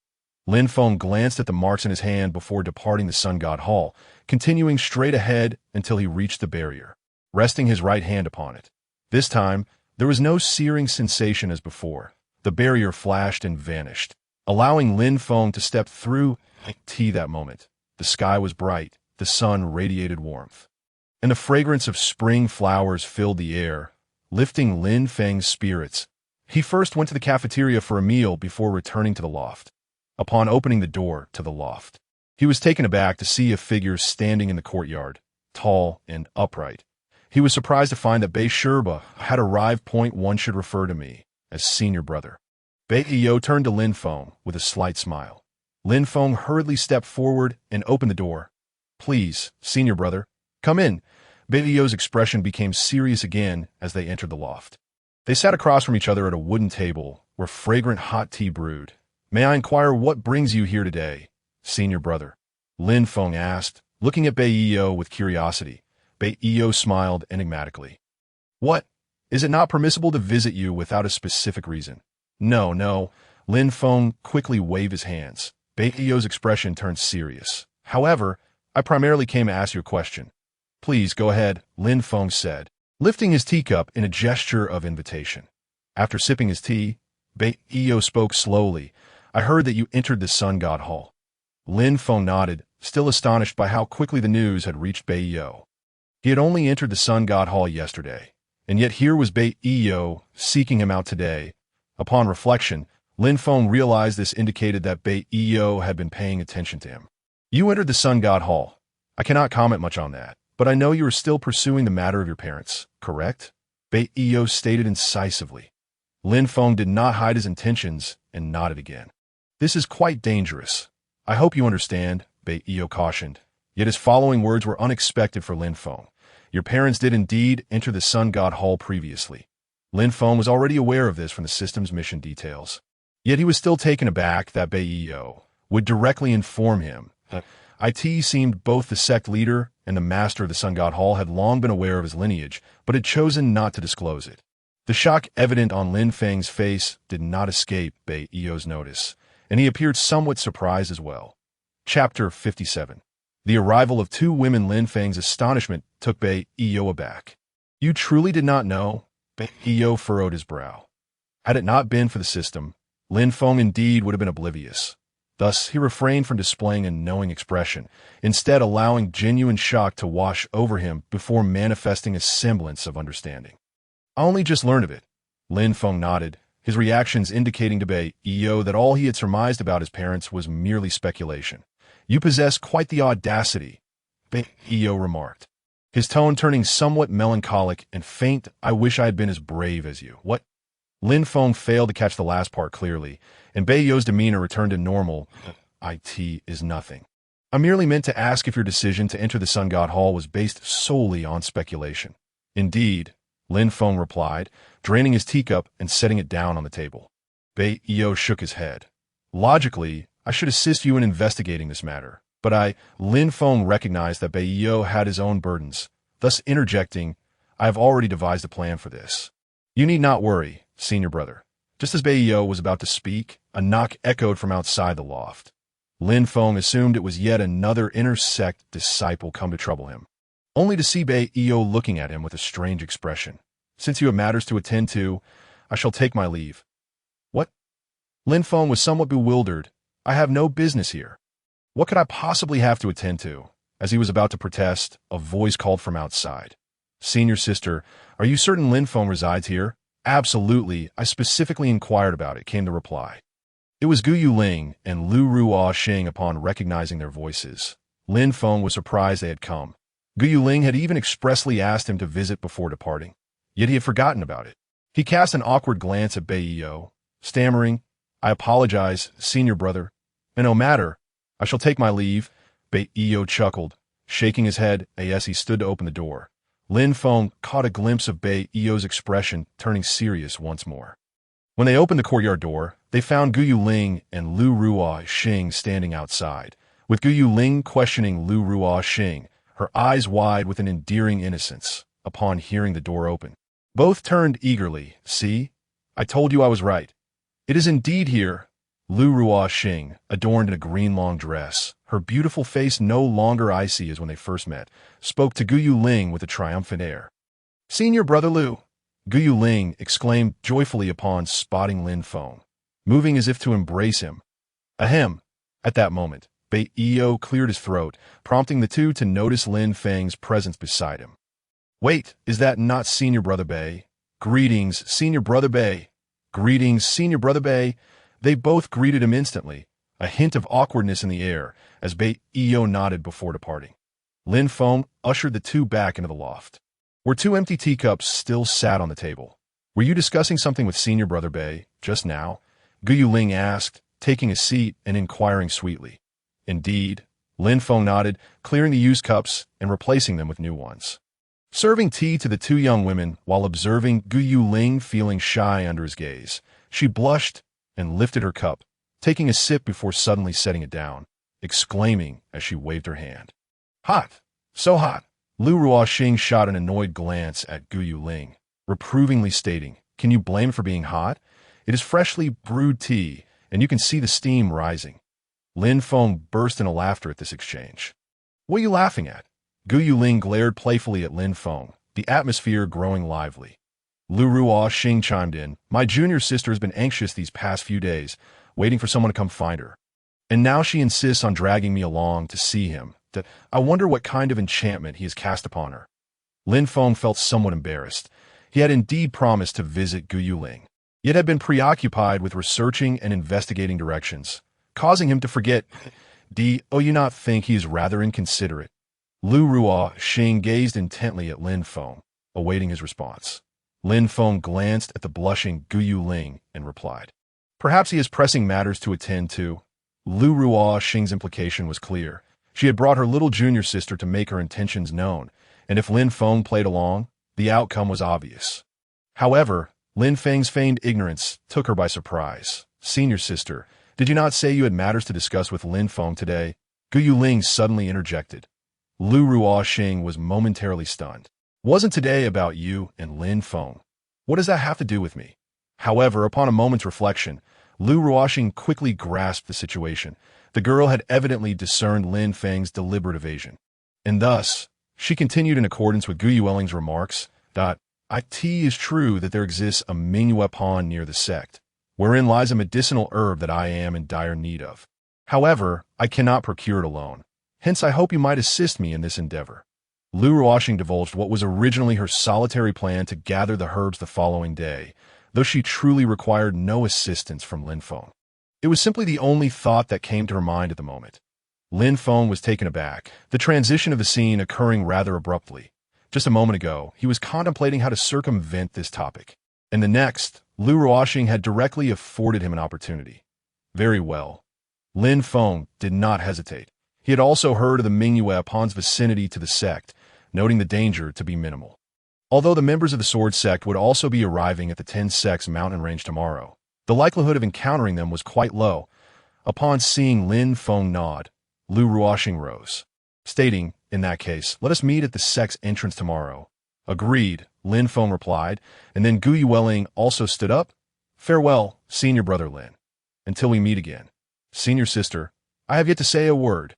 Lin Feng glanced at the marks in his hand before departing the Sun God Hall, continuing straight ahead until he reached the barrier, resting his right hand upon it. This time, there was no searing sensation as before. The barrier flashed and vanished, allowing Lin Feng to step through that moment. The sky was bright, the sun radiated warmth, and the fragrance of spring flowers filled the air, lifting Lin Feng's spirits. He first went to the cafeteria for a meal before returning to the loft. Upon opening the door to the loft, he was taken aback to see a figure standing in the courtyard, tall and upright. He was surprised to find that Bei Sherba had arrived. One should refer to me as senior brother. Bei Yo turned to Lin Feng with a slight smile. Lin Feng hurriedly stepped forward and opened the door. "Please, senior brother, come in." Bei Yo's expression became serious again as they entered the loft. They sat across from each other at a wooden table where fragrant hot tea brewed. "May I inquire what brings you here today, senior brother?" Lin Feng asked, looking at Bei Yo with curiosity. Bei Yo smiled enigmatically. "What? Is it not permissible to visit you without a specific reason?" No. Lin Feng quickly waved his hands. Bei Yo's expression turned serious. "However, I primarily came to ask you a question." "Please, go ahead," Lin Feng said, lifting his teacup in a gesture of invitation. After sipping his tea, Bei Yo spoke slowly. "I heard that you entered the Sun God Hall." Lin Feng nodded, still astonished by how quickly the news had reached Bei Yo. He had only entered the Sun God Hall yesterday. And yet here was Bei Iyo seeking him out today. Upon reflection, Lin Feng realized this indicated that Bei Iyo had been paying attention to him. You entered the Sun God Hall. I cannot comment much on that, but I know you are still pursuing the matter of your parents, correct? Bei Iyo stated incisively. Lin Feng did not hide his intentions and nodded again. This is quite dangerous. I hope you understand, Bei Iyo cautioned. Yet his following words were unexpected for Lin Feng. Your parents did indeed enter the Sun God Hall previously. Lin Feng was already aware of this from the system's mission details. Yet he was still taken aback that Bei Iyo would directly inform him. It seemed both the sect leader and the master of the Sun God Hall had long been aware of his lineage, but had chosen not to disclose it. The shock evident on Lin Feng's face did not escape Bei Iyo's notice, and he appeared somewhat surprised as well. Chapter 57. The arrival of two women. Lin Feng's astonishment took Bei Iyo aback. You truly did not know? Bei Iyo furrowed his brow. Had it not been for the system, Lin Feng indeed would have been oblivious. Thus, he refrained from displaying a knowing expression, instead allowing genuine shock to wash over him before manifesting a semblance of understanding. I only just learned of it. Lin Feng nodded, his reactions indicating to Bei Iyo that all he had surmised about his parents was merely speculation. You possess quite the audacity, Bei Iyo remarked, his tone turning somewhat melancholic and faint. I wish I had been as brave as you. What? Lin Feng failed to catch the last part clearly, and Bei Iyo's demeanor returned to normal. It is nothing. I merely meant to ask if your decision to enter the Sun God Hall was based solely on speculation. Indeed, Lin Feng replied, draining his teacup and setting it down on the table. Bei Iyo shook his head. Logically, I should assist you in investigating this matter, but Lin Feng recognized that Bei Iyo had his own burdens, thus interjecting, I have already devised a plan for this. You need not worry, senior brother. Just as Bei Iyo was about to speak, a knock echoed from outside the loft. Lin Feng assumed it was yet another inner-sect disciple come to trouble him, only to see Bei Iyo looking at him with a strange expression. Since you have matters to attend to, I shall take my leave. What? Lin Feng was somewhat bewildered. I have no business here. What could I possibly have to attend to? As he was about to protest, a voice called from outside. Senior sister, are you certain Lin Feng resides here? Absolutely, I specifically inquired about it, came the reply. It was Gu Yuling and Lu Ruo Xing. Upon recognizing their voices, Lin Feng was surprised they had come. Gu Yuling had even expressly asked him to visit before departing, yet he had forgotten about it. He cast an awkward glance at Bei Iyo, stammering, I apologize, senior brother. No matter, I shall take my leave. Bei Iyo chuckled, shaking his head as he stood to open the door. Lin Feng caught a glimpse of Bei Iyo's expression turning serious once more. When they opened the courtyard door, they found Gu Yuling and Lu Ruo Xing standing outside, with Gu Yuling questioning Lu Ruo Xing, her eyes wide with an endearing innocence, upon hearing the door open. Both turned eagerly. See? I told you I was right. It is indeed here. Lu Ruo Xing, adorned in a green long dress, her beautiful face no longer icy as when they first met, spoke to Gu Yuling with a triumphant air. Senior brother Lu, Gu Yuling exclaimed joyfully upon spotting Lin Feng, moving as if to embrace him. Ahem. At that moment, Bei Iyo cleared his throat, prompting the two to notice Lin Feng's presence beside him. Wait, is that not Senior Brother Bei? Greetings, Senior Brother Bei. Greetings, Senior Brother Bei. They both greeted him instantly, a hint of awkwardness in the air, as Bei Iyo nodded before departing. Lin Feng ushered the two back into the loft, where two empty teacups still sat on the table. Were you discussing something with Senior Brother Bei just now? Gu Yuling asked, taking a seat and inquiring sweetly. Indeed, Lin Feng nodded, clearing the used cups and replacing them with new ones. Serving tea to the two young women while observing Gu Yuling feeling shy under his gaze, she blushed and lifted her cup, taking a sip before suddenly setting it down, exclaiming as she waved her hand. Hot! So hot! Lu Ruo Xing shot an annoyed glance at Gu Yuling, reprovingly stating, Can you blame it for being hot? It is freshly brewed tea, and you can see the steam rising. Lin Feng burst into laughter at this exchange. What are you laughing at? Gu Yuling glared playfully at Lin Feng, the atmosphere growing lively. Lu Ruo Xing chimed in, My junior sister has been anxious these past few days, waiting for someone to come find her. And now she insists on dragging me along to see him. I wonder what kind of enchantment he has cast upon her. Lin Feng felt somewhat embarrassed. He had indeed promised to visit Gu Yuling, yet had been preoccupied with researching and investigating directions, causing him to forget. You not think he is rather inconsiderate? Lu Ruoxing gazed intently at Lin Feng, awaiting his response. Lin Feng glanced at the blushing Gu Yuling and replied, "Perhaps he has pressing matters to attend to." Lu Ruoxing's implication was clear. She had brought her little junior sister to make her intentions known, and if Lin Feng played along, the outcome was obvious. However, Lin Feng's feigned ignorance took her by surprise. "Senior sister, did you not say you had matters to discuss with Lin Feng today?" Gu Yuling suddenly interjected. Lu Ruoxing was momentarily stunned. "Wasn't today about you and Lin Feng? What does that have to do with me?" However, upon a moment's reflection, Lu Ruoxing quickly grasped the situation. The girl had evidently discerned Lin Feng's deliberate evasion. And thus, she continued in accordance with Gu Yueling's remarks, "It is true that there exists a myriad pond near the sect, wherein lies a medicinal herb that I am in dire need of. However, I cannot procure it alone. Hence I hope you might assist me in this endeavor." Lu Ruoxing divulged what was originally her solitary plan to gather the herbs the following day, though she truly required no assistance from Lin Feng. It was simply the only thought that came to her mind at the moment. Lin Feng was taken aback, the transition of the scene occurring rather abruptly. Just a moment ago, he was contemplating how to circumvent this topic. And the next, Lu Ruoxing had directly afforded him an opportunity. Very well. Lin Feng did not hesitate. He had also heard of the myriad pond's vicinity to the sect, noting the danger to be minimal. Although the members of the Sword Sect would also be arriving at the 10 Sects mountain range tomorrow, the likelihood of encountering them was quite low. Upon seeing Lin Feng nod, Lu Ruoxing rose, stating, "In that case, let us meet at the sect's entrance tomorrow." "Agreed," Lin Feng replied, and then Gu Yueling also stood up. "Farewell, senior brother Lin. Until we meet again. Senior sister, I have yet to say a word."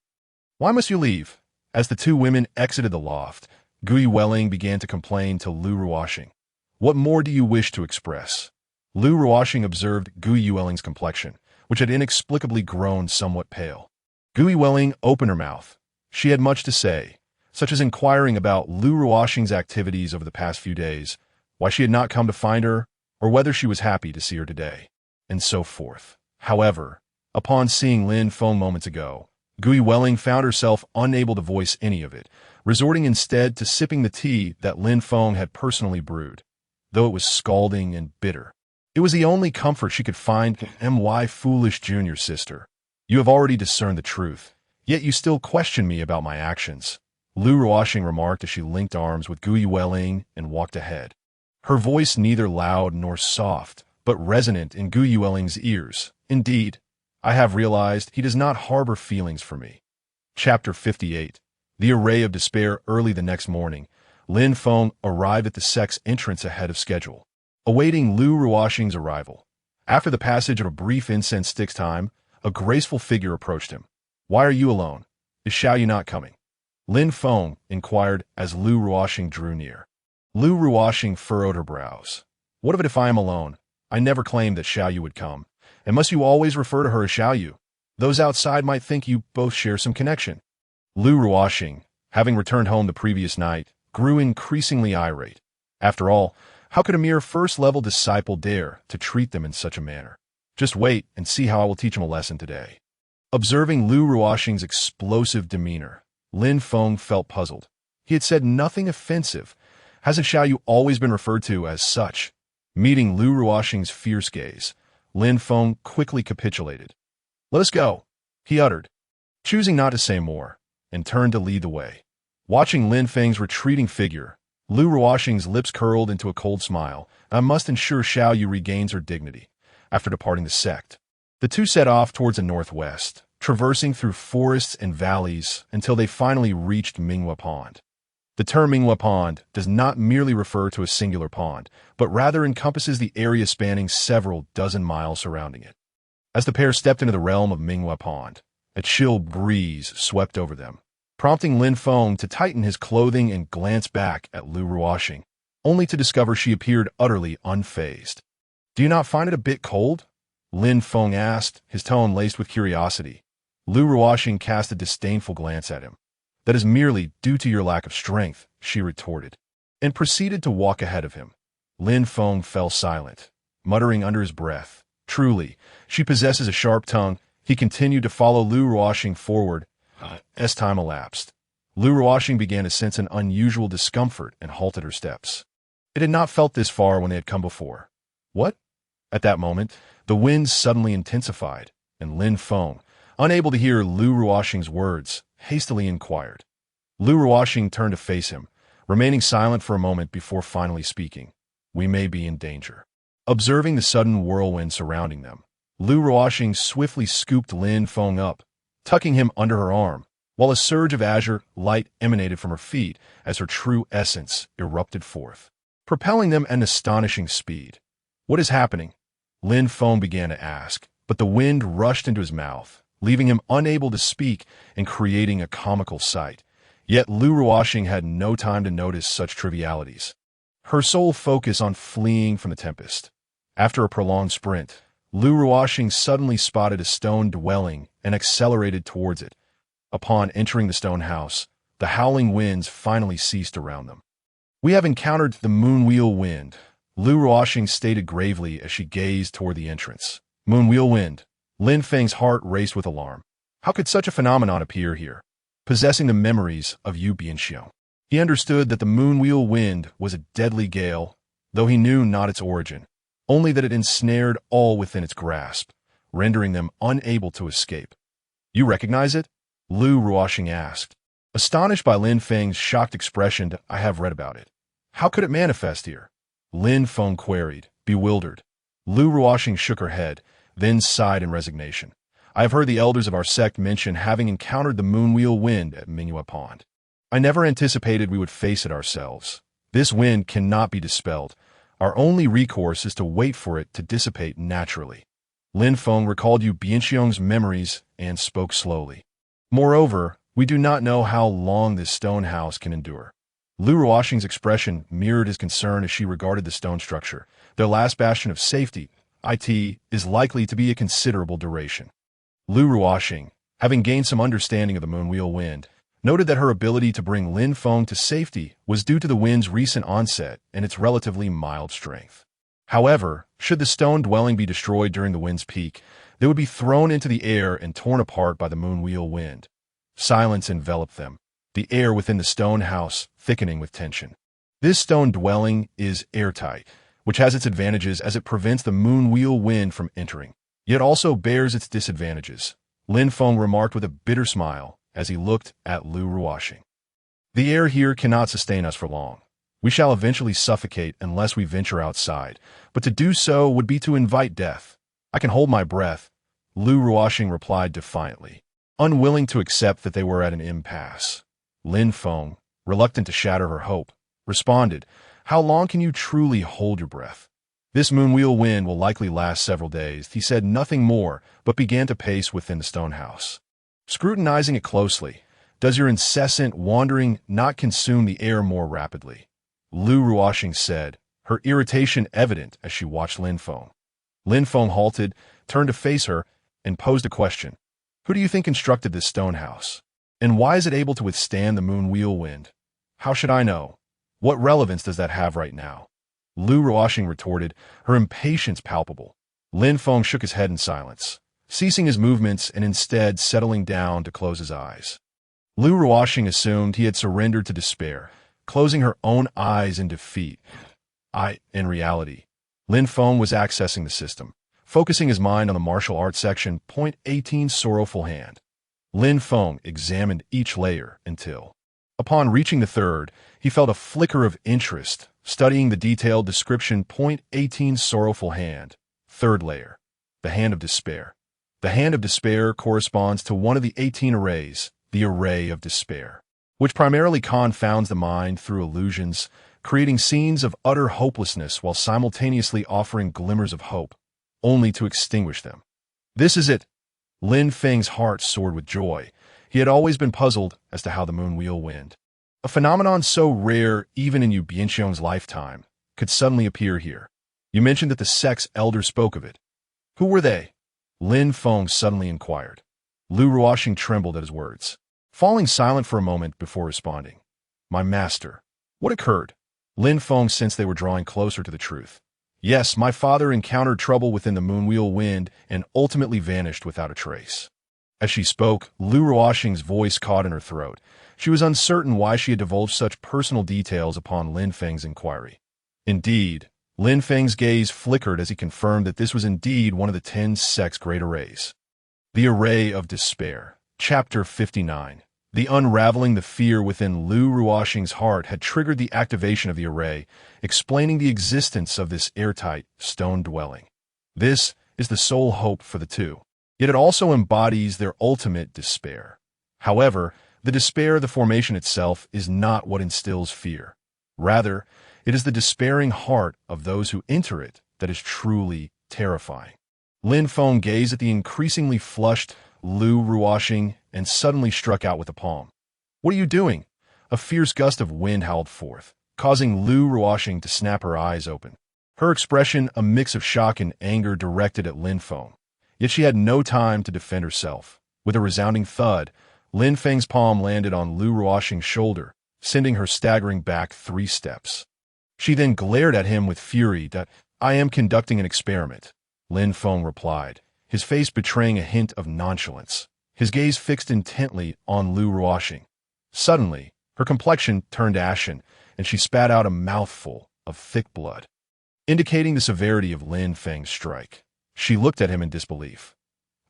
"Why must you leave?" As the two women exited the loft, Gu Yueling began to complain to Lu Ruoxing. "What more do you wish to express?" Lu Ruoxing observed Gu Yueling's complexion, which had inexplicably grown somewhat pale. Gu Yueling opened her mouth. She had much to say, such as inquiring about Lu Ruoxing's activities over the past few days, why she had not come to find her, or whether she was happy to see her today, and so forth. However, upon seeing Lin Feng moments ago, Gu Yueling found herself unable to voice any of it, resorting instead to sipping the tea that Lin Feng had personally brewed, though it was scalding and bitter. It was the only comfort she could find. "My foolish junior sister, you have already discerned the truth, yet you still question me about my actions," Lu Ruoxing remarked as she linked arms with Gu Yueling and walked ahead. Her voice neither loud nor soft, but resonant in Gu Yueling's ears. "Indeed, I have realized he does not harbor feelings for me." Chapter 58. The Array of Despair. Early the next morning, Lin Feng arrived at the sect's entrance ahead of schedule, awaiting Lu Ruoxing's arrival. After the passage of a brief incense sticks time, a graceful figure approached him. "Why are you alone? Is Xiaoyu not coming?" Lin Feng inquired as Lu Ruoxing drew near. Lu Ruoxing furrowed her brows. "What of it if I am alone? I never claimed that Xiaoyu would come. And must you always refer to her as Xiaoyu? Those outside might think you both share some connection." Lu Ruoxing, having returned home the previous night, grew increasingly irate. After all, how could a mere first-level disciple dare to treat them in such a manner? "Just wait and see how I will teach him a lesson today." Observing Lu Ruoxing's explosive demeanor, Lin Feng felt puzzled. He had said nothing offensive. Hasn't Xiaoyu always been referred to as such? Meeting Lu Ruoxing's fierce gaze, Lin Feng quickly capitulated. "Let us go," he uttered, choosing not to say more, and turned to lead the way. Watching Lin Feng's retreating figure, Lu Ruoxing's lips curled into a cold smile. "I must ensure Xiaoyu regains her dignity." After departing the sect, the two set off towards the northwest, traversing through forests and valleys until they finally reached myriad Pond. The term myriad Pond does not merely refer to a singular pond, but rather encompasses the area spanning several dozen miles surrounding it. As the pair stepped into the realm of myriad Pond, a chill breeze swept over them, prompting Lin Feng to tighten his clothing and glance back at Lu Ruoxing, only to discover she appeared utterly unfazed. "Do you not find it a bit cold?" Lin Feng asked, his tone laced with curiosity. Lu Ruoxing cast a disdainful glance at him. "That is merely due to your lack of strength," she retorted, and proceeded to walk ahead of him. Lin Feng fell silent, muttering under his breath. Truly, she possesses a sharp tongue. He continued to follow Lu Ruoxing forward. As time elapsed, Lu Ruoxing began to sense an unusual discomfort and halted her steps. It had not felt this far when they had come before. What? At that moment, the wind suddenly intensified, and Lin Feng, unable to hear Lu Ruoxing's words, hastily inquired. Lu Ruoxing turned to face him, remaining silent for a moment before finally speaking. We may be in danger. Observing the sudden whirlwind surrounding them, Lu Ruoxing swiftly scooped Lin Feng up, tucking him under her arm, while a surge of azure light emanated from her feet as her true essence erupted forth, propelling them at an astonishing speed. What is happening? Lin Feng began to ask, but the wind rushed into his mouth, leaving him unable to speak and creating a comical sight. Yet Lu Ruoxing had no time to notice such trivialities. Her sole focus on fleeing from the tempest. After a prolonged sprint, Lu Ruoxing suddenly spotted a stone dwelling and accelerated towards it. Upon entering the stone house, the howling winds finally ceased around them. We have encountered the moonwheel wind, Lu Ruoxing stated gravely as she gazed toward the entrance. Moonwheel wind. Lin Feng's heart raced with alarm. How could such a phenomenon appear here? Possessing the memories of Yu Bianxiong, he understood that the moonwheel wind was a deadly gale, though he knew not its origin, only that it ensnared all within its grasp, rendering them unable to escape. You recognize it? Lu Ruoxing asked. Astonished by Lin Feng's shocked expression, I have read about it. How could it manifest here? Lin Feng queried, bewildered. Lu Ruoxing shook her head, then sighed in resignation. I have heard the elders of our sect mention having encountered the moonwheel wind at Mingyue Pond. I never anticipated we would face it ourselves. This wind cannot be dispelled. Our only recourse is to wait for it to dissipate naturally. Lin Feng recalled Yu Bianxiong's memories and spoke slowly. Moreover, we do not know how long this stone house can endure. Lu Ruoxing's expression mirrored his concern as she regarded the stone structure. Their last bastion of safety, it is likely to be a considerable duration. Lu Ruoxing, having gained some understanding of the moonwheel wind, noted that her ability to bring Lin Feng to safety was due to the wind's recent onset and its relatively mild strength. However, should the stone dwelling be destroyed during the wind's peak, they would be thrown into the air and torn apart by the moonwheel wind. Silence enveloped them, the air within the stone house thickening with tension. This stone dwelling is airtight, which has its advantages as it prevents the moonwheel wind from entering, yet also bears its disadvantages, Lin Feng remarked with a bitter smile as he looked at Lu Ruoxing. The air here cannot sustain us for long. We shall eventually suffocate unless we venture outside, but to do so would be to invite death. I can hold my breath, Lu Ruoxing replied defiantly, unwilling to accept that they were at an impasse. Lin Feng, reluctant to shatter her hope, responded, How long can you truly hold your breath? This moonwheel wind will likely last several days. He said nothing more, but began to pace within the stone house. Scrutinizing it closely, does your incessant wandering not consume the air more rapidly? Lu Ruoxing said, her irritation evident as she watched Lin Feng. Lin Feng halted, turned to face her, and posed a question. Who do you think constructed this stone house? And why is it able to withstand the moonwheel wind? How should I know? What relevance does that have right now? Lu Ruoxing retorted, her impatience palpable. Lin Feng shook his head in silence, ceasing his movements and instead settling down to close his eyes. Lu Ruoxing assumed he had surrendered to despair, closing her own eyes in defeat. In reality, Lin Feng was accessing the system, focusing his mind on the martial arts section, point 18 sorrowful hand. Lin Feng examined each layer until, upon reaching the third, he felt a flicker of interest, studying the detailed description, point 18 sorrowful hand. Third layer, the hand of despair. The hand of despair corresponds to one of the 18 arrays, the array of despair, which primarily confounds the mind through illusions, creating scenes of utter hopelessness while simultaneously offering glimmers of hope, only to extinguish them. This is it. Lin Feng's heart soared with joy. He had always been puzzled as to how the moonwheel wind, a phenomenon so rare even in Yu Bianxiong's lifetime, could suddenly appear here. You mentioned that the sect's elders spoke of it. Who were they? Lin Feng suddenly inquired. Lu Ruoxing trembled at his words, falling silent for a moment before responding. My master. What occurred? Lin Feng sensed they were drawing closer to the truth. Yes, my father encountered trouble within the moonwheel wind and ultimately vanished without a trace. As she spoke, Lu Ruoxing's voice caught in her throat. She was uncertain why she had divulged such personal details upon Lin Feng's inquiry. Indeed, Lin Feng's gaze flickered as he confirmed that this was indeed one of the 10 sex great arrays. The Array of Despair. Chapter 59. The unraveling the fear within Lu Ruoxing's heart had triggered the activation of the array, explaining the existence of this airtight stone dwelling. This is the sole hope for the two. Yet it also embodies their ultimate despair. However, the despair of the formation itself is not what instills fear. Rather, it is the despairing heart of those who enter it that is truly terrifying. Lin Feng gazed at the increasingly flushed Lu Ruoxing and suddenly struck out with a palm. "What are you doing?" A fierce gust of wind howled forth, causing Lu Ruoxing to snap her eyes open. Her expression a mix of shock and anger directed at Lin Feng. Yet she had no time to defend herself. With a resounding thud, Lin Feng's palm landed on Lu Ruoxing's shoulder, sending her staggering back 3 steps. She then glared at him with fury. "That I am conducting an experiment," Lin Feng replied, his face betraying a hint of nonchalance. His gaze fixed intently on Lu Ruoxing. Suddenly, her complexion turned ashen, and she spat out a mouthful of thick blood, indicating the severity of Lin Feng's strike. She looked at him in disbelief.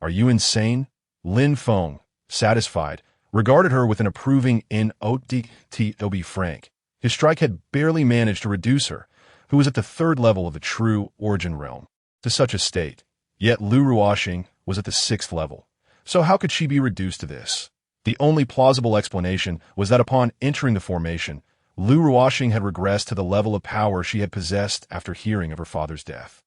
"Are you insane?" Lin Feng, satisfied, regarded her with an approving "to be frank." His strike had barely managed to reduce her, who was at the 3rd level of the true origin realm, to such a state. Yet Lu Ruoxing was at the 6th level. So how could she be reduced to this? The only plausible explanation was that upon entering the formation, Lu Ruoxing had regressed to the level of power she had possessed after hearing of her father's death.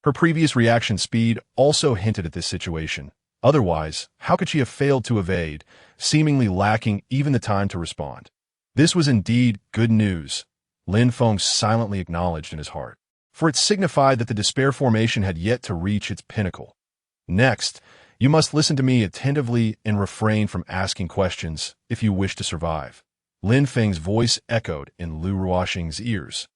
Her previous reaction speed also hinted at this situation. Otherwise, how could she have failed to evade, seemingly lacking even the time to respond? This was indeed good news, Lin Feng silently acknowledged in his heart, for it signified that the despair formation had yet to reach its pinnacle. Next, you must listen to me attentively and refrain from asking questions if you wish to survive. Lin Feng's voice echoed in Lu Ruoxing's ears,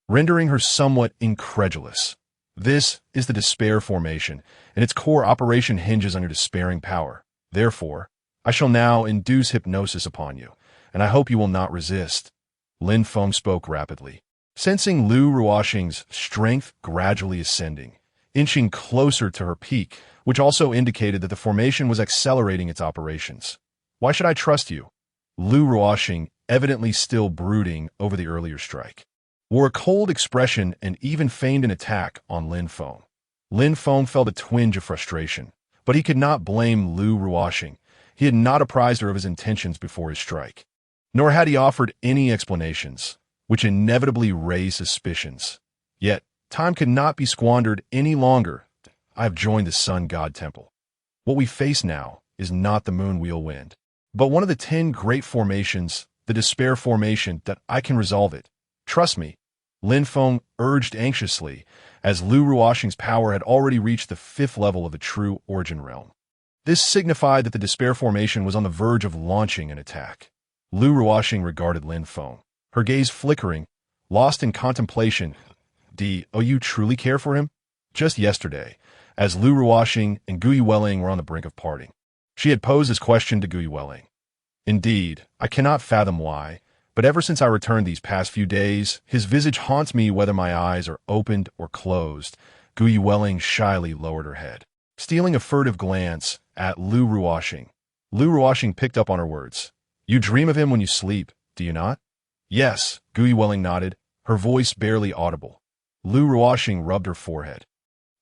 rendering her somewhat incredulous. This is the despair formation, and its core operation hinges on your despairing power. Therefore, I shall now induce hypnosis upon you, and I hope you will not resist. Lin Feng spoke rapidly, sensing Lu Ruoxing's strength gradually ascending, inching closer to her peak, which also indicated that the formation was accelerating its operations. "Why should I trust you?" Lu Ruoxing, evidently still brooding over the earlier strike, wore a cold expression and even feigned an attack on Lin Feng. Lin Feng felt a twinge of frustration, but he could not blame Lu Ruoxing. He had not apprised her of his intentions before his strike, nor had he offered any explanations, which inevitably raised suspicions. Yet, time could not be squandered any longer. I have joined the Sun God Temple. What we face now is not the moonwheel wind, but one of the 10 great formations, the despair formation, that I can resolve it. Trust me, Lin Feng urged anxiously, as Lu Ruoxing's power had already reached the 5th level of the true origin realm. This signified that the despair formation was on the verge of launching an attack. Lu Ruoxing regarded Lin Feng, her gaze flickering, lost in contemplation. "Do you truly care for him?" Just yesterday, as Lu Ruoxing and Gui Welling were on the brink of parting, she had posed this question to Gui Welling. "Indeed, I cannot fathom why, but ever since I returned these past few days, his visage haunts me whether my eyes are opened or closed." Gui Welling shyly lowered her head, stealing a furtive glance at Lu Ruoxing. Lu Ruoxing picked up on her words. "You dream of him when you sleep, do you not?" "Yes," Gui Welling nodded, her voice barely audible. Lu Ruoxing rubbed her forehead.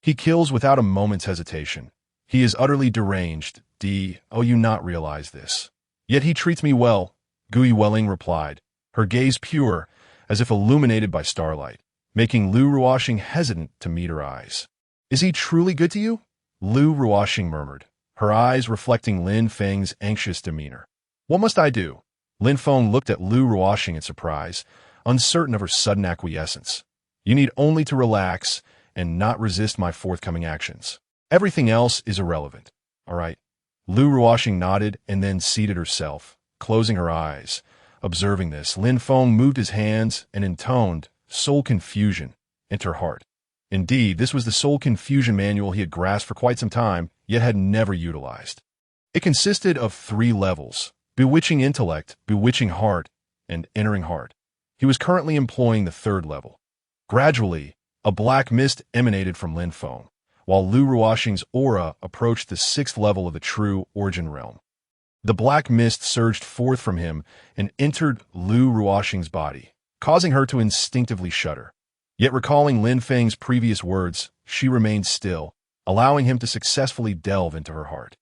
"He kills without a moment's hesitation. He is utterly deranged. You not realize this. Yet he treats me well," Gui Welling replied, her gaze pure, as if illuminated by starlight, making Lu Ruoxing hesitant to meet her eyes. "Is he truly good to you?" Lu Ruoxing murmured, her eyes reflecting Lin Feng's anxious demeanor. "What must I do?" Lin Feng looked at Lu Ruoxing in surprise, uncertain of her sudden acquiescence. "You need only to relax and not resist my forthcoming actions. Everything else is irrelevant. All right." Lu Ruoxing nodded and then seated herself, closing her eyes. Observing this, Lin Feng moved his hands and intoned Soul Confusion, Enter Heart. Indeed, this was the Soul Confusion manual he had grasped for quite some time, yet had never utilized. It consisted of 3 levels: Bewitching Intellect, Bewitching Heart, and Entering Heart. He was currently employing the 3rd level. Gradually, a black mist emanated from Lin Feng, while Lu Ruoxing's aura approached the 6th level of the true origin realm. The black mist surged forth from him and entered Lu Ruoxing's body, causing her to instinctively shudder. Yet recalling Lin Feng's previous words, she remained still, allowing him to successfully delve into her heart.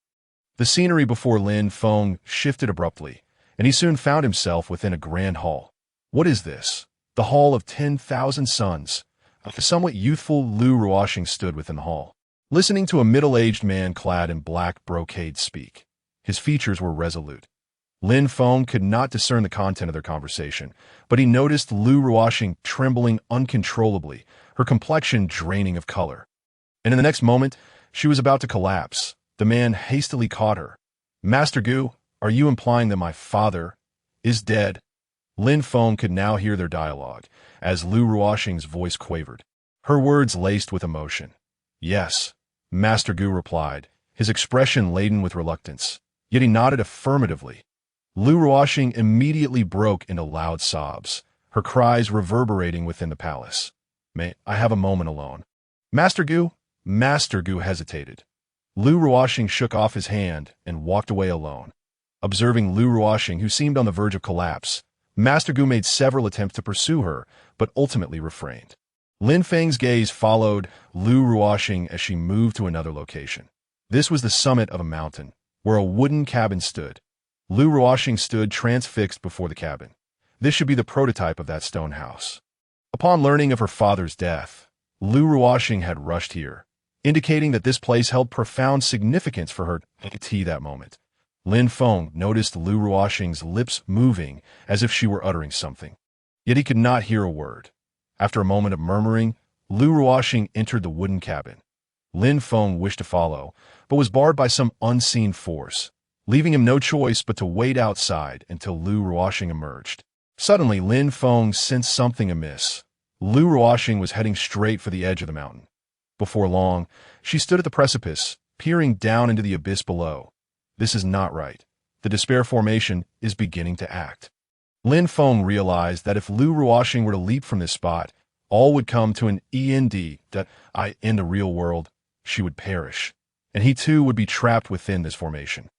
The scenery before Lin Feng shifted abruptly, and he soon found himself within a grand hall. What is this? The Hall of 10,000 Suns. A somewhat youthful Lu Ruoxing stood within the hall, listening to a middle-aged man clad in black brocade speak. His features were resolute. Lin Feng could not discern the content of their conversation, but he noticed Lu Ruoxing trembling uncontrollably, her complexion draining of color. And in the next moment, she was about to collapse. The man hastily caught her. "Master Gu, are you implying that my father is dead?" Lin Feng could now hear their dialogue, as Lu Ruoxing's voice quavered, her words laced with emotion. "Yes," Master Gu replied, his expression laden with reluctance, yet he nodded affirmatively. Lu Ruoxing immediately broke into loud sobs, her cries reverberating within the palace. "May I have a moment alone?" "Master Gu?" Master Gu hesitated. Lu Ruoxing shook off his hand and walked away alone. Observing Lu Ruoxing, who seemed on the verge of collapse, Master Gu made several attempts to pursue her, but ultimately refrained. Lin Feng's gaze followed Lu Ruoxing as she moved to another location. This was the summit of a mountain, where a wooden cabin stood. Lu Ruoxing stood transfixed before the cabin. This should be the prototype of that stone house. Upon learning of her father's death, Lu Ruoxing had rushed here, indicating that this place held profound significance for her at that moment. Lin Feng noticed Lu Ruoxing's lips moving as if she were uttering something. Yet he could not hear a word. After a moment of murmuring, Lu Ruoxing entered the wooden cabin. Lin Feng wished to follow, but was barred by some unseen force, leaving him no choice but to wait outside until Lu Ruoxing emerged. Suddenly, Lin Feng sensed something amiss. Lu Ruoxing was heading straight for the edge of the mountain. Before long, she stood at the precipice, peering down into the abyss below. This is not right. The despair formation is beginning to act. Lin Feng realized that if Lu Ruoxing were to leap from this spot, all would come to an end, that in the real world, she would perish, and he too would be trapped within this formation.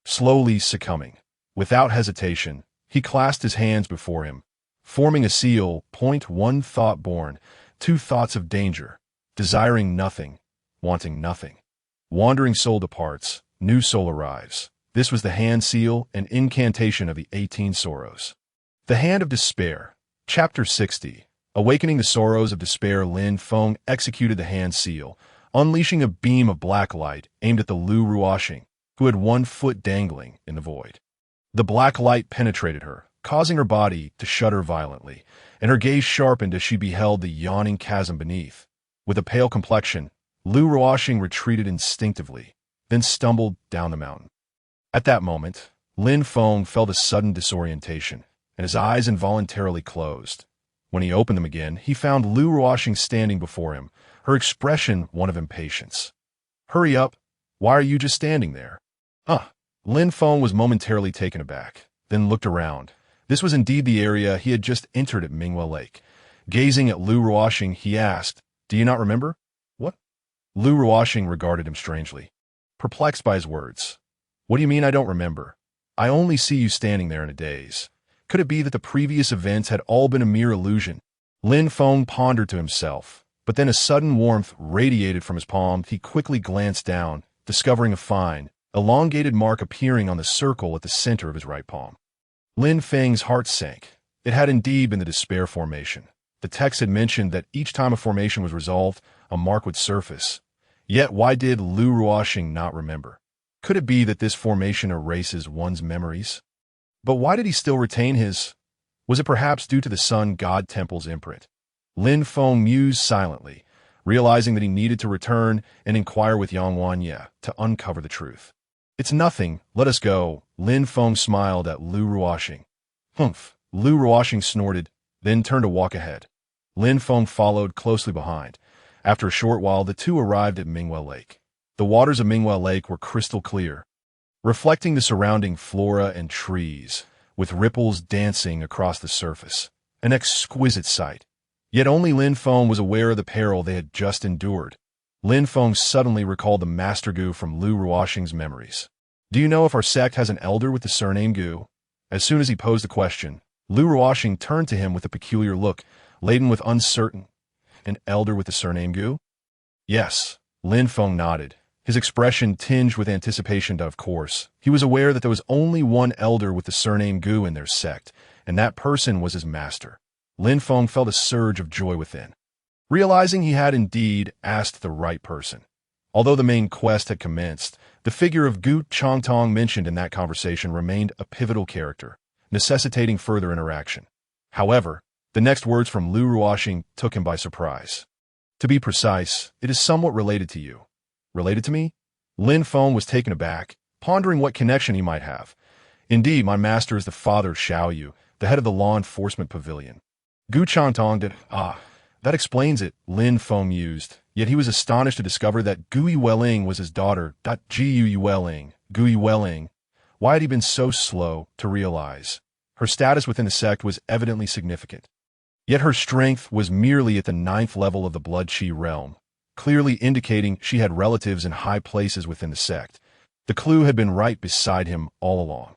Slowly succumbing, without hesitation, he clasped his hands before him, forming a seal. Point 1 thought born, 2 thoughts of danger, desiring nothing, wanting nothing. Wandering soul departs, new soul arrives. This was the hand seal and incantation of the 18 sorrows. The Hand of Despair, Chapter 60. Awakening the sorrows of despair, Lin Feng executed the hand seal, unleashing a beam of black light aimed at the Lu Ruoxing, who had 1 foot dangling in the void. The black light penetrated her, causing her body to shudder violently, and her gaze sharpened as she beheld the yawning chasm beneath. With a pale complexion, Lu Ruoxing retreated instinctively, then stumbled down the mountain. At that moment, Lin Feng felt a sudden disorientation, and his eyes involuntarily closed. When he opened them again, he found Lu Ruoxing standing before him, her expression one of impatience. "Hurry up! Why are you just standing there?" Lin Feng was momentarily taken aback, then looked around. This was indeed the area he had just entered at Mingwe Lake. Gazing at Lu Ruoxing, he asked, "Do you not remember?" "What?" Lu Ruoxing regarded him strangely, perplexed by his words. "What do you mean I don't remember? I only see you standing there in a daze. Could it be that the previous events had all been a mere illusion?" Lin Feng pondered to himself, but then a sudden warmth radiated from his palm. He quickly glanced down, discovering a fine, elongated mark appearing on the circle at the center of his right palm. Lin Feng's heart sank. It had indeed been the despair formation. The text had mentioned that each time a formation was resolved, a mark would surface. Yet why did Lu Ruoxing not remember? Could it be that this formation erases one's memories? But why did he still retain his? Was it perhaps due to the Sun God Temple's imprint? Lin Feng mused silently, realizing that he needed to return and inquire with Yang Wanye to uncover the truth. "It's nothing, let us go." Lin Feng smiled at Lu Ruoxing. "Humph." Lu Ruoxing snorted, then turned to walk ahead. Lin Feng followed closely behind. After a short while, the two arrived at Mingwe Lake. The waters of Mingwe Lake were crystal clear, reflecting the surrounding flora and trees, with ripples dancing across the surface. An exquisite sight. Yet only Lin Feng was aware of the peril they had just endured. Lin Feng suddenly recalled the Master Gu from Lu Ruoxing's memories. Do you know if our sect has an elder with the surname Gu? As soon as he posed the question, Lu Ruoxing turned to him with a peculiar look, laden with uncertain. An elder with the surname Gu? Yes, Lin Feng nodded, his expression tinged with anticipation. Of course, he was aware that there was only one elder with the surname Gu in their sect, and that person was his master. Lin Feng felt a surge of joy within, realizing he had indeed asked the right person. Although the main quest had commenced, the figure of Gu Changtong mentioned in that conversation remained a pivotal character, necessitating further interaction. However, the next words from Lu Ruoxing took him by surprise. To be precise, it is somewhat related to you. Related to me? Lin Feng was taken aback, pondering what connection he might have. Indeed, my master is the father of Xiao Yu, the head of the law enforcement pavilion. Gu Changtong did. That explains it, Lin Feng mused. Yet he was astonished to discover that Gu Yueling was his daughter. Gu Yueling. Why had he been so slow to realize? Her status within the sect was evidently significant. Yet her strength was merely at the 9th level of the blood qi realm, clearly indicating she had relatives in high places within the sect. The clue had been right beside him all along.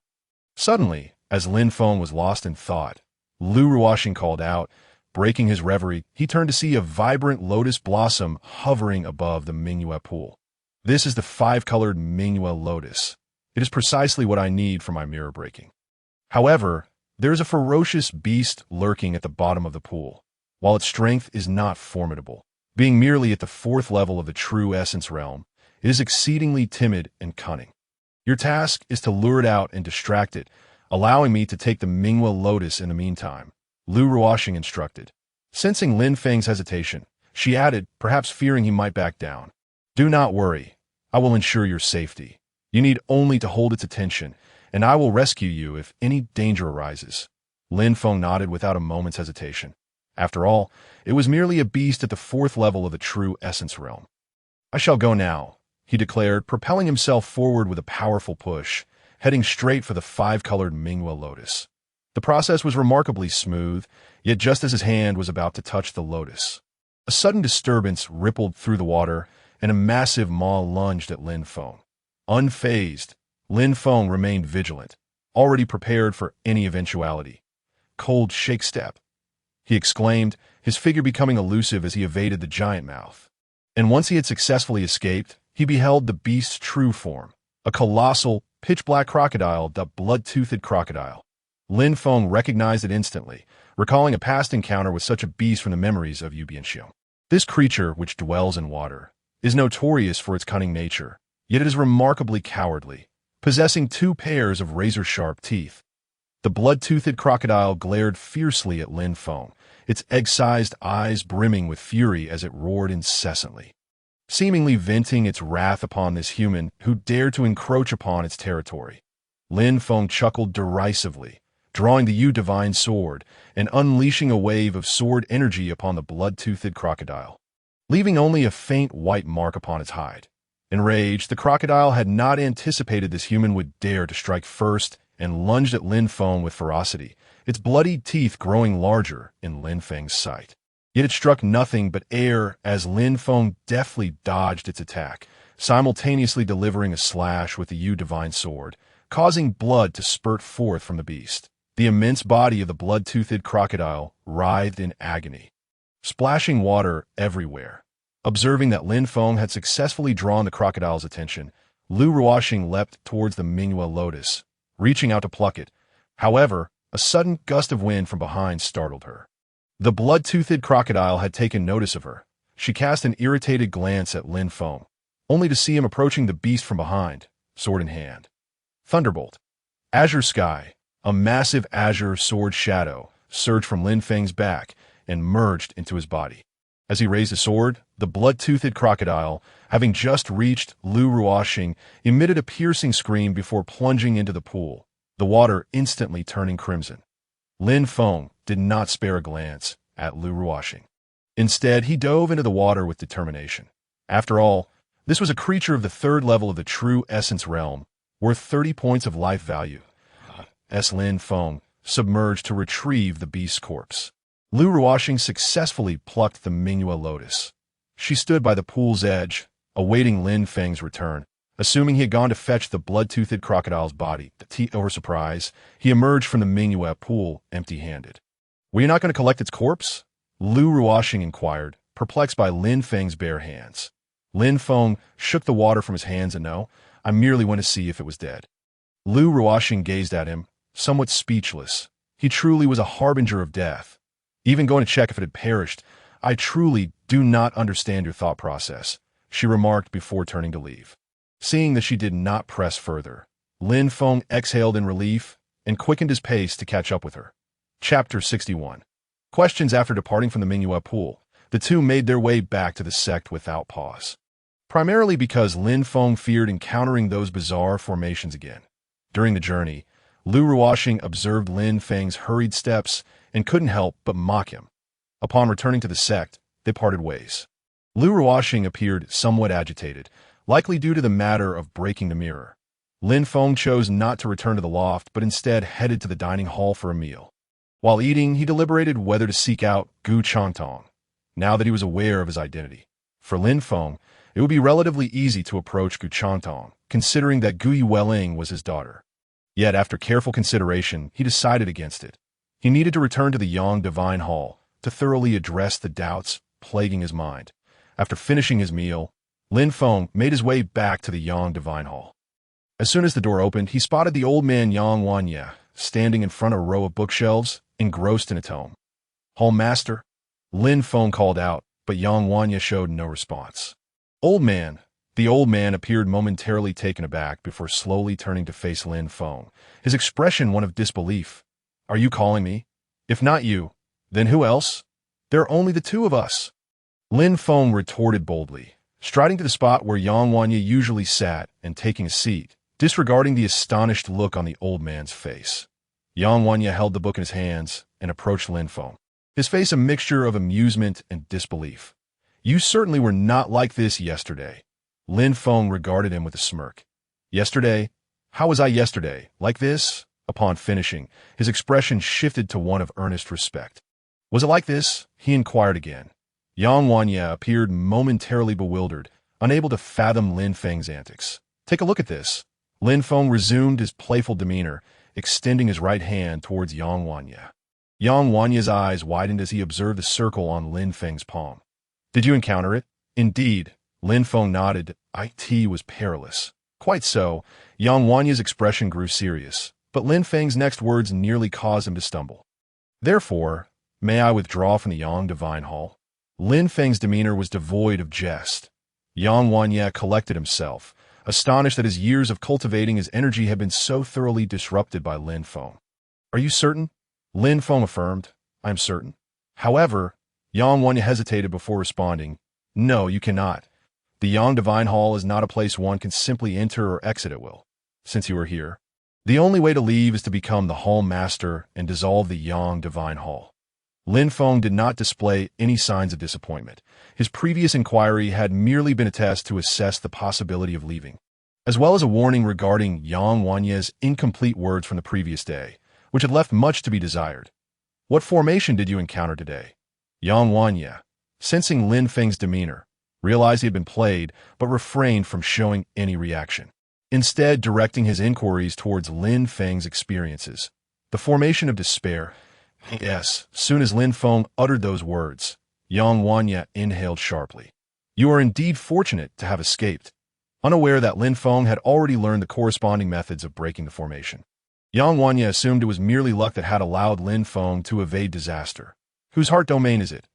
Suddenly, as Lin Feng was lost in thought, Lu Ruoxing called out. Breaking his reverie, he turned to see a vibrant lotus blossom hovering above the Mingwe pool. This is the 5-colored Mingwe lotus. It is precisely what I need for my mirror breaking. However, there is a ferocious beast lurking at the bottom of the pool. While its strength is not formidable, being merely at the 4th level of the true essence realm, it is exceedingly timid and cunning. Your task is to lure it out and distract it, allowing me to take the Mingwe lotus in the meantime, Lu Ruoxing instructed. Sensing Lin Feng's hesitation, she added, perhaps fearing he might back down. Do not worry. I will ensure your safety. You need only to hold its attention, and I will rescue you if any danger arises. Lin Feng nodded without a moment's hesitation. After all, it was merely a beast at the 4th level of the true essence realm. I shall go now, he declared, propelling himself forward with a powerful push, heading straight for the 5-colored Mingwe lotus. The process was remarkably smooth, yet just as his hand was about to touch the lotus, a sudden disturbance rippled through the water, and a massive maw lunged at Lin Feng. Unfazed, Lin Feng remained vigilant, already prepared for any eventuality. Cold shake step, he exclaimed, his figure becoming elusive as he evaded the giant mouth. And once he had successfully escaped, he beheld the beast's true form, a colossal, pitch-black crocodile, the blood-toothed crocodile. Lin Feng recognized it instantly, recalling a past encounter with such a beast from the memories of Yu Bianxiu. This creature, which dwells in water, is notorious for its cunning nature, yet it is remarkably cowardly, possessing 2 pairs of razor-sharp teeth. The blood-toothed crocodile glared fiercely at Lin Feng, its egg-sized eyes brimming with fury as it roared incessantly, seemingly venting its wrath upon this human who dared to encroach upon its territory. Lin Feng chuckled derisively, drawing the Yu divine sword and unleashing a wave of sword energy upon the blood-toothed crocodile, leaving only a faint white mark upon its hide. Enraged, the crocodile had not anticipated this human would dare to strike first and lunged at Lin Feng with ferocity, its bloodied teeth growing larger in Lin Feng's sight. Yet it struck nothing but air as Lin Feng deftly dodged its attack, simultaneously delivering a slash with the Yu divine sword, causing blood to spurt forth from the beast. The immense body of the blood-toothed crocodile writhed in agony, splashing water everywhere. Observing that Lin Feng had successfully drawn the crocodile's attention, Lu Ruoxing leapt towards the Mingwe lotus, reaching out to pluck it. However, a sudden gust of wind from behind startled her. The blood-toothed crocodile had taken notice of her. She cast an irritated glance at Lin Feng, only to see him approaching the beast from behind, sword in hand. Thunderbolt. Azure sky. A massive azure sword shadow surged from Lin Feng's back and merged into his body. As he raised his sword, the blood-toothed crocodile, having just reached Lu Ruoxing, emitted a piercing scream before plunging into the pool, the water instantly turning crimson. Lin Feng did not spare a glance at Lu Ruoxing. Instead, he dove into the water with determination. After all, this was a creature of the third level of the true essence realm, worth 30 points of life value. Lin Feng submerged to retrieve the beast's corpse. Lu Ruoxing successfully plucked the Mingyue lotus. She stood by the pool's edge, awaiting Lin Feng's return. Assuming he had gone to fetch the blood-toothed crocodile's body, to her surprise, he emerged from the Mingyue pool empty-handed. "Were you not going to collect its corpse?" Lu Ruoxing inquired, perplexed by Lin Feng's bare hands. Lin Feng shook the water from his hands and "No, I merely went to see if it was dead." Lu Ruoxing gazed at him, somewhat speechless. He truly was a harbinger of death. "Even going to check if it had perished, I truly do not understand your thought process," she remarked before turning to leave. Seeing that she did not press further, Lin Feng exhaled in relief and quickened his pace to catch up with her. Chapter 61. Questions. After departing from the Mingyue pool, the two made their way back to the sect without pause. Primarily because Lin Feng feared encountering those bizarre formations again. During the journey, Lu Ruoxing observed Lin Feng's hurried steps and couldn't help but mock him. Upon returning to the sect, they parted ways. Lu Ruoxing appeared somewhat agitated, likely due to the matter of breaking the mirror. Lin Feng chose not to return to the loft, but instead headed to the dining hall for a meal. While eating, he deliberated whether to seek out Gu Changtong, now that he was aware of his identity. For Lin Feng, it would be relatively easy to approach Gu Changtong, considering that Gu Yueling was his daughter. Yet, after careful consideration, he decided against it. He needed to return to the Yang Divine Hall to thoroughly address the doubts plaguing his mind. After finishing his meal, Lin Feng made his way back to the Yang Divine Hall. As soon as the door opened, he spotted the old man Yang Wanye standing in front of a row of bookshelves, engrossed in a tome. "Hall Master?" Lin Feng called out, but Yang Wanye showed no response. "Old man." The old man appeared momentarily taken aback before slowly turning to face Lin Feng, his expression one of disbelief. "Are you calling me? If not you, then who else? There are only the two of us." Lin Feng retorted boldly, striding to the spot where Yang Wanye usually sat and taking a seat, disregarding the astonished look on the old man's face. Yang Wanye held the book in his hands and approached Lin Feng, his face a mixture of amusement and disbelief. "You certainly were not like this yesterday." Lin Feng regarded him with a smirk. "Yesterday? How was I yesterday? Like this?" Upon finishing, his expression shifted to one of earnest respect. "Was it like this?" he inquired again. Yang Wanye appeared momentarily bewildered, unable to fathom Lin Feng's antics. "Take a look at this." Lin Feng resumed his playful demeanor, extending his right hand towards Yang Wanye. Yang Wanye's eyes widened as he observed the circle on Lin Feng's palm. "Did you encounter it?" "Indeed." Lin Feng nodded. "It was perilous." "Quite so." Yang Wanye's expression grew serious, but Lin Feng's next words nearly caused him to stumble. "Therefore, may I withdraw from the Yang Divine Hall?" Lin Feng's demeanor was devoid of jest. Yang Wanye collected himself, astonished that his years of cultivating his energy had been so thoroughly disrupted by Lin Feng. "Are you certain?" Lin Feng affirmed. "I am certain." However, Yang Wanye hesitated before responding. "No, you cannot. The Yang Divine Hall is not a place one can simply enter or exit at will. Since you are here, the only way to leave is to become the Hall Master and dissolve the Yang Divine Hall." Lin Feng did not display any signs of disappointment. His previous inquiry had merely been a test to assess the possibility of leaving, as well as a warning regarding Yang Wanye's incomplete words from the previous day, which had left much to be desired. "What formation did you encounter today?" Yang Wanye, sensing Lin Feng's demeanor, realized he had been played, but refrained from showing any reaction, instead directing his inquiries towards Lin Feng's experiences. "The formation of despair." Yes, soon as Lin Feng uttered those words, Yang Wanye inhaled sharply. "You are indeed fortunate to have escaped," unaware that Lin Feng had already learned the corresponding methods of breaking the formation. Yang Wanye assumed it was merely luck that had allowed Lin Feng to evade disaster. "Whose heart domain is it?"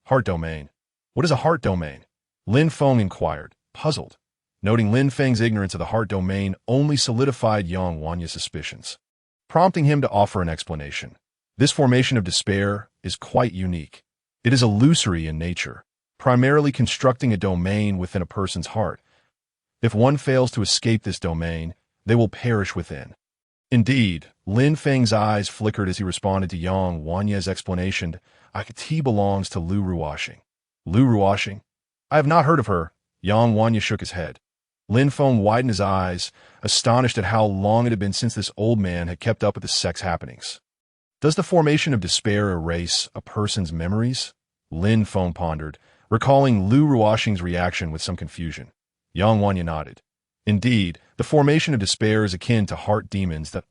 "Heart domain? What is a heart domain?" Lin Feng inquired, puzzled. Noting Lin Feng's ignorance of the heart domain only solidified Yang Wanye's suspicions, prompting him to offer an explanation. "This formation of despair is quite unique. It is illusory in nature, primarily constructing a domain within a person's heart. If one fails to escape this domain, they will perish within." Indeed, Lin Feng's eyes flickered as he responded to Yang Wanye's explanation. Tea belongs to Lu Ruoxing. Lu Ruoxing? I have not heard of her. Yang Wanya shook his head. Lin Feng widened his eyes, astonished at how long it had been since this old man had kept up with the sex happenings. Does the formation of despair erase a person's memories? Lin Feng pondered, recalling Lu Ruoxing's reaction with some confusion. Yang Wanya nodded. Indeed, the formation of despair is akin to heart demons that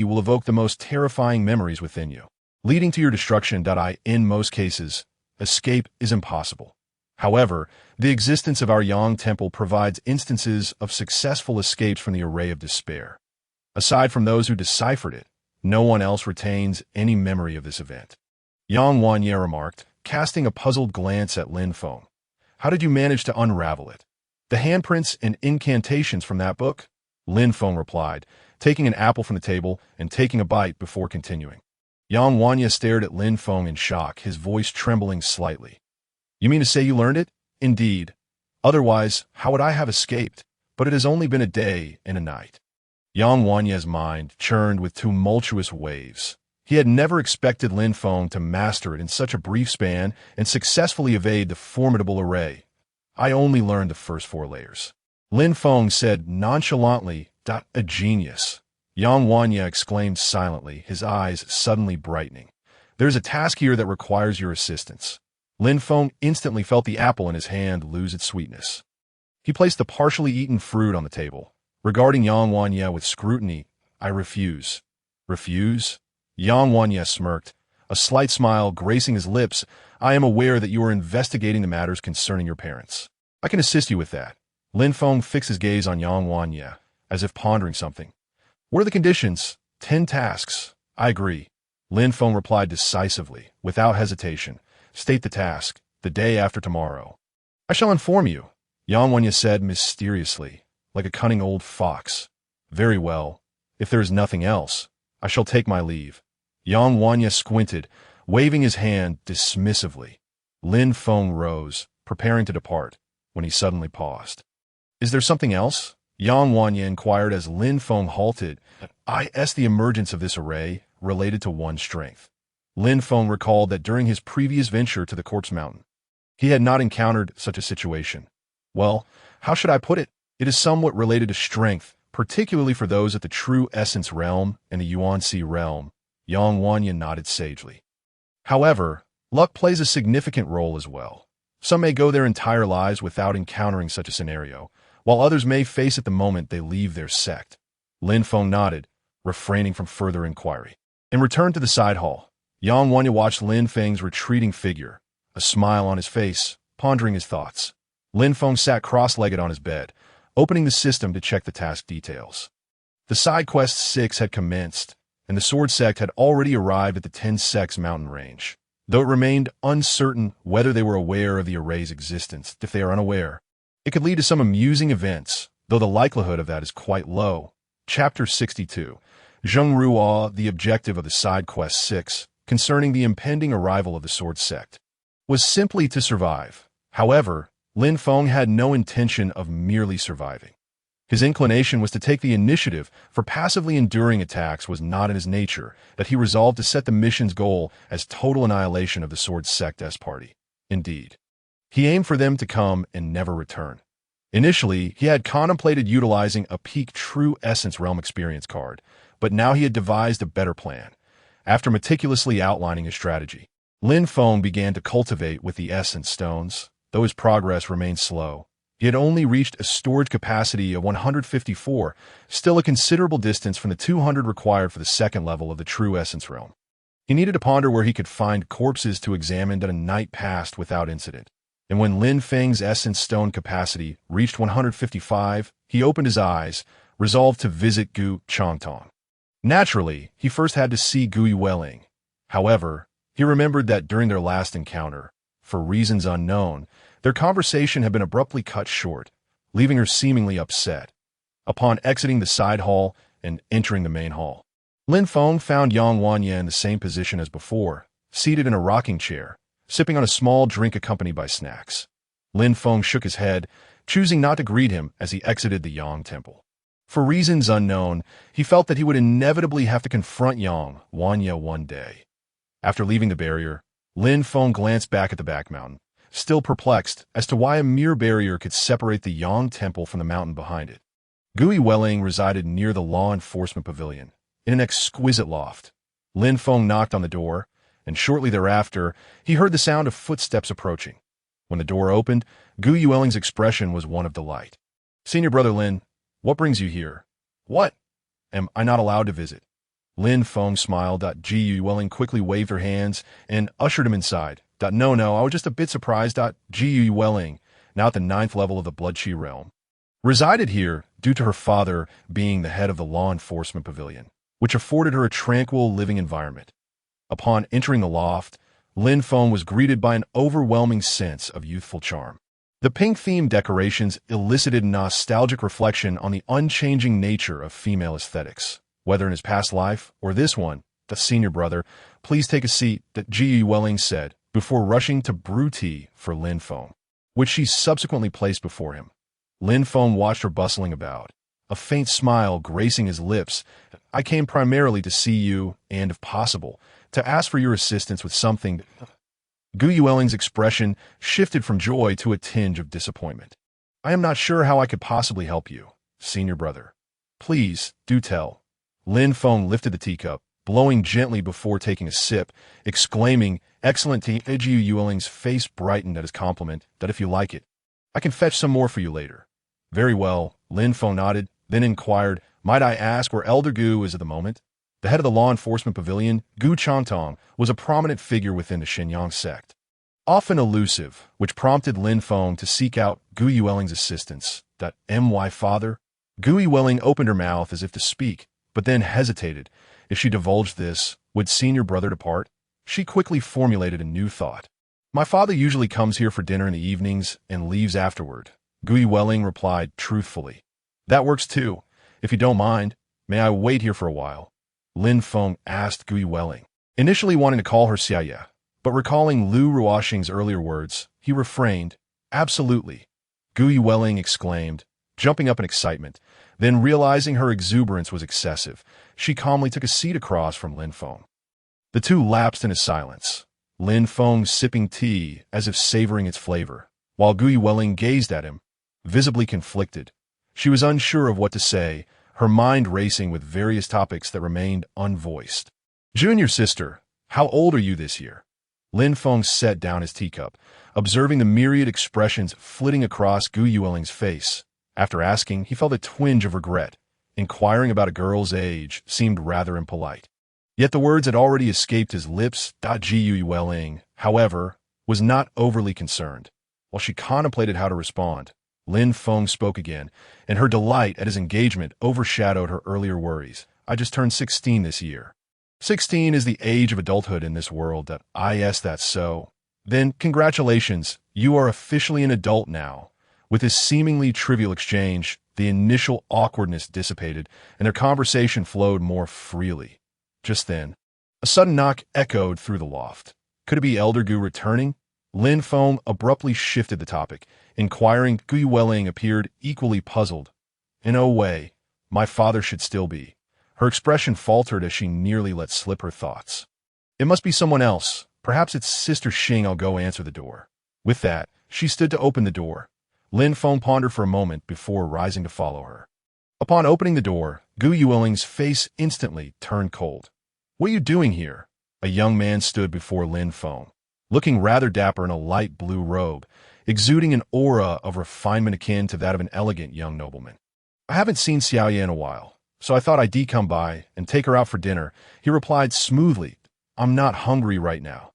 will evoke the most terrifying memories within you, leading to your destruction. In most cases, escape is impossible. However, the existence of our Yang temple provides instances of successful escapes from the array of despair. Aside from those who deciphered it, no one else retains any memory of this event. Yang Wanya remarked, casting a puzzled glance at Lin Feng. How did you manage to unravel it? The handprints and incantations from that book? Lin Feng replied, taking an apple from the table and taking a bite before continuing. Yang Wanya stared at Lin Feng in shock, his voice trembling slightly. You mean to say you learned it? Indeed. Otherwise, how would I have escaped? But it has only been a day and a night. Yang Wanya's mind churned with tumultuous waves. He had never expected Lin Feng to master it in such a brief span and successfully evade the formidable array. I only learned the first 4 layers. Lin Feng said nonchalantly, a genius. Yang Wanya exclaimed silently, his eyes suddenly brightening. There's a task here that requires your assistance. Lin Feng instantly felt the apple in his hand lose its sweetness. He placed the partially eaten fruit on the table. Regarding Yang Wanya with scrutiny, I refuse. Refuse? Yang Wanya smirked, a slight smile gracing his lips. I am aware that you are investigating the matters concerning your parents. I can assist you with that. Lin Feng fixed his gaze on Yang Wanya, as if pondering something. What are the conditions? 10 tasks. I agree. Lin Feng replied decisively, without hesitation. State the task, the day after tomorrow. I shall inform you, Yang Wanya said mysteriously, like a cunning old fox. Very well. If there is nothing else, I shall take my leave. Yang Wanya squinted, waving his hand dismissively. Lin Feng rose, preparing to depart, when he suddenly paused. Is there something else? Yang Wanya inquired as Lin Feng halted. The emergence of this array related to one's strength. Lin Feng recalled that during his previous venture to the Corpse Mountain, he had not encountered such a situation. Well, how should I put it? It is somewhat related to strength, particularly for those at the True Essence realm and the Yuan-Si realm. Yang Wanya nodded sagely. However, luck plays a significant role as well. Some may go their entire lives without encountering such a scenario, while others may face it the moment they leave their sect. Lin Feng nodded, refraining from further inquiry, and returned to the side hall. Yang Wanya watched Lin Feng's retreating figure, a smile on his face, pondering his thoughts. Lin Feng sat cross-legged on his bed, opening the system to check the task details. The side quest 6 had commenced, and the Sword Sect had already arrived at the 10 Sects mountain range, though it remained uncertain whether they were aware of the array's existence. If they are unaware, it could lead to some amusing events, though the likelihood of that is quite low. Chapter 62. Zheng Ruo, the objective of the side quest 6, concerning the impending arrival of the Sword Sect, was simply to survive. However, Lin Feng had no intention of merely surviving. His inclination was to take the initiative, for passively enduring attacks was not in his nature, that he resolved to set the mission's goal as total annihilation of the Sword Sect's party. Indeed, he aimed for them to come and never return. Initially, he had contemplated utilizing a peak True Essence Realm experience card, but now he had devised a better plan. After meticulously outlining his strategy, Lin Feng began to cultivate with the Essence Stones. Though his progress remained slow, he had only reached a storage capacity of 154, still a considerable distance from the 200 required for the second level of the True Essence Realm. He needed to ponder where he could find corpses to examine that a night passed without incident. And when Lin Feng's Essence Stone capacity reached 155, he opened his eyes, resolved to visit Gu Changtong. Naturally, he first had to see Gu Yueling. However, he remembered that during their last encounter, for reasons unknown, their conversation had been abruptly cut short, leaving her seemingly upset. Upon exiting the side hall and entering the main hall, Lin Feng found Yang Wanya in the same position as before, seated in a rocking chair, sipping on a small drink accompanied by snacks. Lin Feng shook his head, choosing not to greet him as he exited the Yang temple. For reasons unknown, he felt that he would inevitably have to confront Yang Wanya one day. After leaving the barrier, Lin Feng glanced back at the back mountain, still perplexed as to why a mere barrier could separate the Yang Temple from the mountain behind it. Gui Welling resided near the law enforcement pavilion, in an exquisite loft. Lin Feng knocked on the door, and shortly thereafter, he heard the sound of footsteps approaching. When the door opened, Gui Welling's expression was one of delight. "Senior brother Lin, what brings you here?" "What? Am I not allowed to visit?" Lin Feng smiled. Gui Welling quickly waved her hands and ushered him inside. No, I was just a bit surprised. Gui Welling, now at the 9th level of the Blood Chi realm, resided here due to her father being the head of the law enforcement pavilion, which afforded her a tranquil living environment. Upon entering the loft, Lin Feng was greeted by an overwhelming sense of youthful charm. The pink-themed decorations elicited nostalgic reflection on the unchanging nature of female aesthetics. Whether in his past life or this one, the senior brother, "Please take a seat," that Gui Welling said, before rushing to brew tea for Lin Feng, which she subsequently placed before him. Lin Feng watched her bustling about, a faint smile gracing his lips. "I came primarily to see you, and if possible, to ask for your assistance with something." Gui Welling's expression shifted from joy to a tinge of disappointment. "I am not sure how I could possibly help you, senior brother. Please, do tell." Lin Feng lifted the teacup, blowing gently before taking a sip, exclaiming, "Excellent tea." Gui Welling's face brightened at his compliment. "That if you like it, I can fetch some more for you later." "Very well," Lin Feng nodded, then inquired, "Might I ask where Elder Gu is at the moment?" The head of the law enforcement pavilion, Gu Changtong, was a prominent figure within the Shenyang sect, often elusive, which prompted Lin Feng to seek out Gui Welling's assistance. "My father?" Gui Welling opened her mouth as if to speak, but then hesitated. If she divulged this, would senior brother depart? She quickly formulated a new thought. "My father usually comes here for dinner in the evenings and leaves afterward," Gui Welling replied truthfully. "That works too. If you don't mind, may I wait here for a while?" Lin Feng asked Gui Welling, initially wanting to call her Xiaoye, but recalling Lu Ruoxing's earlier words, he refrained. "Absolutely," Gui Welling exclaimed, jumping up in excitement. Then, realizing her exuberance was excessive, she calmly took a seat across from Lin Feng. The two lapsed into silence, Lin Feng sipping tea as if savoring its flavor, while Gui Welling gazed at him, visibly conflicted. She was unsure of what to say, her mind racing with various topics that remained unvoiced. "Junior sister, how old are you this year?" Lin Feng set down his teacup, observing the myriad expressions flitting across Gui Welling's face. After asking, he felt a twinge of regret. Inquiring about a girl's age seemed rather impolite. Yet the words had already escaped his lips. Gui Welling, however, was not overly concerned. While she contemplated how to respond, Lin Feng spoke again, and her delight at his engagement overshadowed her earlier worries. "I just turned 16 this year." 16 is the age of adulthood in this world. Yes, that's so. "Then, congratulations, you are officially an adult now." With this seemingly trivial exchange, the initial awkwardness dissipated, and their conversation flowed more freely. Just then, a sudden knock echoed through the loft. Could it be Elder Gu returning? Lin Feng abruptly shifted the topic, inquiring. Gui Welling appeared equally puzzled. "In no way, my father should still be." Her expression faltered as she nearly let slip her thoughts. "It must be someone else. Perhaps it's Sister Xing. I'll go answer the door." With that, she stood to open the door. Lin Feng pondered for a moment before rising to follow her. Upon opening the door, Gui Welling's face instantly turned cold. "What are you doing here?" A young man stood before Lin Feng, looking rather dapper in a light blue robe, exuding an aura of refinement akin to that of an elegant young nobleman. "I haven't seen Xiaoye in a while, so I thought I'd come by and take her out for dinner," he replied smoothly. "I'm not hungry right now."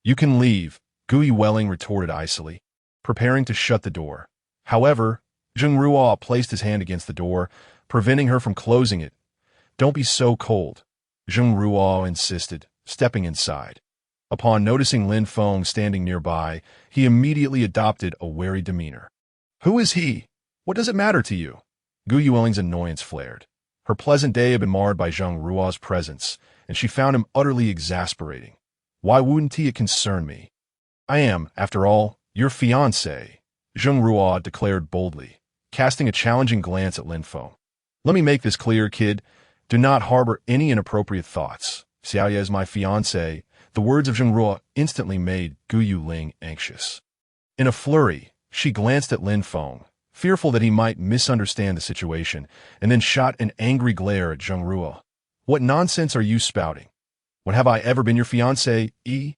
"You can leave," Gui Welling retorted icily, preparing to shut the door. However, Zheng Ruo placed his hand against the door, preventing her from closing it. "Don't be so cold," Zheng Ruo insisted, stepping inside. Upon noticing Lin Feng standing nearby, he immediately adopted a wary demeanor. "Who is he? What does it matter to you?" Gui Welling's annoyance flared. Her pleasant day had been marred by Zheng Ruo's presence, and she found him utterly exasperating. "Why wouldn't it concern me? I am, after all, your fiancé," Zheng Ruo declared boldly, casting a challenging glance at Lin Feng. "Let me make this clear, kid. Do not harbor any inappropriate thoughts. Xiaoye is my fiancé, The words of Zheng Ruo instantly made Gu Yuling anxious. In a flurry, she glanced at Lin Feng, fearful that he might misunderstand the situation, and then shot an angry glare at Zheng Ruo. What nonsense are you spouting? When have I ever been your fiancé, E?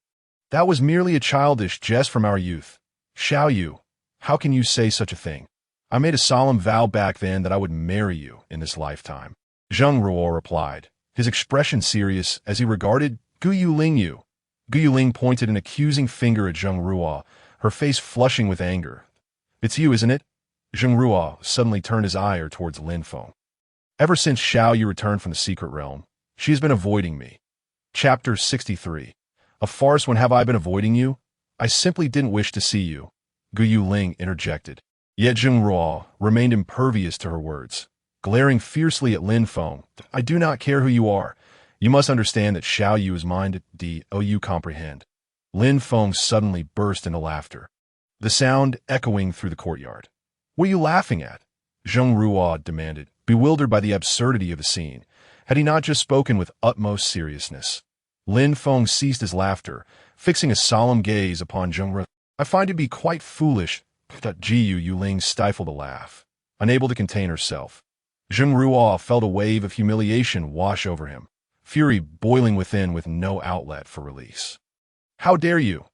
That was merely a childish jest from our youth. Xiao Yu, how can you say such a thing? I made a solemn vow back then that I would marry you in this lifetime. Zheng Ruo replied, his expression serious as he regarded Gu Yuling. Gu Yuling pointed an accusing finger at Zheng Ruo, her face flushing with anger. It's you, isn't it? Zheng Ruo suddenly turned his ire towards Lin Feng. Ever since Xiao Yu returned from the secret realm, she has been avoiding me. Chapter 63. A farce. When have I been avoiding you? I simply didn't wish to see you, Gu Yuling interjected. Yet Zheng Ruo remained impervious to her words, glaring fiercely at Lin Feng. I do not care who you are. You must understand that Xiao Yu is mine. Do you comprehend? Lin Feng suddenly burst into laughter, the sound echoing through the courtyard. What are you laughing at? Zheng Ruo demanded, bewildered by the absurdity of the scene. Had he not just spoken with utmost seriousness? Lin Feng ceased his laughter, fixing a solemn gaze upon Zheng Ruo. I find it to be quite foolish. Gu Yuling stifled a laugh, unable to contain herself. Zheng Ruo felt a wave of humiliation wash over him, fury boiling within with no outlet for release. How dare you?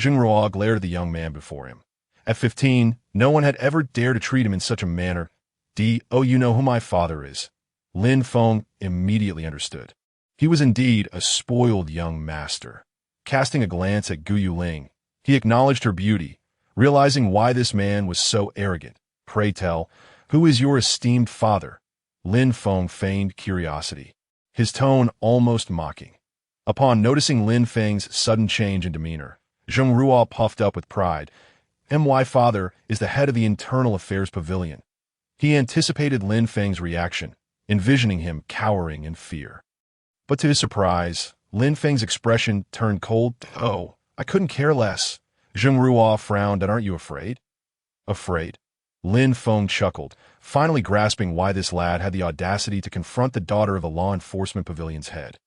Zheng Ruo glared at the young man before him. At 15, no one had ever dared to treat him in such a manner. You know who my father is. Lin Feng immediately understood. He was indeed a spoiled young master. Casting a glance at Gu Yuling, he acknowledged her beauty, realizing why this man was so arrogant. Pray tell, who is your esteemed father? Lin Feng feigned curiosity, his tone almost mocking. Upon noticing Lin Feng's sudden change in demeanor, Zheng Ruo puffed up with pride. My father is the head of the Internal Affairs Pavilion. He anticipated Lin Feng's reaction, envisioning him cowering in fear. But to his surprise, Lin Feng's expression turned cold. Oh, I couldn't care less. Zheng Ruo frowned. Aren't you afraid? Afraid? Lin Feng chuckled, finally grasping why this lad had the audacity to confront the daughter of the law enforcement pavilion's head.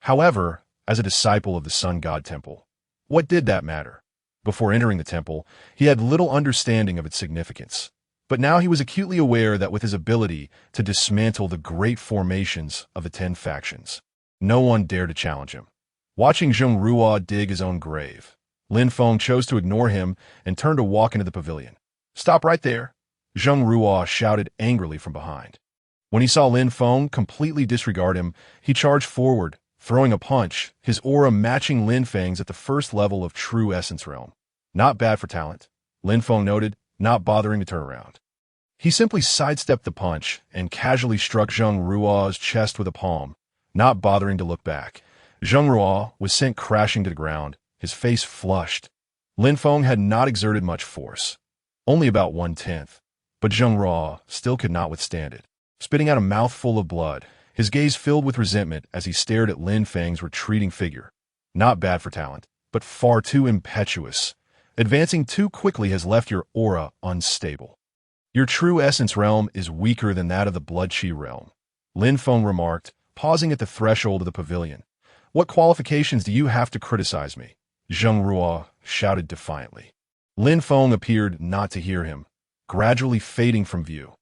However, as a disciple of the Sun God Temple, what did that matter? Before entering the temple, he had little understanding of its significance. But now he was acutely aware that with his ability to dismantle the great formations of the 10 factions, no one dared to challenge him. Watching Zheng Ruo dig his own grave, Lin Feng chose to ignore him and turned to walk into the pavilion. Stop right there! Zheng Ruo shouted angrily from behind. When he saw Lin Feng completely disregard him, he charged forward, throwing a punch, his aura matching Lin Feng's at the first level of true essence realm. Not bad for talent, Lin Feng noted, not bothering to turn around. He simply sidestepped the punch and casually struck Zheng Ruo's chest with a palm, not bothering to look back. Zheng Ruo was sent crashing to the ground, his face flushed. Lin Feng had not exerted much force, only about 1/10, but Zheng Ruo still could not withstand it. Spitting out a mouthful of blood, his gaze filled with resentment as he stared at Lin Feng's retreating figure. Not bad for talent, but far too impetuous. Advancing too quickly has left your aura unstable. Your true essence realm is weaker than that of the blood chi realm, Lin Feng remarked, pausing at the threshold of the pavilion. What qualifications do you have to criticize me? Zheng Ruo shouted defiantly. Lin Feng appeared not to hear him, gradually fading from view.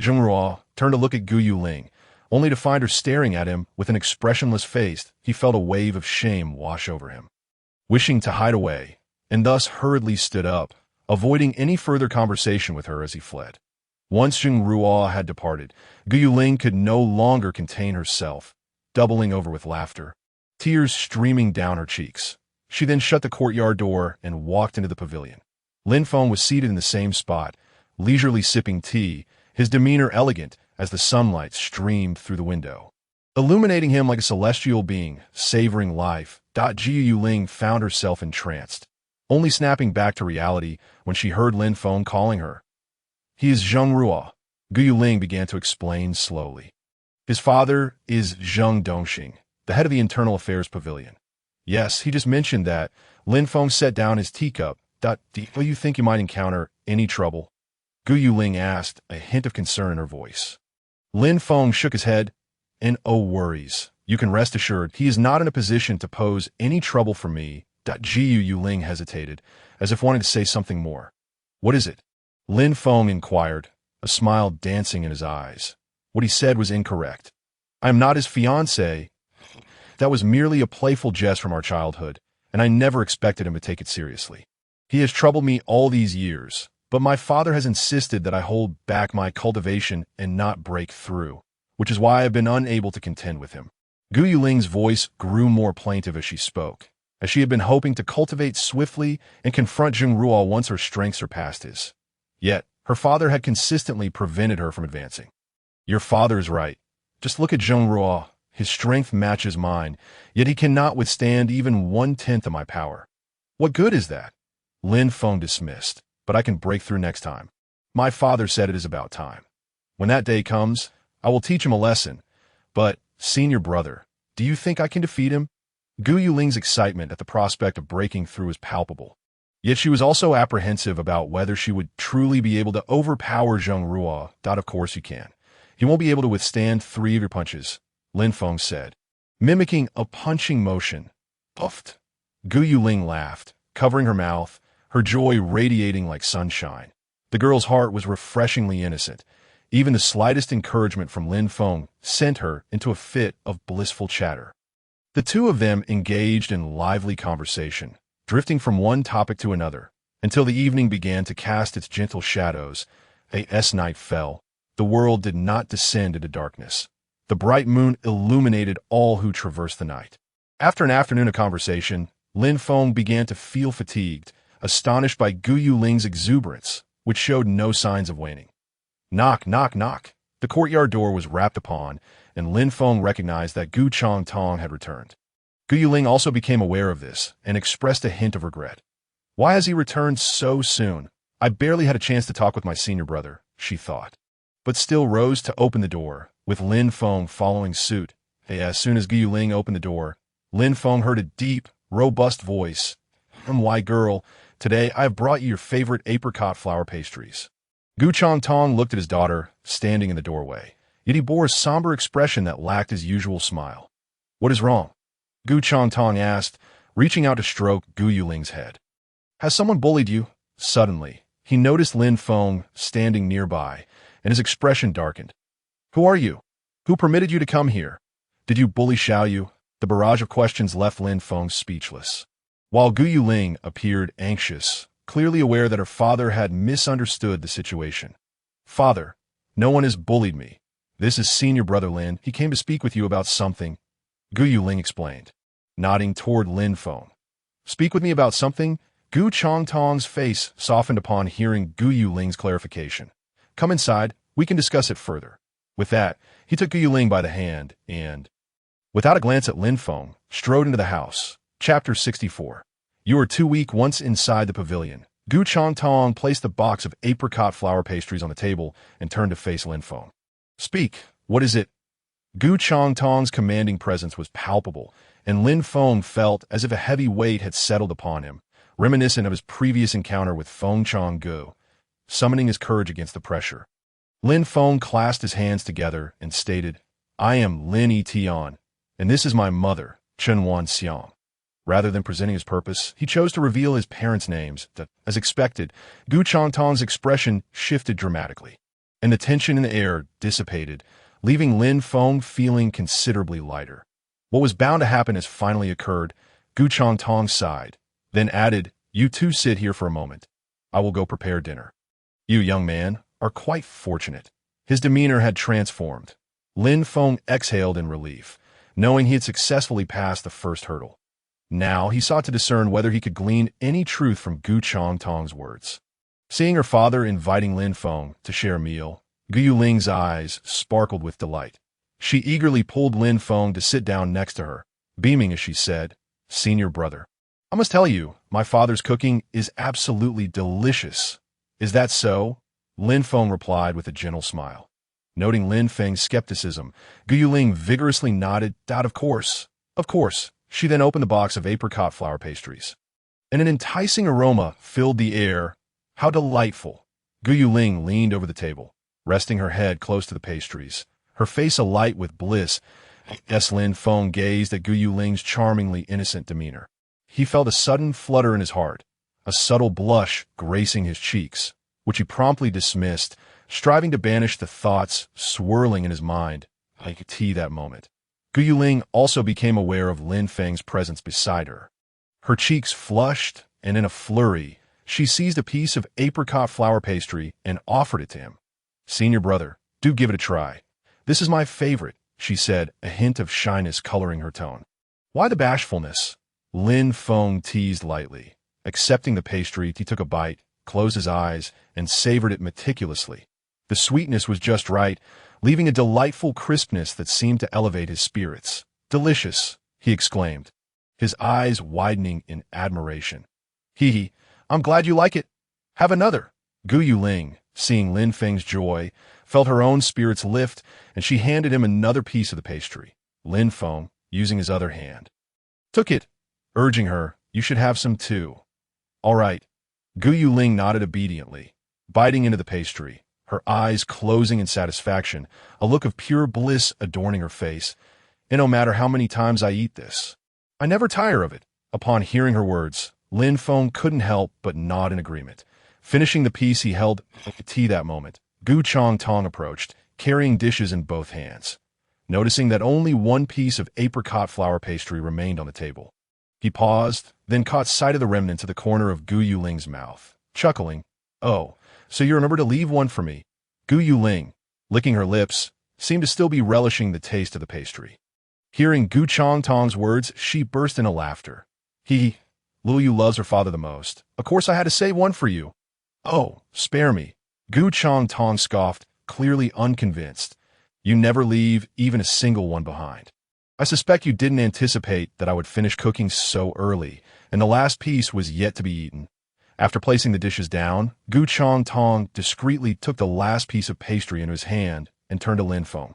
Zheng Ruo turned to look at Gu Yuling, only to find her staring at him with an expressionless face. He felt a wave of shame wash over him. Wishing to hide away, and thus hurriedly stood up, avoiding any further conversation with her as he fled. Once Zheng Ruo had departed, Gu Yuling could no longer contain herself, doubling over with laughter, tears streaming down her cheeks. She then shut the courtyard door and walked into the pavilion. Lin Feng was seated in the same spot, leisurely sipping tea, his demeanor elegant as the sunlight streamed through the window, illuminating him like a celestial being, savoring life. Gu Yuling found herself entranced, only snapping back to reality when she heard Lin Feng calling her. He is Zheng Ruo, Gu Yuling began to explain slowly. His father is Zheng Dongxing, the head of the Internal Affairs Pavilion. Yes, he just mentioned that. Lin Feng set down his teacup. Do you think you might encounter any trouble? Gu Yuling asked, a hint of concern in her voice. Lin Feng shook his head. No worries, You can rest assured he is not in a position to pose any trouble for me. Gu Ling hesitated, as if wanting to say something more. What is it? Lin Feng inquired, a smile dancing in his eyes. What he said was incorrect. I am not his fiancé. That was merely a playful jest from our childhood, and I never expected him to take it seriously. He has troubled me all these years, but my father has insisted that I hold back my cultivation and not break through, which is why I have been unable to contend with him. Gu Ling's voice grew more plaintive as she spoke, as she had been hoping to cultivate swiftly and confront Zheng Ruo once her strength surpassed his. Yet, her father had consistently prevented her from advancing. Your father is right. Just look at Zheng Ruo. His strength matches mine, yet he cannot withstand even 1/10 of my power. What good is that? Lin Feng dismissed, but I can break through next time. My father said it is about time. When that day comes, I will teach him a lesson. But, senior brother, do you think I can defeat him? Gu Ling's excitement at the prospect of breaking through was palpable. Yet she was also apprehensive about whether she would truly be able to overpower Zheng Ruo. Of course you can. He won't be able to withstand 3 of your punches, Lin Feng said, mimicking a punching motion. Puffed. Gu Ling laughed, covering her mouth, her joy radiating like sunshine. The girl's heart was refreshingly innocent. Even the slightest encouragement from Lin Feng sent her into a fit of blissful chatter. The two of them engaged in lively conversation, drifting from one topic to another, until the evening began to cast its gentle shadows. As night fell, the world did not descend into darkness. The bright moon illuminated all who traversed the night. After an afternoon of conversation, Lin Feng began to feel fatigued, astonished by Gu Ling's exuberance, which showed no signs of waning. Knock, knock, knock. The courtyard door was rapped upon, and Lin Feng recognized that Gu Changtong had returned. Gu Ling also became aware of this and expressed a hint of regret. Why has he returned so soon? I barely had a chance to talk with my senior brother, she thought, but still rose to open the door, with Lin Feng following suit. As soon as Gu Ling opened the door, Lin Feng heard a deep, robust voice. Why, girl, today I have brought you your favorite apricot flower pastries. Gu Changtong looked at his daughter, standing in the doorway, yet he bore a somber expression that lacked his usual smile. What is wrong? Gu Changtong asked, reaching out to stroke Gu Ling's head. Has someone bullied you? Suddenly, he noticed Lin Feng standing nearby, and his expression darkened. Who are you? Who permitted you to come here? Did you bully Xiaoyu? The barrage of questions left Lin Feng speechless. While Gu Ling appeared anxious, clearly aware that her father had misunderstood the situation. Father, no one has bullied me. This is senior brother Lin. He came to speak with you about something, Gu Ling explained, nodding toward Lin Feng. Speak with me about something? Gu Changtong's face softened upon hearing Gu Ling's clarification. Come inside, we can discuss it further. With that, he took Gu Ling by the hand and, without a glance at Lin Feng, strode into the house. Chapter 64. You are too weak. Once inside the pavilion, Gu Changtong placed the box of apricot flower pastries on the table and turned to face Lin Feng. Speak, what is it? Gu Changtong's commanding presence was palpable, and Lin Feng felt as if a heavy weight had settled upon him, reminiscent of his previous encounter with Feng Changgu, summoning his courage against the pressure. Lin Feng clasped his hands together and stated, I am Lin Yition, and this is my mother, Chen Wanxiang. Rather than presenting his purpose, he chose to reveal his parents' names. As expected, Gu Changtong's expression shifted dramatically, and the tension in the air dissipated, leaving Lin Feng feeling considerably lighter. What was bound to happen has finally occurred. Gu Changtong sighed, then added, You two sit here for a moment. I will go prepare dinner. You, young man, are quite fortunate. His demeanor had transformed. Lin Feng exhaled in relief, knowing he had successfully passed the first hurdle. Now he sought to discern whether he could glean any truth from Gu Changtong's words. Seeing her father inviting Lin Feng to share a meal, Gu Ling's eyes sparkled with delight. She eagerly pulled Lin Feng to sit down next to her, beaming as she said, Senior brother, I must tell you, my father's cooking is absolutely delicious. Is that so? Lin Feng replied with a gentle smile. Noting Lin Feng's skepticism, Gu Ling vigorously nodded. Of course. Of course. She then opened the box of apricot flower pastries, and an enticing aroma filled the air. How delightful! Gu Ling leaned over the table, resting her head close to the pastries, her face alight with bliss, Yes, Lin Feng gazed at Gu Yuling's charmingly innocent demeanor. He felt a sudden flutter in his heart, a subtle blush gracing his cheeks, which he promptly dismissed, striving to banish the thoughts swirling in his mind. I could see that moment. Gu Yuling also became aware of Lin Feng's presence beside her. Her cheeks flushed, and in a flurry, she seized a piece of apricot flour pastry and offered it to him. "Senior brother, do give it a try. This is my favorite," she said, a hint of shyness coloring her tone. "Why the bashfulness?" Lin Feng teased lightly. Accepting the pastry, he took a bite, closed his eyes, and savored it meticulously. The sweetness was just right, leaving a delightful crispness that seemed to elevate his spirits. "Delicious," he exclaimed, his eyes widening in admiration. "Hee, I'm glad you like it. Have another." Gu Yuling, seeing Lin Feng's joy, felt her own spirits lift, and she handed him another piece of the pastry. Lin Feng, using his other hand, took it, urging her, "You should have some too." "All right." Gu Yuling nodded obediently, biting into the pastry, her eyes closing in satisfaction, a look of pure bliss adorning her face. "And no matter how many times I eat this, I never tire of it." Upon hearing her words, Lin Feng couldn't help but nod in agreement. Finishing the piece he held at tea that moment, Gu Chong Tong approached, carrying dishes in both hands. Noticing that only one piece of apricot flour pastry remained on the table, he paused, then caught sight of the remnants at the corner of Gu Yuling's mouth, chuckling. "Oh, so you remember to leave one for me." Gu Yuling, licking her lips, seemed to still be relishing the taste of the pastry. Hearing Gu Chong Tong's words, she burst into laughter. "Lu Yu loves her father the most. Of course I had to save one for you." "Oh, spare me." Gu Chong Tong scoffed, clearly unconvinced. "You never leave even a single one behind. I suspect you didn't anticipate that I would finish cooking so early, and the last piece was yet to be eaten." After placing the dishes down, Gu Chong Tong discreetly took the last piece of pastry into his hand and turned to Lin Feng,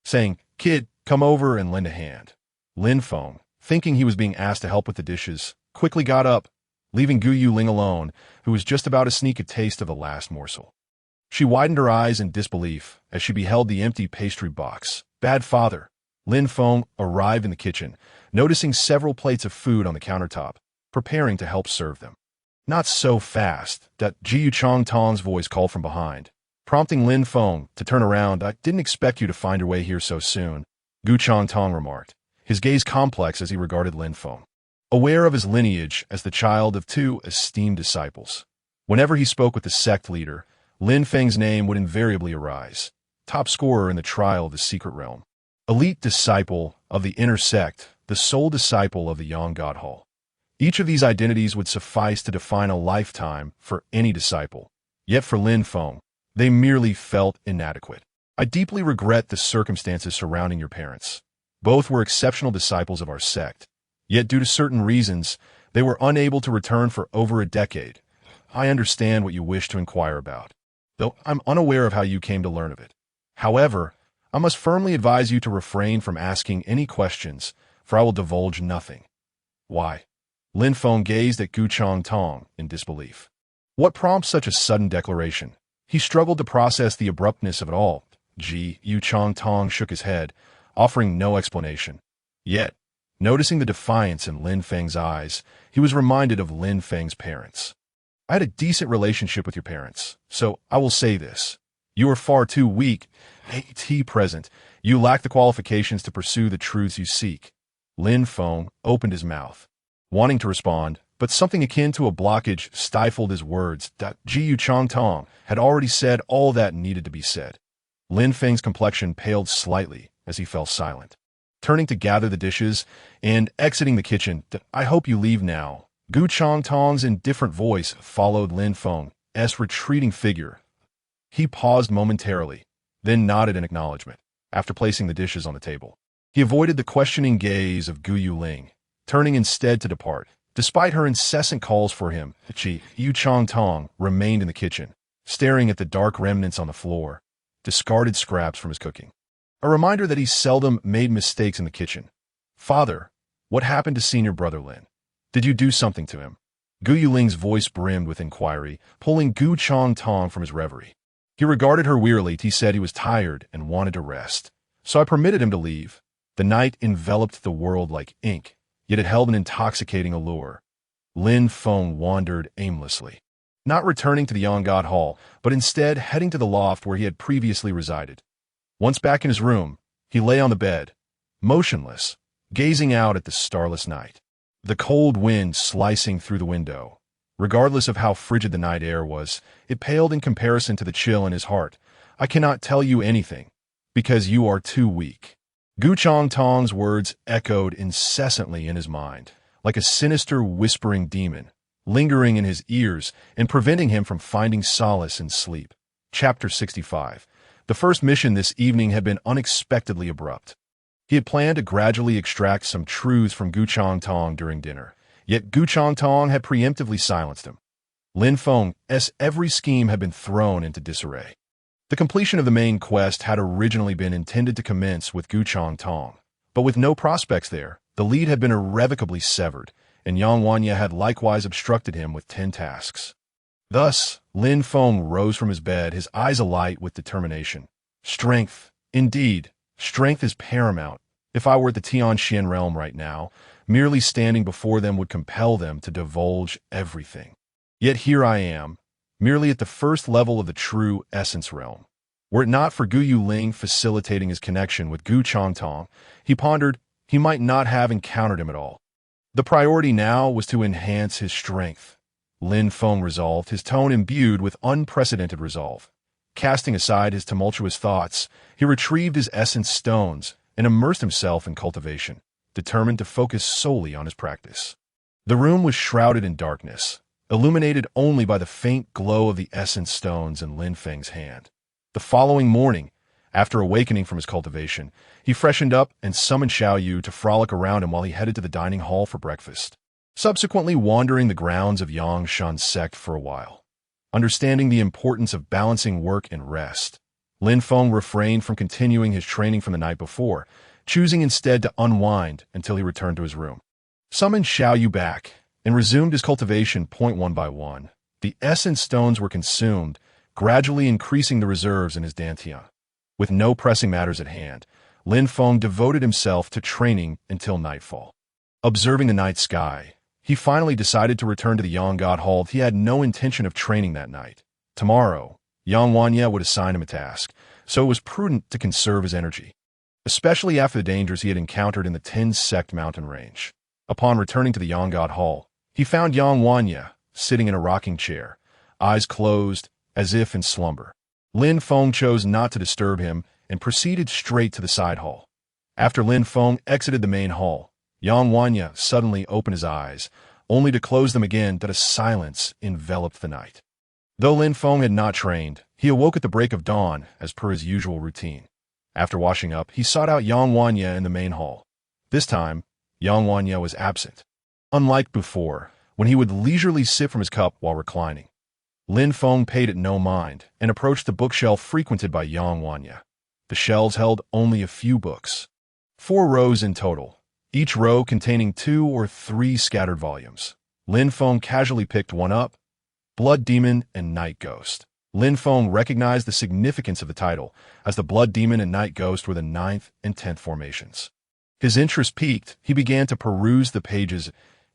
saying, "Kid, come over and lend a hand." Lin Feng, thinking he was being asked to help with the dishes, quickly got up, leaving Gu Yuling alone, who was just about to sneak a taste of the last morsel. She widened her eyes in disbelief as she beheld the empty pastry box. "Bad father." Lin Feng arrived in the kitchen, noticing several plates of food on the countertop, preparing to help serve them. "Not so fast," that Jiu Chong Tong's voice called from behind, prompting Lin Feng to turn around. "I didn't expect you to find your way here so soon," Gu Chong Tong remarked, his gaze complex as he regarded Lin Feng. Aware of his lineage as the child of two esteemed disciples, whenever he spoke with the sect leader, Lin Feng's name would invariably arise. Top scorer in the trial of the secret realm. Elite disciple of the inner sect, the sole disciple of the Yang God Hall. Each of these identities would suffice to define a lifetime for any disciple. Yet for Lin Feng, they merely felt inadequate. "I deeply regret the circumstances surrounding your parents. Both were exceptional disciples of our sect. Yet due to certain reasons, they were unable to return for over a decade. I understand what you wish to inquire about, though I'm unaware of how you came to learn of it. However, I must firmly advise you to refrain from asking any questions, for I will divulge nothing." "Why?" Lin Feng gazed at Gu Chong Tong in disbelief. What prompts such a sudden declaration? He struggled to process the abruptness of it all. Yu Chong Tong shook his head, offering no explanation. Yet, noticing the defiance in Lin Feng's eyes, he was reminded of Lin Feng's parents. "I had a decent relationship with your parents, so I will say this. You are far too weak. At present, you lack the qualifications to pursue the truths you seek." Lin Feng opened his mouth, wanting to respond, but something akin to a blockage stifled his words. Jiu Chong Tong had already said all that needed to be said. Lin Feng's complexion paled slightly as he fell silent. Turning to gather the dishes and exiting the kitchen, "I hope you leave now." Gu Chong Tong's indifferent voice followed Lin Feng's retreating figure. He paused momentarily, then nodded in acknowledgement, after placing the dishes on the table. He avoided the questioning gaze of Gu Yuling, turning instead to depart. Despite her incessant calls for him, Yu Chong Tong remained in the kitchen, staring at the dark remnants on the floor, discarded scraps from his cooking. A reminder that he seldom made mistakes in the kitchen. "Father, what happened to senior brother Lin? Did you do something to him?" Gu Yuling's voice brimmed with inquiry, pulling Gu Chong Tong from his reverie. He regarded her wearily. He said he was tired and wanted to rest, so I permitted him to leave. The night enveloped the world like ink, yet it held an intoxicating allure. Lin Feng wandered aimlessly, not returning to the Yonggod Hall, but instead heading to the loft where he had previously resided. Once back in his room, he lay on the bed, motionless, gazing out at the starless night. The cold wind slicing through the window. Regardless of how frigid the night air was, it paled in comparison to the chill in his heart. I cannot tell you anything, because you are too weak. Gu Changtong's words echoed incessantly in his mind, like a sinister whispering demon, lingering in his ears and preventing him from finding solace in sleep. Chapter 65. The first mission this evening had been unexpectedly abrupt. He had planned to gradually extract some truths from Gu Changtong during dinner, yet Gu Changtong had preemptively silenced him. Lin Feng's every scheme had been thrown into disarray. The completion of the main quest had originally been intended to commence with Gu Changtong, but with no prospects there, the lead had been irrevocably severed, and Yang Wanya had likewise obstructed him with 10 tasks. Thus, Lin Feng rose from his bed, his eyes alight with determination. Strength, indeed, strength is paramount. If I were at the Tianxian realm right now, merely standing before them would compel them to divulge everything. Yet here I am, merely at the first level of the true essence realm. Were it not for Gu Yuling facilitating his connection with Gu Changtong, he pondered, he might not have encountered him at all. The priority now was to enhance his strength. Lin Feng resolved, his tone imbued with unprecedented resolve. Casting aside his tumultuous thoughts, he retrieved his essence stones and immersed himself in cultivation, determined to focus solely on his practice. The room was shrouded in darkness, illuminated only by the faint glow of the essence stones in Lin Feng's hand. The following morning, after awakening from his cultivation, he freshened up and summoned Xiao Yu to frolic around him while he headed to the dining hall for breakfast, subsequently wandering the grounds of Yang Shan's sect for a while. Understanding the importance of balancing work and rest, Lin Feng refrained from continuing his training from the night before, choosing instead to unwind until he returned to his room. Summoned Xiao Yu back and resumed his cultivation point one by one. The essence stones were consumed, gradually increasing the reserves in his dantian. With no pressing matters at hand, Lin Feng devoted himself to training until nightfall. Observing the night sky, he finally decided to return to the Yonggod Hall. He had no intention of training that night. Tomorrow, Yang Wanya would assign him a task, so it was prudent to conserve his energy, especially after the dangers he had encountered in the 10-sect mountain range. Upon returning to the Yonggod Hall, he found Yang Wanya sitting in a rocking chair, eyes closed, as if in slumber. Lin Feng chose not to disturb him and proceeded straight to the side hall. After Lin Feng exited the main hall, Yang Wanya suddenly opened his eyes, only to close them again that a silence enveloped the night. Though Lin Feng had not trained, he awoke at the break of dawn as per his usual routine. After washing up, he sought out Yang Wanya in the main hall. This time, Yang Wanya was absent. Unlike before, when he would leisurely sip from his cup while reclining, Lin Feng paid it no mind and approached the bookshelf frequented by Yang Wanya. The shelves held only a few books. 4 rows in total, each row containing 2 or 3 scattered volumes. Lin Feng casually picked one up, Blood Demon and Night Ghost. Lin Feng recognized the significance of the title, as the Blood Demon and Night Ghost were the 9th and 10th formations. His interest piqued, he began to peruse the pages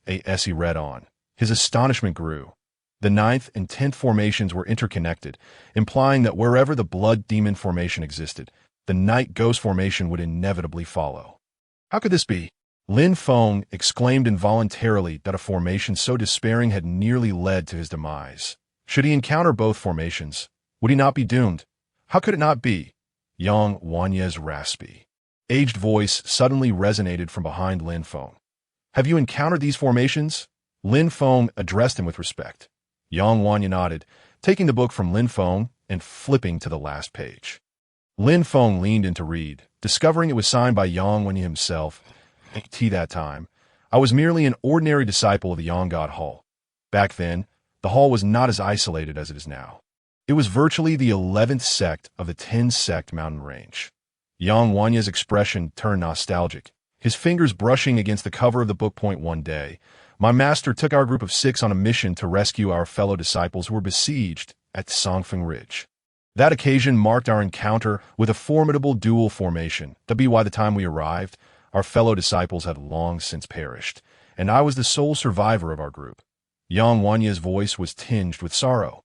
as he read on. His astonishment grew. The 9th and 10th formations were interconnected, implying that wherever the Blood Demon formation existed, the Night Ghost formation would inevitably follow. How could this be? Lin Feng exclaimed involuntarily that a formation so despairing had nearly led to his demise. Should he encounter both formations, would he not be doomed? How could it not be? Yang Wanya's raspy, aged voice suddenly resonated from behind Lin Feng. Have you encountered these formations? Lin Feng addressed him with respect. Yang Wanya nodded, taking the book from Lin Feng and flipping to the last page. Lin Feng leaned in to read, discovering it was signed by Yang Wanya himself. That time, I was merely an ordinary disciple of the Yonggod Hall. Back then, the hall was not as isolated as it is now. It was virtually the 11th sect of the 10-sect mountain range. Yang Wanya's expression turned nostalgic, his fingers brushing against the cover of the book. One day, my master took our group of 6 on a mission to rescue our fellow disciples who were besieged at Songfeng Ridge. That occasion marked our encounter with a formidable dual formation. By the time we arrived, our fellow disciples had long since perished, and I was the sole survivor of our group. Yang Wanya's voice was tinged with sorrow,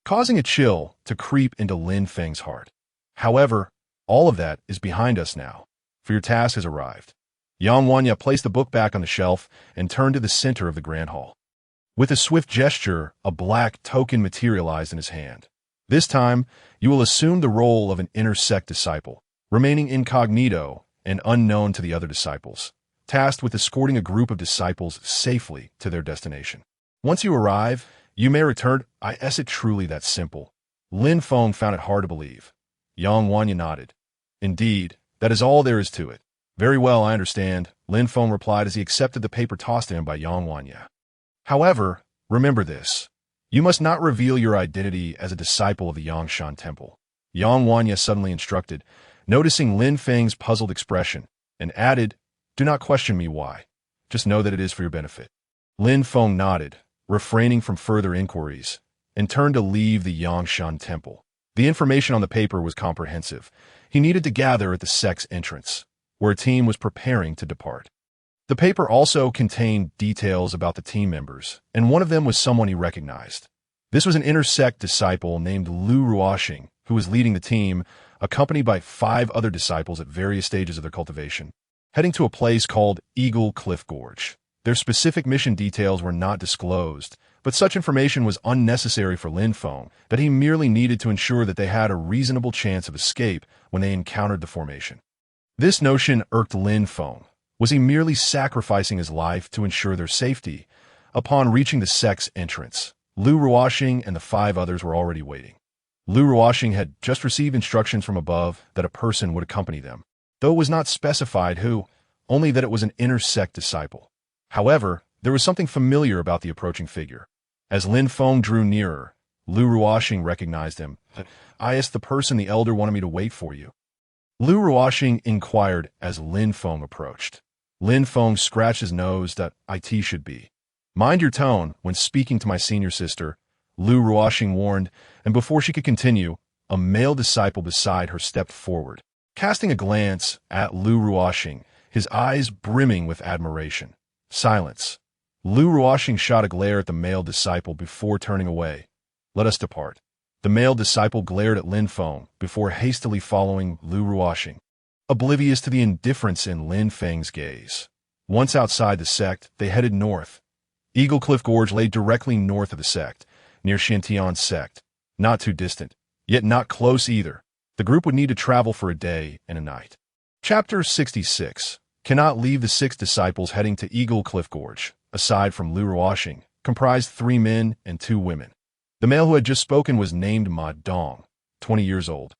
causing a chill to creep into Lin Feng's heart. However, all of that is behind us now, for your task has arrived. Yang Wanya placed the book back on the shelf and turned to the center of the grand hall. With a swift gesture, a black token materialized in his hand. This time, you will assume the role of an inner sect disciple, remaining incognito and unknown to the other disciples, tasked with escorting a group of disciples safely to their destination. Once you arrive, you may return. Is it truly that simple? Lin Feng found it hard to believe. Yang Wanya nodded. Indeed, that is all there is to it. Very well, I understand, Lin Feng replied as he accepted the paper tossed to him by Yang Wanya. However, remember this. You must not reveal your identity as a disciple of the Yangshan Temple. Yang Wanya suddenly instructed, noticing Lin Feng's puzzled expression, and added, do not question me why. Just know that it is for your benefit. Lin Feng nodded, refraining from further inquiries, and turned to leave the Yangshan Temple. The information on the paper was comprehensive. He needed to gather at the sect's entrance, where a team was preparing to depart. The paper also contained details about the team members, and one of them was someone he recognized. This was an inner sect disciple named Lu Ruoxing, who was leading the team, accompanied by 5 other disciples at various stages of their cultivation, heading to a place called Eagle Cliff Gorge. Their specific mission details were not disclosed, but such information was unnecessary for Lin Feng, that he merely needed to ensure that they had a reasonable chance of escape when they encountered the formation. This notion irked Lin Feng. Was he merely sacrificing his life to ensure their safety? Upon reaching the sect's entrance, Lu Ruoxing and the 5 others were already waiting. Lu Ruoxing had just received instructions from above that a person would accompany them, though it was not specified who, only that it was an inner sect disciple. However, there was something familiar about the approaching figure. As Lin Feng drew nearer, Lu Ruoxing recognized him. I asked the person the elder wanted me to wait for you. Lu Ruoxing inquired as Lin Feng approached. Lin Feng scratched his nose that it should be. Mind your tone when speaking to my senior sister, Lu Ruoxing warned, and before she could continue, a male disciple beside her stepped forward, casting a glance at Lu Ruoxing, his eyes brimming with admiration. Silence. Lu Ruoxing shot a glare at the male disciple before turning away. Let us depart. The male disciple glared at Lin Feng before hastily following Lu Ruoxing, oblivious to the indifference in Lin Feng's gaze. Once outside the sect, they headed north. Eagle Cliff Gorge lay directly north of the sect, near Shantian's sect. Not too distant, yet not close either. The group would need to travel for a day and a night. Chapter 66. Cannot leave the 6 disciples heading to Eagle Cliff Gorge, aside from Lu Ruoxing, comprised 3 men and 2 women. The male who had just spoken was named Ma Dong, 20 years old,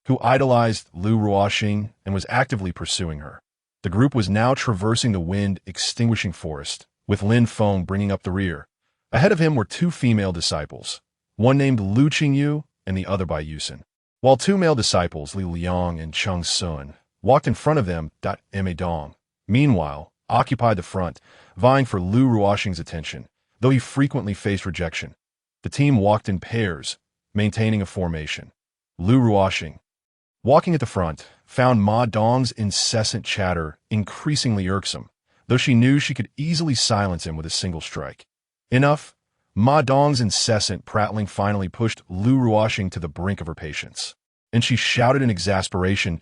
who idolized Lu Ruoxing and was actively pursuing her. The group was now traversing the wind-extinguishing forest, with Lin Feng bringing up the rear. Ahead of him were 2 female disciples, one named Lu Qingyu and the other by Yusin, while 2 male disciples, Li Liang and Cheng Sun, walked in front of them. Ma Dong, meanwhile, occupied the front, vying for Lu Ruoxing's attention, though he frequently faced rejection. The team walked in pairs, maintaining a formation. Lu Ruoxing, walking at the front, found Ma Dong's incessant chatter increasingly irksome, though she knew she could easily silence him with a single strike. Enough, Ma Dong's incessant prattling finally pushed Lu Ruoxing to the brink of her patience, and she shouted in exasperation.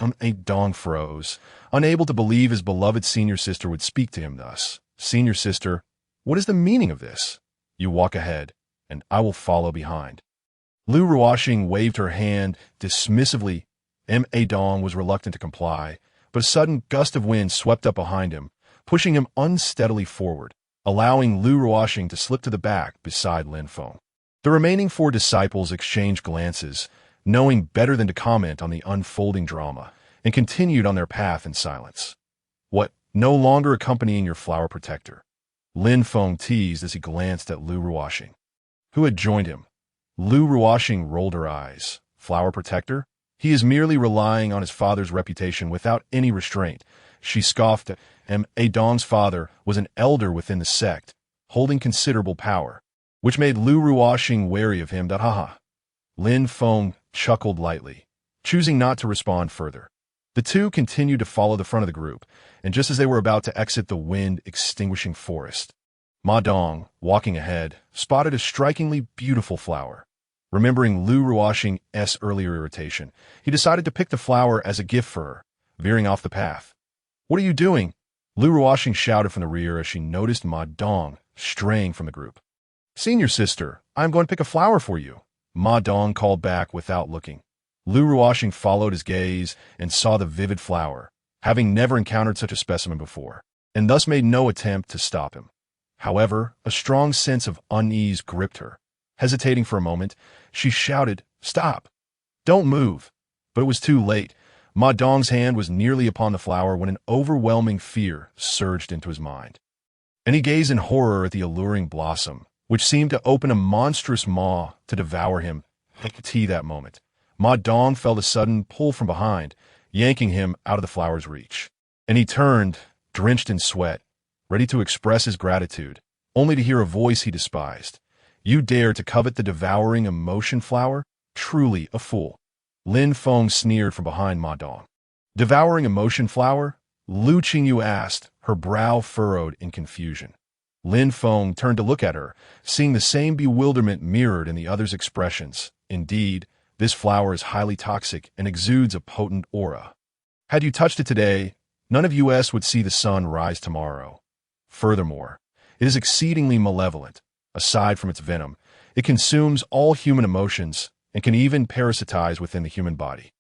Ma Dong froze, unable to believe his beloved senior sister would speak to him thus. Senior sister, what is the meaning of this? You walk ahead, and I will follow behind. Lu Ruoxing waved her hand dismissively. Ma Dong was reluctant to comply, but a sudden gust of wind swept up behind him, pushing him unsteadily forward, allowing Lu Ruoxing to slip to the back beside Lin Feng. The remaining 4 disciples exchanged glances, knowing better than to comment on the unfolding drama, and continued on their path in silence. What, no longer accompanying your flower protector? Lin Feng teased as he glanced at Lu Ruoxing, who had joined him. Lu Ruoxing rolled her eyes. Flower protector? He is merely relying on his father's reputation without any restraint. She scoffed at Ma Dong's father was an elder within the sect, holding considerable power, which made Lu Ruoxing wary of him. Haha. Lin Feng chuckled lightly, choosing not to respond further. The two continued to follow the front of the group, and just as they were about to exit the wind-extinguishing forest, Ma Dong, walking ahead, spotted a strikingly beautiful flower. Remembering Lu Ruoxing's earlier irritation, he decided to pick the flower as a gift for her, veering off the path. "What are you doing?" Lu Ruoxing shouted from the rear as she noticed Ma Dong straying from the group. "Senior sister, I am going to pick a flower for you," Ma Dong called back without looking. Lu Ruoxing followed his gaze and saw the vivid flower, having never encountered such a specimen before, and thus made no attempt to stop him. However, a strong sense of unease gripped her. Hesitating for a moment, she shouted, "Stop! Don't move!" But it was too late. Ma Dong's hand was nearly upon the flower when an overwhelming fear surged into his mind. And he gazed in horror at the alluring blossom, which seemed to open a monstrous maw to devour him. That moment, Ma Dong felt a sudden pull from behind, yanking him out of the flower's reach. And he turned, drenched in sweat, ready to express his gratitude, only to hear a voice he despised. "You dare to covet the devouring emotion flower? Truly a fool." Lin Feng sneered from behind Ma Dong. "Devouring emotion flower?" Lu Qingyu asked, her brow furrowed in confusion. Lin Feng turned to look at her, seeing the same bewilderment mirrored in the other's expressions. Indeed, this flower is highly toxic and exudes a potent aura. Had you touched it today, none of us would see the sun rise tomorrow. Furthermore, it is exceedingly malevolent. Aside from its venom, it consumes all human emotions and can even parasitize within the human body.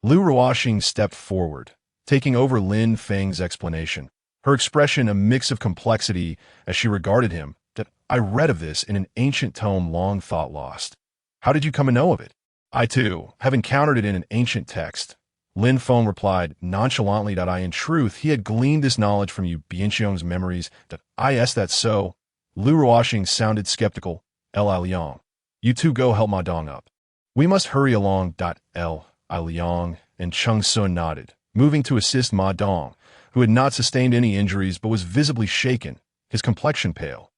Lu Ruoxing stepped forward, taking over Lin Feng's explanation, her expression a mix of complexity as she regarded him. "That I read of this in an ancient tome long thought lost. How did you come to know of it?" "I, too, have encountered it in an ancient text," Lin Feng replied nonchalantly. "That in truth, he had gleaned this knowledge from you Bianxiong's memories. That that's so." Lu Ruoxing sounded skeptical. Liang, you two go help Ma Dong up. "We must hurry along." Liang and Chung Sun nodded, moving to assist Ma Dong, who had not sustained any injuries but was visibly shaken, his complexion pale.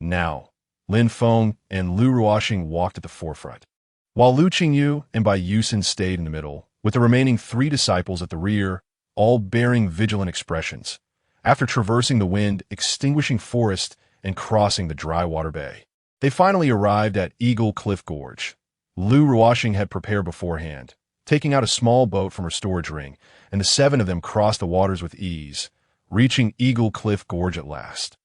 Now, Lin Feng and Lu Ruoxing walked at the forefront, while Lu Qingyu and Bai Yusin stayed in the middle, with the remaining 3 disciples at the rear, all bearing vigilant expressions. After traversing the wind-extinguishing forest and crossing the dry water bay, they finally arrived at Eagle Cliff Gorge. Lu Ruoxing had prepared beforehand, taking out a small boat from her storage ring, and the 7 of them crossed the waters with ease, reaching Eagle Cliff Gorge at last.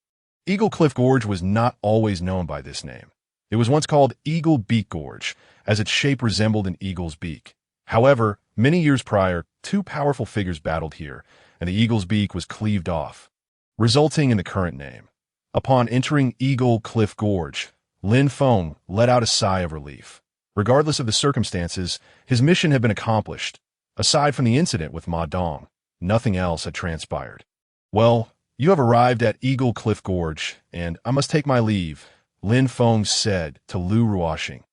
Eagle Cliff Gorge was not always known by this name. It was once called Eagle Beak Gorge, as its shape resembled an eagle's beak. However, many years prior, 2 powerful figures battled here, and the eagle's beak was cleaved off, resulting in the current name. Upon entering Eagle Cliff Gorge, Lin Feng let out a sigh of relief. Regardless of the circumstances, his mission had been accomplished. Aside from the incident with Ma Dong, nothing else had transpired. "Well, you have arrived at Eagle Cliff Gorge, and I must take my leave," Lin Feng said to Lu Ruoxing.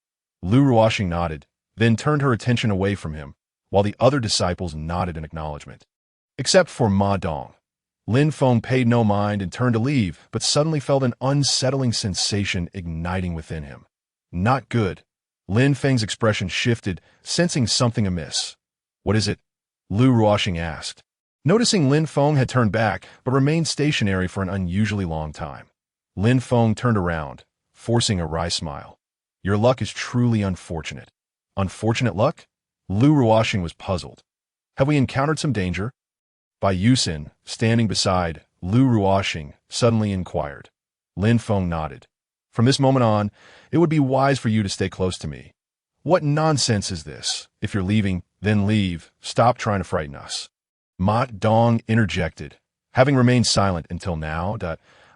Lu Ruoxing nodded, then turned her attention away from him, while the other disciples nodded in acknowledgement. Except for Ma Dong. Lin Feng paid no mind and turned to leave, but suddenly felt an unsettling sensation igniting within him. Not good. Lin Feng's expression shifted, sensing something amiss. "What is it?" Lu Ruoxing asked, noticing Lin Feng had turned back but remained stationary for an unusually long time. Lin Feng turned around, forcing a wry smile. "Your luck is truly unfortunate." "Unfortunate luck?" Lu Ruoxing was puzzled. "Have we encountered some danger?" Bai Yusin, standing beside Lu Ruoxing, suddenly inquired. Lin Feng nodded. "From this moment on, it would be wise for you to stay close to me." "What nonsense is this? If you're leaving, then leave. Stop trying to frighten us." Ma Dong interjected, having remained silent until now.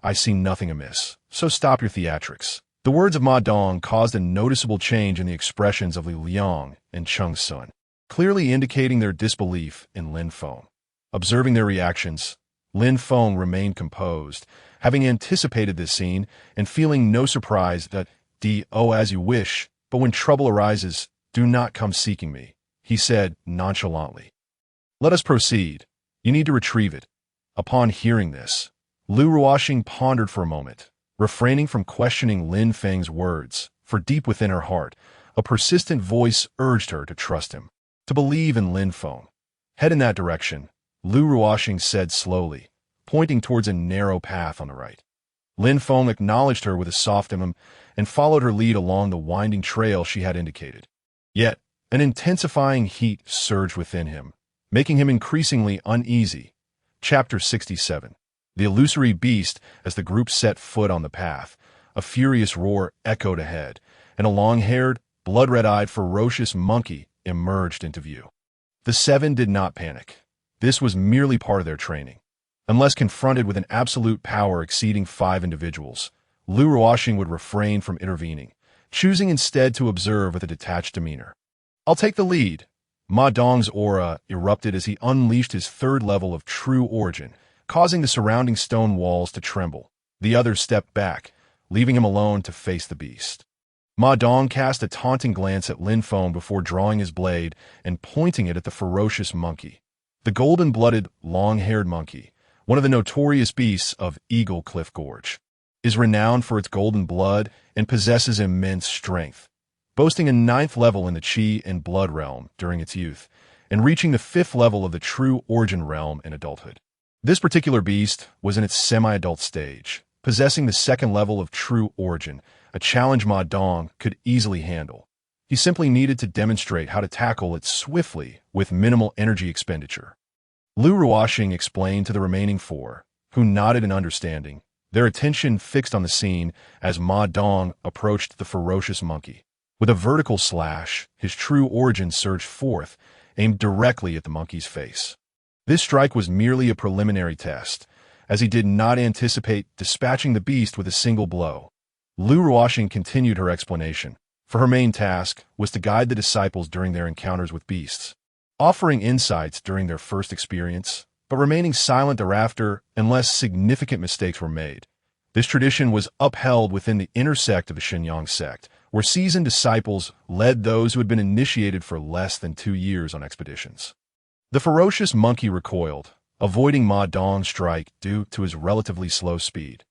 "I see nothing amiss, so stop your theatrics." The words of Ma Dong caused a noticeable change in the expressions of Liang and Chung Sun, clearly indicating their disbelief in Lin Feng. Observing their reactions, Lin Feng remained composed, having anticipated this scene and feeling no surprise that as you wish, but when trouble arises, do not come seeking me, he said nonchalantly. "Let us proceed. You need to retrieve it." Upon hearing this, Lu Ruoxing pondered for a moment, refraining from questioning Lin Feng's words, for deep within her heart, A persistent voice urged her to trust him, to believe in Lin Feng. Head in that direction, Lu Ruoxing said slowly, pointing towards a narrow path on the right. Lin Feng acknowledged her with a soft and followed her lead along the winding trail she had indicated. Yet, an intensifying heat surged within him, making him increasingly uneasy. Chapter 67. The illusory beast. As the group set foot on the path, a furious roar echoed ahead, and a long-haired, blood-red-eyed, ferocious monkey emerged into view. The seven did not panic. This was merely part of their training. Unless confronted with an absolute power exceeding 5 individuals, Lu Ruoxing would refrain from intervening, choosing instead to observe with a detached demeanor. "I'll take the lead." Ma Dong's aura erupted as he unleashed his third level of true origin, causing the surrounding stone walls to tremble. The others stepped back, leaving him alone to face the beast. Ma Dong cast a taunting glance at Lin Feng before drawing his blade and pointing it at the ferocious monkey. The golden-blooded, long-haired monkey, one of the notorious beasts of Eagle Cliff Gorge, is renowned for its golden blood and possesses immense strength, boasting a 9th level in the Qi and Blood realm during its youth, and reaching the 5th level of the True Origin realm in adulthood. This particular beast was in its semi-adult stage, possessing the 2nd level of True Origin, a challenge Ma Dong could easily handle. He simply needed to demonstrate how to tackle it swiftly with minimal energy expenditure. Lu Ruoxing explained to the remaining 4, who nodded in understanding, their attention fixed on the scene as Ma Dong approached the ferocious monkey. With a vertical slash, his true origin surged forth, aimed directly at the monkey's face. This strike was merely a preliminary test, as he did not anticipate dispatching the beast with a single blow. Lu Ruoxing continued her explanation, for her main task was to guide the disciples during their encounters with beasts, offering insights during their first experience, but remaining silent thereafter unless significant mistakes were made. This tradition was upheld within the inner sect of the Shenyang sect, where seasoned disciples led those who had been initiated for less than 2 years on expeditions. The ferocious monkey recoiled, avoiding Ma Dong's strike due to his relatively slow speed.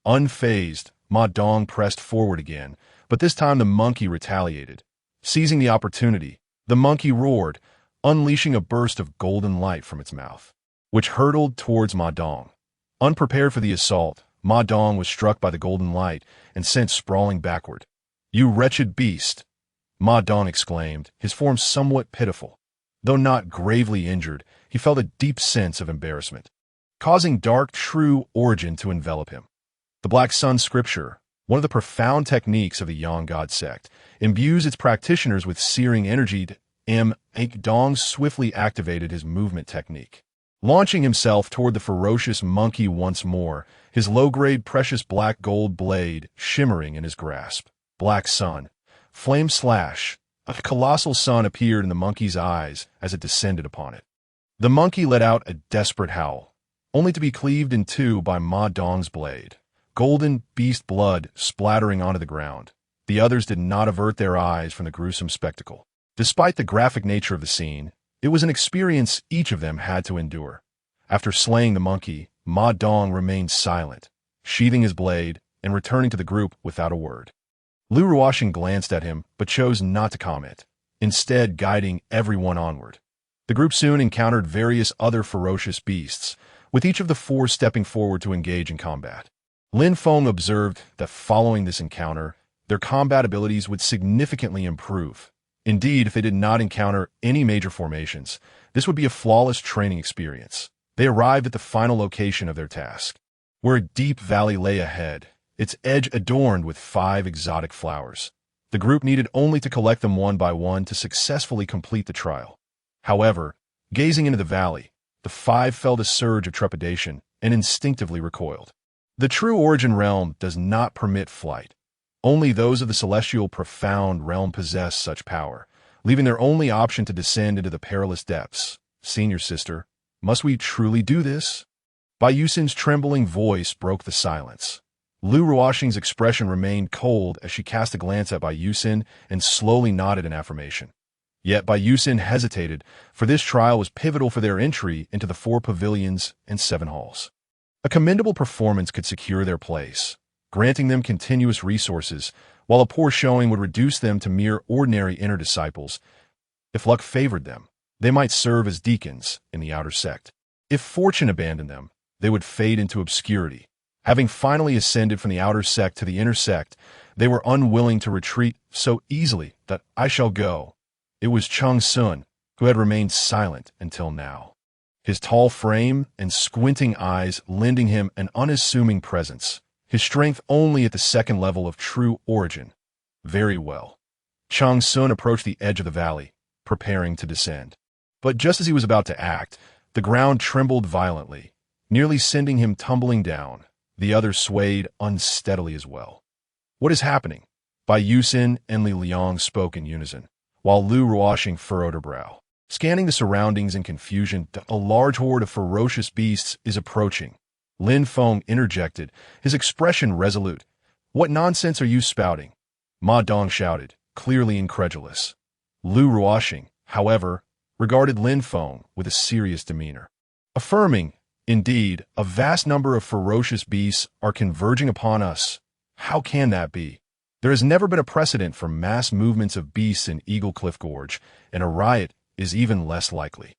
Unfazed, Ma Dong pressed forward again, but this time the monkey retaliated. Seizing the opportunity, the monkey roared, unleashing a burst of golden light from its mouth, which hurtled towards Ma Dong. Unprepared for the assault, Ma Dong was struck by the golden light and sent sprawling backward. "You wretched beast!" Ma Dong exclaimed, his form somewhat pitiful. Though not gravely injured, he felt a deep sense of embarrassment, causing dark true origin to envelop him. The Black Sun Scripture, one of the profound techniques of the Yang God sect, imbues its practitioners with searing energy. Dong swiftly activated his movement technique, launching himself toward the ferocious monkey once more, his low-grade precious black gold blade shimmering in his grasp. Black Sun. Flame slash. A colossal sun appeared in the monkey's eyes as it descended upon it. The monkey let out a desperate howl, only to be cleaved in two by Ma Dong's blade, golden beast blood splattering onto the ground. The others did not avert their eyes from the gruesome spectacle. Despite the graphic nature of the scene, it was an experience each of them had to endure. After slaying the monkey, Ma Dong remained silent, sheathing his blade and returning to the group without a word. Lu Ruoxing glanced at him, but chose not to comment, instead guiding everyone onward. The group soon encountered various other ferocious beasts, with each of the 4 stepping forward to engage in combat. Lin Feng observed that following this encounter, their combat abilities would significantly improve. Indeed, if they did not encounter any major formations, this would be a flawless training experience. They arrived at the final location of their task, where a deep valley lay ahead, its edge adorned with 5 exotic flowers. The group needed only to collect them one by one to successfully complete the trial. However, gazing into the valley, the 5 felt a surge of trepidation and instinctively recoiled. The True Origin realm does not permit flight. Only those of the celestial profound realm possess such power, leaving their only option to descend into the perilous depths. "Senior sister, must we truly do this?" Bai Yusin's trembling voice broke the silence. Lu Ruoxing's expression remained cold as she cast a glance at Bai Yusin and slowly nodded in affirmation. Yet Bai Yusin hesitated, for this trial was pivotal for their entry into the 4 pavilions and 7 halls. A commendable performance could secure their place, granting them continuous resources while a poor showing would reduce them to mere ordinary inner disciples. If luck favored them, they might serve as deacons in the outer sect. If fortune abandoned them, they would fade into obscurity. Having finally ascended from the outer sect to the inner sect, they were unwilling to retreat so easily that I shall go. It was Chung Sun who had remained silent until now, his tall frame and squinting eyes lending him an unassuming presence, his strength only at the second level of true origin. Very well. Chung Sun approached the edge of the valley, preparing to descend. But just as he was about to act, the ground trembled violently, nearly sending him tumbling down. The others swayed unsteadily as well. What is happening? Bai Yusin and Li Liang spoke in unison, while Lu Ruoxing furrowed her brow. Scanning the surroundings in confusion, a large horde of ferocious beasts is approaching. Lin Feng interjected, his expression resolute. What nonsense are you spouting? Ma Dong shouted, clearly incredulous. Lu Ruoxing, however, regarded Lin Feng with a serious demeanor, affirming, indeed, a vast number of ferocious beasts are converging upon us. How can that be? There has never been a precedent for mass movements of beasts in Eagle Cliff Gorge, and a riot is even less likely.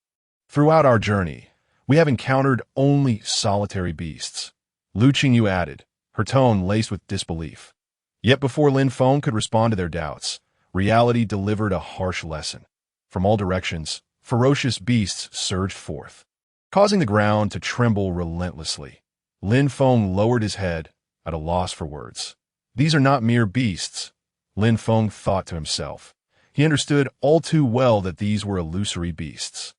Throughout our journey, we have encountered only solitary beasts. Lu Qingyu added, her tone laced with disbelief. Yet before Lin Feng could respond to their doubts, reality delivered a harsh lesson. From all directions, ferocious beasts surged forth, causing the ground to tremble relentlessly. Lin Feng lowered his head, at a loss for words. These are not mere beasts, Lin Feng thought to himself. He understood all too well that these were illusory beasts.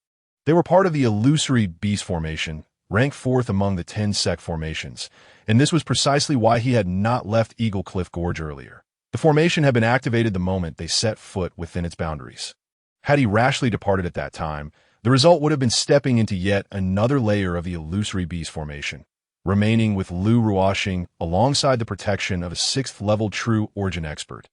They were part of the illusory beast formation, ranked fourth among the 10 sect formations, and this was precisely why he had not left Eagle Cliff Gorge earlier. The formation had been activated the moment they set foot within its boundaries. Had he rashly departed at that time, the result would have been stepping into yet another layer of the illusory beast formation, remaining with Lu Ruoxing alongside the protection of a 6th-level true origin expert,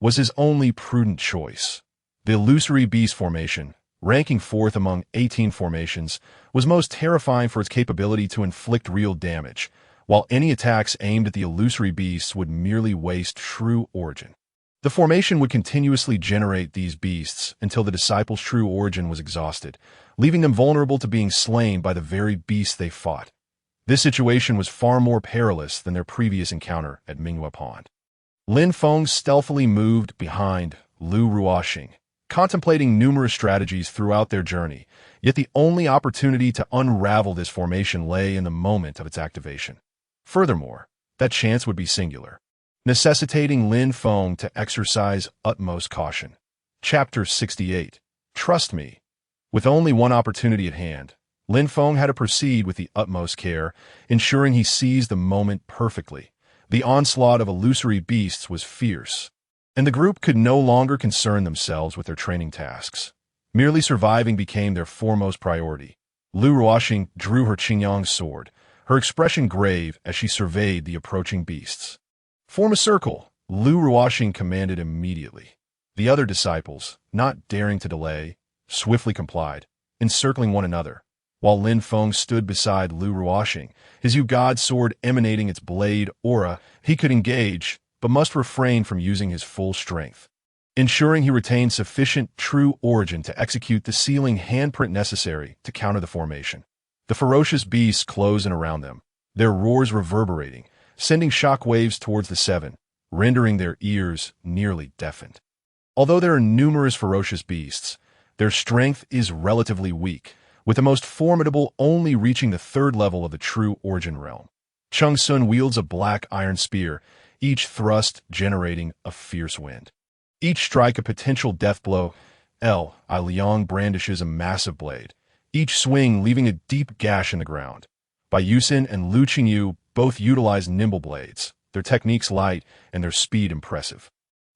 was his only prudent choice. The illusory beast formation, ranking 4th among 18 formations, was most terrifying for its capability to inflict real damage, while any attacks aimed at the illusory beasts would merely waste true origin. The formation would continuously generate these beasts until the disciples' true origin was exhausted, leaving them vulnerable to being slain by the very beasts they fought. This situation was far more perilous than their previous encounter at Minghua Pond. Lin Feng stealthily moved behind Lu Ruoxing, contemplating numerous strategies throughout their journey, yet the only opportunity to unravel this formation lay in the moment of its activation. Furthermore, that chance would be singular, necessitating Lin Feng to exercise utmost caution. Chapter 68. Trust me. With only one opportunity at hand, Lin Feng had to proceed with the utmost care, ensuring he seized the moment perfectly. The onslaught of illusory beasts was fierce, and the group could no longer concern themselves with their training tasks. Merely surviving became their foremost priority. Lu Ruoxing drew her Qingyang sword, her expression grave as she surveyed the approaching beasts. Form a circle, Lu Ruoxing commanded immediately. The other disciples, not daring to delay, swiftly complied, encircling one another, while Lin Feng stood beside Lu Ruoxing, his Yu-God sword emanating its blade aura. He could engage, but must refrain from using his full strength, ensuring he retained sufficient true origin to execute the sealing handprint necessary to counter the formation. The ferocious beasts closed in around them, their roars reverberating, sending shock waves towards the 7, rendering their ears nearly deafened. Although there are numerous ferocious beasts, their strength is relatively weak, with the most formidable only reaching the 3rd level of the true origin realm. Chung Sun wields a black iron spear, each thrust generating a fierce wind. Each strike a potential death blow. Li Liang brandishes a massive blade, each swing leaving a deep gash in the ground. Bai Yusin and Lu Qingyu both utilize nimble blades, their techniques light and their speed impressive.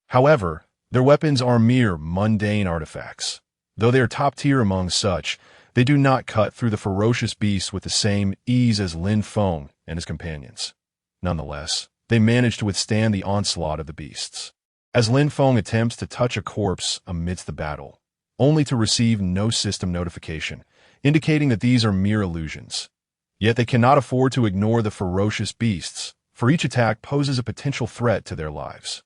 However, their weapons are mere mundane artifacts. Though they are top tier among such, they do not cut through the ferocious beasts with the same ease as Lin Feng and his companions. Nonetheless, they manage to withstand the onslaught of the beasts. As Lin Feng attempts to touch a corpse amidst the battle, only to receive no system notification, indicating that these are mere illusions. Yet they cannot afford to ignore the ferocious beasts, for each attack poses a potential threat to their lives.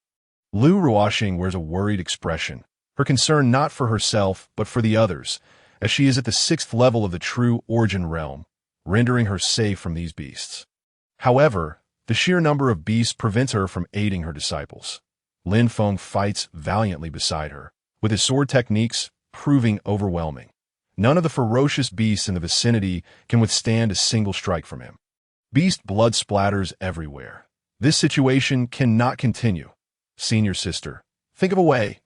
Lu Ruoxing wears a worried expression, her concern not for herself but for the others, as she is at the 6th level of the true origin realm, rendering her safe from these beasts. However, the sheer number of beasts prevents her from aiding her disciples. Lin Feng fights valiantly beside her, with his sword techniques proving overwhelming. None of the ferocious beasts in the vicinity can withstand a single strike from him. Beast blood splatters everywhere. This situation cannot continue. Senior sister, think of a way.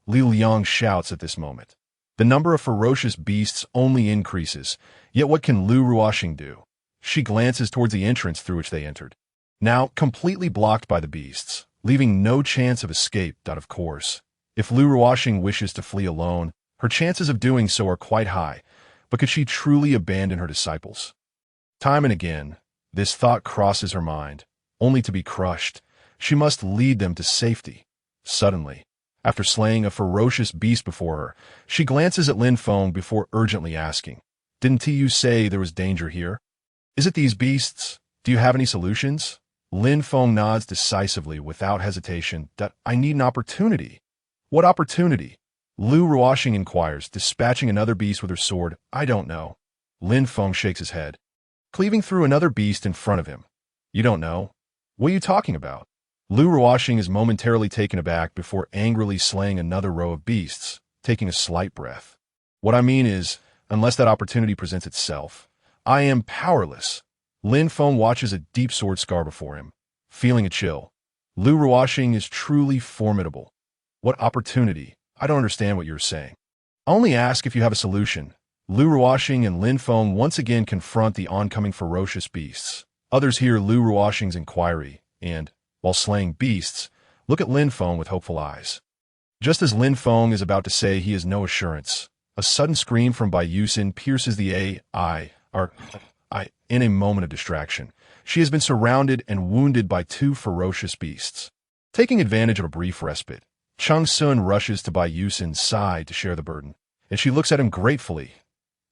Li Liang shouts at this moment. The number of ferocious beasts only increases, yet what can Lu Ruoxing do? She glances towards the entrance through which they entered. Now completely blocked by the beasts, leaving no chance of escape. Of course, if Lu Ruoxing wishes to flee alone, her chances of doing so are quite high, but could she truly abandon her disciples? Time and again, this thought crosses her mind, only to be crushed. She must lead them to safety. Suddenly, after slaying a ferocious beast before her, she glances at Lin Feng before urgently asking, "Didn't you say there was danger here? Is it these beasts? Do you have any solutions?" Lin Feng nods decisively without hesitation. "I need an opportunity." "What opportunity?" Lu Ruoxing inquires, dispatching another beast with her sword. "I don't know." Lin Feng shakes his head, cleaving through another beast in front of him. "You don't know? What are you talking about?" Lu Ruoxing is momentarily taken aback before angrily slaying another row of beasts, taking a slight breath. "What I mean is, unless that opportunity presents itself, I am powerless." Lin Feng watches a deep sword scar before him, feeling a chill. Lu Ruoxing is truly formidable. "What opportunity? I don't understand what you're saying." "I only ask if you have a solution." Lu Ruoxing and Lin Feng once again confront the oncoming ferocious beasts. Others hear Lu Ruoxing's inquiry, and, while slaying beasts, look at Lin Feng with hopeful eyes. Just as Lin Feng is about to say he has no assurance, a sudden scream from Bai Yusin pierces the in a moment of distraction. She has been surrounded and wounded by two ferocious beasts. Taking advantage of a brief respite, Chung Sun rushes to Bai Yusin's side to share the burden, and she looks at him gratefully.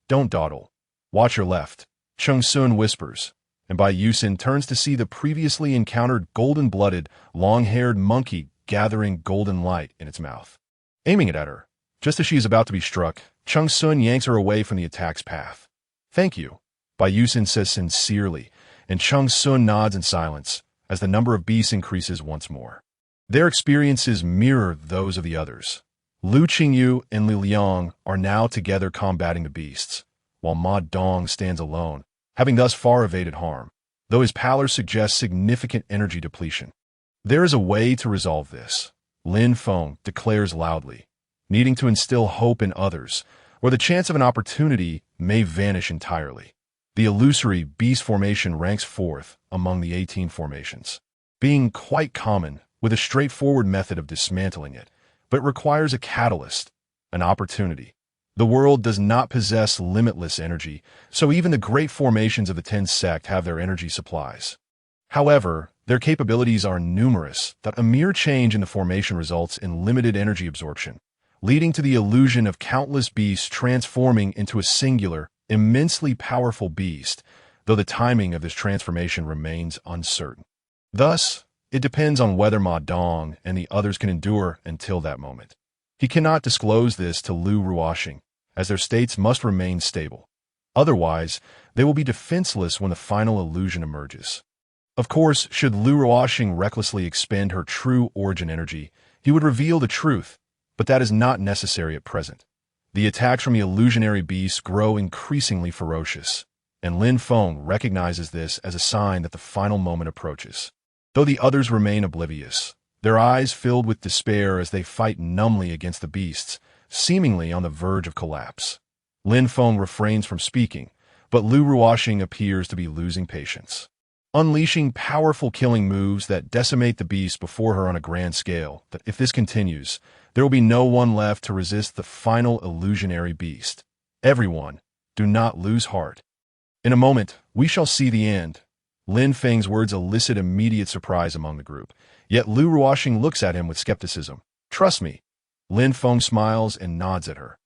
"Don't dawdle. Watch your left," Chung Sun whispers, and Bai Yusin turns to see the previously encountered golden-blooded, long-haired monkey gathering golden light in its mouth. Aiming it at her, just as she is about to be struck, Chung Sun yanks her away from the attack's path. "Thank you," Bai Yusin says sincerely, and Chung Sun nods in silence as the number of beasts increases once more. Their experiences mirror those of the others. Lu Qingyu and Li Liang are now together combating the beasts, while Ma Dong stands alone, having thus far evaded harm, though his pallor suggests significant energy depletion. "There is a way to resolve this," Lin Feng declares loudly, needing to instill hope in others, or the chance of an opportunity may vanish entirely. The illusory beast formation ranks fourth among the 18 formations, being quite common with a straightforward method of dismantling it, but requires a catalyst, an opportunity. The world does not possess limitless energy, so even the great formations of the 10 sect have their energy supplies. However, their capabilities are numerous that a mere change in the formation results in limited energy absorption, leading to the illusion of countless beasts transforming into a singular, immensely powerful beast, though the timing of this transformation remains uncertain. Thus, it depends on whether Ma Dong and the others can endure until that moment. He cannot disclose this to Lu Ruoxing, as their states must remain stable. Otherwise, they will be defenseless when the final illusion emerges. Of course, should Lu Ruoxing recklessly expend her true origin energy, he would reveal the truth, but that is not necessary at present. The attacks from the illusionary beasts grow increasingly ferocious, and Lin Feng recognizes this as a sign that the final moment approaches. Though the others remain oblivious, their eyes filled with despair as they fight numbly against the beasts, seemingly on the verge of collapse. Lin Feng refrains from speaking, but Lu Ruoxing appears to be losing patience. Unleashing powerful killing moves that decimate the beasts before her on a grand scale, that if this continues, there will be no one left to resist the final illusionary beast. Everyone, do not lose heart. In a moment, we shall see the end. Lin Feng's words elicit immediate surprise among the group, yet Lu Ruoxing looks at him with skepticism. "Trust me." Lin Feng smiles and nods at her.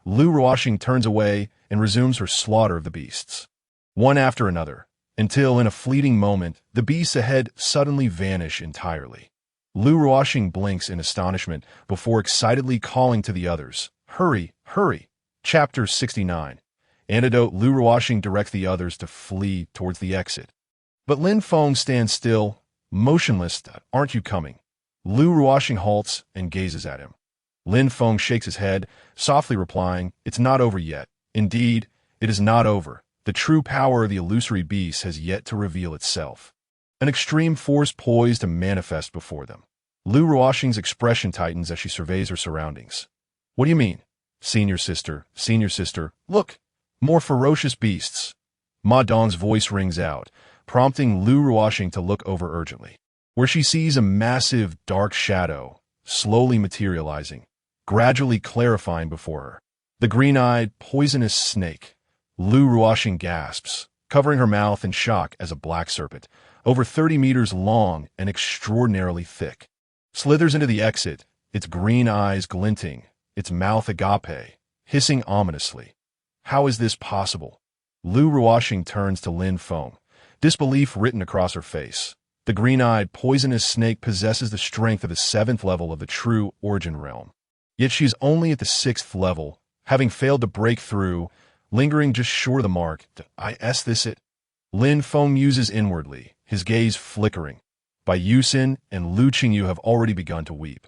Lu Ruoxing turns away and resumes her slaughter of the beasts, one after another, until in a fleeting moment, the beasts ahead suddenly vanish entirely. Lu Ruoxing blinks in astonishment before excitedly calling to the others. Hurry, hurry. Chapter 69. Antidote. Lu Ruoxing directs the others to flee towards the exit. But Lin Feng stands still, motionless. Aren't you coming? Lu Ruoxing halts and gazes at him. Lin Feng shakes his head, softly replying, It's not over yet. Indeed, it is not over. The true power of the illusory beast has yet to reveal itself. An extreme force poised to manifest before them. Lu Ruoxing's expression tightens as she surveys her surroundings. What do you mean? Senior sister, look! More ferocious beasts. Ma Dong's voice rings out, prompting Lu Ruoxing to look over urgently, where she sees a massive, dark shadow, slowly materializing, gradually clarifying before her. The green-eyed, poisonous snake. Lu Ruoxing gasps, covering her mouth in shock as a black serpent, over 30 meters long and extraordinarily thick, slithers into the exit, its green eyes glinting, its mouth agape, hissing ominously. How is this possible? Lu Ruoxing turns to Lin Feng, disbelief written across her face. The green-eyed, poisonous snake possesses the strength of the 7th level of the true origin realm. Yet she is only at the 6th level, having failed to break through, lingering just short of the mark. Lin Feng muses inwardly, his gaze flickering. Bai Yusin and Lu Qingyu have already begun to weep.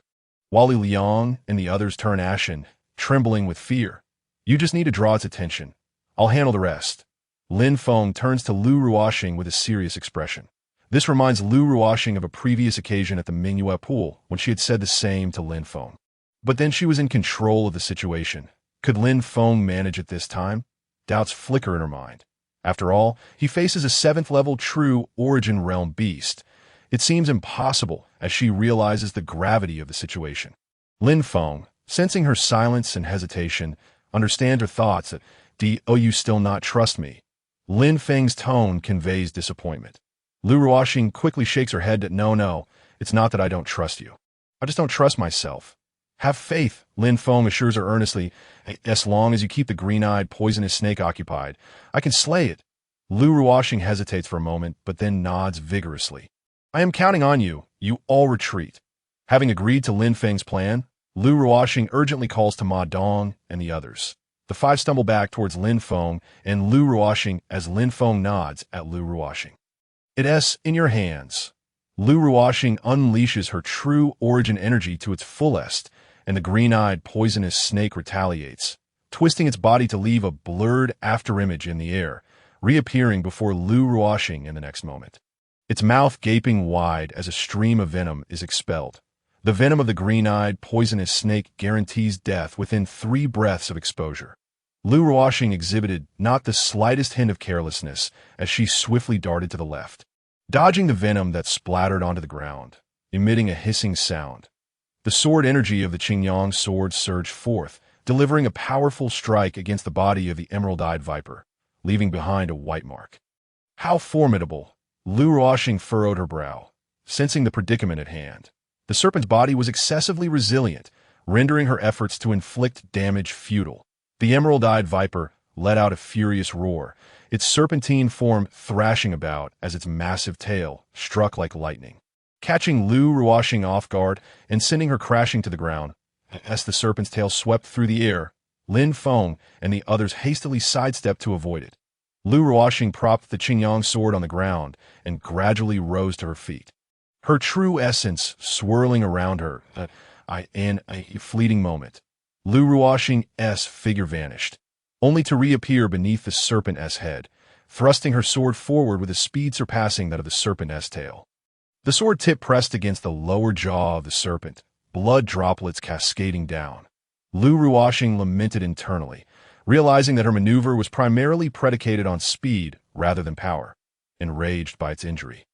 Wally Liang and the others turn ashen, trembling with fear. You just need to draw its attention. I'll handle the rest. Lin Feng turns to Lu Ruoxing with a serious expression. This reminds Lu Ruoxing of a previous occasion at the Mingyue pool when she had said the same to Lin Feng. But then she was in control of the situation. Could Lin Feng manage it this time? Doubts flicker in her mind. After all, he faces a 7th level true origin realm beast. It seems impossible as she realizes the gravity of the situation. Lin Feng, sensing her silence and hesitation, understands her thoughts that, "Do you still not trust me?" Lin Feng's tone conveys disappointment. Lu Ruoxing quickly shakes her head that no, it's not that I don't trust you. I just don't trust myself. Have faith, Lin Feng assures her earnestly. As long as you keep the green-eyed, poisonous snake occupied, I can slay it. Lu Ruoxing hesitates for a moment, but then nods vigorously. I am counting on you. You all retreat. Having agreed to Lin Feng's plan, Lu Ruoxing urgently calls to Ma Dong and the others. The 5 stumble back towards Lin Feng and Lu Ruoxing as Lin Feng nods at Lu Ruoxing. It's in your hands. Lu Ruoxing unleashes her true origin energy to its fullest, and the green-eyed, poisonous snake retaliates, twisting its body to leave a blurred afterimage in the air, reappearing before Lu Ruoxing in the next moment. Its mouth gaping wide as a stream of venom is expelled. The venom of the green-eyed, poisonous snake guarantees death within 3 breaths of exposure. Lu Ruoxing exhibited not the slightest hint of carelessness as she swiftly darted to the left, dodging the venom that splattered onto the ground, emitting a hissing sound. The sword energy of the Qingyang sword surged forth, delivering a powerful strike against the body of the emerald-eyed viper, leaving behind a white mark. How formidable! Lu Ruoxing furrowed her brow, sensing the predicament at hand. The serpent's body was excessively resilient, rendering her efforts to inflict damage futile. The emerald-eyed viper let out a furious roar, its serpentine form thrashing about as its massive tail struck like lightning, catching Lu Ruoxing off guard and sending her crashing to the ground. As the serpent's tail swept through the air, Lin Feng and the others hastily sidestepped to avoid it. Lu Ruoxing propped the Qingyang sword on the ground and gradually rose to her feet, her true essence swirling around her. In a fleeting moment, Lu Ruoxing's figure vanished, only to reappear beneath the serpent's head, thrusting her sword forward with a speed surpassing that of the serpent's tail. The sword tip pressed against the lower jaw of the serpent, blood droplets cascading down. Lu Ruoxing lamented internally, realizing that her maneuver was primarily predicated on speed rather than power, enraged by its injury.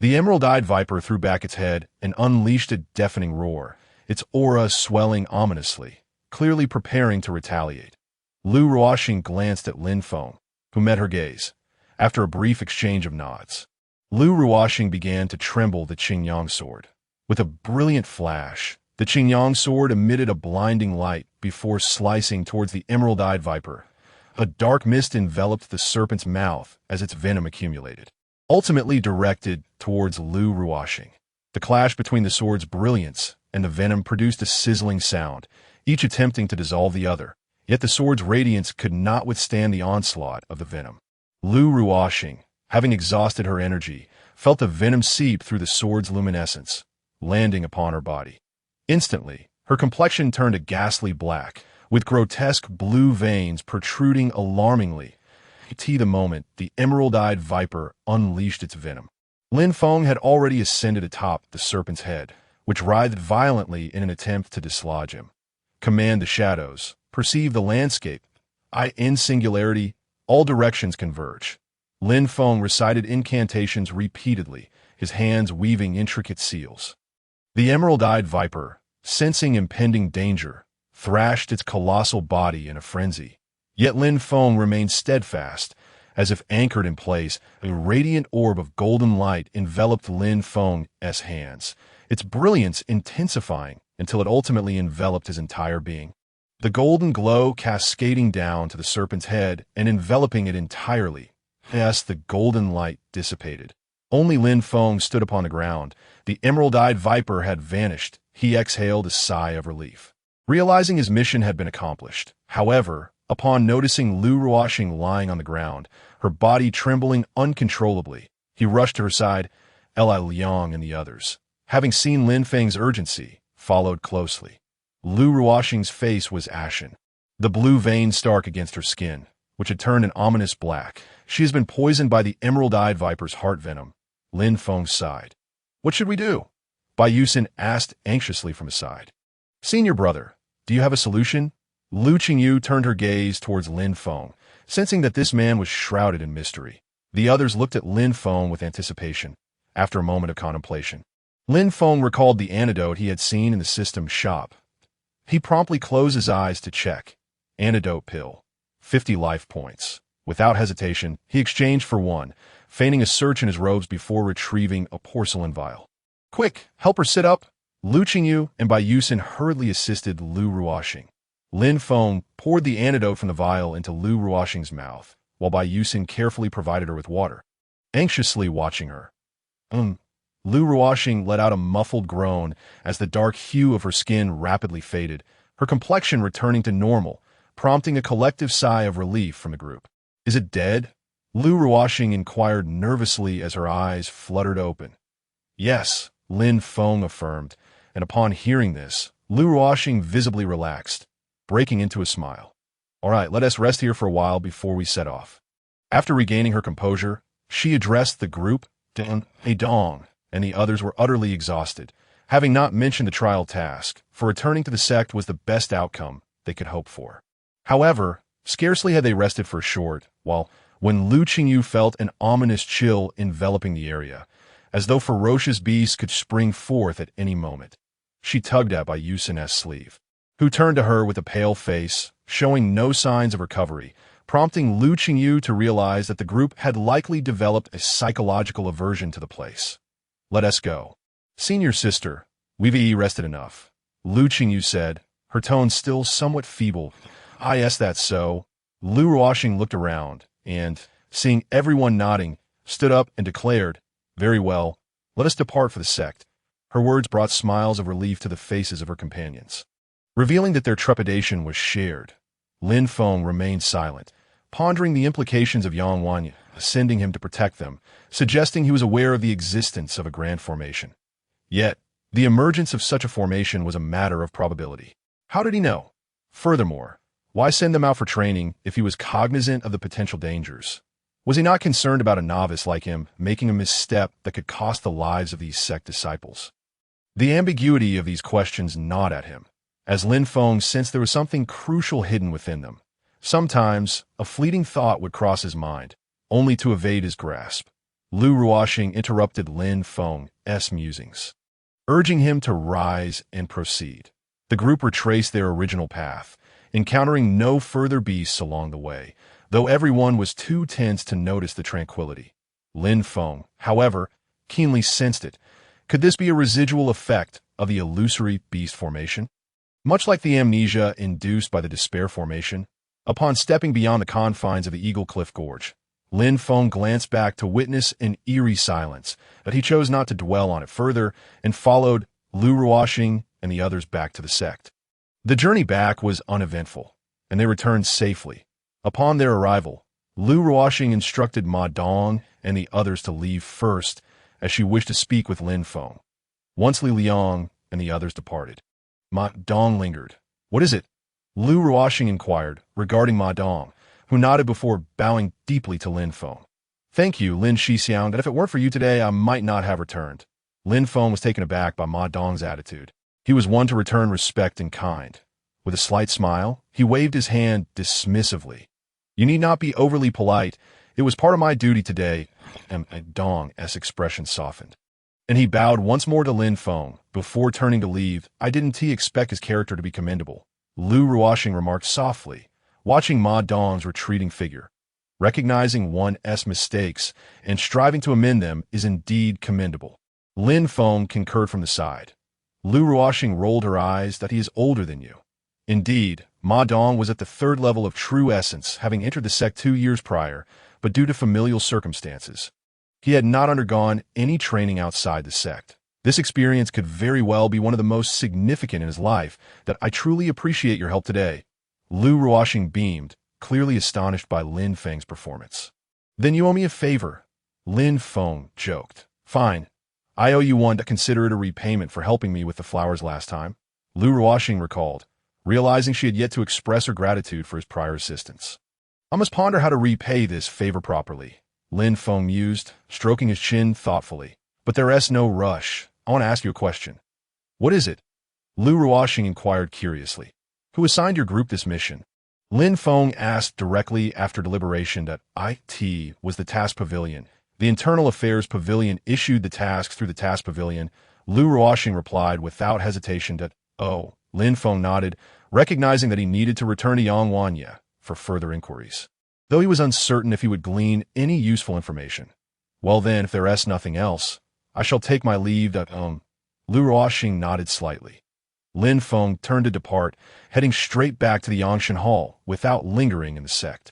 The emerald-eyed viper threw back its head and unleashed a deafening roar, its aura swelling ominously, clearly preparing to retaliate. Lu Ruoxing glanced at Lin Feng, who met her gaze. After a brief exchange of nods, Lu Ruoxing began to tremble the Qingyang sword. With a brilliant flash, the Qingyang sword emitted a blinding light before slicing towards the emerald-eyed viper. A dark mist enveloped the serpent's mouth as its venom accumulated, ultimately directed towards Lu Ruoxing. The clash between the sword's brilliance and the venom produced a sizzling sound, each attempting to dissolve the other. Yet the sword's radiance could not withstand the onslaught of the venom. Lu Ruoxing, having exhausted her energy, felt the venom seep through the sword's luminescence, landing upon her body. Instantly, her complexion turned a ghastly black, with grotesque blue veins protruding alarmingly. The moment the emerald-eyed viper unleashed its venom. Lin Feng had already ascended atop the serpent's head, which writhed violently in an attempt to dislodge him. Command the shadows, perceive the landscape. In singularity, all directions converge. Lin Feng recited incantations repeatedly, his hands weaving intricate seals. The emerald-eyed viper, sensing impending danger, thrashed its colossal body in a frenzy. Yet Lin Feng remained steadfast, as if anchored in place. A radiant orb of golden light enveloped Lin Feng's hands, its brilliance intensifying until it ultimately enveloped his entire being. The golden glow cascading down to the serpent's head and enveloping it entirely. As the golden light dissipated, only Lin Feng stood upon the ground. The emerald-eyed viper had vanished. He exhaled a sigh of relief, realizing his mission had been accomplished. However, upon noticing Lu Ruoxing lying on the ground, her body trembling uncontrollably, he rushed to her side. Li Liang and the others, having seen Lin Feng's urgency, followed closely. Lu Ruoxing's face was ashen, the blue veins stark against her skin, which had turned an ominous black. She has been poisoned by the emerald-eyed viper's heart venom. Lin Feng sighed. What should we do? Bai Yusin asked anxiously from his side. Senior brother, do you have a solution? Lu Qingyu turned her gaze towards Lin Feng, sensing that this man was shrouded in mystery. The others looked at Lin Feng with anticipation. After a moment of contemplation, Lin Feng recalled the antidote he had seen in the system shop. He promptly closed his eyes to check. Antidote pill. 50 life points. Without hesitation, he exchanged for one, feigning a search in his robes before retrieving a porcelain vial. Quick, help her sit up! Lu Qingyu and Bai Yusin hurriedly assisted Lu Ruoxing. Lin Feng poured the antidote from the vial into Lu Ruoxing's mouth, while Bai Yusin carefully provided her with water. Anxiously watching her. Lu Ruoxing let out a muffled groan as the dark hue of her skin rapidly faded, her complexion returning to normal, prompting a collective sigh of relief from the group. Is it dead? Lu Ruoxing inquired nervously as her eyes fluttered open. Yes, Lin Feng affirmed, and upon hearing this, Lu Ruoxing visibly relaxed, breaking into a smile. All right, let us rest here for a while before we set off. After regaining her composure, she addressed the group. Dong and the others were utterly exhausted, having not mentioned the trial task, for returning to the sect was the best outcome they could hope for. However, scarcely had they rested for a short while when Lu Qingyu felt an ominous chill enveloping the area, as though ferocious beasts could spring forth at any moment. She tugged at Bai Yusin's sleeve, who turned to her with a pale face, showing no signs of recovery, prompting Lu Qingyu to realize that the group had likely developed a psychological aversion to the place. Let us go. Senior sister, we've rested enough, Lu Qingyu said, her tone still somewhat feeble. Yes, that's so. Lu Ruoxing looked around, and, seeing everyone nodding, stood up and declared, Very well, let us depart for the sect. Her words brought smiles of relief to the faces of her companions, revealing that their trepidation was shared. Lin Feng remained silent, pondering the implications of Yang Wan sending him to protect them, suggesting he was aware of the existence of a grand formation. Yet, the emergence of such a formation was a matter of probability. How did he know? Furthermore, why send them out for training if he was cognizant of the potential dangers? Was he not concerned about a novice like him making a misstep that could cost the lives of these sect disciples? The ambiguity of these questions gnawed at him, as Lin Feng sensed there was something crucial hidden within them. Sometimes, a fleeting thought would cross his mind, only to evade his grasp. Lu Ruoxing interrupted Lin Feng's musings, urging him to rise and proceed. The group retraced their original path, encountering no further beasts along the way, though everyone was too tense to notice the tranquility. Lin Feng, however, keenly sensed it. Could this be a residual effect of the illusory beast formation? Much like the amnesia induced by the despair formation, upon stepping beyond the confines of the Eagle Cliff Gorge, Lin Feng glanced back to witness an eerie silence, but he chose not to dwell on it further and followed Lu Ruoxing and the others back to the sect. The journey back was uneventful, and they returned safely. Upon their arrival, Lu Ruoxing instructed Ma Dong and the others to leave first, as she wished to speak with Lin Feng. Once Li Liang and the others departed, Ma Dong lingered. "What is it?" Lu Ruoxing inquired, regarding Ma Dong, who nodded before bowing deeply to Lin Feng. "Thank you, Lin Shixiang, that if it weren't for you today, I might not have returned." Lin Feng was taken aback by Ma Dong's attitude. He was one to return respect in kind. With a slight smile, he waved his hand dismissively. "You need not be overly polite. It was part of my duty today," and Dong's expression softened. And he bowed once more to Lin Feng, before turning to leave. "I didn't expect his character to be commendable," Lu Ruoxing remarked softly, watching Ma Dong's retreating figure. "Recognizing one's mistakes and striving to amend them is indeed commendable." Lin Feng concurred from the side. Lu Ruoxing rolled her eyes. "That he is older than you." Indeed, Ma Dong was at the third level of true essence, having entered the sect 2 years prior, but due to familial circumstances, he had not undergone any training outside the sect. This experience could very well be one of the most significant in his life. "That I truly appreciate your help today." Lu Ruoxing beamed, clearly astonished by Lin Feng's performance. "Then you owe me a favor," Lin Feng joked. "Fine. I owe you one, to consider it a repayment for helping me with the flowers last time." Lu Ruoxing recalled, realizing she had yet to express her gratitude for his prior assistance. "I must ponder how to repay this favor properly," Lin Feng mused, stroking his chin thoughtfully. "But there's no rush. I want to ask you a question." "What is it?" Lu Ruoxing inquired curiously. "Who assigned your group this mission?" Lin Feng asked directly after deliberation. "That IT was the task pavilion. The Internal Affairs Pavilion issued the tasks through the task pavilion." Lu Ruoxing replied without hesitation. "That, oh." Lin Feng nodded, recognizing that he needed to return to Yangwanya for further inquiries, though he was uncertain if he would glean any useful information. "Well then, if there's nothing else, I shall take my leave." That, Lu Ruoxing nodded slightly. Lin Feng turned to depart, heading straight back to the Yangshan Hall without lingering in the sect.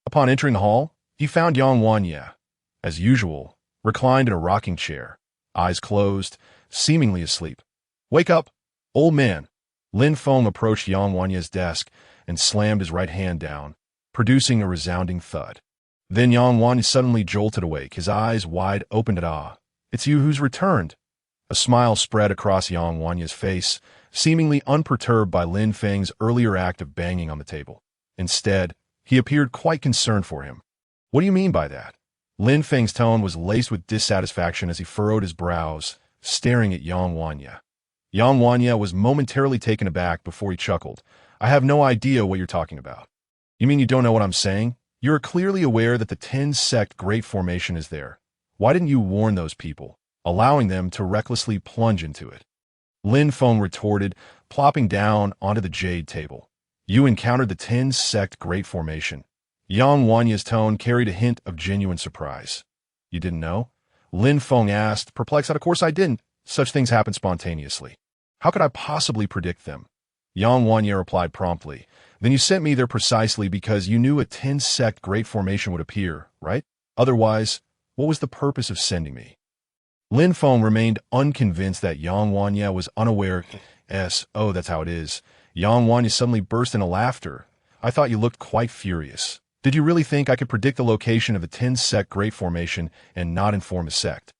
Upon entering the hall, he found Yangwanya, as usual, reclined in a rocking chair, eyes closed, seemingly asleep. "Wake up, old man." Lin Feng approached Yangwanya's desk and slammed his right hand down, producing a resounding thud. Then Yangwanya suddenly jolted awake, his eyes wide open. "Ah, it's you who's returned." A smile spread across Yangwanya's face, seemingly unperturbed by Lin Feng's earlier act of banging on the table. Instead, he appeared quite concerned for him. "What do you mean by that?" Lin Feng's tone was laced with dissatisfaction as he furrowed his brows, staring at Yangwanya. Yangwanya was momentarily taken aback before he chuckled. "I have no idea what you're talking about." "You mean you don't know what I'm saying? You're clearly aware that the 10 sect Great Formation is there. Why didn't you warn those people, allowing them to recklessly plunge into it?" Lin Feng retorted, plopping down onto the jade table. "You encountered the 10 sect Great Formation." Yangwanya's tone carried a hint of genuine surprise. "You didn't know?" Lin Feng asked, perplexed. "Of course I didn't. Such things happen spontaneously. How could I possibly predict them?" Yangwanya replied promptly. "Then you sent me there precisely because you knew a 10 sect Great Formation would appear, right? Otherwise, what was the purpose of sending me?" Lin Feng remained unconvinced that Yangwanya was unaware. "Oh, that's how it is." Yangwanya suddenly burst into laughter. "I thought you looked quite furious. Did you really think I could predict the location of the 10 sect Great Formation and not inform the sect?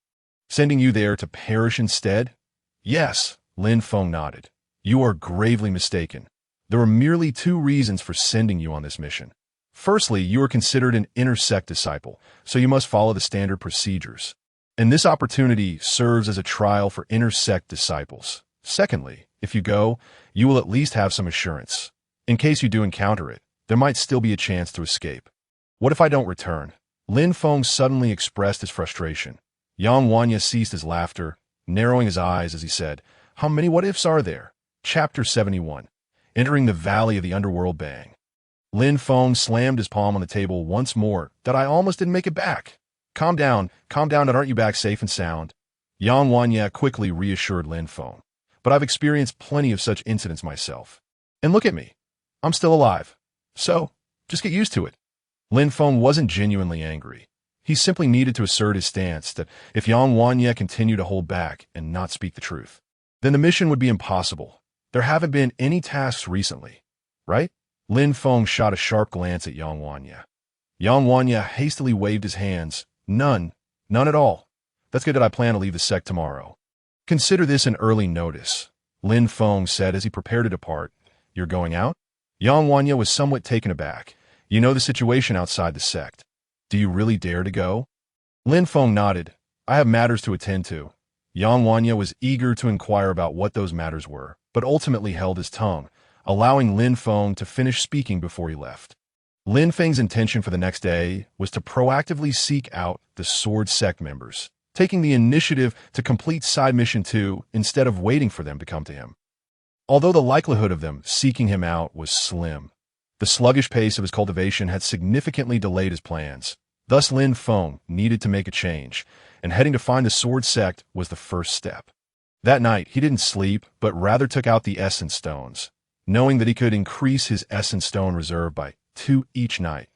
Sending you there to perish instead?" "Yes," Lin Feng nodded. "You are gravely mistaken. There were merely 2 reasons for sending you on this mission. Firstly, you are considered an inner sect disciple, so you must follow the standard procedures. And this opportunity serves as a trial for inner sect disciples. Secondly, if you go, you will at least have some assurance. In case you do encounter it, there might still be a chance to escape." "What if I don't return?" Lin Feng suddenly expressed his frustration. Yangwanya ceased his laughter, narrowing his eyes as he said, "How many what ifs are there?" Chapter 71. Entering the Valley of the Underworld. Bang. Lin Feng slammed his palm on the table once more. "That I almost didn't make it back." Calm down, that aren't you back safe and sound?" Yangwanya quickly reassured Lin Feng. "But I've experienced plenty of such incidents myself. And look at me. I'm still alive. So, just get used to it." Lin Feng wasn't genuinely angry. He simply needed to assert his stance that if Yang Wanye continued to hold back and not speak the truth, then the mission would be impossible. There haven't been any tasks recently, right? Lin Feng shot a sharp glance at Yang Wanye. Yang Wanye hastily waved his hands. None at all. That's good that I plan to leave the sect tomorrow. Consider this an early notice, Lin Feng said as he prepared to depart. You're going out? Yang Wanye was somewhat taken aback. You know the situation outside the sect. Do you really dare to go? Lin Feng nodded. I have matters to attend to. Yang Wanye was eager to inquire about what those matters were, but ultimately held his tongue, allowing Lin Feng to finish speaking before he left. Lin Feng's intention for the next day was to proactively seek out the Sword Sect members, taking the initiative to complete Side Mission 2 instead of waiting for them to come to him. Although the likelihood of them seeking him out was slim, the sluggish pace of his cultivation had significantly delayed his plans. Thus Lin Feng needed to make a change, and heading to find the Sword Sect was the first step. That night, he didn't sleep, but rather took out the Essence Stones, knowing that he could increase his Essence Stone reserve by 2 each night.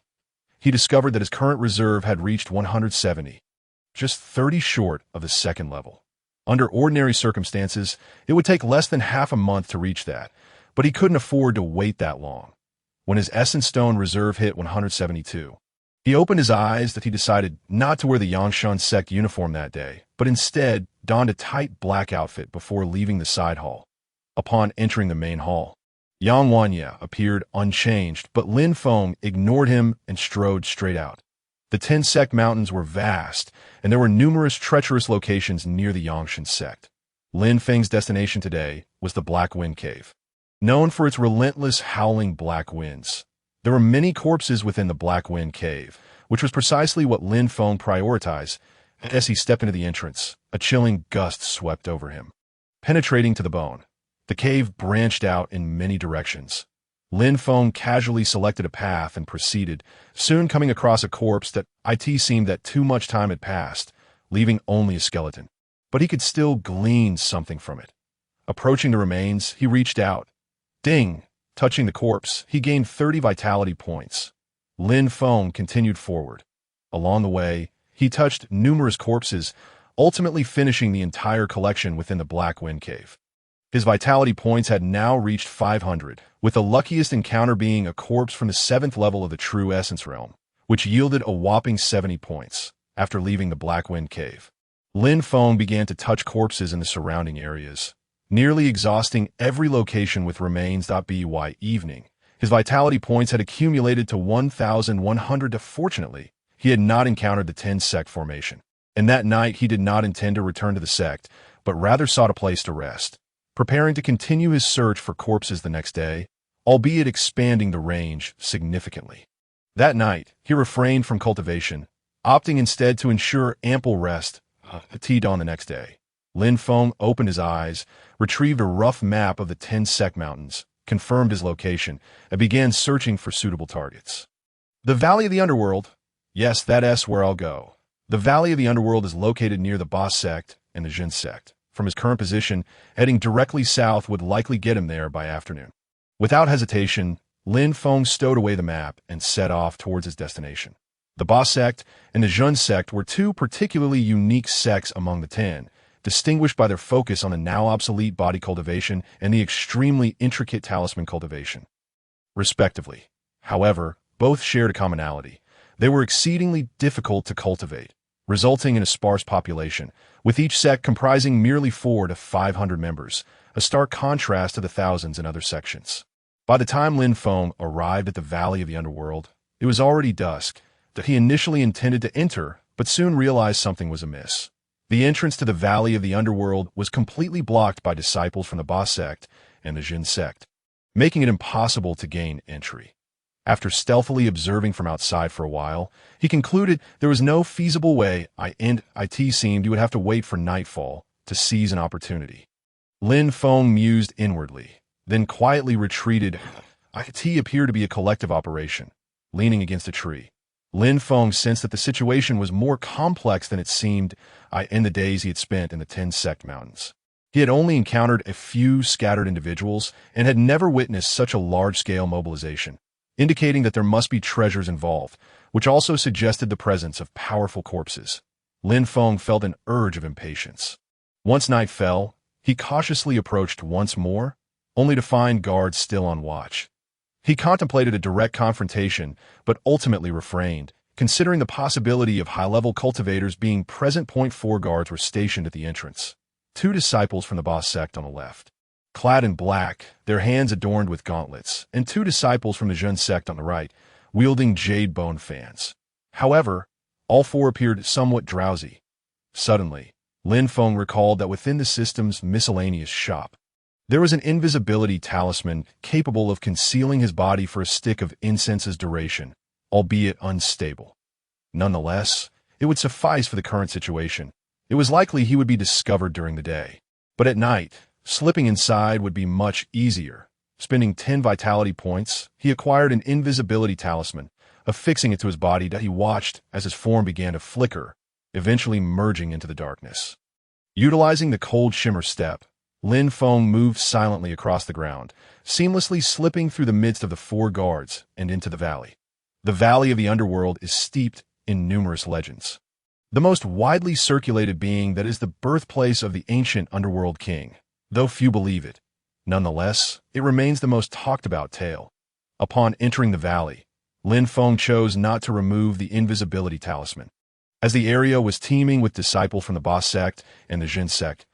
He discovered that his current reserve had reached 170, just 30 short of the second level. Under ordinary circumstances, it would take less than half a month to reach that, but he couldn't afford to wait that long. When his Essence Stone reserve hit 172, he opened his eyes that he decided not to wear the Yangshan sect uniform that day, but instead donned a tight black outfit before leaving the side hall. Upon entering the main hall, Yang Wanye appeared unchanged, but Lin Feng ignored him and strode straight out. The 10 sect mountains were vast, and there were numerous treacherous locations near the Yangshan sect. Lin Feng's destination today was the Black Wind Cave. Known for its relentless howling black winds, there were many corpses within the Black Wind Cave, which was precisely what Lin Feng prioritized. As he stepped into the entrance, a chilling gust swept over him, penetrating to the bone. The cave branched out in many directions. Lin Feng casually selected a path and proceeded, soon coming across a corpse that it seemed that too much time had passed, leaving only a skeleton. But he could still glean something from it. Approaching the remains, he reached out. Ding! Touching the corpse, he gained 30 vitality points. Lin Feng continued forward. Along the way, he touched numerous corpses, ultimately finishing the entire collection within the Black Wind Cave. His vitality points had now reached 500, with the luckiest encounter being a corpse from the 7th level of the True Essence Realm, which yielded a whopping 70 points. After leaving the Black Wind Cave, Lin Feng began to touch corpses in the surrounding areas, nearly exhausting every location with remains. By evening, his vitality points had accumulated to 1,100. Fortunately, he had not encountered the 10 sect formation, and that night he did not intend to return to the sect, but rather sought a place to rest, preparing to continue his search for corpses the next day, albeit expanding the range significantly. That night, he refrained from cultivation, opting instead to ensure ample rest at dawn the next day. Lin Feng opened his eyes, retrieved a rough map of the 10 sect mountains, confirmed his location, and began searching for suitable targets. The Valley of the Underworld. Yes, that's where I'll go. The Valley of the Underworld is located near the Ba sect and the Jin sect. From his current position, heading directly south would likely get him there by afternoon. Without hesitation, Lin Feng stowed away the map and set off towards his destination. The Ba sect and the Jun sect were 2 particularly unique sects among the 10, distinguished by their focus on the now obsolete body cultivation and the extremely intricate talisman cultivation, respectively. However, both shared a commonality. They were exceedingly difficult to cultivate, resulting in a sparse population, with each sect comprising merely 400 to 500 members, a stark contrast to the thousands in other sections. By the time Lin Feng arrived at the Valley of the Underworld, it was already dusk. That he initially intended to enter, but soon realized something was amiss. The entrance to the Valley of the Underworld was completely blocked by disciples from the Ba sect and the Jin sect, making it impossible to gain entry. After stealthily observing from outside for a while, he concluded there was no feasible way it seemed he would have to wait for nightfall to seize an opportunity. Lin Feng mused inwardly, then quietly retreated. It appeared to be a collective operation. Leaning against a tree, Lin Feng sensed that the situation was more complex than it seemed in the days he had spent in the 10 sect mountains. He had only encountered a few scattered individuals and had never witnessed such a large-scale mobilization. indicating that there must be treasures involved, which also suggested the presence of powerful corpses. Lin Feng felt an urge of impatience. Once night fell, he cautiously approached once more, only to find guards still on watch. He contemplated a direct confrontation, but ultimately refrained, considering the possibility of high-level cultivators being present. 4 guards were stationed at the entrance. 2 disciples from the boss sect on the left, clad in black, their hands adorned with gauntlets, and 2 disciples from the Jun sect on the right, wielding jade bone fans. However, all 4 appeared somewhat drowsy. Suddenly, Lin Feng recalled that within the system's miscellaneous shop, there was an invisibility talisman capable of concealing his body for a stick of incense's duration, albeit unstable. Nonetheless, it would suffice for the current situation. It was likely he would be discovered during the day. But at night, slipping inside would be much easier. Spending 10 vitality points, he acquired an invisibility talisman, affixing it to his body that he watched as his form began to flicker, eventually merging into the darkness. Utilizing the cold shimmer step, Lin Feng moved silently across the ground, seamlessly slipping through the midst of the 4 guards and into the valley. The Valley of the Underworld is steeped in numerous legends. The most widely circulated being that is the birthplace of the ancient underworld king, though few believe it. Nonetheless, it remains the most talked-about tale. Upon entering the valley, Lin Feng chose not to remove the invisibility talisman, as the area was teeming with disciples from the boss sect and the Jin sect.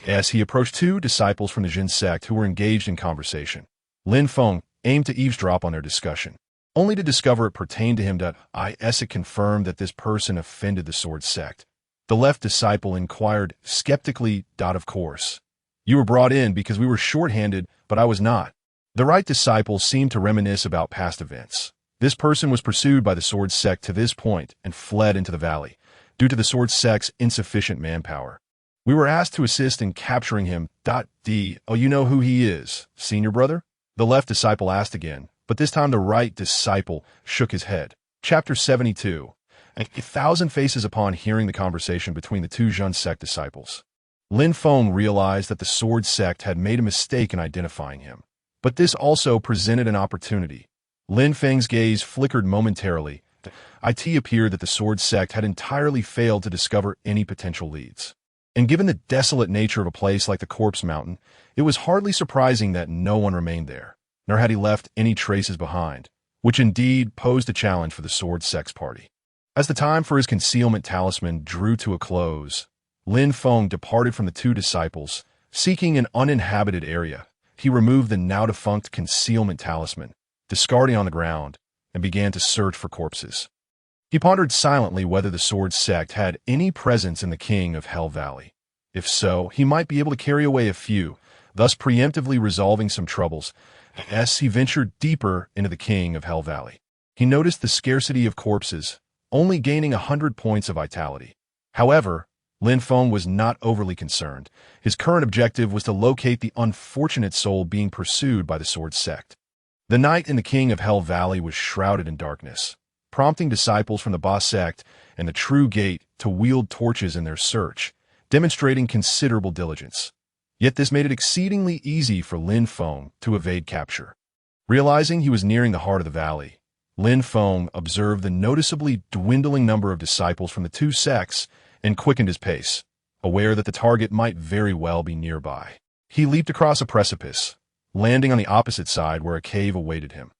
As he approached 2 disciples from the Jin sect who were engaged in conversation, Lin Feng aimed to eavesdrop on their discussion, only to discover it pertained to him. It confirmed that this person offended the sword sect. The left disciple inquired skeptically. Of course. You were brought in because we were short-handed, but I was not. The right disciple seemed to reminisce about past events. This person was pursued by the sword sect to this point and fled into the valley, due to the sword sect's insufficient manpower. We were asked to assist in capturing him. Oh, you know who he is, senior brother? The left disciple asked again, but this time the right disciple shook his head. Chapter 72. 1,000 faces. Upon hearing the conversation between the 2 Jun sect disciples, Lin Feng realized that the sword sect had made a mistake in identifying him. But this also presented an opportunity. Lin Feng's gaze flickered momentarily. It appeared that the sword sect had entirely failed to discover any potential leads. And given the desolate nature of a place like the Corpse Mountain, it was hardly surprising that no one remained there, nor had he left any traces behind, which indeed posed a challenge for the sword sect's party. As the time for his concealment talisman drew to a close, Lin Feng departed from the 2 disciples, seeking an uninhabited area. He removed the now-defunct concealment talisman, discarding on the ground, and began to search for corpses. He pondered silently whether the sword sect had any presence in the King of Hell Valley. If so, he might be able to carry away a few, thus preemptively resolving some troubles. As he ventured deeper into the King of Hell Valley, he noticed the scarcity of corpses, only gaining 100 points of vitality. However, Lin Feng was not overly concerned. His current objective was to locate the unfortunate soul being pursued by the sword sect. The night in the King of Hell Valley was shrouded in darkness, prompting disciples from the boss sect and the True Gate to wield torches in their search, demonstrating considerable diligence. Yet this made it exceedingly easy for Lin Feng to evade capture. Realizing he was nearing the heart of the valley, Lin Feng observed the noticeably dwindling number of disciples from the 2 sects and quickened his pace, aware that the target might very well be nearby. He leaped across a precipice, landing on the opposite side where a cave awaited him.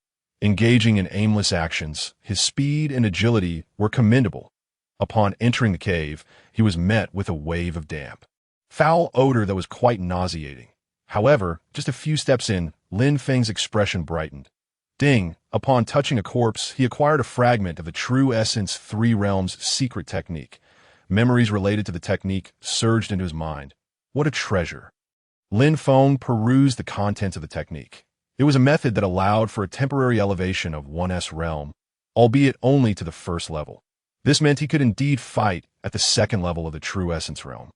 Engaging in aimless actions, his speed and agility were commendable. Upon entering the cave, he was met with a wave of damp, foul odor that was quite nauseating. However, just a few steps in, Lin Feng's expression brightened. Upon touching a corpse, he acquired a fragment of the True Essence 3 Realms secret technique. Memories related to the technique surged into his mind. What a treasure! Lin Feng perused the contents of the technique. It was a method that allowed for a temporary elevation of 1's realm, albeit only to the 1st level. This meant he could indeed fight at the 2nd level of the True Essence realm,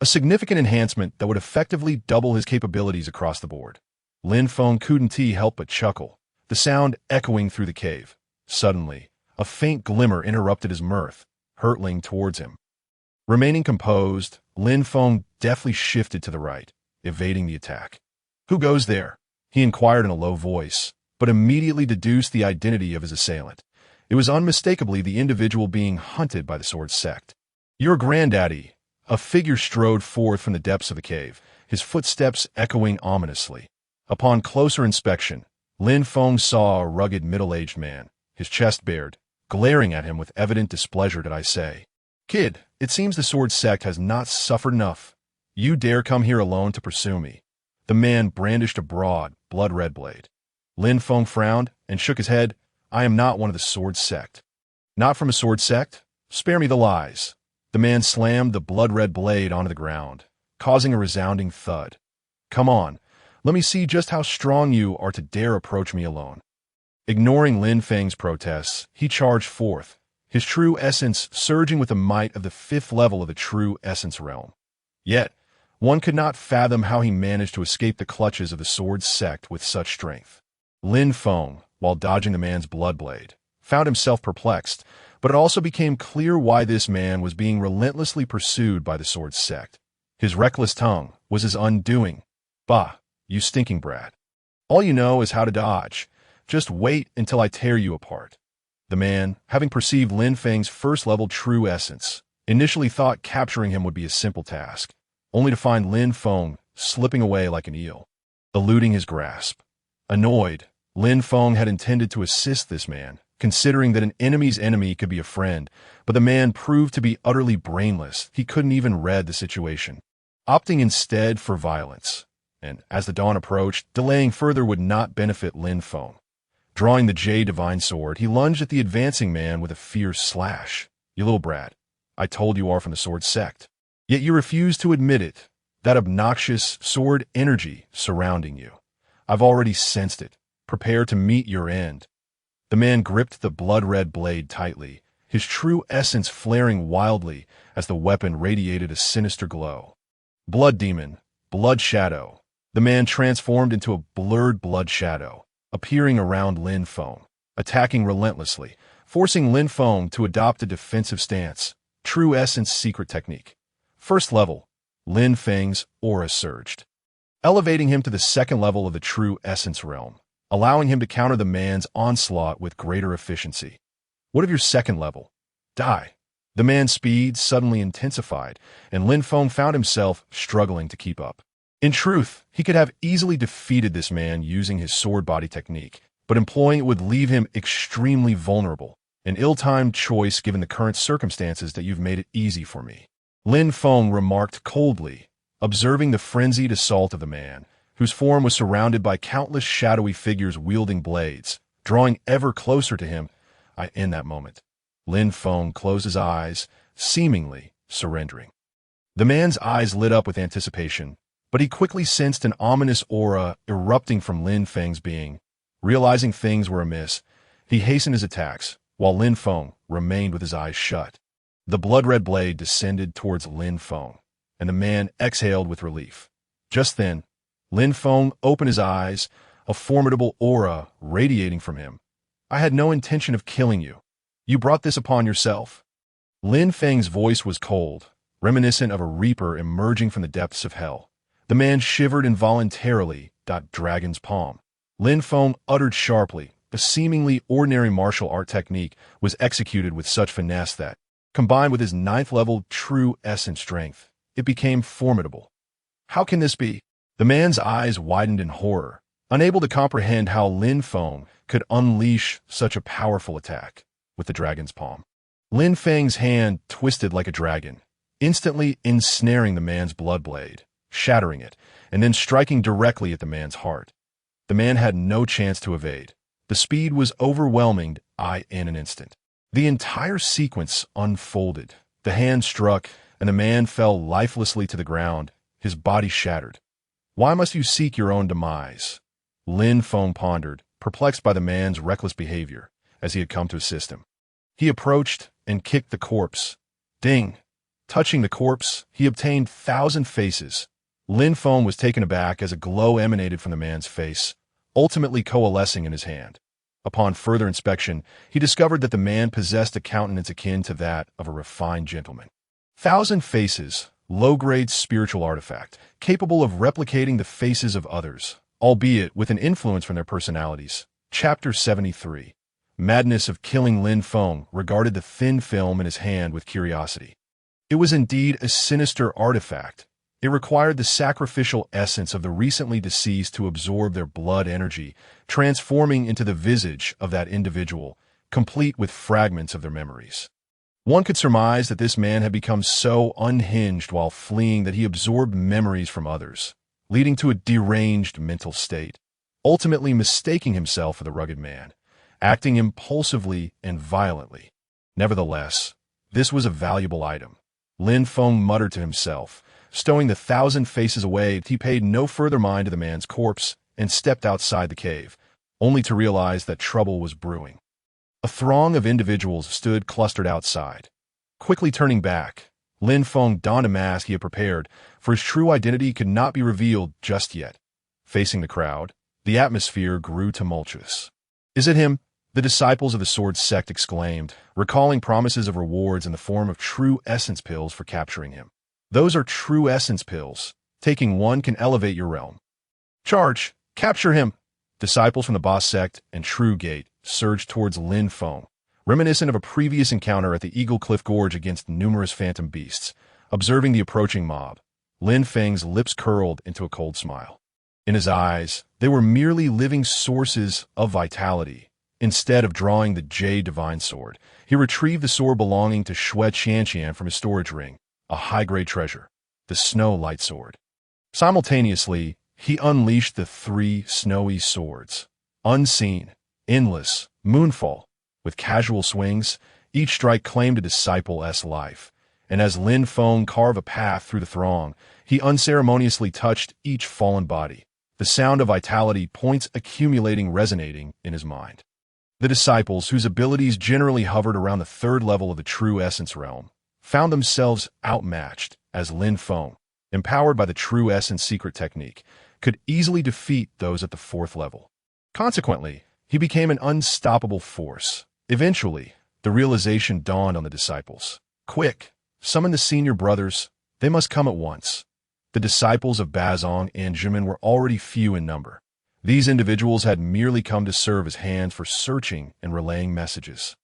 a significant enhancement that would effectively double his capabilities across the board. Lin Feng couldn't help but chuckle, the sound echoing through the cave. Suddenly, a faint glimmer interrupted his mirth, hurtling towards him. Remaining composed, Lin Feng deftly shifted to the right, evading the attack. Who goes there? He inquired in a low voice, but immediately deduced the identity of his assailant. It was unmistakably the individual being hunted by the sword sect. "Your granddaddy." A figure strode forth from the depths of the cave, his footsteps echoing ominously. Upon closer inspection, Lin Feng saw a rugged middle-aged man, his chest bared, glaring at him with evident displeasure. "Did I say? Kid, it seems the sword sect has not suffered enough. You dare come here alone to pursue me?" The man brandished a broad, blood-red blade. Lin Feng frowned and shook his head. "I am not one of the sword sect." "Not from a sword sect? Spare me the lies." The man slammed the blood-red blade onto the ground, causing a resounding thud. "Come on, let me see just how strong you are to dare approach me alone." Ignoring Lin Feng's protests, he charged forth, his true essence surging with the might of the 5th level of the true essence realm. Yet, one could not fathom how he managed to escape the clutches of the sword sect with such strength. Lin Feng, while dodging the man's blood blade, found himself perplexed, but it also became clear why this man was being relentlessly pursued by the sword sect. His reckless tongue was his undoing. "Bah, you stinking brat. All you know is how to dodge. Just wait until I tear you apart." The man, having perceived Lin Feng's first-level true essence, initially thought capturing him would be a simple task, only to find Lin Feng slipping away like an eel, eluding his grasp. Annoyed, Lin Feng had intended to assist this man, considering that an enemy's enemy could be a friend, but the man proved to be utterly brainless. He couldn't even read the situation, opting instead for violence. And as the dawn approached, delaying further would not benefit Lin Feng. Drawing the Jade Divine Sword, he lunged at the advancing man with a fierce slash. "You little brat, I told you are from the sword sect. Yet you refuse to admit it. That obnoxious sword energy surrounding you. I've already sensed it. Prepare to meet your end." The man gripped the blood-red blade tightly, his true essence flaring wildly as the weapon radiated a sinister glow. Blood demon, blood shadow. The man transformed into a blurred blood shadow, appearing around Lin Feng, attacking relentlessly, forcing Lin Feng to adopt a defensive stance. True essence secret technique. First level, Lin Feng's aura surged, elevating him to the 2nd level of the true essence realm, allowing him to counter the man's onslaught with greater efficiency. "What of your 2nd level? Die." The man's speed suddenly intensified, and Lin Feng found himself struggling to keep up. In truth, he could have easily defeated this man using his sword body technique, but employing it would leave him extremely vulnerable, an ill-timed choice given the current circumstances that you've made it easy for me. Lin Feng remarked coldly, observing the frenzied assault of the man, whose form was surrounded by countless shadowy figures wielding blades, drawing ever closer to him. In that moment, Lin Feng closed his eyes, seemingly surrendering. The man's eyes lit up with anticipation, but he quickly sensed an ominous aura erupting from Lin Feng's being. Realizing things were amiss, he hastened his attacks, while Lin Feng remained with his eyes shut. The blood-red blade descended towards Lin Feng, and the man exhaled with relief. Just then, Lin Feng opened his eyes, a formidable aura radiating from him. "I had no intention of killing you. You brought this upon yourself." Lin Feng's voice was cold, reminiscent of a reaper emerging from the depths of hell. The man shivered involuntarily. Dragon's palm. Lin Feng uttered sharply. The seemingly ordinary martial art technique was executed with such finesse that, combined with his 9th level true essence strength, it became formidable. "How can this be?" The man's eyes widened in horror, unable to comprehend how Lin Feng could unleash such a powerful attack with the dragon's palm. Lin Feng's hand twisted like a dragon, instantly ensnaring the man's blood blade, shattering it, and then striking directly at the man's heart. The man had no chance to evade. The speed was overwhelming. In an instant, the entire sequence unfolded. The hand struck, and the man fell lifelessly to the ground, his body shattered. "Why must you seek your own demise?" Lin Feng pondered, perplexed by the man's reckless behavior, as he had come to assist him. He approached and kicked the corpse. Ding! Touching the corpse, he obtained 1,000 faces. Lin Feng was taken aback as a glow emanated from the man's face, ultimately coalescing in his hand. Upon further inspection, he discovered that the man possessed a countenance akin to that of a refined gentleman. 1,000 faces, low-grade spiritual artifact, capable of replicating the faces of others, albeit with an influence from their personalities. Chapter 73. Madness of killing. Lin Feng regarded the thin film in his hand with curiosity. It was indeed a sinister artifact. It required the sacrificial essence of the recently deceased to absorb their blood energy, transforming into the visage of that individual, complete with fragments of their memories. One could surmise that this man had become so unhinged while fleeing that he absorbed memories from others, leading to a deranged mental state, ultimately mistaking himself for the rugged man, acting impulsively and violently. Nevertheless, this was a valuable item. Lin Feng muttered to himself, stowing the 1,000 faces away. He paid no further mind to the man's corpse and stepped outside the cave, only to realize that trouble was brewing. A throng of individuals stood clustered outside. Quickly turning back, Lin Feng donned a mask he had prepared, for his true identity could not be revealed just yet. Facing the crowd, the atmosphere grew tumultuous. "Is it him?" the disciples of the Sword sect exclaimed, recalling promises of rewards in the form of true essence pills for capturing him. "Those are true essence pills. Taking one can elevate your realm." "Charge! Capture him!" Disciples from the Boss sect and True Gate surged towards Lin Feng, reminiscent of a previous encounter at the Eagle Cliff Gorge against numerous phantom beasts. Observing the approaching mob, Lin Feng's lips curled into a cold smile. In his eyes, they were merely living sources of vitality. Instead of drawing the Jade Divine Sword, he retrieved the sword belonging to Xue Qianqian from his storage ring, a high-grade treasure, the Snow Light Sword. Simultaneously, he unleashed the 3 snowy swords. Unseen, endless, moonfall, with casual swings, each strike claimed a disciple's life. And as Lin Feng carved a path through the throng, he unceremoniously touched each fallen body, the sound of vitality points accumulating resonating in his mind. The disciples, whose abilities generally hovered around the 3rd level of the true essence realm, found themselves outmatched as Lin Feng, empowered by the true essence secret technique, could easily defeat those at the 4th level. Consequently, he became an unstoppable force. Eventually, the realization dawned on the disciples. "Quick, summon the senior brothers. They must come at once." The disciples of Bazong and Jimin were already few in number. These individuals had merely come to serve as hands for searching and relaying messages.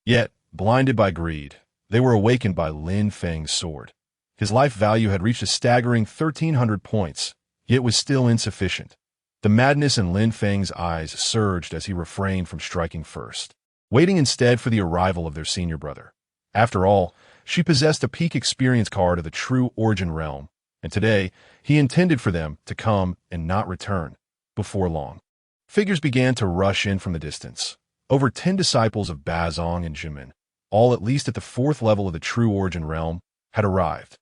Yet, blinded by greed, they were awakened by Lin Feng's sword. His life value had reached a staggering 1,300 points, yet was still insufficient. The madness in Lin Feng's eyes surged as he refrained from striking first, waiting instead for the arrival of their senior brother. After all, she possessed a peak experience card of the true origin realm, and today he intended for them to come and not return. Before long, figures began to rush in from the distance. Over 10 disciples of Bazong and Jimin, all at least at the 4th level of the true origin realm, had arrived.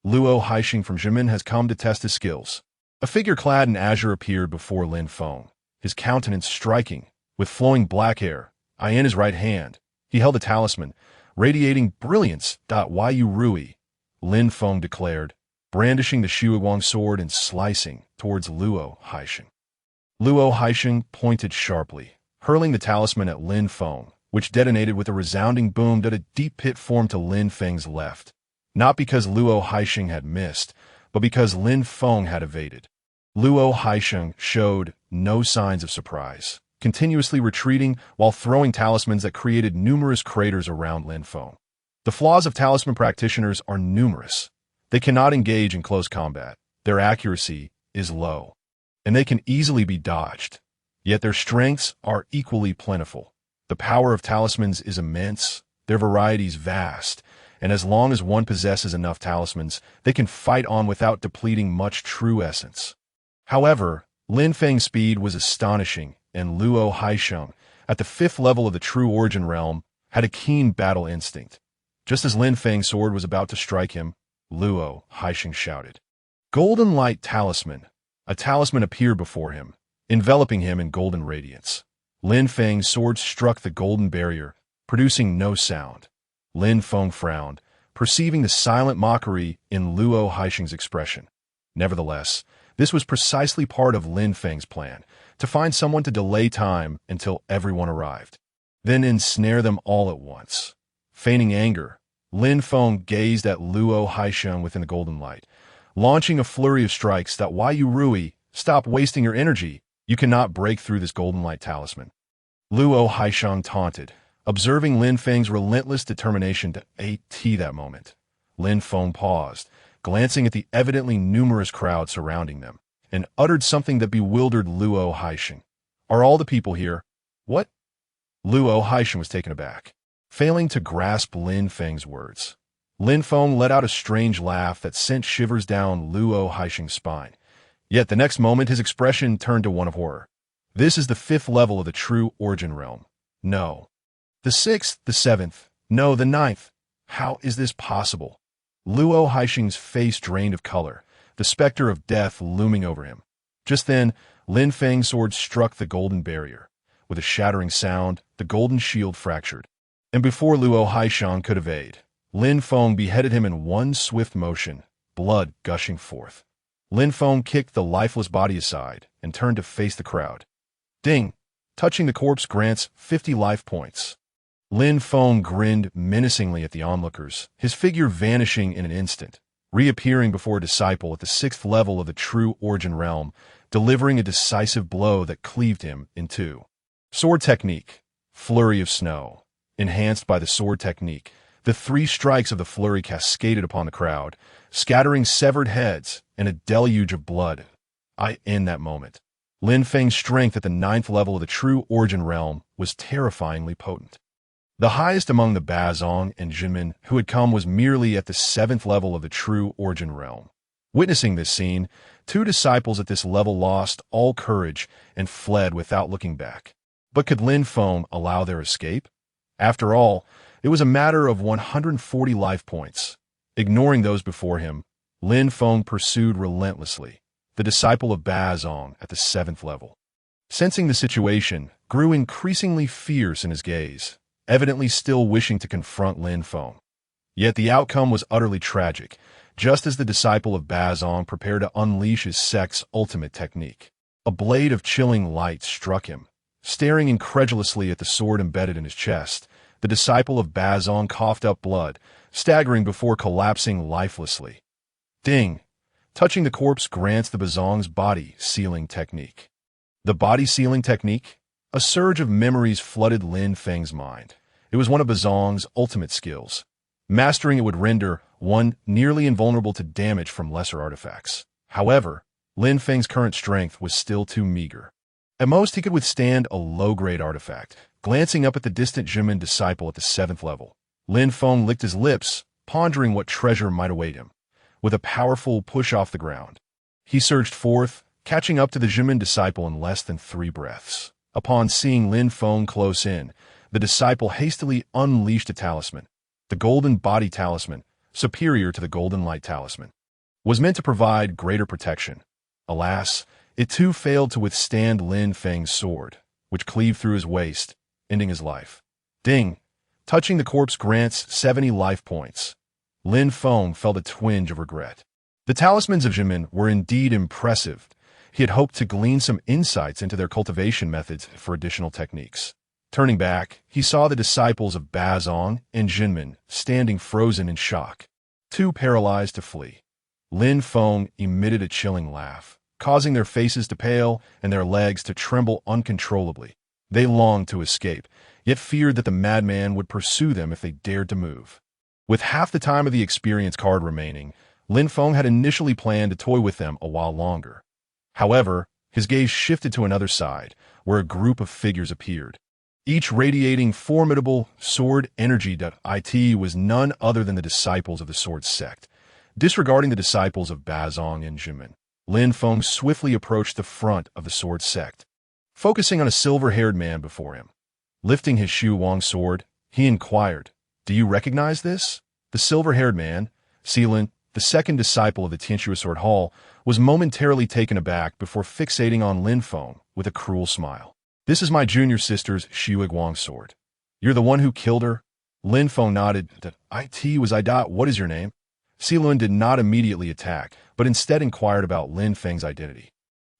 Luo Haixing from Jimin has come to test his skills. A figure clad in azure appeared before Lin Feng, his countenance striking, with flowing black hair. In his right hand, he held a talisman, radiating brilliance. Yu Rui, Lin Feng declared, brandishing the Shuiguang sword and slicing towards Luo Haixing. Luo Haixing pointed sharply, hurling the talisman at Lin Feng, which detonated with a resounding boom that a deep pit formed to Lin Feng's left. Not because Luo Haixing had missed, but because Lin Feng had evaded. Luo Haixing showed no signs of surprise, continuously retreating while throwing talismans that created numerous craters around Lin Feng. The flaws of talisman practitioners are numerous. They cannot engage in close combat. Their accuracy is low, and they can easily be dodged. Yet their strengths are equally plentiful. The power of talismans is immense, their varieties vast, and as long as one possesses enough talismans, they can fight on without depleting much true essence. However, Lin Feng's speed was astonishing, and Luo Haixing, at the 5th level of the true origin realm, had a keen battle instinct. Just as Lin Feng's sword was about to strike him, Luo Haixing shouted, "Golden Light Talisman!" A talisman appeared before him, enveloping him in golden radiance. Lin Feng's sword struck the golden barrier, producing no sound. Lin Feng frowned, perceiving the silent mockery in Luo Haixing's expression. Nevertheless, this was precisely part of Lin Feng's plan, to find someone to delay time until everyone arrived, then ensnare them all at once. Feigning anger, Lin Feng gazed at Luo Haixing within the golden light, launching a flurry of strikes. Yu Rui, stop wasting your energy. You cannot break through this golden light talisman. Luo Haishang taunted, observing Lin Feng's relentless determination to AT that moment. Lin Feng paused, glancing at the evidently numerous crowd surrounding them, and uttered something that bewildered Luo Haishang. Are all the people here? What? Luo Haishang was taken aback, failing to grasp Lin Feng's words. Lin Feng let out a strange laugh that sent shivers down Luo Haishang's spine. Yet the next moment his expression turned to one of horror. This is the 5th level of the true origin realm. No. The 6th, the 7th, no, the 9th. How is this possible? Luo Haishang's face drained of color, the specter of death looming over him. Just then, Lin Feng's sword struck the golden barrier. With a shattering sound, the golden shield fractured. And before Luo Haishang could evade, Lin Feng beheaded him in one swift motion, blood gushing forth. Lin Feng kicked the lifeless body aside and turned to face the crowd. Ding! Touching the corpse grants 50 life points. Lin Feng grinned menacingly at the onlookers, his figure vanishing in an instant, reappearing before a disciple at the 6th level of the true origin realm, delivering a decisive blow that cleaved him in two. Sword technique. Flurry of snow. Enhanced by the sword technique, the 3 strikes of the flurry cascaded upon the crowd, scattering severed heads and a deluge of blood. In that moment, Lin Feng's strength at the 9th level of the true origin realm was terrifyingly potent. The highest among the Bazong and Jinmin who had come was merely at the 7th level of the true origin realm. Witnessing this scene, 2 disciples at this level lost all courage and fled without looking back. But could Lin Feng allow their escape? After all, it was a matter of 140 life points. Ignoring those before him, Lin Feng pursued relentlessly, the disciple of Bazong at the 7th level. Sensing the situation, grew increasingly fierce in his gaze, evidently still wishing to confront Lin Feng. Yet the outcome was utterly tragic, just as the disciple of Bazong prepared to unleash his sect's ultimate technique. A blade of chilling light struck him. Staring incredulously at the sword embedded in his chest, the disciple of Bazong coughed up blood, staggering before collapsing lifelessly. Ding! Touching the corpse grants the Bazong's body sealing technique. The body sealing technique? A surge of memories flooded Lin Feng's mind. It was one of Bazong's ultimate skills. Mastering it would render one nearly invulnerable to damage from lesser artifacts. However, Lin Feng's current strength was still too meager. At most, he could withstand a low-grade artifact. Glancing up at the distant Jinmin disciple at the 7th level, Lin Feng licked his lips, pondering what treasure might await him. With a powerful push off the ground, he surged forth, catching up to the Jinmin disciple in less than 3 breaths. Upon seeing Lin Feng close in, the disciple hastily unleashed a talisman. The golden body talisman, superior to the golden light talisman, was meant to provide greater protection. Alas, it too failed to withstand Lin Feng's sword, which cleaved through his waist, ending his life. Ding! Touching the corpse grants 70 life points. Lin Feng felt a twinge of regret. The talismans of Jinmin were indeed impressive. He had hoped to glean some insights into their cultivation methods for additional techniques. Turning back, he saw the disciples of Bazong and Jinmin standing frozen in shock, too paralyzed to flee. Lin Feng emitted a chilling laugh, causing their faces to pale and their legs to tremble uncontrollably. They longed to escape, yet feared that the madman would pursue them if they dared to move. With half the time of the experience card remaining, Lin Feng had initially planned to toy with them a while longer. However, his gaze shifted to another side, where a group of figures appeared, each radiating formidable sword energy. It was none other than the disciples of the sword sect. Disregarding the disciples of Bazong and Jinmin, Lin Feng swiftly approached the front of the sword sect, focusing on a silver-haired man before him. Lifting his Shu Wang sword, he inquired, "Do you recognize this?" The silver-haired man, Seelin, the second disciple of the Tianxue Sword Hall, was momentarily taken aback before fixating on Lin Feng with a cruel smile. "This is my junior sister's Shu Wang sword. You're the one who killed her?" Lin Feng nodded. "It was I. What is your name?" Seelin did not immediately attack, but instead inquired about Lin Feng's identity.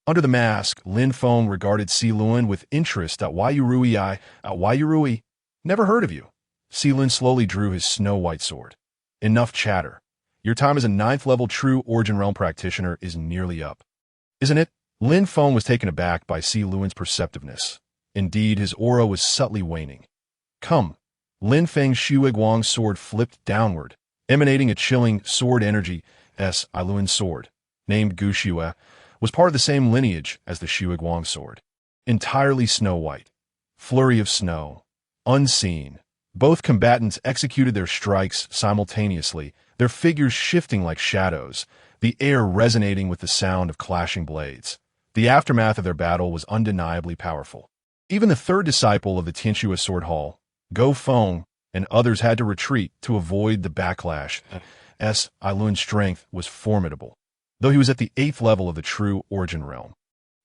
Under the mask, Lin Feng regarded Seelin with interest. Why you Rui? Never heard of you. Seelin slowly drew his snow-white sword. "Enough chatter. Your time as a 9th level true Origin Realm practitioner is nearly up. Isn't it?" Lin Feng was taken aback by Seeluan's perceptiveness. Indeed, his aura was subtly waning. Come. Lin Feng's Shuiguang sword flipped downward, emanating a chilling sword energy. Iluan sword, named Gushue, was part of the same lineage as the Shuiguang sword. Entirely snow-white. Flurry of snow. Unseen. Both combatants executed their strikes simultaneously, their figures shifting like shadows, the air resonating with the sound of clashing blades. The aftermath of their battle was undeniably powerful. Even the third disciple of the Tianxue Sword Hall, Go Feng, and others had to retreat to avoid the backlash. Iluan's strength was formidable, though he was at the 8th level of the true origin realm.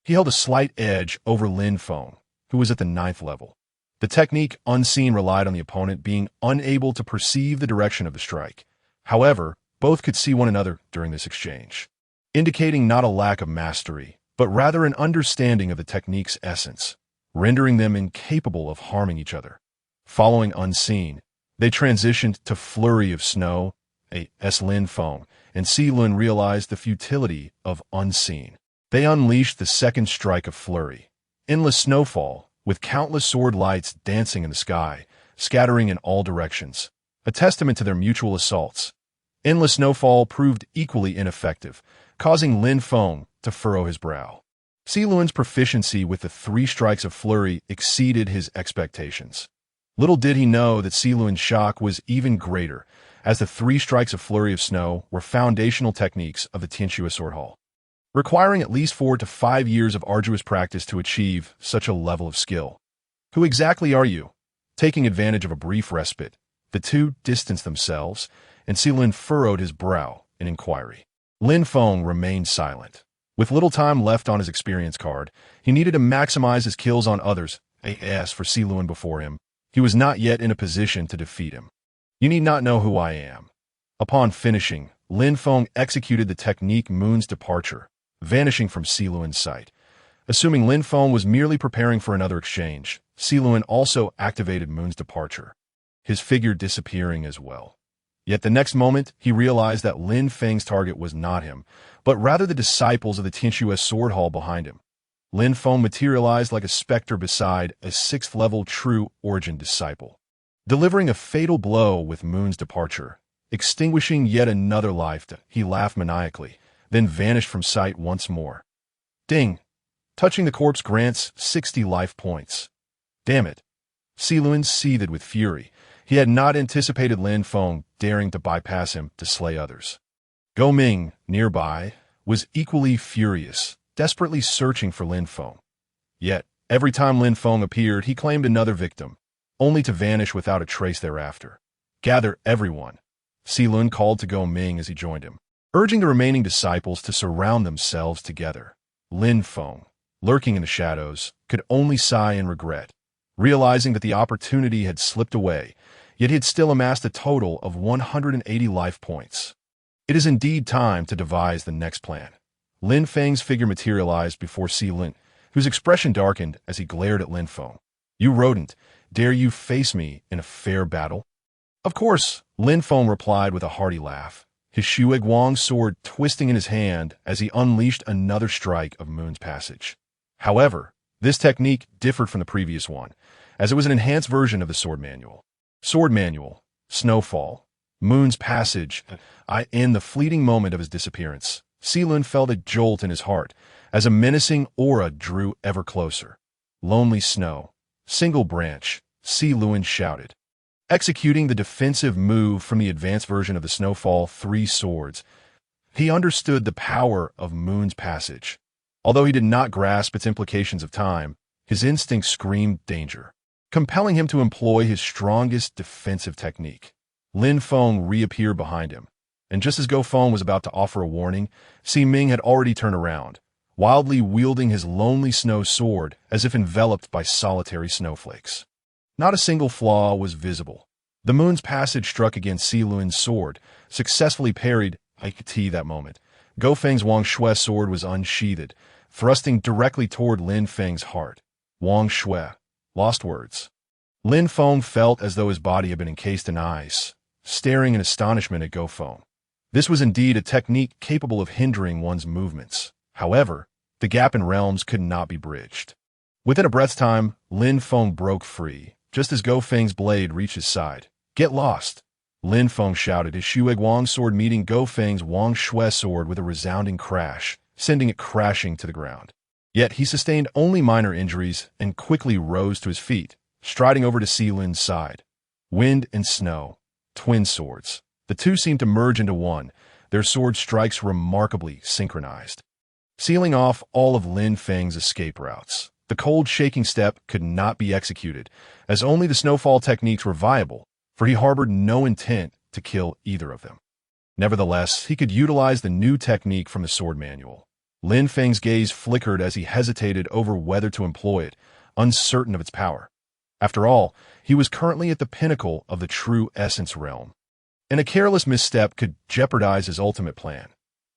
He held a slight edge over Lin Feng, who was at the 9th level. The technique unseen relied on the opponent being unable to perceive the direction of the strike. However, both could see one another during this exchange, indicating not a lack of mastery, but rather an understanding of the technique's essence, rendering them incapable of harming each other. Following unseen, they transitioned to flurry of snow. Lin Feng and Lun realized the futility of unseen. They unleashed the second strike of flurry. Endless snowfall, with countless sword lights dancing in the sky, scattering in all directions, a testament to their mutual assaults. Endless snowfall proved equally ineffective, causing Lin Feng to furrow his brow. Lun's proficiency with the 3 strikes of flurry exceeded his expectations. Little did he know that Lun's shock was even greater, as the 3 strikes of flurry of snow were foundational techniques of the Tianxue Sword Hall, requiring at least 4 to 5 years of arduous practice to achieve such a level of skill. Who exactly are you? Taking advantage of a brief respite, the two distanced themselves, and Lin furrowed his brow in inquiry. Lin Feng remained silent. With little time left on his experience card, he needed to maximize his kills on others. As for Lun before him, he was not yet in a position to defeat him. You need not know who I am. Upon finishing, Lin Feng executed the technique Moon's Departure, vanishing from Lun's sight. Assuming Lin Feng was merely preparing for another exchange, Lun also activated Moon's Departure, his figure disappearing as well. Yet the next moment, he realized that Lin Feng's target was not him, but rather the disciples of the Tianxue Sword Hall behind him. Lin Feng materialized like a specter beside a 6th-level true origin disciple, delivering a fatal blow with Moon's Departure, extinguishing yet another life. He laughed maniacally, then vanished from sight once more. Ding! Touching the corpse grants 60 life points. Damn it! Lun seethed with fury. He had not anticipated Lin Feng daring to bypass him to slay others. Go Ming, nearby, was equally furious, desperately searching for Lin Feng. Yet, every time Lin Feng appeared, he claimed another victim, only to vanish without a trace thereafter. Gather everyone. Lun called to Go Ming as he joined him, urging the remaining disciples to surround themselves together. Lin Feng, lurking in the shadows, could only sigh in regret, realizing that the opportunity had slipped away, yet he had still amassed a total of 180 life points. It is indeed time to devise the next plan. Lin Feng's figure materialized before Lun, whose expression darkened as he glared at Lin Feng. You rodent, dare you face me in a fair battle? Of course, Lin Feng replied with a hearty laugh, his Shuiguang sword twisting in his hand as he unleashed another strike of Moon's Passage. However, this technique differed from the previous one, as it was an enhanced version of the sword manual. Sword manual, snowfall, Moon's Passage. In the fleeting moment of his disappearance, Lun felt a jolt in his heart as a menacing aura drew ever closer. Lonely snow, single branch, Lun shouted. Executing the defensive move from the advanced version of the Snowfall 3 swords, he understood the power of Moon's Passage. Although he did not grasp its implications of time, his instinct screamed danger, compelling him to employ his strongest defensive technique. Lin Feng reappeared behind him, and just as Go Feng was about to offer a warning, Ming had already turned around, wildly wielding his lonely snow sword as if enveloped by solitary snowflakes. Not a single flaw was visible. The Moon's Passage struck against Lun's sword, successfully parried. That moment, Go Feng's Wang Shui sword was unsheathed, thrusting directly toward Lin Feng's heart. Wang Shui. Lost words. Lin Feng felt as though his body had been encased in ice, staring in astonishment at Go Feng. This was indeed a technique capable of hindering one's movements. However, the gap in realms could not be bridged. Within a breath's time, Lin Feng broke free, just as Go Feng's blade reached his side. "Get lost!" Lin Feng shouted, his Shuig Wang sword meeting Go Feng's Wang Shui sword with a resounding crash, sending it crashing to the ground. Yet he sustained only minor injuries and quickly rose to his feet, striding over to Si Lin's side. Wind and snow, twin swords. The two seemed to merge into one, their sword strikes remarkably synchronized, sealing off all of Lin Feng's escape routes. The cold, shaking step could not be executed, as only the snowfall techniques were viable, for he harbored no intent to kill either of them. Nevertheless, he could utilize the new technique from the sword manual. Lin Feng's gaze flickered as he hesitated over whether to employ it, uncertain of its power. After all, he was currently at the pinnacle of the true essence realm, and a careless misstep could jeopardize his ultimate plan.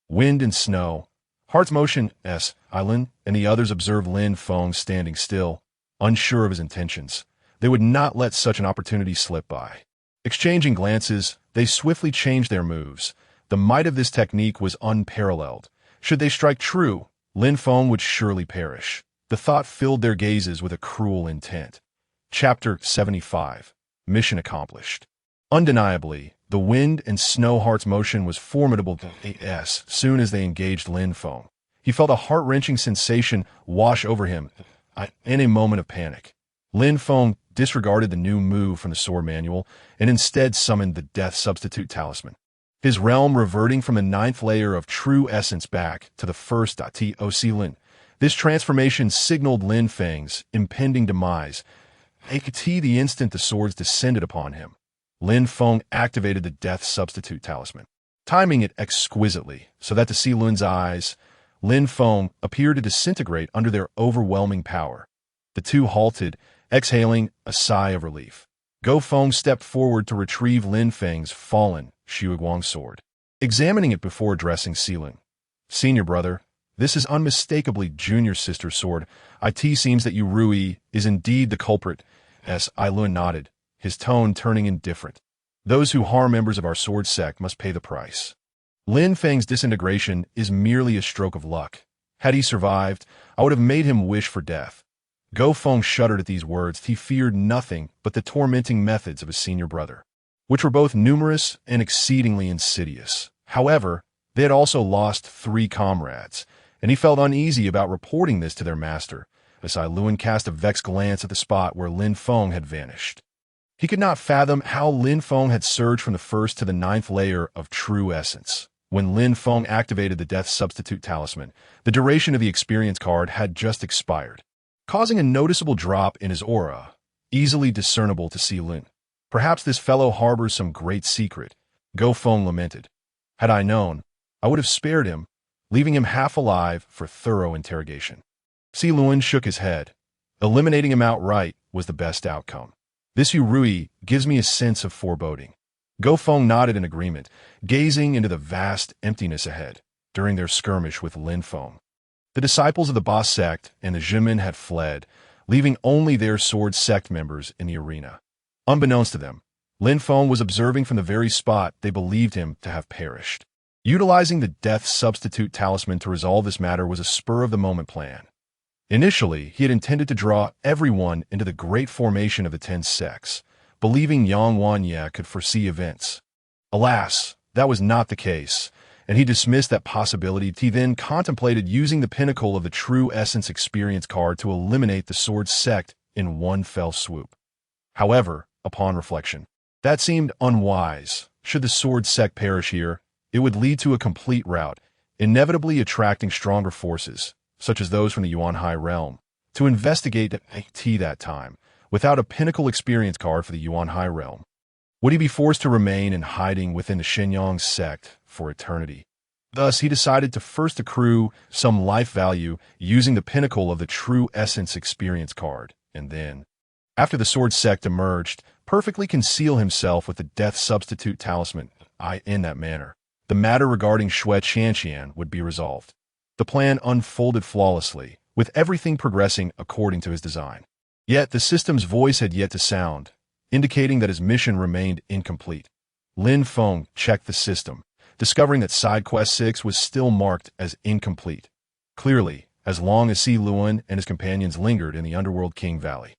Wind and snow, Heart's motion, Island, and the others observed Lin Feng standing still, unsure of his intentions. They would not let such an opportunity slip by. Exchanging glances, they swiftly changed their moves. The might of this technique was unparalleled. Should they strike true, Lin Feng would surely perish. The thought filled their gazes with a cruel intent. Chapter 75. Mission accomplished. Undeniably, the wind and snow Heart's motion was formidable as soon as they engaged Lin Feng. He felt a heart-wrenching sensation wash over him in a moment of panic. Lin Feng disregarded the new move from the sword manual and instead summoned the Death Substitute Talisman. His realm reverting from the 9th layer of true essence back to the first Lin. This transformation signaled Lin Feng's impending demise. The instant the swords descended upon him, Lin Feng activated the Death Substitute Talisman, timing it exquisitely so that to Si Lin's eyes, Lin Feng appeared to disintegrate under their overwhelming power. The two halted, exhaling a sigh of relief. Go Feng stepped forward to retrieve Lin Feng's fallen Shuiguang sword, examining it before addressing Si Lin. "Senior brother, this is unmistakably Junior sister's sword. It seems that Rui is indeed the culprit." Lin nodded, his tone turning indifferent. "Those who harm members of our sword sect must pay the price. Lin Feng's disintegration is merely a stroke of luck. Had he survived, I would have made him wish for death." Go Feng shuddered at these words. He feared nothing but the tormenting methods of his senior brother, which were both numerous and exceedingly insidious. However, they had also lost 3 comrades, and he felt uneasy about reporting this to their master. Lin cast a vexed glance at the spot where Lin Feng had vanished. He could not fathom how Lin Feng had surged from the 1st to the 9th layer of true essence. When Lin Feng activated the Death Substitute Talisman, the duration of the experience card had just expired, causing a noticeable drop in his aura, easily discernible to Si Lin. "Perhaps this fellow harbors some great secret," Go Feng lamented. "Had I known, I would have spared him, leaving him half alive for thorough interrogation." Si Lin shook his head. Eliminating him outright was the best outcome. "This Rui gives me a sense of foreboding." Go Feng nodded in agreement, gazing into the vast emptiness ahead. During their skirmish with Lin Feng, the disciples of the boss sect and the Jimin had fled, leaving only their sword sect members in the arena. Unbeknownst to them, Lin Feng was observing from the very spot they believed him to have perished. Utilizing the Death Substitute Talisman to resolve this matter was a spur-of-the-moment plan. Initially, he had intended to draw everyone into the great formation of the 10 sects, believing Yang Wanye could foresee events. Alas, that was not the case, and he dismissed that possibility. He then contemplated using the pinnacle of the True Essence experience card to eliminate the sword sect in one fell swoop. However, upon reflection, that seemed unwise. Should the sword sect perish here, it would lead to a complete rout, inevitably attracting stronger forces, such as those from the Yuan Hai realm, to investigate that time. Without a pinnacle experience card for the Yuan Hai realm, would he be forced to remain in hiding within the Shenyang sect for eternity? Thus, he decided to first accrue some life value using the pinnacle of the True Essence experience card, and then, after the sword sect emerged, perfectly conceal himself with the Death Substitute Talisman. In that manner, the matter regarding Shui Qianqian would be resolved. The plan unfolded flawlessly, with everything progressing according to his design. Yet the system's voice had yet to sound, indicating that his mission remained incomplete. Lin Feng checked the system, discovering that Side Quest 6 was still marked as incomplete. Clearly, as long as Si Luan and his companions lingered in the Underworld King Valley.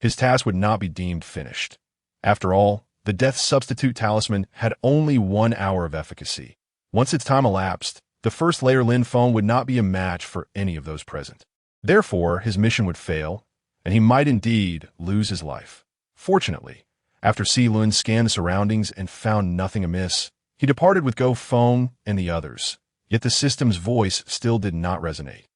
His task would not be deemed finished. After all, the Death Substitute Talisman had only 1 hour of efficacy. Once its time elapsed, the first layer Lin Feng would not be a match for any of those present. Therefore, his mission would fail, and he might indeed lose his life. Fortunately, after Si Luan scanned the surroundings and found nothing amiss, he departed with Go Feng and the others, yet the system's voice still did not resonate.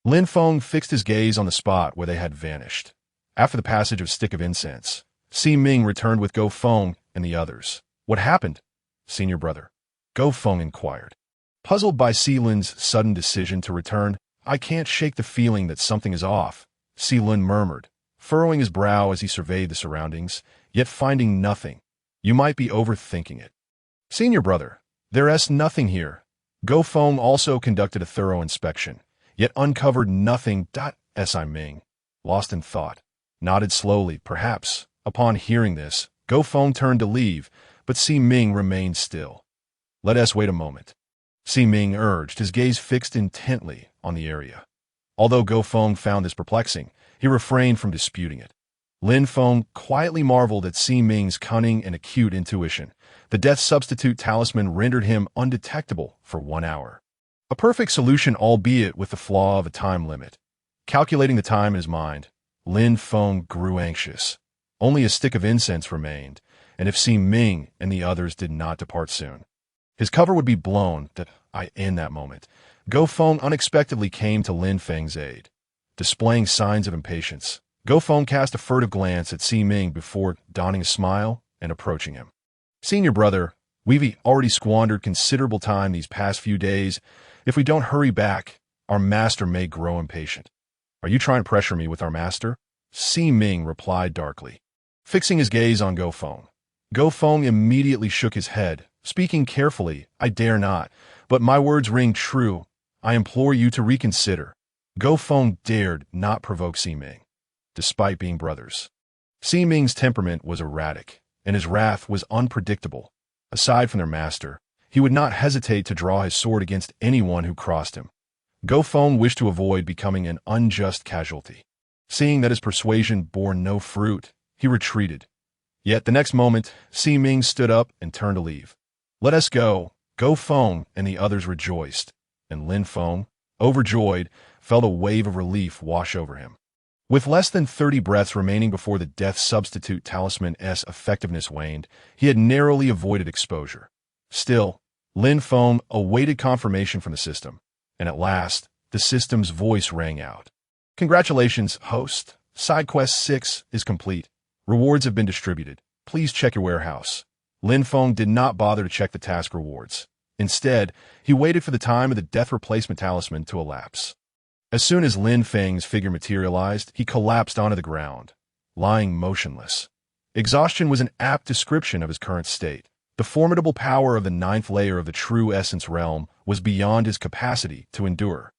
Lin Feng fixed his gaze on the spot where they had vanished. After the passage of Stick of Incense, Si Ming returned with Go Feng and the others. "What happened, senior brother?" Go Feng inquired. Puzzled by Si Lun's sudden decision to return, "I can't shake the feeling that something is off," Si Lun murmured, furrowing his brow as he surveyed the surroundings, yet finding nothing. "You might be overthinking it." "Senior brother, there's nothing here." Go Feng also conducted a thorough inspection, yet uncovered nothing. Si Ming, lost in thought, nodded slowly. Perhaps, upon hearing this, Go Feng turned to leave, but Si Ming remained still. "Let us wait a moment," Si Ming urged, his gaze fixed intently on the area. Although Go Feng found this perplexing, he refrained from disputing it. Lin Feng quietly marveled at Si Ming's cunning and acute intuition. The Death Substitute Talisman rendered him undetectable for 1 hour. A perfect solution, albeit with the flaw of a time limit. Calculating the time in his mind, Lin Feng grew anxious. Only a stick of incense remained, and if Si Ming and the others did not depart soon, his cover would be blown. In that moment, Go Feng unexpectedly came to Lin Feng's aid. Displaying signs of impatience, Go Feng cast a furtive glance at Si Ming before donning a smile and approaching him. "Senior brother, we've already squandered considerable time these past few days. If we don't hurry back, our master may grow impatient." "Are you trying to pressure me with our master?" Si Ming replied darkly, fixing his gaze on Go Feng. Go Feng immediately shook his head, speaking carefully. "I dare not, but my words ring true. I implore you to reconsider." Go Feng dared not provoke Si Ming, despite being brothers. Si Ming's temperament was erratic, and his wrath was unpredictable. Aside from their master, he would not hesitate to draw his sword against anyone who crossed him. Go Feng wished to avoid becoming an unjust casualty. Seeing that his persuasion bore no fruit, he retreated. Yet the next moment, Si Ming stood up and turned to leave. "Let us go." Go Feng and the others rejoiced, and Lin Feng, overjoyed, felt a wave of relief wash over him. With less than 30 breaths remaining before the Death Substitute Talisman's effectiveness waned, he had narrowly avoided exposure. Still, Lin Feng awaited confirmation from the system, and at last, the system's voice rang out. "Congratulations, host. Side Quest 6 is complete. Rewards have been distributed. Please check your warehouse." Lin Feng did not bother to check the task rewards. Instead, he waited for the time of the Death Replacement Talisman to elapse. As soon as Lin Feng's figure materialized, he collapsed onto the ground, lying motionless. Exhaustion was an apt description of his current state. The formidable power of the 9th layer of the True Essence realm was beyond his capacity to endure.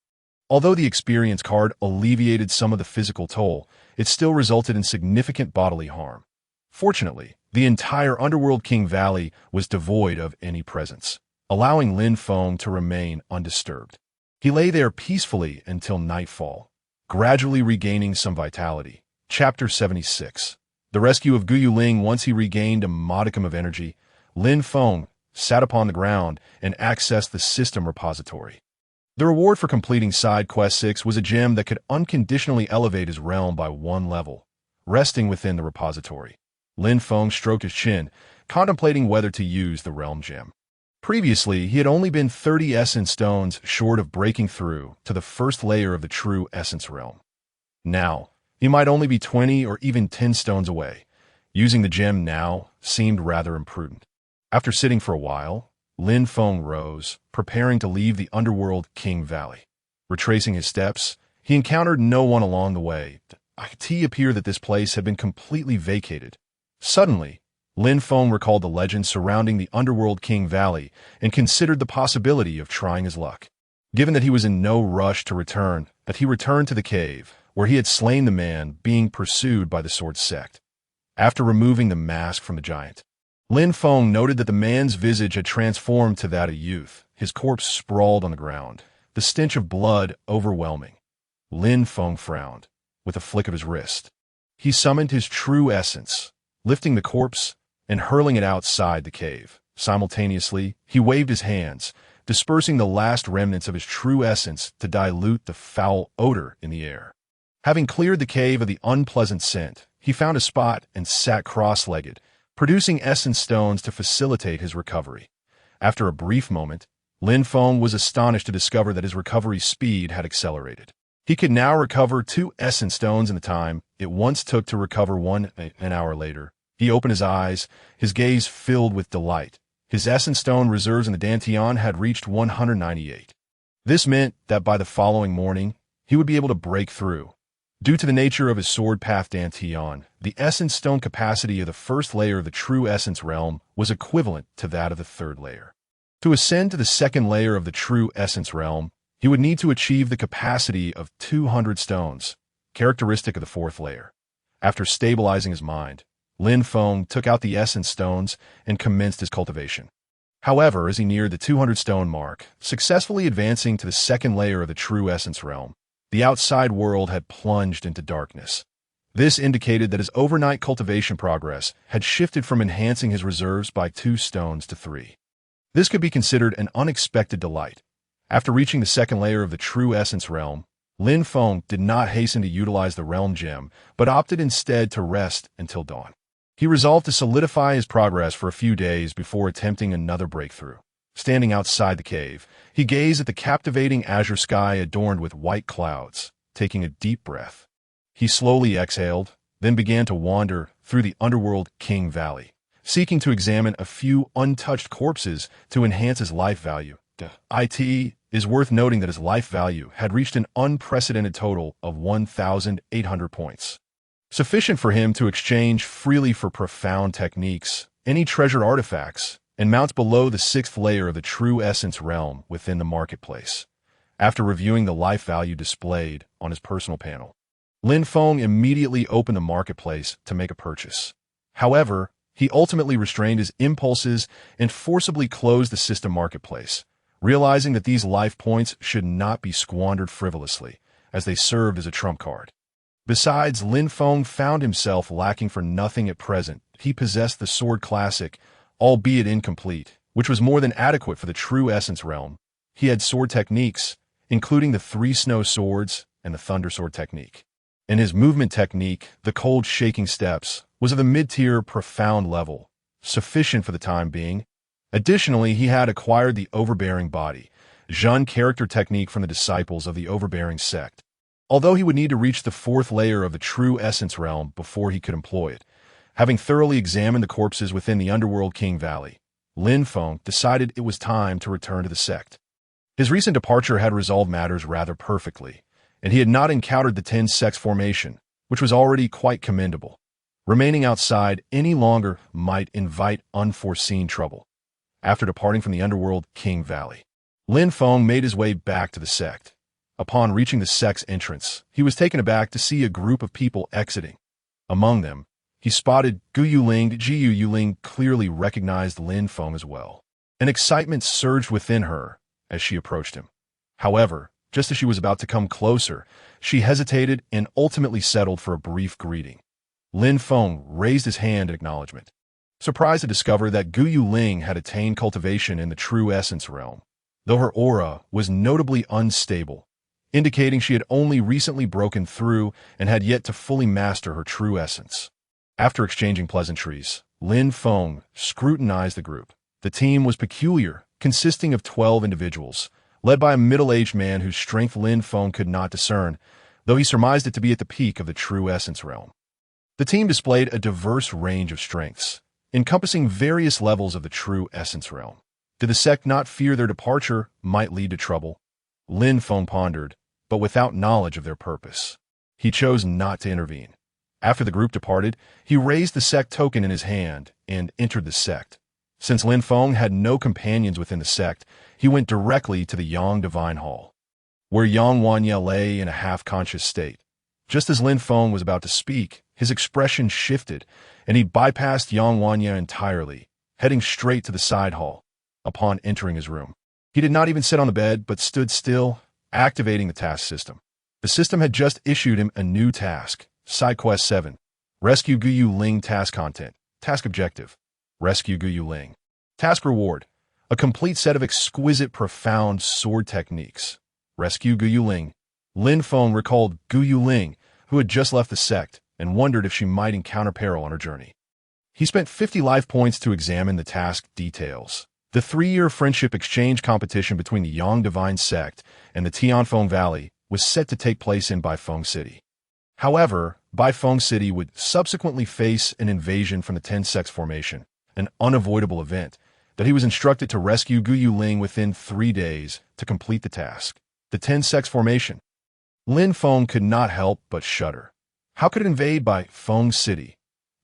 Although the experience card alleviated some of the physical toll, it still resulted in significant bodily harm. Fortunately, the entire Underworld King Valley was devoid of any presence, allowing Lin Feng to remain undisturbed. He lay there peacefully until nightfall, gradually regaining some vitality. Chapter 76. The rescue of Guyu Ling. Once he regained a modicum of energy, Lin Feng sat upon the ground and accessed the system repository. The reward for completing Side Quest 6 was a gem that could unconditionally elevate his realm by 1 level, resting within the repository. Lin Feng stroked his chin, contemplating whether to use the realm gem. Previously, he had only been 30 essence stones short of breaking through to the first layer of the True Essence realm. Now, he might only be 20 or even 10 stones away. Using the gem now seemed rather imprudent. After sitting for a while, Lin Feng rose, preparing to leave the Underworld King Valley. Retracing his steps, he encountered no one along the way. It appeared that this place had been completely vacated. Suddenly, Lin Feng recalled the legend surrounding the Underworld King Valley and considered the possibility of trying his luck. Given that he was in no rush to return, he returned to the cave, where he had slain the man being pursued by the Sword Sect. After removing the mask from the giant, Lin Feng noted that the man's visage had transformed to that of youth. His corpse sprawled on the ground, the stench of blood overwhelming. Lin Feng frowned, with a flick of his wrist. He summoned his true essence, lifting the corpse and hurling it outside the cave. Simultaneously, he waved his hands, dispersing the last remnants of his true essence to dilute the foul odor in the air. Having cleared the cave of the unpleasant scent, he found a spot and sat cross-legged, producing essence stones to facilitate his recovery. After a brief moment, Lin Feng was astonished to discover that his recovery speed had accelerated. He could now recover 2 essence stones in the time it once took to recover one an hour later. He opened his eyes, his gaze filled with delight. His essence stone reserves in the Dantian had reached 198. This meant that by the following morning, he would be able to break through. Due to the nature of his sword path Dantian, the essence stone capacity of the first layer of the true essence realm was equivalent to that of the third layer. To ascend to the second layer of the true essence realm, he would need to achieve the capacity of 200 stones, characteristic of the fourth layer. After stabilizing his mind, Lin Feng took out the essence stones and commenced his cultivation. However, as he neared the 200 stone mark, successfully advancing to the second layer of the true essence realm, the outside world had plunged into darkness. This indicated that his overnight cultivation progress had shifted from enhancing his reserves by 2 stones to 3. This could be considered an unexpected delight. After reaching the second layer of the true essence realm, Lin Feng did not hasten to utilize the realm gem, but opted instead to rest until dawn. He resolved to solidify his progress for a few days before attempting another breakthrough. Standing outside the cave, he gazed at the captivating azure sky adorned with white clouds, taking a deep breath. He slowly exhaled, then began to wander through the underworld King Valley, seeking to examine a few untouched corpses to enhance his life value. It is worth noting that his life value had reached an unprecedented total of 1,800 points, sufficient for him to exchange freely for profound techniques, any treasure artifacts, and mounts below the 6th layer of the true essence realm within the marketplace. After reviewing the life value displayed on his personal panel, Lin Feng immediately opened the marketplace to make a purchase. However, he ultimately restrained his impulses and forcibly closed the system marketplace, realizing that these life points should not be squandered frivolously, as they served as a trump card. Besides, Lin Feng found himself lacking for nothing at present. He possessed the sword classic, albeit incomplete, which was more than adequate for the true essence realm. He had sword techniques, including the 3 snow swords and the thunder sword technique. And his movement technique, the cold shaking steps, was of the mid-tier profound level, sufficient for the time being. Additionally, he had acquired the overbearing body, Zhen character technique from the disciples of the overbearing sect. Although he would need to reach the 4th layer of the true essence realm before he could employ it, having thoroughly examined the corpses within the underworld King Valley, Lin Feng decided it was time to return to the sect. His recent departure had resolved matters rather perfectly, and he had not encountered the 10 sects formation, which was already quite commendable. Remaining outside any longer might invite unforeseen trouble. After departing from the underworld King Valley, Lin Feng made his way back to the sect. Upon reaching the sect's entrance, he was taken aback to see a group of people exiting. Among them, he spotted Gu Yuling. Jiu Yuling clearly recognized Lin Feng as well. An excitement surged within her as she approached him. However, just as she was about to come closer, she hesitated and ultimately settled for a brief greeting. Lin Feng raised his hand in acknowledgement, surprised to discover that Gu Yuling had attained cultivation in the true essence realm, though her aura was notably unstable, indicating she had only recently broken through and had yet to fully master her true essence. After exchanging pleasantries, Lin Feng scrutinized the group. The team was peculiar, consisting of 12 individuals, led by a middle-aged man whose strength Lin Feng could not discern, though he surmised it to be at the peak of the true essence realm. The team displayed a diverse range of strengths, encompassing various levels of the true essence realm. Did the sect not fear their departure might lead to trouble? Lin Feng pondered, but without knowledge of their purpose. He chose not to intervene. After the group departed, he raised the sect token in his hand and entered the sect. Since Lin Feng had no companions within the sect, he went directly to the Yang Divine Hall, where Yang Wanya lay in a half-conscious state. Just as Lin Feng was about to speak, his expression shifted, and he bypassed Yang Wanya entirely, heading straight to the side hall. Upon entering his room, he did not even sit on the bed, but stood still, activating the task system. The system had just issued him a new task. Side Quest 7. Rescue Guyu Ling. Task content. Task objective. Rescue Guyu Ling. Task reward. A complete set of exquisite, profound sword techniques. Rescue Guyu Ling. Lin Feng recalled Guyu Ling, who had just left the sect, and wondered if she might encounter peril on her journey. He spent 50 life points to examine the task details. The 3-year friendship exchange competition between the Yang Divine Sect and the Tianfeng Valley was set to take place in Baifeng City. However, Baifeng City would subsequently face an invasion from the Ten Sects formation, an unavoidable event that he was instructed to rescue Guyu Ling within 3 days to complete the task. The Ten Sects formation. Lin Feng could not help but shudder. How could it invade Baifeng City?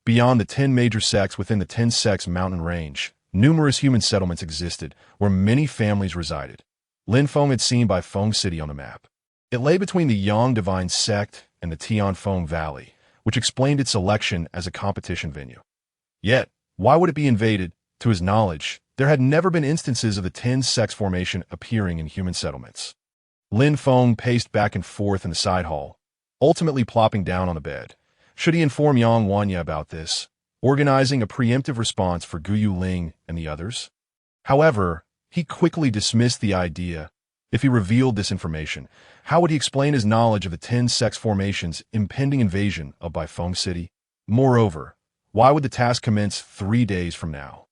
Beyond the 10 major sects within the Ten Sects mountain range, numerous human settlements existed where many families resided. Lin Feng had seen Baifeng City on the map. It lay between the Yang Divine Sect and the Tianfeng Valley, which explained its selection as a competition venue. Yet, why would it be invaded? To his knowledge, there had never been instances of the Ten Sects formation appearing in human settlements. Lin Feng paced back and forth in the side hall, ultimately plopping down on the bed. Should he inform Yang Wanya about this, organizing a preemptive response for Guyu Ling and the others? However, he quickly dismissed the idea. If he revealed this information, how would he explain his knowledge of the Ten Sects formation's impending invasion of Baifeng City? Moreover, why would the task commence 3 days from now?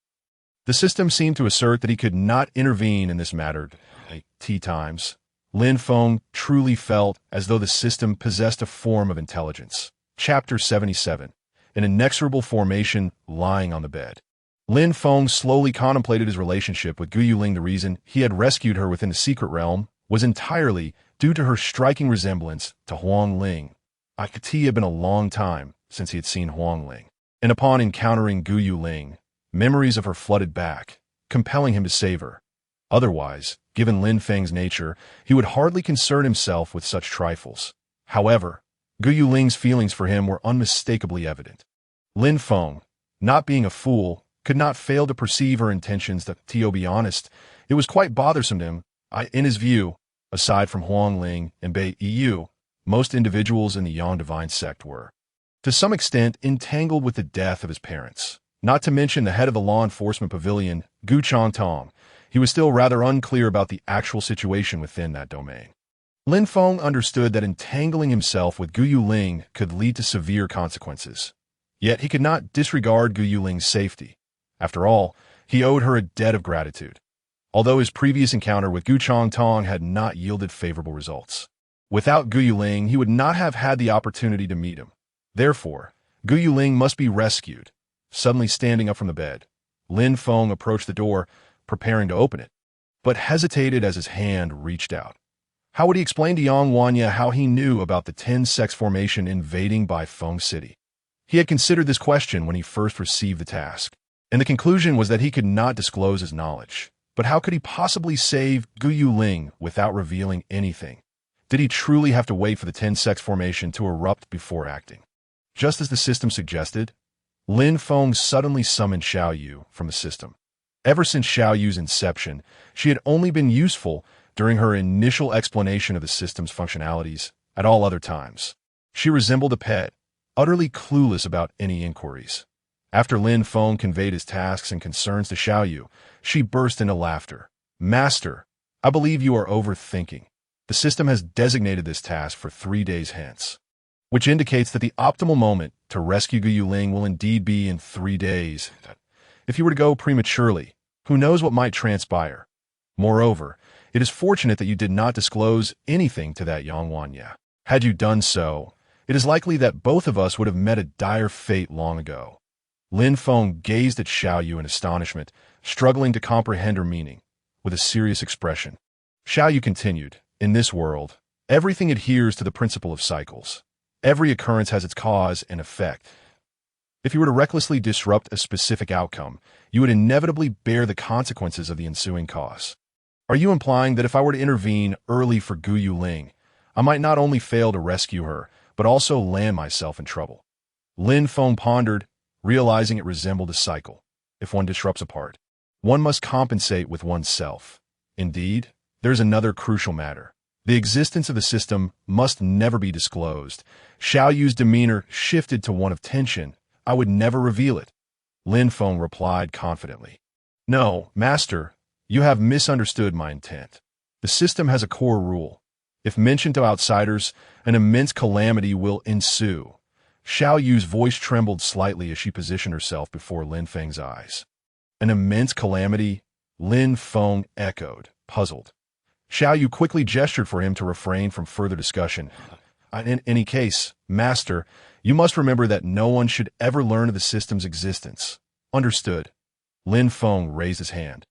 The system seemed to assert that he could not intervene in this matter at tea times. Lin Feng truly felt as though the system possessed a form of intelligence. Chapter 77. An inexorable formation lying on the bed. Lin Feng slowly contemplated his relationship with Guyu Ling. The reason he had rescued her within the secret realm was entirely due to her striking resemblance to Huang Ling. It had been a long time since he had seen Huang Ling, and upon encountering Guyu Ling, memories of her flooded back, compelling him to save her. Otherwise, given Lin Feng's nature, he would hardly concern himself with such trifles. However, Guyu Ling's feelings for him were unmistakably evident. Lin Feng, not being a fool, could not fail to perceive her intentions. To be honest, it was quite bothersome to him. In his view, aside from Huang Ling and Bei Yu, most individuals in the Yang Divine Sect were, to some extent, entangled with the death of his parents. Not to mention the head of the law enforcement pavilion, Gu Changtong. He was still rather unclear about the actual situation within that domain. Lin Feng understood that entangling himself with Guyu Ling could lead to severe consequences. Yet he could not disregard Guyu Ling's safety. After all, he owed her a debt of gratitude, although his previous encounter with Gu Changtong had not yielded favorable results. Without Guyu Ling, he would not have had the opportunity to meet him. Therefore, Guyu Ling must be rescued. Suddenly standing up from the bed, Lin Feng approached the door, preparing to open it, but hesitated as his hand reached out. How would he explain to Yang Wanya how he knew about the Ten Sects formation invading Baifeng City? He had considered this question when he first received the task, and the conclusion was that he could not disclose his knowledge. But how could he possibly save Guyu Ling without revealing anything? Did he truly have to wait for the Ten Sects formation to erupt before acting? Just as the system suggested, Lin Feng suddenly summoned Xiao Yu from the system. Ever since Xiao Yu's inception, she had only been useful during her initial explanation of the system's functionalities. At all other times, she resembled a pet, utterly clueless about any inquiries. After Lin Feng conveyed his tasks and concerns to Xiao Yu, she burst into laughter. "Master, I believe you are overthinking. The system has designated this task for 3 days hence, which indicates that the optimal moment to rescue Guyu Ling will indeed be in 3 days. If you were to go prematurely, who knows what might transpire? Moreover, it is fortunate that you did not disclose anything to that Yang Wanya. Had you done so, it is likely that both of us would have met a dire fate long ago." Lin Feng gazed at Xiao Yu in astonishment, struggling to comprehend her meaning. With a serious expression, Xiao Yu continued, "In this world, everything adheres to the principle of cycles. Every occurrence has its cause and effect. If you were to recklessly disrupt a specific outcome, you would inevitably bear the consequences of the ensuing cause. Are you implying that if I were to intervene early for Guyu Ling, I might not only fail to rescue her, but also land myself in trouble?" Lin Feng pondered, realizing it resembled a cycle. If one disrupts a part, one must compensate with oneself. Indeed, there's another crucial matter. The existence of the system must never be disclosed. Xiao Yu's demeanor shifted to one of tension. I would never reveal it. Lin Feng replied confidently. No, master, you have misunderstood my intent. The system has a core rule. If mentioned to outsiders, an immense calamity will ensue. Xiao Yu's voice trembled slightly as she positioned herself before Lin Feng's eyes. An immense calamity? Lin Feng echoed, puzzled. Xiao Yu quickly gestured for him to refrain from further discussion. In any case, master, you must remember that no one should ever learn of the system's existence. Understood. Lin Feng raised his hand.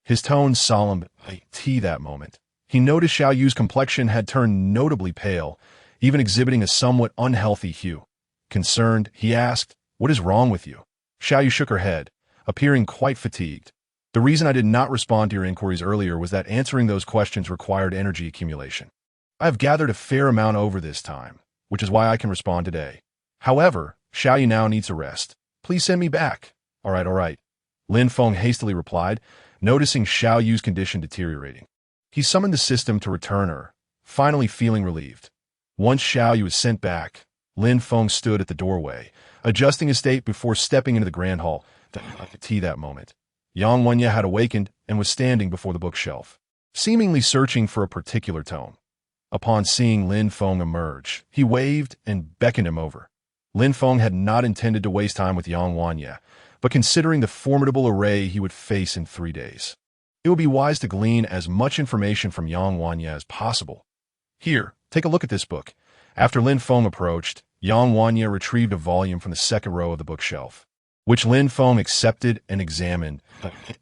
His tone solemn that moment. He noticed Xiao Yu's complexion had turned notably pale, even exhibiting a somewhat unhealthy hue. Concerned, he asked, "What is wrong with you?" Xiao Yu shook her head, appearing quite fatigued. The reason I did not respond to your inquiries earlier was that answering those questions required energy accumulation. I have gathered a fair amount over this time, which is why I can respond today. However, Xiao Yu now needs a rest. Please send me back. All right. Lin Feng hastily replied, noticing Xiao Yu's condition deteriorating. He summoned the system to return her, finally feeling relieved. Once Xiao Yu was sent back, Lin Feng stood at the doorway, adjusting his state before stepping into the grand hall. That moment, Yang Wenye had awakened and was standing before the bookshelf, seemingly searching for a particular tome. Upon seeing Lin Feng emerge, he waved and beckoned him over. Lin Feng had not intended to waste time with Yang Wenye, but considering the formidable array he would face in 3 days, it would be wise to glean as much information from Yang Wenye as possible. Here, take a look at this book. After Lin Feng approached, Yang Wenye retrieved a volume from the second row of the bookshelf, which Lin Feng accepted and examined.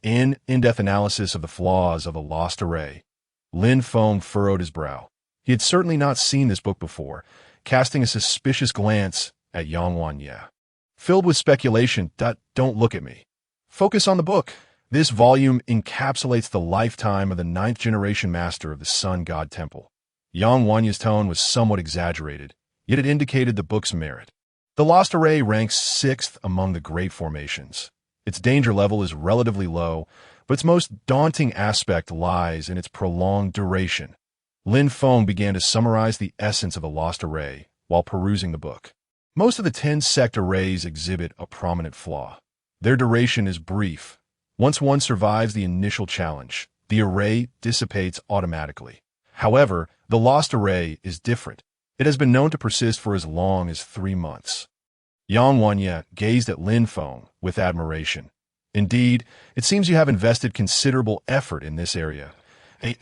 In in-depth analysis of the flaws of the lost array, Lin Feng furrowed his brow. He had certainly not seen this book before, casting a suspicious glance at Yang Wenye. Filled with speculation, don't look at me. Focus on the book. This volume encapsulates the lifetime of the 9th-generation master of the Sun God Temple. Yang Wenye's tone was somewhat exaggerated, yet it indicated the book's merit. The Lost Array ranks 6th among the Great Formations. Its danger level is relatively low, but its most daunting aspect lies in its prolonged duration. Lin Feng began to summarize the essence of the Lost Array while perusing the book. Most of the 10-sect arrays exhibit a prominent flaw. Their duration is brief. Once one survives the initial challenge, the array dissipates automatically. However, the Lost Array is different. It has been known to persist for as long as 3 months. Yang Wenye gazed at Lin Feng with admiration. Indeed, it seems you have invested considerable effort in this area.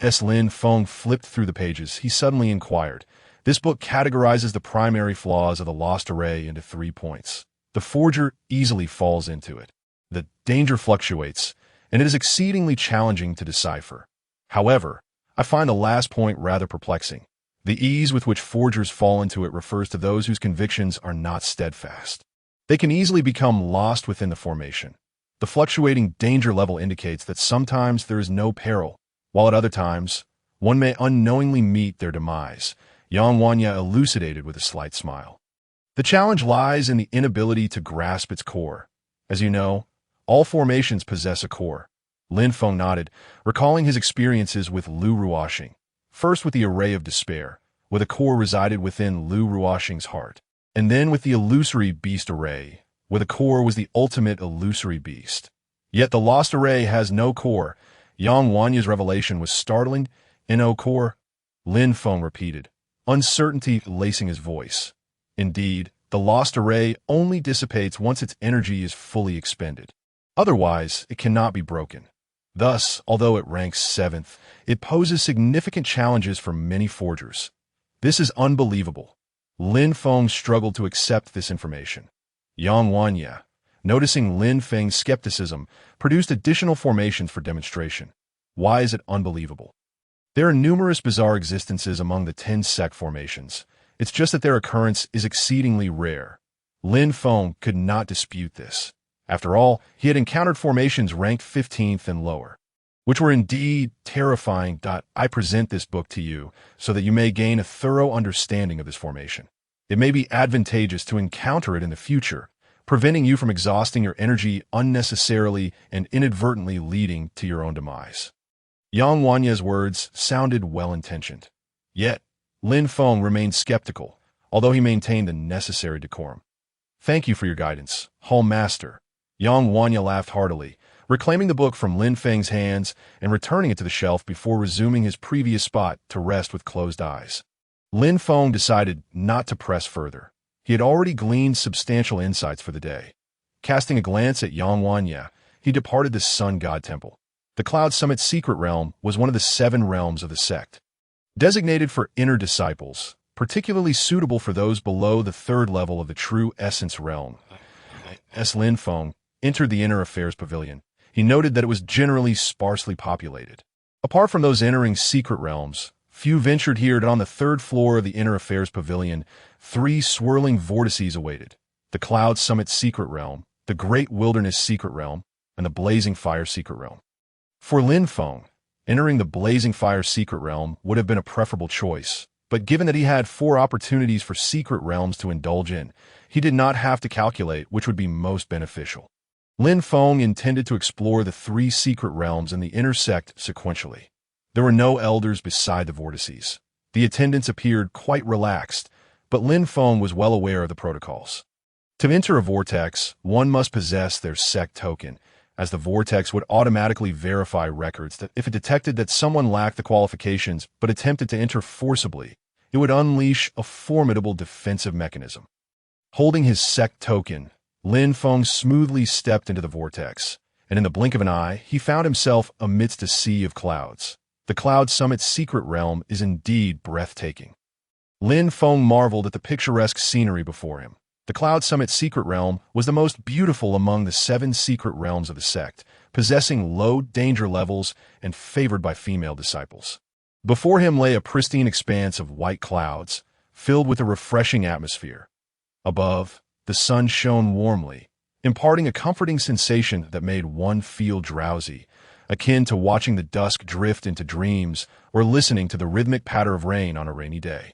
As Lin Feng flipped through the pages, he suddenly inquired. This book categorizes the primary flaws of the Lost Array into 3 points. The forger easily falls into it. The danger fluctuates, and it is exceedingly challenging to decipher. However, I find the last point rather perplexing. The ease with which forgers fall into it refers to those whose convictions are not steadfast. They can easily become lost within the formation. The fluctuating danger level indicates that sometimes there is no peril, while at other times, one may unknowingly meet their demise. Yang Wenye elucidated with a slight smile. The challenge lies in the inability to grasp its core. As you know, all formations possess a core. Lin Feng nodded, recalling his experiences with Lu Ruoxing. First with the Array of Despair, where the core resided within Lu Ruoxing's heart, and then with the Illusory Beast Array, where the core was the ultimate illusory beast. Yet the Lost Array has no core. Yang Wenye's revelation was startling. No core? Lin Feng repeated, uncertainty lacing his voice. Indeed, the Lost Array only dissipates once its energy is fully expended. Otherwise, it cannot be broken. Thus, although it ranks 7th, it poses significant challenges for many forgers. This is unbelievable. Lin Feng struggled to accept this information. Yang Wenye, noticing Lin Feng's skepticism, produced additional formations for demonstration. Why is it unbelievable? There are numerous bizarre existences among the 10-sect formations. It's just that their occurrence is exceedingly rare. Lin Feng could not dispute this. After all, he had encountered formations ranked 15th and lower, which were indeed terrifying. I present this book to you so that you may gain a thorough understanding of this formation. It may be advantageous to encounter it in the future, preventing you from exhausting your energy unnecessarily and inadvertently leading to your own demise. Yang Wenye's words sounded well-intentioned, Yet, Lin Feng remained skeptical, although he maintained the necessary decorum. "Thank you for your guidance, Hall Master." Yang Wanya laughed heartily, reclaiming the book from Lin Feng's hands and returning it to the shelf before resuming his previous spot to rest with closed eyes. Lin Feng decided not to press further. He had already gleaned substantial insights for the day. Casting a glance at Yang Wanya, he departed the Sun God Temple. The Cloud Summit's secret realm was one of the 7 realms of the sect. Designated for inner disciples, particularly suitable for those below the 3rd level of the true essence realm. As Lin Feng entered the inner affairs pavilion, he noted that it was generally sparsely populated. Apart from those entering secret realms, few ventured here, and on the 3rd floor of the inner affairs pavilion, 3 swirling vortices awaited: the Cloud Summit secret realm, the Great Wilderness secret realm, and the Blazing Fire secret realm. For Lin Feng, entering the Blazing Fire secret realm would have been a preferable choice, but given that he had 4 opportunities for secret realms to indulge in, he did not have to calculate which would be most beneficial. Lin Feng intended to explore the 3 secret realms in the inner sect sequentially. There were no elders beside the vortices. The attendants appeared quite relaxed, but Lin Feng was well aware of the protocols. To enter a vortex, one must possess their sect token, as the vortex would automatically verify records that if it detected that someone lacked the qualifications but attempted to enter forcibly, it would unleash a formidable defensive mechanism. Holding his sect token, Lin Feng smoothly stepped into the vortex, and in the blink of an eye, he found himself amidst a sea of clouds. The Cloud Summit's secret realm is indeed breathtaking. Lin Feng marveled at the picturesque scenery before him. The Cloud Summit's secret realm was the most beautiful among the 7 secret realms of the sect, possessing low danger levels and favored by female disciples. Before him lay a pristine expanse of white clouds, filled with a refreshing atmosphere. Above, the sun shone warmly, imparting a comforting sensation that made one feel drowsy, akin to watching the dusk drift into dreams or listening to the rhythmic patter of rain on a rainy day.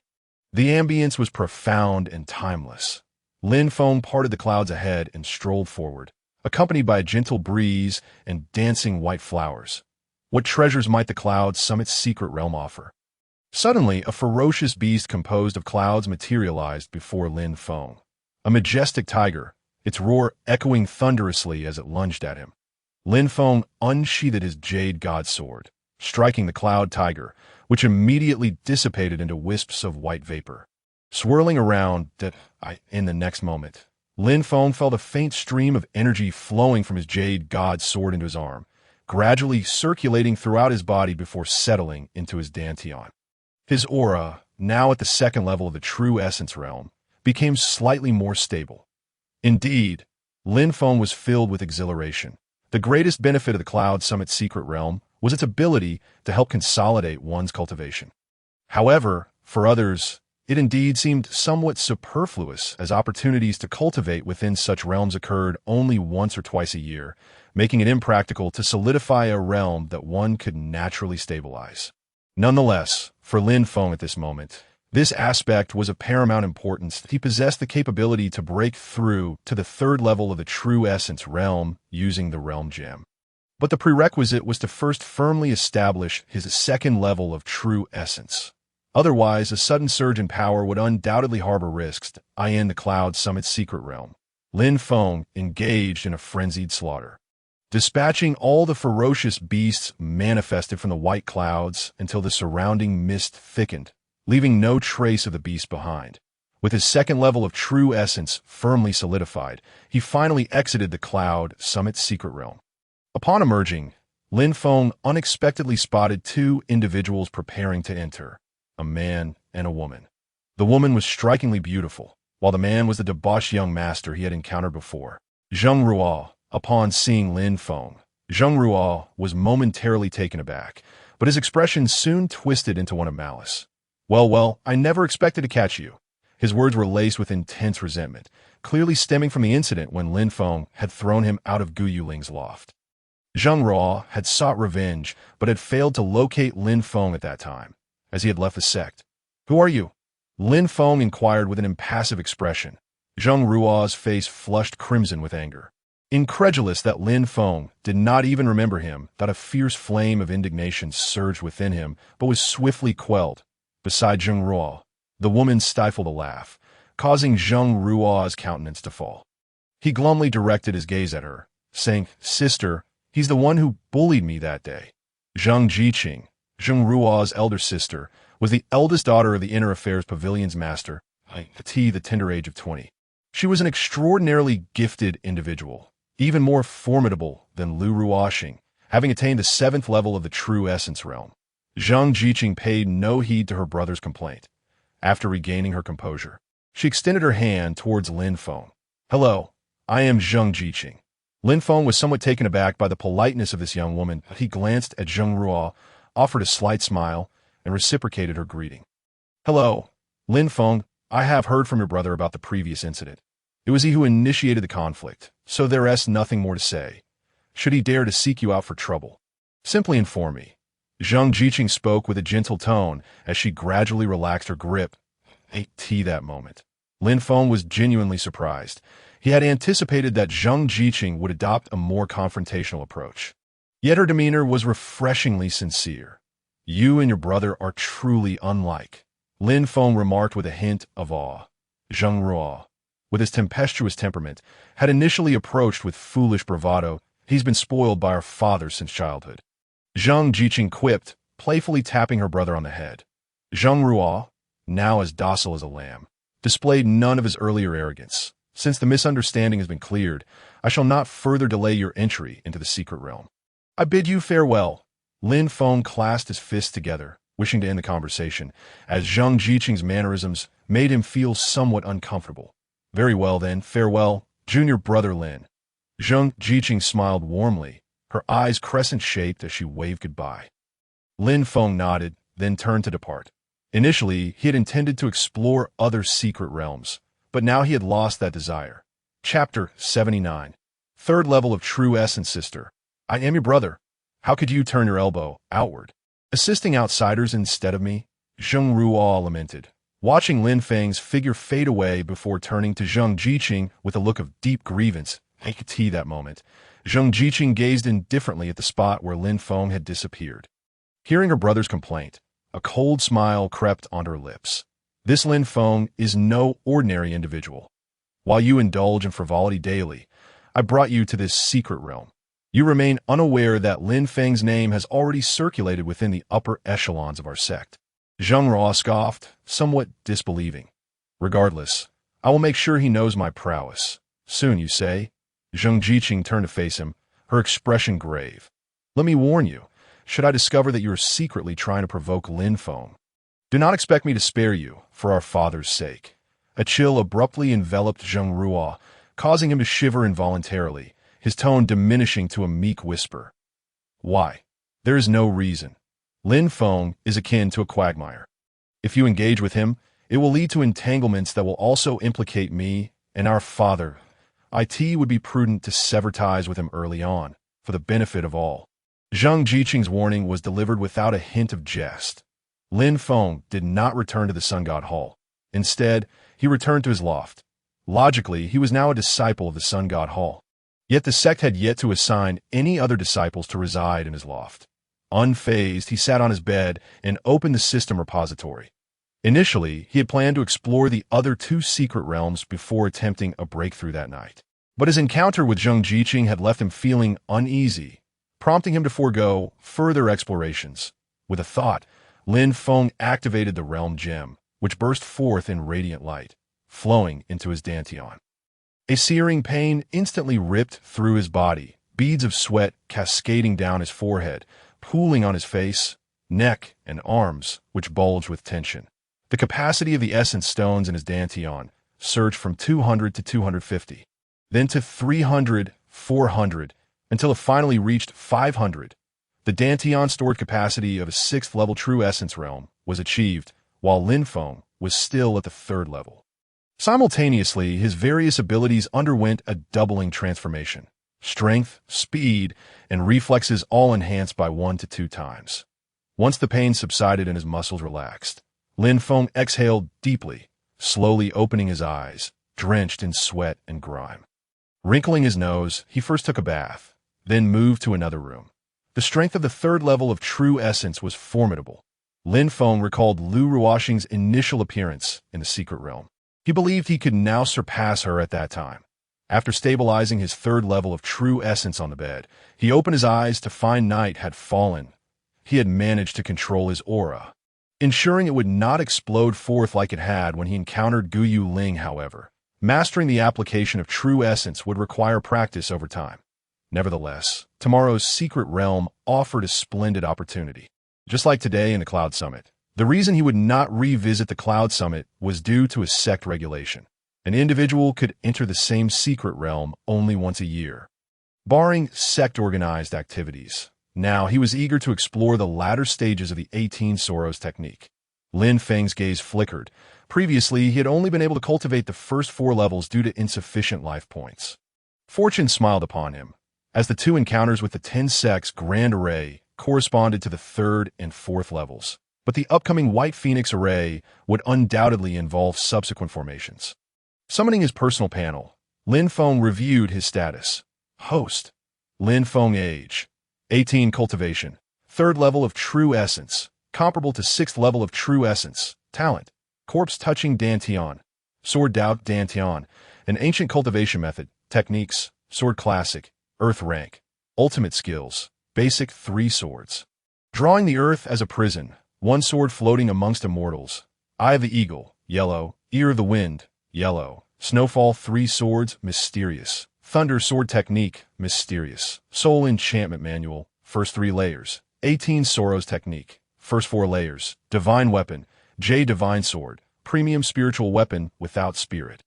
The ambience was profound and timeless. Lin Feng parted the clouds ahead and strolled forward, accompanied by a gentle breeze and dancing white flowers. What treasures might the Cloud Summit's secret realm offer? Suddenly, a ferocious beast composed of clouds materialized before Lin Feng. A majestic tiger, its roar echoing thunderously as it lunged at him. Lin Feng unsheathed his jade god sword, striking the cloud tiger, which immediately dissipated into wisps of white vapor. Swirling around, in the next moment, Lin Feng felt a faint stream of energy flowing from his jade god sword into his arm, gradually circulating throughout his body before settling into his dantian. His aura, now at the 2nd level of the true essence realm, became slightly more stable. Indeed, Lin Feng was filled with exhilaration. The greatest benefit of the Cloud Summit secret realm was its ability to help consolidate one's cultivation. However, for others, it indeed seemed somewhat superfluous, as opportunities to cultivate within such realms occurred only once or twice a year, making it impractical to solidify a realm that one could naturally stabilize. Nonetheless, for Lin Feng at this moment, this aspect was of paramount importance. He possessed the capability to break through to the 3rd level of the true essence realm using the realm gem. But the prerequisite was to first firmly establish his 2nd level of true essence. Otherwise, a sudden surge in power would undoubtedly harbor risks, in the Cloud Summit's secret realm. Lin Feng engaged in a frenzied slaughter, dispatching all the ferocious beasts manifested from the white clouds until the surrounding mist thickened, leaving no trace of the beast behind. With his 2nd level of true essence firmly solidified, he finally exited the Cloud Summit's secret realm. Upon emerging, Lin Feng unexpectedly spotted 2 individuals preparing to enter, a man and a woman. The woman was strikingly beautiful, while the man was the debauched young master he had encountered before. Zheng Ruo, upon seeing Lin Feng, Zheng Ruo was momentarily taken aback, but his expression soon twisted into one of malice. Well, I never expected to catch you." His words were laced with intense resentment, clearly stemming from the incident when Lin Feng had thrown him out of Gu Yuling's loft. Zheng Ruo had sought revenge, but had failed to locate Lin Feng at that time, as he had left the sect. "Who are you?" Lin Feng inquired with an impassive expression. Zheng Ruo's face flushed crimson with anger. Incredulous that Lin Feng did not even remember him, that a fierce flame of indignation surged within him, but was swiftly quelled. beside Zheng Ruo. The woman stifled a laugh, causing Zheng Ruo's countenance to fall. He glumly directed his gaze at her, saying, "Sister, he's the one who bullied me that day." Zheng Jiqing, Zheng Ruo's elder sister, was the eldest daughter of the Inner Affairs Pavilion's master, at the tender age of 20. She was an extraordinarily gifted individual, even more formidable than Lu Ruoxing, having attained the 7th level of the True Essence realm. Zheng Jiqing paid no heed to her brother's complaint. After regaining her composure, she extended her hand towards Lin Feng. "Hello, I am Zheng Jiqing." Lin Feng was somewhat taken aback by the politeness of this young woman, but he glanced at Zheng Ruo, offered a slight smile, and reciprocated her greeting. "Hello, Lin Feng, I have heard from your brother about the previous incident. It was he who initiated the conflict, so there is nothing more to say. Should he dare to seek you out for trouble, simply inform me." Zheng Jiqing spoke with a gentle tone as she gradually relaxed her grip. That moment, Lin Feng was genuinely surprised. He had anticipated that Zheng Jiqing would adopt a more confrontational approach. Yet her demeanor was refreshingly sincere. "You and your brother are truly unlike," Lin Feng remarked with a hint of awe. Zheng Ruo, with his tempestuous temperament, had initially approached with foolish bravado. "He's been spoiled by our father since childhood," Zheng Jiqing quipped, playfully tapping her brother on the head. Zheng Ruo, now as docile as a lamb, displayed none of his earlier arrogance. "Since the misunderstanding has been cleared, I shall not further delay your entry into the secret realm. I bid you farewell." Lin Feng clasped his fists together, wishing to end the conversation, as Zheng Jiqing's mannerisms made him feel somewhat uncomfortable. "Very well then, farewell, junior brother Lin." Zheng Jiqing smiled warmly, her eyes crescent-shaped as she waved goodbye. Lin Feng nodded, then turned to depart. Initially, he had intended to explore other secret realms, but now he had lost that desire. Chapter 79. 3rd level of True Essence. "Sister, I am your brother. How could you turn your elbow outward, assisting outsiders instead of me?" Zheng Ruo lamented, watching Lin Feng's figure fade away before turning to Zheng Jiqing with a look of deep grievance. That moment, Zheng Jiqing gazed indifferently at the spot where Lin Feng had disappeared. Hearing her brother's complaint, a cold smile crept onto her lips. "This Lin Feng is no ordinary individual. While you indulge in frivolity daily, I brought you to this secret realm. You remain unaware that Lin Feng's name has already circulated within the upper echelons of our sect." Zheng Ruo scoffed, somewhat disbelieving. "Regardless, I will make sure he knows my prowess. Soon, you say?" Zheng Jiqing turned to face him, her expression grave. "Let me warn you, should I discover that you are secretly trying to provoke Lin Feng, do not expect me to spare you, for our father's sake." A chill abruptly enveloped Zheng Ruo, causing him to shiver involuntarily, his tone diminishing to a meek whisper. "Why? There is no reason. Lin Feng is akin to a quagmire. If you engage with him, it will lead to entanglements that will also implicate me and our father. It would be prudent to sever ties with him early on, for the benefit of all." Zheng Jiqing's warning was delivered without a hint of jest. Lin Feng did not return to the Sun God Hall. Instead, he returned to his loft. Logically, he was now a disciple of the Sun God Hall. Yet the sect had yet to assign any other disciples to reside in his loft. Unfazed, he sat on his bed and opened the system repository. Initially, he had planned to explore the other 2 secret realms before attempting a breakthrough that night. But his encounter with Zheng Jiqing had left him feeling uneasy, prompting him to forego further explorations. With a thought, Lin Feng activated the realm gem, which burst forth in radiant light, flowing into his dantian. A searing pain instantly ripped through his body, beads of sweat cascading down his forehead, pooling on his face, neck, and arms, which bulged with tension. The capacity of the essence stones in his dantian surged from 200 to 250, then to 300, 400, until it finally reached 500. The dantian stored capacity of a 6th level True Essence realm was achieved, while Lin Feng was still at the 3rd level. Simultaneously, his various abilities underwent a doubling transformation. Strength, speed, and reflexes all enhanced by 1 to 2 times. Once the pain subsided and his muscles relaxed, Lin Feng exhaled deeply, slowly opening his eyes, drenched in sweat and grime. Wrinkling his nose, he first took a bath, then moved to another room. The strength of the 3rd level of True Essence was formidable. Lin Feng recalled Lu Ruoxing's initial appearance in the secret realm. He believed he could now surpass her at that time. After stabilizing his third level of true essence on the bed, he opened his eyes to find night had fallen. He had managed to control his aura, ensuring it would not explode forth like it had when he encountered Guyu Ling, however. Mastering the application of true essence would require practice over time. Nevertheless, tomorrow's secret realm offered a splendid opportunity. Just like today in the Cloud Summit, the reason he would not revisit the Cloud Summit was due to a sect regulation. An individual could enter the same secret realm only once a year, barring sect-organized activities. Now he was eager to explore the latter stages of the 18 Soros technique. Lin Feng's gaze flickered. Previously, he had only been able to cultivate the first 4 levels due to insufficient life points. Fortune smiled upon him, as the 2 encounters with the 10 sects Grand Array corresponded to the 3rd and 4th levels. But the upcoming White Phoenix Array would undoubtedly involve subsequent formations. Summoning his personal panel, Lin Feng reviewed his status. Host. Lin Feng age. 18 cultivation. 3rd level of true essence, comparable to 6th level of true essence. Talent. Corpse touching Dantian. Sword doubt Dantian. An ancient cultivation method. Techniques. Sword classic. Earth rank. Ultimate skills. Basic 3 swords. Drawing the earth as a prison. 1 sword floating amongst immortals. Eye of the eagle. Yellow. Ear of the wind. Yellow. Snowfall 3 swords. Mysterious. Thunder sword technique. Mysterious. Soul enchantment manual. First 3 layers. 18 Soros technique. First 4 layers. Divine weapon. J divine sword. Premium spiritual weapon without spirit.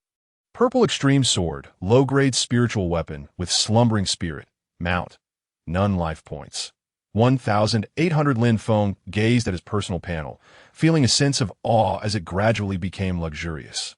Purple extreme sword. Low-grade spiritual weapon with slumbering spirit. Mount. None life points. 1,800. Lin Feng gazed at his personal panel, feeling a sense of awe as it gradually became luxurious.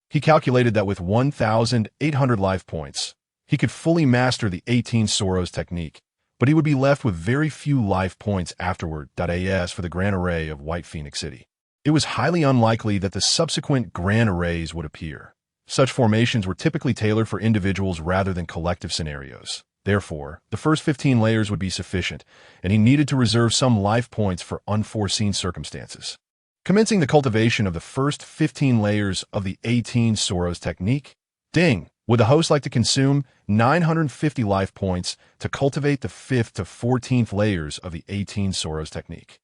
He calculated that with 1,800 life points, he could fully master the 18 Soros technique, but he would be left with very few life points afterward. As for the Grand Array of White Phoenix City, it was highly unlikely that the subsequent Grand Arrays would appear. Such formations were typically tailored for individuals rather than collective scenarios. Therefore, the first 15 layers would be sufficient, and he needed to reserve some life points for unforeseen circumstances. Commencing the cultivation of the first 15 layers of the 18 Soros technique, ding! Would the host like to consume 950 life points to cultivate the 5th to 14th layers of the 18 Soros technique?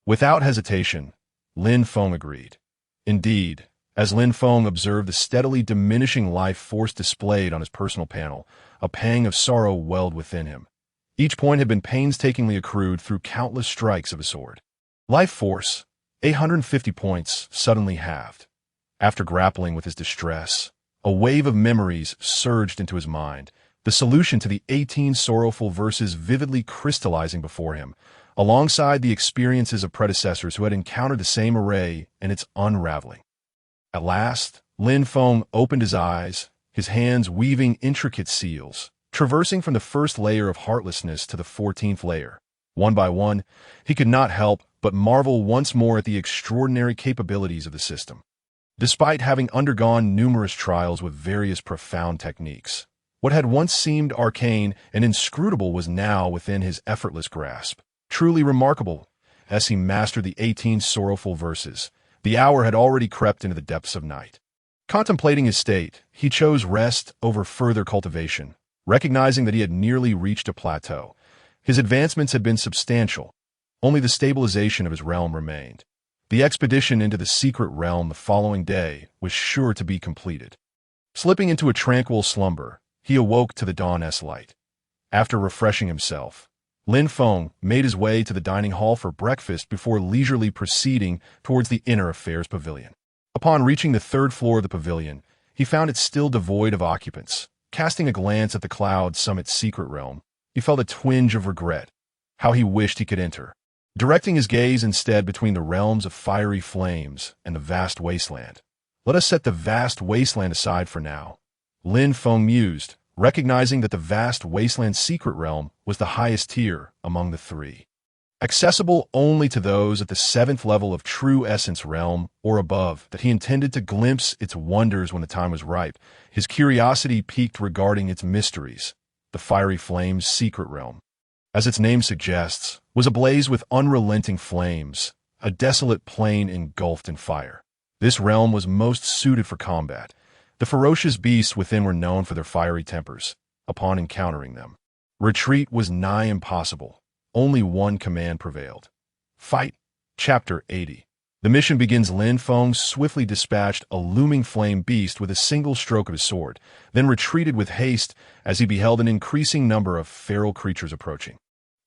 Without hesitation, Lin Feng agreed. Indeed, as Lin Feng observed the steadily diminishing life force displayed on his personal panel, a pang of sorrow welled within him. Each point had been painstakingly accrued through countless strikes of a sword. Life force, 850 points, suddenly halved. After grappling with his distress, a wave of memories surged into his mind, the solution to the 18 sorrowful verses vividly crystallizing before him, alongside the experiences of predecessors who had encountered the same array and its unraveling. At last, Lin Feng opened his eyes, his hands weaving intricate seals, traversing from the first layer of heartlessness to the 14th layer. One by one, he could not help but marvel once more at the extraordinary capabilities of the system. Despite having undergone numerous trials with various profound techniques, what had once seemed arcane and inscrutable was now within his effortless grasp. Truly remarkable. As he mastered the 18 sorrowful verses, the hour had already crept into the depths of night. Contemplating his state, he chose rest over further cultivation, recognizing that he had nearly reached a plateau. His advancements had been substantial. Only the stabilization of his realm remained. The expedition into the secret realm the following day was sure to be completed. Slipping into a tranquil slumber, he awoke to the dawn's light. After refreshing himself, Lin Feng made his way to the dining hall for breakfast before leisurely proceeding towards the inner affairs pavilion. Upon reaching the 3rd floor of the pavilion, he found it still devoid of occupants. Casting a glance at the Cloud Summit's secret realm, he felt a twinge of regret. How he wished he could enter. Directing his gaze instead between the realms of fiery flames and the vast wasteland. Let us set the vast wasteland aside for now, Lin Feng mused, recognizing that the vast wasteland secret realm was the highest tier among the 3. Accessible only to those at the 7th level of true essence realm or above, that he intended to glimpse its wonders when the time was ripe. His curiosity piqued regarding its mysteries. The fiery flames secret realm, as its name suggests, was ablaze with unrelenting flames, a desolate plain engulfed in fire. This realm was most suited for combat. The ferocious beasts within were known for their fiery tempers. Upon encountering them, retreat was nigh impossible. Only one command prevailed. Fight. Chapter 80. The mission begins. Lin Feng swiftly dispatched a looming flame beast with a single stroke of his sword, then retreated with haste as he beheld an increasing number of feral creatures approaching.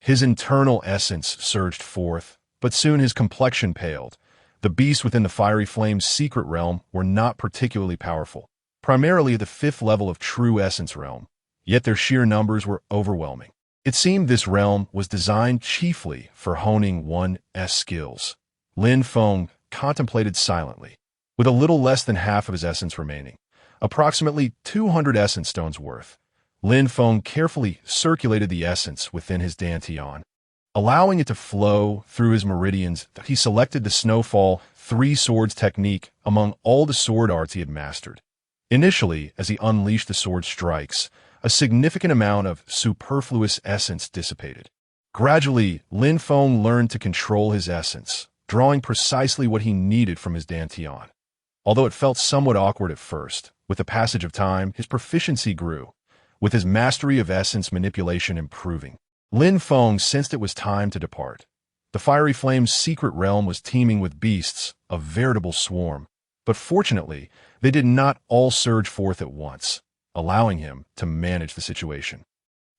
His internal essence surged forth, but soon his complexion paled. The beasts within the fiery flame's secret realm were not particularly powerful, primarily at the 5th level of true essence realm, yet their sheer numbers were overwhelming. It seemed this realm was designed chiefly for honing one's skills. Lin Feng contemplated silently, with a little less than half of his essence remaining, approximately 200 essence stones worth. Lin Feng carefully circulated the essence within his dantian, allowing it to flow through his meridians. He selected the Snowfall 3 swords technique among all the sword arts he had mastered. Initially, as he unleashed the sword strikes, a significant amount of superfluous essence dissipated. Gradually, Lin Feng learned to control his essence, drawing precisely what he needed from his dantian. Although it felt somewhat awkward at first, with the passage of time, his proficiency grew, with his mastery of essence manipulation improving. Lin Feng sensed it was time to depart. The fiery flame's secret realm was teeming with beasts, a veritable swarm, but fortunately, they did not all surge forth at once, allowing him to manage the situation.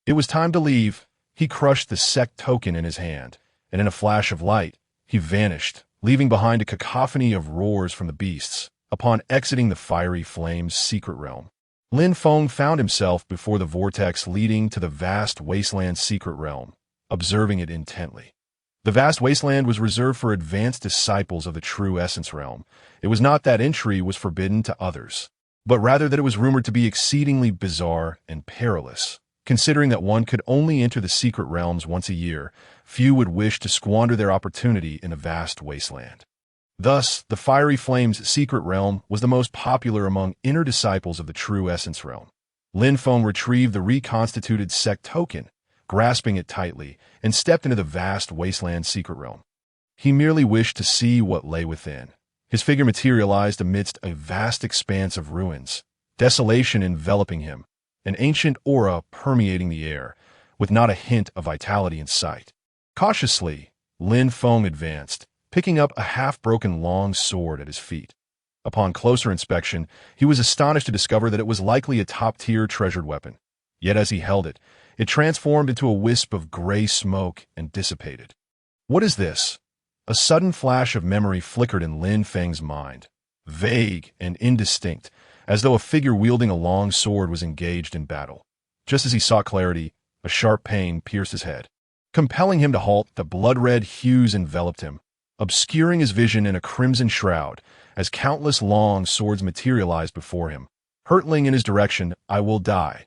It was time to leave. He crushed the sect token in his hand, and in a flash of light, he vanished, leaving behind a cacophony of roars from the beasts. Upon exiting the fiery flame's secret realm, Lin Feng found himself before the vortex leading to the vast wasteland's secret realm, observing it intently. The vast wasteland was reserved for advanced disciples of the true essence realm. It was not that entry was forbidden to others, but rather that it was rumored to be exceedingly bizarre and perilous. Considering that one could only enter the secret realms once a year, few would wish to squander their opportunity in a vast wasteland. Thus, the fiery flame's secret realm was the most popular among inner disciples of the true essence realm. Lin Feng retrieved the reconstituted sect token, grasping it tightly, and stepped into the vast wasteland secret realm. He merely wished to see what lay within. His figure materialized amidst a vast expanse of ruins, desolation enveloping him, an ancient aura permeating the air, with not a hint of vitality in sight. Cautiously, Lin Feng advanced, picking up a half-broken long sword at his feet. Upon closer inspection, he was astonished to discover that it was likely a top-tier treasured weapon. Yet as he held it, it transformed into a wisp of gray smoke and dissipated. What is this? A sudden flash of memory flickered in Lin Feng's mind, vague and indistinct, as though a figure wielding a long sword was engaged in battle. Just as he sought clarity, a sharp pain pierced his head. Compelling him to halt, the blood-red hues enveloped him, obscuring his vision in a crimson shroud, as countless long swords materialized before him, hurtling in his direction. I will die.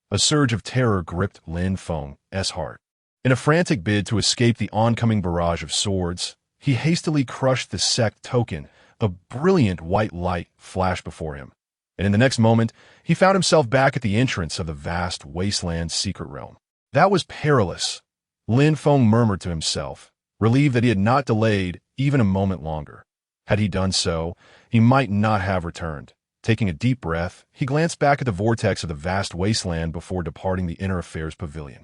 A surge of terror gripped Lin Feng's heart. In a frantic bid to escape the oncoming barrage of swords, he hastily crushed the sect token. A brilliant white light flashed before him, and in the next moment, he found himself back at the entrance of the vast wasteland's secret realm. That was perilous, Lin Feng murmured to himself, relieved that he had not delayed even a moment longer. Had he done so, he might not have returned. Taking a deep breath, he glanced back at the vortex of the vast wasteland before departing the Inner Affairs Pavilion.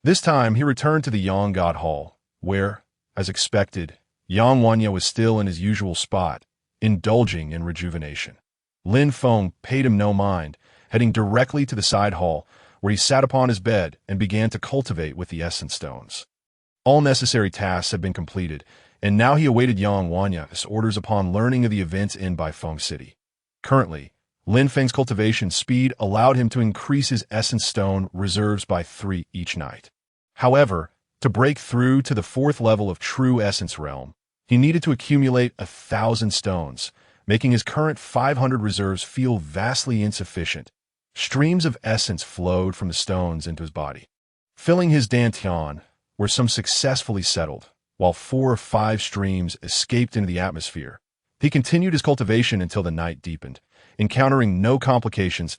This time, he returned to the Yang God Hall, where, as expected, Yang Wanya was still in his usual spot, indulging in rejuvenation. Lin Feng paid him no mind, heading directly to the side hall, where he sat upon his bed and began to cultivate with the essence stones. All necessary tasks had been completed, and now he awaited Yang Wanya's orders upon learning of the events in Baifeng City. Currently, Lin Feng's cultivation speed allowed him to increase his essence stone reserves by 3 each night. However, to break through to the 4th level of true essence realm, he needed to accumulate 1,000 stones, making his current 500 reserves feel vastly insufficient. Streams of essence flowed from the stones into his body, filling his dantian, where some successfully settled, while 4 or 5 streams escaped into the atmosphere. He continued his cultivation until the night deepened. Encountering no complications,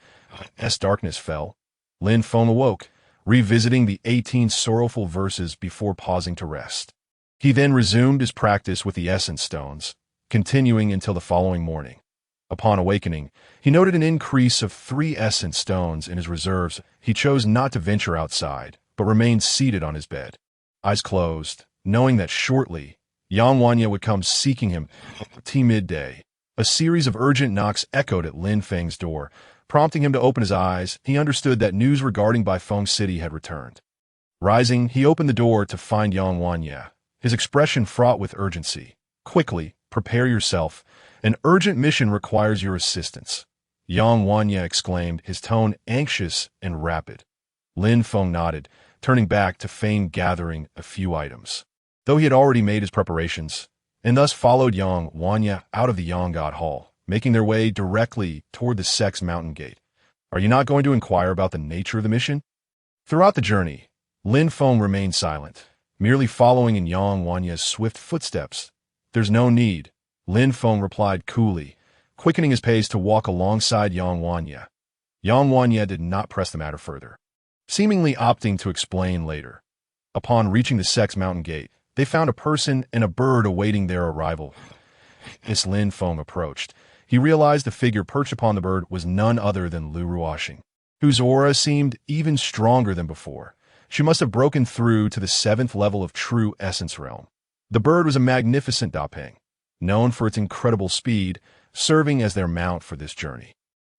as darkness fell, Lin Feng awoke, revisiting the 18 sorrowful verses before pausing to rest. He then resumed his practice with the essence stones, continuing until the following morning. Upon awakening, he noted an increase of 3 essence stones in his reserves. He chose not to venture outside, but remained seated on his bed, eyes closed, knowing that shortly, Yang Wanya would come seeking him at midday. A series of urgent knocks echoed at Lin Feng's door, prompting him to open his eyes. He understood that news regarding Baifeng City had returned. Rising, he opened the door to find Yang Wanya, his expression fraught with urgency. "Quickly, prepare yourself. An urgent mission requires your assistance," Yang Wanya exclaimed, his tone anxious and rapid. Lin Feng nodded, turning back to feign gathering a few items. Though he had already made his preparations, and thus followed Yang Wanya out of the Yang God Hall, making their way directly toward the Sex Mountain Gate. "Are you not going to inquire about the nature of the mission?" Throughout the journey, Lin Feng remained silent, merely following in Yang Wanya's swift footsteps. "There's no need," Lin Feng replied coolly, quickening his pace to walk alongside Yang Wanya. Yang Wanya did not press the matter further, seemingly opting to explain later. Upon reaching the Sex Mountain Gate, they found a person and a bird awaiting their arrival. As Lin Feng approached, he realized the figure perched upon the bird was none other than Lu Ruoxing, whose aura seemed even stronger than before. She must have broken through to the 7th level of true essence realm. The bird was a magnificent dapeng, known for its incredible speed, serving as their mount for this journey.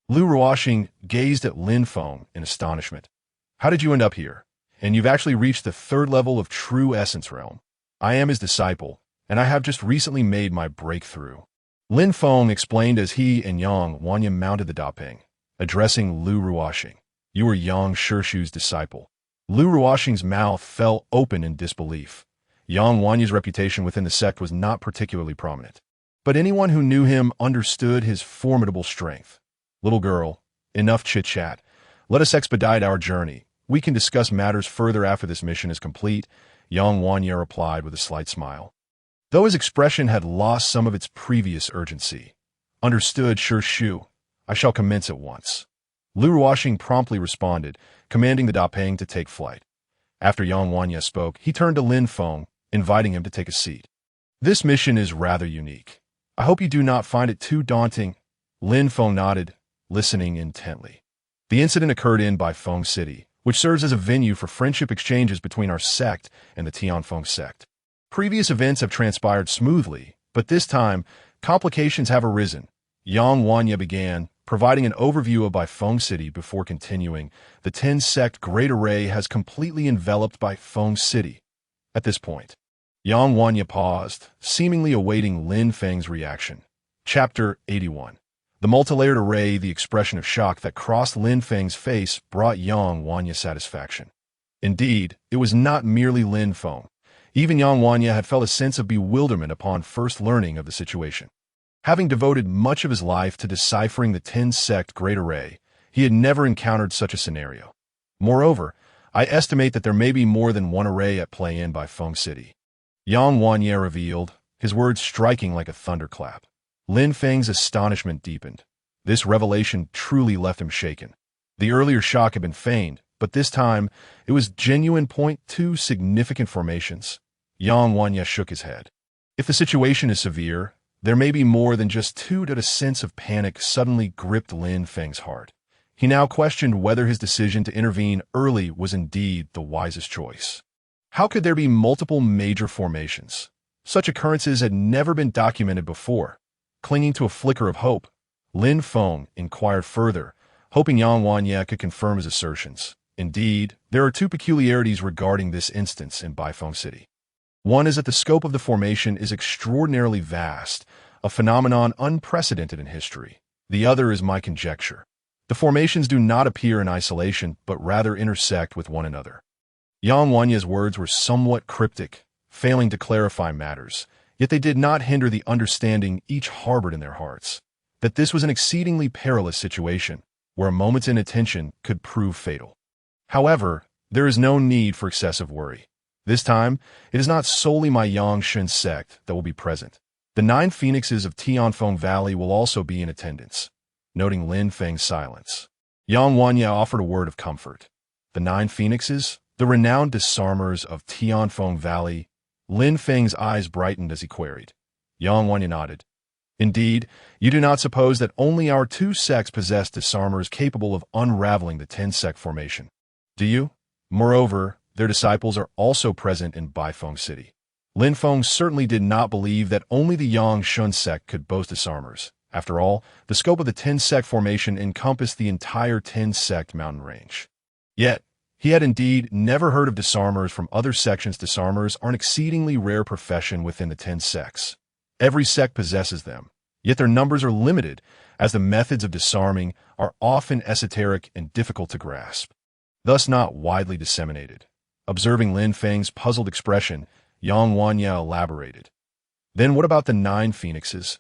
Lu Ruoxing gazed at Lin Feng in astonishment. "How did you end up here? And you've actually reached the 3rd level of true essence realm. I am his disciple, and I have just recently made my breakthrough," Lin Feng explained as he and Yang Wanya mounted the dapeng, addressing Lu Ruoxing. "You are Yang Shishu's disciple." Lu Ruoxing's mouth fell open in disbelief. Yang Wanya's reputation within the sect was not particularly prominent, but anyone who knew him understood his formidable strength. "Little girl, enough chit-chat. Let us expedite our journey. We can discuss matters further after this mission is complete," Yang Wanya replied with a slight smile. Though his expression had lost some of its previous urgency. "Understood, Shishu. I shall commence at once." Lu Ruoxing promptly responded, commanding the dapeng to take flight. After Yang Wanya spoke, he turned to Lin Feng, inviting him to take a seat. "This mission is rather unique. I hope you do not find it too daunting." Lin Feng nodded, listening intently. "The incident occurred in Baifeng City, which serves as a venue for friendship exchanges between our sect and the Tianfeng sect. Previous events have transpired smoothly, but this time, complications have arisen." Yang Wanya began, providing an overview of Baifeng City before continuing. "The 10-sect Great Array has completely enveloped Baifeng City." At this point, Yang Wanya paused, seemingly awaiting Lin Feng's reaction. Chapter 81. The multilayered array. The expression of shock that crossed Lin Feng's face brought Yang Wanya satisfaction. Indeed, it was not merely Lin Feng. Even Yang Wanya had felt a sense of bewilderment upon first learning of the situation. Having devoted much of his life to deciphering the 10-sect Great Array, he had never encountered such a scenario. Moreover, I estimate that there may be more than one array at play in Baifeng City, Yang Wanya revealed, his words striking like a thunderclap. Lin Feng's astonishment deepened. This revelation truly left him shaken. The earlier shock had been feigned, but this time it was genuine. Two significant formations. Yang Wanya shook his head. "If the situation is severe, there may be more than just two." That a sense of panic suddenly gripped Lin Feng's heart. He now questioned whether his decision to intervene early was indeed the wisest choice. How could there be multiple major formations? Such occurrences had never been documented before. Clinging to a flicker of hope, Lin Feng inquired further, hoping Yang Wanya could confirm his assertions. "Indeed, there are two peculiarities regarding this instance in Baifeng City. One is that the scope of the formation is extraordinarily vast, a phenomenon unprecedented in history. The other is my conjecture. The formations do not appear in isolation, but rather intersect with one another." Yang Wanya's words were somewhat cryptic, failing to clarify matters, yet they did not hinder the understanding each harbored in their hearts, that this was an exceedingly perilous situation, where a moment's inattention could prove fatal. However, there is no need for excessive worry. This time, it is not solely my Yang Shen sect that will be present. The 9 phoenixes of Tianfeng Valley will also be in attendance. Noting Lin Feng's silence, Yang Wanya offered a word of comfort. "The 9 phoenixes, the renowned disarmers of Tianfeng Valley," Lin Feng's eyes brightened as he queried. Yang Wanya nodded. Indeed, you do not suppose that only our two sects possess disarmers capable of unraveling the 10-sect formation, do you? Moreover, their disciples are also present in Baifeng City. Lin Feng certainly did not believe that only the Yang Shun sect could boast disarmers. After all, the scope of the 10-sect formation encompassed the entire 10-sect mountain range. Yet, he had indeed never heard of disarmers from other sections. Disarmers are an exceedingly rare profession within the 10 sects. Every sect possesses them, yet their numbers are limited, as the methods of disarming are often esoteric and difficult to grasp, thus not widely disseminated. Observing Lin Feng's puzzled expression, Yang Wanya elaborated. Then what about the 9 phoenixes?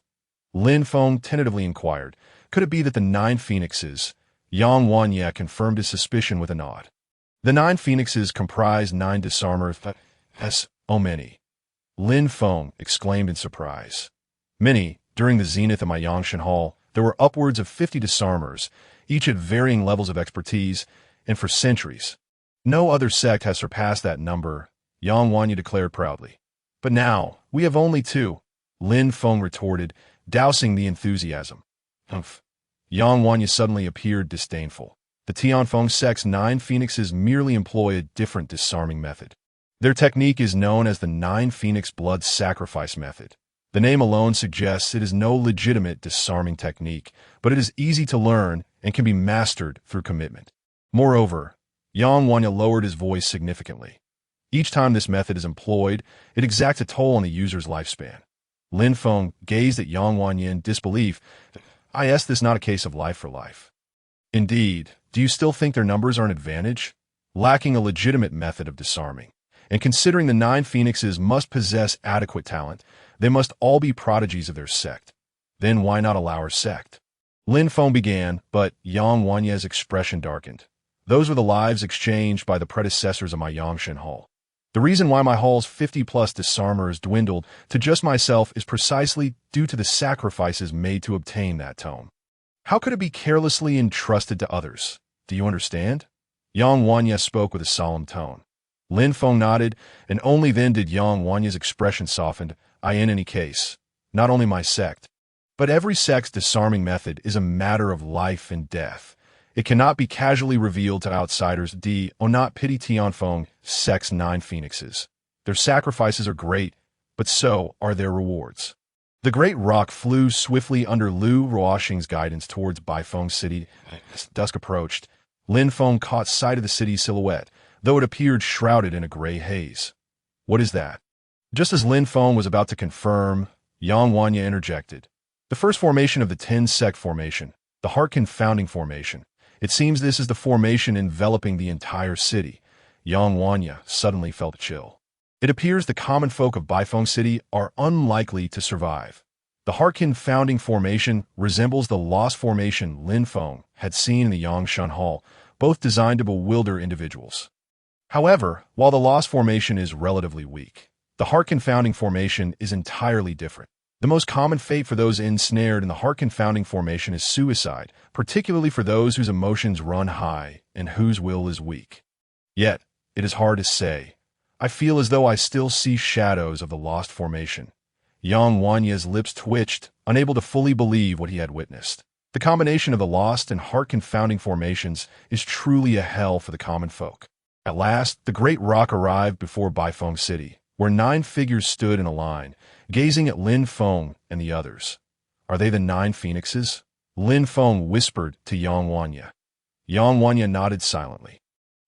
Lin Feng tentatively inquired. Could it be that the 9 phoenixes? Yang Wanya confirmed his suspicion with a nod. The 9 phoenixes comprise 9 disarmers. Yes, oh many. Lin Feng exclaimed in surprise. Many, during the zenith of my Yangshan Hall, there were upwards of 50 disarmers, each at varying levels of expertise, and for centuries. No other sect has surpassed that number, Yang Wanya declared proudly. But now, we have only 2, Lin Feng retorted, dousing the enthusiasm. Humph. Yang Wanya suddenly appeared disdainful. The Tianfeng sect's 9 phoenixes merely employ a different disarming method. Their technique is known as the 9 phoenix blood sacrifice method. The name alone suggests it is no legitimate disarming technique, but it is easy to learn and can be mastered through commitment. Moreover, Yang Wanya lowered his voice significantly. Each time this method is employed, it exacts a toll on the user's lifespan. Lin Feng gazed at Yang Wanya in disbelief. Is this not a case of life for life? Indeed, do you still think their numbers are an advantage? Lacking a legitimate method of disarming, and considering the 9 phoenixes must possess adequate talent, they must all be prodigies of their sect. Then why not allow our sect? Lin Feng began, but Yang Wanya's expression darkened. Those were the lives exchanged by the predecessors of my Yangshan Hall. The reason why my hall's 50-plus disarmers dwindled to just myself is precisely due to the sacrifices made to obtain that tome. How could it be carelessly entrusted to others? Do you understand? Yang Wanya spoke with a solemn tone. Lin Feng nodded, and only then did Yang Wanya's expression soften. In any case, not only my sect, but every sect's disarming method is a matter of life and death. It cannot be casually revealed to outsiders. Do not pity Tianfeng sect's 9 phoenixes. Their sacrifices are great, but so are their rewards. The great rock flew swiftly under Lu Ruoxing's guidance towards Baifeng City. As dusk approached, Lin Feng caught sight of the city's silhouette, though it appeared shrouded in a gray haze. What is that? Just as Lin Feng was about to confirm, Yang Wanya interjected. The first formation of the 10-sect formation, the heart-confounding formation. It seems this is the formation enveloping the entire city. Yang Wanya suddenly felt a chill. It appears the common folk of Baifeng City are unlikely to survive. The heart-confounding formation resembles the lost formation Lin Feng had seen in the Yangshan Hall, both designed to bewilder individuals. However, while the lost formation is relatively weak, the heart-confounding formation is entirely different. The most common fate for those ensnared in the heart-confounding formation is suicide, particularly for those whose emotions run high and whose will is weak. Yet, it is hard to say. I feel as though I still see shadows of the lost formation. Yang Wanya's lips twitched, unable to fully believe what he had witnessed. The combination of the lost and heart-confounding formations is truly a hell for the common folk. At last, the great rock arrived before Baifeng City, where 9 figures stood in a line, gazing at Lin Feng and the others. Are they the 9 phoenixes? Lin Feng whispered to Yang Wanya. Yang Wanya nodded silently.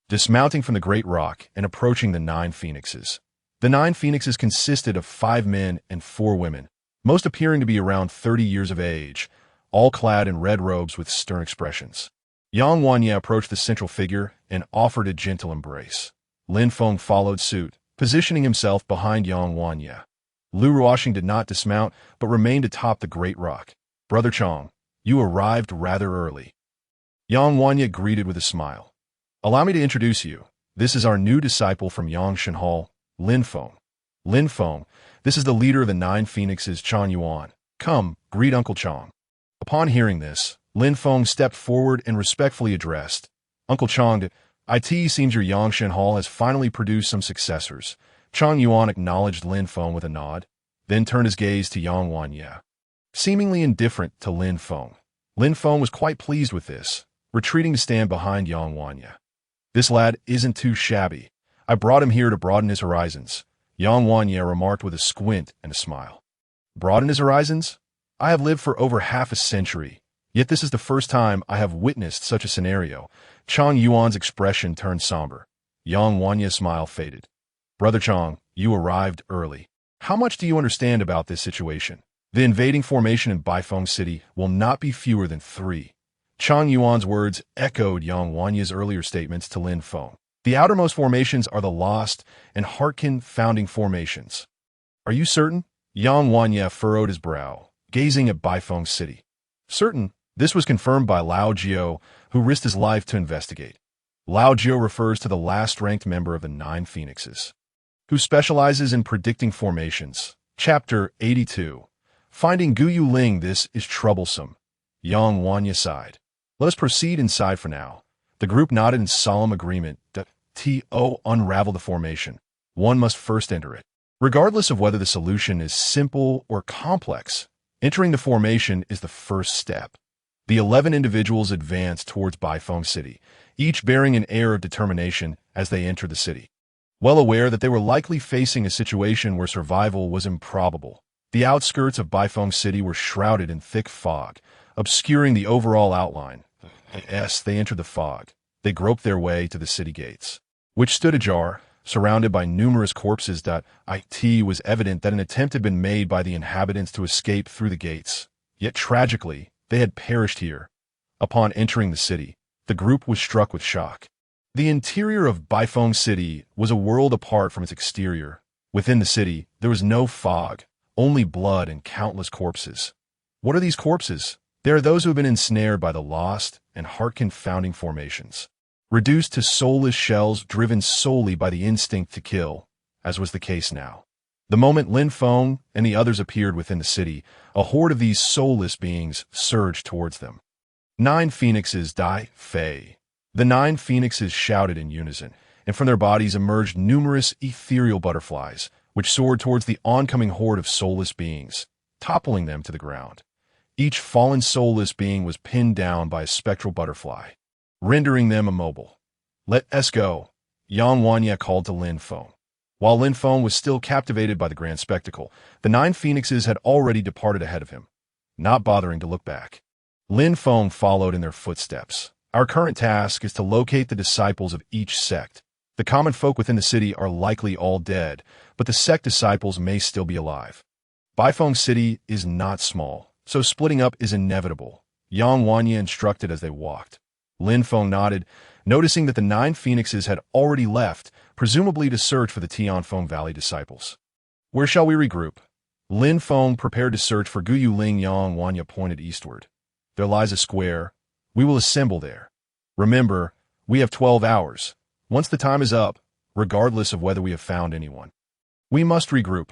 Dismounting from the great rock and approaching the 9 phoenixes. The 9 phoenixes consisted of 5 men and 4 women, most appearing to be around 30 years of age, all clad in red robes with stern expressions. Yang Wanya approached the central figure and offered a gentle embrace. Lin Feng followed suit, positioning himself behind Yang Wanya. Lu Ruoxing did not dismount, but remained atop the great rock. Brother Chong, you arrived rather early. Yang Wanya greeted with a smile. Allow me to introduce you. This is our new disciple from Yangshan Hall, Lin Feng. Lin Feng, this is the leader of the 9 phoenixes, Chong Yuan. Come, greet Uncle Chong. Upon hearing this, Lin Feng stepped forward and respectfully addressed. Uncle Chong, it seems your Yangshan Hall has finally produced some successors. Chang Yuan acknowledged Lin Feng with a nod, then turned his gaze to Yang Wanya. Seemingly indifferent to Lin Feng, Lin Feng was quite pleased with this, retreating to stand behind Yang Wanya. This lad isn't too shabby. I brought him here to broaden his horizons, Yang Wanya remarked with a squint and a smile. Broaden his horizons? I have lived for over half a century, yet this is the first time I have witnessed such a scenario. Chang Yuan's expression turned somber. Yang Wanya's smile faded. Brother Chang, you arrived early. How much do you understand about this situation? The invading formation in Baifeng City will not be fewer than 3. Chang Yuan's words echoed Yang Wanya's earlier statements to Lin Feng. The outermost formations are the Lost and Heartkin founding formations. Are you certain? Yang Wanya furrowed his brow, gazing at Baifeng City. Certain. This was confirmed by Lao Jiao, who risked his life to investigate. Lao Jiao refers to the last-ranked member of the 9 Phoenixes, who specializes in predicting formations. Chapter 82. Finding Guyu Ling. This is troublesome. Yang Wanya sighed. Let us proceed inside for now. The group nodded in solemn agreement. To unravel the formation, one must first enter it. Regardless of whether the solution is simple or complex, entering the formation is the first step. The 11 individuals advanced towards Baifeng City, each bearing an air of determination as they entered the city. Well aware that they were likely facing a situation where survival was improbable, the outskirts of Baifeng City were shrouded in thick fog, obscuring the overall outline. As they entered the fog, they groped their way to the city gates, which stood ajar, surrounded by numerous corpses. It was evident that an attempt had been made by the inhabitants to escape through the gates, yet tragically, they had perished here. Upon entering the city, the group was struck with shock. The interior of Baifeng City was a world apart from its exterior. Within the city, there was no fog, only blood and countless corpses. What are these corpses? They are those who have been ensnared by the Lost and Heartkin founding formations, reduced to soulless shells driven solely by the instinct to kill, as was the case now. The moment Lin Feng and the others appeared within the city, a horde of these soulless beings surged towards them. 9 Phoenixes die Fei. The 9 Phoenixes shouted in unison, and from their bodies emerged numerous ethereal butterflies, which soared towards the oncoming horde of soulless beings, toppling them to the ground. Each fallen soulless being was pinned down by a spectral butterfly, rendering them immobile. Let us go, Yang Wanya called to Lin Feng. While Lin Feng was still captivated by the grand spectacle, the 9 Phoenixes had already departed ahead of him, not bothering to look back. Lin Feng followed in their footsteps. Our current task is to locate the disciples of each sect. The common folk within the city are likely all dead, but the sect disciples may still be alive. Baifeng City is not small, so splitting up is inevitable, Yang Wanya instructed as they walked. Lin Feng nodded, noticing that the 9 Phoenixes had already left, presumably to search for the Tianfeng Valley disciples. Where shall we regroup? Lin Feng prepared to search for Guyu Ling. Yang Wanya pointed eastward. There lies a square. We will assemble there. Remember, we have 12 hours. Once the time is up, regardless of whether we have found anyone, we must regroup.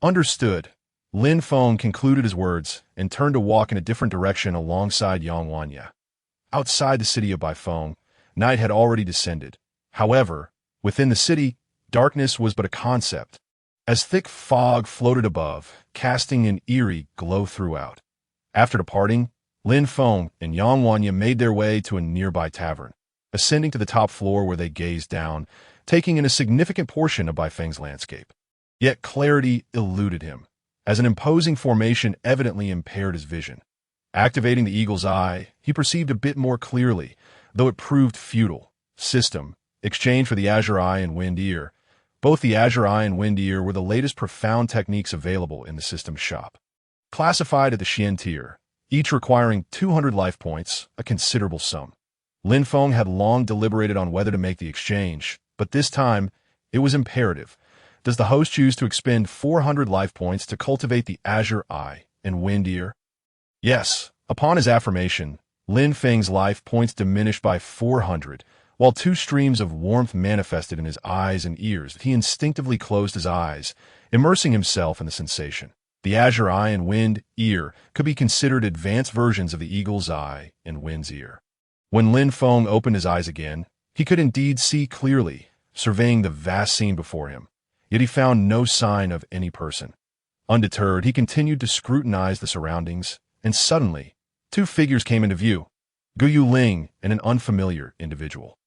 Understood. Lin Feng concluded his words and turned to walk in a different direction alongside Yang Wanya. Outside the city of Baifeng, night had already descended. However, within the city, darkness was but a concept, as thick fog floated above, casting an eerie glow throughout. After departing, Lin Feng and Yang Wanya made their way to a nearby tavern, ascending to the top floor where they gazed down, taking in a significant portion of Baifeng's landscape. Yet clarity eluded him, as an imposing formation evidently impaired his vision. Activating the eagle's eye, he perceived a bit more clearly, though it proved futile. System, exchange for the azure eye and wind ear. Both the azure eye and wind ear were the latest profound techniques available in the system's shop. Classified at the Xian tier, each requiring 200 life points, a considerable sum. Lin Feng had long deliberated on whether to make the exchange, but this time, it was imperative. Does the host choose to expend 400 life points to cultivate the azure eye and wind ear? Yes. Upon his affirmation, Lin Feng's life points diminished by 400, while 2 streams of warmth manifested in his eyes and ears. He instinctively closed his eyes, immersing himself in the sensation. The azure eye and wind ear could be considered advanced versions of the eagle's eye and wind's ear. When Lin Feng opened his eyes again, he could indeed see clearly, surveying the vast scene before him. yet he found no sign of any person. Undeterred, he continued to scrutinize the surroundings, and suddenly, two figures came into view, Guyu Ling and an unfamiliar individual.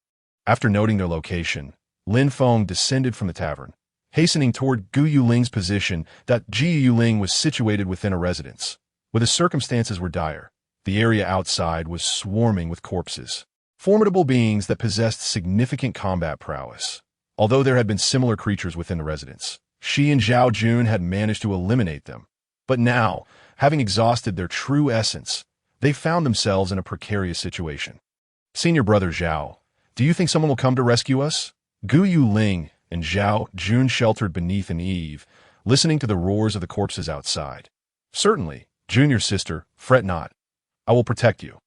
After noting their location, Lin Feng descended from the tavern, hastening toward Guyu Ling's position that Guyu Ling was situated within a residence. Where the circumstances were dire, the area outside was swarming with corpses, formidable beings that possessed significant combat prowess. Although there had been similar creatures within the residence, she and Zhao Jun had managed to eliminate them. But now, having exhausted their true essence, they found themselves in a precarious situation. Senior brother Zhao, do you think someone will come to rescue us? Guyu Ling and Zhao Jun sheltered beneath an eave, listening to the roars of the corpses outside. Certainly, junior sister, fret not. I will protect you.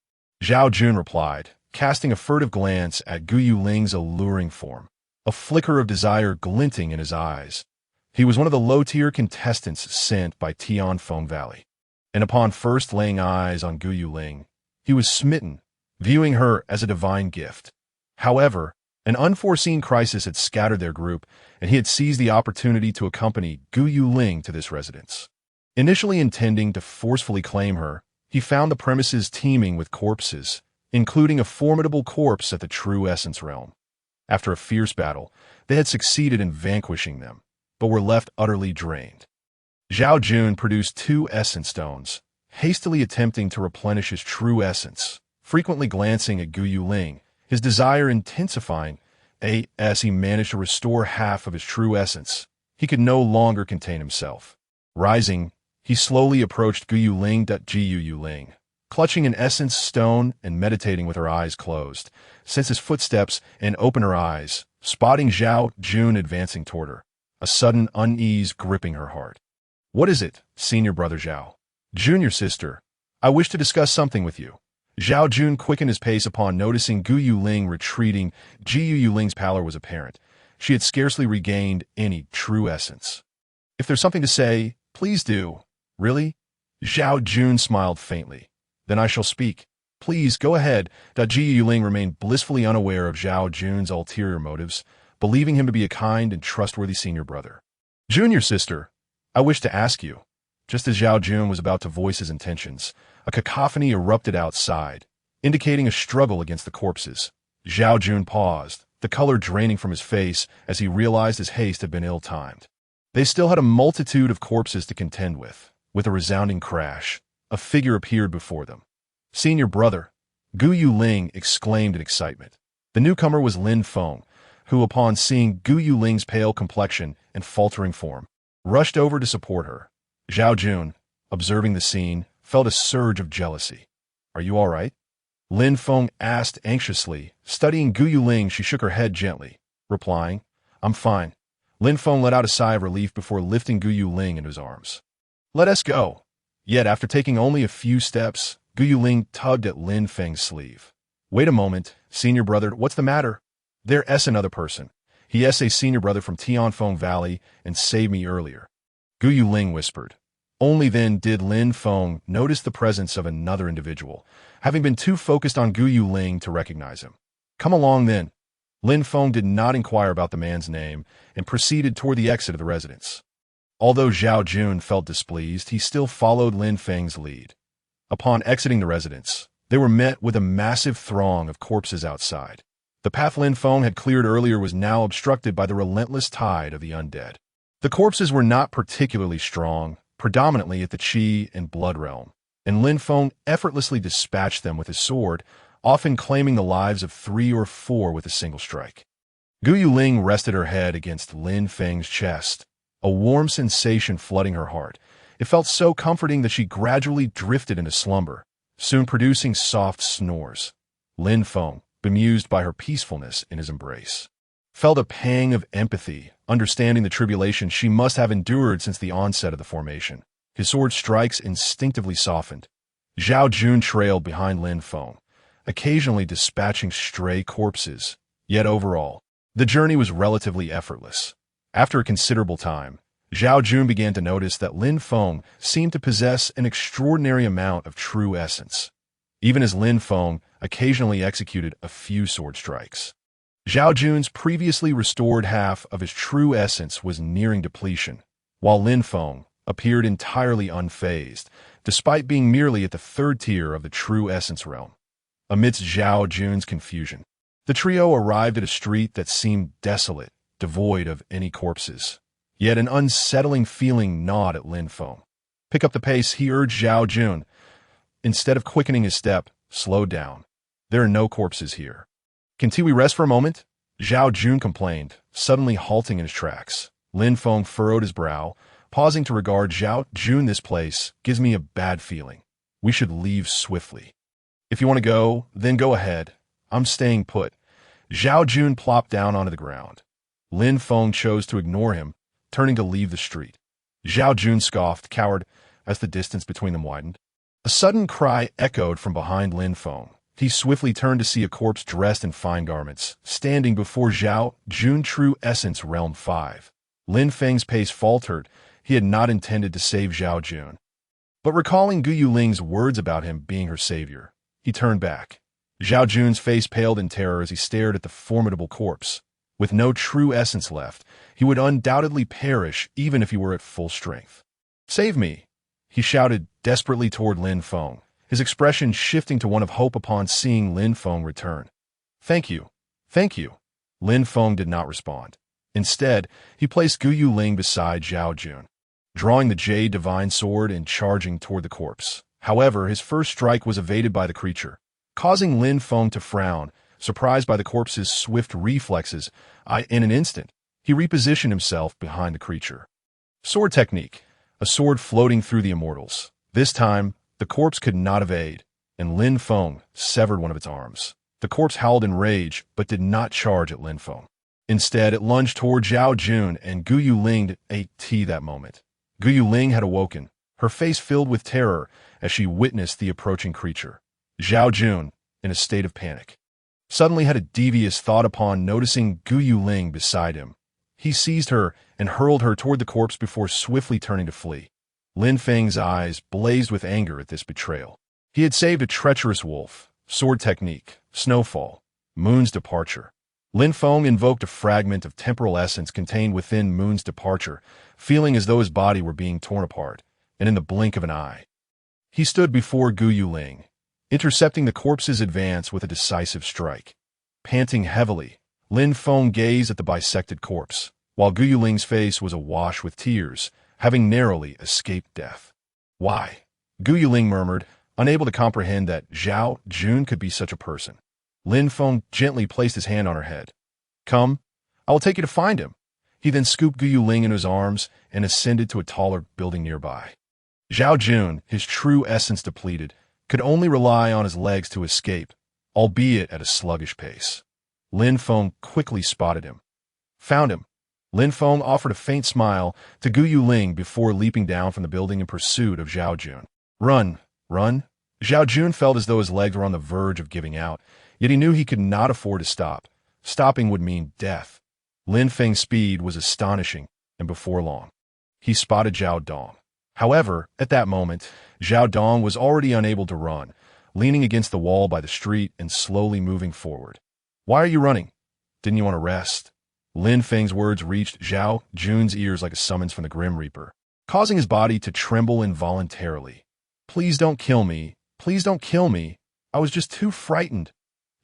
Zhao Jun replied, casting a furtive glance at Guyu Ling's alluring form, a flicker of desire glinting in his eyes. He was one of the low-tier contestants sent by Tianfeng Valley, and upon first laying eyes on Guyu Ling, he was smitten, viewing her as a divine gift. However, an unforeseen crisis had scattered their group, and he had seized the opportunity to accompany Guyu Ling to this residence. Initially intending to forcefully claim her, he found the premises teeming with corpses, including a formidable corpse at the True Essence realm. After a fierce battle, they had succeeded in vanquishing them, but were left utterly drained. Zhao Jun produced 2 essence stones, hastily attempting to replenish his true essence, frequently glancing at Guyu Ling, his desire intensifying. As he managed to restore half of his true essence, he could no longer contain himself. Rising, he slowly approached Guyu Ling, clutching an essence stone and meditating with her eyes closed, sensed his footsteps and opened her eyes, spotting Zhao Jun advancing toward her, a sudden unease gripping her heart. What is it, senior brother Zhao? Junior sister, I wish to discuss something with you. Zhao Jun quickened his pace upon noticing Guyu Ling retreating. Guyu Ling's pallor was apparent. She had scarcely regained any true essence. If there's something to say, please do. Really? Zhao Jun smiled faintly. Then I shall speak. Please, go ahead. Guyu Ling remained blissfully unaware of Zhao Jun's ulterior motives, believing him to be a kind and trustworthy senior brother. Junior sister, I wish to ask you. Just as Zhao Jun was about to voice his intentions, a cacophony erupted outside, indicating a struggle against the corpses. Zhao Jun paused, the color draining from his face as he realized his haste had been ill-timed. They still had a multitude of corpses to contend with. With a resounding crash, a figure appeared before them. Senior brother, Guyu Ling exclaimed in excitement. The newcomer was Lin Feng, who, upon seeing Guyu Ling's pale complexion and faltering form, rushed over to support her. Zhao Jun, observing the scene, felt a surge of jealousy. Are you all right? Lin Feng asked anxiously. Studying Guyu Ling, she shook her head gently, replying, I'm fine. Lin Feng let out a sigh of relief before lifting Guyu Ling into his arms. Let us go. Yet, after taking only a few steps, Guyu Ling tugged at Lin Feng's sleeve. Wait a moment, senior brother, what's the matter? There's another person. He is a senior brother from Tianfeng Valley and saved me earlier. Guyu Ling whispered. Only then did Lin Feng notice the presence of another individual, having been too focused on Guyu Ling to recognize him. Come along then. Lin Feng did not inquire about the man's name and proceeded toward the exit of the residence. Although Zhao Jun felt displeased, he still followed Lin Feng's lead. Upon exiting the residence, they were met with a massive throng of corpses outside. The path Lin Feng had cleared earlier was now obstructed by the relentless tide of the undead. The corpses were not particularly strong, predominantly at the Qi and Blood realm, and Lin Feng effortlessly dispatched them with his sword, often claiming the lives of 3 or 4 with a single strike. Guyu Ling rested her head against Lin Feng's chest, a warm sensation flooding her heart. It felt so comforting that she gradually drifted into slumber, soon producing soft snores. Lin Feng, bemused by her peacefulness in his embrace, felt a pang of empathy, understanding the tribulation she must have endured since the onset of the formation. His sword strikes instinctively softened. Zhao Jun trailed behind Lin Feng, occasionally dispatching stray corpses. Yet overall, the journey was relatively effortless. After a considerable time, Zhao Jun began to notice that Lin Feng seemed to possess an extraordinary amount of true essence, even as Lin Feng occasionally executed a few sword strikes. Zhao Jun's previously restored half of his true essence was nearing depletion, while Lin Feng appeared entirely unfazed, despite being merely at the third tier of the true essence realm. Amidst Zhao Jun's confusion, the trio arrived at a street that seemed desolate, devoid of any corpses. Yet an unsettling feeling gnawed at Lin Feng. "Pick up the pace," he urged Zhao Jun. Instead of quickening his step, slow down. "There are no corpses here." "Can't we rest for a moment?" Zhao Jun complained, suddenly halting in his tracks. Lin Feng furrowed his brow, pausing to regard Zhao Jun. "This place gives me a bad feeling. We should leave swiftly." "If you want to go, then go ahead. I'm staying put." Zhao Jun plopped down onto the ground. Lin Feng chose to ignore him, turning to leave the street. Zhao Jun scoffed, "Coward," as the distance between them widened. A sudden cry echoed from behind Lin Feng. He swiftly turned to see a corpse dressed in fine garments, standing before Zhao Jun True Essence Realm 5. Lin Feng's pace faltered. He had not intended to save Zhao Jun. But recalling Gu Yuling's words about him being her savior, he turned back. Zhao Jun's face paled in terror as he stared at the formidable corpse. With no true essence left, he would undoubtedly perish even if he were at full strength. "Save me!" he shouted desperately toward Lin Feng, his expression shifting to one of hope upon seeing Lin Feng return. Thank you. Thank you." Lin Feng did not respond. Instead, he placed Gu Yuling beside Zhao Jun, drawing the Jade Divine Sword and charging toward the corpse. However, his first strike was evaded by the creature, causing Lin Feng to frown, surprised by the corpse's swift reflexes. In an instant, he repositioned himself behind the creature. Sword technique, a sword floating through the immortals. This time, the corpse could not evade, and Lin Feng severed one of its arms. The corpse howled in rage, but did not charge at Lin Feng. Instead, it lunged toward Zhao Jun, and Gu Yuling ate tea that moment. Gu Yuling had awoken, her face filled with terror as she witnessed the approaching creature. Zhao Jun, in a state of panic, suddenly had a devious thought upon noticing Gu Yuling beside him. He seized her and hurled her toward the corpse before swiftly turning to flee. Lin Feng's eyes blazed with anger at this betrayal. He had saved a treacherous wolf. Sword technique, snowfall, Moon's departure. Lin Feng invoked a fragment of temporal essence contained within Moon's departure, feeling as though his body were being torn apart, and in the blink of an eye, he stood before Gu Yuling, intercepting the corpse's advance with a decisive strike. Panting heavily, Lin Feng gazed at the bisected corpse, while Gu Yuling's face was awash with tears, having narrowly escaped death. "Why?" Gu Yuling murmured, unable to comprehend that Zhao Jun could be such a person. Lin Feng gently placed his hand on her head. "Come, I will take you to find him." He then scooped Gu Yuling in his arms and ascended to a taller building nearby. Zhao Jun, his true essence depleted, could only rely on his legs to escape, albeit at a sluggish pace. Lin Feng quickly spotted him. "Found him." Lin Feng offered a faint smile to Gu Yuling before leaping down from the building in pursuit of Zhao Jun. "Run, run." Zhao Jun felt as though his legs were on the verge of giving out, yet he knew he could not afford to stop. Stopping would mean death. Lin Feng's speed was astonishing, and before long, he spotted Zhao Dong. However, at that moment, Zhao Dong was already unable to run, leaning against the wall by the street and slowly moving forward. "Why are you running? Didn't you want to rest?" Lin Feng's words reached Zhao Jun's ears like a summons from the Grim Reaper, causing his body to tremble involuntarily. "Please don't kill me. Please don't kill me. I was just too frightened."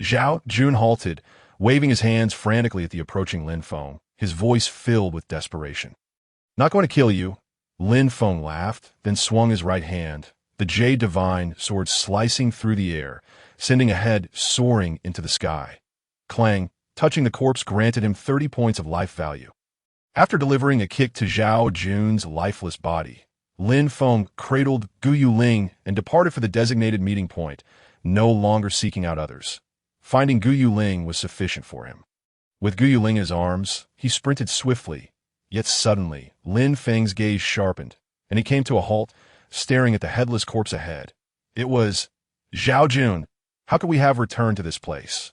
Zhao Jun halted, waving his hands frantically at the approaching Lin Feng, his voice filled with desperation. "Not going to kill you." Lin Feng laughed, then swung his right hand, the Jade Divine Sword slicing through the air, sending a head soaring into the sky. Clang, touching the corpse granted him 30 points of life value. After delivering a kick to Zhao Jun's lifeless body, Lin Feng cradled Gu Yuling and departed for the designated meeting point, no longer seeking out others. Finding Gu Yuling was sufficient for him. With Gu Yuling in his arms, he sprinted swiftly, yet suddenly, Lin Feng's gaze sharpened, and he came to a halt, staring at the headless corpse ahead. It was, "Zhao Jun, how could we have returned to this place?"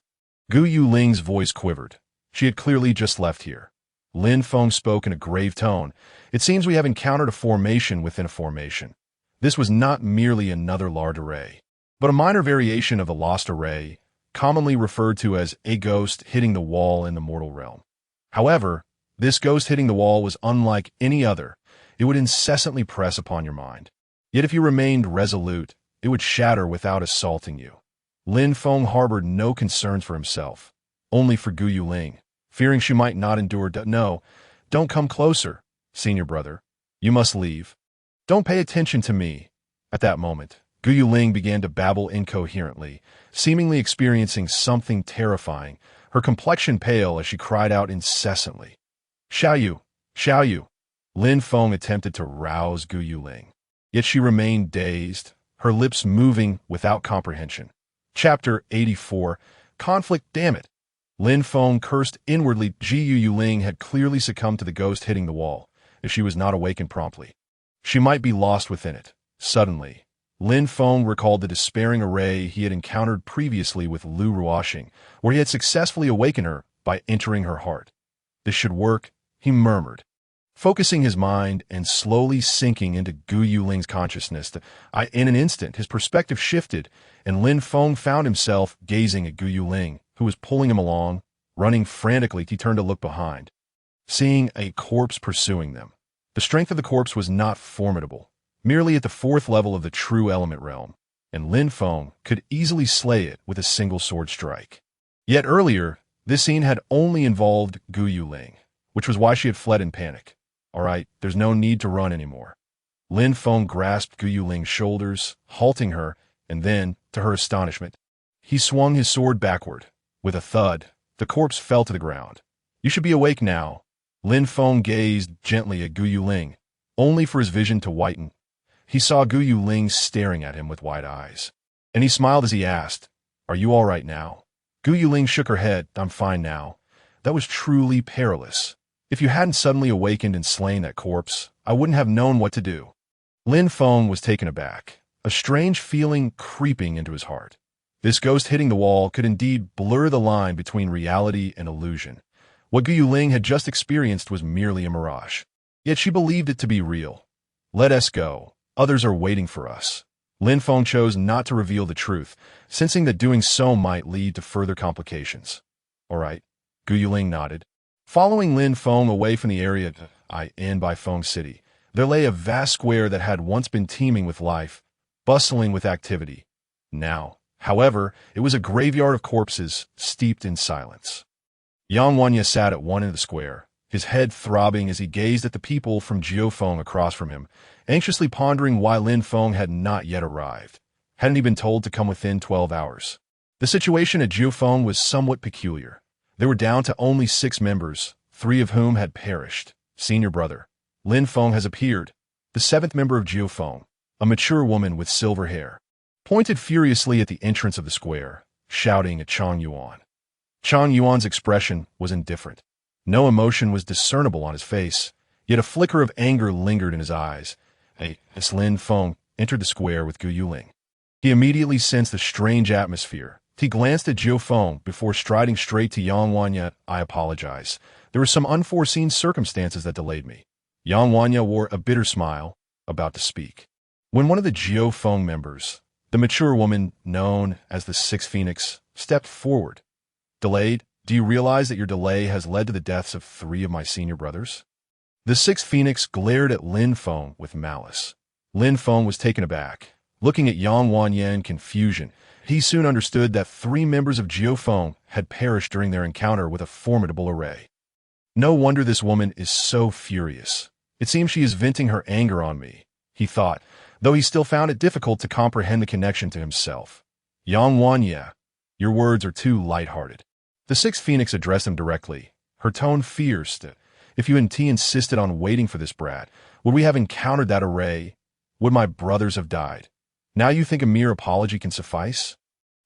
Gu Yuling's voice quivered. She had clearly just left here. Lin Feng spoke in a grave tone. "It seems we have encountered a formation within a formation. This was not merely another large array, but a minor variation of the lost array, commonly referred to as a ghost hitting the wall in the mortal realm. However, this ghost hitting the wall was unlike any other. It would incessantly press upon your mind. Yet if you remained resolute, it would shatter without assaulting you. Lin Feng harbored no concerns for himself, only for Gu Yuling, fearing she might not endure. No, don't come closer, senior brother. You must leave. Don't pay attention to me. At that moment, Gu Yuling began to babble incoherently, seemingly experiencing something terrifying, her complexion pale as she cried out incessantly. Xiao Yu! Xiao Yu! Lin Feng attempted to rouse Gu Yuling, yet she remained dazed, her lips moving without comprehension. Chapter 84. Conflict. Damn it! Lin Feng cursed inwardly. Gu Yuling had clearly succumbed to the ghost hitting the wall, if she was not awakened promptly. She might be lost within it. Suddenly, Lin Feng recalled the despairing array he had encountered previously with Lu Ruoxing, where he had successfully awakened her by entering her heart. This should work, he murmured, focusing his mind and slowly sinking into Gu Yuling's consciousness. In an instant, his perspective shifted, and Lin Feng found himself gazing at Gu Yuling, who was pulling him along. Running frantically, he turned to look behind, seeing a corpse pursuing them. The strength of the corpse was not formidable, merely at the fourth level of the true element realm, and Lin Feng could easily slay it with a single sword strike. Yet earlier, this scene had only involved Gu Yuling, which was why she had fled in panic. All right, there's no need to run anymore. Lin Feng grasped Gu Yuling's shoulders, halting her, and then, to her astonishment, he swung his sword backward. With a thud, the corpse fell to the ground. You should be awake now. Lin Feng gazed gently at Gu Yuling, only for his vision to whiten. He saw Gu Yuling staring at him with wide eyes, and he smiled as he asked, Are you all right now? Gu Yuling shook her head. I'm fine now. That was truly perilous. If you hadn't suddenly awakened and slain that corpse, I wouldn't have known what to do. Lin Feng was taken aback, a strange feeling creeping into his heart. This ghost hitting the wall could indeed blur the line between reality and illusion. What Gu Yuling had just experienced was merely a mirage, yet she believed it to be real. Let us go. Others are waiting for us. Lin Feng chose not to reveal the truth, sensing that doing so might lead to further complications. All right, Gu Yuling nodded. Following Lin Feng away from the area by Feng City, there lay a vast square that had once been teeming with life, bustling with activity. Now, however, it was a graveyard of corpses, steeped in silence. Yang Wanya sat at one end of the square, his head throbbing as he gazed at the people from Jiufeng across from him, anxiously pondering why Lin Feng had not yet arrived. Hadn't he been told to come within 12 hours? The situation at Jiufeng was somewhat peculiar. They were down to only 6 members, 3 of whom had perished. Senior brother, Lin Feng has appeared. The 7th member of Jiufeng, a mature woman with silver hair, pointed furiously at the entrance of the square, shouting at Chang Yuan. Chang Yuan's expression was indifferent. No emotion was discernible on his face, yet a flicker of anger lingered in his eyes. As Lin Feng entered the square with Gu Yuling, he immediately sensed the strange atmosphere. He glanced at Jiufeng before striding straight to Yang Wanya. I apologize. There were some unforeseen circumstances that delayed me. Yang Wanya wore a bitter smile, about to speak, when one of the Jiufeng members, the mature woman known as the 6th Phoenix, stepped forward. Delayed? Do you realize that your delay has led to the deaths of 3 of my senior brothers? The 6th Phoenix glared at Lin Feng with malice. Lin Feng was taken aback. Looking at Yang Wanya in confusion, he soon understood that 3 members of Jiufeng had perished during their encounter with a formidable array. No wonder this woman is so furious. It seems she is venting her anger on me, he thought, though he still found it difficult to comprehend the connection to himself. Yang Wanya, your words are too light-hearted. The 6th Phoenix addressed him directly, her tone fierce. If you and T insisted on waiting for this brat, would we have encountered that array? Would my brothers have died? Now you think a mere apology can suffice?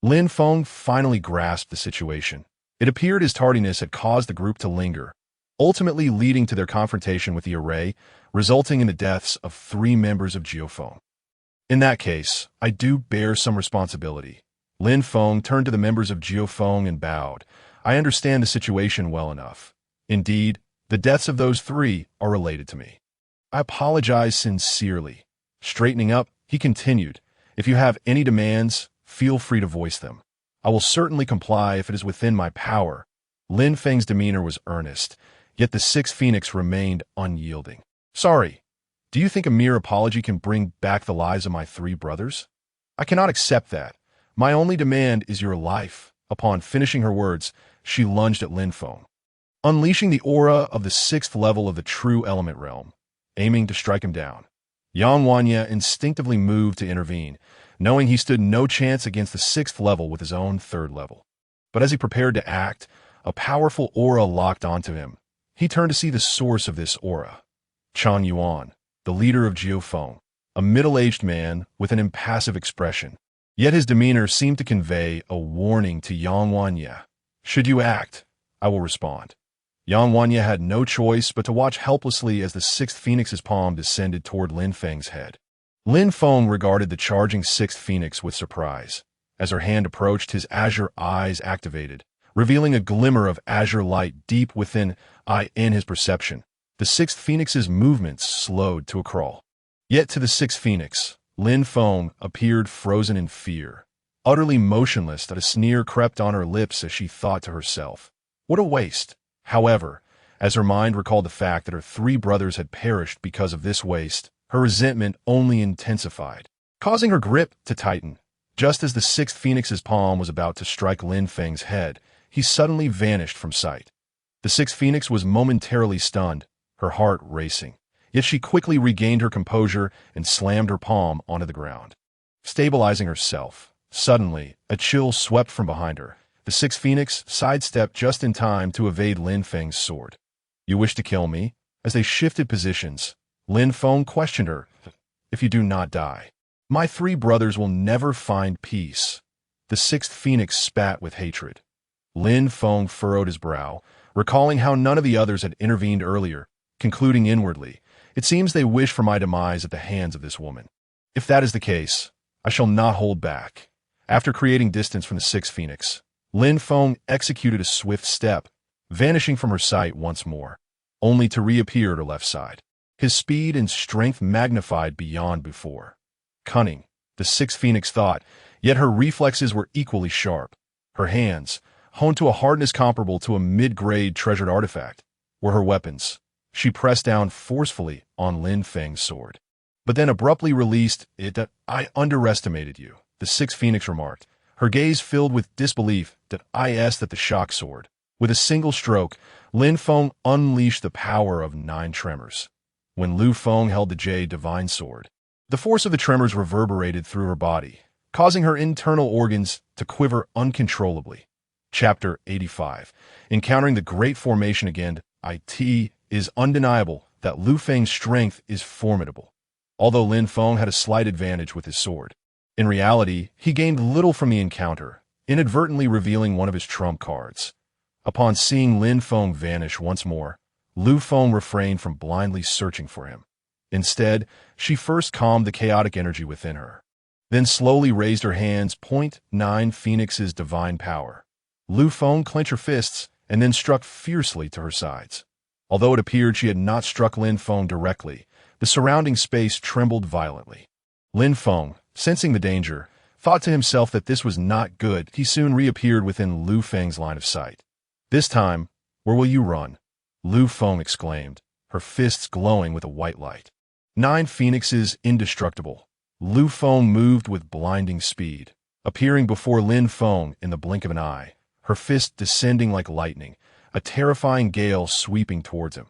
Lin Feng finally grasped the situation. It appeared his tardiness had caused the group to linger, ultimately leading to their confrontation with the array, resulting in the deaths of 3 members of Jiufeng. In that case, I do bear some responsibility. Lin Feng turned to the members of Jiufeng and bowed. I understand the situation well enough. Indeed, the deaths of those 3 are related to me. I apologize sincerely. Straightening up, he continued, if you have any demands, feel free to voice them. I will certainly comply if it is within my power. Lin Feng's demeanor was earnest, yet the sixth phoenix remained unyielding. Sorry, do you think a mere apology can bring back the lives of my three brothers? I cannot accept that. My only demand is your life. Upon finishing her words, she lunged at Lin Feng, unleashing the aura of the sixth level of the true element realm, aiming to strike him down. Yang Wanya instinctively moved to intervene, knowing he stood no chance against the sixth level with his own third level. But as he prepared to act, a powerful aura locked onto him. He turned to see the source of this aura. Chang Yuan, the leader of Jiufeng, a middle-aged man with an impassive expression. Yet his demeanor seemed to convey a warning to Yang Wanya. Should you act, I will respond. Yang Wanya had no choice but to watch helplessly as the sixth phoenix's palm descended toward Lin Feng's head. Lin Feng regarded the charging sixth phoenix with surprise. As her hand approached, his azure eyes activated, revealing a glimmer of azure light deep within his perception. The sixth phoenix's movements slowed to a crawl. Yet to the sixth phoenix, Lin Feng appeared frozen in fear. Utterly motionless, that a sneer crept on her lips as she thought to herself, what a waste. However, as her mind recalled the fact that her three brothers had perished because of this waste, her resentment only intensified, causing her grip to tighten. Just as the sixth phoenix's palm was about to strike Lin Feng's head, he suddenly vanished from sight. The sixth phoenix was momentarily stunned, her heart racing. Yet she quickly regained her composure and slammed her palm onto the ground, stabilizing herself. Suddenly, a chill swept from behind her. The sixth phoenix sidestepped just in time to evade Lin Feng's sword. You wish to kill me? As they shifted positions, Lin Feng questioned her. If you do not die, my three brothers will never find peace. The sixth phoenix spat with hatred. Lin Feng furrowed his brow, recalling how none of the others had intervened earlier, concluding inwardly, it seems they wish for my demise at the hands of this woman. If that is the case, I shall not hold back. After creating distance from the sixth phoenix, Lin Feng executed a swift step, vanishing from her sight once more, only to reappear at her left side. His speed and strength magnified beyond before. Cunning, the sixth phoenix thought, yet her reflexes were equally sharp. Her hands, honed to a hardness comparable to a mid-grade treasured artifact, were her weapons. She pressed down forcefully on Lin Feng's sword, but then abruptly released it. I underestimated you, the sixth phoenix remarked, her gaze filled with disbelief. At the shock sword. With a single stroke, Lin Feng unleashed the power of 9 tremors. When Lu Feng held the Jade Divine Sword, the force of the tremors reverberated through her body, causing her internal organs to quiver uncontrollably. Chapter 85. Encountering the Great Formation again. It is undeniable that Lu Feng's strength is formidable. Although Lin Feng had a slight advantage with his sword, in reality, he gained little from the encounter, inadvertently revealing one of his trump cards. Upon seeing Lin Feng vanish once more, Lu Feng refrained from blindly searching for him. Instead, she first calmed the chaotic energy within her, then slowly raised her hands. 9 Phoenix's divine power. Lu Feng clenched her fists and then struck fiercely to her sides. Although it appeared she had not struck Lin Feng directly, the surrounding space trembled violently. Lin Feng, sensing the danger, thought to himself that this was not good. He soon reappeared within Lu Feng's line of sight. This time, where will you run? Lu Feng exclaimed, her fists glowing with a white light. 9 Phoenixes indestructible. Lu Feng moved with blinding speed, appearing before Lin Feng in the blink of an eye, her fist descending like lightning, a terrifying gale sweeping towards him.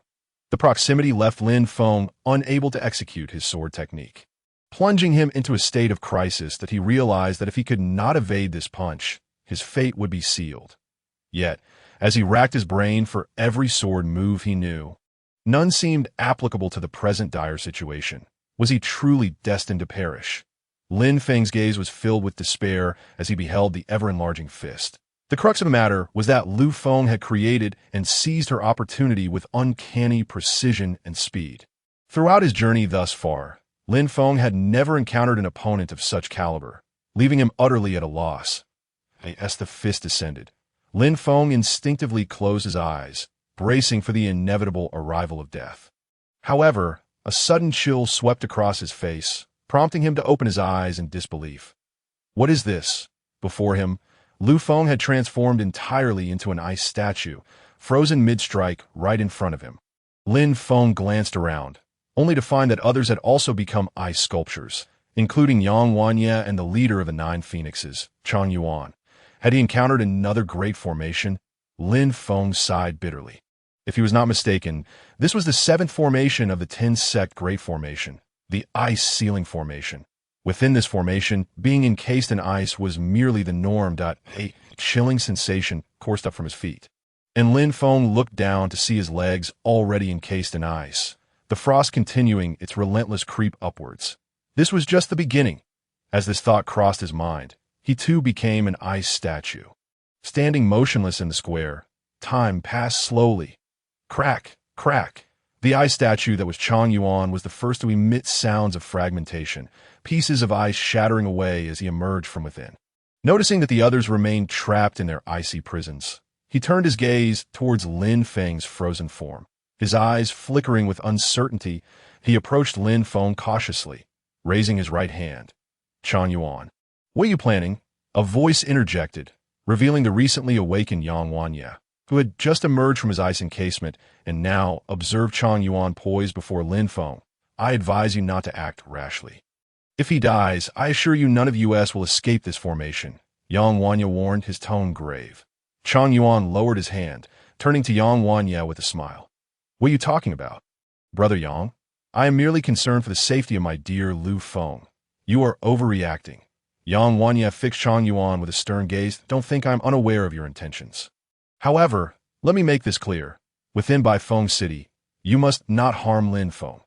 The proximity left Lin Feng unable to execute his sword technique, plunging him into a state of crisis that he realized that if he could not evade this punch, his fate would be sealed. Yet, as he racked his brain for every sword move he knew, none seemed applicable to the present dire situation. Was he truly destined to perish? Lin Feng's gaze was filled with despair as he beheld the ever-enlarging fist. The crux of the matter was that Lu Feng had created and seized her opportunity with uncanny precision and speed. Throughout his journey thus far, Lin Feng had never encountered an opponent of such caliber, leaving him utterly at a loss. As the fist descended, Lin Feng instinctively closed his eyes, bracing for the inevitable arrival of death. However, a sudden chill swept across his face, prompting him to open his eyes in disbelief. What is this? Before him, Lu Feng had transformed entirely into an ice statue, frozen mid-strike right in front of him. Lin Feng glanced around, only to find that others had also become ice sculptures, including Yang Wanye and the leader of the Nine Phoenixes, Chang Yuan. Had he encountered another great formation? Lin Feng sighed bitterly. If he was not mistaken, this was the seventh formation of the 10-sect Great Formation, the Ice Ceiling Formation. Within this formation, being encased in ice was merely the norm. A chilling sensation coursed up from his feet. And Lin Feng looked down to see his legs already encased in ice, the frost continuing its relentless creep upwards. This was just the beginning. As this thought crossed his mind, he too became an ice statue. Standing motionless in the square, time passed slowly. Crack, crack. The ice statue that was Chang Yuan was the first to emit sounds of fragmentation, pieces of ice shattering away as he emerged from within. Noticing that the others remained trapped in their icy prisons, he turned his gaze towards Lin Feng's frozen form. His eyes flickering with uncertainty, he approached Lin Feng cautiously, raising his right hand. Chang Yuan. What are you planning? A voice interjected, revealing the recently awakened Yang Wanye, who had just emerged from his ice encasement and now observed Chang Yuan poised before Lin Feng. I advise you not to act rashly. If he dies, I assure you none of us will escape this formation, Yang Wanye warned, his tone grave. Chang Yuan lowered his hand, turning to Yang Wanye with a smile. What are you talking about? Brother Yang, I am merely concerned for the safety of my dear Lu Feng. You are overreacting. Yang Wanye fixed Chang Yuan with a stern gaze. Don't think I am unaware of your intentions. However, let me make this clear. Within Baifeng City, you must not harm Lin Feng.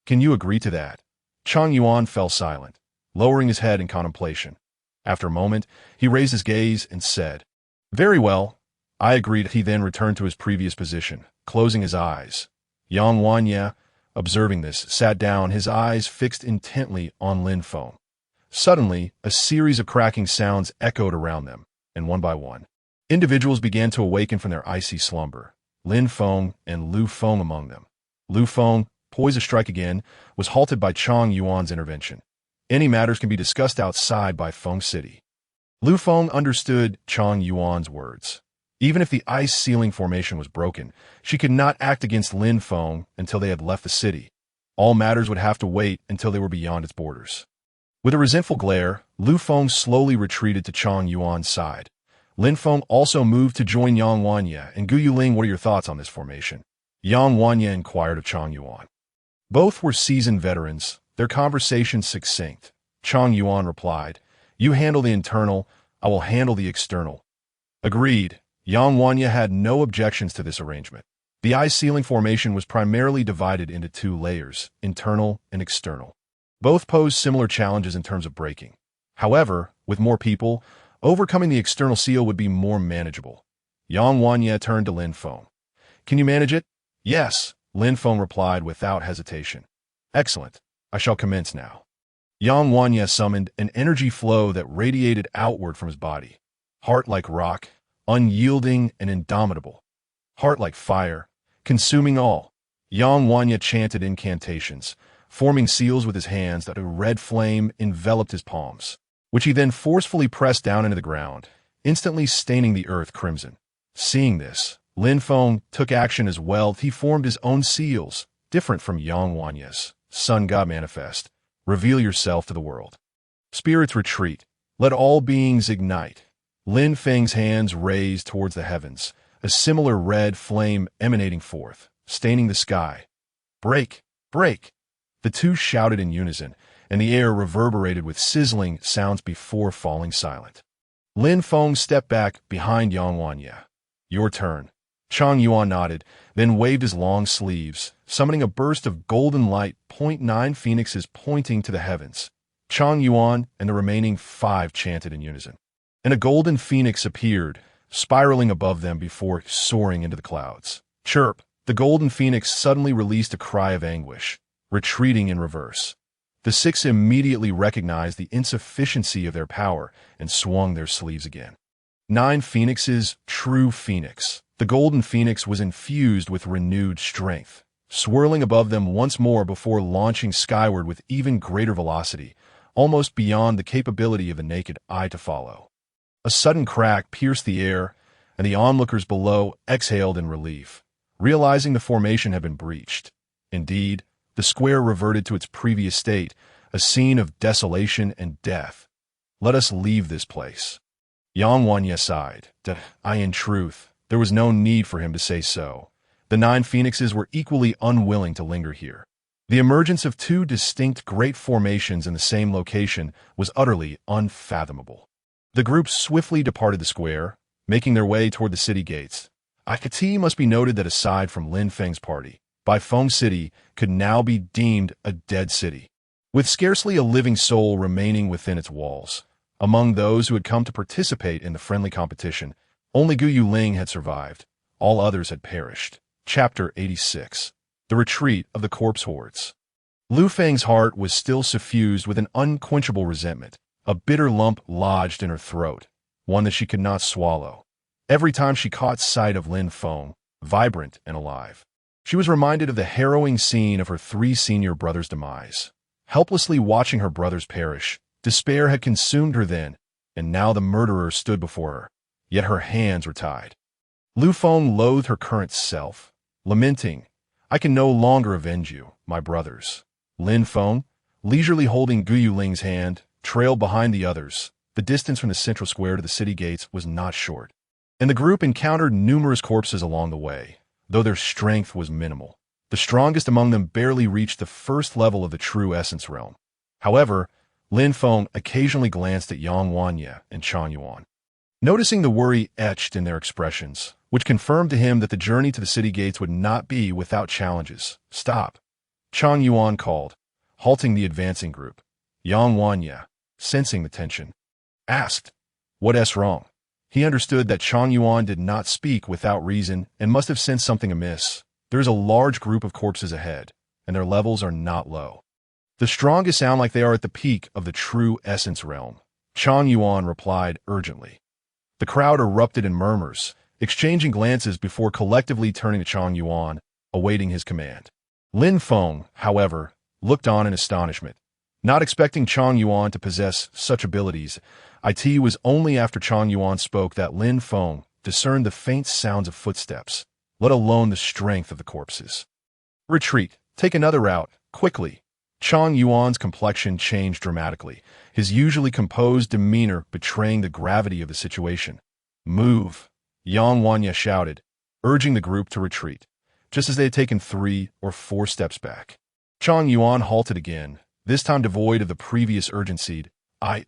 Can you agree to that? Chang Yuan fell silent, lowering his head in contemplation. After a moment, he raised his gaze and said, Very well, I agreed. He then returned to his previous position, closing his eyes. Yang Wanye, observing this, sat down, his eyes fixed intently on Lin Feng. Suddenly, a series of cracking sounds echoed around them, and one by one, individuals began to awaken from their icy slumber, Lin Feng and Lu Feng among them. Lu Feng, poised to strike again, was halted by Chang Yuan's intervention. Any matters can be discussed outside Baifeng City. Lu Feng understood Chang Yuan's words. Even if the ice ceiling formation was broken, she could not act against Lin Feng until they had left the city. All matters would have to wait until they were beyond its borders. With a resentful glare, Lu Feng slowly retreated to Chang Yuan's side. Lin Feng also moved to join Yang Wanye and Gu Yuling. What are your thoughts on this formation? Yang Wanye inquired of Chang Yuan. Both were seasoned veterans, their conversation succinct. Chang Yuan replied, You handle the internal, I will handle the external. Agreed. Yang Wanye had no objections to this arrangement. The ice ceiling formation was primarily divided into two layers, internal and external. Both posed similar challenges in terms of breaking. However, with more people, overcoming the external seal would be more manageable. Yang Wanye turned to Lin Feng. Can you manage it? Yes, Lin Feng replied without hesitation. Excellent. I shall commence now. Yang Wanye summoned an energy flow that radiated outward from his body. Heart like rock, unyielding and indomitable. Heart like fire, consuming all. Yang Wanye chanted incantations, forming seals with his hands that a red flame enveloped his palms, which he then forcefully pressed down into the ground, instantly staining the earth crimson. Seeing this, Lin Feng took action as well. He formed his own seals, different from Yang Wanye's. Sun God manifest. Reveal yourself to the world. Spirits retreat. Let all beings ignite. Lin Feng's hands raised towards the heavens, a similar red flame emanating forth, staining the sky. Break! Break! The two shouted in unison, and the air reverberated with sizzling sounds before falling silent. Lin Feng stepped back behind Yang Wanye. Your turn. Chang Yuan nodded, then waved his long sleeves, summoning a burst of golden light. 9 phoenixes pointing to the heavens. Chang Yuan and the remaining 5 chanted in unison. And a golden phoenix appeared, spiraling above them before soaring into the clouds. Chirp! The golden phoenix suddenly released a cry of anguish, retreating in reverse. The 6 immediately recognized the insufficiency of their power and swung their sleeves again. 9 phoenixes, true phoenix. The golden phoenix was infused with renewed strength, swirling above them once more before launching skyward with even greater velocity, almost beyond the capability of the naked eye to follow. A sudden crack pierced the air, and the onlookers below exhaled in relief, realizing the formation had been breached. Indeed, the square reverted to its previous state, a scene of desolation and death. "Let us leave this place." Yang Wanya sighed. In truth, there was no need for him to say so. The 9 phoenixes were equally unwilling to linger here. The emergence of 2 distinct great formations in the same location was utterly unfathomable. The group swiftly departed the square, making their way toward the city gates. It must be noted that aside from Lin Feng's party, Baifeng City could now be deemed a dead city, with scarcely a living soul remaining within its walls. Among those who had come to participate in the friendly competition, only Gu Yuling had survived. All others had perished. Chapter 86. The Retreat of the Corpse Hordes. Lu Feng's heart was still suffused with an unquenchable resentment. A bitter lump lodged in her throat, one that she could not swallow. Every time she caught sight of Lin Feng, vibrant and alive, she was reminded of the harrowing scene of her 3 senior brothers' demise. Helplessly watching her brothers perish, despair had consumed her then, and now the murderer stood before her, yet her hands were tied. Lu Feng loathed her current self, lamenting, "I can no longer avenge you, my brothers." Lin Feng, leisurely holding Gu Yuling's hand, trailed behind the others. The distance from the central square to the city gates was not short, and the group encountered numerous corpses along the way, though their strength was minimal. The strongest among them barely reached the first level of the true essence realm. However, Lin Feng occasionally glanced at Yang Wanya and Chang Yuan, noticing the worry etched in their expressions, which confirmed to him that the journey to the city gates would not be without challenges. "Stop," Chang Yuan called, halting the advancing group. Yang Wanya, sensing the tension, asked, "What's wrong?" He understood that Chang Yuan did not speak without reason and must have sensed something amiss. There is a large group of corpses ahead, and their levels are not low. The strongest sound like they are at the peak of the true essence realm. Chang Yuan replied urgently. The crowd erupted in murmurs, exchanging glances before collectively turning to Chang Yuan, awaiting his command. Lin Feng, however, looked on in astonishment. Not expecting Chang Yuan to possess such abilities, it was only after Chang Yuan spoke that Lin Feng discerned the faint sounds of footsteps, let alone the strength of the corpses. "Retreat, take another route, quickly." Chang Yuan's complexion changed dramatically, his usually composed demeanor betraying the gravity of the situation. "Move," Yang Wanya shouted, urging the group to retreat, just as they had taken 3 or 4 steps back. Chang Yuan halted again, this time devoid of the previous urgency.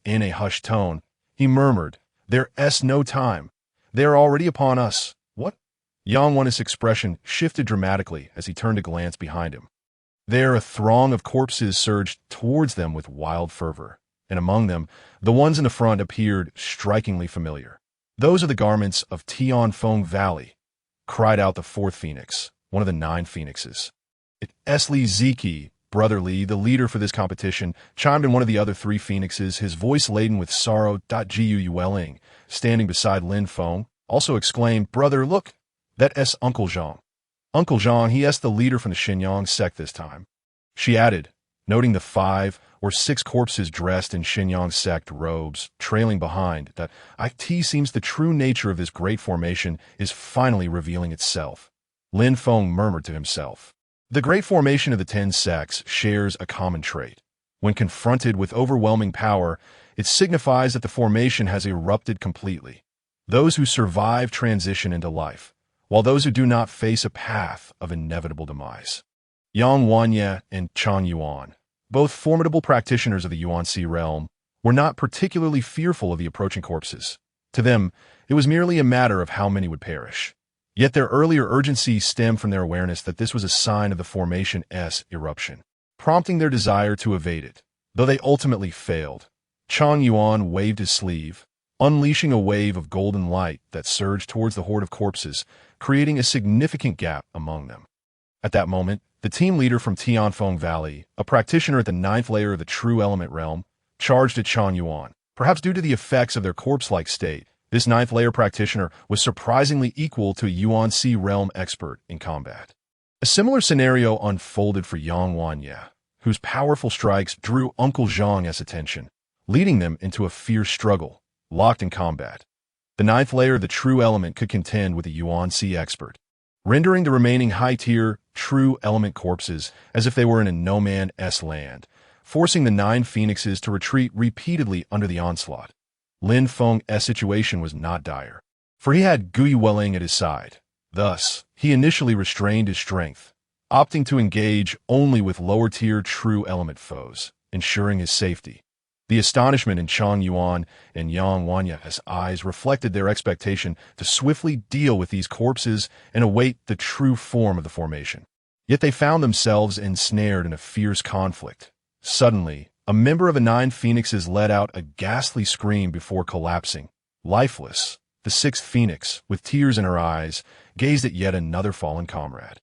In a hushed tone, he murmured, "There's no time. They are already upon us." "What?" Yang Wan's expression shifted dramatically as he turned to glance behind him. There, a throng of corpses surged towards them with wild fervor, and among them, the ones in the front appeared strikingly familiar. "Those are the garments of Tianfeng Valley," cried out the 4th phoenix, one of the 9 phoenixes. "It's Li Ziki." Brother Li, the leader for this competition, chimed in one of the other 3 phoenixes, his voice laden with sorrow. Gu Yuling, standing beside Lin Feng, also exclaimed, "Brother, look, that's Uncle Zhang." "Uncle Zhang, he's the leader from the Xinyang sect this time." She added, noting the 5 or 6 corpses dressed in Xinyang sect robes, trailing behind, that it seems the true nature of this great formation is finally revealing itself. Lin Feng murmured to himself. The great formation of the 10 sects shares a common trait. When confronted with overwhelming power, it signifies that the formation has erupted completely. Those who survive transition into life, while those who do not face a path of inevitable demise. Yang Wanya and Chang Yuan, both formidable practitioners of the Yuan-Si realm, were not particularly fearful of the approaching corpses. To them, it was merely a matter of how many would perish. Yet their earlier urgency stemmed from their awareness that this was a sign of the formation's eruption, prompting their desire to evade it. Though they ultimately failed, Chang Yuan waved his sleeve, unleashing a wave of golden light that surged towards the horde of corpses, creating a significant gap among them. At that moment, the team leader from Tianfeng Valley, a practitioner at the 9th layer of the true element realm, charged at Chang Yuan. Perhaps due to the effects of their corpse-like state, this 9th layer practitioner was surprisingly equal to a Yuan-Si realm expert in combat. A similar scenario unfolded for Yang Wanya, whose powerful strikes drew Uncle Zhang's attention, leading them into a fierce struggle. locked in combat. The ninth layer of the true element could contend with the Yuan Sea expert, rendering the remaining high-tier true element corpses as if they were in a no-man's land, forcing the 9 phoenixes to retreat repeatedly under the onslaught. Lin Feng's situation was not dire, for he had Gui Weling at his side. Thus, he initially restrained his strength, opting to engage only with lower-tier true element foes, ensuring his safety. The astonishment in Chang Yuan and Yang Wanya's eyes reflected their expectation to swiftly deal with these corpses and await the true form of the formation. Yet they found themselves ensnared in a fierce conflict. Suddenly, a member of the 9 phoenixes let out a ghastly scream before collapsing. Lifeless, the 6th phoenix, with tears in her eyes, gazed at yet another fallen comrade,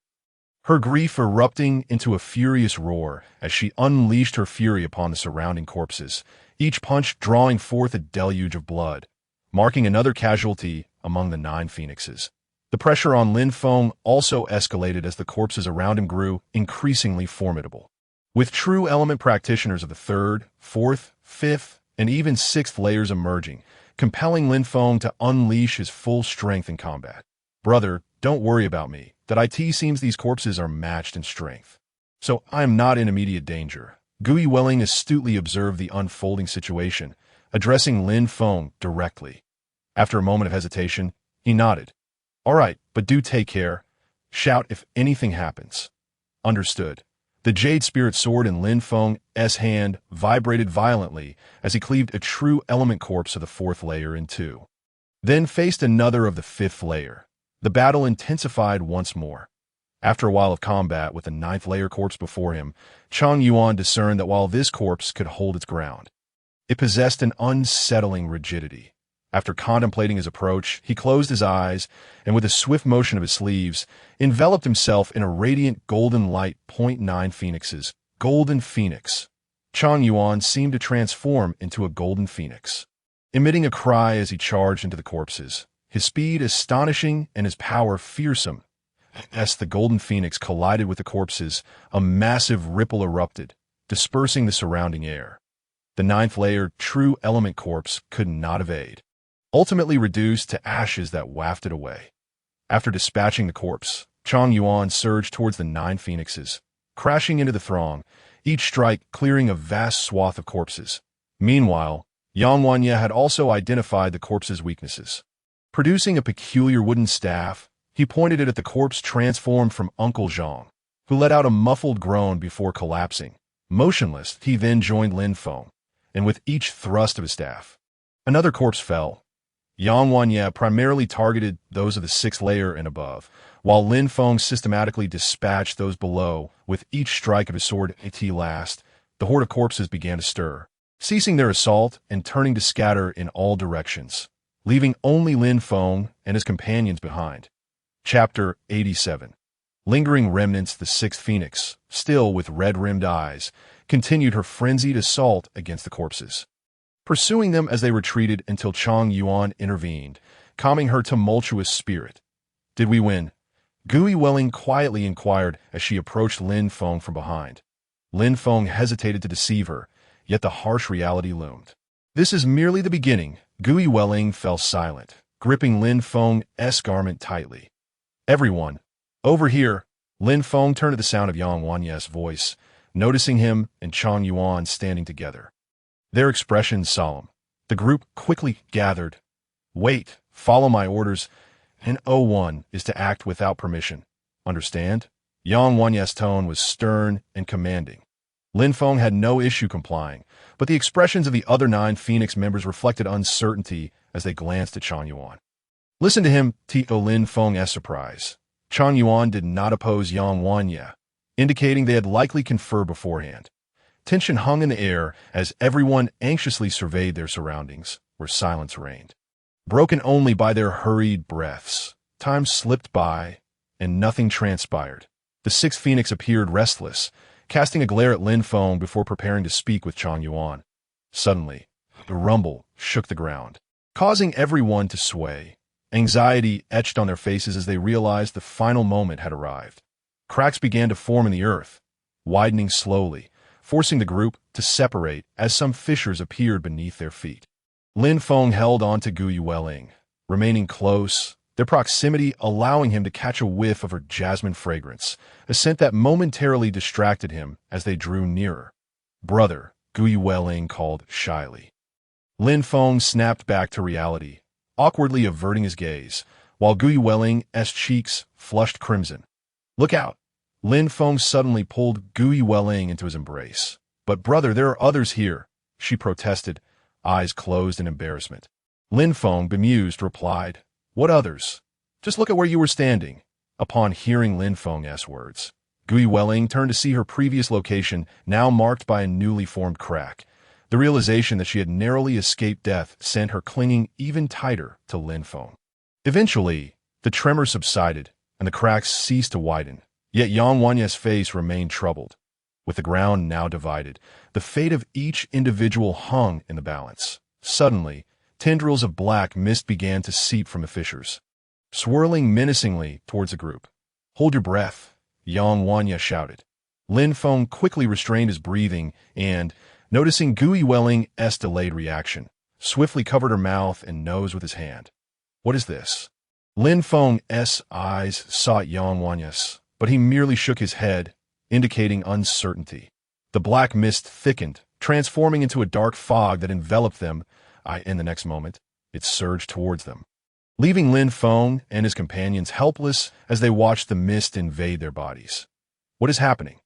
her grief erupting into a furious roar as she unleashed her fury upon the surrounding corpses, each punch drawing forth a deluge of blood, marking another casualty among the 9 phoenixes. The pressure on Lin Feng also escalated as the corpses around him grew increasingly formidable, with true element practitioners of the 3rd, 4th, 5th, and even 6th layers emerging, compelling Lin Feng to unleash his full strength in combat. Brother, don't worry about me. That it seems these corpses are matched in strength, so I am not in immediate danger. Gui Weling astutely observed the unfolding situation, addressing Lin Feng directly. After a moment of hesitation, he nodded. All right, but do take care. Shout if anything happens. Understood. The jade spirit sword in Lin Feng's hand vibrated violently as he cleaved a true element corpse of the 4th layer in two, then faced another of the 5th layer. The battle intensified once more. After a while of combat with the 9th layer corpse before him, Chang Yuan discerned that while this corpse could hold its ground, it possessed an unsettling rigidity. After contemplating his approach, he closed his eyes and, with a swift motion of his sleeves, enveloped himself in a radiant golden light. 9 phoenixes. Golden phoenix. Chang Yuan seemed to transform into a golden phoenix, emitting a cry as he charged into the corpses, his speed astonishing and his power fearsome. As the golden phoenix collided with the corpses, a massive ripple erupted, dispersing the surrounding air. The 9th layer true element corpse could not evade, ultimately reduced to ashes that wafted away. After dispatching the corpse, Chang Yuan surged towards the 9 phoenixes, crashing into the throng, each strike clearing a vast swath of corpses. Meanwhile, Yang Wanya had also identified the corpse's weaknesses. Producing a peculiar wooden staff, he pointed it at the corpse transformed from Uncle Zhang, who let out a muffled groan before collapsing. Motionless, he then joined Lin Feng, and with each thrust of his staff, another corpse fell. Yang Wanya primarily targeted those of the 6th layer and above, while Lin Feng systematically dispatched those below with each strike of his sword. At last, the horde of corpses began to stir, ceasing their assault and turning to scatter in all directions, leaving only Lin Feng and his companions behind. Chapter 87. Lingering remnants. The 6th phoenix, still with red-rimmed eyes, continued her frenzied assault against the corpses, pursuing them as they retreated until Chang Yuan intervened, calming her tumultuous spirit. Did we win? Gui Weling quietly inquired as she approached Lin Feng from behind. Lin Feng hesitated to deceive her, yet the harsh reality loomed. This is merely the beginning. Gui Weling fell silent, gripping Lin Feng's garment tightly. Everyone, over here. Lin Feng turned at the sound of Yang Wanya's voice, noticing him and Chang Yuan standing together, their expressions solemn. The group quickly gathered. Wait, follow my orders. An O1 is to act without permission. Understand? Yang Wanya's tone was stern and commanding. Lin Feng had no issue complying, but the expressions of the other 9 Phoenix members reflected uncertainty as they glanced at Chang Yuan. Listen to him, to Lin Feng's surprise. Chang Yuan did not oppose Yang Wanya, indicating they had likely conferred beforehand. Tension hung in the air as everyone anxiously surveyed their surroundings, where silence reigned, broken only by their hurried breaths. Time slipped by, and nothing transpired. The 6th Phoenix appeared restless, casting a glare at Lin Feng before preparing to speak with Chang Yuan. Suddenly, a rumble shook the ground, causing everyone to sway. Anxiety etched on their faces as they realized the final moment had arrived. Cracks began to form in the earth, widening slowly, forcing the group to separate as some fissures appeared beneath their feet. Lin Feng held on to Gu Yueling, remaining close, their proximity allowing him to catch a whiff of her jasmine fragrance, a scent that momentarily distracted him as they drew nearer. "Brother," Gu Yueling called shyly. Lin Feng snapped back to reality, awkwardly averting his gaze, while Gu Yueling's cheeks flushed crimson. "Look out!" Lin Feng suddenly pulled Gu Yueling into his embrace. "But brother, there are others here," she protested, eyes closed in embarrassment. Lin Feng, bemused, replied, "What others? Just look at where you were standing." Upon hearing Lin Feng's words, Gu Yueling turned to see her previous location now marked by a newly formed crack. The realization that she had narrowly escaped death sent her clinging even tighter to Lin Feng. Eventually, the tremor subsided, and the cracks ceased to widen, yet Yang Wanya's face remained troubled. With the ground now divided, the fate of each individual hung in the balance. Suddenly, tendrils of black mist began to seep from the fissures, swirling menacingly towards the group. "Hold your breath," Yang Wanya shouted. Lin Feng quickly restrained his breathing and, noticing Gu Yueling's delayed reaction, swiftly covered her mouth and nose with his hand. "What is this?" Lin Feng's eyes sought Yang Wanya's, but he merely shook his head, indicating uncertainty. The black mist thickened, transforming into a dark fog that enveloped them. In the next moment, it surged towards them, leaving Lin Feng and his companions helpless as they watched the mist invade their bodies. "What is happening?"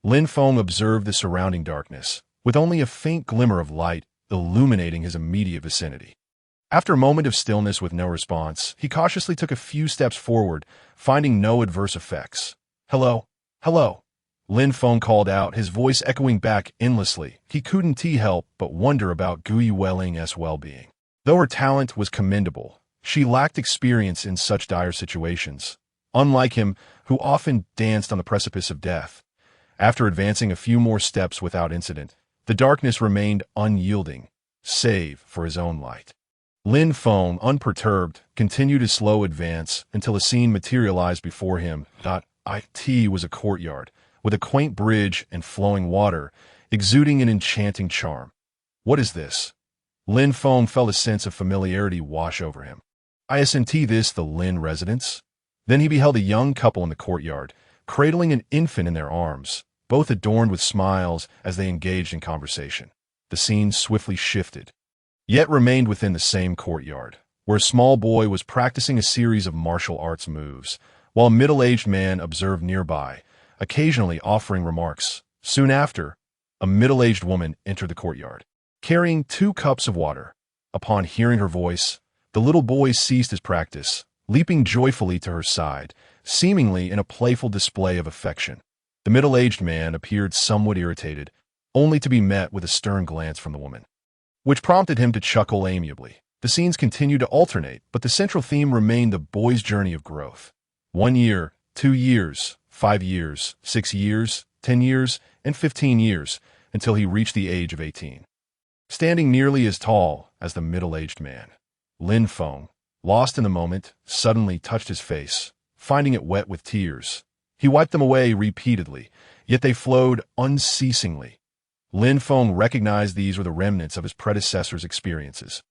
Lin Feng observed the surrounding darkness, with only a faint glimmer of light illuminating his immediate vicinity. After a moment of stillness with no response, he cautiously took a few steps forward, finding no adverse effects. "Hello? Hello?" Lin Feng called out, his voice echoing back endlessly. He couldn't help but wonder about Gu Yueling's well-being. Though her talent was commendable, she lacked experience in such dire situations. Unlike him, who often danced on the precipice of death. After advancing a few more steps without incident, the darkness remained unyielding, save for his own light. Lin Feng, unperturbed, continued his slow advance until a scene materialized before him. It was a courtyard, with a quaint bridge and flowing water, exuding an enchanting charm. "What is this?" Lin Feng felt a sense of familiarity wash over him. "Isn't this the Lin residence?" Then he beheld a young couple in the courtyard, cradling an infant in their arms, both adorned with smiles as they engaged in conversation. The scene swiftly shifted, yet remained within the same courtyard, where a small boy was practicing a series of martial arts moves, while a middle-aged man observed nearby, occasionally offering remarks. Soon after, a middle-aged woman entered the courtyard, carrying 2 cups of water. Upon hearing her voice, the little boy ceased his practice, leaping joyfully to her side, seemingly in a playful display of affection. The middle-aged man appeared somewhat irritated, only to be met with a stern glance from the woman, which prompted him to chuckle amiably. The scenes continued to alternate, but the central theme remained the boy's journey of growth. 1 year, 2 years, 5 years, 6 years, 10 years, and 15 years, until he reached the age of 18. Standing nearly as tall as the middle-aged man, Lin Feng, lost in the moment, suddenly touched his face, finding it wet with tears. He wiped them away repeatedly, yet they flowed unceasingly. Lin Feng recognized these were the remnants of his predecessor's experiences,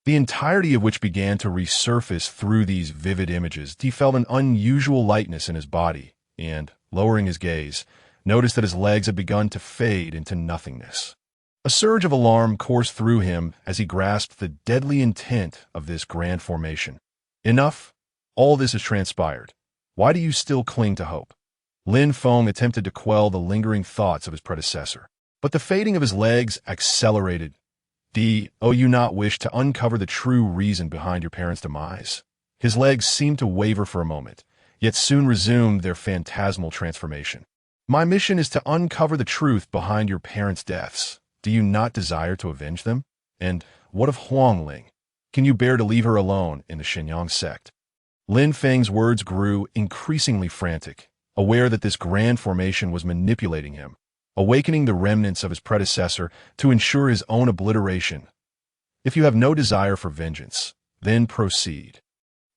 the entirety of which began to resurface through these vivid images. He felt an unusual lightness in his body, and, lowering his gaze, noticed that his legs had begun to fade into nothingness. A surge of alarm coursed through him as he grasped the deadly intent of this grand formation. "Enough? All this has transpired. Why do you still cling to hope?" Lin Feng attempted to quell the lingering thoughts of his predecessor, but the fading of his legs accelerated. "Do you not wish to uncover the true reason behind your parents' demise?" His legs seemed to waver for a moment, yet soon resumed their phantasmal transformation. "My mission is to uncover the truth behind your parents' deaths. Do you not desire to avenge them? And what of Huangling? Can you bear to leave her alone in the Shenyang sect?" Lin Feng's words grew increasingly frantic, aware that this grand formation was manipulating him, awakening the remnants of his predecessor to ensure his own obliteration. "If you have no desire for vengeance, then proceed."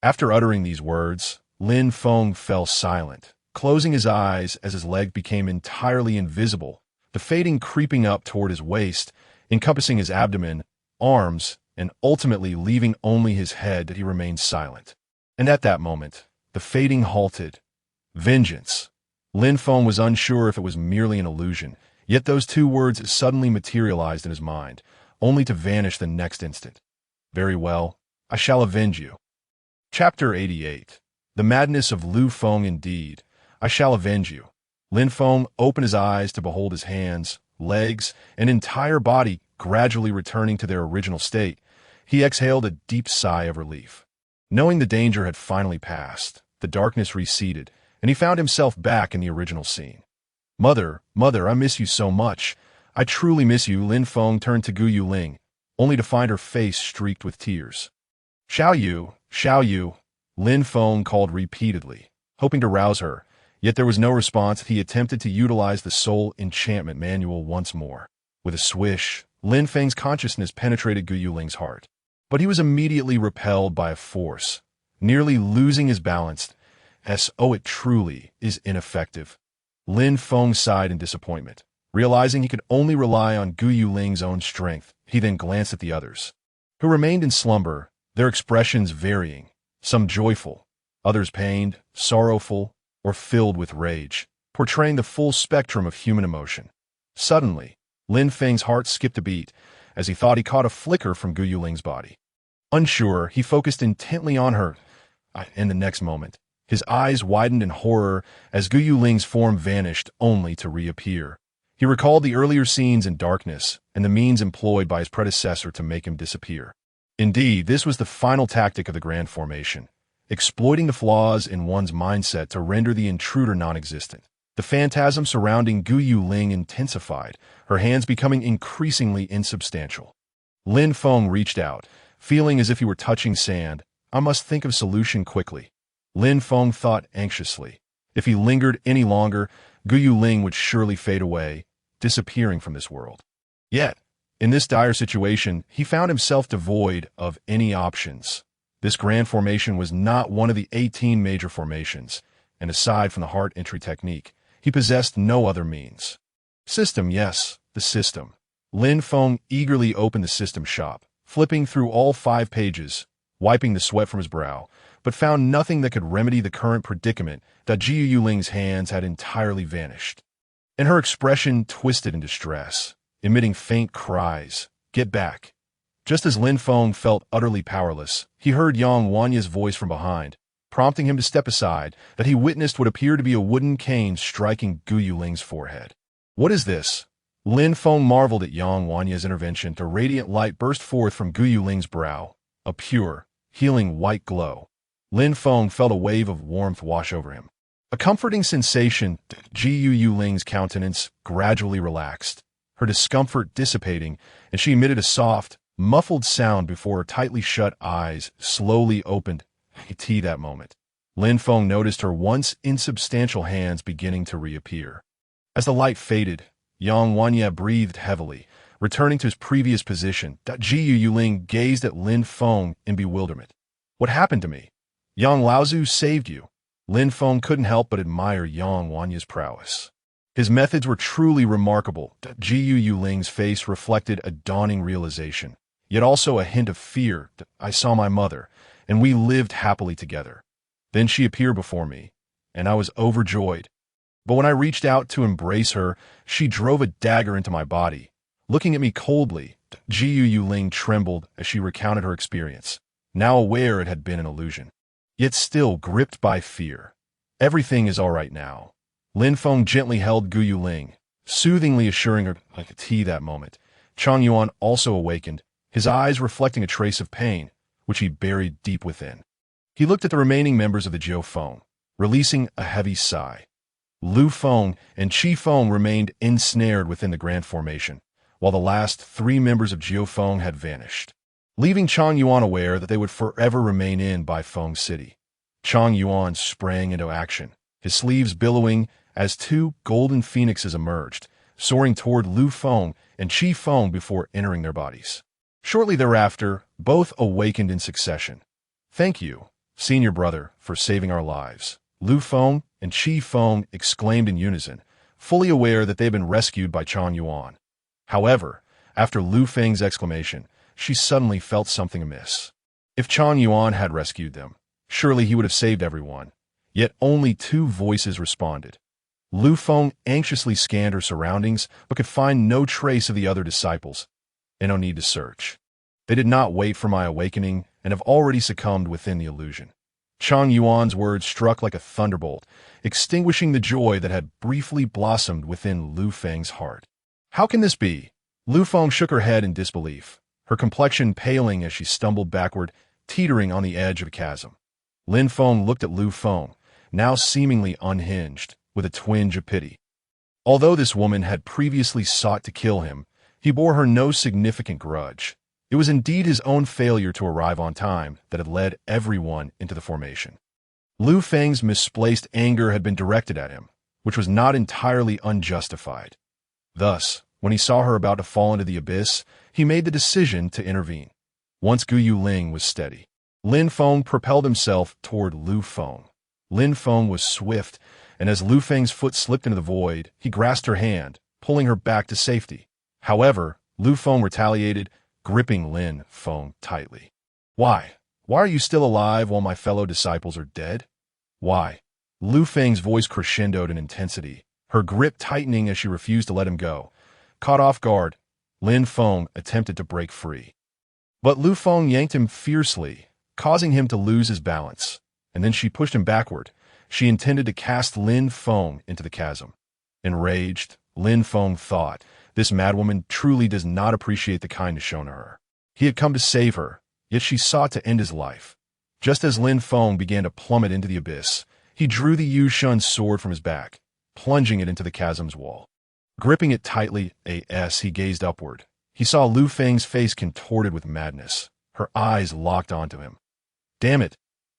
After uttering these words, Lin Feng fell silent, closing his eyes as his leg became entirely invisible, the fading creeping up toward his waist, encompassing his abdomen, arms, and ultimately leaving only his head, that he remained silent. And at that moment, the fading halted. Vengeance. Lin Feng was unsure if it was merely an illusion, yet those two words suddenly materialized in his mind, only to vanish the next instant. Very well, I shall avenge you. Chapter 88. The madness of Lu Feng. Indeed, I shall avenge you. Lin Feng opened his eyes to behold his hands, legs, and entire body gradually returning to their original state. He exhaled a deep sigh of relief. Knowing the danger had finally passed, the darkness receded, and he found himself back in the original scene. Mother, I miss you so much. I truly miss you. Lin Feng turned to Gu Yuling, only to find her face streaked with tears. Xiao Yu, Lin Feng called repeatedly, hoping to rouse her, yet there was no response. He attempted to utilize the soul enchantment manual once more. With a swish, Lin Feng's consciousness penetrated Gu Yuling's heart. But he was immediately repelled by a force, nearly losing his balance. It truly is ineffective. Lin Feng sighed in disappointment. Realizing he could only rely on Gu Yuling's own strength, he then glanced at the others, who remained in slumber, their expressions varying, some joyful, others pained, sorrowful, or filled with rage, portraying the full spectrum of human emotion. Suddenly, Lin Feng's heart skipped a beat, as he thought he caught a flicker from Gu Yuling's body. Unsure, he focused intently on her. In the next moment, his eyes widened in horror as Gu Yuling's form vanished, only to reappear. He recalled the earlier scenes in darkness and the means employed by his predecessor to make him disappear. Indeed, this was the final tactic of the Grand Formation, exploiting the flaws in one's mindset to render the intruder non-existent. The phantasm surrounding Gu Yuling intensified, her hands becoming increasingly insubstantial. Lin Feng reached out, feeling as if he were touching sand. I must think of a solution quickly. Lin Feng thought anxiously. If he lingered any longer, Gu Yuling would surely fade away, disappearing from this world. Yet, in this dire situation, he found himself devoid of any options. This Grand Formation was not one of the 18 major formations, and aside from the heart entry technique, he possessed no other means. System, yes, the system. Lin Feng eagerly opened the system shop, flipping through all 5 pages, wiping the sweat from his brow, but found nothing that could remedy the current predicament. That Ji Yuling's hands had entirely vanished, and her expression twisted in distress, emitting faint cries. Get back. Just as Lin Feng felt utterly powerless, he heard Yang Wanya's voice from behind, prompting him to step aside. That he witnessed what appeared to be a wooden cane striking Gu Yuling's forehead. What is this? Lin Feng marveled at Yang Wanya's intervention. A radiant light burst forth from Gu Yuling's brow, a pure, healing white glow. Lin Feng felt a wave of warmth wash over him. A comforting sensation. Ji Yuling's countenance gradually relaxed, her discomfort dissipating, and she emitted a soft, muffled sound before her tightly shut eyes slowly opened. That moment, Lin Feng noticed her once insubstantial hands beginning to reappear. As the light faded, Yang Wanya breathed heavily, returning to his previous position. Ji Yuling gazed at Lin Feng in bewilderment. What happened to me? Yang Laozu saved you. Lin Feng couldn't help but admire Yang Wanya's prowess. His methods were truly remarkable. Ji Yuling's face reflected a dawning realization, yet also a hint of fear. I saw my mother, and we lived happily together. Then she appeared before me, and I was overjoyed. But when I reached out to embrace her, she drove a dagger into my body. Looking at me coldly, Ji Yuling trembled as she recounted her experience, now aware it had been an illusion, yet still gripped by fear. Everything is all right now. Lin Feng gently held Gu Yuling, soothingly assuring her like a tea. That moment, Chang Yuan also awakened, his eyes reflecting a trace of pain, which he buried deep within. He looked at the remaining members of the Jiu Feng, releasing a heavy sigh. Lu Feng and Qi Feng remained ensnared within the Grand Formation, while the last 3 members of Jiu Feng had vanished, leaving Chang Yuan aware that they would forever remain in Bai Feng City. Chang Yuan sprang into action, his sleeves billowing as 2 golden phoenixes emerged, soaring toward Lu Feng and Qi Feng before entering their bodies. Shortly thereafter, both awakened in succession. Thank you, senior brother, for saving our lives. Lu Feng and Qi Feng exclaimed in unison, fully aware that they had been rescued by Chang Yuan. However, after Lu Feng's exclamation, she suddenly felt something amiss. If Chang Yuan had rescued them, surely he would have saved everyone. Yet only two voices responded. Lin Feng anxiously scanned her surroundings, but could find no trace of the other disciples. And no need to search. They did not wait for my awakening and have already succumbed within the illusion. Chang Yuan's words struck like a thunderbolt, extinguishing the joy that had briefly blossomed within Lin Feng's heart. How can this be? Lin Feng shook her head in disbelief, her complexion paling as she stumbled backward, teetering on the edge of a chasm. Lin Feng looked at Lin Feng, now seemingly unhinged, with a twinge of pity. Although this woman had previously sought to kill him, he bore her no significant grudge. It was indeed his own failure to arrive on time that had led everyone into the formation. Lin Feng's misplaced anger had been directed at him, which was not entirely unjustified. Thus, when he saw her about to fall into the abyss, he made the decision to intervene. Once Gu Yuling was steady, Lin Feng propelled himself toward Lin Feng. Lin Feng was swift, and as Lin Feng's foot slipped into the void, he grasped her hand, pulling her back to safety. However, Lin Feng retaliated, gripping Lin Feng tightly. Why? Why are you still alive while my fellow disciples are dead? Why? Lin Feng's voice crescendoed in intensity, her grip tightening as she refused to let him go. Caught off guard, Lin Feng attempted to break free. But Lin Feng yanked him fiercely, causing him to lose his balance, and then she pushed him backward. She intended to cast Lin Feng into the chasm. Enraged, Lin Feng thought, this madwoman truly does not appreciate the kindness shown to her. He had come to save her, yet she sought to end his life. Just as Lin Feng began to plummet into the abyss, he drew the Yu Shun sword from his back, plunging it into the chasm's wall. Gripping it tightly, he gazed upward. He saw Lin Feng's face contorted with madness. Her eyes locked onto him. Damn it!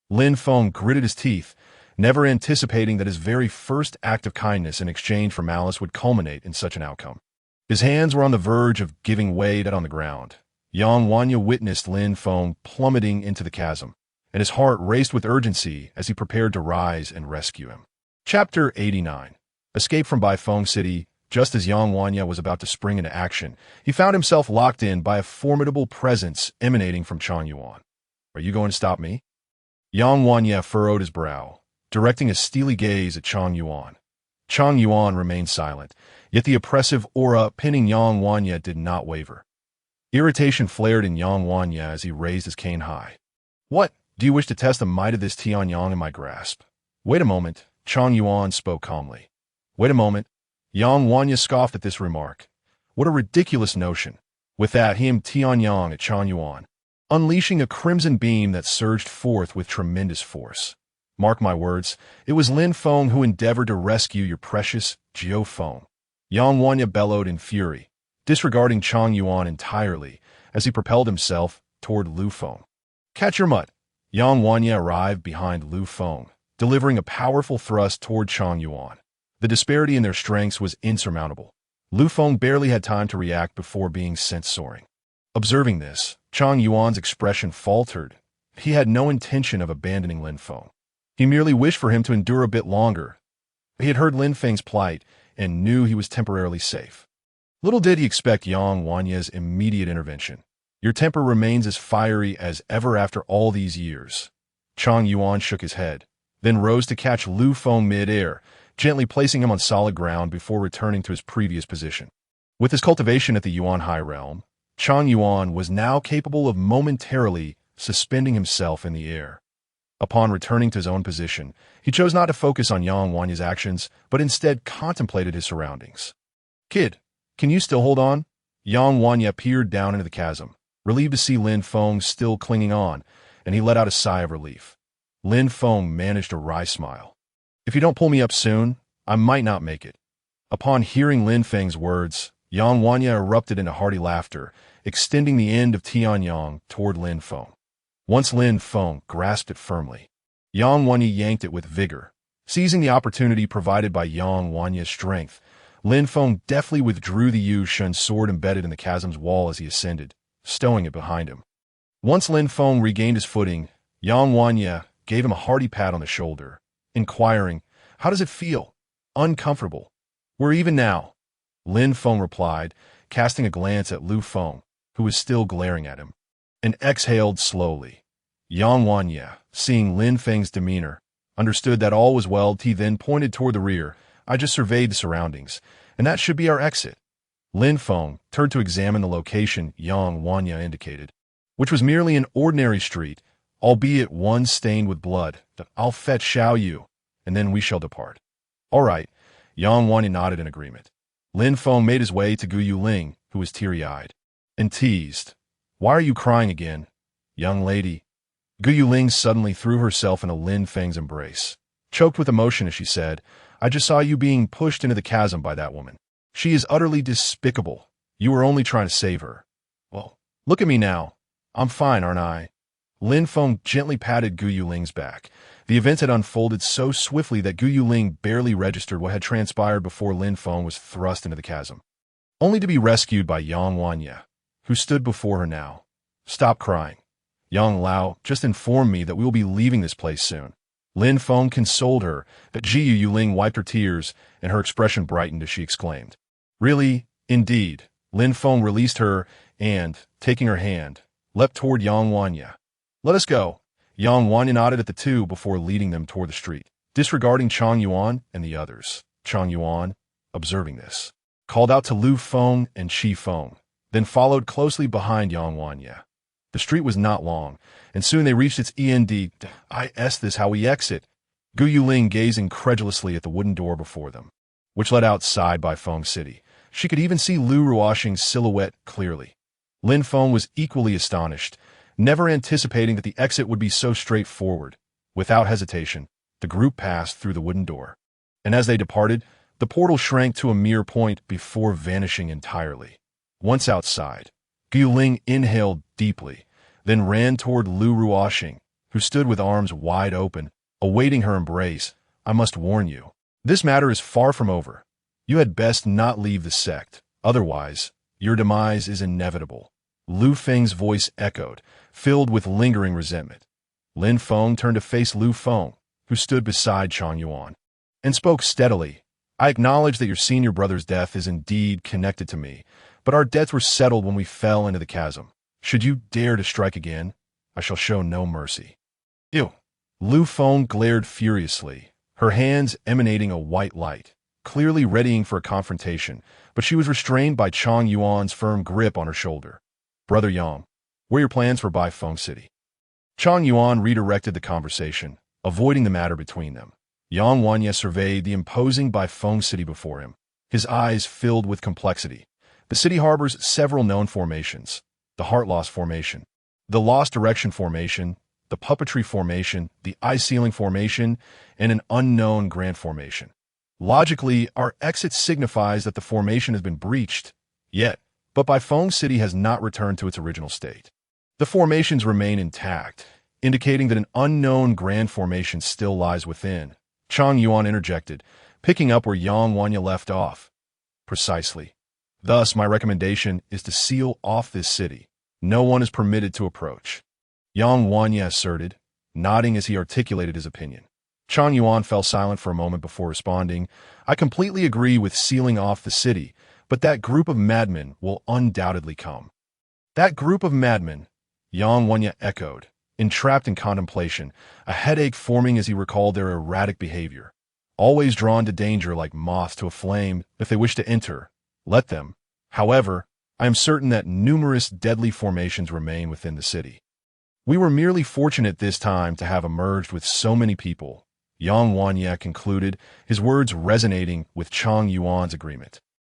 Lin Feng gritted his teeth, never anticipating that his very first act of kindness in exchange for malice would culminate in such an outcome. His hands were on the verge of giving way dead on the ground. Yang Wanya witnessed Lin Feng plummeting into the chasm, and his heart raced with urgency as he prepared to rise and rescue him. Chapter 89. Escape from Baifeng City. Just as Yang Wanya was about to spring into action, he found himself locked in by a formidable presence emanating from Chang Yuan. Are you going to stop me? Yang Wanya furrowed his brow, directing a steely gaze at Chang Yuan. Chang Yuan remained silent, yet the oppressive aura pinning Yang Wanya did not waver. Irritation flared in Yang Wanya as he raised his cane high. What? Do you wish to test the might of this Tianyang in my grasp? Wait a moment, Chang Yuan spoke calmly. Wait a moment. Yang Wanya scoffed at this remark. What a ridiculous notion. With that, he aimed Tianyang at Chang Yuan, unleashing a crimson beam that surged forth with tremendous force. Mark my words, it was Lin Feng who endeavored to rescue your precious Jiu Feng. Yang Wanya bellowed in fury, disregarding Chang Yuan entirely as he propelled himself toward Lin Feng. Catch your mutt! Yang Wanya arrived behind Lin Feng, delivering a powerful thrust toward Chang Yuan. The disparity in their strengths was insurmountable. Lin Feng barely had time to react before being sent soaring. Observing this, Chang Yuan's expression faltered. He had no intention of abandoning Lin Feng. He merely wished for him to endure a bit longer. He had heard Lin Feng's plight and knew he was temporarily safe. Little did he expect Yang Wanya's immediate intervention. Your temper remains as fiery as ever after all these years. Chang Yuan shook his head, then rose to catch Lin Feng mid-air, gently placing him on solid ground before returning to his previous position. With his cultivation at the Yuan High Realm, Chang Yuan was now capable of momentarily suspending himself in the air. Upon returning to his own position, he chose not to focus on Yang Wanya's actions, but instead contemplated his surroundings. Kid, can you still hold on? Yang Wanya peered down into the chasm, relieved to see Lin Feng still clinging on, and he let out a sigh of relief. Lin Feng managed a wry smile. If you don't pull me up soon, I might not make it. Upon hearing Lin Feng's words, Yang Wanya erupted into hearty laughter, extending the end of Tianyang toward Lin Feng. Once Lin Feng grasped it firmly, Yang Wanya yanked it with vigor. Seizing the opportunity provided by Yang Wanya's strength, Lin Feng deftly withdrew the Yu Shun sword embedded in the chasm's wall as he ascended, stowing it behind him. Once Lin Feng regained his footing, Yang Wanya gave him a hearty pat on the shoulder, inquiring, "How does it feel?" "Uncomfortable. We're even now," Lin Feng replied, casting a glance at Lin Feng, who was still glaring at him, and exhaled slowly. Yang Wanya, seeing Lin Feng's demeanor, understood that all was well. He then pointed toward the rear. I just surveyed the surroundings, and that should be our exit. Lin Feng turned to examine the location Yang Wanya indicated, which was merely an ordinary street, albeit one stained with blood. I'll fetch Xiao Yu, and then we shall depart. All right, Yang Wanya nodded in agreement. Lin Feng made his way to Gu Yuling, who was teary-eyed, and teased, Why are you crying again, young lady? Gu Yuling suddenly threw herself into Lin Feng's embrace, choked with emotion as she said, I just saw you being pushed into the chasm by that woman. She is utterly despicable. You were only trying to save her. Well, look at me now. I'm fine, aren't I? Lin Feng gently patted Gu Yuling's back. The events had unfolded so swiftly that Gu Yuling barely registered what had transpired before Lin Feng was thrust into the chasm, only to be rescued by Yang Wanya, who stood before her now. Stop crying. Yang Lao just informed me that we will be leaving this place soon. Lin Feng consoled her, but Ji Yuling wiped her tears, and her expression brightened as she exclaimed, Really? Indeed. Lin Feng released her and, taking her hand, leapt toward Yang Wanya. Let us go. Yang Wanya nodded at the two before leading them toward the street, disregarding Chang Yuan and the others. Chang Yuan, observing this, called out to Lu Feng and Qi Feng, then followed closely behind Yang Wanya. The street was not long, and soon they reached its end. Is this how we exit? Gu Yuling gazed incredulously at the wooden door before them, which led outside by Feng City. She could even see Lu Ruoxing's silhouette clearly. Lin Feng was equally astonished, never anticipating that the exit would be so straightforward. Without hesitation, the group passed through the wooden door, and as they departed, the portal shrank to a mere point before vanishing entirely. Once outside, Gu Yuling inhaled deeply, then ran toward Lu Ruoxing, who stood with arms wide open, awaiting her embrace. I must warn you, this matter is far from over. You had best not leave the sect, otherwise, your demise is inevitable. Lu Feng's voice echoed, filled with lingering resentment. Lin Feng turned to face Lu Feng, who stood beside Chang Yuan, and spoke steadily. I acknowledge that your senior brother's death is indeed connected to me, but our debts were settled when we fell into the chasm. Should you dare to strike again, I shall show no mercy. Ew. Lu Feng glared furiously, her hands emanating a white light, clearly readying for a confrontation, but she was restrained by Chang Yuan's firm grip on her shoulder. Brother Yang, what are your plans for Bai Feng City? Chang Yuan redirected the conversation, avoiding the matter between them. Yang Wanya surveyed the imposing Bai Feng City before him, his eyes filled with complexity. The city harbors several known formations: the Heart Loss Formation, the Lost Direction Formation, the Puppetry Formation, the Eye Sealing Formation, and an unknown Grand Formation. Logically, our exit signifies that the formation has been breached, yet, but Bai Feng City has not returned to its original state. The formations remain intact, indicating that an unknown Grand Formation still lies within. Chang Yuan interjected, picking up where Yang Wanya left off. Precisely. Thus, my recommendation is to seal off this city. No one is permitted to approach. Yang Wanya asserted, nodding as he articulated his opinion. Chang Yuan fell silent for a moment before responding. I completely agree with sealing off the city, but that group of madmen will undoubtedly come. That group of madmen, Yang Wanya echoed, entrapped in contemplation, a headache forming as he recalled their erratic behavior. Always drawn to danger like moths to a flame, if they wish to enter, let them. However, I am certain that numerous deadly formations remain within the city. We were merely fortunate this time to have emerged with so many people, Yang Wanya concluded, his words resonating with Chang Yuan's agreement.